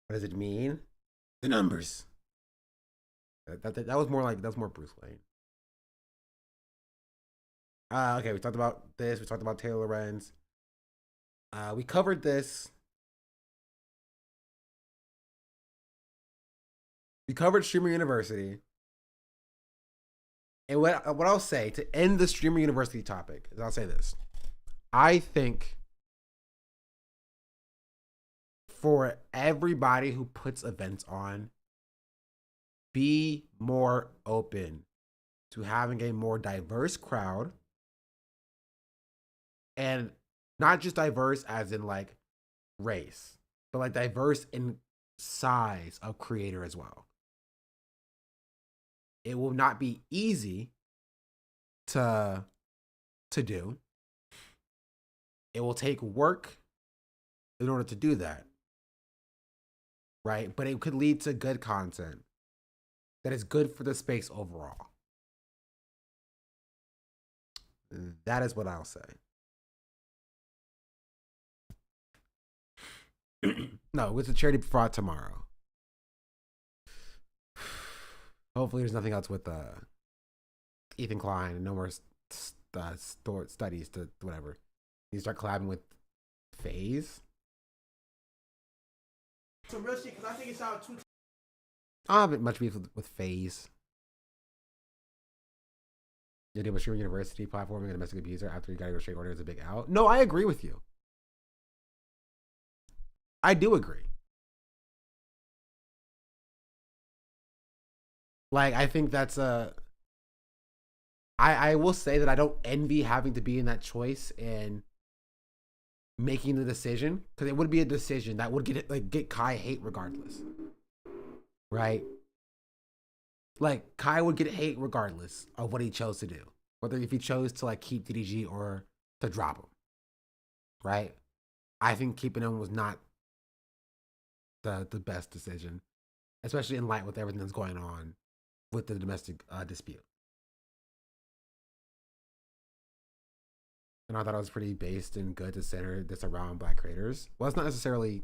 What does it mean? The numbers. That was more like, that was more Bruce Wayne. Okay, we talked about this. We talked about Taylor Lorenz. We covered this. We covered Streamer University. And what I'll say to end the Streamer University topic is I'll say this. I think for everybody who puts events on, be more open to having a more diverse crowd. And not just diverse as in like race, but like diverse in size of creator as well. It will not be easy to do. It will take work in order to do that. Right? But it could lead to good content that is good for the space overall. That is what I'll say. No, it's a charity fraud tomorrow. Hopefully there's nothing else with Ethan Klein and no more studies to whatever. You start collabing with FaZe. Some real shit, because I think it's out too. I don't have much beef with FaZe. You did with Streamer University platforming a domestic abuser after you got your straight order is a big out. No, I agree with you. I do agree. Like, I think that's I will say that I don't envy having to be in that choice and making the decision, because it would be a decision that would get Kai hate regardless. Right? Like, Kai would get hate regardless of what he chose to do. Whether if he chose to like keep DDG or to drop him. Right? I think keeping him was not the best decision. Especially in light with everything that's going on with the domestic dispute. And I thought it was pretty based and good to center this around Black creators. Well, it's not necessarily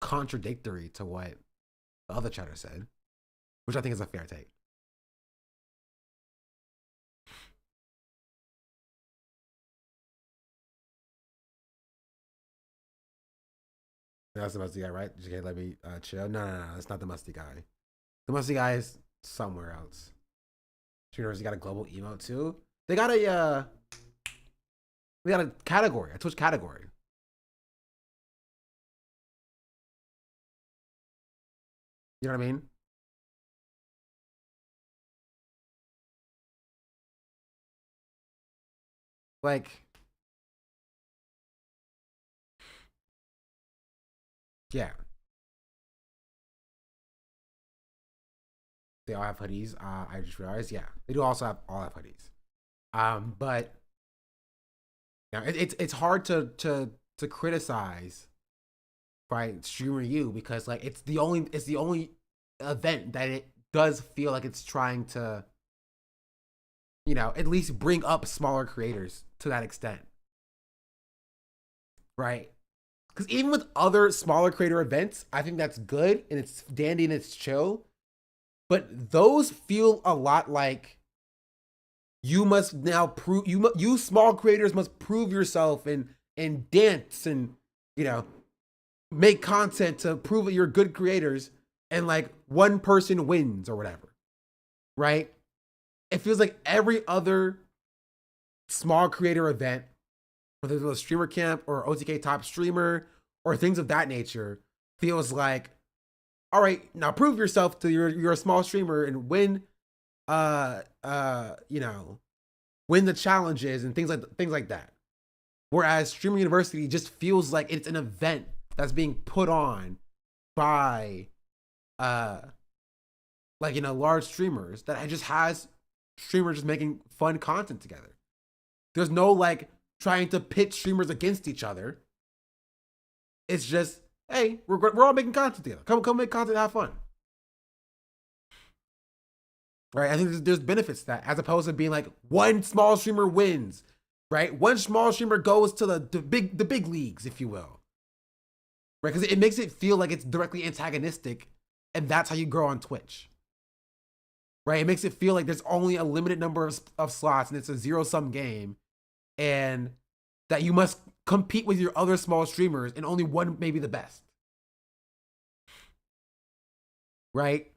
contradictory to what the other chatter said, which I think is a fair take. That's the musty guy, right? You can't let me chill. No, it's not the musty guy. The musty guy is somewhere else. University got a global emote too. They got a category, a Twitch category. You know what I mean? Like, yeah. They all have hoodies. I just realized, yeah, they do also all have hoodies. But now it's hard to criticize, right, Streamer U, because like it's the only event that it does feel like it's trying to, you know, at least bring up smaller creators to that extent, right? Because even with other smaller creator events, I think that's good and it's dandy and it's chill. But those feel a lot like you must now prove you small creators must prove yourself and dance and, you know, make content to prove that you're good creators, and like one person wins or whatever, right? It feels like every other small creator event, whether it's a streamer camp or OTK top streamer or things of that nature, feels like, all right, now prove yourself to you're a small streamer and win, you know, win the challenges and things like that. Whereas Streamer University just feels like it's an event that's being put on by, like, you know, large streamers that just has streamers just making fun content together. There's no like trying to pit streamers against each other. It's just, hey, we're all making content together. Come make content, have fun. Right? I think there's benefits to that, as opposed to being like one small streamer wins, right? One small streamer goes to the big leagues, if you will. Right? Because it makes it feel like it's directly antagonistic, and that's how you grow on Twitch. Right? It makes it feel like there's only a limited number of slots and it's a zero-sum game, and that you must compete with your other small streamers and only one may be the best. Right?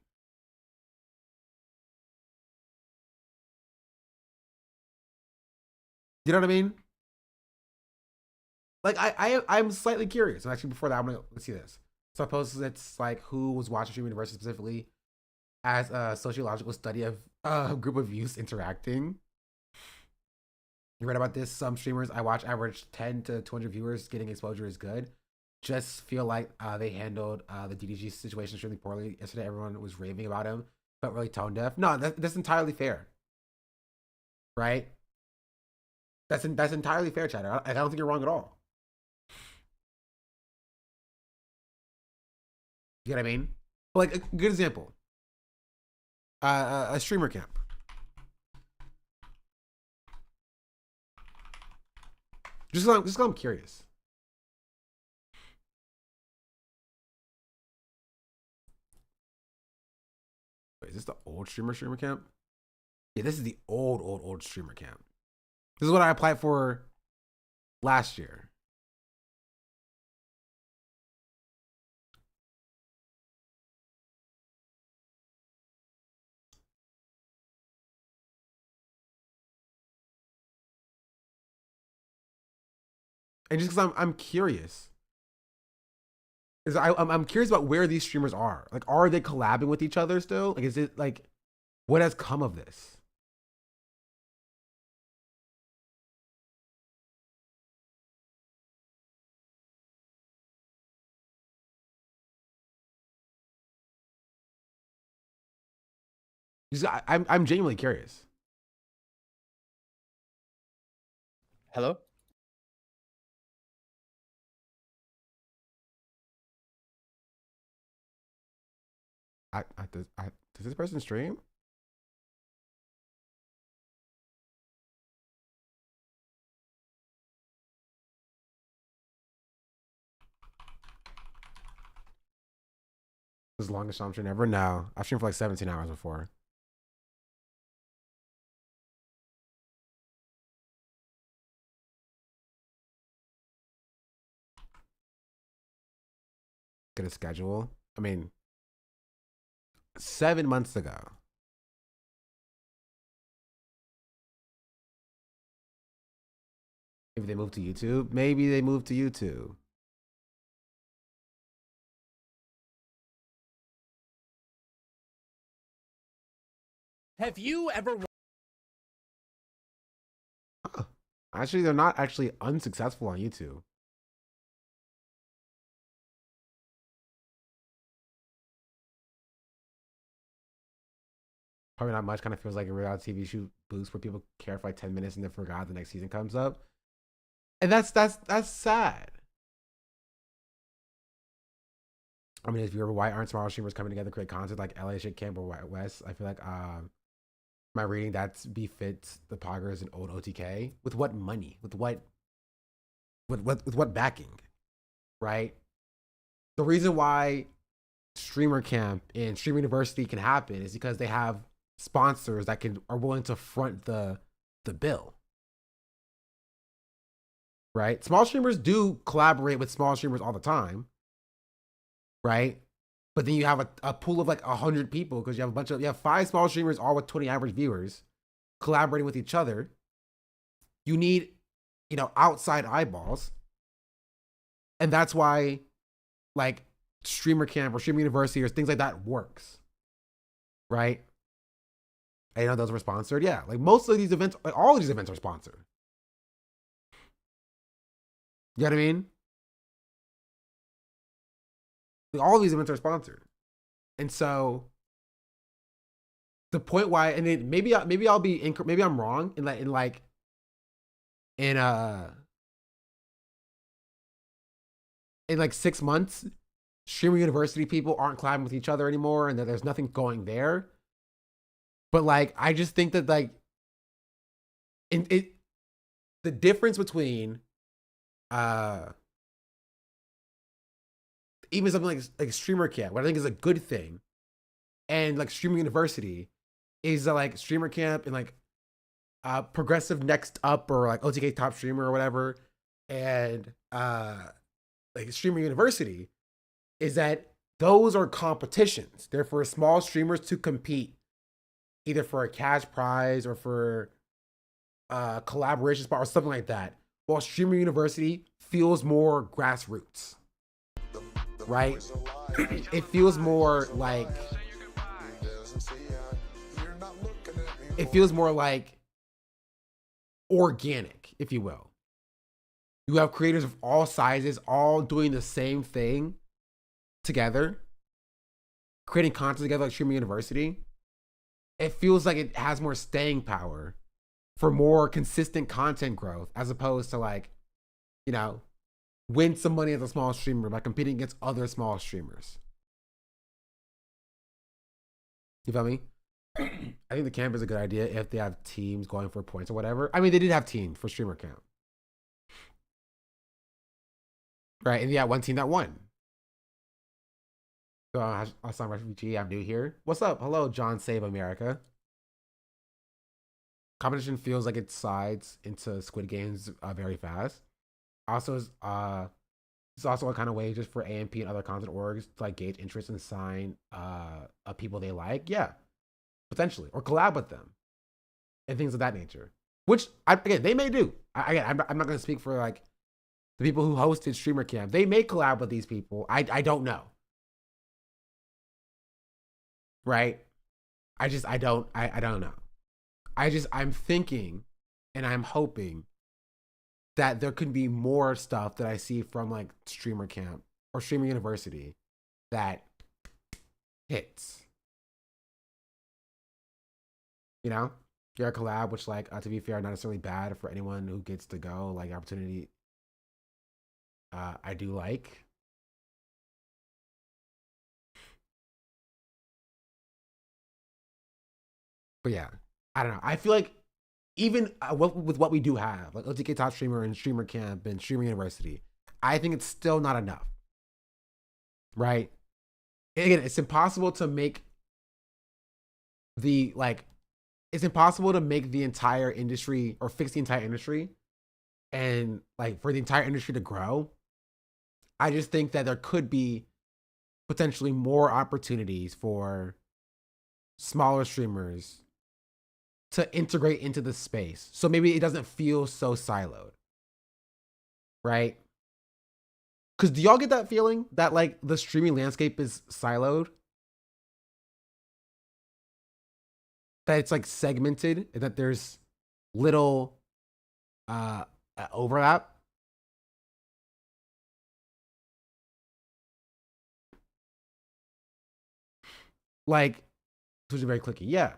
You know what I mean? Like, I'm slightly curious. And actually, before that, let's see this. So suppose it's like who was watching Streamer University specifically as a sociological study of a group of youths interacting. You read about this? Some streamers I watch average 10 to 200 viewers. Getting exposure is good. Just feel like they handled the DDG situation extremely poorly. Yesterday, everyone was raving about him. Felt really tone deaf. No, that's entirely fair. Right? That's entirely fair, Chatter. I don't think you're wrong at all. You know what I mean? But like, a good example. A streamer camp. Just 'cause I'm curious. Wait, is this the old streamer camp? Yeah, this is the old streamer camp. This is what I applied for last year. And just because I'm curious, I'm curious about where these streamers are. Like, are they collabing with each other still? Like, is it like, what has come of this? I'm genuinely curious. Hello? Does this person stream? This is the longest I'm streaming ever? No. I've streamed for like 17 hours before. Get a schedule. I mean, 7 months ago. Maybe they moved to YouTube. Maybe they moved to YouTube. Have you ever... Actually, they're not actually unsuccessful on YouTube. Probably not much. Kind of feels like a reality TV shoot boost where people care for like 10 minutes and then forgot the next season comes up. And that's sad. I mean, if you ever why aren't smaller streamers coming together to create content like LA Shit Camp or White West? I feel like my reading that befits the poggers and old OTK. With what money? With what backing? Right? The reason why Streamer Camp and Streamer University can happen is because they have sponsors that are willing to front the the bill. Right? Small streamers do collaborate with small streamers all the time. Right? But then you have a pool of like 100 people because you have 5 small streamers all with 20 average viewers collaborating with each other. You need, outside eyeballs. And that's why like Streamer Camp or Streamer University or things like that works. Right? I know those were sponsored. Yeah. Like most of these events, like all of these events are sponsored. You know what I mean? Like, all of these events are sponsored. And so the point why, and then maybe I'm wrong in like 6 months, Streamer University people aren't collabing with each other anymore and that there's nothing going there. But like, I just think that like, the difference between even something like Streamer Camp, what I think is a good thing, and like Streamer University is that like Streamer Camp and like Progressive Next Up or like OTK Top Streamer or whatever, and like Streamer University is that those are competitions. They're for small streamers to compete either for a cash prize or for a collaboration spot or something like that. While Streamer University feels more grassroots, right? It feels more like organic, if you will. You have creators of all sizes, all doing the same thing together, creating content together like Streamer University. It feels like it has more staying power for more consistent content growth, as opposed to like, win some money as a small streamer by competing against other small streamers. You feel me? I think the camp is a good idea if they have teams going for points or whatever. I mean, they did have teams for Streamer Camp. Right, and yeah, one team that won. So, Hasan Refugee, I'm new here. What's up? Hello, John Save America. Competition feels like it slides into Squid Games very fast. Also, it's also a kind of way just for AMP and other content orgs to like gauge interest and sign of people they like. Yeah, potentially, or collab with them and things of that nature. Which again, they may do. I'm not going to speak for like the people who hosted Streamer Camp. They may collab with these people. I don't know. Right? I don't know. I'm thinking and I'm hoping that there could be more stuff that I see from like Streamer Camp or Streamer University that hits. You're a collab, which like, to be fair, not necessarily bad for anyone who gets to go, like opportunity. I do like. But yeah, I don't know. I feel like even with what we do have, like OTK Top Streamer and Streamer Camp and Streamer University, I think it's still not enough. Right? And again, it's impossible to make the entire industry or fix the entire industry and like for the entire industry to grow. I just think that there could be potentially more opportunities for smaller streamers to integrate into the space. So maybe it doesn't feel so siloed. Right? Because do y'all get that feeling that like the streaming landscape is siloed? That it's like segmented and that there's little overlap? Like, which is very clicky. Yeah.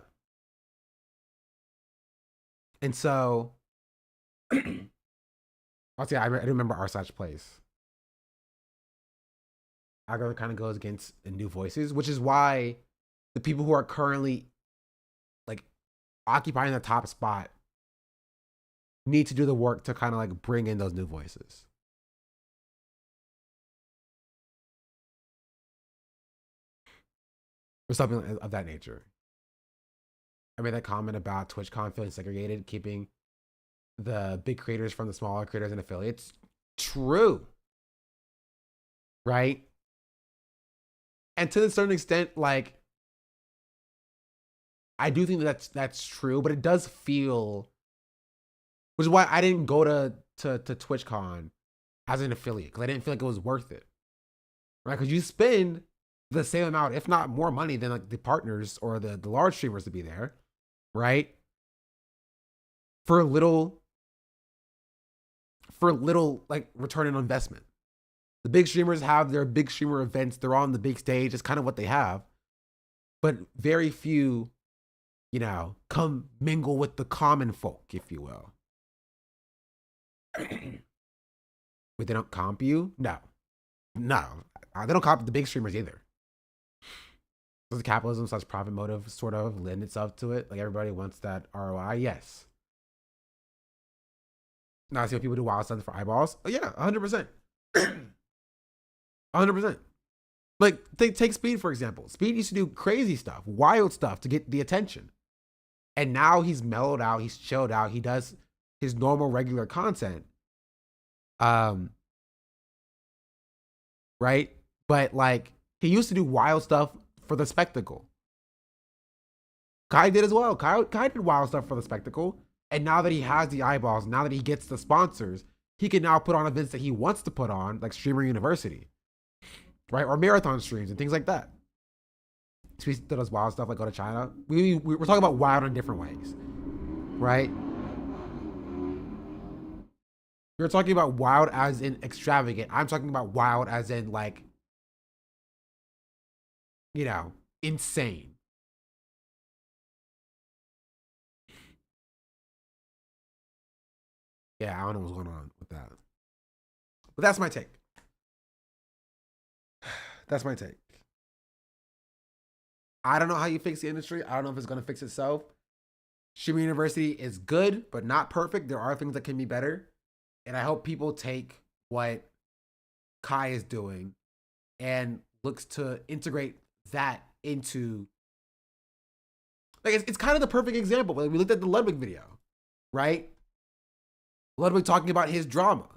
And so, I'll say I remember r/place. Algorithm kind of goes against the new voices, which is why the people who are currently like occupying the top spot need to do the work to kind of like bring in those new voices. Or something of that nature. I made that comment about TwitchCon feeling segregated, keeping the big creators from the smaller creators and affiliates. True. Right? And to a certain extent, like, I do think that's true, but it does feel, which is why I didn't go to TwitchCon as an affiliate, because I didn't feel like it was worth it. Right? Because you spend the same amount, if not more money than like the partners or the large streamers to be there, right? For little like return on investment. The big streamers have their big streamer events. They're on the big stage. It's kind of what they have. But very few, you know, come mingle with the common folk, if you will. But they don't comp you? No. No. They don't comp the big streamers either. The capitalism / profit motive sort of lend itself to it. Like, everybody wants that ROI. Yes. Now I see what people do wild stuff for eyeballs. Oh, yeah, 100%. 100%. Like, take Speed, for example. Speed used to do crazy stuff, wild stuff to get the attention. And now he's mellowed out, he's chilled out, he does his normal, regular content. Right? But, like, he used to do wild stuff for the spectacle. Kai did as well. Kai did wild stuff for the spectacle. And now that he has the eyeballs, now that he gets the sponsors, he can now put on events that he wants to put on, like Streamer University, right? Or marathon streams and things like that. So he does wild stuff like go to China. We're talking about wild in different ways, right? You're talking about wild as in extravagant. I'm talking about wild as in, like, you know, insane. Yeah, I don't know what's going on with that. But that's my take. That's my take. I don't know how you fix the industry. I don't know if it's going to fix itself. Streamer University is good, but not perfect. There are things that can be better. And I hope people take what Kai is doing and looks to integrate that into, like, it's kind of the perfect example. Like, we looked at the Ludwig video, right? Ludwig talking about his drama.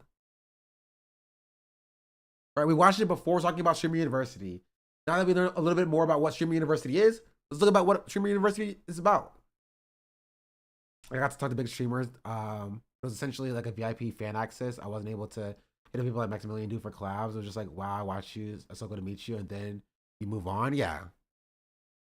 Right, we watched it before talking about Streamer University. Now that we learn a little bit more about what Streamer University is, let's look about what Streamer University is about. I got to talk to big streamers. It was essentially like a VIP fan access. I wasn't able to hit people like Maximilian do for collabs. It was just like, wow, I watched you. It's so good to meet you. And then you move on. Yeah.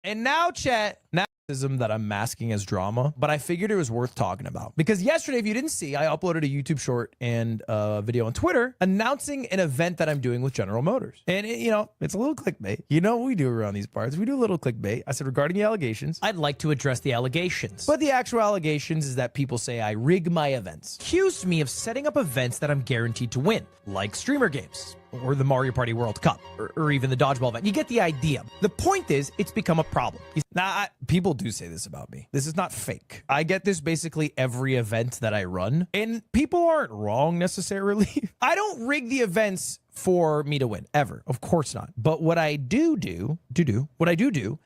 And now, chat, that I'm masking as drama, but I figured it was worth talking about because yesterday, if you didn't see, I uploaded a YouTube short and a video on Twitter announcing an event that I'm doing with General Motors. And you know, it's a little clickbait. You know what we do around these parts? We do a little clickbait. I said, regarding the allegations, I'd like to address the allegations. But the actual allegations is that people say I rig my events. Accused me of setting up events that I'm guaranteed to win, like streamer games, or the Mario Party World Cup, or even the dodgeball event. You get the idea. The point is, it's become a problem. Now, people do say this about me. This is not fake. I get this basically every event that I run, and people aren't wrong necessarily. I don't rig the events for me to win, ever. Of course not. But what I do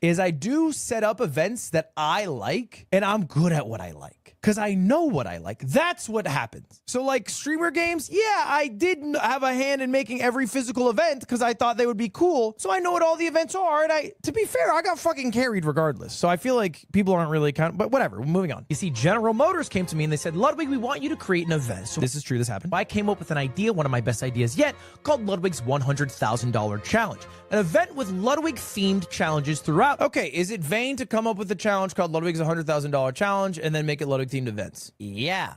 is I do set up events that I like, and I'm good at what I like. Because I know what I like. That's what happens. So like streamer games, yeah, I did have a hand in making every physical event because I thought they would be cool. So I know what all the events are. And to be fair, I got fucking carried regardless. So I feel like people aren't really but whatever, moving on. You see, General Motors came to me and they said, Ludwig, we want you to create an event. So this is true, this happened. I came up with an idea, one of my best ideas yet, called Ludwig's $100,000 challenge. An event with Ludwig-themed challenges throughout. Okay, is it vain to come up with a challenge called Ludwig's $100,000 challenge and then make it Ludwig-themed events? Yeah.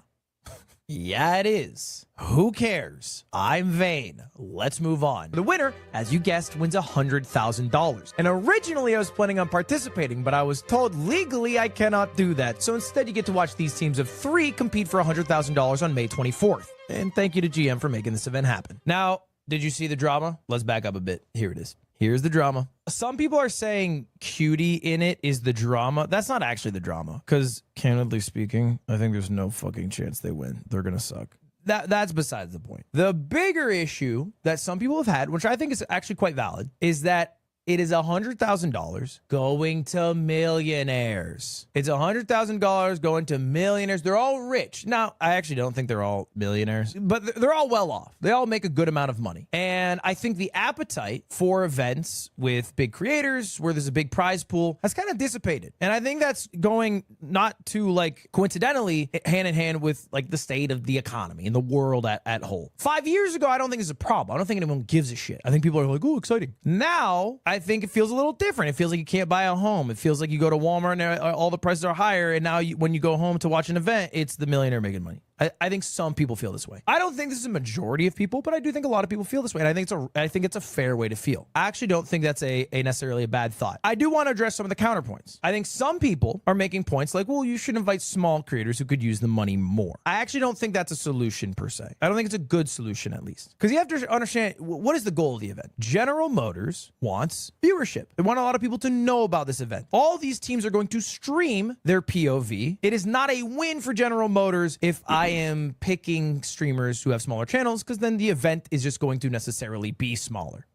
Yeah, it is. Who cares? I'm vain. Let's move on. The winner, as you guessed, wins $100,000. And originally I was planning on participating, but I was told legally I cannot do that. So instead you get to watch these teams of 3 compete for $100,000 on May 24th. And thank you to GM for making this event happen. Now, did you see the drama? Let's back up a bit. Here it is. Here's the drama. Some people are saying Cutie in it is the drama. That's not actually the drama. Because, candidly speaking, I think there's no fucking chance they win. They're going to suck. That's besides the point. The bigger issue that some people have had, which I think is actually quite valid, is that It is $100,000 going to millionaires. It's $100,000 going to millionaires. They're all rich. Now, I actually don't think they're all millionaires, but they're all well off. They all make a good amount of money. And I think the appetite for events with big creators where there's a big prize pool has kind of dissipated. And I think that's going not to like coincidentally hand in hand with like the state of the economy and the world at whole. 5 years ago, I don't think it's a problem. I don't think anyone gives a shit. I think people are like, oh, exciting. Now, I think it feels a little different. It feels like you can't buy a home. It feels like you go to Walmart and all the prices are higher. And now when you go home to watch an event, it's the millionaire making money. I think some people feel this way. I don't think this is a majority of people, but I do think a lot of people feel this way. And I think it's a fair way to feel. I actually don't think that's a necessarily a bad thought. I do want to address some of the counterpoints. I think some people are making points like, well, you should invite small creators who could use the money more. I actually don't think that's a solution per se. I don't think it's a good solution at least. Because you have to understand, what is the goal of the event? General Motors wants viewership. They want a lot of people to know about this event. All these teams are going to stream their POV. It is not a win for General Motors if I am picking streamers who have smaller channels, because then the event is just going to necessarily be smaller.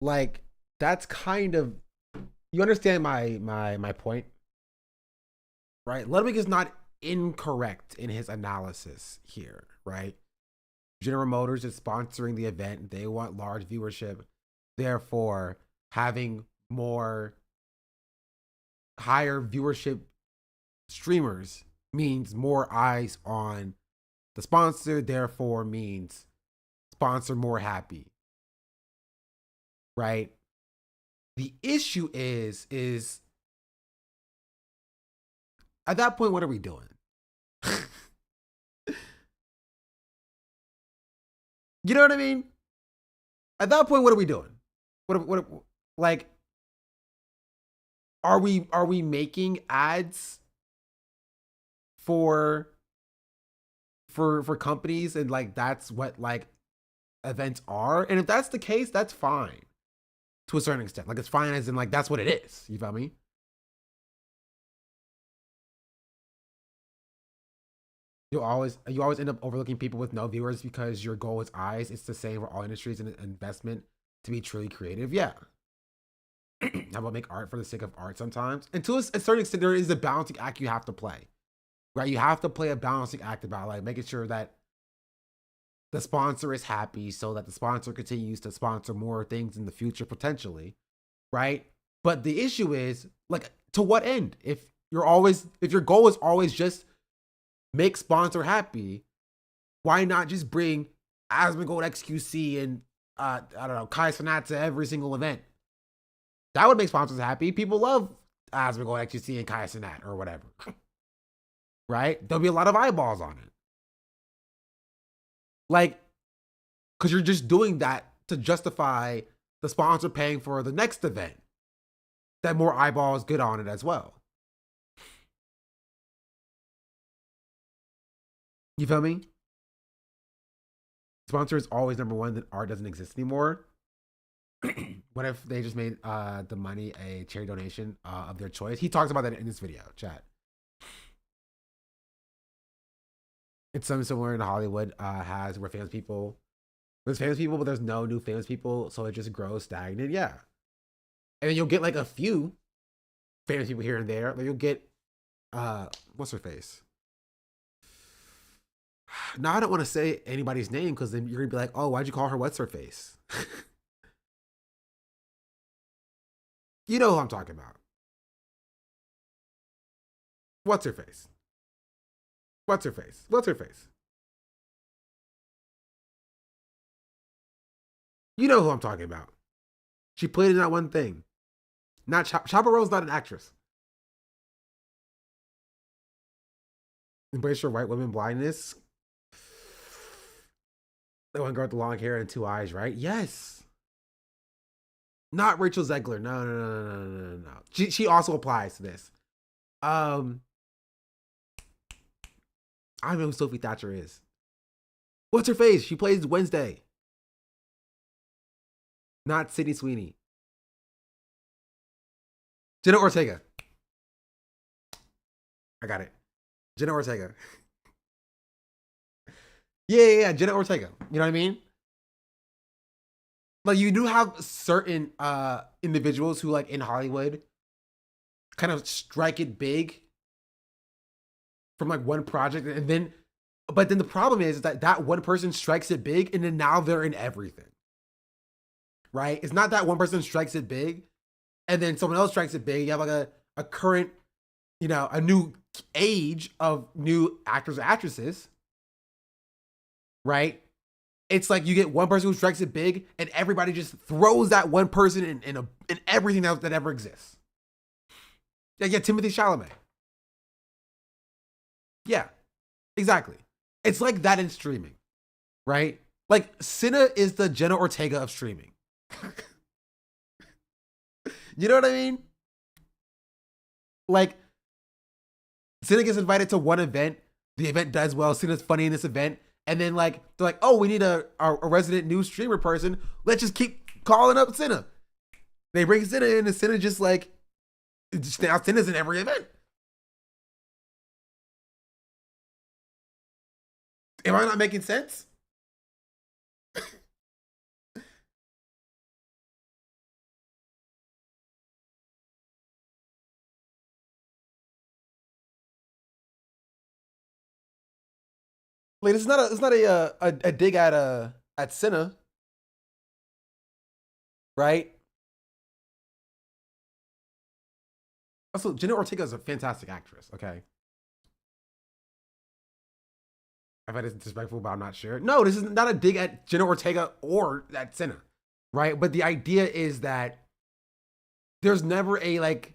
Like, that's kind of, you understand my point, right? Ludwig is not incorrect in his analysis here, right? General Motors is sponsoring the event. They want large viewership. Therefore, having more higher viewership streamers means more eyes on the sponsor, therefore means sponsor more happy. Right? The issue is at that point, what are we doing? You know what I mean? At that point, what are we doing? What like, are we making ads for companies, and like that's what like events are? And if that's the case, that's fine to a certain extent. Like, it's fine as in like that's what it is. You feel me? You always end up overlooking people with no viewers because your goal is eyes. It's the same for all industries and investment to be truly creative. Yeah. How about make art for the sake of art sometimes? And to a certain extent, there is a balancing act you have to play. Right? You have to play a balancing act about like making sure that the sponsor is happy so that the sponsor continues to sponsor more things in the future potentially. Right? But the issue is, like, to what end? If your goal is always just make sponsor happy, why not just bring Asmongold XQC and I don't know, Kai Cenat to every single event? That would make sponsors happy. People love Asmongold XQC and Kai Cenat or whatever. Right? There'll be a lot of eyeballs on it. Like, because you're just doing that to justify the sponsor paying for the next event. That more eyeballs get on it as well. You feel me? Sponsor is always number one, then art doesn't exist anymore. What if they just made the money a charity donation of their choice? He talks about that in this video, chat. It's something similar in Hollywood has where there's famous people, but there's no new famous people, so it just grows stagnant. Yeah. And then you'll get like a few famous people here and there. Like you'll get what's her face? Now I don't want to say anybody's name because then you're gonna be like, oh, why'd you call her what's her face? You know who I'm talking about. What's her face? What's her face? What's her face? You know who I'm talking about. She played in that one thing. Not Chaperone's not an actress. Embrace your white women blindness. The one girl with the long hair and two eyes, right? Yes. Not Rachel Zegler. No. She also applies to this. I don't know who Sophie Thatcher is. What's her face? She plays Wednesday. Not Sydney Sweeney. Jenna Ortega. I got it. Jenna Ortega. Yeah, Jenna Ortega. You know what I mean? Like you do have certain individuals who like in Hollywood kind of strike it big from like one project, and then but then the problem is that that one person strikes it big and then now they're in everything. Right? It's not that one person strikes it big and then someone else strikes it big. You have like a current, you know, a new age of new actors and actresses. Right? It's like you get one person who strikes it big and everybody just throws that one person in everything else that ever exists. Yeah, Timothy Chalamet. Yeah, exactly. It's like that in streaming, right? Like Cinna is the Jenna Ortega of streaming. You know what I mean? Like Cinna gets invited to one event, the event does well, Cinna's funny in this event, and then like they're like, oh, we need a resident new streamer person. Let's just keep calling up Cinna. They bring Cinna in, and Cinna just like now Cinna's in every event. Am I not making sense? Like it's not a dig at Cinna, right? Also, Jenna Ortega is a fantastic actress. Okay, I bet it's disrespectful, but I'm not sure. No, this is not a dig at Jenna Ortega or at Cinna, right? But the idea is that there's never a like,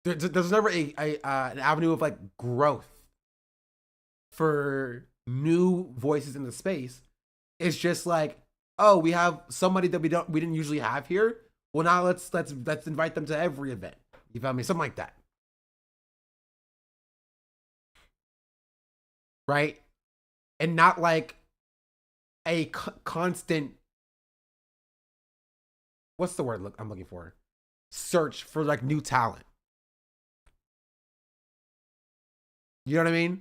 there's never an avenue of like growth for new voices in the space. It's just like, oh, we have somebody that we didn't usually have here. Well, now let's invite them to every event. You feel me? Something like that, right? And not like a constant, what's the word I'm looking for? Search for like new talent. You know what I mean?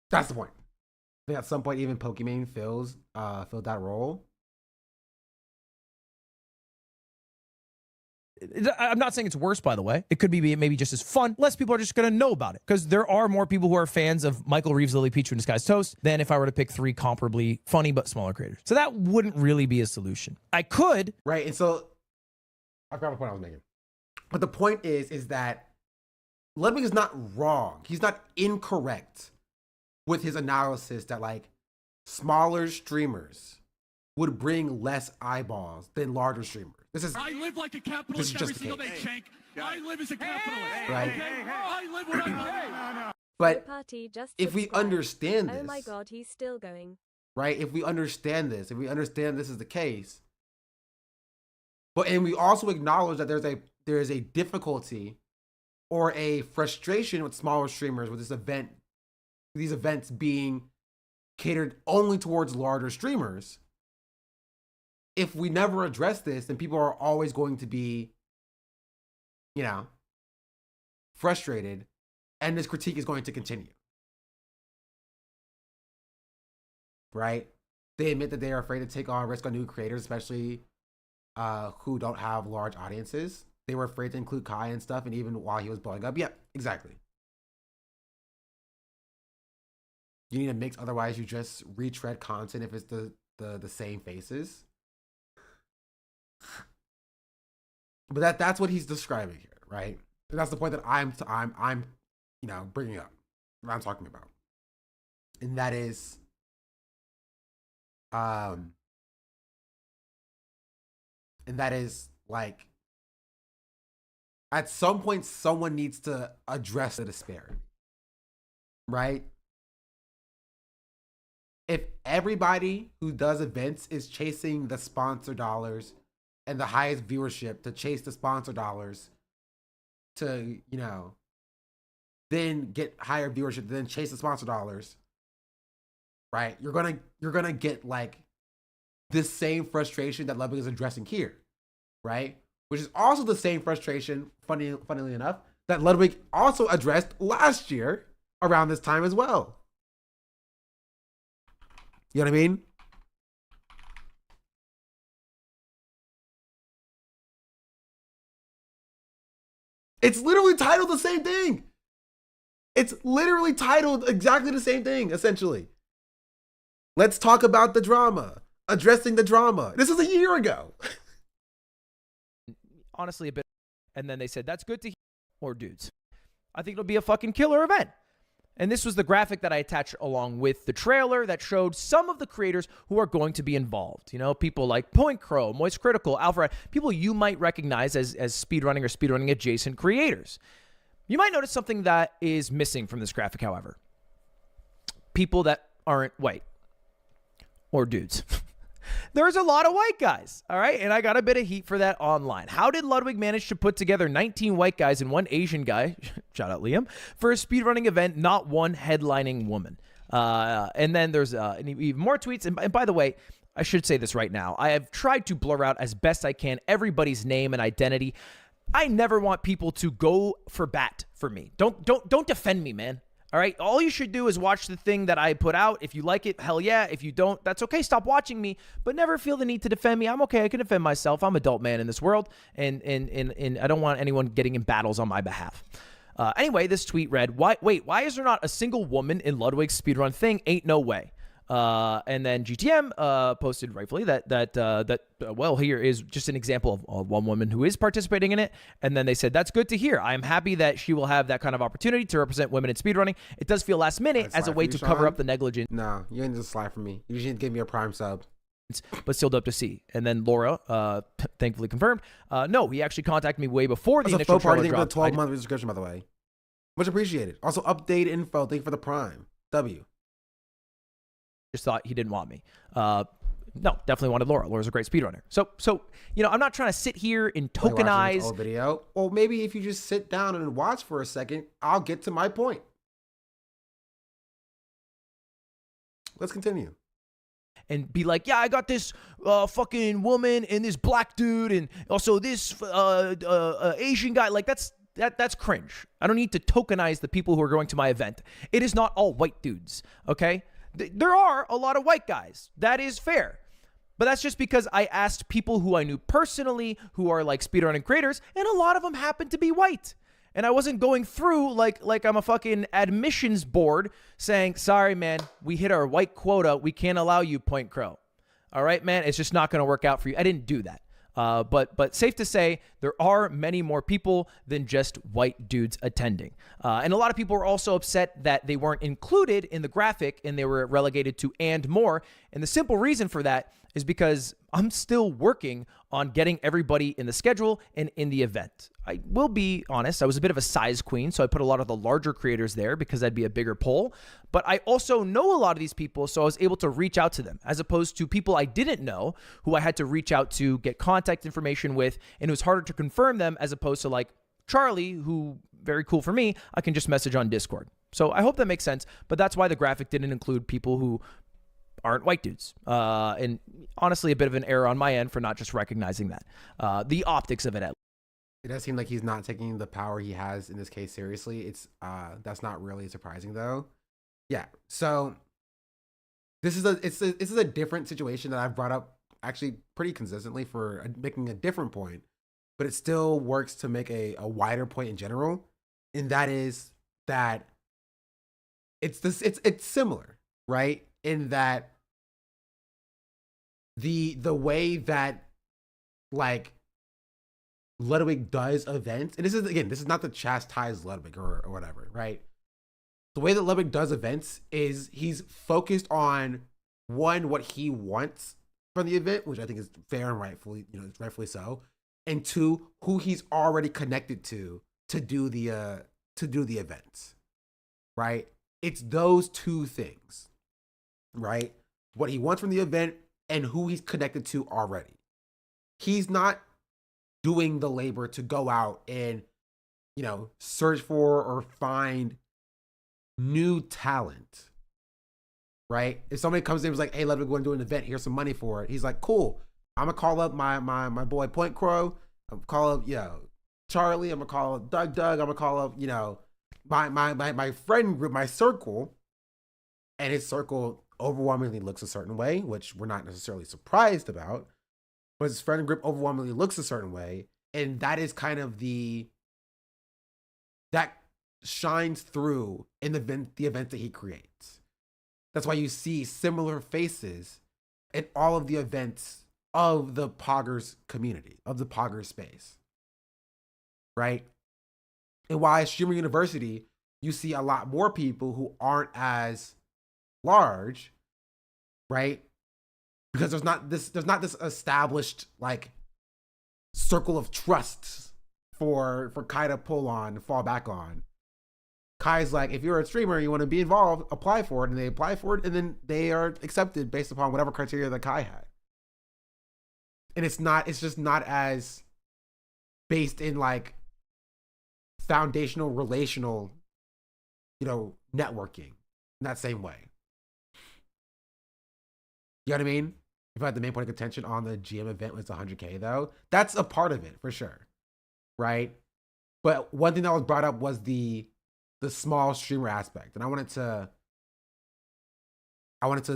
That's the point. I think at some point even Pokimane filled that role. I'm not saying it's worse, by the way. It could be maybe just as fun. Less people are just going to know about it because there are more people who are fans of Michael Reeves' Lily Petru and Disguised Toast than if I were to pick 3 comparably funny but smaller creators. So that wouldn't really be a solution. I could. Right, and so I forgot what point I was making. But the point is that Ludwig is not wrong. He's not incorrect with his analysis that like smaller streamers would bring less eyeballs than larger streamers. I live like a capitalist every single day, Shank. I live as a capitalist. Right. Okay? I live what I believe. But Party just if we subscribed. understand this, Oh my god, he's still going. right? If we understand this is the case, and we also acknowledge that there is a difficulty or a frustration with smaller streamers with these events being catered only towards larger streamers. If we never address this, then people are always going to be, you know, frustrated, and this critique is going to continue. Right? They admit that they are afraid to take on risk on new creators, especially who don't have large audiences. They were afraid to include Kai and stuff, and even while he was blowing up. Yeah, exactly. You need a mix, otherwise you just retread content if it's the same faces. But that's what he's describing here, right? And that's the point that I'm you know, bringing up, what I'm talking about. And that is like at some point someone needs to address the disparity, right? If everybody who does events is chasing the sponsor dollars and the highest viewership to chase the sponsor dollars to, you know, then get higher viewership, then chase the sponsor dollars, right? You're gonna get like this same frustration that Ludwig is addressing here, right? Which is also the same frustration, funnily enough, that Ludwig also addressed last year around this time as well. You know what I mean? It's literally titled the same thing. It's literally titled exactly the same thing, essentially. Let's talk about the drama. Addressing the drama. This is a year ago. Honestly, a bit. And then they said, that's good to hear. More dudes. I think it'll be a fucking killer event. And this was the graphic that I attached along with the trailer that showed some of the creators who are going to be involved. You know, people like Point Crow, Moist Critical, Alfred, people you might recognize as speedrunning or speedrunning adjacent creators. You might notice something that is missing from this graphic, however. People that aren't white or dudes. There's a lot of white guys, all right? And I got a bit of heat for that online. How did Ludwig manage to put together 19 white guys and one Asian guy, shout out Liam, for a speedrunning event, not one headlining woman? And then there's even more tweets. And by the way, I should say this right now. I have tried to blur out as best I can everybody's name and identity. I never want people to go for bat for me. Don't defend me, man. All right, all you should do is watch the thing that I put out. If you like it, hell yeah. If you don't, that's okay. Stop watching me, but never feel the need to defend me. I'm okay. I can defend myself. I'm an adult man in this world, and I don't want anyone getting in battles on my behalf. Anyway, this tweet read, why is there not a single woman in Ludwig's speedrun thing? Ain't no way. And then GTM posted rightfully that well, here is just an example of one woman who is participating in it. And then they said, that's good to hear. I'm happy that she will have that kind of opportunity to represent women in speedrunning. It does feel last minute as a way to cover up the negligence. No, you ain't just slide for me. You should give me a Prime sub. But still dope to see. And then Laura, thankfully confirmed, no, he actually contacted me way before the initial trailer dropped. 12-month subscription, by the way. Much appreciated. Also, update info. Thank you for the Prime. W. Just thought he didn't want me. No, definitely wanted Laura. Laura's a great speedrunner. So you know, I'm not trying to sit here and tokenize old video. Well, maybe if you just sit down and watch for a second, I'll get to my point. Let's continue. And be like, yeah, I got this fucking woman and this black dude and also this Asian guy. Like that's cringe. I don't need to tokenize the people who are going to my event. It is not all white dudes, okay? There are a lot of white guys. That is fair. But that's just because I asked people who I knew personally who are like speedrunning creators, and a lot of them happen to be white. And I wasn't going through like I'm a fucking admissions board saying, sorry, man, we hit our white quota. We can't allow you, Point Crow. All right, man, it's just not going to work out for you. I didn't do that. But safe to say, there are many more people than just white dudes attending. And a lot of people were also upset that they weren't included in the graphic and they were relegated to and more. And the simple reason for that is because I'm still working on getting everybody in the schedule and in the event. I will be honest, I was a bit of a size queen, so I put a lot of the larger creators there because that'd be a bigger poll. But I also know a lot of these people, so I was able to reach out to them, as opposed to people I didn't know who I had to reach out to, get contact information with, and it was harder to confirm them as opposed to like Charlie, who, very cool for me, I can just message on Discord. So I hope that makes sense, but that's why the graphic didn't include people who aren't white dudes. And honestly, a bit of an error on my end for not just recognizing that. The optics of it, at least. It does seem like he's not taking the power he has in this case seriously. It's that's not really surprising though. Yeah. So this is a different situation that I've brought up actually pretty consistently for making a different point, but it still works to make a wider point in general. And that is that it's similar, right? In that the way that like Ludwig does events, and this is not to chastise Ludwig or whatever, right? The way that Ludwig does events is he's focused on one, what he wants from the event, which I think is fair and rightfully so, and two, who he's already connected to do the events, right? It's those two things, right? What he wants from the event and who he's connected to already. He's not doing the labor to go out and, search for or find new talent, right? If somebody comes in and is like, hey, Ludwig, we're going to do an event, here's some money for it. He's like, cool. I'm going to call up my boy Point Crow. I'm going to call up, Charlie. I'm going to call up Doug. I'm going to call up, my friend group, my circle, and his circle overwhelmingly looks a certain way, which we're not necessarily surprised about, but his friend group overwhelmingly looks a certain way, and that is kind of that shines through in the events that he creates. That's why you see similar faces in all of the events of the Poggers community, of the Poggers space, right? And why Streamer University, you see a lot more people who aren't as large, right? Because there's not this established like circle of trust for Kai to pull on, fall back on. Kai's like, if you're a streamer and you want to be involved, apply for it, and they apply for it, and then they are accepted based upon whatever criteria that Kai had. And it's just not as based in like foundational relational, networking in that same way. You know what I mean? If I had the main point of contention on the GM event was 100K though, that's a part of it for sure, right? But one thing that was brought up was the small streamer aspect, and I wanted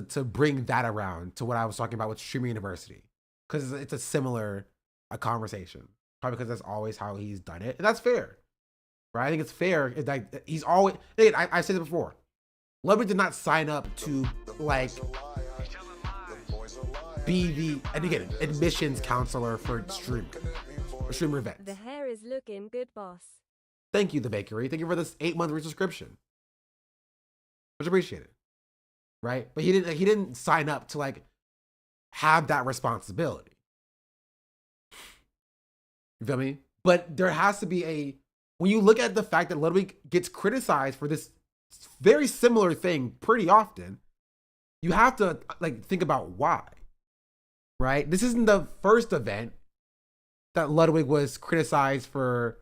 to bring that around to what I was talking about with Streamer University, because it's a similar conversation, probably because that's always how he's done it, and that's fair, right? I think it's fair. It's like he's always. I said it before. Ludwig did not sign up to like be the, and again, admissions counselor for streamer events. The hair is looking good, boss. Thank you, The Bakery. Thank you for this 8-month resubscription. Much appreciated. Right? But he didn't sign up to like have that responsibility. You feel me? But there has to be when you look at the fact that Ludwig gets criticized for this very similar thing pretty often, you have to like think about why. Right? This isn't the first event that Ludwig was criticized for,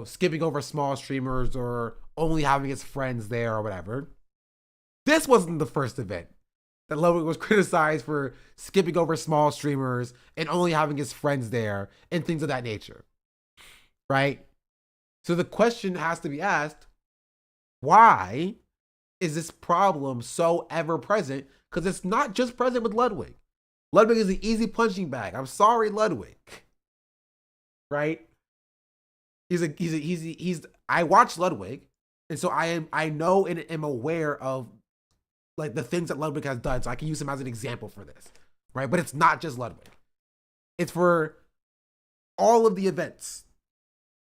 skipping over small streamers or only having his friends there or whatever. This wasn't the first event that Ludwig was criticized for skipping over small streamers and only having his friends there and things of that nature. Right? So the question has to be asked, why is this problem so ever present? Because it's not just present with Ludwig. Ludwig is an easy punching bag. I'm sorry, Ludwig. Right? I watch Ludwig, and so I know and am aware of like the things that Ludwig has done, so I can use him as an example for this. Right? But it's not just Ludwig. It's for all of the events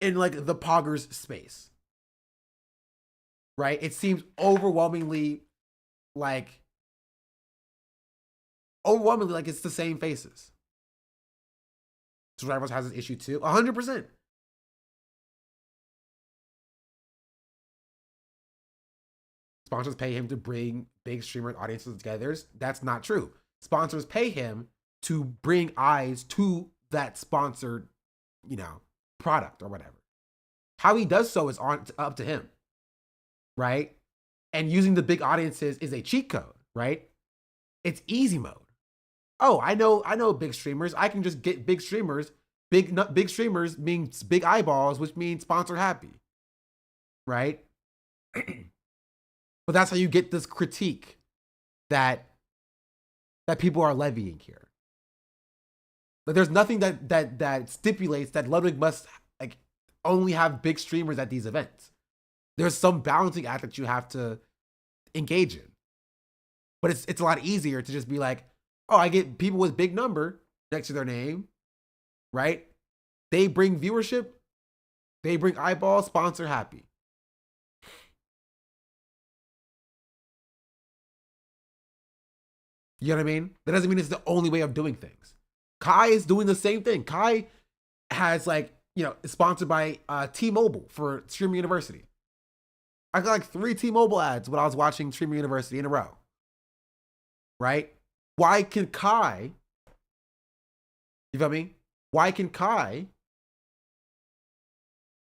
in like the Poggers space. Right? It seems overwhelmingly like it's the same faces. So Rivals has this issue too. 100%. Sponsors pay him to bring big streamer audiences together. That's not true. Sponsors pay him to bring eyes to that sponsored, product or whatever. How he does so is up to him. Right? And using the big audiences is a cheat code, right? It's easy mode. Oh, I know big streamers. I can just get big streamers. Big streamers means big eyeballs, which means sponsor happy. Right? But that's how you get this critique that people are levying here. But there's nothing that stipulates that Ludwig must like only have big streamers at these events. There's some balancing act that you have to engage in. But it's a lot easier to just be like, oh, I get people with big number next to their name, right? They bring viewership, they bring eyeballs, sponsor happy. You know what I mean? That doesn't mean it's the only way of doing things. Kai is doing the same thing. Kai has is sponsored by T-Mobile for Streamer University. I got like 3 T-Mobile ads when I was watching Streamer University in a row. Right? Why can Kai, you feel me? Why can Kai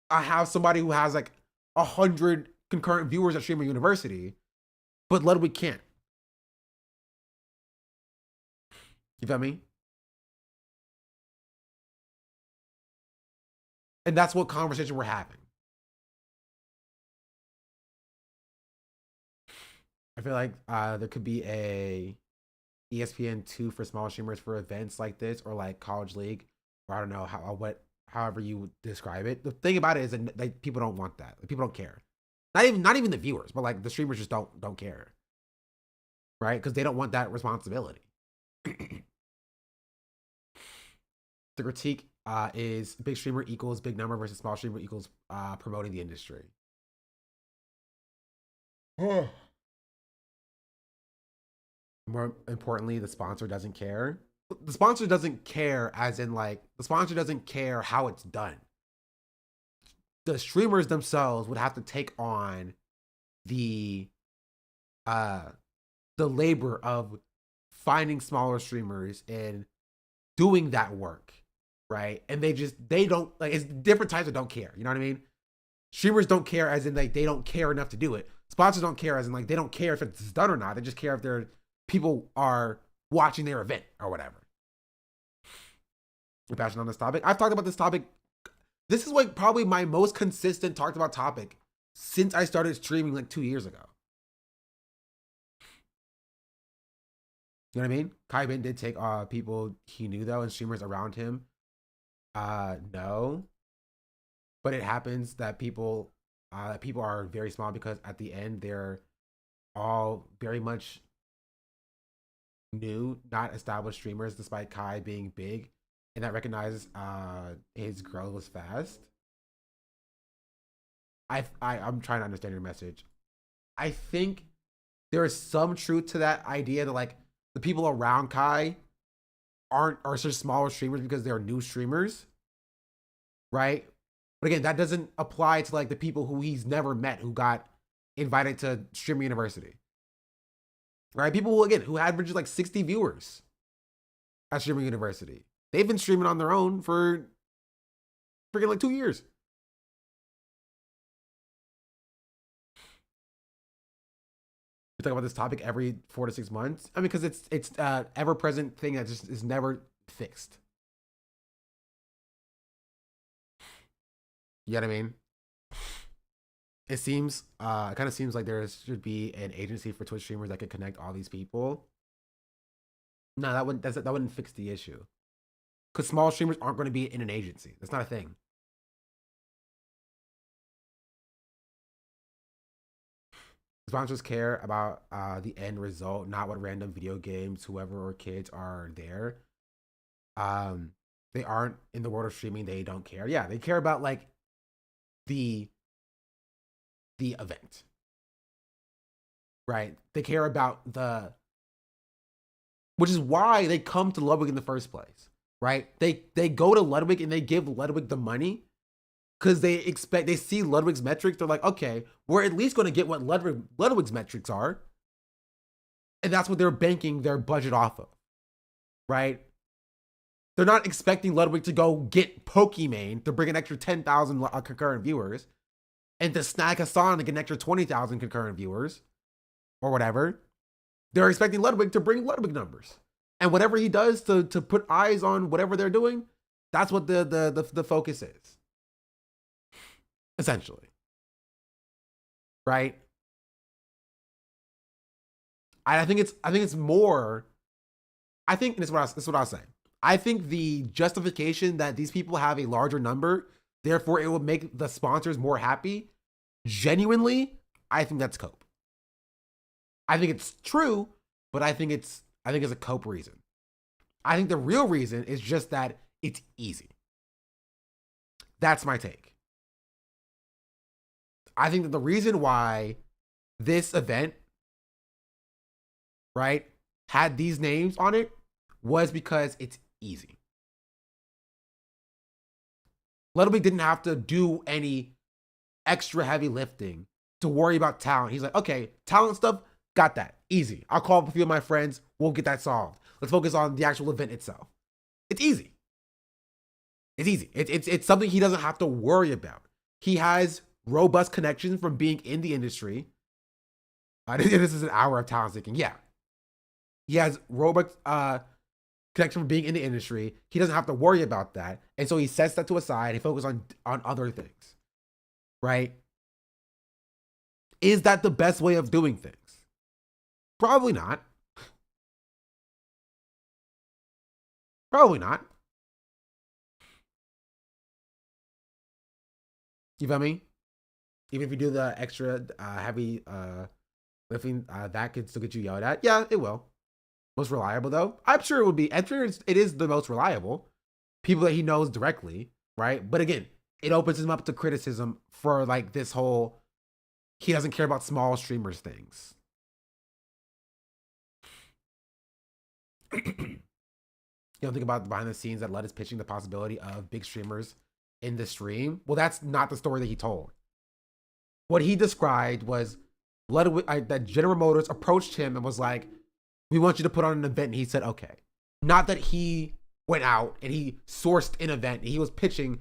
have somebody who has like 100 concurrent viewers at Streamer University, but Ludwig can't? You feel me? And that's what conversation we're having. I feel like there could be a ESPN2 for small streamers for events like this, or like College League, or I don't know however you would describe it. The thing about it is that like, people don't want that. Like, people don't care. Not even the viewers, but like the streamers just don't care, right? Because they don't want that responsibility. The critique is big streamer equals big number versus small streamer equals promoting the industry. More importantly, the sponsor doesn't care. The sponsor doesn't care as in like, the sponsor doesn't care how it's done. The streamers themselves would have to take on the labor of finding smaller streamers and doing that work, right? And they don't, like, it's different types of don't care, you know what I mean? Streamers don't care as in like they don't care enough to do it. Sponsors don't care as in like they don't care if it's done or not. They just care if their people are watching their event or whatever. You're passionate on this topic. I've talked about this topic. This is like probably my most consistent talked about topic since I started streaming like 2 years ago. You know what I mean? Kai Ben did take people he knew though and streamers around him. No. But it happens that people are very small because at the end they're all very much new, not established streamers, despite Kai being big and that recognizes his growth was fast. I'm trying to understand your message. I think there is some truth to that idea that like the people around Kai are just smaller streamers because they're new streamers, right? But again, that doesn't apply to like the people who he's never met who got invited to Streamer University, right? People who average like 60 viewers at Streamer University. They've been streaming on their own for freaking like 2 years. We talk about this topic every 4 to 6 months. I mean, because it's ever present thing that just is never fixed. You know what I mean? It seems, it kind of seems like there should be an agency for Twitch streamers that could connect all these people. No, that wouldn't fix the issue. Because small streamers aren't going to be in an agency. That's not a thing. Sponsors care about the end result, not what random video games, whoever or kids are there. They aren't in the world of streaming. They don't care. Yeah, they care about like the event, right? They care about which is why they come to Ludwig in the first place, right? They go to Ludwig and they give Ludwig the money because they see Ludwig's metrics. They're like, okay, we're at least going to get what Ludwig's metrics are. And that's what they're banking their budget off of, right? They're not expecting Ludwig to go get Pokimane to bring an extra 10,000 concurrent viewers and to snag Hasan to get an extra 20,000 concurrent viewers or whatever. They're expecting Ludwig to bring Ludwig numbers. And whatever he does to put eyes on whatever they're doing, that's what the focus is. Essentially. Right? I think it's more, and this is what I'll say. I think the justification that these people have a larger number, therefore it will make the sponsors more happy, genuinely, I think that's cope. I think it's true, but I think it's a cope reason. I think the real reason is just that it's easy. That's my take. I think that the reason why this event, right, had these names on it was because it's easy. Ludwig didn't have to do any extra heavy lifting to worry about talent. He's like, okay, talent stuff, got that. Easy. I'll call up a few of my friends. We'll get that solved. Let's focus on the actual event itself. It's easy. It's easy. It's something he doesn't have to worry about. He has robust connections from being in the industry. This is an hour of talent seeking. Yeah. He has robust connection from being in the industry. He doesn't have to worry about that. And so he sets that to a side and focuses on other things. Right? Is that the best way of doing things? Probably not. Probably not. You feel me? Even if you do the extra heavy lifting, that could still get you yelled at. Yeah, it will. Most reliable though? I'm sure it would be. I'm sure it is the most reliable. People that he knows directly, right? But again, it opens him up to criticism for like this whole he doesn't care about small streamers things. You don't think about the behind the scenes that led us pitching the possibility of big streamers in the stream? Well, that's not the story that he told. What he described was that General Motors approached him and was like, we want you to put on an event. And he said, okay. Not that he went out and he sourced an event. He was pitching,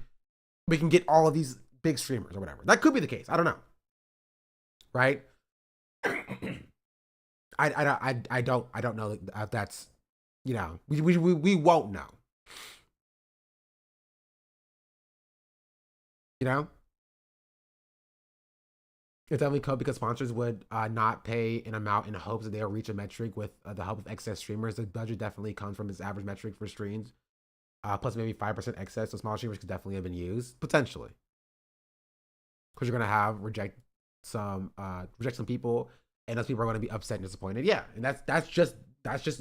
we can get all of these big streamers or whatever. That could be the case. I don't know. Right? I don't know if that's, you know, we won't know. You know? It's definitely code because sponsors would not pay an amount in hopes that they'll reach a metric with the help of excess streamers. The budget definitely comes from its average metric for streams, plus maybe 5% excess. So small streamers could definitely have been used potentially, because you're gonna have reject some people, and those people are going to be upset and disappointed. Yeah, and that's just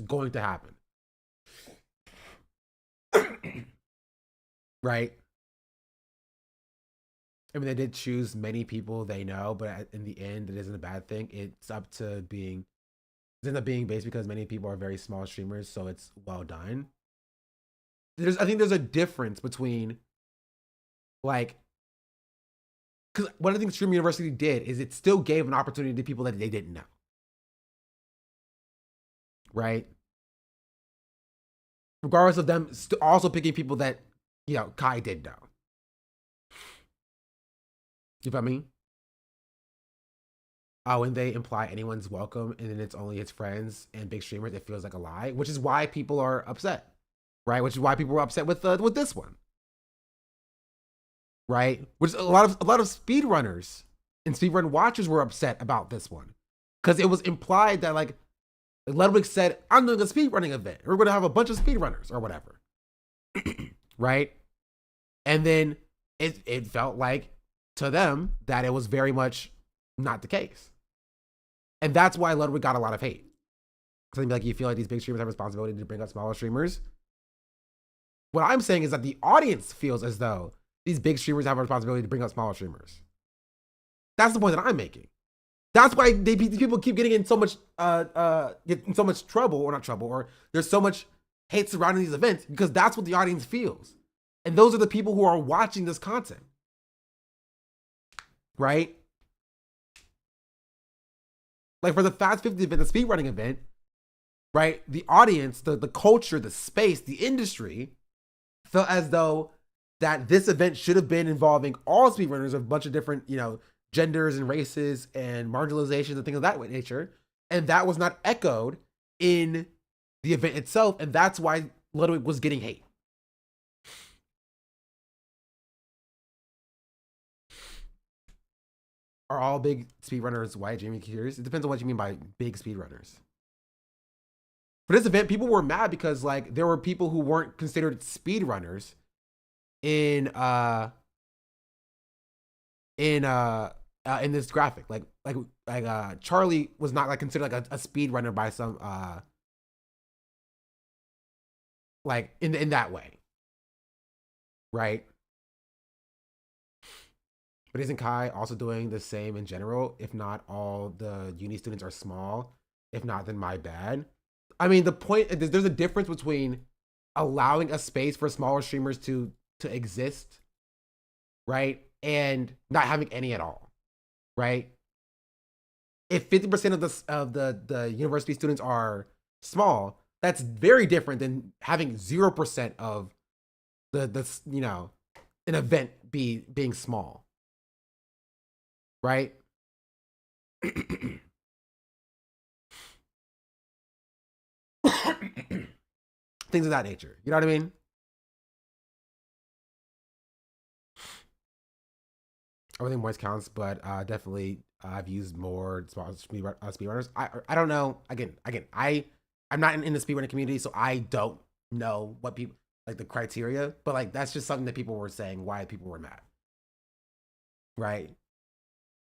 going to happen, right? I mean, they did choose many people they know, but in the end, it isn't a bad thing. It's up to being, it ends up being based because many people are very small streamers, so it's well done. I think there's a difference between, like, because one of the things Stream University did is it still gave an opportunity to people that they didn't know, right? Regardless of them also picking people that, you know, Kai did know. You feel me? When they imply anyone's welcome and then it's only his friends and big streamers, it feels like a lie, which is why people are upset, right? Which is why people were upset with this one, right? Which is a lot of speedrunners and speedrun watchers were upset about this one because it was implied that like Ludwig said, "I'm doing a speedrunning event. We're going to have a bunch of speedrunners or whatever," right? And then it felt like to them that it was very much not the case. And that's why Ludwig got a lot of hate. Something like you feel like these big streamers have responsibility to bring up smaller streamers. What I'm saying is that the audience feels as though these big streamers have a responsibility to bring up smaller streamers. That's the point that I'm making. That's why these people keep getting in so much trouble, or not trouble, or there's so much hate surrounding these events, because that's what the audience feels. And those are the people who are watching this content. Right? Like for the Fast 50 event, the speedrunning event, right? The audience, the culture, the space, the industry felt as though that this event should have been involving all speedrunners of a bunch of different, you know, genders and races and marginalizations and things of that nature. And that was not echoed in the event itself. And that's why Ludwig was getting hate. Are all big speedrunners white? Jamie curious. It depends on what you mean by big speedrunners. For this event, people were mad because like there were people who weren't considered speedrunners in this graphic. Like Charlie was not like considered like a speedrunner by some like in that way, right? But isn't Kai also doing the same in general? If not, all the uni students are small. If not, then my bad. I mean, the point, there's a difference between allowing a space for smaller streamers to exist, right? And not having any at all, right? If 50% of the university students are small, that's very different than having 0% of the you know, an event being small. Right? Things of that nature. You know what I mean? Everything voice counts, but definitely I've used more speedrunners. I don't know. Again, I'm not in the speedrunning community, so I don't know what people like the criteria. But like that's just something that people were saying why people were mad, right?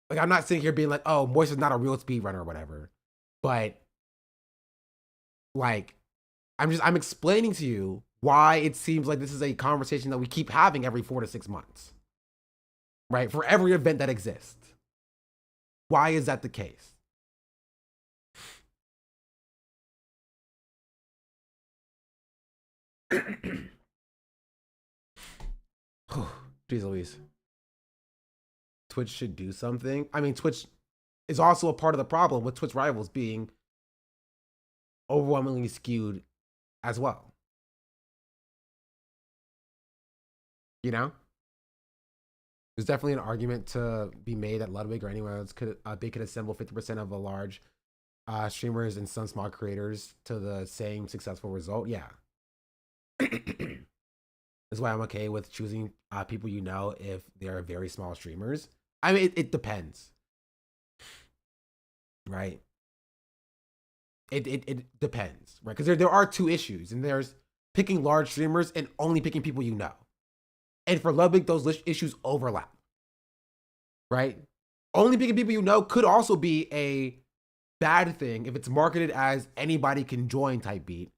Like I'm not sitting here being like, oh, Moist is not a real speedrunner or whatever, but like I'm explaining to you why it seems like this is a conversation that we keep having every 4 to 6 months, right? For every event that exists. Why is that the case? Jeez Louise. Twitch should do something. I mean, Twitch is also a part of the problem with Twitch rivals being overwhelmingly skewed as well. You know? There's definitely an argument to be made that Ludwig or anyone else could assemble 50% of a large streamers and some small creators to the same successful result. Yeah. That's why I'm okay with choosing people you know if they're very small streamers. I mean, it depends. Right? It depends, right? Because there are two issues, and there's picking large streamers and only picking people you know. And for Ludwig, those issues overlap, right? Only picking people you know could also be a bad thing if it's marketed as anybody can join type beat.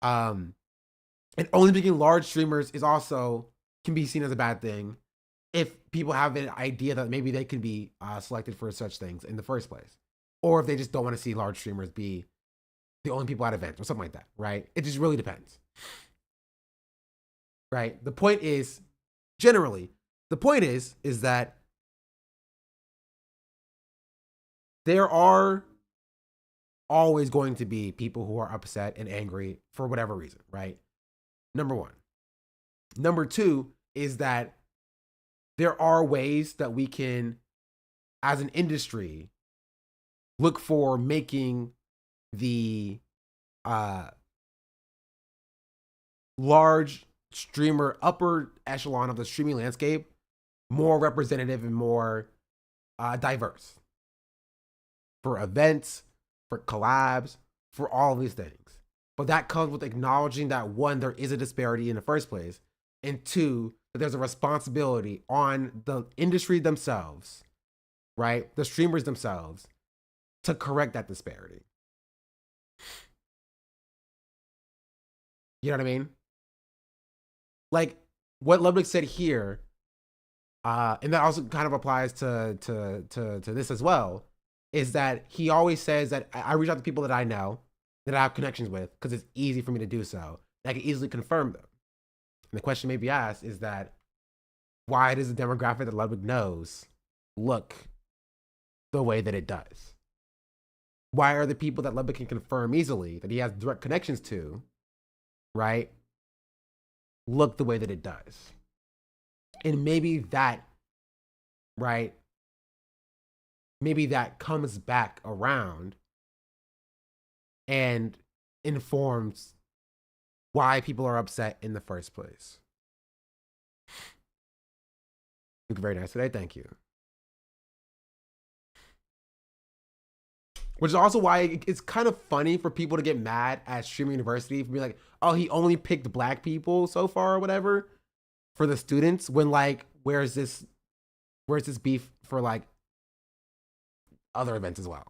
And only picking large streamers is also can be seen as a bad thing if people have an idea that maybe they can be selected for such things in the first place, or if they just don't want to see large streamers be the only people at events or something like that, right? It just really depends. Right. The point is, generally, the point is that there are always going to be people who are upset and angry for whatever reason, right? Number one. Number two is that there are ways that we can, as an industry, look for making the large streamer upper echelon of the streaming landscape more representative and more diverse for events, for collabs, for all of these things. But that comes with acknowledging that one, there is a disparity in the first place, and two, that there's a responsibility on the industry themselves, right? The streamers themselves to correct that disparity. You know what I mean? Like what Ludwig said here, and that also kind of applies to this as well, is that he always says that I reach out to people that I know, that I have connections with, because it's easy for me to do so. And I can easily confirm them. And the question may be asked is that, why does the demographic that Ludwig knows look the way that it does? Why are the people that Ludwig can confirm easily, that he has direct connections to, right, look the way that it does? And maybe that, right, maybe that comes back around and informs why people are upset in the first place. You look very nice today, thank you. Which is also why it's kind of funny for people to get mad at Streaming University for being like, oh, he only picked black people so far or whatever for the students, when like, where's this beef for like other events as well?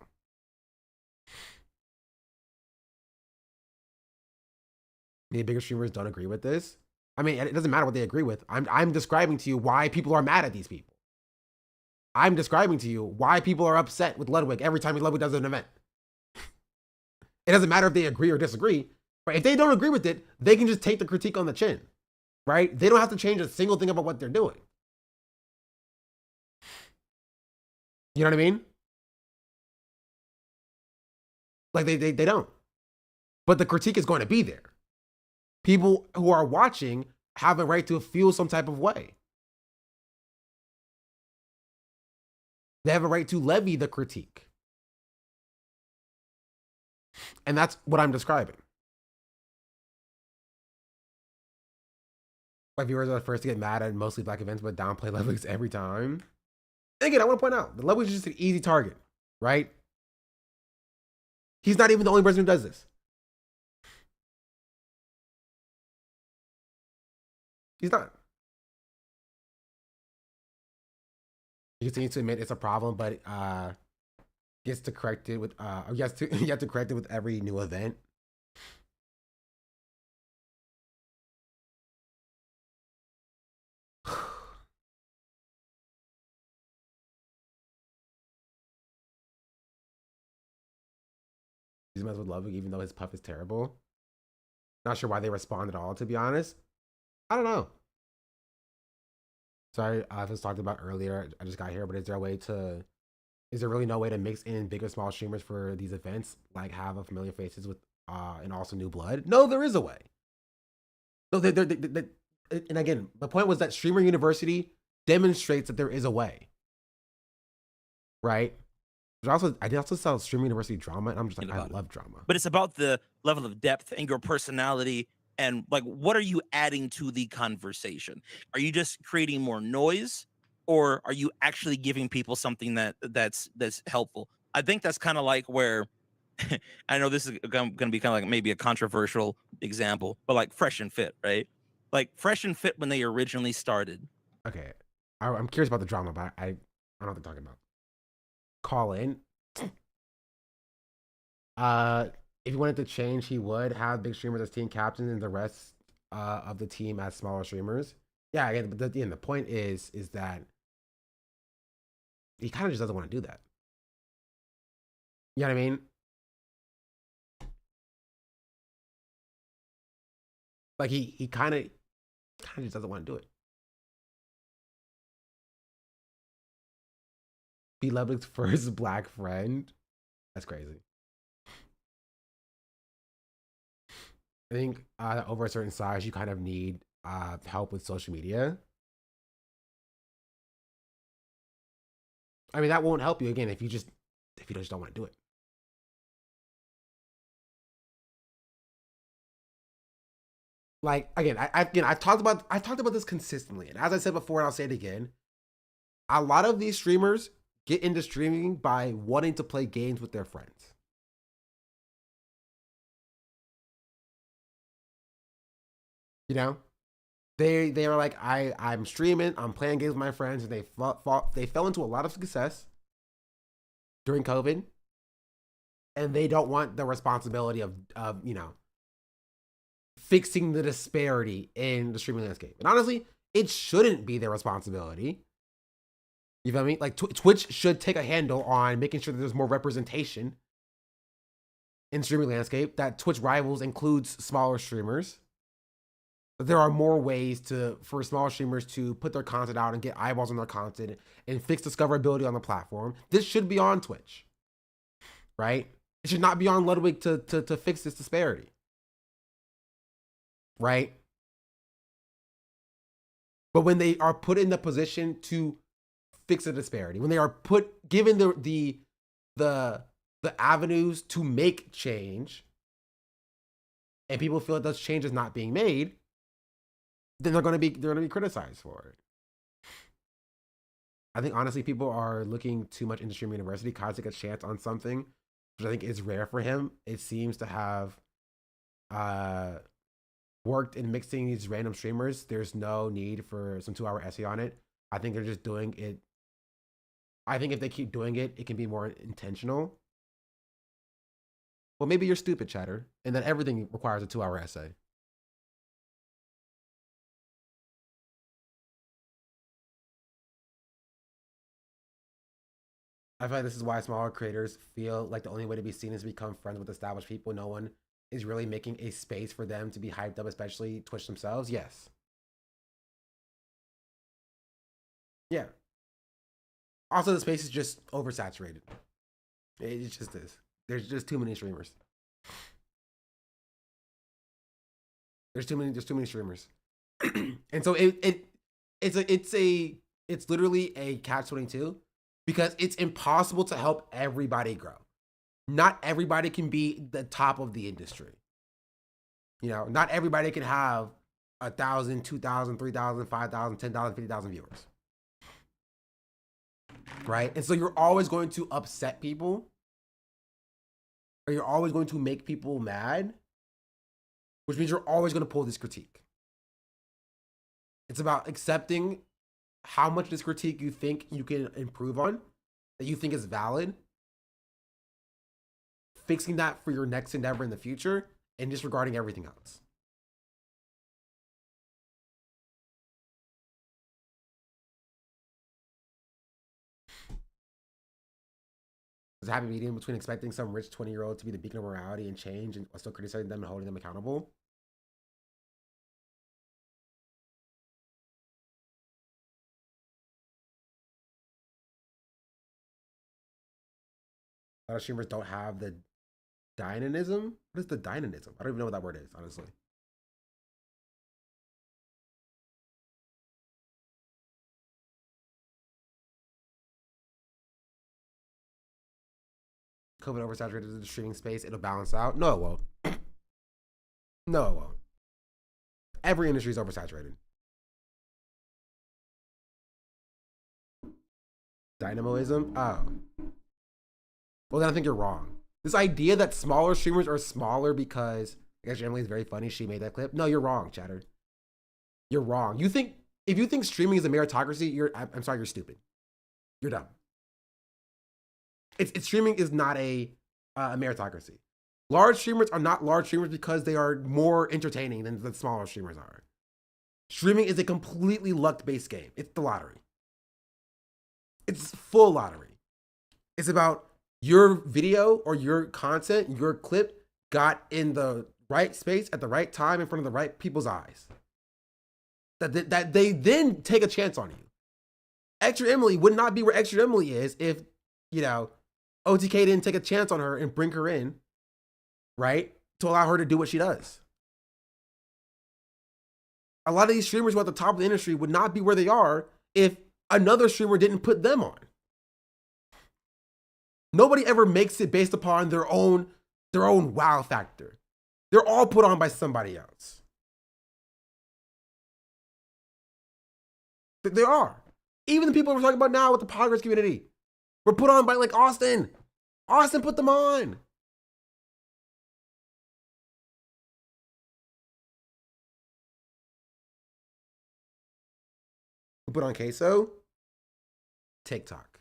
Maybe bigger streamers don't agree with this. I mean, it doesn't matter what they agree with. I'm describing to you why people are mad at these people. I'm describing to you why people are upset with Ludwig every time Ludwig does an event. It doesn't matter if they agree or disagree, right? If they don't agree with it, they can just take the critique on the chin, right? They don't have to change a single thing about what they're doing. You know what I mean? Like they don't. But the critique is going to be there. People who are watching have a right to feel some type of way. They have a right to levy the critique. And that's what I'm describing. My viewers are the first to get mad at mostly black events, but downplay Ludwig's every time. And again, I want to point out, the Ludwig is just an easy target, right? He's not even the only person who does this. He's not. He continues to admit it's a problem, but gets to correct it with you have to correct it with every new event. He's messed with Ludwig, even though his puff is terrible. Not sure why they respond at all, to be honest. I don't know. Sorry, I was talked about earlier. I just got here, but is there really no way to mix in big or small streamers for these events, like have a familiar faces with and also new blood? No, there is a way. No, and again, the point was that Streamer University demonstrates that there is a way, right? I did also sell Streamer University drama, and I'm just like, I love drama. But it's about the level of depth and your personality, and like, what are you adding to the conversation? Are you just creating more noise, or are you actually giving people something that's helpful? I think that's kind of like where I know this is going to be kind of like maybe a controversial example, but like Fresh and Fit, right? Like Fresh and Fit when they originally started. Okay, I'm curious about the drama, but I don't know what they're talking about. Call in. If he wanted to change, he would have big streamers as team captains and the rest of the team as smaller streamers. Yeah, again, but the point is that he kind of just doesn't want to do that. You know what I mean? Like he kind of just doesn't want to do it. Be Ludwig's first black friend. That's crazy. I think over a certain size, you kind of need help with social media. I mean, that won't help you again if you just don't want to do it. Like again, I've talked about this consistently, and as I said before, and I'll say it again, a lot of these streamers get into streaming by wanting to play games with their friends. You know, they are like, I'm streaming, I'm playing games with my friends, and they fell into a lot of success during COVID, and they don't want the responsibility of you know, fixing the disparity in the streaming landscape. And honestly, it shouldn't be their responsibility. You feel me? Like Twitch should take a handle on making sure that there's more representation in the streaming landscape, that Twitch rivals includes smaller streamers. That there are more ways for smaller streamers to put their content out and get eyeballs on their content and fix discoverability on the platform. This should be on Twitch, right? It should not be on Ludwig to fix this disparity, right? But when they are put in the position to fix a disparity, when they are given the avenues to make change, and people feel that those changes not being made, then they're going to be criticized for it. I think honestly, people are looking too much into Streamer University. Kyle took a chance on something, which I think is rare for him. It seems to have worked in mixing these random streamers. There's no need for some 2-hour essay on it. I think they're just doing it. I think if they keep doing it, it can be more intentional. Well, maybe you're stupid, chatter, and that everything requires a 2-hour essay. I feel like this is why smaller creators feel like the only way to be seen is to become friends with established people. No one is really making a space for them to be hyped up, especially Twitch themselves. Yes. Yeah. Also, the space is just oversaturated. It just is. There's just too many streamers. There's too many streamers. And so it's literally a catch-22 because it's impossible to help everybody grow. Not everybody can be the top of the industry. You know, not everybody can have 1,000, 2,000, 3,000, 5,000, 10,000, 50,000 viewers. right? And so you're always going to upset people, or you're always going to make people mad, which means you're always going to pull this critique. It's about accepting how much this critique you think you can improve on, that you think is valid, fixing that for your next endeavor in the future, and disregarding everything else. There's a happy medium between expecting some rich 20-year-old to be the beacon of morality and change and still criticizing them and holding them accountable. A lot of streamers don't have the dynamism. What is the dynamism? I don't even know what that word is, honestly. COVID oversaturated the streaming space. It'll balance out. No, it won't. No, it won't. Every industry is oversaturated. Dynamoism? Oh. Well, then I think you're wrong. This idea that smaller streamers are smaller because, I guess Emily is very funny, she made that clip. No, you're wrong, chatter. You're wrong. You think, if you think streaming is a meritocracy, I'm sorry, you're stupid. You're dumb. It's streaming is not a meritocracy. Large streamers are not large streamers because they are more entertaining than the smaller streamers are. Streaming is a completely luck-based game. It's the lottery. It's full lottery. It's about your video or your content, your clip got in the right space at the right time in front of the right people's eyes. That they then take a chance on you. Extra Emily would not be where Extra Emily is if, you know, OTK didn't take a chance on her and bring her in, right? To allow her to do what she does. A lot of these streamers who are at the top of the industry would not be where they are if another streamer didn't put them on. Nobody ever makes it based upon their own wow factor. They're all put on by somebody else. They are. Even the people we're talking about now with the podcast community were put on by like Austin. Austin put them on. Who put on Queso? TikTok.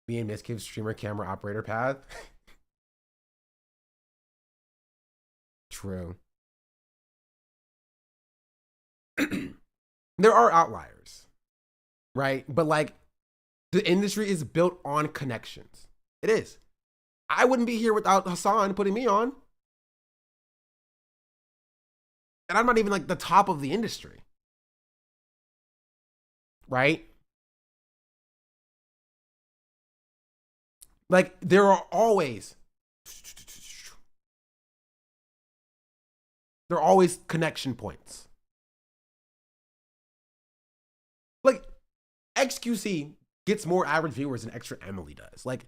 Me and Miss Kiv's streamer camera operator path. True. There are outliers, right? But like, the industry is built on connections. It is. I wouldn't be here without Hasan putting me on. And I'm not even like the top of the industry, right? Like, there are always connection points. Like, XQC gets more average viewers than Extra Emily does. Like,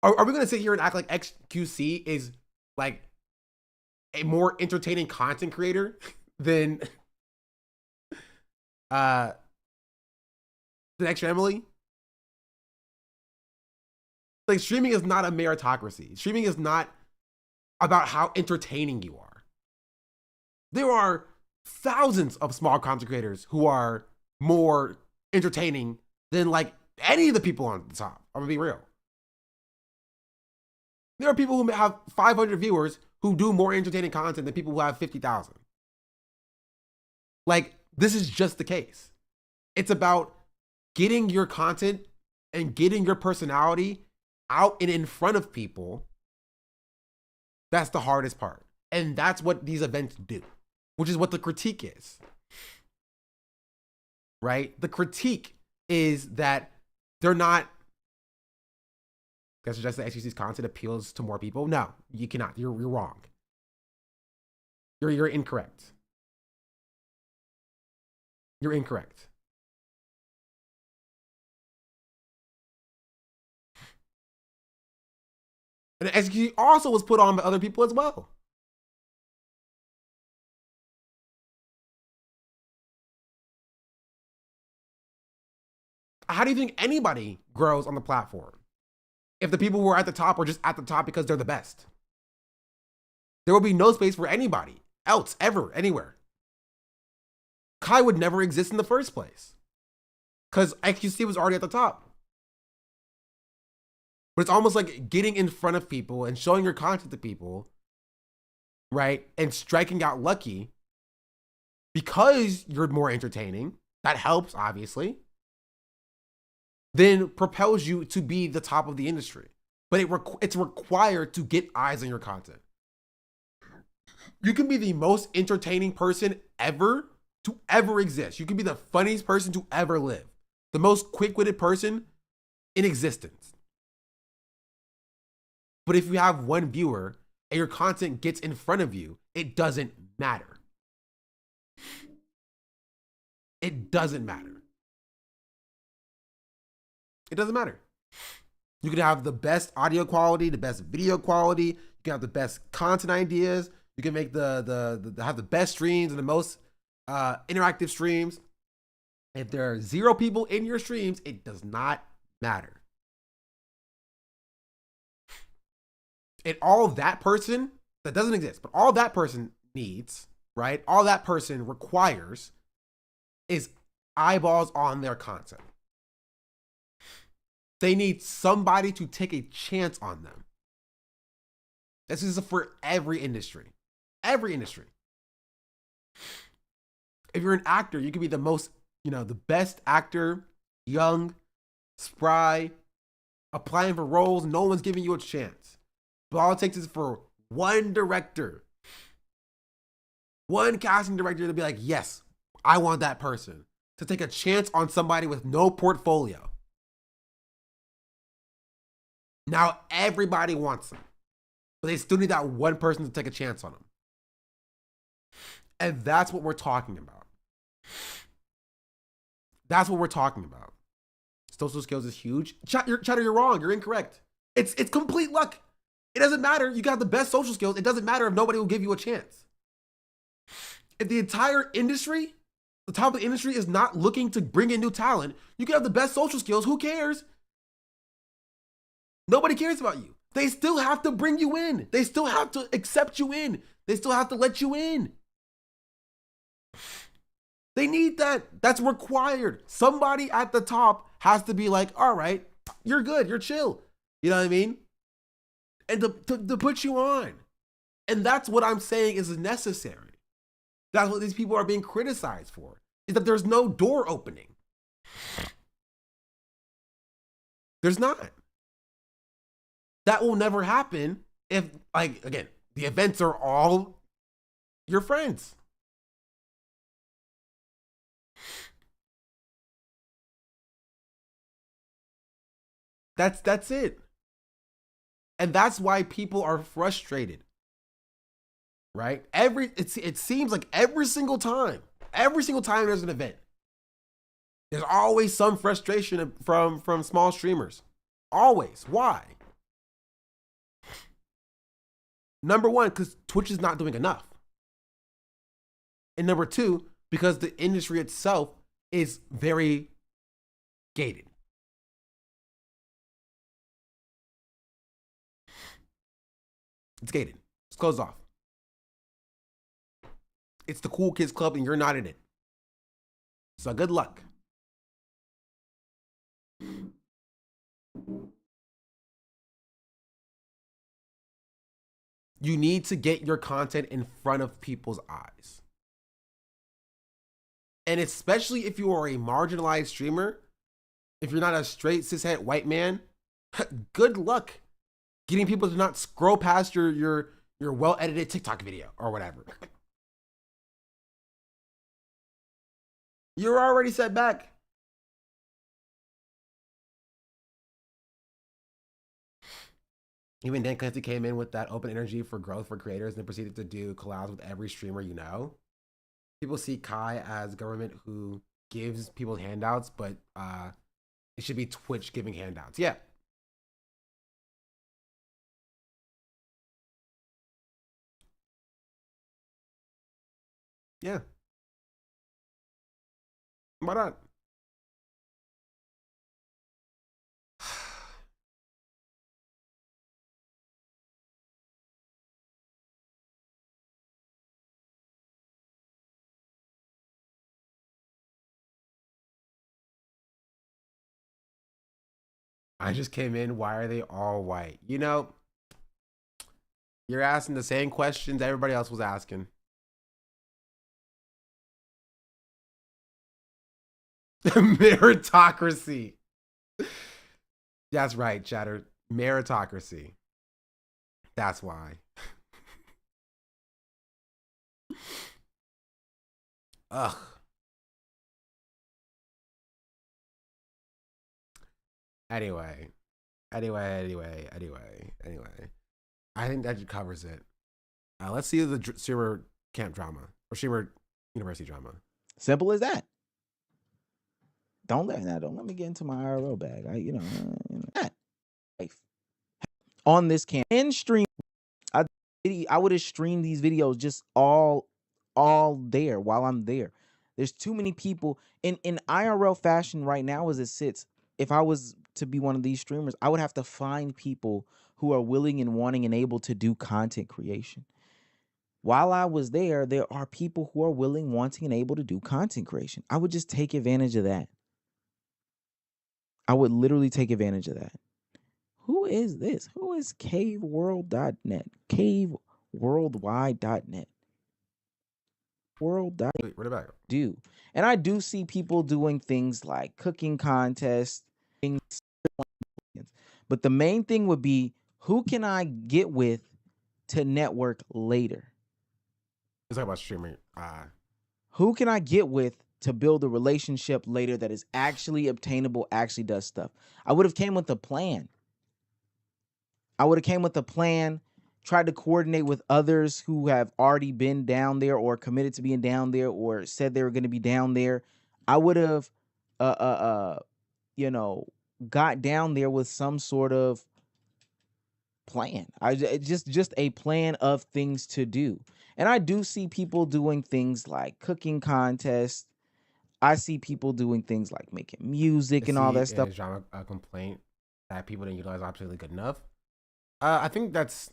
are we gonna sit here and act like XQC is like a more entertaining content creator than Extra Emily? Like, streaming is not a meritocracy. Streaming is not about how entertaining you are. There are thousands of small content creators who are more entertaining than like any of the people on the top. I'm gonna be real. There are people who have 500 viewers who do more entertaining content than people who have 50,000. Like, this is just the case. It's about getting your content and getting your personality out and in front of people. That's the hardest part. And that's what these events do, which is what the critique is. Right? The critique is that they're not, that's just that XQC's content appeals to more people. No, you cannot. You're wrong. You're incorrect. You're incorrect. And XQC also was put on by other people as well. How do you think anybody grows on the platform if the people who are at the top are just at the top because they're the best? There will be no space for anybody else ever, anywhere. Kai would never exist in the first place because XQC was already at the top. But it's almost like getting in front of people and showing your content to people, right? And striking out lucky because you're more entertaining. That helps, obviously. Then propels you to be the top of the industry. But it's required to get eyes on your content. You can be the most entertaining person ever to ever exist. You can be the funniest person to ever live. The most quick-witted person in existence. But if you have one viewer and your content gets in front of you, it doesn't matter. It doesn't matter. It doesn't matter. You can have the best audio quality, the best video quality. You can have the best content ideas. You can make have the best streams and the most interactive streams. If there are 0 people in your streams, it does not matter. And all that person, that doesn't exist, but all that person needs, right? All that person requires is eyeballs on their content. They need somebody to take a chance on them. This is for every industry. Every industry. If you're an actor, you can be the most, the best actor, young, spry, applying for roles. No one's giving you a chance. But all it takes is for one director, one casting director to be like, yes, I want that person. To take a chance on somebody with no portfolio. Now everybody wants them. But they still need that one person to take a chance on them. And that's what we're talking about. That's what we're talking about. Social skills is huge. Chatter, you're wrong. You're incorrect. It's complete luck. It doesn't matter. You got the best social skills. It doesn't matter if nobody will give you a chance. If the entire industry, the top of the industry is not looking to bring in new talent, you can have the best social skills. Who cares? Nobody cares about you. They still have to bring you in. They still have to accept you in. They still have to let you in. They need that. That's required. Somebody at the top has to be like, all right, you're good. You're chill. You know what I mean? And to put you on. And that's what I'm saying is necessary. That's what these people are being criticized for, is that there's no door opening. There's not. That will never happen if, again, the events are all your friends. That's it. And that's why people are frustrated. Right? It seems like every single time there's an event, there's always some frustration from small streamers. Always. Why? Number one, because Twitch is not doing enough. And number two, because the industry itself is very gated. It's gated. It's closed off. It's the cool kids club and you're not in it. So good luck. You need to get your content in front of people's eyes. And especially if you are a marginalized streamer, if you're not a straight cishet white man, good luck getting people to not scroll past your well-edited TikTok video or whatever. You're already set back. Even Dan Clancy came in with that open energy for growth for creators and then proceeded to do collabs with every streamer you know. People see Kai as government who gives people handouts, but it should be Twitch giving handouts. Yeah. Yeah. Why not? I just came in. Why are they all white? You know, you're asking the same questions everybody else was asking. Meritocracy. That's right, chatter. Meritocracy. That's why. Ugh. Anyway. I think that covers it. Let's see the streamer camp drama or streamer university drama. Simple as that. Don't let me get into my IRL bag. On this camp and stream, I would have streamed these videos just all there while I'm there. There's too many people in IRL fashion right now as it sits. If I was to be one of these streamers, I would have to find people who are willing and wanting and able to do content creation. While I was there, there are people who are willing, wanting, and able to do content creation. I would just take advantage of that. I would literally take advantage of that. Who is this? Who is caveworld.net? Caveworldwide.net. World. Wait, where about do. And I do see people doing things like cooking contests, but the main thing would be, who can I get with to network later? Let's talk about streaming. Who can I get with to build a relationship later that is actually obtainable, actually does stuff? I would have came with a plan. Tried to coordinate with others who have already been down there or committed to being down there or said they were going to be down there. I would have, got down there with some sort of plan. Just a plan of things to do. And I do see people doing things like cooking contests. I see people doing things like making music and all that stuff. Genre complaint that people didn't utilize opportunity good enough. I think that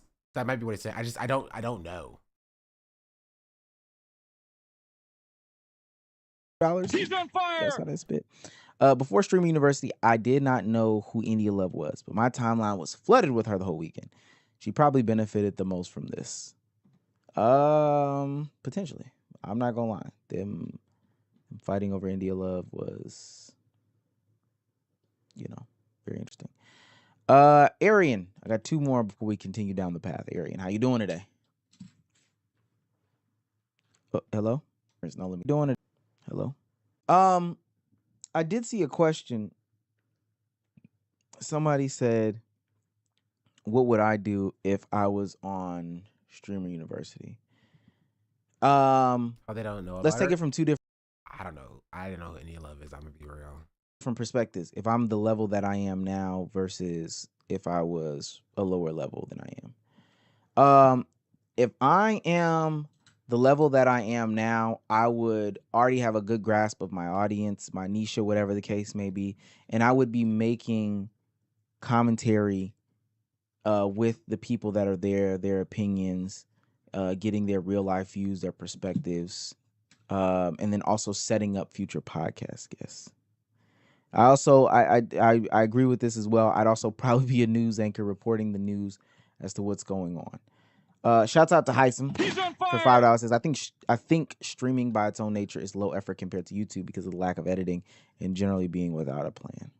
might be what he's saying. I don't know. He's on fire. That's how they spit. Before Streaming University, I did not know who India Love was, but my timeline was flooded with her the whole weekend. She probably benefited the most from this. Potentially. I'm not gonna lie. Them fighting over India Love was, very interesting. Arian, I got two more before we continue down the path. Arian, how you doing today? Hello? There's no limit. Doing it. Hello? I did see a question. Somebody said, what would I do if I was on Streamer University? Oh, they don't know. Let's take it from two different. I don't know. I don't know who India Love is. I'm gonna be real. Different perspectives. If I'm the level that I am now versus if I was a lower level than I am. If I am the level that I am now, I would already have a good grasp of my audience, my niche, or whatever the case may be, and I would be making commentary with the people that are there, their opinions, getting their real life views, their perspectives, and then also setting up future podcast guests. I agree with this as well. I'd also probably be a news anchor reporting the news as to what's going on. Shouts out to Hasan for $5. Says, I think streaming by its own nature is low effort compared to YouTube because of the lack of editing and generally being without a plan.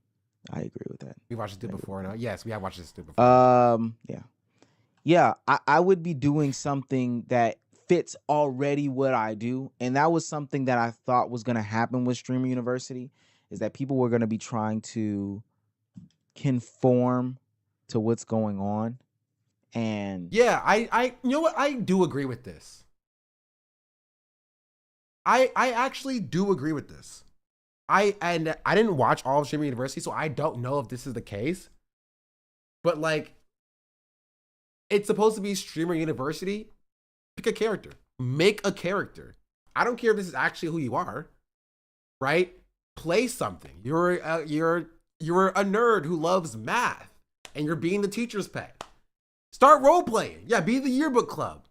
I agree with that. We watched this before. No? Yes, we have watched this before. Yeah. I would be doing something that fits already what I do, and that was something that I thought was going to happen with Streamer University. Is that people were going to be trying to conform to what's going on. And yeah, I you know what? I do agree with this. I actually do agree with this. I didn't watch all of Streamer University, so I don't know if this is the case. But like, it's supposed to be Streamer University. Pick a character. Make a character. I don't care if this is actually who you are, right? Play something. You're a nerd who loves math, and you're being the teacher's pet. Start role playing. Yeah, be the yearbook club,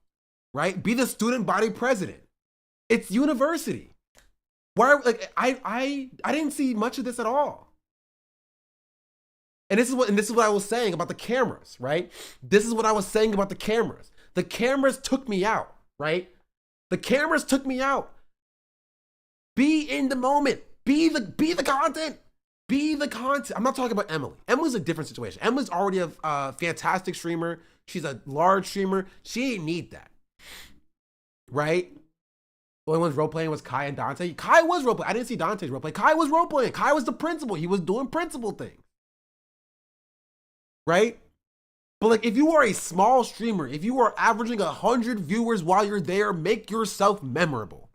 right? Be the student body president. It's university. Why? Like I didn't see much of this at all. And this is what I was saying about the cameras, right? This is what I was saying about the cameras. The cameras took me out, right? The cameras took me out. Be in the moment. Be the content. Be the content. I'm not talking about Emily. Emily's a different situation. Emily's already a fantastic streamer. She's a large streamer. She ain't need that, right? The only ones role-playing was Kai and Dante. Kai was role-playing. I didn't see Dante's role-play. Kai was role-playing. Kai was the principal. He was doing principal things, right? But like, if you are a small streamer, if you are averaging 100 viewers while you're there, make yourself memorable.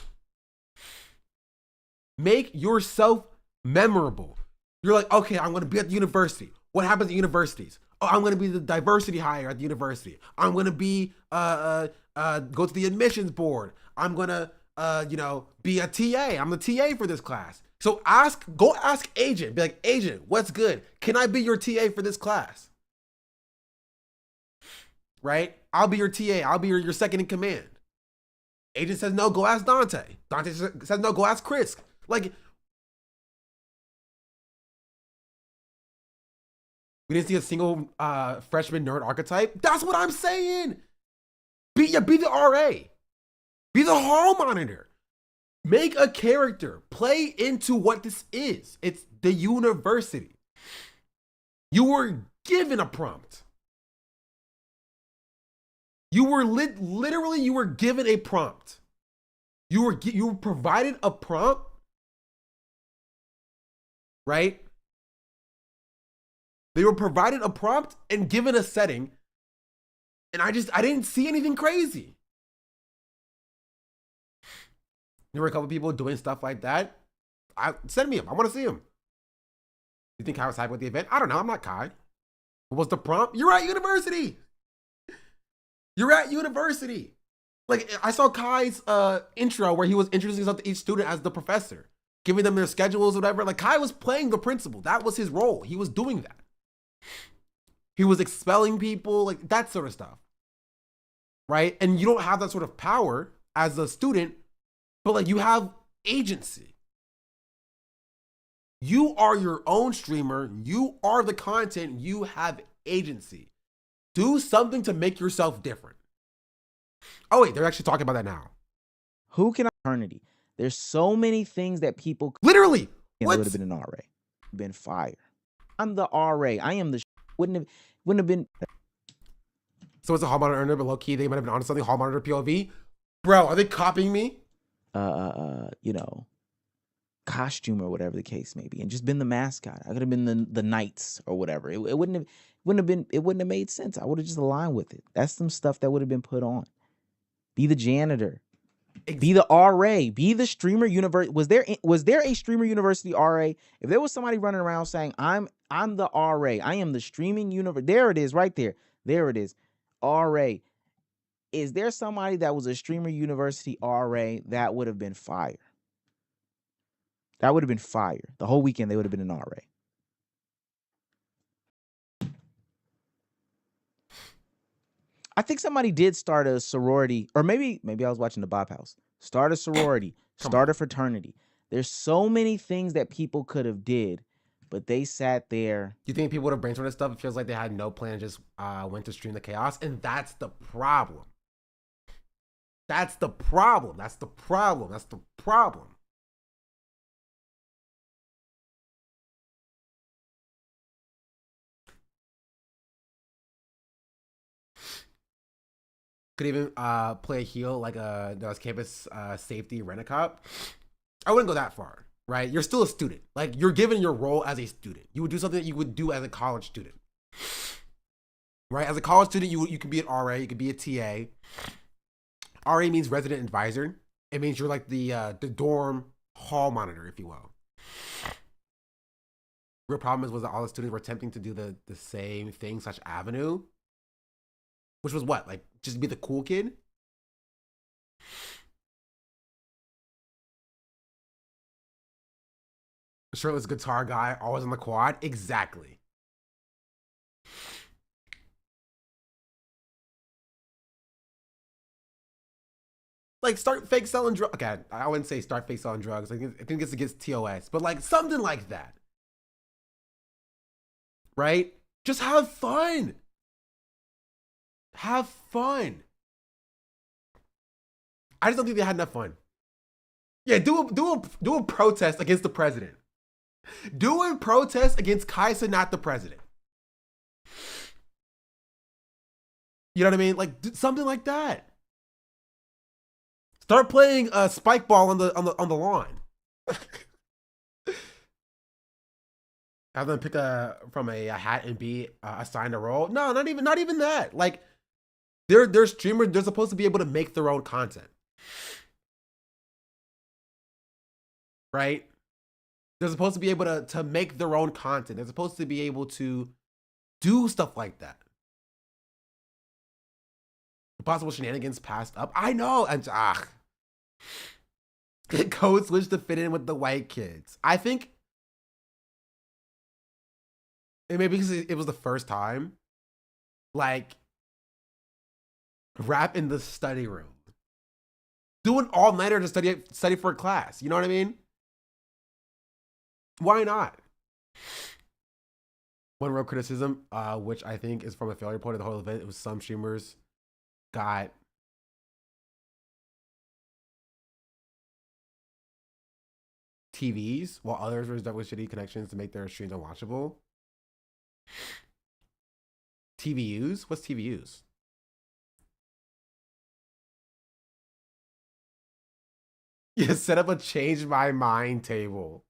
Make yourself memorable. You're like, okay, I'm going to be at the university. What happens at universities? Oh, I'm going to be the diversity hire at the university. I'm going to be, go to the admissions board. I'm going to, be a TA. I'm the TA for this class. So go ask agent. Be like, agent, what's good? Can I be your TA for this class? Right? I'll be your TA. I'll be your second in command. Agent says, no, go ask Dante. Dante says, no, go ask Chris. Like, we didn't see a single freshman nerd archetype. That's what I'm saying. Be the RA. Be the hall monitor. Make a character. Play into what this is. It's the university. You were given a prompt. You were literally you were given a prompt. You were provided a prompt, right? They were provided a prompt and given a setting, and I didn't see anything crazy. There were a couple people doing stuff like that. Send me them. I want to see them. You think Kai was hyped with the event? I don't know. I'm not Kai. What was the prompt? You're at university. You're at university. Like, I saw Kai's intro where he was introducing himself to each student as the professor, giving them their schedules or whatever. Like, Kai was playing the principal. That was his role. He was doing that. He was expelling people, like that sort of stuff. Right? And you don't have that sort of power as a student, but like you have agency. You are your own streamer. You are the content. You have agency. Do something to make yourself different. Oh wait, they're actually talking about that now. Who can eternity? There's so many things that people literally would have been an RA, been fire. I'm the RA. I am the wouldn't have been. So it's a hall monitor, but low key they might have been on something. Hall monitor POV, bro. Are they copying me? Costume or whatever the case may be, and just been the mascot. I could have been the knights or whatever. It wouldn't have made sense. I would have just aligned with it. That's some stuff that would have been put on. Be the janitor. Be the RA. Be the streamer universe. Was there a streamer university RA? If there was somebody running around saying I'm the RA, I am the streaming universe. There it is, right there. There it is. RA. Is there somebody that was a streamer university RA that would have been fire? That would have been fire. The whole weekend they would have been an RA. I think somebody did start a sorority, or maybe I was watching the Bob House. Start a sorority, start a fraternity. There's so many things that people could have did, but they sat there. You think people would have brainstormed this stuff? It feels like they had no plan, just went to stream the chaos, and that's the problem. That's the problem. That's the problem. That's the problem. Could even play a heel like those campus safety rent-a-cop. I wouldn't go that far, right? You're still a student. Like, you're given your role as a student. You would do something that you would do as a college student, right? As a college student, you could be an RA, you could be a TA. RA means resident advisor. It means you're like the dorm hall monitor, if you will. Real problem was that all the students were attempting to do the same thing / avenue, which was what? Like, just be the cool kid? Shirtless guitar guy, always on the quad? Exactly. Like, start fake selling drugs. Okay, I wouldn't say start fake selling drugs. I think it's against TOS, but like something like that. right? Just have fun. Have fun. I just don't think they had enough fun. Yeah, do a protest against the president. Do a protest against Kaisa, not the president. You know what I mean? Like something like that. Start playing spike ball on the lawn. Have them pick from a hat and be assigned a role. No, not even that. Like they're streamers. They're supposed to be able to make their own content, right? They're supposed to be able to make their own content. They're supposed to be able to do stuff like that. The possible shenanigans passed up. I know. And code switch to fit in with the white kids. I think it maybe because it was the first time. Like rap in the study room. Do an all-nighter to study for a class. You know what I mean? Why not? One real criticism, which I think is from a failure point of the whole event, it was some streamers got TVs while others were stuck with shitty connections to make their streams unwatchable. TVUs? What's TVUs? Yeah, set up a change my mind table.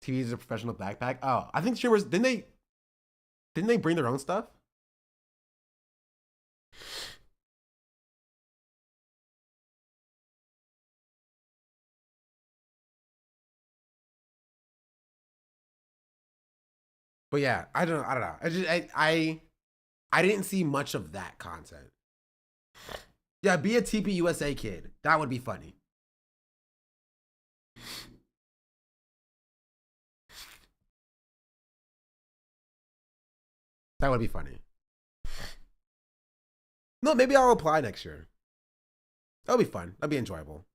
TVs is a professional backpack. Oh, I think streamers didn't they bring their own stuff? But yeah, I don't know. I didn't see much of that content. Yeah, be a TP USA kid. That would be funny. That would be funny. No, maybe I'll apply next year. That'll be fun. That'll be enjoyable.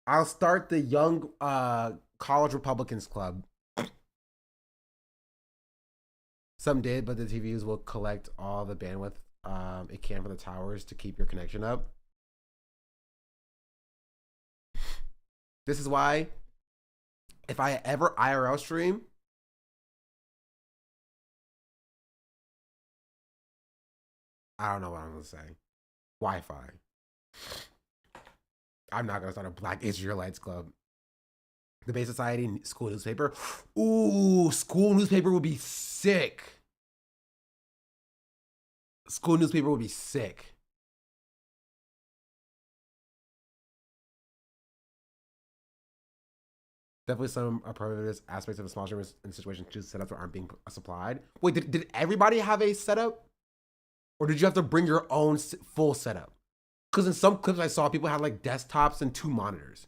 I'll start the Young College Republicans Club. Some did, but the TVs will collect all the bandwidth it can from the towers to keep your connection up. This is why if I ever IRL stream, I don't know what I'm going to say. Wi-Fi. I'm not going to start a Black Israelites Club. Debate Society, school newspaper. Ooh, school newspaper would be sick. School newspaper would be sick. Definitely some prohibitive aspects of a small streamers in situations choose setups that aren't being supplied. Wait, did everybody have a setup? Or did you have to bring your own full setup? Because in some clips I saw, people had like desktops and 2 monitors.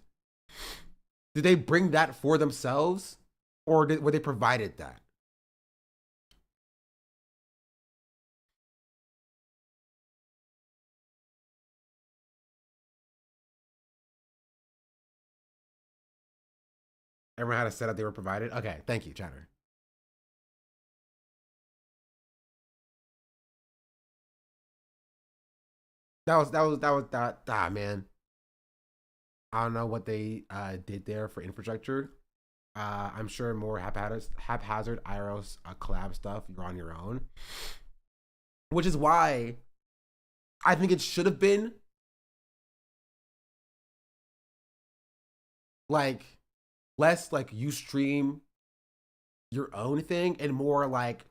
Did they bring that for themselves? Or were they provided that? Everyone had a setup they were provided? Okay, thank you, chatter. That man. I don't know what they did there for infrastructure. I'm sure more haphazard IRL collab stuff, you're on your own. Which is why I think it should have been like less like you stream your own thing and more like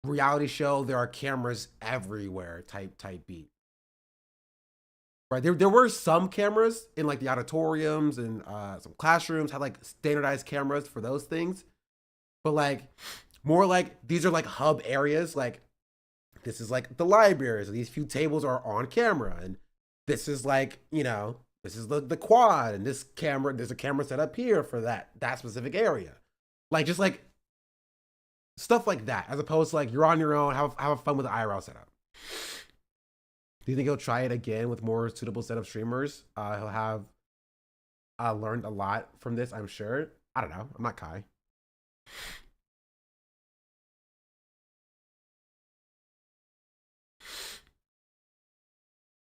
reality show, there are cameras everywhere type beat. Right, there were some cameras in like the auditoriums and some classrooms had like standardized cameras for those things, but like more like these are like hub areas. Like this is like the library, so these few tables are on camera, and this is like, you know, this is the quad, and this camera, there's a camera set up here for that specific area. Like just like stuff like that, as opposed to like you're on your own, have fun with the IRL setup. Do you think he'll try it again with more suitable set of streamers? He'll have learned a lot from this, I'm sure. I don't know. I'm not Kai.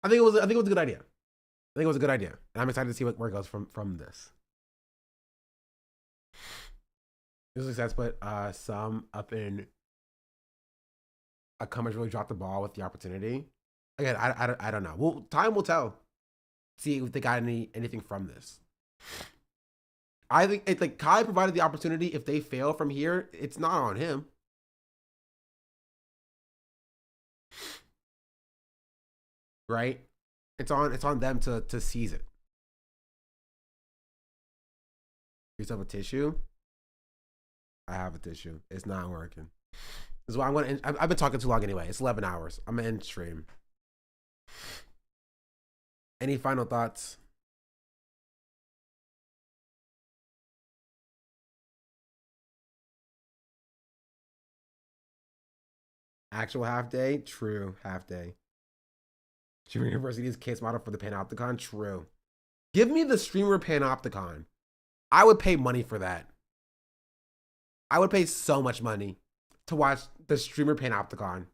I think it was a good idea. I think it was a good idea. And I'm excited to see where it goes from this. This is success, but some up in a comment really dropped the ball with the opportunity. Again, I don't know. Well, time will tell. See if they got anything from this. I think it's like Kai provided the opportunity. If they fail from here, it's not on him. Right? It's on them to seize it. You have a tissue? I have a tissue. It's not working. This is why I'm gonna. I've been talking too long anyway. It's 11 hours. I'm gonna end stream. Any final thoughts? Actual half day? True. Half day. Streamer University's case model for the Panopticon? True. Give me the streamer Panopticon. I would pay money for that. I would pay so much money to watch the streamer Panopticon.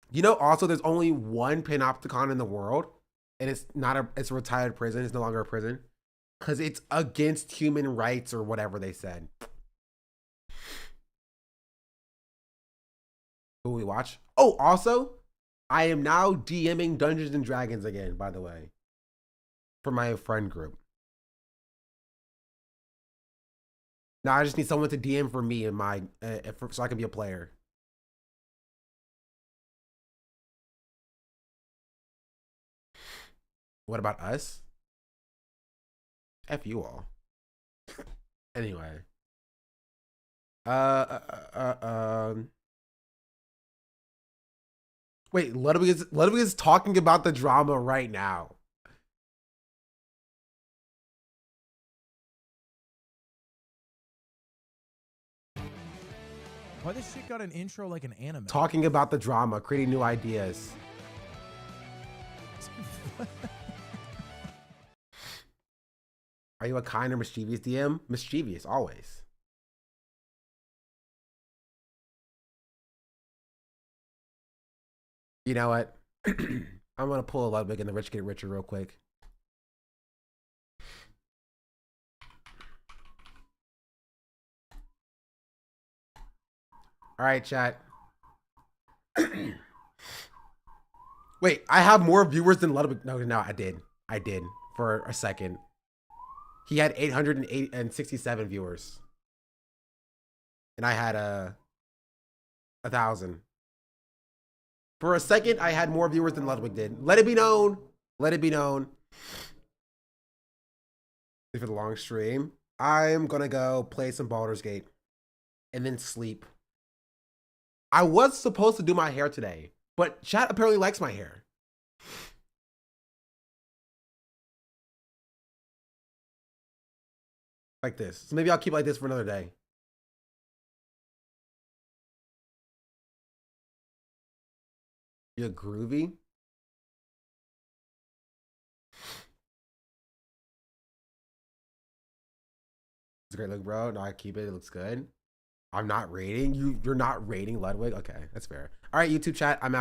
You know, also there's only one Panopticon in the world, and it's a retired prison. It's no longer a prison because it's against human rights or whatever they said. Who we watch? Oh, also, I am now DMing Dungeons and Dragons again, by the way, for my friend group. Now I just need someone to DM for me and my so I can be a player. What about us? F you all. Anyway. Wait, Ludwig is talking about the drama right now. Why this shit got an intro like an anime? Talking about the drama, creating new ideas. Are you a kind or mischievous DM? Mischievous, always. You know what? I'm gonna pull a Ludwig and the rich get richer real quick. All right, chat. Wait, I have more viewers than Ludwig. No, I did for a second. He had 867 viewers, and I had 1,000. For a second, I had more viewers than Ludwig did. Let it be known. Let it be known. For the long stream, I'm gonna go play some Baldur's Gate and then sleep. I was supposed to do my hair today, but chat apparently likes my hair. Like this. So maybe I'll keep it like this for another day. You're groovy. It's a great look, bro. No, I keep it. It looks good. I'm not rating you. You're not rating Ludwig. Okay, that's fair. All right, YouTube chat. I'm out.